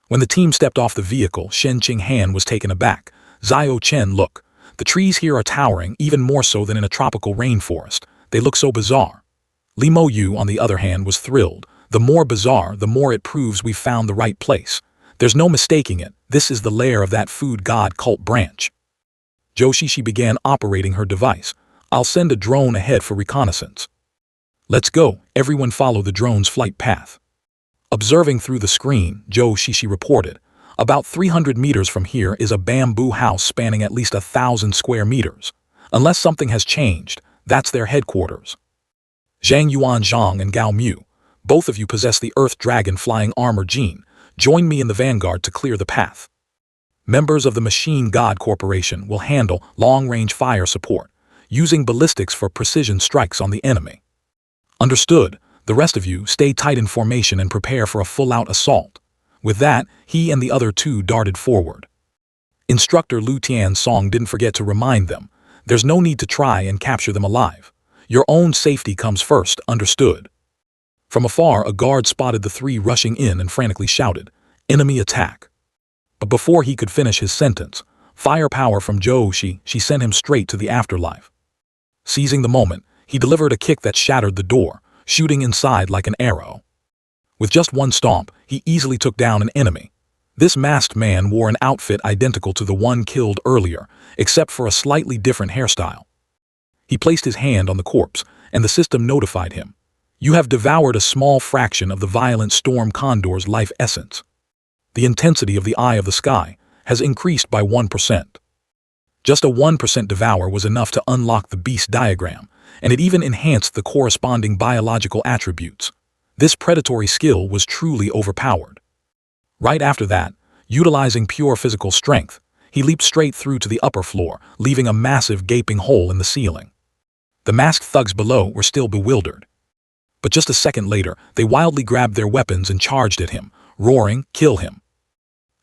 When the team stepped off the vehicle, Shen Qinghan was taken aback. Zhao Chen, look. The trees here are towering, even more so than in a tropical rainforest. They look so bizarre. Li Mo Yu, on the other hand, was thrilled. The more bizarre, the more it proves we've found the right place. There's no mistaking it. This is the lair of that food god cult branch. Zhou Shishi began operating her device. I'll send a drone ahead for reconnaissance. Let's go. Everyone follow the drone's flight path. Observing through the screen, Zhou Shishi reported, about 300 meters from here is a bamboo house spanning at least 1,000 square meters. Unless something has changed, that's their headquarters. Zhang Yuanzhang and Gao Mu, both of you possess the Earth Dragon flying armor gene. Join me in the vanguard to clear the path. Members of the Machine God Corporation will handle long-range fire support, using ballistics for precision strikes on the enemy. Understood. The rest of you stay tight in formation and prepare for a full-out assault. With that, he and the other two darted forward. Instructor Lu Tiansong didn't forget to remind them, there's no need to try and capture them alive. Your own safety comes first, understood? From afar, a guard spotted the three rushing in and frantically shouted, enemy attack. But before he could finish his sentence, firepower from Zhou Shishi sent him straight to the afterlife. Seizing the moment, he delivered a kick that shattered the door, shooting inside like an arrow. With just one stomp, he easily took down an enemy. This masked man wore an outfit identical to the one killed earlier, except for a slightly different hairstyle. He placed his hand on the corpse, and the system notified him. You have devoured a small fraction of the violent storm condor's life essence. The intensity of the eye of the sky has increased by 1%. Just a 1% devour was enough to unlock the beast diagram, and it even enhanced the corresponding biological attributes. This predatory skill was truly overpowered. Right after that, utilizing pure physical strength, he leaped straight through to the upper floor, leaving a massive gaping hole in the ceiling. The masked thugs below were still bewildered. But just a second later, they wildly grabbed their weapons and charged at him, roaring, "Kill him!"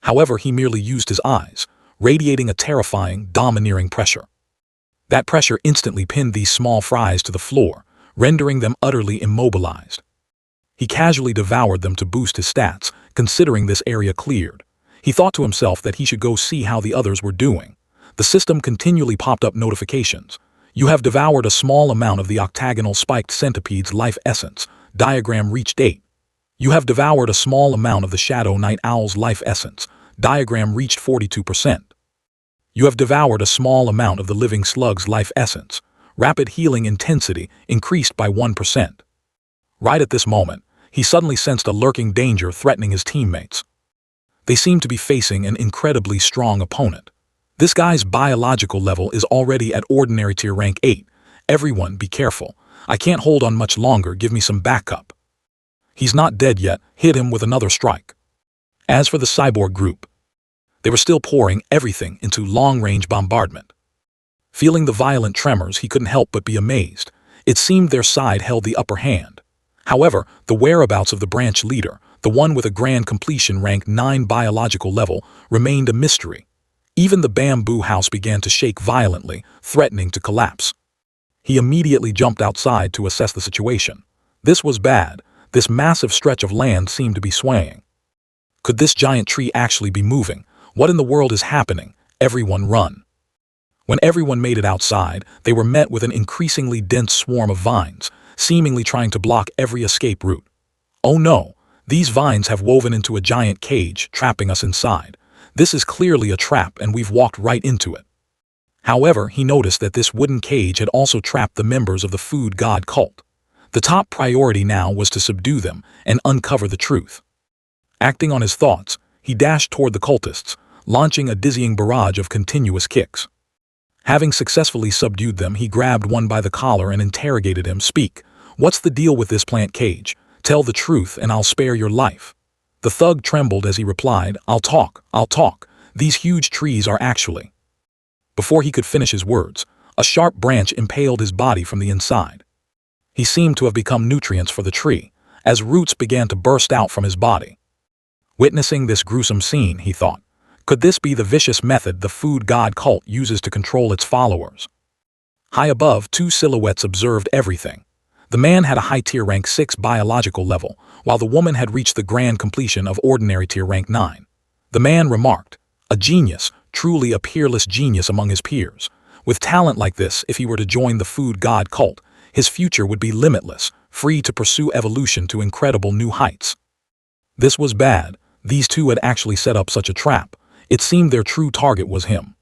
However, he merely used his eyes, radiating a terrifying, domineering pressure. That pressure instantly pinned these small fries to the floor, rendering them utterly immobilized. He casually devoured them to boost his stats, considering this area cleared. He thought to himself that he should go see how the others were doing. The system continually popped up notifications. You have devoured a small amount of the octagonal spiked centipede's life essence. Diagram reached 8. You have devoured a small amount of the Shadow Night Owl's life essence. Diagram reached 42%. You have devoured a small amount of the living slug's life essence. Rapid healing intensity increased by 1%. Right at this moment, he suddenly sensed a lurking danger threatening his teammates. They seemed to be facing an incredibly strong opponent. This guy's biological level is already at ordinary tier rank 8. Everyone be careful. I can't hold on much longer, give me some backup. He's not dead yet, hit him with another strike. As for the cyborg group, they were still pouring everything into long-range bombardment. Feeling the violent tremors, he couldn't help but be amazed. It seemed their side held the upper hand. However, the whereabouts of the branch leader, the one with a grand completion rank 9 biological level, remained a mystery. Even the bamboo house began to shake violently, threatening to collapse. He immediately jumped outside to assess the situation. This was bad. This massive stretch of land seemed to be swaying. Could this giant tree actually be moving? What in the world is happening? Everyone run. When everyone made it outside, they were met with an increasingly dense swarm of vines, seemingly trying to block every escape route. Oh no, these vines have woven into a giant cage, trapping us inside. This is clearly a trap and we've walked right into it. However, he noticed that this wooden cage had also trapped the members of the food god cult. The top priority now was to subdue them and uncover the truth. Acting on his thoughts, he dashed toward the cultists, launching a dizzying barrage of continuous kicks. Having successfully subdued them, he grabbed one by the collar and interrogated him. "Speak. What's the deal with this plant cage? Tell the truth and I'll spare your life." The thug trembled as he replied, I'll talk. These huge trees are actually—" Before he could finish his words, a sharp branch impaled his body from the inside. He seemed to have become nutrients for the tree, as roots began to burst out from his body. Witnessing this gruesome scene, he thought, could this be the vicious method the food god cult uses to control its followers? High above, two silhouettes observed everything. The man had a high tier rank 6 biological level, while the woman had reached the grand completion of ordinary tier rank 9. The man remarked, "A genius, truly a peerless genius among his peers. With talent like this, if he were to join the food god cult, his future would be limitless, free to pursue evolution to incredible new heights." This was bad. These two had actually set up such a trap. It seemed their true target was him.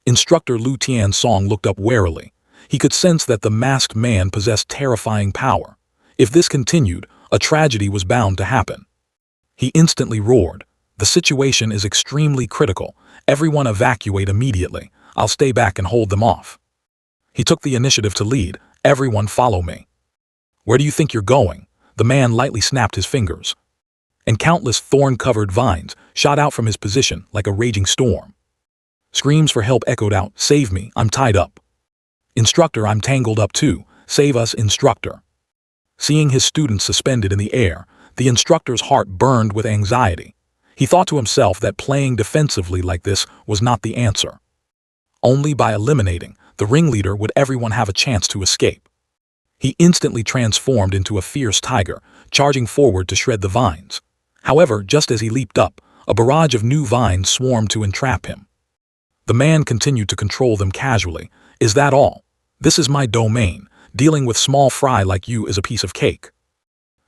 Instructor Lu Tiansong looked up warily. He could sense that the masked man possessed terrifying power. If this continued, a tragedy was bound to happen. He instantly roared, "The situation is extremely critical. Everyone evacuate immediately. I'll stay back and hold them off." He took the initiative to lead. "Everyone follow me." "Where do you think you're going?" The man lightly snapped his fingers, and countless thorn-covered vines shot out from his position like a raging storm. Screams for help echoed out. "Save me, I'm tied up." "Instructor, I'm tangled up too. Save us, instructor." Seeing his students suspended in the air, the instructor's heart burned with anxiety. He thought to himself that playing defensively like this was not the answer. Only by eliminating the ringleader would everyone have a chance to escape. He instantly transformed into a fierce tiger, charging forward to shred the vines. However, just as he leaped up, a barrage of new vines swarmed to entrap him. The man continued to control them casually. "Is that all? This is my domain. Dealing with small fry like you is a piece of cake."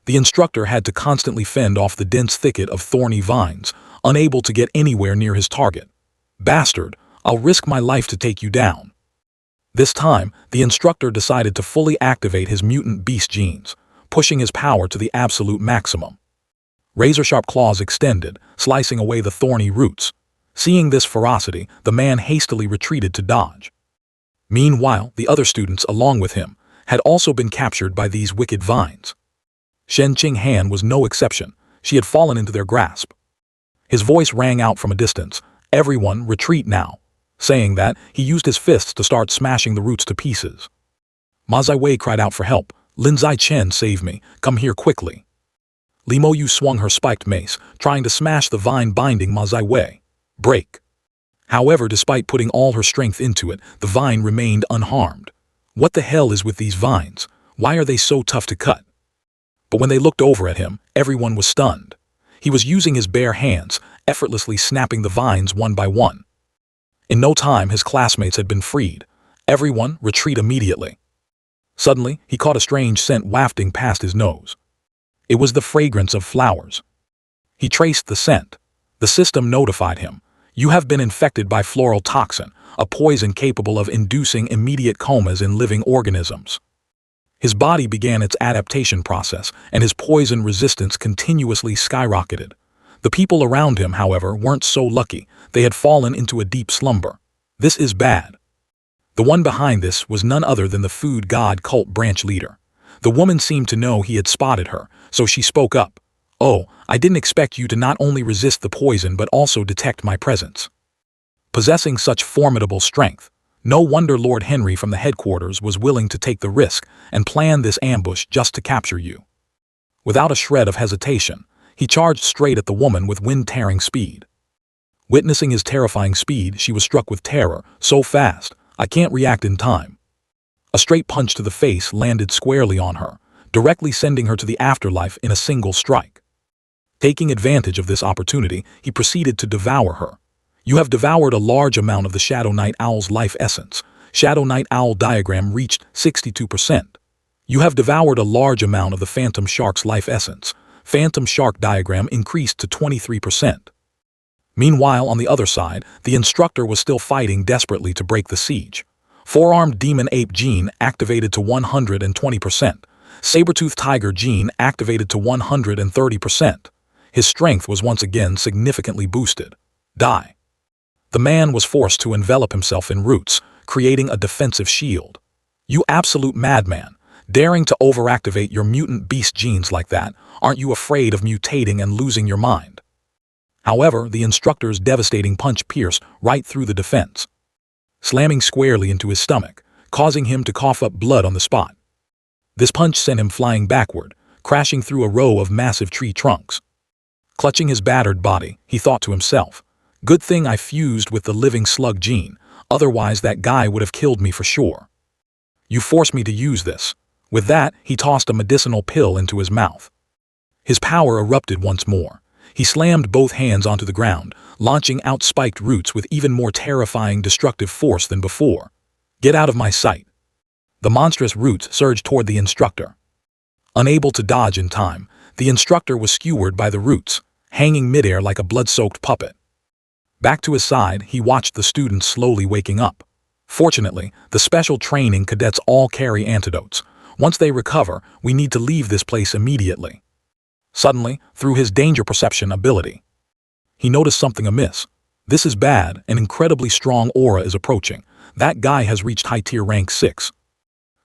The instructor had to constantly fend off the dense thicket of thorny vines, unable to get anywhere near his target. "Bastard, I'll risk my life to take you down." This time, the instructor decided to fully activate his mutant beast genes, pushing his power to the absolute maximum. Razor-sharp claws extended, slicing away the thorny roots. Seeing this ferocity, the man hastily retreated to dodge. Meanwhile, the other students, along with him, had also been captured by these wicked vines. Shen Qinghan was no exception. She had fallen into their grasp. His voice rang out from a distance. "Everyone, retreat now." Saying that, he used his fists to start smashing the roots to pieces. Ma Ziwei cried out for help. "Lin Zai Chen, save me. Come here quickly." Li Mo Yu swung her spiked mace, trying to smash the vine binding Ma Ziwei. Break. However, despite putting all her strength into it, the vine remained unharmed. What the hell is with these vines? Why are they so tough to cut? But when they looked over at him, everyone was stunned. He was using his bare hands, effortlessly snapping the vines one by one. In no time, his classmates had been freed. "Everyone, retreat immediately." Suddenly, he caught a strange scent wafting past his nose. It was the fragrance of flowers. He traced the scent. The system notified him. "You have been infected by floral toxin, a poison capable of inducing immediate comas in living organisms." His body began its adaptation process, and his poison resistance continuously skyrocketed. The people around him, however, weren't so lucky. They had fallen into a deep slumber. This is bad. The one behind this was none other than the food god cult branch leader. The woman seemed to know he had spotted her, so she spoke up. "Oh, I didn't expect you to not only resist the poison but also detect my presence." Possessing such formidable strength, no wonder Lord Henry from the headquarters was willing to take the risk and plan this ambush just to capture you. Without a shred of hesitation, he charged straight at the woman with wind-tearing speed. Witnessing his terrifying speed, she was struck with terror. "So fast, I can't react in time." A straight punch to the face landed squarely on her, directly sending her to the afterlife in a single strike. Taking advantage of this opportunity, he proceeded to devour her. You have devoured a large amount of the Shadow Night Owl's life essence. Shadow Night Owl diagram reached 62%. You have devoured a large amount of the Phantom Shark's life essence. Phantom Shark diagram increased to 23%. Meanwhile, on the other side, the instructor was still fighting desperately to break the siege. Four-armed Demon Ape gene activated to 120%. Saber-toothed Tiger gene activated to 130%. His strength was once again significantly boosted. Die. The man was forced to envelop himself in roots, creating a defensive shield. You absolute madman, daring to overactivate your mutant beast genes like that, aren't you afraid of mutating and losing your mind? However, the instructor's devastating punch pierced right through the defense, slamming squarely into his stomach, causing him to cough up blood on the spot. This punch sent him flying backward, crashing through a row of massive tree trunks. Clutching his battered body, he thought to himself, "Good thing I fused with the living slug gene, otherwise that guy would have killed me for sure. You forced me to use this." With that, he tossed a medicinal pill into his mouth. His power erupted once more. He slammed both hands onto the ground, launching out spiked roots with even more terrifying destructive force than before. "Get out of my sight." The monstrous roots surged toward the instructor. Unable to dodge in time, the instructor was skewered by the roots, hanging midair like a blood-soaked puppet. Back to his side, he watched the students slowly waking up. Fortunately, the special training cadets all carry antidotes. Once they recover, we need to leave this place immediately. Suddenly, through his danger perception ability, he noticed something amiss. This is bad. An incredibly strong aura is approaching. That guy has reached high tier rank 6.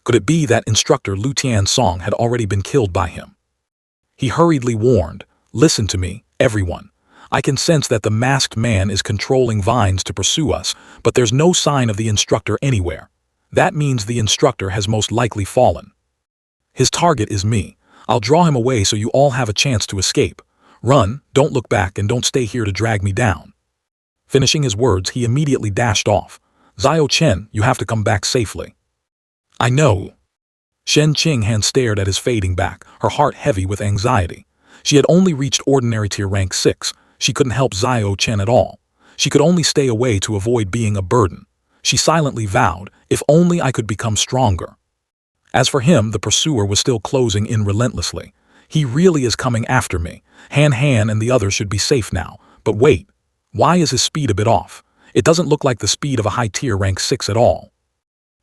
Could it be that instructor Lu Tiansong had already been killed by him? He hurriedly warned, "Listen to me, everyone. I can sense that the masked man is controlling vines to pursue us, but there's no sign of the instructor anywhere. That means the instructor has most likely fallen. His target is me. I'll draw him away so you all have a chance to escape. Run, don't look back, and don't stay here to drag me down." Finishing his words, he immediately dashed off. "Xiao Chen, you have to come back safely." "I know." Shen Qinghan stared at his fading back, her heart heavy with anxiety. She had only reached ordinary tier rank 6. She couldn't help Xiao Chen at all. She could only stay away to avoid being a burden. She silently vowed, "If only I could become stronger." As for him, the pursuer was still closing in relentlessly. "He really is coming after me. Han and the others should be safe now. But wait, why is his speed a bit off? It doesn't look like the speed of a high tier rank 6 at all."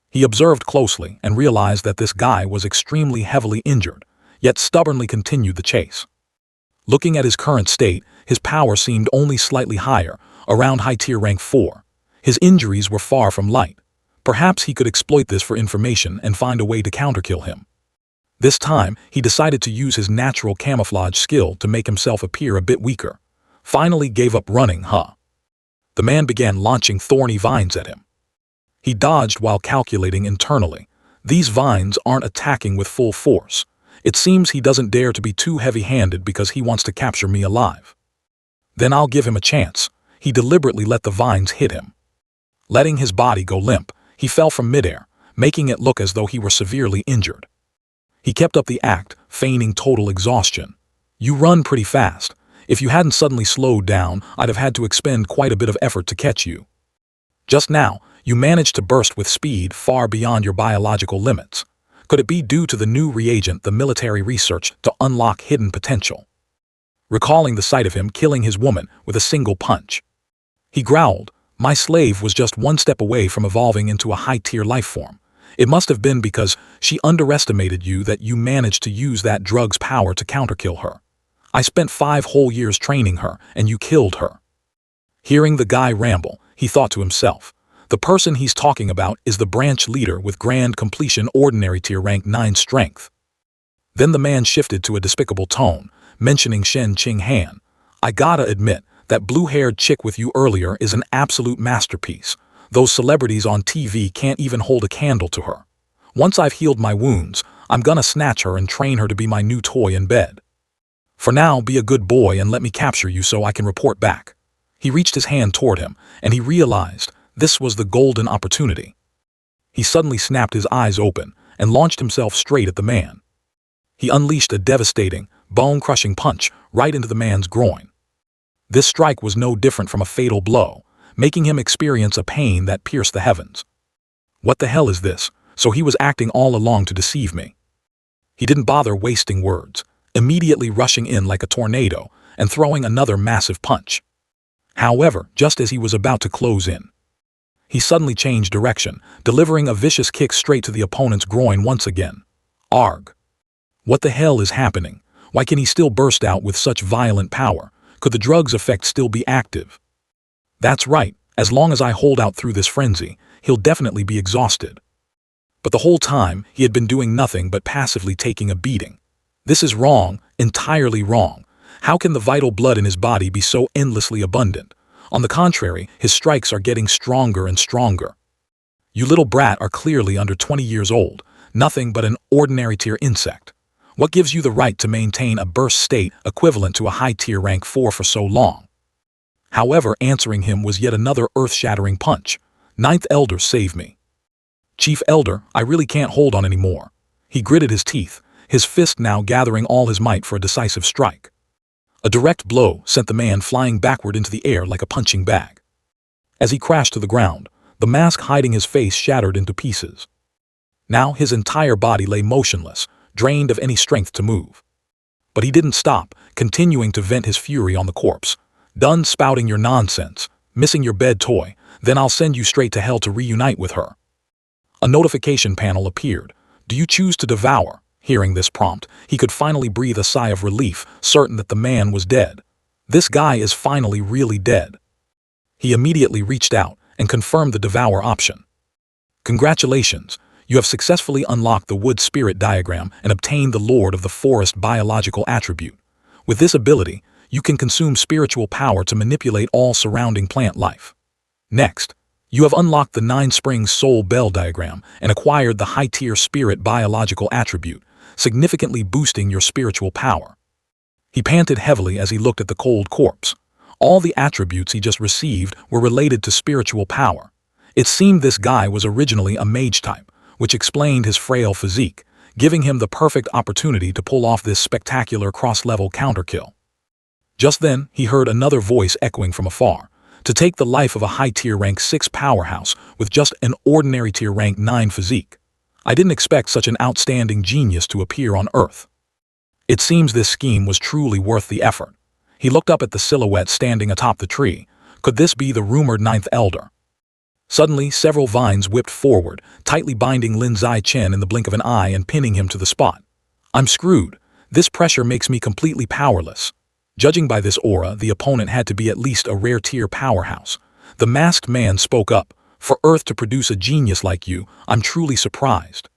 He observed closely and realized that this guy was extremely heavily injured, yet stubbornly continued the chase. Looking at his current state, his power seemed only slightly higher, around high tier rank 4. His injuries were far from light. Perhaps he could exploit this for information and find a way to counterkill him. This time, he decided to use his natural camouflage skill to make himself appear a bit weaker. Finally gave up running, The man began launching thorny vines at him. He dodged while calculating internally. These vines aren't attacking with full force. It seems he doesn't dare to be too heavy-handed because he wants to capture me alive. Then I'll give him a chance. He deliberately let the vines hit him. Letting his body go limp, he fell from midair, making it look as though he were severely injured. He kept up the act, feigning total exhaustion. "You run pretty fast. If you hadn't suddenly slowed down, I'd have had to expend quite a bit of effort to catch you. Just now, you managed to burst with speed far beyond your biological limits. Could it be due to the new reagent the military researched to unlock hidden potential?" Recalling the sight of him killing his woman with a single punch, he growled, "My slave was just one step away from evolving into a high-tier life form. It must have been because she underestimated you that you managed to use that drug's power to counterkill her. I spent 5 whole years training her, and you killed her." Hearing the guy ramble, he thought to himself, the person he's talking about is the branch leader with grand completion ordinary tier rank 9 strength. Then the man shifted to a despicable tone, mentioning Shen Qinghan. "I gotta admit, that blue-haired chick with you earlier is an absolute masterpiece. Those celebrities on TV can't even hold a candle to her. Once I've healed my wounds, I'm gonna snatch her and train her to be my new toy in bed. For now, be a good boy and let me capture you so I can report back." He reached his hand toward him, and he realized this was the golden opportunity. He suddenly snapped his eyes open and launched himself straight at the man. He unleashed a devastating, bone-crushing punch right into the man's groin. This strike was no different from a fatal blow, making him experience a pain that pierced the heavens. What the hell is this? So he was acting all along to deceive me. He didn't bother wasting words, immediately rushing in like a tornado and throwing another massive punch. However, just as he was about to close in, he suddenly changed direction, delivering a vicious kick straight to the opponent's groin once again. Arg! What the hell is happening? Why can he still burst out with such violent power? Could the drug's effect still be active? That's right, as long as I hold out through this frenzy, he'll definitely be exhausted. But the whole time, he had been doing nothing but passively taking a beating. This is wrong, entirely wrong. How can the vital blood in his body be so endlessly abundant? On the contrary, his strikes are getting stronger and stronger. You little brat are clearly under 20 years old, nothing but an ordinary tier insect. What gives you the right to maintain a burst state equivalent to a high-tier rank 4 for so long? However, answering him was yet another earth-shattering punch. Ninth Elder, save me. Chief Elder, I really can't hold on anymore. He gritted his teeth, his fist now gathering all his might for a decisive strike. A direct blow sent the man flying backward into the air like a punching bag. As he crashed to the ground, the mask hiding his face shattered into pieces. Now his entire body lay motionless, drained of any strength to move. But he didn't stop, continuing to vent his fury on the corpse. Done spouting your nonsense, missing your bed toy, then I'll send you straight to hell to reunite with her. A notification panel appeared. Do you choose to devour? Hearing this prompt, he could finally breathe a sigh of relief, certain that the man was dead. This guy is finally really dead. He immediately reached out and confirmed the devour option. Congratulations, you have successfully unlocked the wood spirit diagram and obtained the Lord of the Forest biological attribute. With this ability, you can consume spiritual power to manipulate all surrounding plant life. Next, you have unlocked the Nine Springs Soul Bell diagram and acquired the high-tier spirit biological attribute, significantly boosting your spiritual power. He panted heavily as he looked at the cold corpse. All the attributes he just received were related to spiritual power. It seemed this guy was originally a mage type, which explained his frail physique, giving him the perfect opportunity to pull off this spectacular cross-level counterkill. Just then, he heard another voice echoing from afar. To take the life of a high-tier rank 6 powerhouse with just an ordinary tier rank 9 physique. I didn't expect such an outstanding genius to appear on Earth. It seems this scheme was truly worth the effort. He looked up at the silhouette standing atop the tree. Could this be the rumored Ninth Elder? Suddenly, several vines whipped forward, tightly binding Lin Zichen in the blink of an eye and pinning him to the spot. I'm screwed. This pressure makes me completely powerless. Judging by this aura, the opponent had to be at least a rare-tier powerhouse. The masked man spoke up. For Earth to produce a genius like you, I'm truly surprised.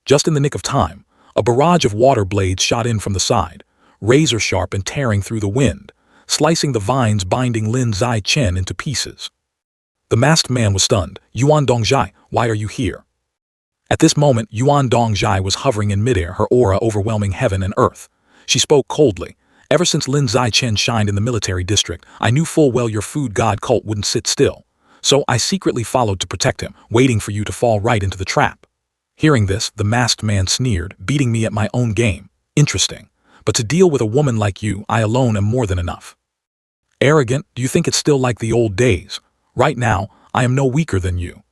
Just in the nick of time, a barrage of water blades shot in from the side, razor-sharp and tearing through the wind, slicing the vines binding Lin Zichen into pieces. The masked man was stunned. Yuan Dongjai, why are you here? At this moment, Yuan Dongjai was hovering in midair, her aura overwhelming heaven and earth. She spoke coldly. Ever since Lin Zichen shined in the military district, I knew full well your food god cult wouldn't sit still. So I secretly followed to protect him, waiting for you to fall right into the trap. Hearing this, the masked man sneered, beating me at my own game. Interesting. But to deal with a woman like you, I alone am more than enough. Arrogant, do you think it's still like the old days? Right now, I am no weaker than you.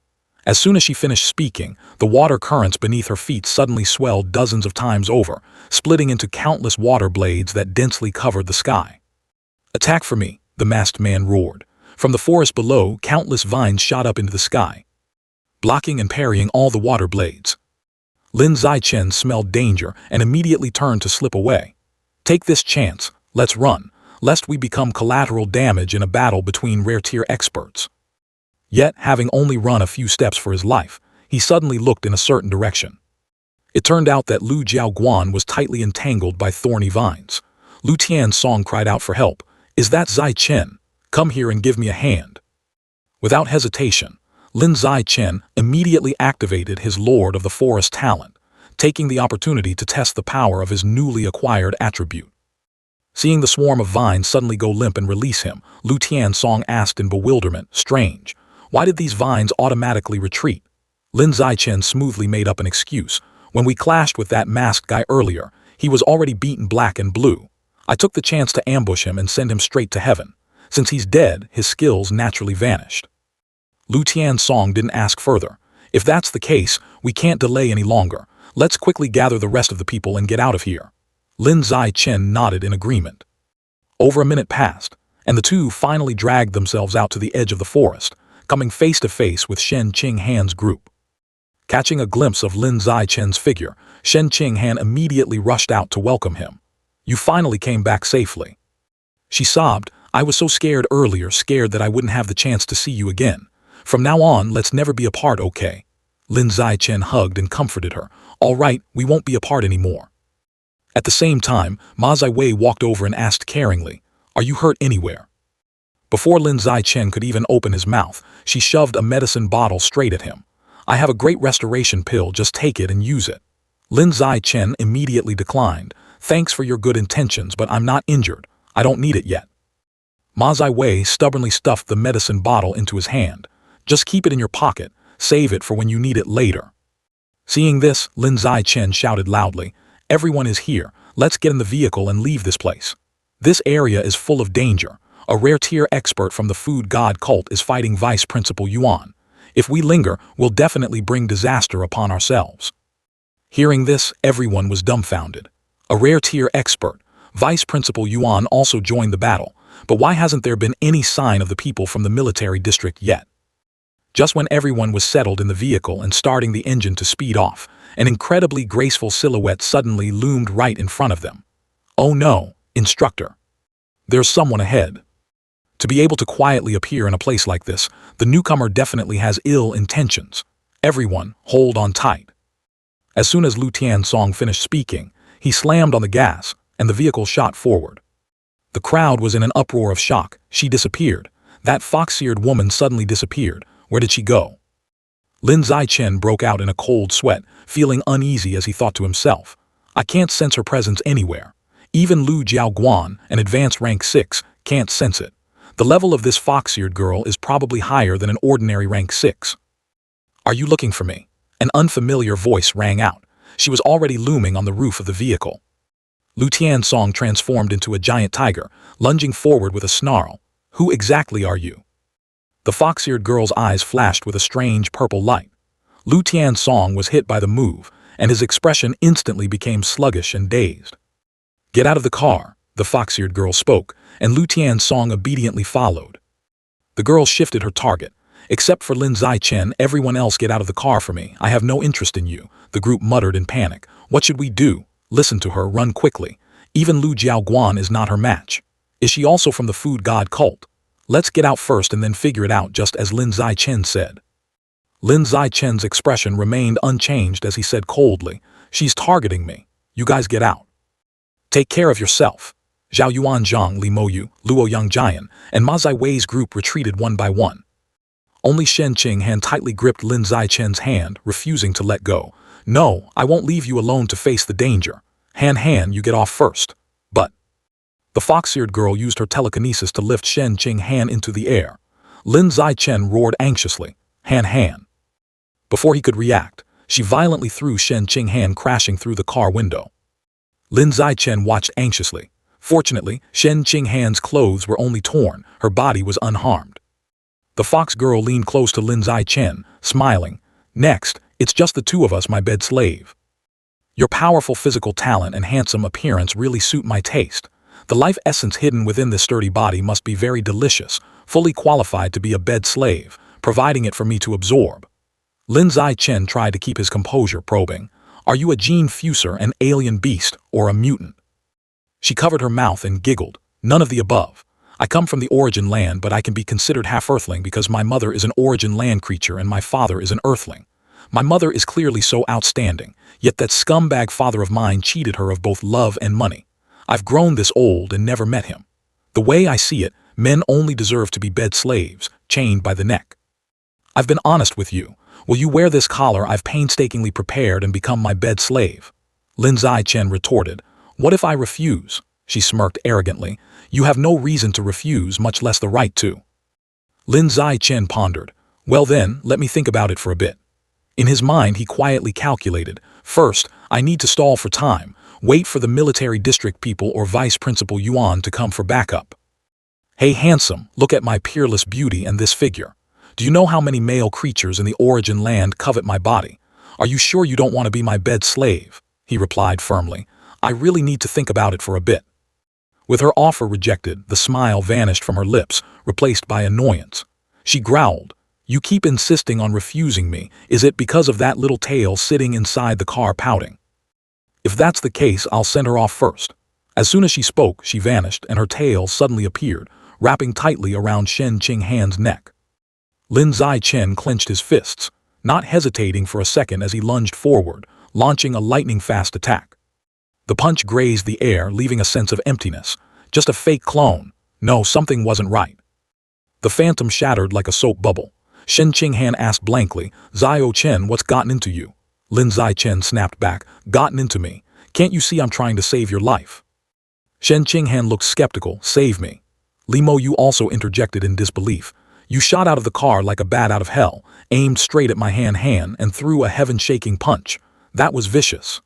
As soon as she finished speaking, the water currents beneath her feet suddenly swelled dozens of times over, splitting into countless water blades that densely covered the sky. Attack for me, the masked man roared. From the forest below, countless vines shot up into the sky, blocking and parrying all the water blades. Lin Zichen smelled danger and immediately turned to slip away. Take this chance, let's run, lest we become collateral damage in a battle between rare-tier experts. Yet, having only run a few steps for his life, he suddenly looked in a certain direction. It turned out that Lu Jiaoguan was tightly entangled by thorny vines. Lu Tian's song cried out for help. Is that Zichen? Come here and give me a hand. Without hesitation, Lin Zichen immediately activated his Lord of the Forest talent, taking the opportunity to test the power of his newly acquired attribute. Seeing the swarm of vines suddenly go limp and release him, Lu Tian's song asked in bewilderment, strange. Why did these vines automatically retreat? Lin Zichen smoothly made up an excuse. When we clashed with that masked guy earlier, he was already beaten black and blue. I took the chance to ambush him and send him straight to heaven. Since he's dead, his skills naturally vanished. Lu Tiansong didn't ask further. If that's the case, we can't delay any longer. Let's quickly gather the rest of the people and get out of here. Lin Zichen nodded in agreement. Over a minute passed, and the two finally dragged themselves out to the edge of the forest, coming face to face with Shen Qinghan's group. Catching a glimpse of Lin Zichen's figure, Shen Qinghan immediately rushed out to welcome him. You finally came back safely. She sobbed, I was so scared earlier, scared that I wouldn't have the chance to see you again. From now on, let's never be apart, okay? Lin Zichen hugged and comforted her. All right, we won't be apart anymore. At the same time, Ma Ziwei walked over and asked caringly, are you hurt anywhere? Before Lin Zichen could even open his mouth, she shoved a medicine bottle straight at him. I have a great restoration pill, just take it and use it. Lin Zichen immediately declined. Thanks for your good intentions, but I'm not injured. I don't need it yet. Ma Ziwei stubbornly stuffed the medicine bottle into his hand. Just keep it in your pocket, save it for when you need it later. Seeing this, Lin Zichen shouted loudly, everyone is here, let's get in the vehicle and leave this place. This area is full of danger. A rare tier expert from the food god cult is fighting Vice Principal Yuan. If we linger, we'll definitely bring disaster upon ourselves. Hearing this, everyone was dumbfounded. A rare tier expert, Vice Principal Yuan also joined the battle, but why hasn't there been any sign of the people from the military district yet? Just when everyone was settled in the vehicle and starting the engine to speed off, an incredibly graceful silhouette suddenly loomed right in front of them. Oh no, instructor. There's someone ahead. To be able to quietly appear in a place like this, the newcomer definitely has ill intentions. Everyone, hold on tight. As soon as Lu Tiansong finished speaking, he slammed on the gas, and the vehicle shot forward. The crowd was in an uproar of shock. She disappeared. That fox-eared woman suddenly disappeared. Where did she go? Lin Zichen broke out in a cold sweat, feeling uneasy as he thought to himself. I can't sense her presence anywhere. Even Lu Jiaoguan, an advanced rank 6, can't sense it. The level of this fox-eared girl is probably higher than an ordinary rank 6. Are you looking for me? An unfamiliar voice rang out. She was already looming on the roof of the vehicle. Lu Tiansong transformed into a giant tiger, lunging forward with a snarl. Who exactly are you? The fox-eared girl's eyes flashed with a strange purple light. Lu Tiansong was hit by the move, and his expression instantly became sluggish and dazed. Get out of the car, the fox-eared girl spoke, and Lu Tiansong obediently followed. The girl shifted her target. Except for Lin Zichen, everyone else get out of the car for me. I have no interest in you, the group muttered in panic. What should we do? Listen to her, run quickly. Even Lu Jiaoguan is not her match. Is she also from the food god cult? Let's get out first and then figure it out, just as Lin Zichen said. Lin Zichen's expression remained unchanged as he said coldly, she's targeting me. You guys get out. Take care of yourself. Zhao Yuanzhang, Li Moyu, Luo Yangjian, and Ma Ziwei's group retreated one by one. Only Shen Qinghan tightly gripped Lin Zichen's hand, refusing to let go. No, I won't leave you alone to face the danger. Han, you get off first. But the fox-eared girl used her telekinesis to lift Shen Qinghan into the air. Lin Zichen roared anxiously, Han. Before he could react, she violently threw Shen Qinghan crashing through the car window. Lin Zichen watched anxiously. Fortunately, Shen Qinghan's clothes were only torn, her body was unharmed. The fox girl leaned close to Lin Zichen, smiling. Next, it's just the two of us, my bed slave. Your powerful physical talent and handsome appearance really suit my taste. The life essence hidden within this sturdy body must be very delicious, fully qualified to be a bed slave, providing it for me to absorb. Lin Zichen tried to keep his composure, probing, are you a gene fuser, an alien beast, or a mutant? She covered her mouth and giggled, none of the above. I come from the origin land, but I can be considered half-earthling because my mother is an origin land creature and my father is an earthling. My mother is clearly so outstanding, yet that scumbag father of mine cheated her of both love and money. I've grown this old and never met him. The way I see it, men only deserve to be bed slaves, chained by the neck. I've been honest with you. Will you wear this collar I've painstakingly prepared and become my bed slave? Lin Zichen retorted. What if I refuse? She smirked arrogantly. You have no reason to refuse, much less the right to. Lin Zichen pondered. Well then, let me think about it for a bit. In his mind, he quietly calculated. First, I need to stall for time, wait for the military district people or Vice Principal Yuan to come for backup. Hey handsome, look at my peerless beauty and this figure. Do you know how many male creatures in the origin land covet my body? Are you sure you don't want to be my bed slave? He replied firmly. I really need to think about it for a bit. With her offer rejected, the smile vanished from her lips, replaced by annoyance. She growled, You keep insisting on refusing me. Is it because of that little tail sitting inside the car pouting? If that's the case, I'll send her off first. As soon as she spoke, she vanished and her tail suddenly appeared, wrapping tightly around Shen Qinghan's neck. Lin Zichen clenched his fists, not hesitating for a second as he lunged forward, launching a lightning-fast attack. The punch grazed the air, leaving a sense of emptiness. Just a fake clone. No, something wasn't right. The phantom shattered like a soap bubble. Shen Qinghan asked blankly, Zhao Chen, what's gotten into you? Lin Zichen snapped back, Gotten into me? Can't you see I'm trying to save your life? Shen Qinghan looked skeptical, Save me. Li Mo Yu also interjected in disbelief. You shot out of the car like a bat out of hell, aimed straight at my Han, and threw a heaven-shaking punch. That was vicious.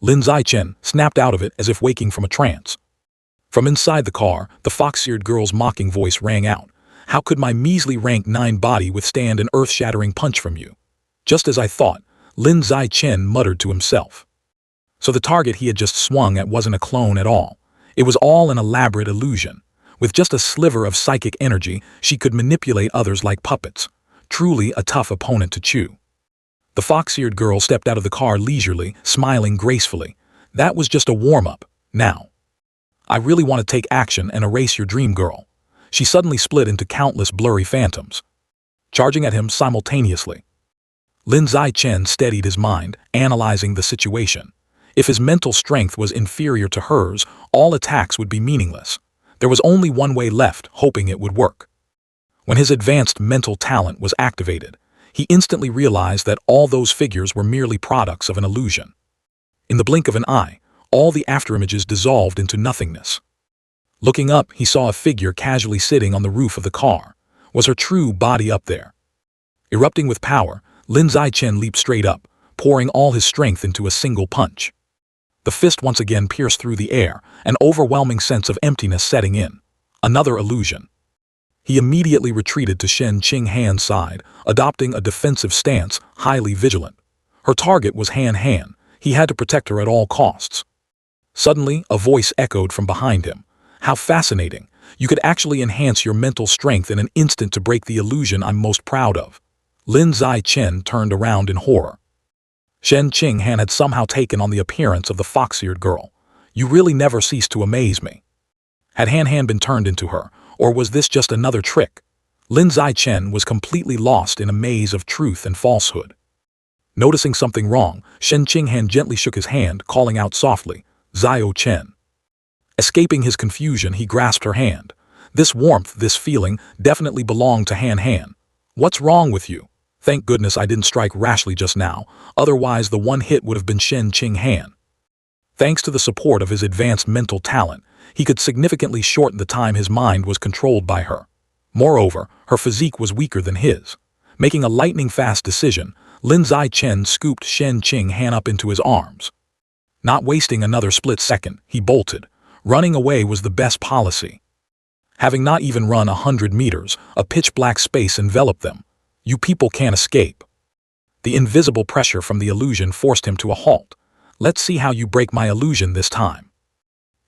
Lin Zichen snapped out of it as if waking from a trance. From inside the car, the fox-eared girl's mocking voice rang out. How could my measly rank 9 body withstand an earth-shattering punch from you? Just as I thought, Lin Zichen muttered to himself. So the target he had just swung at wasn't a clone at all. It was all an elaborate illusion. With just a sliver of psychic energy, she could manipulate others like puppets. Truly a tough opponent to chew. The fox-eared girl stepped out of the car leisurely, smiling gracefully. That was just a warm-up. Now. I really want to take action and erase your dream girl. She suddenly split into countless blurry phantoms, charging at him simultaneously. Lin Zichen steadied his mind, analyzing the situation. If his mental strength was inferior to hers, all attacks would be meaningless. There was only one way left, hoping it would work. When his advanced mental talent was activated, he instantly realized that all those figures were merely products of an illusion. In the blink of an eye, all the afterimages dissolved into nothingness. Looking up, he saw a figure casually sitting on the roof of the car. Was her true body up there? Erupting with power, Lin Zichen leaped straight up, pouring all his strength into a single punch. The fist once again pierced through the air, an overwhelming sense of emptiness setting in. Another illusion. He immediately retreated to Shen Qinghan's side, adopting a defensive stance, highly vigilant. Her target was Han. He had to protect her at all costs. Suddenly, a voice echoed from behind him. How fascinating. You could actually enhance your mental strength in an instant to break the illusion I'm most proud of. Lin Zichen turned around in horror. Shen Qinghan had somehow taken on the appearance of the fox-eared girl. You really never cease to amaze me. Had Han been turned into her, or was this just another trick? Lin Zichen was completely lost in a maze of truth and falsehood. Noticing something wrong, Shen Qinghan gently shook his hand, calling out softly, Zhao Chen. Escaping his confusion, he grasped her hand. This warmth, this feeling, definitely belonged to Han. What's wrong with you? Thank goodness I didn't strike rashly just now, otherwise the one hit would have been Shen Qinghan. Thanks to the support of his advanced mental talent, he could significantly shorten the time his mind was controlled by her. Moreover, her physique was weaker than his. Making a lightning-fast decision, Lin Zichen scooped Shen Qinghan up into his arms. Not wasting another split second, he bolted. Running away was the best policy. Having not even run 100 meters, a pitch-black space enveloped them. You people can't escape. The invisible pressure from the illusion forced him to a halt. Let's see how you break my illusion this time.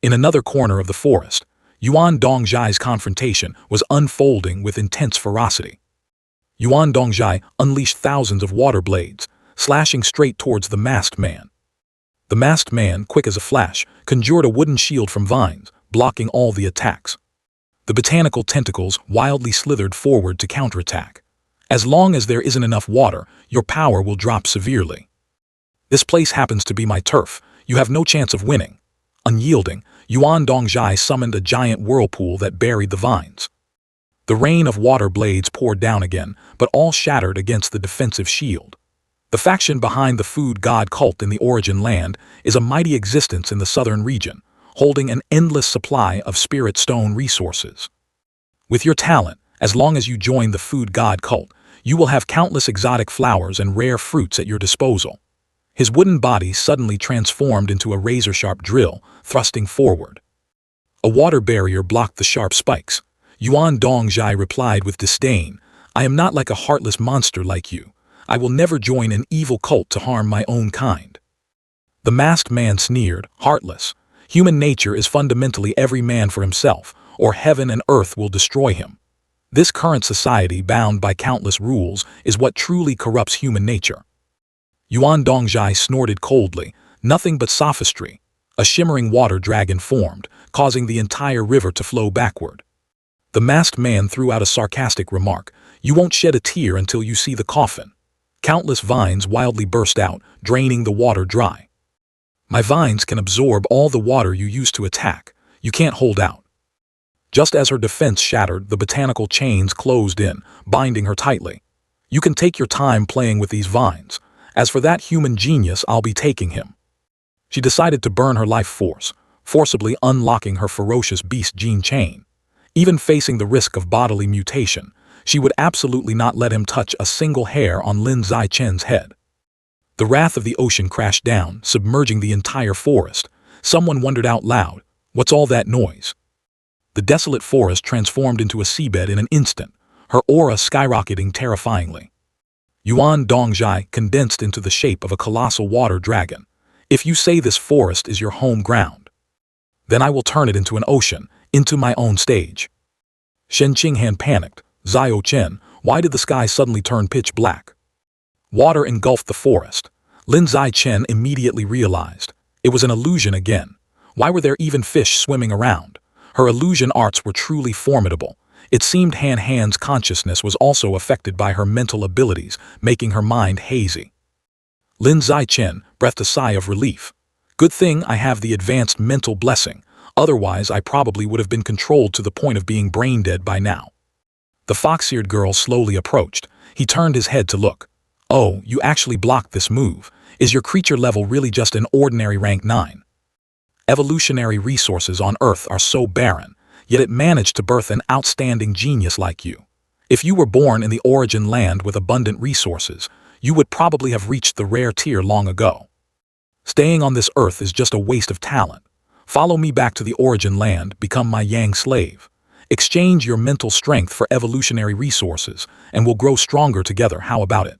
In another corner of the forest, Yuan Dongjai's confrontation was unfolding with intense ferocity. Yuan Dongjai unleashed thousands of water blades, slashing straight towards the masked man. The masked man, quick as a flash, conjured a wooden shield from vines, blocking all the attacks. The botanical tentacles wildly slithered forward to counterattack. As long as there isn't enough water, your power will drop severely. This place happens to be my turf. You have no chance of winning. Unyielding, Yuan Dongjai summoned a giant whirlpool that buried the vines. The rain of water blades poured down again, but all shattered against the defensive shield. The faction behind the food god cult in the origin land is a mighty existence in the southern region, holding an endless supply of spirit stone resources. With your talent, as long as you join the food god cult, you will have countless exotic flowers and rare fruits at your disposal. His wooden body suddenly transformed into a razor-sharp drill, thrusting forward. A water barrier blocked the sharp spikes. Yuan Dongjai replied with disdain, I am not like a heartless monster like you. I will never join an evil cult to harm my own kind. The masked man sneered, heartless. Human nature is fundamentally every man for himself, or heaven and earth will destroy him. This current society, bound by countless rules, is what truly corrupts human nature. Yuan Dongjai snorted coldly, nothing but sophistry. A shimmering water dragon formed, causing the entire river to flow backward. The masked man threw out a sarcastic remark, you won't shed a tear until you see the coffin. Countless vines wildly burst out, draining the water dry. My vines can absorb all the water you use to attack. You can't hold out. Just as her defense shattered, the botanical chains closed in, binding her tightly. You can take your time playing with these vines. As for that human genius, I'll be taking him. She decided to burn her life force, forcibly unlocking her ferocious beast gene chain. Even facing the risk of bodily mutation, she would absolutely not let him touch a single hair on Lin Ziqen's head. The wrath of the ocean crashed down, submerging the entire forest. Someone wondered out loud, what's all that noise? The desolate forest transformed into a seabed in an instant, her aura skyrocketing terrifyingly. Yuan Dongjai condensed into the shape of a colossal water dragon. If you say this forest is your home ground, then I will turn it into an ocean, into my own stage. Shen Qinghan panicked. Zhao Chen, why did the sky suddenly turn pitch black? Water engulfed the forest. Lin Ziqen immediately realized. It was an illusion again. Why were there even fish swimming around? Her illusion arts were truly formidable. It seemed Han Han's consciousness was also affected by her mental abilities, making her mind hazy. Lin Ziqen breathed a sigh of relief. Good thing I have the advanced mental blessing, otherwise I probably would have been controlled to the point of being brain dead by now. The fox-eared girl slowly approached. He turned his head to look. Oh, you actually blocked this move. Is your creature level really just an ordinary rank 9? Evolutionary resources on Earth are so barren, yet it managed to birth an outstanding genius like you. If you were born in the origin land with abundant resources, you would probably have reached the rare tier long ago. Staying on this Earth is just a waste of talent. Follow me back to the origin land, become my Yang slave. Exchange your mental strength for evolutionary resources, and we'll grow stronger together. How about it?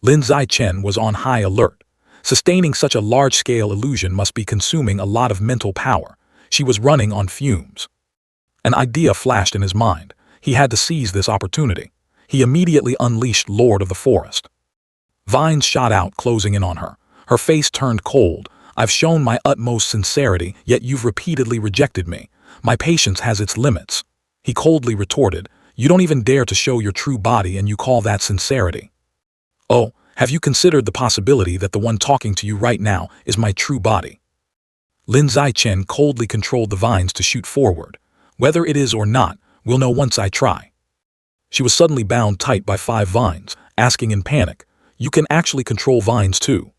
Lin Ziqen was on high alert. Sustaining such a large-scale illusion must be consuming a lot of mental power. She was running on fumes. An idea flashed in his mind. He had to seize this opportunity. He immediately unleashed Lord of the Forest. Vines shot out, closing in on her. Her face turned cold. I've shown my utmost sincerity, yet you've repeatedly rejected me. My patience has its limits. He coldly retorted, you don't even dare to show your true body and you call that sincerity. Oh, have you considered the possibility that the one talking to you right now is my true body? Lin Ziqen coldly controlled the vines to shoot forward. Whether it is or not, we'll know once I try. She was suddenly bound tight by 5 vines, asking in panic, you can actually control vines too.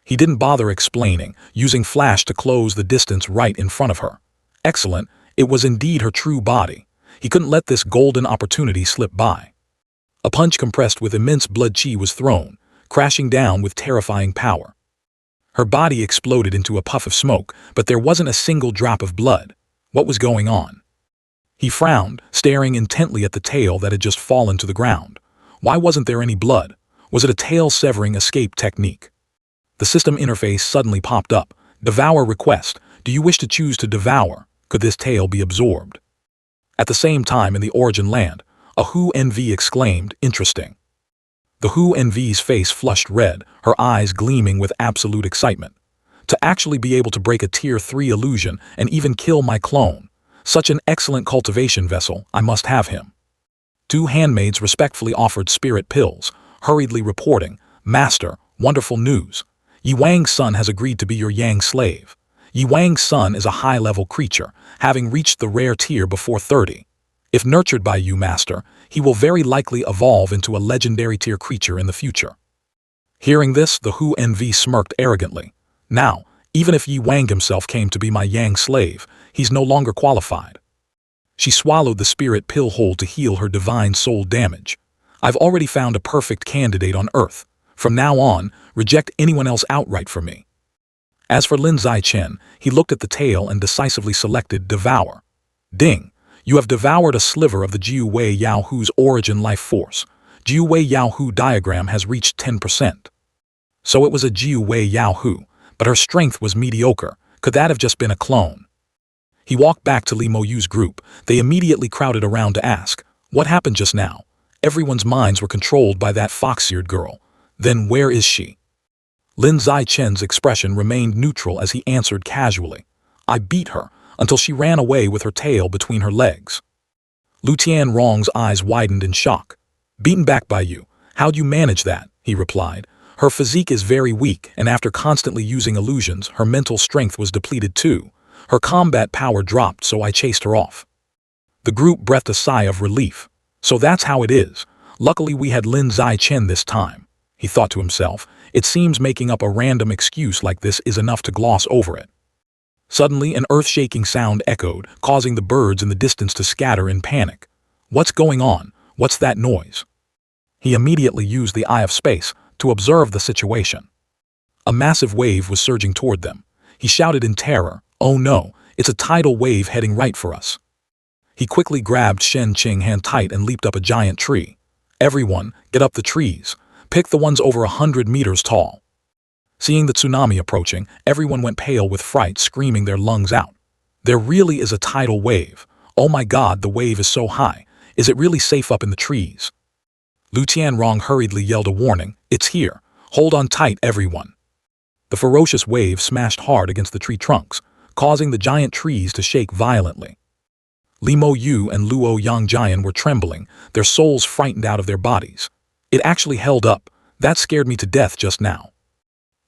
He didn't bother explaining, using flash to close the distance right in front of her. Excellent, it was indeed her true body. He couldn't let this golden opportunity slip by. A punch compressed with immense blood chi was thrown, crashing down with terrifying power. Her body exploded into a puff of smoke, but there wasn't a single drop of blood. What was going on? He frowned, staring intently at the tail that had just fallen to the ground. Why wasn't there any blood? Was it a tail-severing escape technique? The system interface suddenly popped up. Devour request. Do you wish to choose to devour? Could this tail be absorbed? At the same time in the origin land, a Hu NV exclaimed, interesting. The Hu NV's face flushed red, her eyes gleaming with absolute excitement. To actually be able to break a tier 3 illusion and even kill my clone. Such an excellent cultivation vessel, I must have him. 2 handmaids respectfully offered spirit pills, hurriedly reporting, Master, wonderful news. Yi Wang's son has agreed to be your Yang slave. Yi Wang's son is a high-level creature, having reached the rare tier before 30. If nurtured by you, Master, he will very likely evolve into a legendary tier creature in the future. Hearing this, the Hu NV smirked arrogantly. Now, even if Yi Wang himself came to be my Yang slave, he's no longer qualified. She swallowed the spirit pill whole to heal her divine soul damage. I've already found a perfect candidate on Earth. From now on, reject anyone else outright for me. As for Lin Ziqen, he looked at the tail and decisively selected Devour. Ding! You have devoured a sliver of the Jiu Wei Yaohu's origin life force. Jiu Wei Yaohu diagram has reached 10%. So it was a Jiu Wei Yaohu, but her strength was mediocre. Could that have just been a clone? He walked back to Li Moyu's group. They immediately crowded around to ask, what happened just now? Everyone's minds were controlled by that fox-eared girl. Then where is she? Lin Zai-chen's expression remained neutral as he answered casually. I beat her until she ran away with her tail between her legs. Lu Tianrong's eyes widened in shock. Beaten back by you. How'd you manage that? He replied. Her physique is very weak, and after constantly using illusions, her mental strength was depleted too. Her combat power dropped, so I chased her off. The group breathed a sigh of relief. So that's how it is. Luckily we had Lin Zai-chen this time. He thought to himself, it seems making up a random excuse like this is enough to gloss over it. Suddenly an earth-shaking sound echoed, causing the birds in the distance to scatter in panic. What's going on? What's that noise? He immediately used the Eye of Space to observe the situation. A massive wave was surging toward them. He shouted in terror, oh no, it's a tidal wave heading right for us. He quickly grabbed Shen Qinghan tight and leaped up a giant tree. Everyone, get up the trees. Pick the ones over 100 meters tall. Seeing the tsunami approaching, everyone went pale with fright, screaming their lungs out. There really is a tidal wave. Oh my god, the wave is so high. Is it really safe up in the trees? Lu Tianrong hurriedly yelled a warning. It's here. Hold on tight, everyone. The ferocious wave smashed hard against the tree trunks, causing the giant trees to shake violently. Li Moyu and Luo Yangjian were trembling, their souls frightened out of their bodies. It actually held up. That scared me to death just now.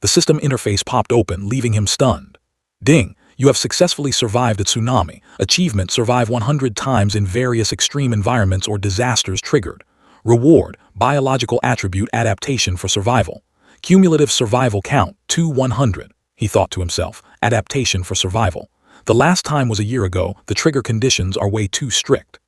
The system interface popped open, leaving him stunned. Ding, you have successfully survived a tsunami. Achievement, survive 100 times in various extreme environments or disasters triggered. Reward, biological attribute adaptation for survival. Cumulative survival count, 100. He thought to himself, adaptation for survival. The last time was a year ago, the trigger conditions are way too strict.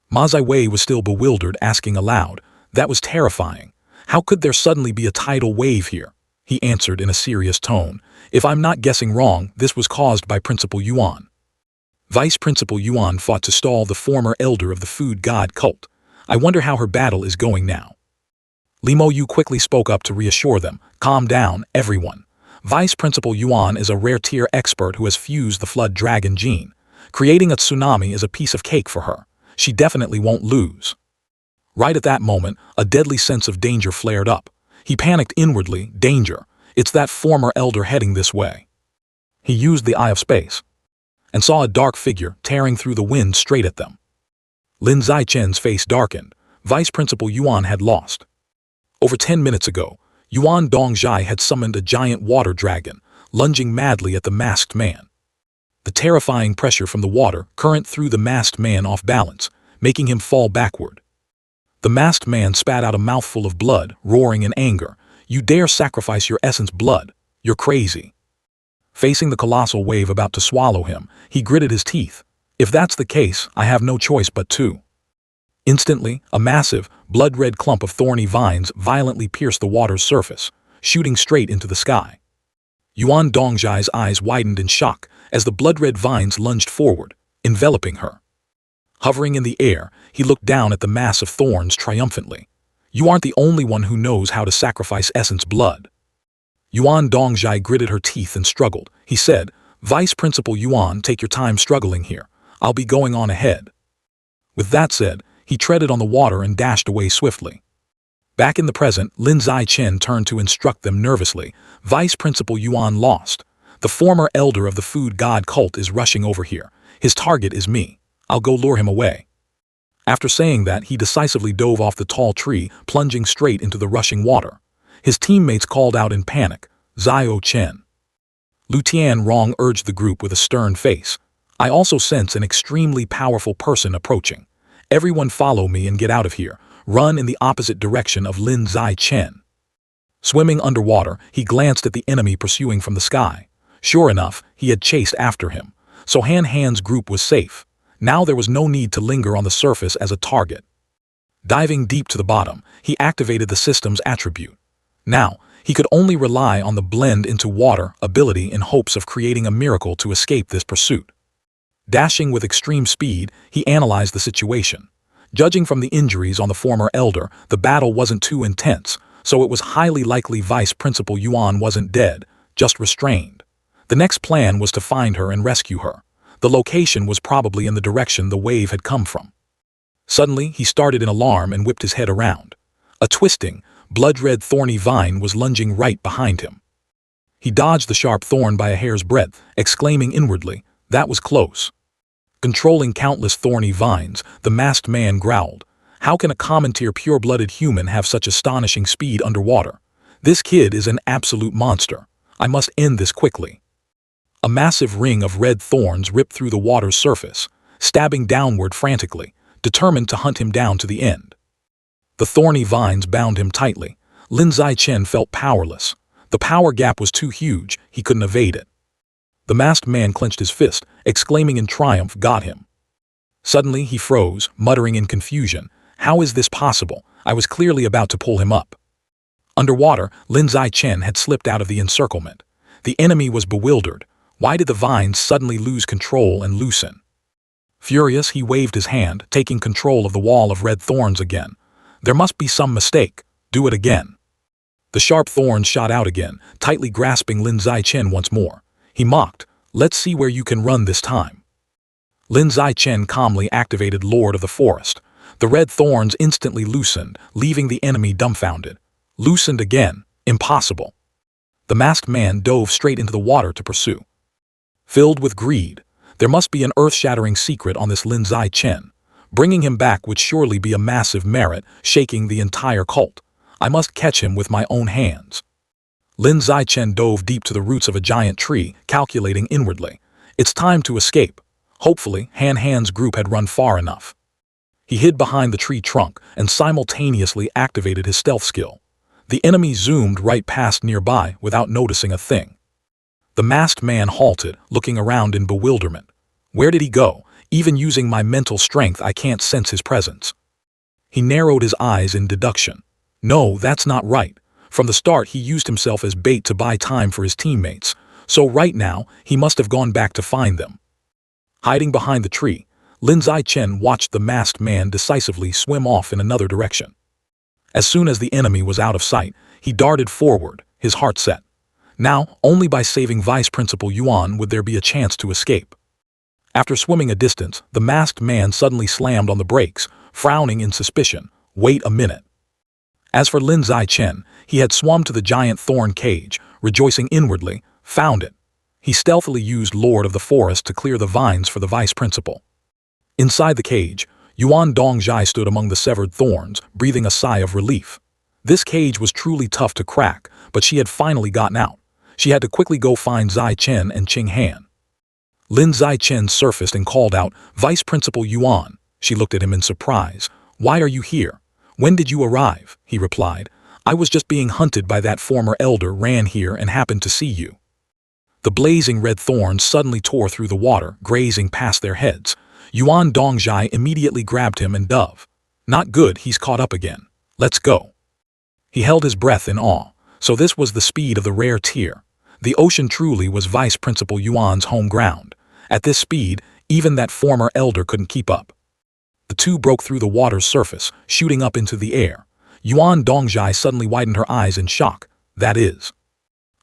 Ma Ziwei was still bewildered, asking aloud, that was terrifying. How could there suddenly be a tidal wave here? He answered in a serious tone, if I'm not guessing wrong, this was caused by Principal Yuan. Vice Principal Yuan fought to stall the former elder of the food god cult. I wonder how her battle is going now. Li Moyu quickly spoke up to reassure them, calm down, everyone. Vice Principal Yuan is a rare-tier expert who has fused the Flood Dragon gene. Creating a tsunami is a piece of cake for her. She definitely won't lose. Right at that moment, a deadly sense of danger flared up. He panicked inwardly, danger. It's that former elder heading this way. He used the Eye of Space and saw a dark figure tearing through the wind straight at them. Lin Zai-chen's face darkened. Vice Principal Yuan had lost. Over 10 minutes ago, Yuan Dongjai had summoned a giant water dragon, lunging madly at the masked man. The terrifying pressure from the water current threw the masked man off balance, making him fall backward. The masked man spat out a mouthful of blood, roaring in anger. You dare sacrifice your essence blood? You're crazy. Facing the colossal wave about to swallow him, he gritted his teeth. If that's the case, I have no choice but to. Instantly, a massive, blood-red clump of thorny vines violently pierced the water's surface, shooting straight into the sky. Yuan Dongjai's eyes widened in shock as the blood-red vines lunged forward, enveloping her. Hovering in the air, he looked down at the mass of thorns triumphantly. You aren't the only one who knows how to sacrifice essence blood. Yuan Dongjai gritted her teeth and struggled. He said, Vice Principal Yuan, take your time struggling here. I'll be going on ahead. With that said, he treaded on the water and dashed away swiftly. Back in the present, Lin Zai-chen turned to instruct them nervously. Vice Principal Yuan lost. The former elder of the food god cult is rushing over here. His target is me. I'll go lure him away. After saying that, he decisively dove off the tall tree, plunging straight into the rushing water. His teammates called out in panic, Zio Chen. Lu Tianrong urged the group with a stern face. I also sense an extremely powerful person approaching. Everyone follow me and get out of here. Run in the opposite direction of Lin Zai-chen. Swimming underwater, he glanced at the enemy pursuing from the sky. Sure enough, he had chased after him. So Han's group was safe. Now there was no need to linger on the surface as a target. Diving deep to the bottom, he activated the system's attribute. Now, he could only rely on the blend into water ability in hopes of creating a miracle to escape this pursuit. Dashing with extreme speed, he analyzed the situation. Judging from the injuries on the former elder, the battle wasn't too intense, so it was highly likely Vice Principal Yuan wasn't dead, just restrained. The next plan was to find her and rescue her. The location was probably in the direction the wave had come from. Suddenly, he started in alarm and whipped his head around. A twisting, blood-red thorny vine was lunging right behind him. He dodged the sharp thorn by a hair's breadth, exclaiming inwardly, "That was close." Controlling countless thorny vines, the masked man growled, "How can a common-tier pure-blooded human have such astonishing speed underwater? This kid is an absolute monster. I must end this quickly." A massive ring of red thorns ripped through the water's surface, stabbing downward frantically, determined to hunt him down to the end. The thorny vines bound him tightly. Lin Zichen felt powerless. The power gap was too huge, he couldn't evade it. The masked man clenched his fist, exclaiming in triumph, "Got him." Suddenly he froze, muttering in confusion, "How is this possible? I was clearly about to pull him up." Underwater, Lin Zichen had slipped out of the encirclement. The enemy was bewildered. Why did the vines suddenly lose control and loosen? Furious, he waved his hand, taking control of the wall of red thorns again. There must be some mistake. Do it again. The sharp thorns shot out again, tightly grasping Lin Zichen once more. He mocked, "Let's see where you can run this time." Lin Zichen calmly activated Lord of the Forest. The red thorns instantly loosened, leaving the enemy dumbfounded. Loosened again. Impossible. The masked man dove straight into the water to pursue. Filled with greed, there must be an earth-shattering secret on this Lin Zichen. Bringing him back would surely be a massive merit, shaking the entire cult. I must catch him with my own hands. Lin Zichen dove deep to the roots of a giant tree, calculating inwardly. It's time to escape. Hopefully, Han Han's group had run far enough. He hid behind the tree trunk and simultaneously activated his stealth skill. The enemy zoomed right past nearby without noticing a thing. The masked man halted, looking around in bewilderment. Where did he go? Even using my mental strength, I can't sense his presence. He narrowed his eyes in deduction. No, that's not right. From the start, he used himself as bait to buy time for his teammates, so right now, he must have gone back to find them. Hiding behind the tree, Lin Zichen watched the masked man decisively swim off in another direction. As soon as the enemy was out of sight, he darted forward, his heart set. Now, only by saving Vice Principal Yuan would there be a chance to escape. After swimming a distance, the masked man suddenly slammed on the brakes, frowning in suspicion. Wait a minute. As for Lin Zichen, he had swum to the giant thorn cage, rejoicing inwardly, found it. He stealthily used Lord of the Forest to clear the vines for the vice principal. Inside the cage, Yuan Dongjai stood among the severed thorns, breathing a sigh of relief. This cage was truly tough to crack, but she had finally gotten out. She had to quickly go find Zichen and Qing Han. Lin Zichen surfaced and called out, "Vice Principal Yuan." She looked at him in surprise. "Why are you here?" "When did you arrive?" he replied. "I was just being hunted by that former elder, ran here and happened to see you." The blazing red thorns suddenly tore through the water, grazing past their heads. Yuan Dongjai immediately grabbed him and dove. "Not good, he's caught up again. Let's go." He held his breath in awe. So this was the speed of the rare tier. The ocean truly was Vice Principal Yuan's home ground. At this speed, even that former elder couldn't keep up. The two broke through the water's surface, shooting up into the air. Yuan Dongjai suddenly widened her eyes in shock. That is.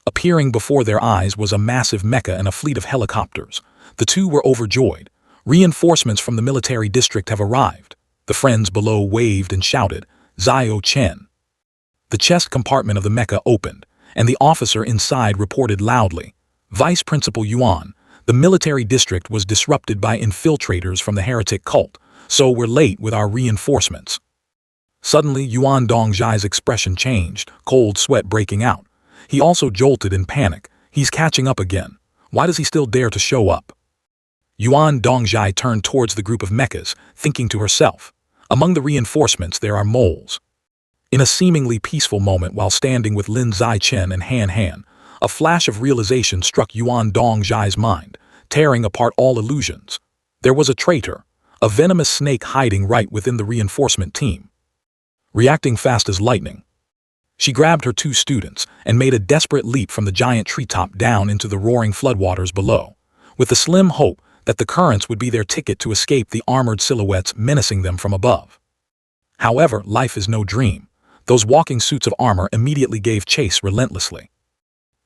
Appearing before their eyes was a massive mecha and a fleet of helicopters. The two were overjoyed. Reinforcements from the military district have arrived. The friends below waved and shouted, "Zio Chen." The chest compartment of the mecha opened, and the officer inside reported loudly, "Vice Principal Yuan, the military district was disrupted by infiltrators from the heretic cult, so we're late with our reinforcements." Suddenly, Yuan Dongjai's expression changed, cold sweat breaking out. He also jolted in panic. He's catching up again. Why does he still dare to show up? Yuan Dongjai turned towards the group of mechas, thinking to herself, among the reinforcements there are moles. In a seemingly peaceful moment while standing with Lin Zichen and Han Han, a flash of realization struck Yuan Dongjai's mind, tearing apart all illusions. There was a traitor, a venomous snake hiding right within the reinforcement team. Reacting fast as lightning, she grabbed her two students and made a desperate leap from the giant treetop down into the roaring floodwaters below. With the slim hope that the currents would be their ticket to escape the armored silhouettes menacing them from above. However, life is no dream. Those walking suits of armor immediately gave chase relentlessly.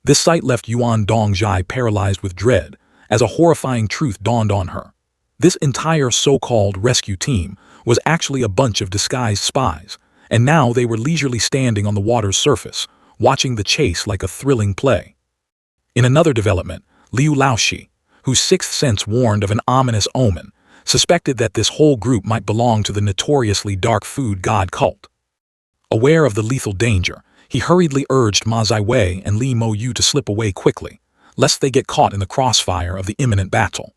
This sight left Yuan Dongjai paralyzed with dread, as a horrifying truth dawned on her. This entire so-called rescue team was actually a bunch of disguised spies, and now they were leisurely standing on the water's surface, watching the chase like a thrilling play. In another development, Liu Laoshi, whose sixth sense warned of an ominous omen, suspected that this whole group might belong to the notoriously dark food god cult. Aware of the lethal danger, he hurriedly urged Ma Ziwei and Li Moyu to slip away quickly, lest they get caught in the crossfire of the imminent battle.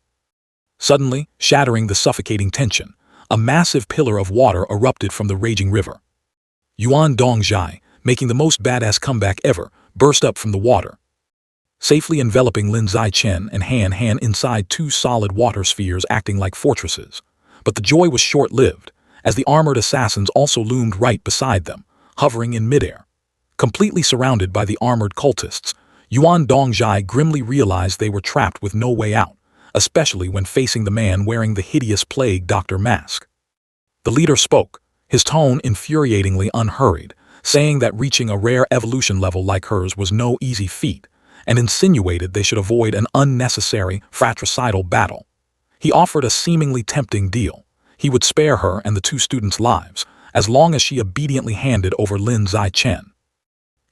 Suddenly, shattering the suffocating tension, a massive pillar of water erupted from the raging river. Yuan Dongjai, making the most badass comeback ever, burst up from the water, safely enveloping Lin Zichen and Han Han inside two solid water spheres acting like fortresses. But the joy was short-lived, as the armored assassins also loomed right beside them, hovering in midair. Completely surrounded by the armored cultists, Yuan Dongjai grimly realized they were trapped with no way out, especially when facing the man wearing the hideous plague doctor mask. The leader spoke, his tone infuriatingly unhurried, saying that reaching a rare evolution level like hers was no easy feat, and insinuated they should avoid an unnecessary fratricidal battle. He offered a seemingly tempting deal. He would spare her and the two students' lives, as long as she obediently handed over Lin Zichen.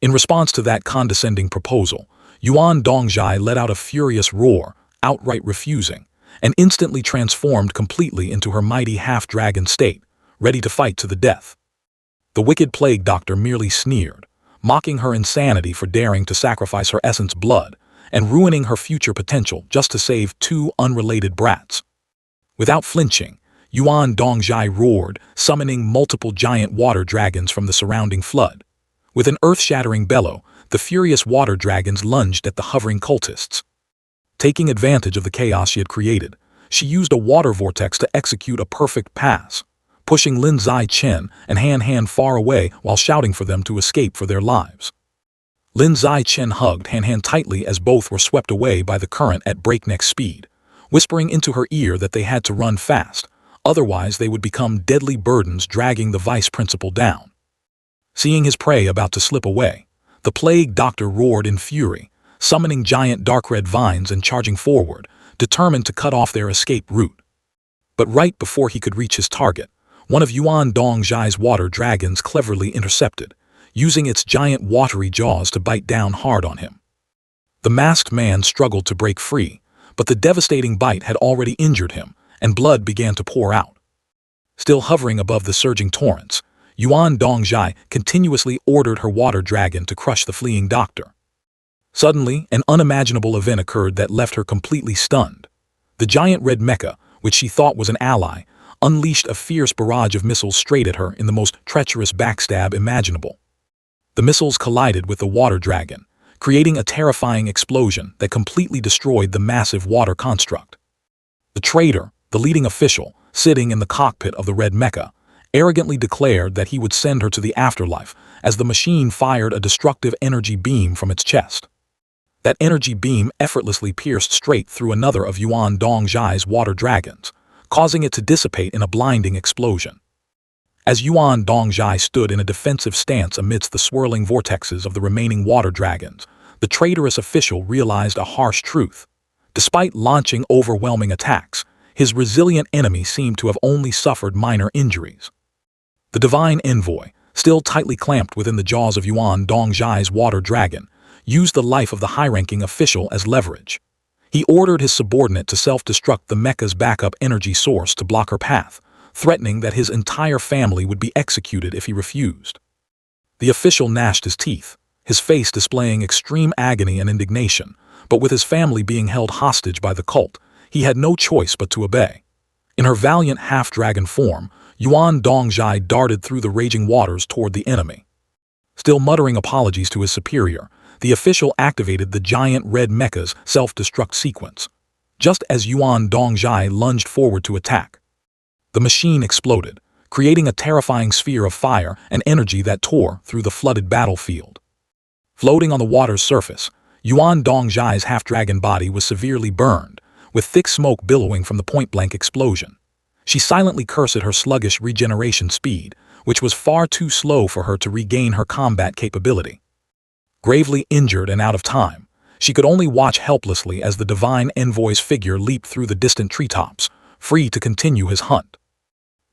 In response to that condescending proposal, Yuan Dongjai let out a furious roar, outright refusing, and instantly transformed completely into her mighty half-dragon state, ready to fight to the death. The wicked plague doctor merely sneered, mocking her insanity for daring to sacrifice her essence blood and ruining her future potential just to save two unrelated brats. Without flinching, Yuan Dongjai roared, summoning multiple giant water dragons from the surrounding flood. With an earth-shattering bellow, the furious water dragons lunged at the hovering cultists. Taking advantage of the chaos she had created, she used a water vortex to execute a perfect pass, pushing Lin Zichen and Han Han far away while shouting for them to escape for their lives. Lin Zichen hugged Han Han tightly as both were swept away by the current at breakneck speed, whispering into her ear that they had to run fast, otherwise they would become deadly burdens dragging the vice principal down. Seeing his prey about to slip away, the plague doctor roared in fury, summoning giant dark red vines and charging forward, determined to cut off their escape route. But right before he could reach his target, one of Yuan Dongjai's water dragons cleverly intercepted, using its giant watery jaws to bite down hard on him. The masked man struggled to break free, but the devastating bite had already injured him, and blood began to pour out. Still hovering above the surging torrents, Yuan Dongjai continuously ordered her water dragon to crush the fleeing doctor. Suddenly, an unimaginable event occurred that left her completely stunned. The giant red mecha, which she thought was an ally, unleashed a fierce barrage of missiles straight at her in the most treacherous backstab imaginable. The missiles collided with the water dragon, creating a terrifying explosion that completely destroyed the massive water construct. The traitor, the leading official, sitting in the cockpit of the red mecha, arrogantly declared that he would send her to the afterlife as the machine fired a destructive energy beam from its chest. That energy beam effortlessly pierced straight through another of Yuan Dongjai's water dragons, causing it to dissipate in a blinding explosion. As Yuan Dongjai stood in a defensive stance amidst the swirling vortexes of the remaining water dragons, the traitorous official realized a harsh truth. Despite launching overwhelming attacks, his resilient enemy seemed to have only suffered minor injuries. The divine envoy, still tightly clamped within the jaws of Yuan Dongjai's water dragon, used the life of the high-ranking official as leverage. He ordered his subordinate to self-destruct the mecha's backup energy source to block her path, threatening that his entire family would be executed if he refused. The official gnashed his teeth, his face displaying extreme agony and indignation, but with his family being held hostage by the cult, he had no choice but to obey. In her valiant half-dragon form, Yuan Dongjai darted through the raging waters toward the enemy. Still muttering apologies to his superior, the official activated the giant red mecha's self-destruct sequence, just as Yuan Dongjai lunged forward to attack. The machine exploded, creating a terrifying sphere of fire and energy that tore through the flooded battlefield. Floating on the water's surface, Yuan Dongjai's half-dragon body was severely burned, with thick smoke billowing from the point-blank explosion. She silently cursed at her sluggish regeneration speed, which was far too slow for her to regain her combat capability. Gravely injured and out of time, she could only watch helplessly as the divine envoy's figure leaped through the distant treetops, free to continue his hunt.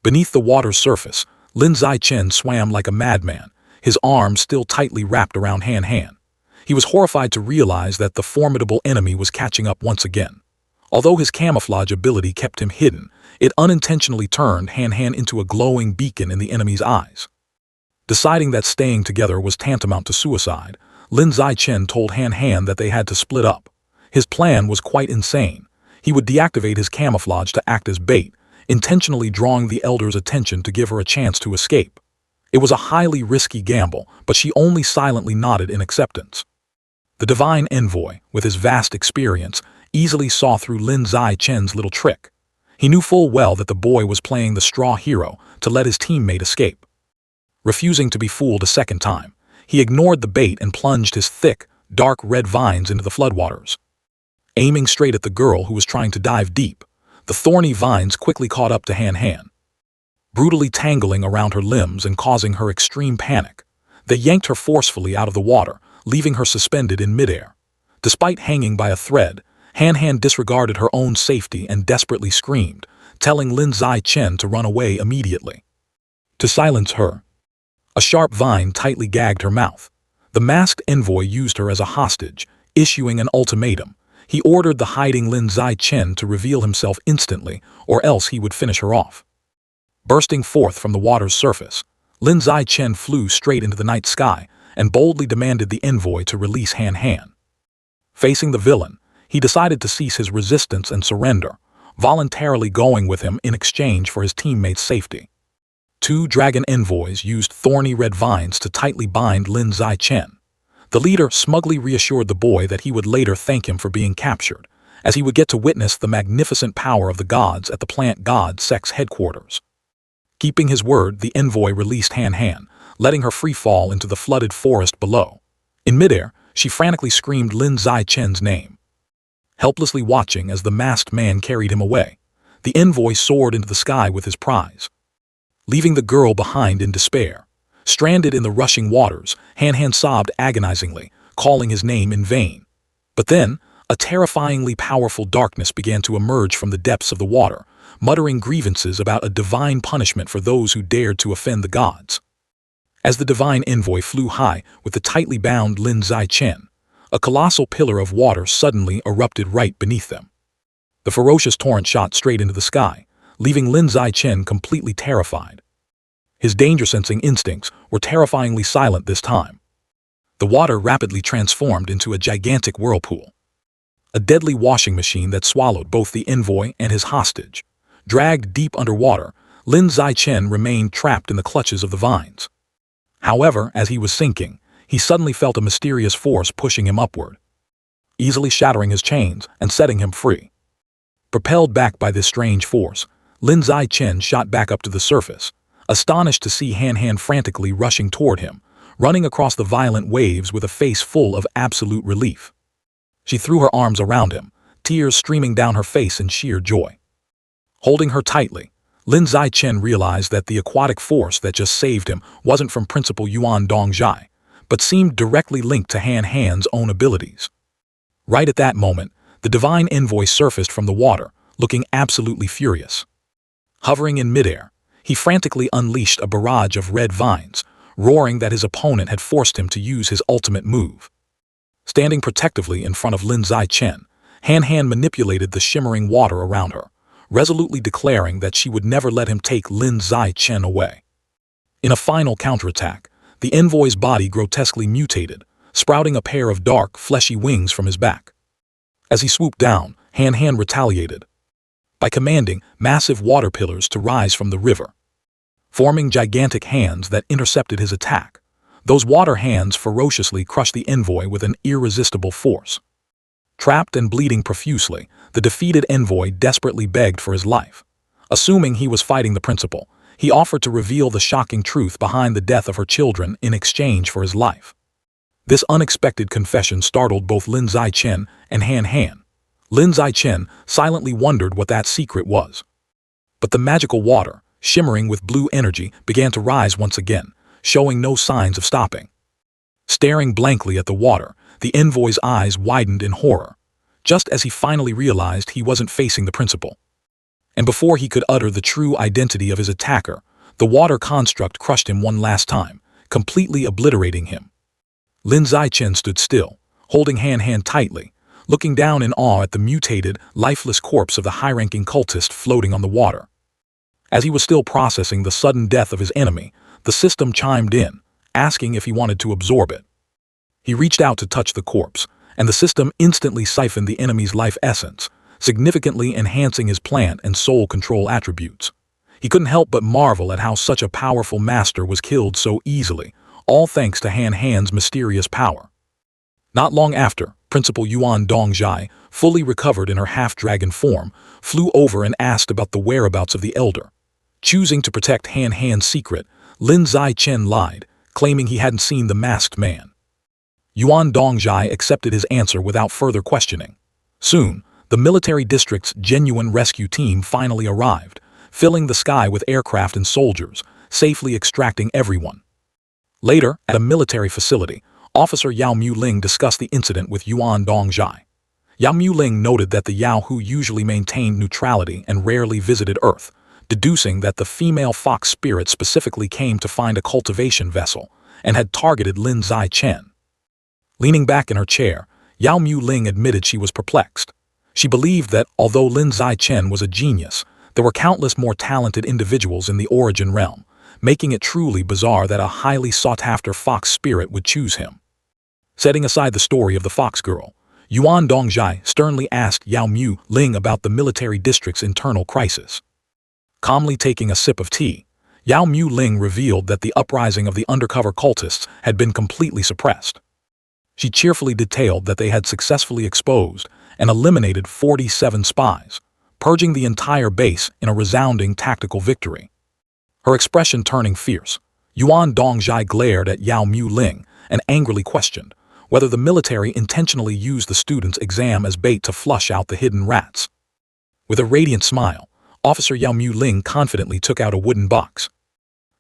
Beneath the water's surface, Lin Zichen swam like a madman, his arms still tightly wrapped around Han Han. He was horrified to realize that the formidable enemy was catching up once again. Although his camouflage ability kept him hidden, it unintentionally turned Han Han into a glowing beacon in the enemy's eyes. Deciding that staying together was tantamount to suicide, Lin Zichen told Han Han that they had to split up. His plan was quite insane. He would deactivate his camouflage to act as bait, intentionally drawing the elder's attention to give her a chance to escape. It was a highly risky gamble, but she only silently nodded in acceptance. The divine envoy, with his vast experience, easily saw through Lin Zichen's little trick. He knew full well that the boy was playing the straw hero to let his teammate escape. Refusing to be fooled a second time, he ignored the bait and plunged his thick, dark red vines into the floodwaters. Aiming straight at the girl who was trying to dive deep, the thorny vines quickly caught up to Han Han. Brutally tangling around her limbs and causing her extreme panic, they yanked her forcefully out of the water, leaving her suspended in midair. Despite hanging by a thread, Han Han disregarded her own safety and desperately screamed, telling Lin Zichen to run away immediately. To silence her, a sharp vine tightly gagged her mouth. The masked envoy used her as a hostage, issuing an ultimatum. He ordered the hiding Lin Zichen to reveal himself instantly, or else he would finish her off. Bursting forth from the water's surface, Lin Zichen flew straight into the night sky and boldly demanded the envoy to release Han Han. Facing the villain, he decided to cease his resistance and surrender, voluntarily going with him in exchange for his teammates' safety. Two dragon envoys used thorny red vines to tightly bind Lin Zichen. The leader smugly reassured the boy that he would later thank him for being captured, as he would get to witness the magnificent power of the gods at the plant god Sect's headquarters. Keeping his word, the envoy released Han Han, letting her free fall into the flooded forest below. In midair, she frantically screamed Lin Zichen's name. Helplessly watching as the masked man carried him away, the envoy soared into the sky with his prize. Leaving the girl behind in despair, stranded in the rushing waters, Han Han sobbed agonizingly, calling his name in vain. But then, a terrifyingly powerful darkness began to emerge from the depths of the water, muttering grievances about a divine punishment for those who dared to offend the gods. As the divine envoy flew high with the tightly bound Lin Zichen, a colossal pillar of water suddenly erupted right beneath them. The ferocious torrent shot straight into the sky, leaving Lin Zichen completely terrified. His danger-sensing instincts were terrifyingly silent this time. The water rapidly transformed into a gigantic whirlpool. A deadly washing machine that swallowed both the envoy and his hostage. Dragged deep underwater, Lin Zichen remained trapped in the clutches of the vines. However, as he was sinking, he suddenly felt a mysterious force pushing him upward, easily shattering his chains and setting him free. Propelled back by this strange force, Lin Zichen shot back up to the surface, astonished to see Han Han frantically rushing toward him, running across the violent waves with a face full of absolute relief. She threw her arms around him, tears streaming down her face in sheer joy. Holding her tightly, Lin Zichen realized that the aquatic force that just saved him wasn't from Principal Yuan Dongjai, but seemed directly linked to Han Han's own abilities. Right at that moment, the divine envoy surfaced from the water, looking absolutely furious. Hovering in midair, he frantically unleashed a barrage of red vines, roaring that his opponent had forced him to use his ultimate move. Standing protectively in front of Lin Zichen, Han Han manipulated the shimmering water around her, resolutely declaring that she would never let him take Lin Zichen away. In a final counterattack, the envoy's body grotesquely mutated, sprouting a pair of dark, fleshy wings from his back. As he swooped down, Han Han retaliated by commanding massive water pillars to rise from the river. Forming gigantic hands that intercepted his attack, those water hands ferociously crushed the envoy with an irresistible force. Trapped and bleeding profusely, the defeated envoy desperately begged for his life. Assuming he was fighting the principal, he offered to reveal the shocking truth behind the death of her children in exchange for his life. This unexpected confession startled both Lin Zichen and Han Han. Lin Zichen silently wondered what that secret was. But the magical water, shimmering with blue energy, began to rise once again, showing no signs of stopping. Staring blankly at the water, the envoy's eyes widened in horror, just as he finally realized he wasn't facing the principal. And before he could utter the true identity of his attacker, the water construct crushed him one last time, completely obliterating him. Lin Zichen stood still, holding Han tightly, looking down in awe at the mutated, lifeless corpse of the high-ranking cultist floating on the water. As he was still processing the sudden death of his enemy, the system chimed in, asking if he wanted to absorb it. He reached out to touch the corpse, and the system instantly siphoned the enemy's life essence, significantly enhancing his plant and soul control attributes. He couldn't help but marvel at how such a powerful master was killed so easily, all thanks to Han's mysterious power. Not long after, Principal Yuan Dongjai, fully recovered in her half-dragon form, flew over and asked about the whereabouts of the elder. Choosing to protect Han's secret, Lin Zichen lied, claiming he hadn't seen the masked man. Yuan Dongjai accepted his answer without further questioning. Soon, the military district's genuine rescue team finally arrived, filling the sky with aircraft and soldiers, safely extracting everyone. Later, at a military facility, Officer Yao Muling discussed the incident with Yuan Dongjai. Yao Muling noted that the Yao Hu usually maintained neutrality and rarely visited Earth, deducing that the female fox spirit specifically came to find a cultivation vessel and had targeted Lin Zichen. Leaning back in her chair, Yao Muling admitted she was perplexed. She believed that, although Lin Zichen was a genius, there were countless more talented individuals in the Origin realm, making it truly bizarre that a highly sought-after fox spirit would choose him. Setting aside the story of the fox girl, Yuan Dongjai sternly asked Yao Muling about the military district's internal crisis. Calmly taking a sip of tea, Yao Muling revealed that the uprising of the undercover cultists had been completely suppressed. She cheerfully detailed that they had successfully exposed and eliminated 47 spies, purging the entire base in a resounding tactical victory. Her expression turning fierce, Yuan Dongjai glared at Yao Muling and angrily questioned whether the military intentionally used the students' exam as bait to flush out the hidden rats. With a radiant smile, Officer Yao Muling confidently took out a wooden box,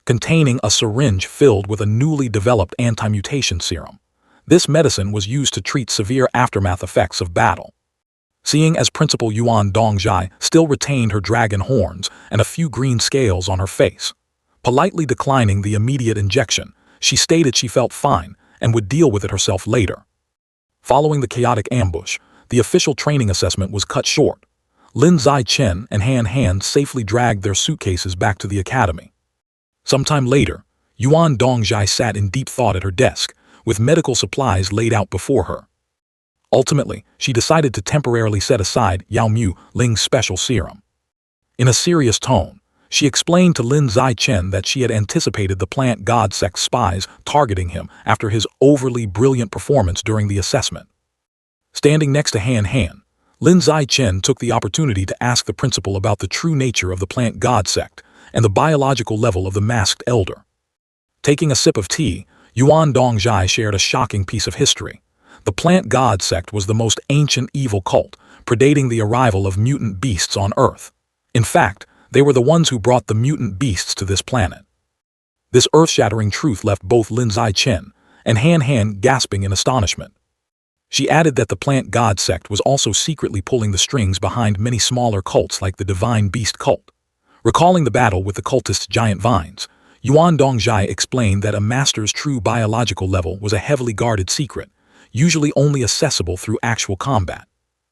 containing a syringe filled with a newly developed anti-mutation serum. This medicine was used to treat severe aftermath effects of battle. Seeing as Principal Yuan Dongjai still retained her dragon horns and a few green scales on her face, politely declining the immediate injection, she stated she felt fine and would deal with it herself later. Following the chaotic ambush, the official training assessment was cut short. Lin Zichen and Han safely dragged their suitcases back to the academy. Sometime later, Yuan Dongjai sat in deep thought at her desk, with medical supplies laid out before her. Ultimately, she decided to temporarily set aside Yao Muling's special serum. In a serious tone, she explained to Lin Zichen that she had anticipated the plant god sect spies targeting him after his overly brilliant performance during the assessment. Standing next to Han, Lin Zichen took the opportunity to ask the principal about the true nature of the plant god sect and the biological level of the masked elder. Taking a sip of tea, Yuan Dongjai shared a shocking piece of history. The plant god sect was the most ancient evil cult, predating the arrival of mutant beasts on Earth. In fact, they were the ones who brought the mutant beasts to this planet. This earth-shattering truth left both Lin Zichen and Han gasping in astonishment. She added that the plant god sect was also secretly pulling the strings behind many smaller cults like the Divine Beast cult. Recalling the battle with the cultists' giant vines, Yuan Dongjai explained that a master's true biological level was a heavily guarded secret, usually only accessible through actual combat.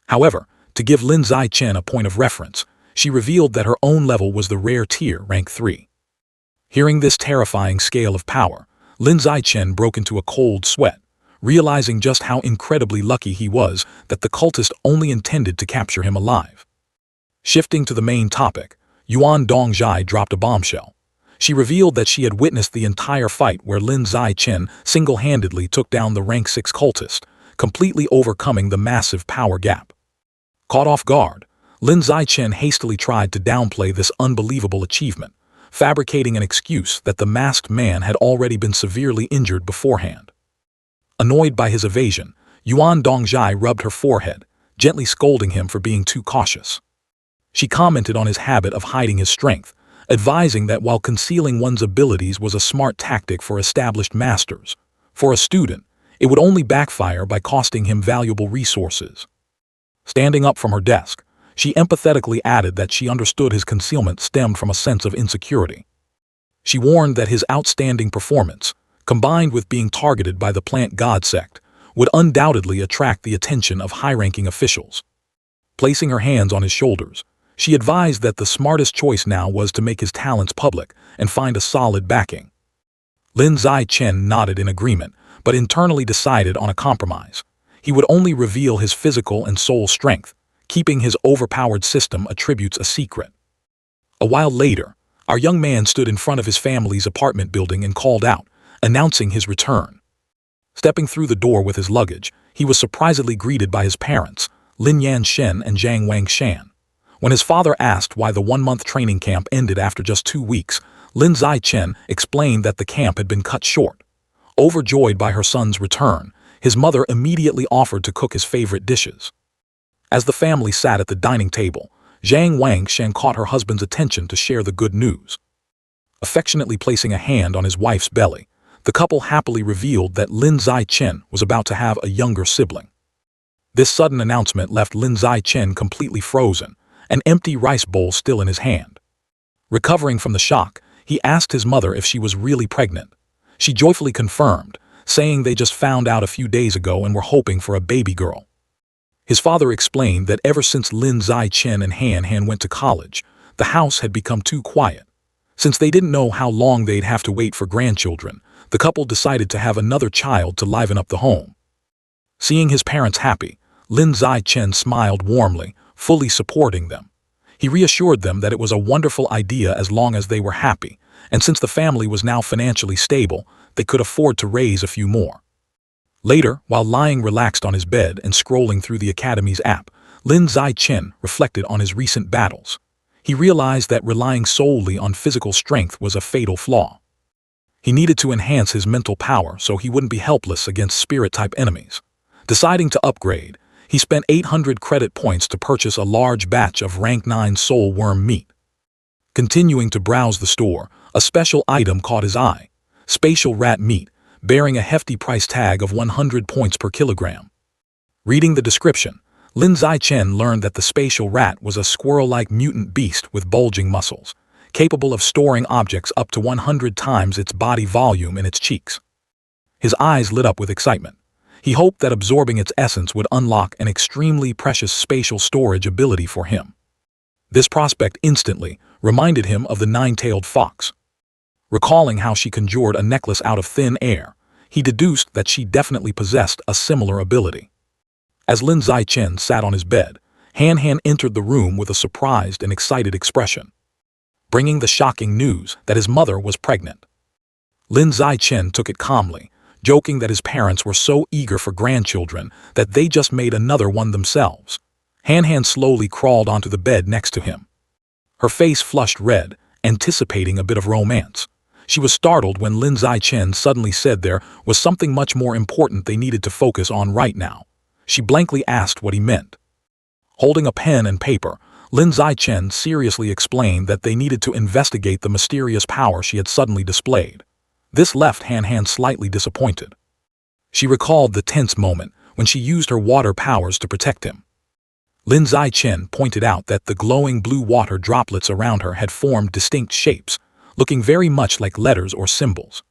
However, to give Lin Zichen a point of reference, she revealed that her own level was the rare tier, rank 3. Hearing this terrifying scale of power, Lin Zichen broke into a cold sweat, realizing just how incredibly lucky he was that the cultist only intended to capture him alive. Shifting to the main topic, Yuan Dongjai dropped a bombshell. She revealed that she had witnessed the entire fight where Lin Zichen single-handedly took down the rank 6 cultist, completely overcoming the massive power gap. Caught off guard, Lin Zichen hastily tried to downplay this unbelievable achievement, fabricating an excuse that the masked man had already been severely injured beforehand. Annoyed by his evasion, Yuan Dongjai rubbed her forehead, gently scolding him for being too cautious. She commented on his habit of hiding his strength, advising that while concealing one's abilities was a smart tactic for established masters, for a student, it would only backfire by costing him valuable resources. Standing up from her desk, she empathetically added that she understood his concealment stemmed from a sense of insecurity. She warned that his outstanding performance, combined with being targeted by the plant god sect, would undoubtedly attract the attention of high-ranking officials. Placing her hands on his shoulders, she advised that the smartest choice now was to make his talents public and find a solid backing. Lin Zichen nodded in agreement, but internally decided on a compromise. He would only reveal his physical and soul strength, keeping his overpowered system attributes a secret. A while later, our young man stood in front of his family's apartment building and called out, announcing his return. Stepping through the door with his luggage, he was surprisingly greeted by his parents, Lin Yanshen and Zhang Wangshan. When his father asked why the one-month training camp ended after just 2 weeks, Lin Zichen explained that the camp had been cut short. Overjoyed by her son's return, his mother immediately offered to cook his favorite dishes. As the family sat at the dining table, Zhang Wangshan caught her husband's attention to share the good news. Affectionately placing a hand on his wife's belly, the couple happily revealed that Lin Zichen was about to have a younger sibling. This sudden announcement left Lin Zichen completely frozen, an empty rice bowl still in his hand. Recovering from the shock, he asked his mother if she was really pregnant. She joyfully confirmed, saying they just found out a few days ago and were hoping for a baby girl. His father explained that ever since Lin Zichen and Han Han went to college, the house had become too quiet. Since they didn't know how long they'd have to wait for grandchildren, the couple decided to have another child to liven up the home. Seeing his parents happy, Lin Zichen smiled warmly, fully supporting them. He reassured them that it was a wonderful idea as long as they were happy, and since the family was now financially stable, they could afford to raise a few more. Later, while lying relaxed on his bed and scrolling through the Academy's app, Lin Zichen reflected on his recent battles. He realized that relying solely on physical strength was a fatal flaw. He needed to enhance his mental power so he wouldn't be helpless against spirit-type enemies. Deciding to upgrade, he spent 800 credit points to purchase a large batch of rank 9 soul worm meat. Continuing to browse the store, a special item caught his eye: spatial rat meat, bearing a hefty price tag of 100 points per kilogram. Reading the description, Lin Zichen learned that the spatial rat was a squirrel-like mutant beast with bulging muscles, capable of storing objects up to 100 times its body volume in its cheeks. His eyes lit up with excitement. He hoped that absorbing its essence would unlock an extremely precious spatial storage ability for him. This prospect instantly reminded him of the nine-tailed fox. Recalling how she conjured a necklace out of thin air, he deduced that she definitely possessed a similar ability. As Lin Zichen sat on his bed, Han Han entered the room with a surprised and excited expression, bringing the shocking news that his mother was pregnant. Lin Zichen took it calmly, joking that his parents were so eager for grandchildren that they just made another one themselves. Han Han slowly crawled onto the bed next to him. Her face flushed red, anticipating a bit of romance. She was startled when Lin Zichen suddenly said there was something much more important they needed to focus on right now. She blankly asked what he meant. Holding a pen and paper, Lin Zichen seriously explained that they needed to investigate the mysterious power she had suddenly displayed. This left Han Han slightly disappointed. She recalled the tense moment when she used her water powers to protect him. Lin Zichen pointed out that the glowing blue water droplets around her had formed distinct shapes, looking very much like letters or symbols.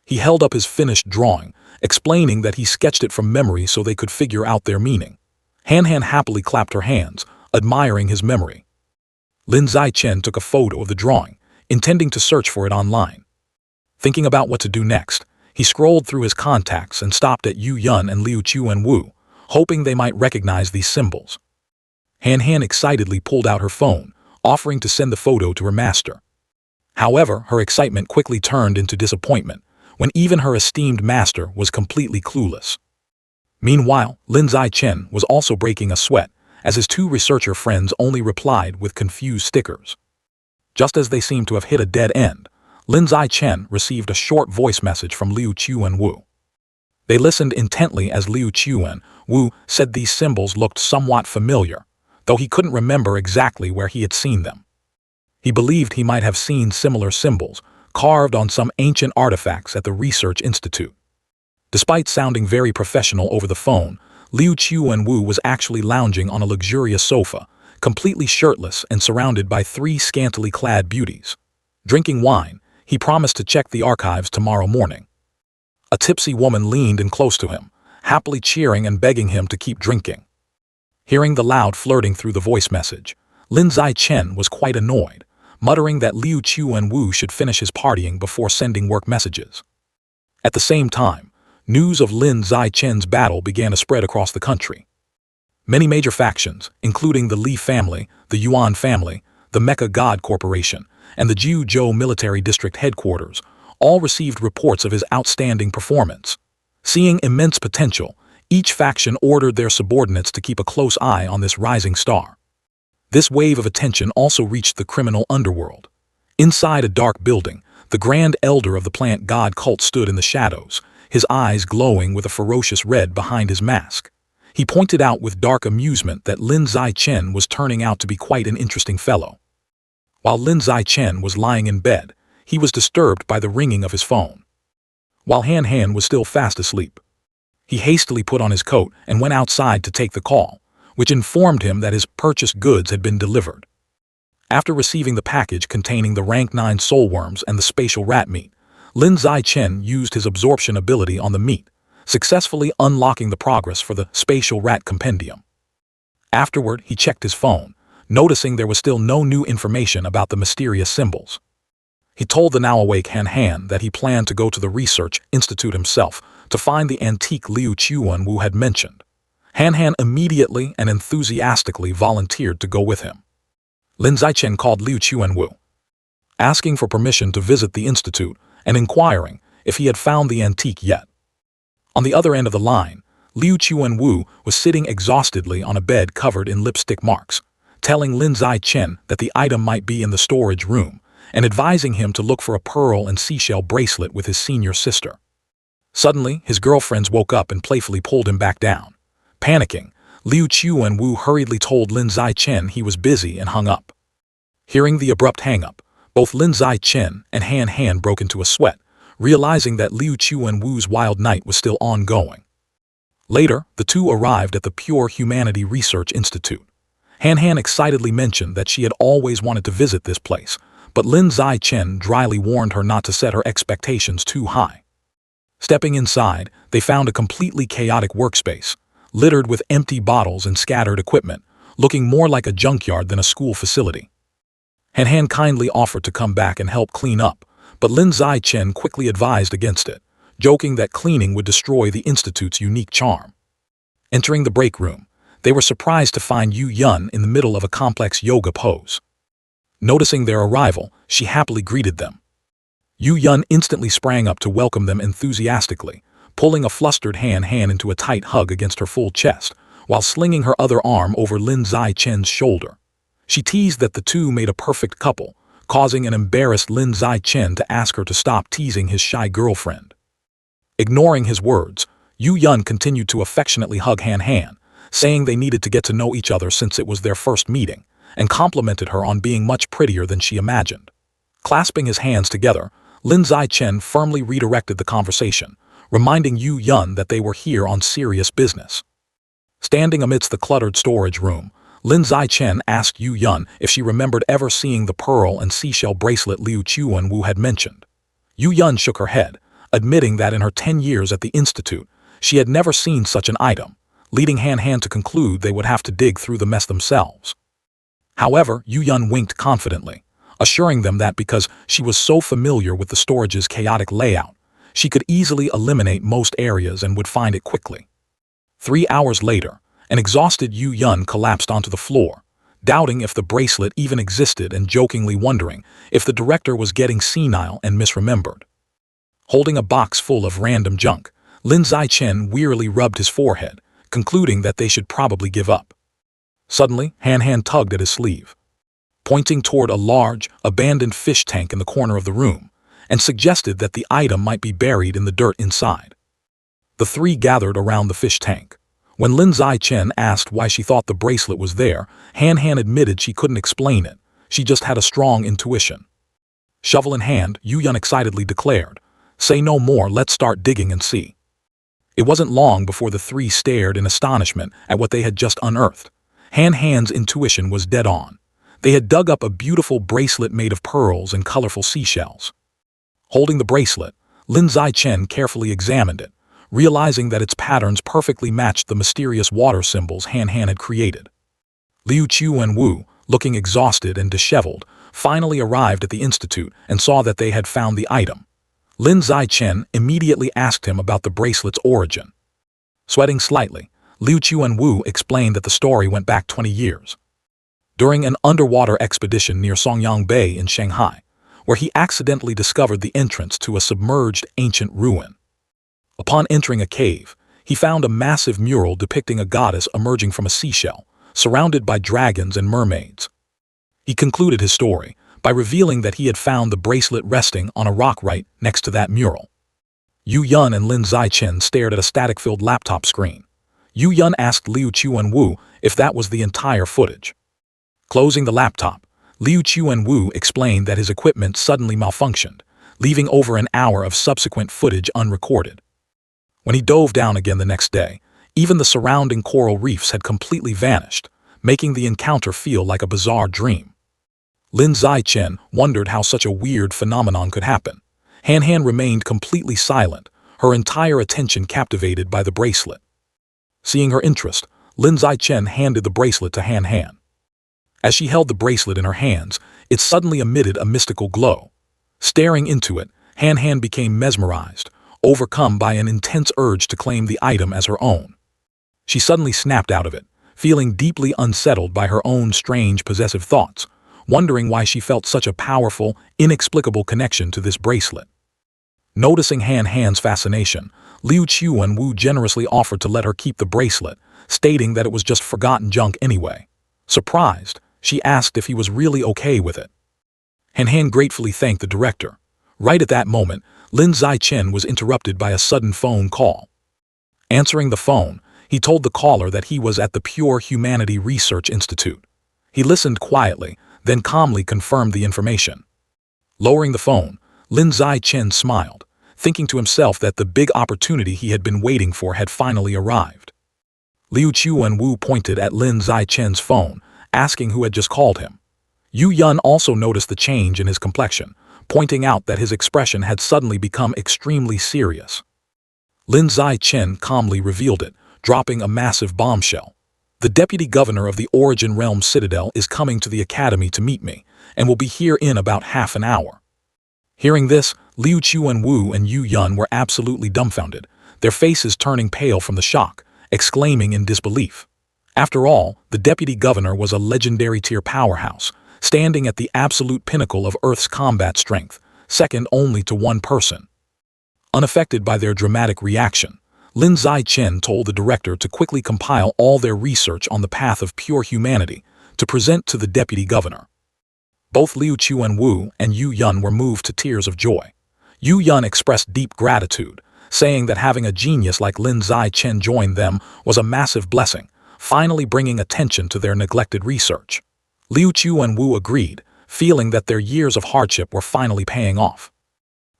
He held up his finished drawing, explaining that he sketched it from memory so they could figure out their meaning. Han Han happily clapped her hands, admiring his memory. Lin Zichen took a photo of the drawing, intending to search for it online. Thinking about what to do next, he scrolled through his contacts and stopped at Yu Yun and Liu Chuanwu, hoping they might recognize these symbols. Han Han excitedly pulled out her phone, offering to send the photo to her master. However, her excitement quickly turned into disappointment when even her esteemed master was completely clueless. Meanwhile, Lin Zichen was also breaking a sweat, as his two researcher friends only replied with confused stickers. Just as they seemed to have hit a dead end, Lin Zichen received a short voice message from Liu Chuanwu. They listened intently as Liu Chuan-Wu said these symbols looked somewhat familiar, though he couldn't remember exactly where he had seen them. He believed he might have seen similar symbols carved on some ancient artifacts at the Research Institute. Despite sounding very professional over the phone, Liu Chuan-Wu was actually lounging on a luxurious sofa, completely shirtless and surrounded by 3 scantily clad beauties. Drinking wine, he promised to check the archives tomorrow morning. A tipsy woman leaned in close to him, happily cheering and begging him to keep drinking. Hearing the loud flirting through the voice message, Lin Zichen was quite annoyed, muttering that Liu Chuan-Wu should finish his partying before sending work messages. At the same time, news of Lin Zichen's battle began to spread across the country. Many major factions, including the Li family, the Yuan family, the Mecha God Corporation, and the Jiuzhou Military District Headquarters, all received reports of his outstanding performance. Seeing immense potential, each faction ordered their subordinates to keep a close eye on this rising star. This wave of attention also reached the criminal underworld. Inside a dark building, the Grand Elder of the Plant God cult stood in the shadows, his eyes glowing with a ferocious red behind his mask. He pointed out with dark amusement that Lin Zichen was turning out to be quite an interesting fellow. While Lin Zichen was lying in bed, he was disturbed by the ringing of his phone. While Han Han was still fast asleep, he hastily put on his coat and went outside to take the call, which informed him that his purchased goods had been delivered. After receiving the package containing the rank 9 soul worms and the spatial rat meat, Lin Zichen used his absorption ability on the meat, successfully unlocking the progress for the spatial rat compendium. Afterward, he checked his phone, noticing there was still no new information about the mysterious symbols. He told the now-awake Han Han that he planned to go to the Research Institute himself to find the antique Liu Chuan-Wu had mentioned. Han Han immediately and enthusiastically volunteered to go with him. Lin Zichen called Liu Chuan-Wu, asking for permission to visit the institute and inquiring if he had found the antique yet. On the other end of the line, Liu Chuan-Wu was sitting exhaustedly on a bed covered in lipstick marks, telling Lin Zichen that the item might be in the storage room, and advising him to look for a pearl and seashell bracelet with his senior sister. Suddenly, his girlfriends woke up and playfully pulled him back down. Panicking, Liu Chuan-Wu hurriedly told Lin Zichen he was busy and hung up. Hearing the abrupt hang-up, both Lin Zichen and Han Han broke into a sweat, realizing that Liu Chuan-Wu's wild night was still ongoing. Later, the two arrived at the Pure Humanity Research Institute. Han Han excitedly mentioned that she had always wanted to visit this place, but Lin Zichen dryly warned her not to set her expectations too high. Stepping inside, they found a completely chaotic workspace, littered with empty bottles and scattered equipment, looking more like a junkyard than a school facility. Han Han kindly offered to come back and help clean up, but Lin Zichen quickly advised against it, joking that cleaning would destroy the institute's unique charm. Entering the break room, they were surprised to find Yu Yun in the middle of a complex yoga pose. Noticing their arrival, she happily greeted them. Yu Yun instantly sprang up to welcome them enthusiastically, pulling a flustered Han Han into a tight hug against her full chest, while slinging her other arm over Lin Zichen's shoulder. She teased that the two made a perfect couple, causing an embarrassed Lin Zichen to ask her to stop teasing his shy girlfriend. Ignoring his words, Yu Yun continued to affectionately hug Han Han, saying they needed to get to know each other since it was their first meeting, and complimented her on being much prettier than she imagined. Clasping his hands together, Lin Zichen firmly redirected the conversation, reminding Yu Yun that they were here on serious business. Standing amidst the cluttered storage room, Lin Zichen asked Yu Yun if she remembered ever seeing the pearl and seashell bracelet Liu Chuan-Wu had mentioned. Yu Yun shook her head, admitting that in her 10 years at the institute, she had never seen such an item, leading Han Han to conclude they would have to dig through the mess themselves. However, Yu Yun winked confidently, assuring them that because she was so familiar with the storage's chaotic layout, she could easily eliminate most areas and would find it quickly. 3 hours later, an exhausted Yu Yun collapsed onto the floor, doubting if the bracelet even existed and jokingly wondering if the director was getting senile and misremembered. Holding a box full of random junk, Lin Zichen wearily rubbed his forehead, concluding that they should probably give up. Suddenly, Han Han tugged at his sleeve, pointing toward a large, abandoned fish tank in the corner of the room, and suggested that the item might be buried in the dirt inside. The three gathered around the fish tank. When Lin Zichen asked why she thought the bracelet was there, Han Han admitted she couldn't explain it. She just had a strong intuition. Shovel in hand, Yu Yun excitedly declared, "Say no more, let's start digging and see." It wasn't long before the three stared in astonishment at what they had just unearthed. Han Han's intuition was dead on. They had dug up a beautiful bracelet made of pearls and colorful seashells. Holding the bracelet, Lin Zichen carefully examined it, realizing that its patterns perfectly matched the mysterious water symbols Han Han had created. Liu Chuanwu, looking exhausted and disheveled, finally arrived at the institute and saw that they had found the item. Lin Zichen immediately asked him about the bracelet's origin. Sweating slightly, Liu Chuanwu explained that the story went back 20 years. During an underwater expedition near Songyang Bay in Shanghai, where he accidentally discovered the entrance to a submerged ancient ruin. Upon entering a cave, he found a massive mural depicting a goddess emerging from a seashell, surrounded by dragons and mermaids. He concluded his story by revealing that he had found the bracelet resting on a rock right next to that mural. Yu Yun and Lin Zichen stared at a static-filled laptop screen. Yu Yun asked Liu Chuanwu if that was the entire footage. Closing the laptop, Liu Chuanwu explained that his equipment suddenly malfunctioned, leaving over an hour of subsequent footage unrecorded. When he dove down again the next day, even the surrounding coral reefs had completely vanished, making the encounter feel like a bizarre dream. Lin Zichen wondered how such a weird phenomenon could happen. Han Han remained completely silent, her entire attention captivated by the bracelet. Seeing her interest, Lin Zichen handed the bracelet to Han Han. As she held the bracelet in her hands, it suddenly emitted a mystical glow. Staring into it, Han Han became mesmerized, overcome by an intense urge to claim the item as her own. She suddenly snapped out of it, feeling deeply unsettled by her own strange possessive thoughts, wondering why she felt such a powerful, inexplicable connection to this bracelet. Noticing Han Han's fascination, Liu Chuanwu generously offered to let her keep the bracelet, stating that it was just forgotten junk anyway. Surprised, she asked if he was really okay with it. Han Han gratefully thanked the director. Right at that moment, Lin Zichen was interrupted by a sudden phone call. Answering the phone, he told the caller that he was at the Pure Humanity Research Institute. He listened quietly, then calmly confirmed the information. Lowering the phone, Lin Zichen smiled, thinking to himself that the big opportunity he had been waiting for had finally arrived. Liu Chuanwu pointed at Lin Zichen's phone, asking who had just called him. Yu Yun also noticed the change in his complexion, pointing out that his expression had suddenly become extremely serious. Lin Zichen calmly revealed it, dropping a massive bombshell. "The deputy governor of the Origin Realm Citadel is coming to the academy to meet me, and will be here in about half an hour." Hearing this, Liu Chuanwu and Yu Yun were absolutely dumbfounded, their faces turning pale from the shock, exclaiming in disbelief. After all, the deputy governor was a legendary tier powerhouse, standing at the absolute pinnacle of Earth's combat strength, second only to one person. Unaffected by their dramatic reaction, Lin Zichen told the director to quickly compile all their research on the path of pure humanity to present to the deputy governor. Both Liu Chuanwu and Yu Yun were moved to tears of joy. Yu Yun expressed deep gratitude, saying that having a genius like Lin Zichen join them was a massive blessing, finally bringing attention to their neglected research. Liu Chuanwu agreed, feeling that their years of hardship were finally paying off.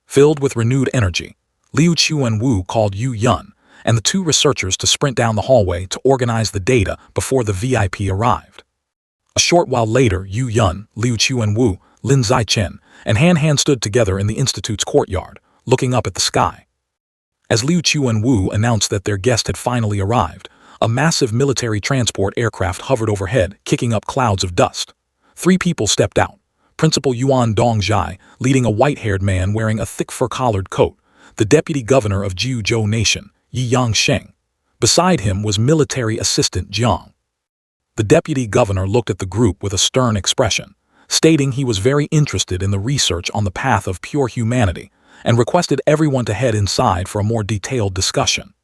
Filled with renewed energy, Liu Chuanwu called Yu Yun and the two researchers to sprint down the hallway to organize the data before the VIP arrived. A short while later, Yu Yun, Liu Chuanwu, Lin Zichen, and Han Han stood together in the institute's courtyard, looking up at the sky. As Liu Chuanwu announced that their guest had finally arrived, a massive military transport aircraft hovered overhead, kicking up clouds of dust. Three people stepped out. Principal Yuan Dongjai, leading a white-haired man wearing a thick fur-collared coat, the deputy governor of Jiuzhou Nation, Yi Yangsheng. Beside him was military assistant Jiang. The deputy governor looked at the group with a stern expression, stating he was very interested in the research on the path of pure humanity and requested everyone to head inside for a more detailed discussion.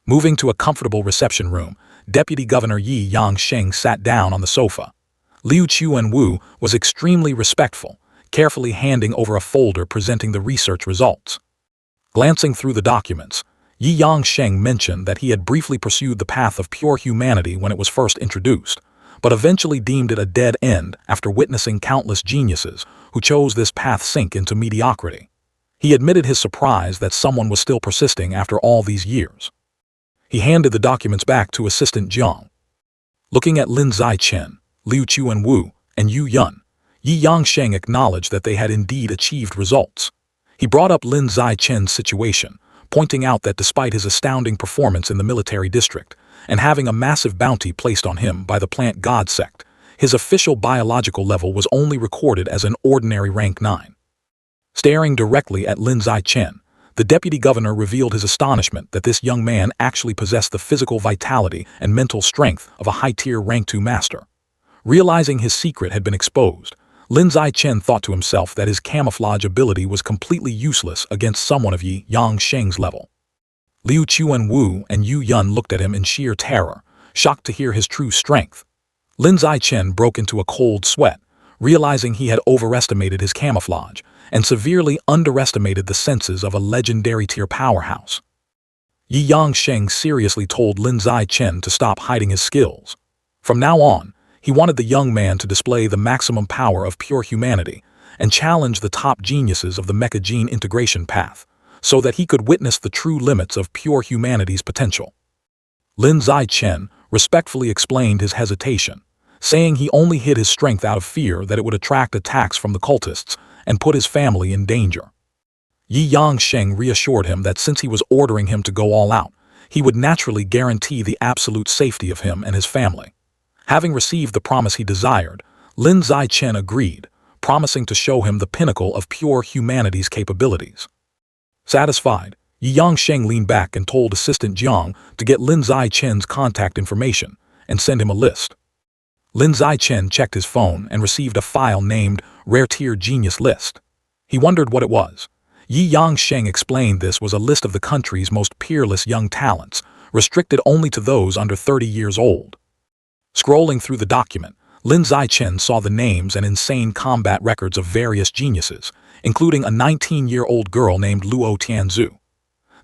Moving to a comfortable reception room, Deputy Governor Yi Yangsheng sat down on the sofa. Liu Chuanwu was extremely respectful, carefully handing over a folder presenting the research results. Glancing through the documents, Yi Yangsheng mentioned that he had briefly pursued the path of pure humanity when it was first introduced, but eventually deemed it a dead end after witnessing countless geniuses who chose this path sink into mediocrity. He admitted his surprise that someone was still persisting after all these years. He handed the documents back to Assistant Jiang. Looking at Lin Zichen, Liu Chuanwu, and Yu Yun, Yi Yangsheng acknowledged that they had indeed achieved results. He brought up Lin Zichen's situation, pointing out that despite his astounding performance in the military district, and having a massive bounty placed on him by the Plant God sect, his official biological level was only recorded as an ordinary rank 9. Staring directly at Lin Zichen, the deputy governor revealed his astonishment that this young man actually possessed the physical vitality and mental strength of a high-tier rank 2 master. Realizing his secret had been exposed, Lin Zichen thought to himself that his camouflage ability was completely useless against someone of Yi Yangsheng's level. Liu Chuanwu and Yu Yun looked at him in sheer terror, shocked to hear his true strength. Lin Zichen broke into a cold sweat, realizing he had overestimated his camouflage and severely underestimated the senses of a legendary tier powerhouse. Yi Yangsheng seriously told Lin Zichen to stop hiding his skills. From now on, he wanted the young man to display the maximum power of pure humanity and challenge the top geniuses of the mecha gene integration path, so that he could witness the true limits of pure humanity's potential. Lin Zichen respectfully explained his hesitation, saying he only hid his strength out of fear that it would attract attacks from the cultists and put his family in danger. Yi Yangsheng reassured him that since he was ordering him to go all out, he would naturally guarantee the absolute safety of him and his family. Having received the promise he desired, Lin Zichen agreed, promising to show him the pinnacle of pure humanity's capabilities. Satisfied, Yi Yangsheng leaned back and told Assistant Jiang to get Lin Zichen's contact information and send him a list. Lin Zichen checked his phone and received a file named Rare Tier Genius List. He wondered what it was. Yi Yangsheng explained this was a list of the country's most peerless young talents, restricted only to those under 30 years old. Scrolling through the document, Lin Zichen saw the names and insane combat records of various geniuses, including a 19-year-old girl named Luo Tianzu.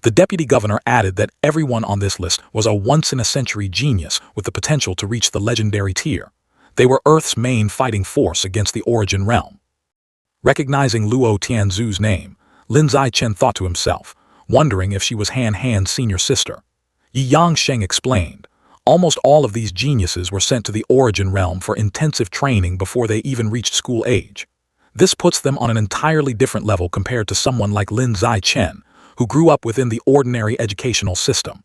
The deputy governor added that everyone on this list was a once-in-a-century genius with the potential to reach the legendary tier. They were Earth's main fighting force against the Origin realm. Recognizing Luo Tianzu's name, Lin Zichen thought to himself, wondering if she was Han Han's senior sister. Yi Yangsheng explained, almost all of these geniuses were sent to the Origin realm for intensive training before they even reached school age. This puts them on an entirely different level compared to someone like Lin Zichen, who grew up within the ordinary educational system.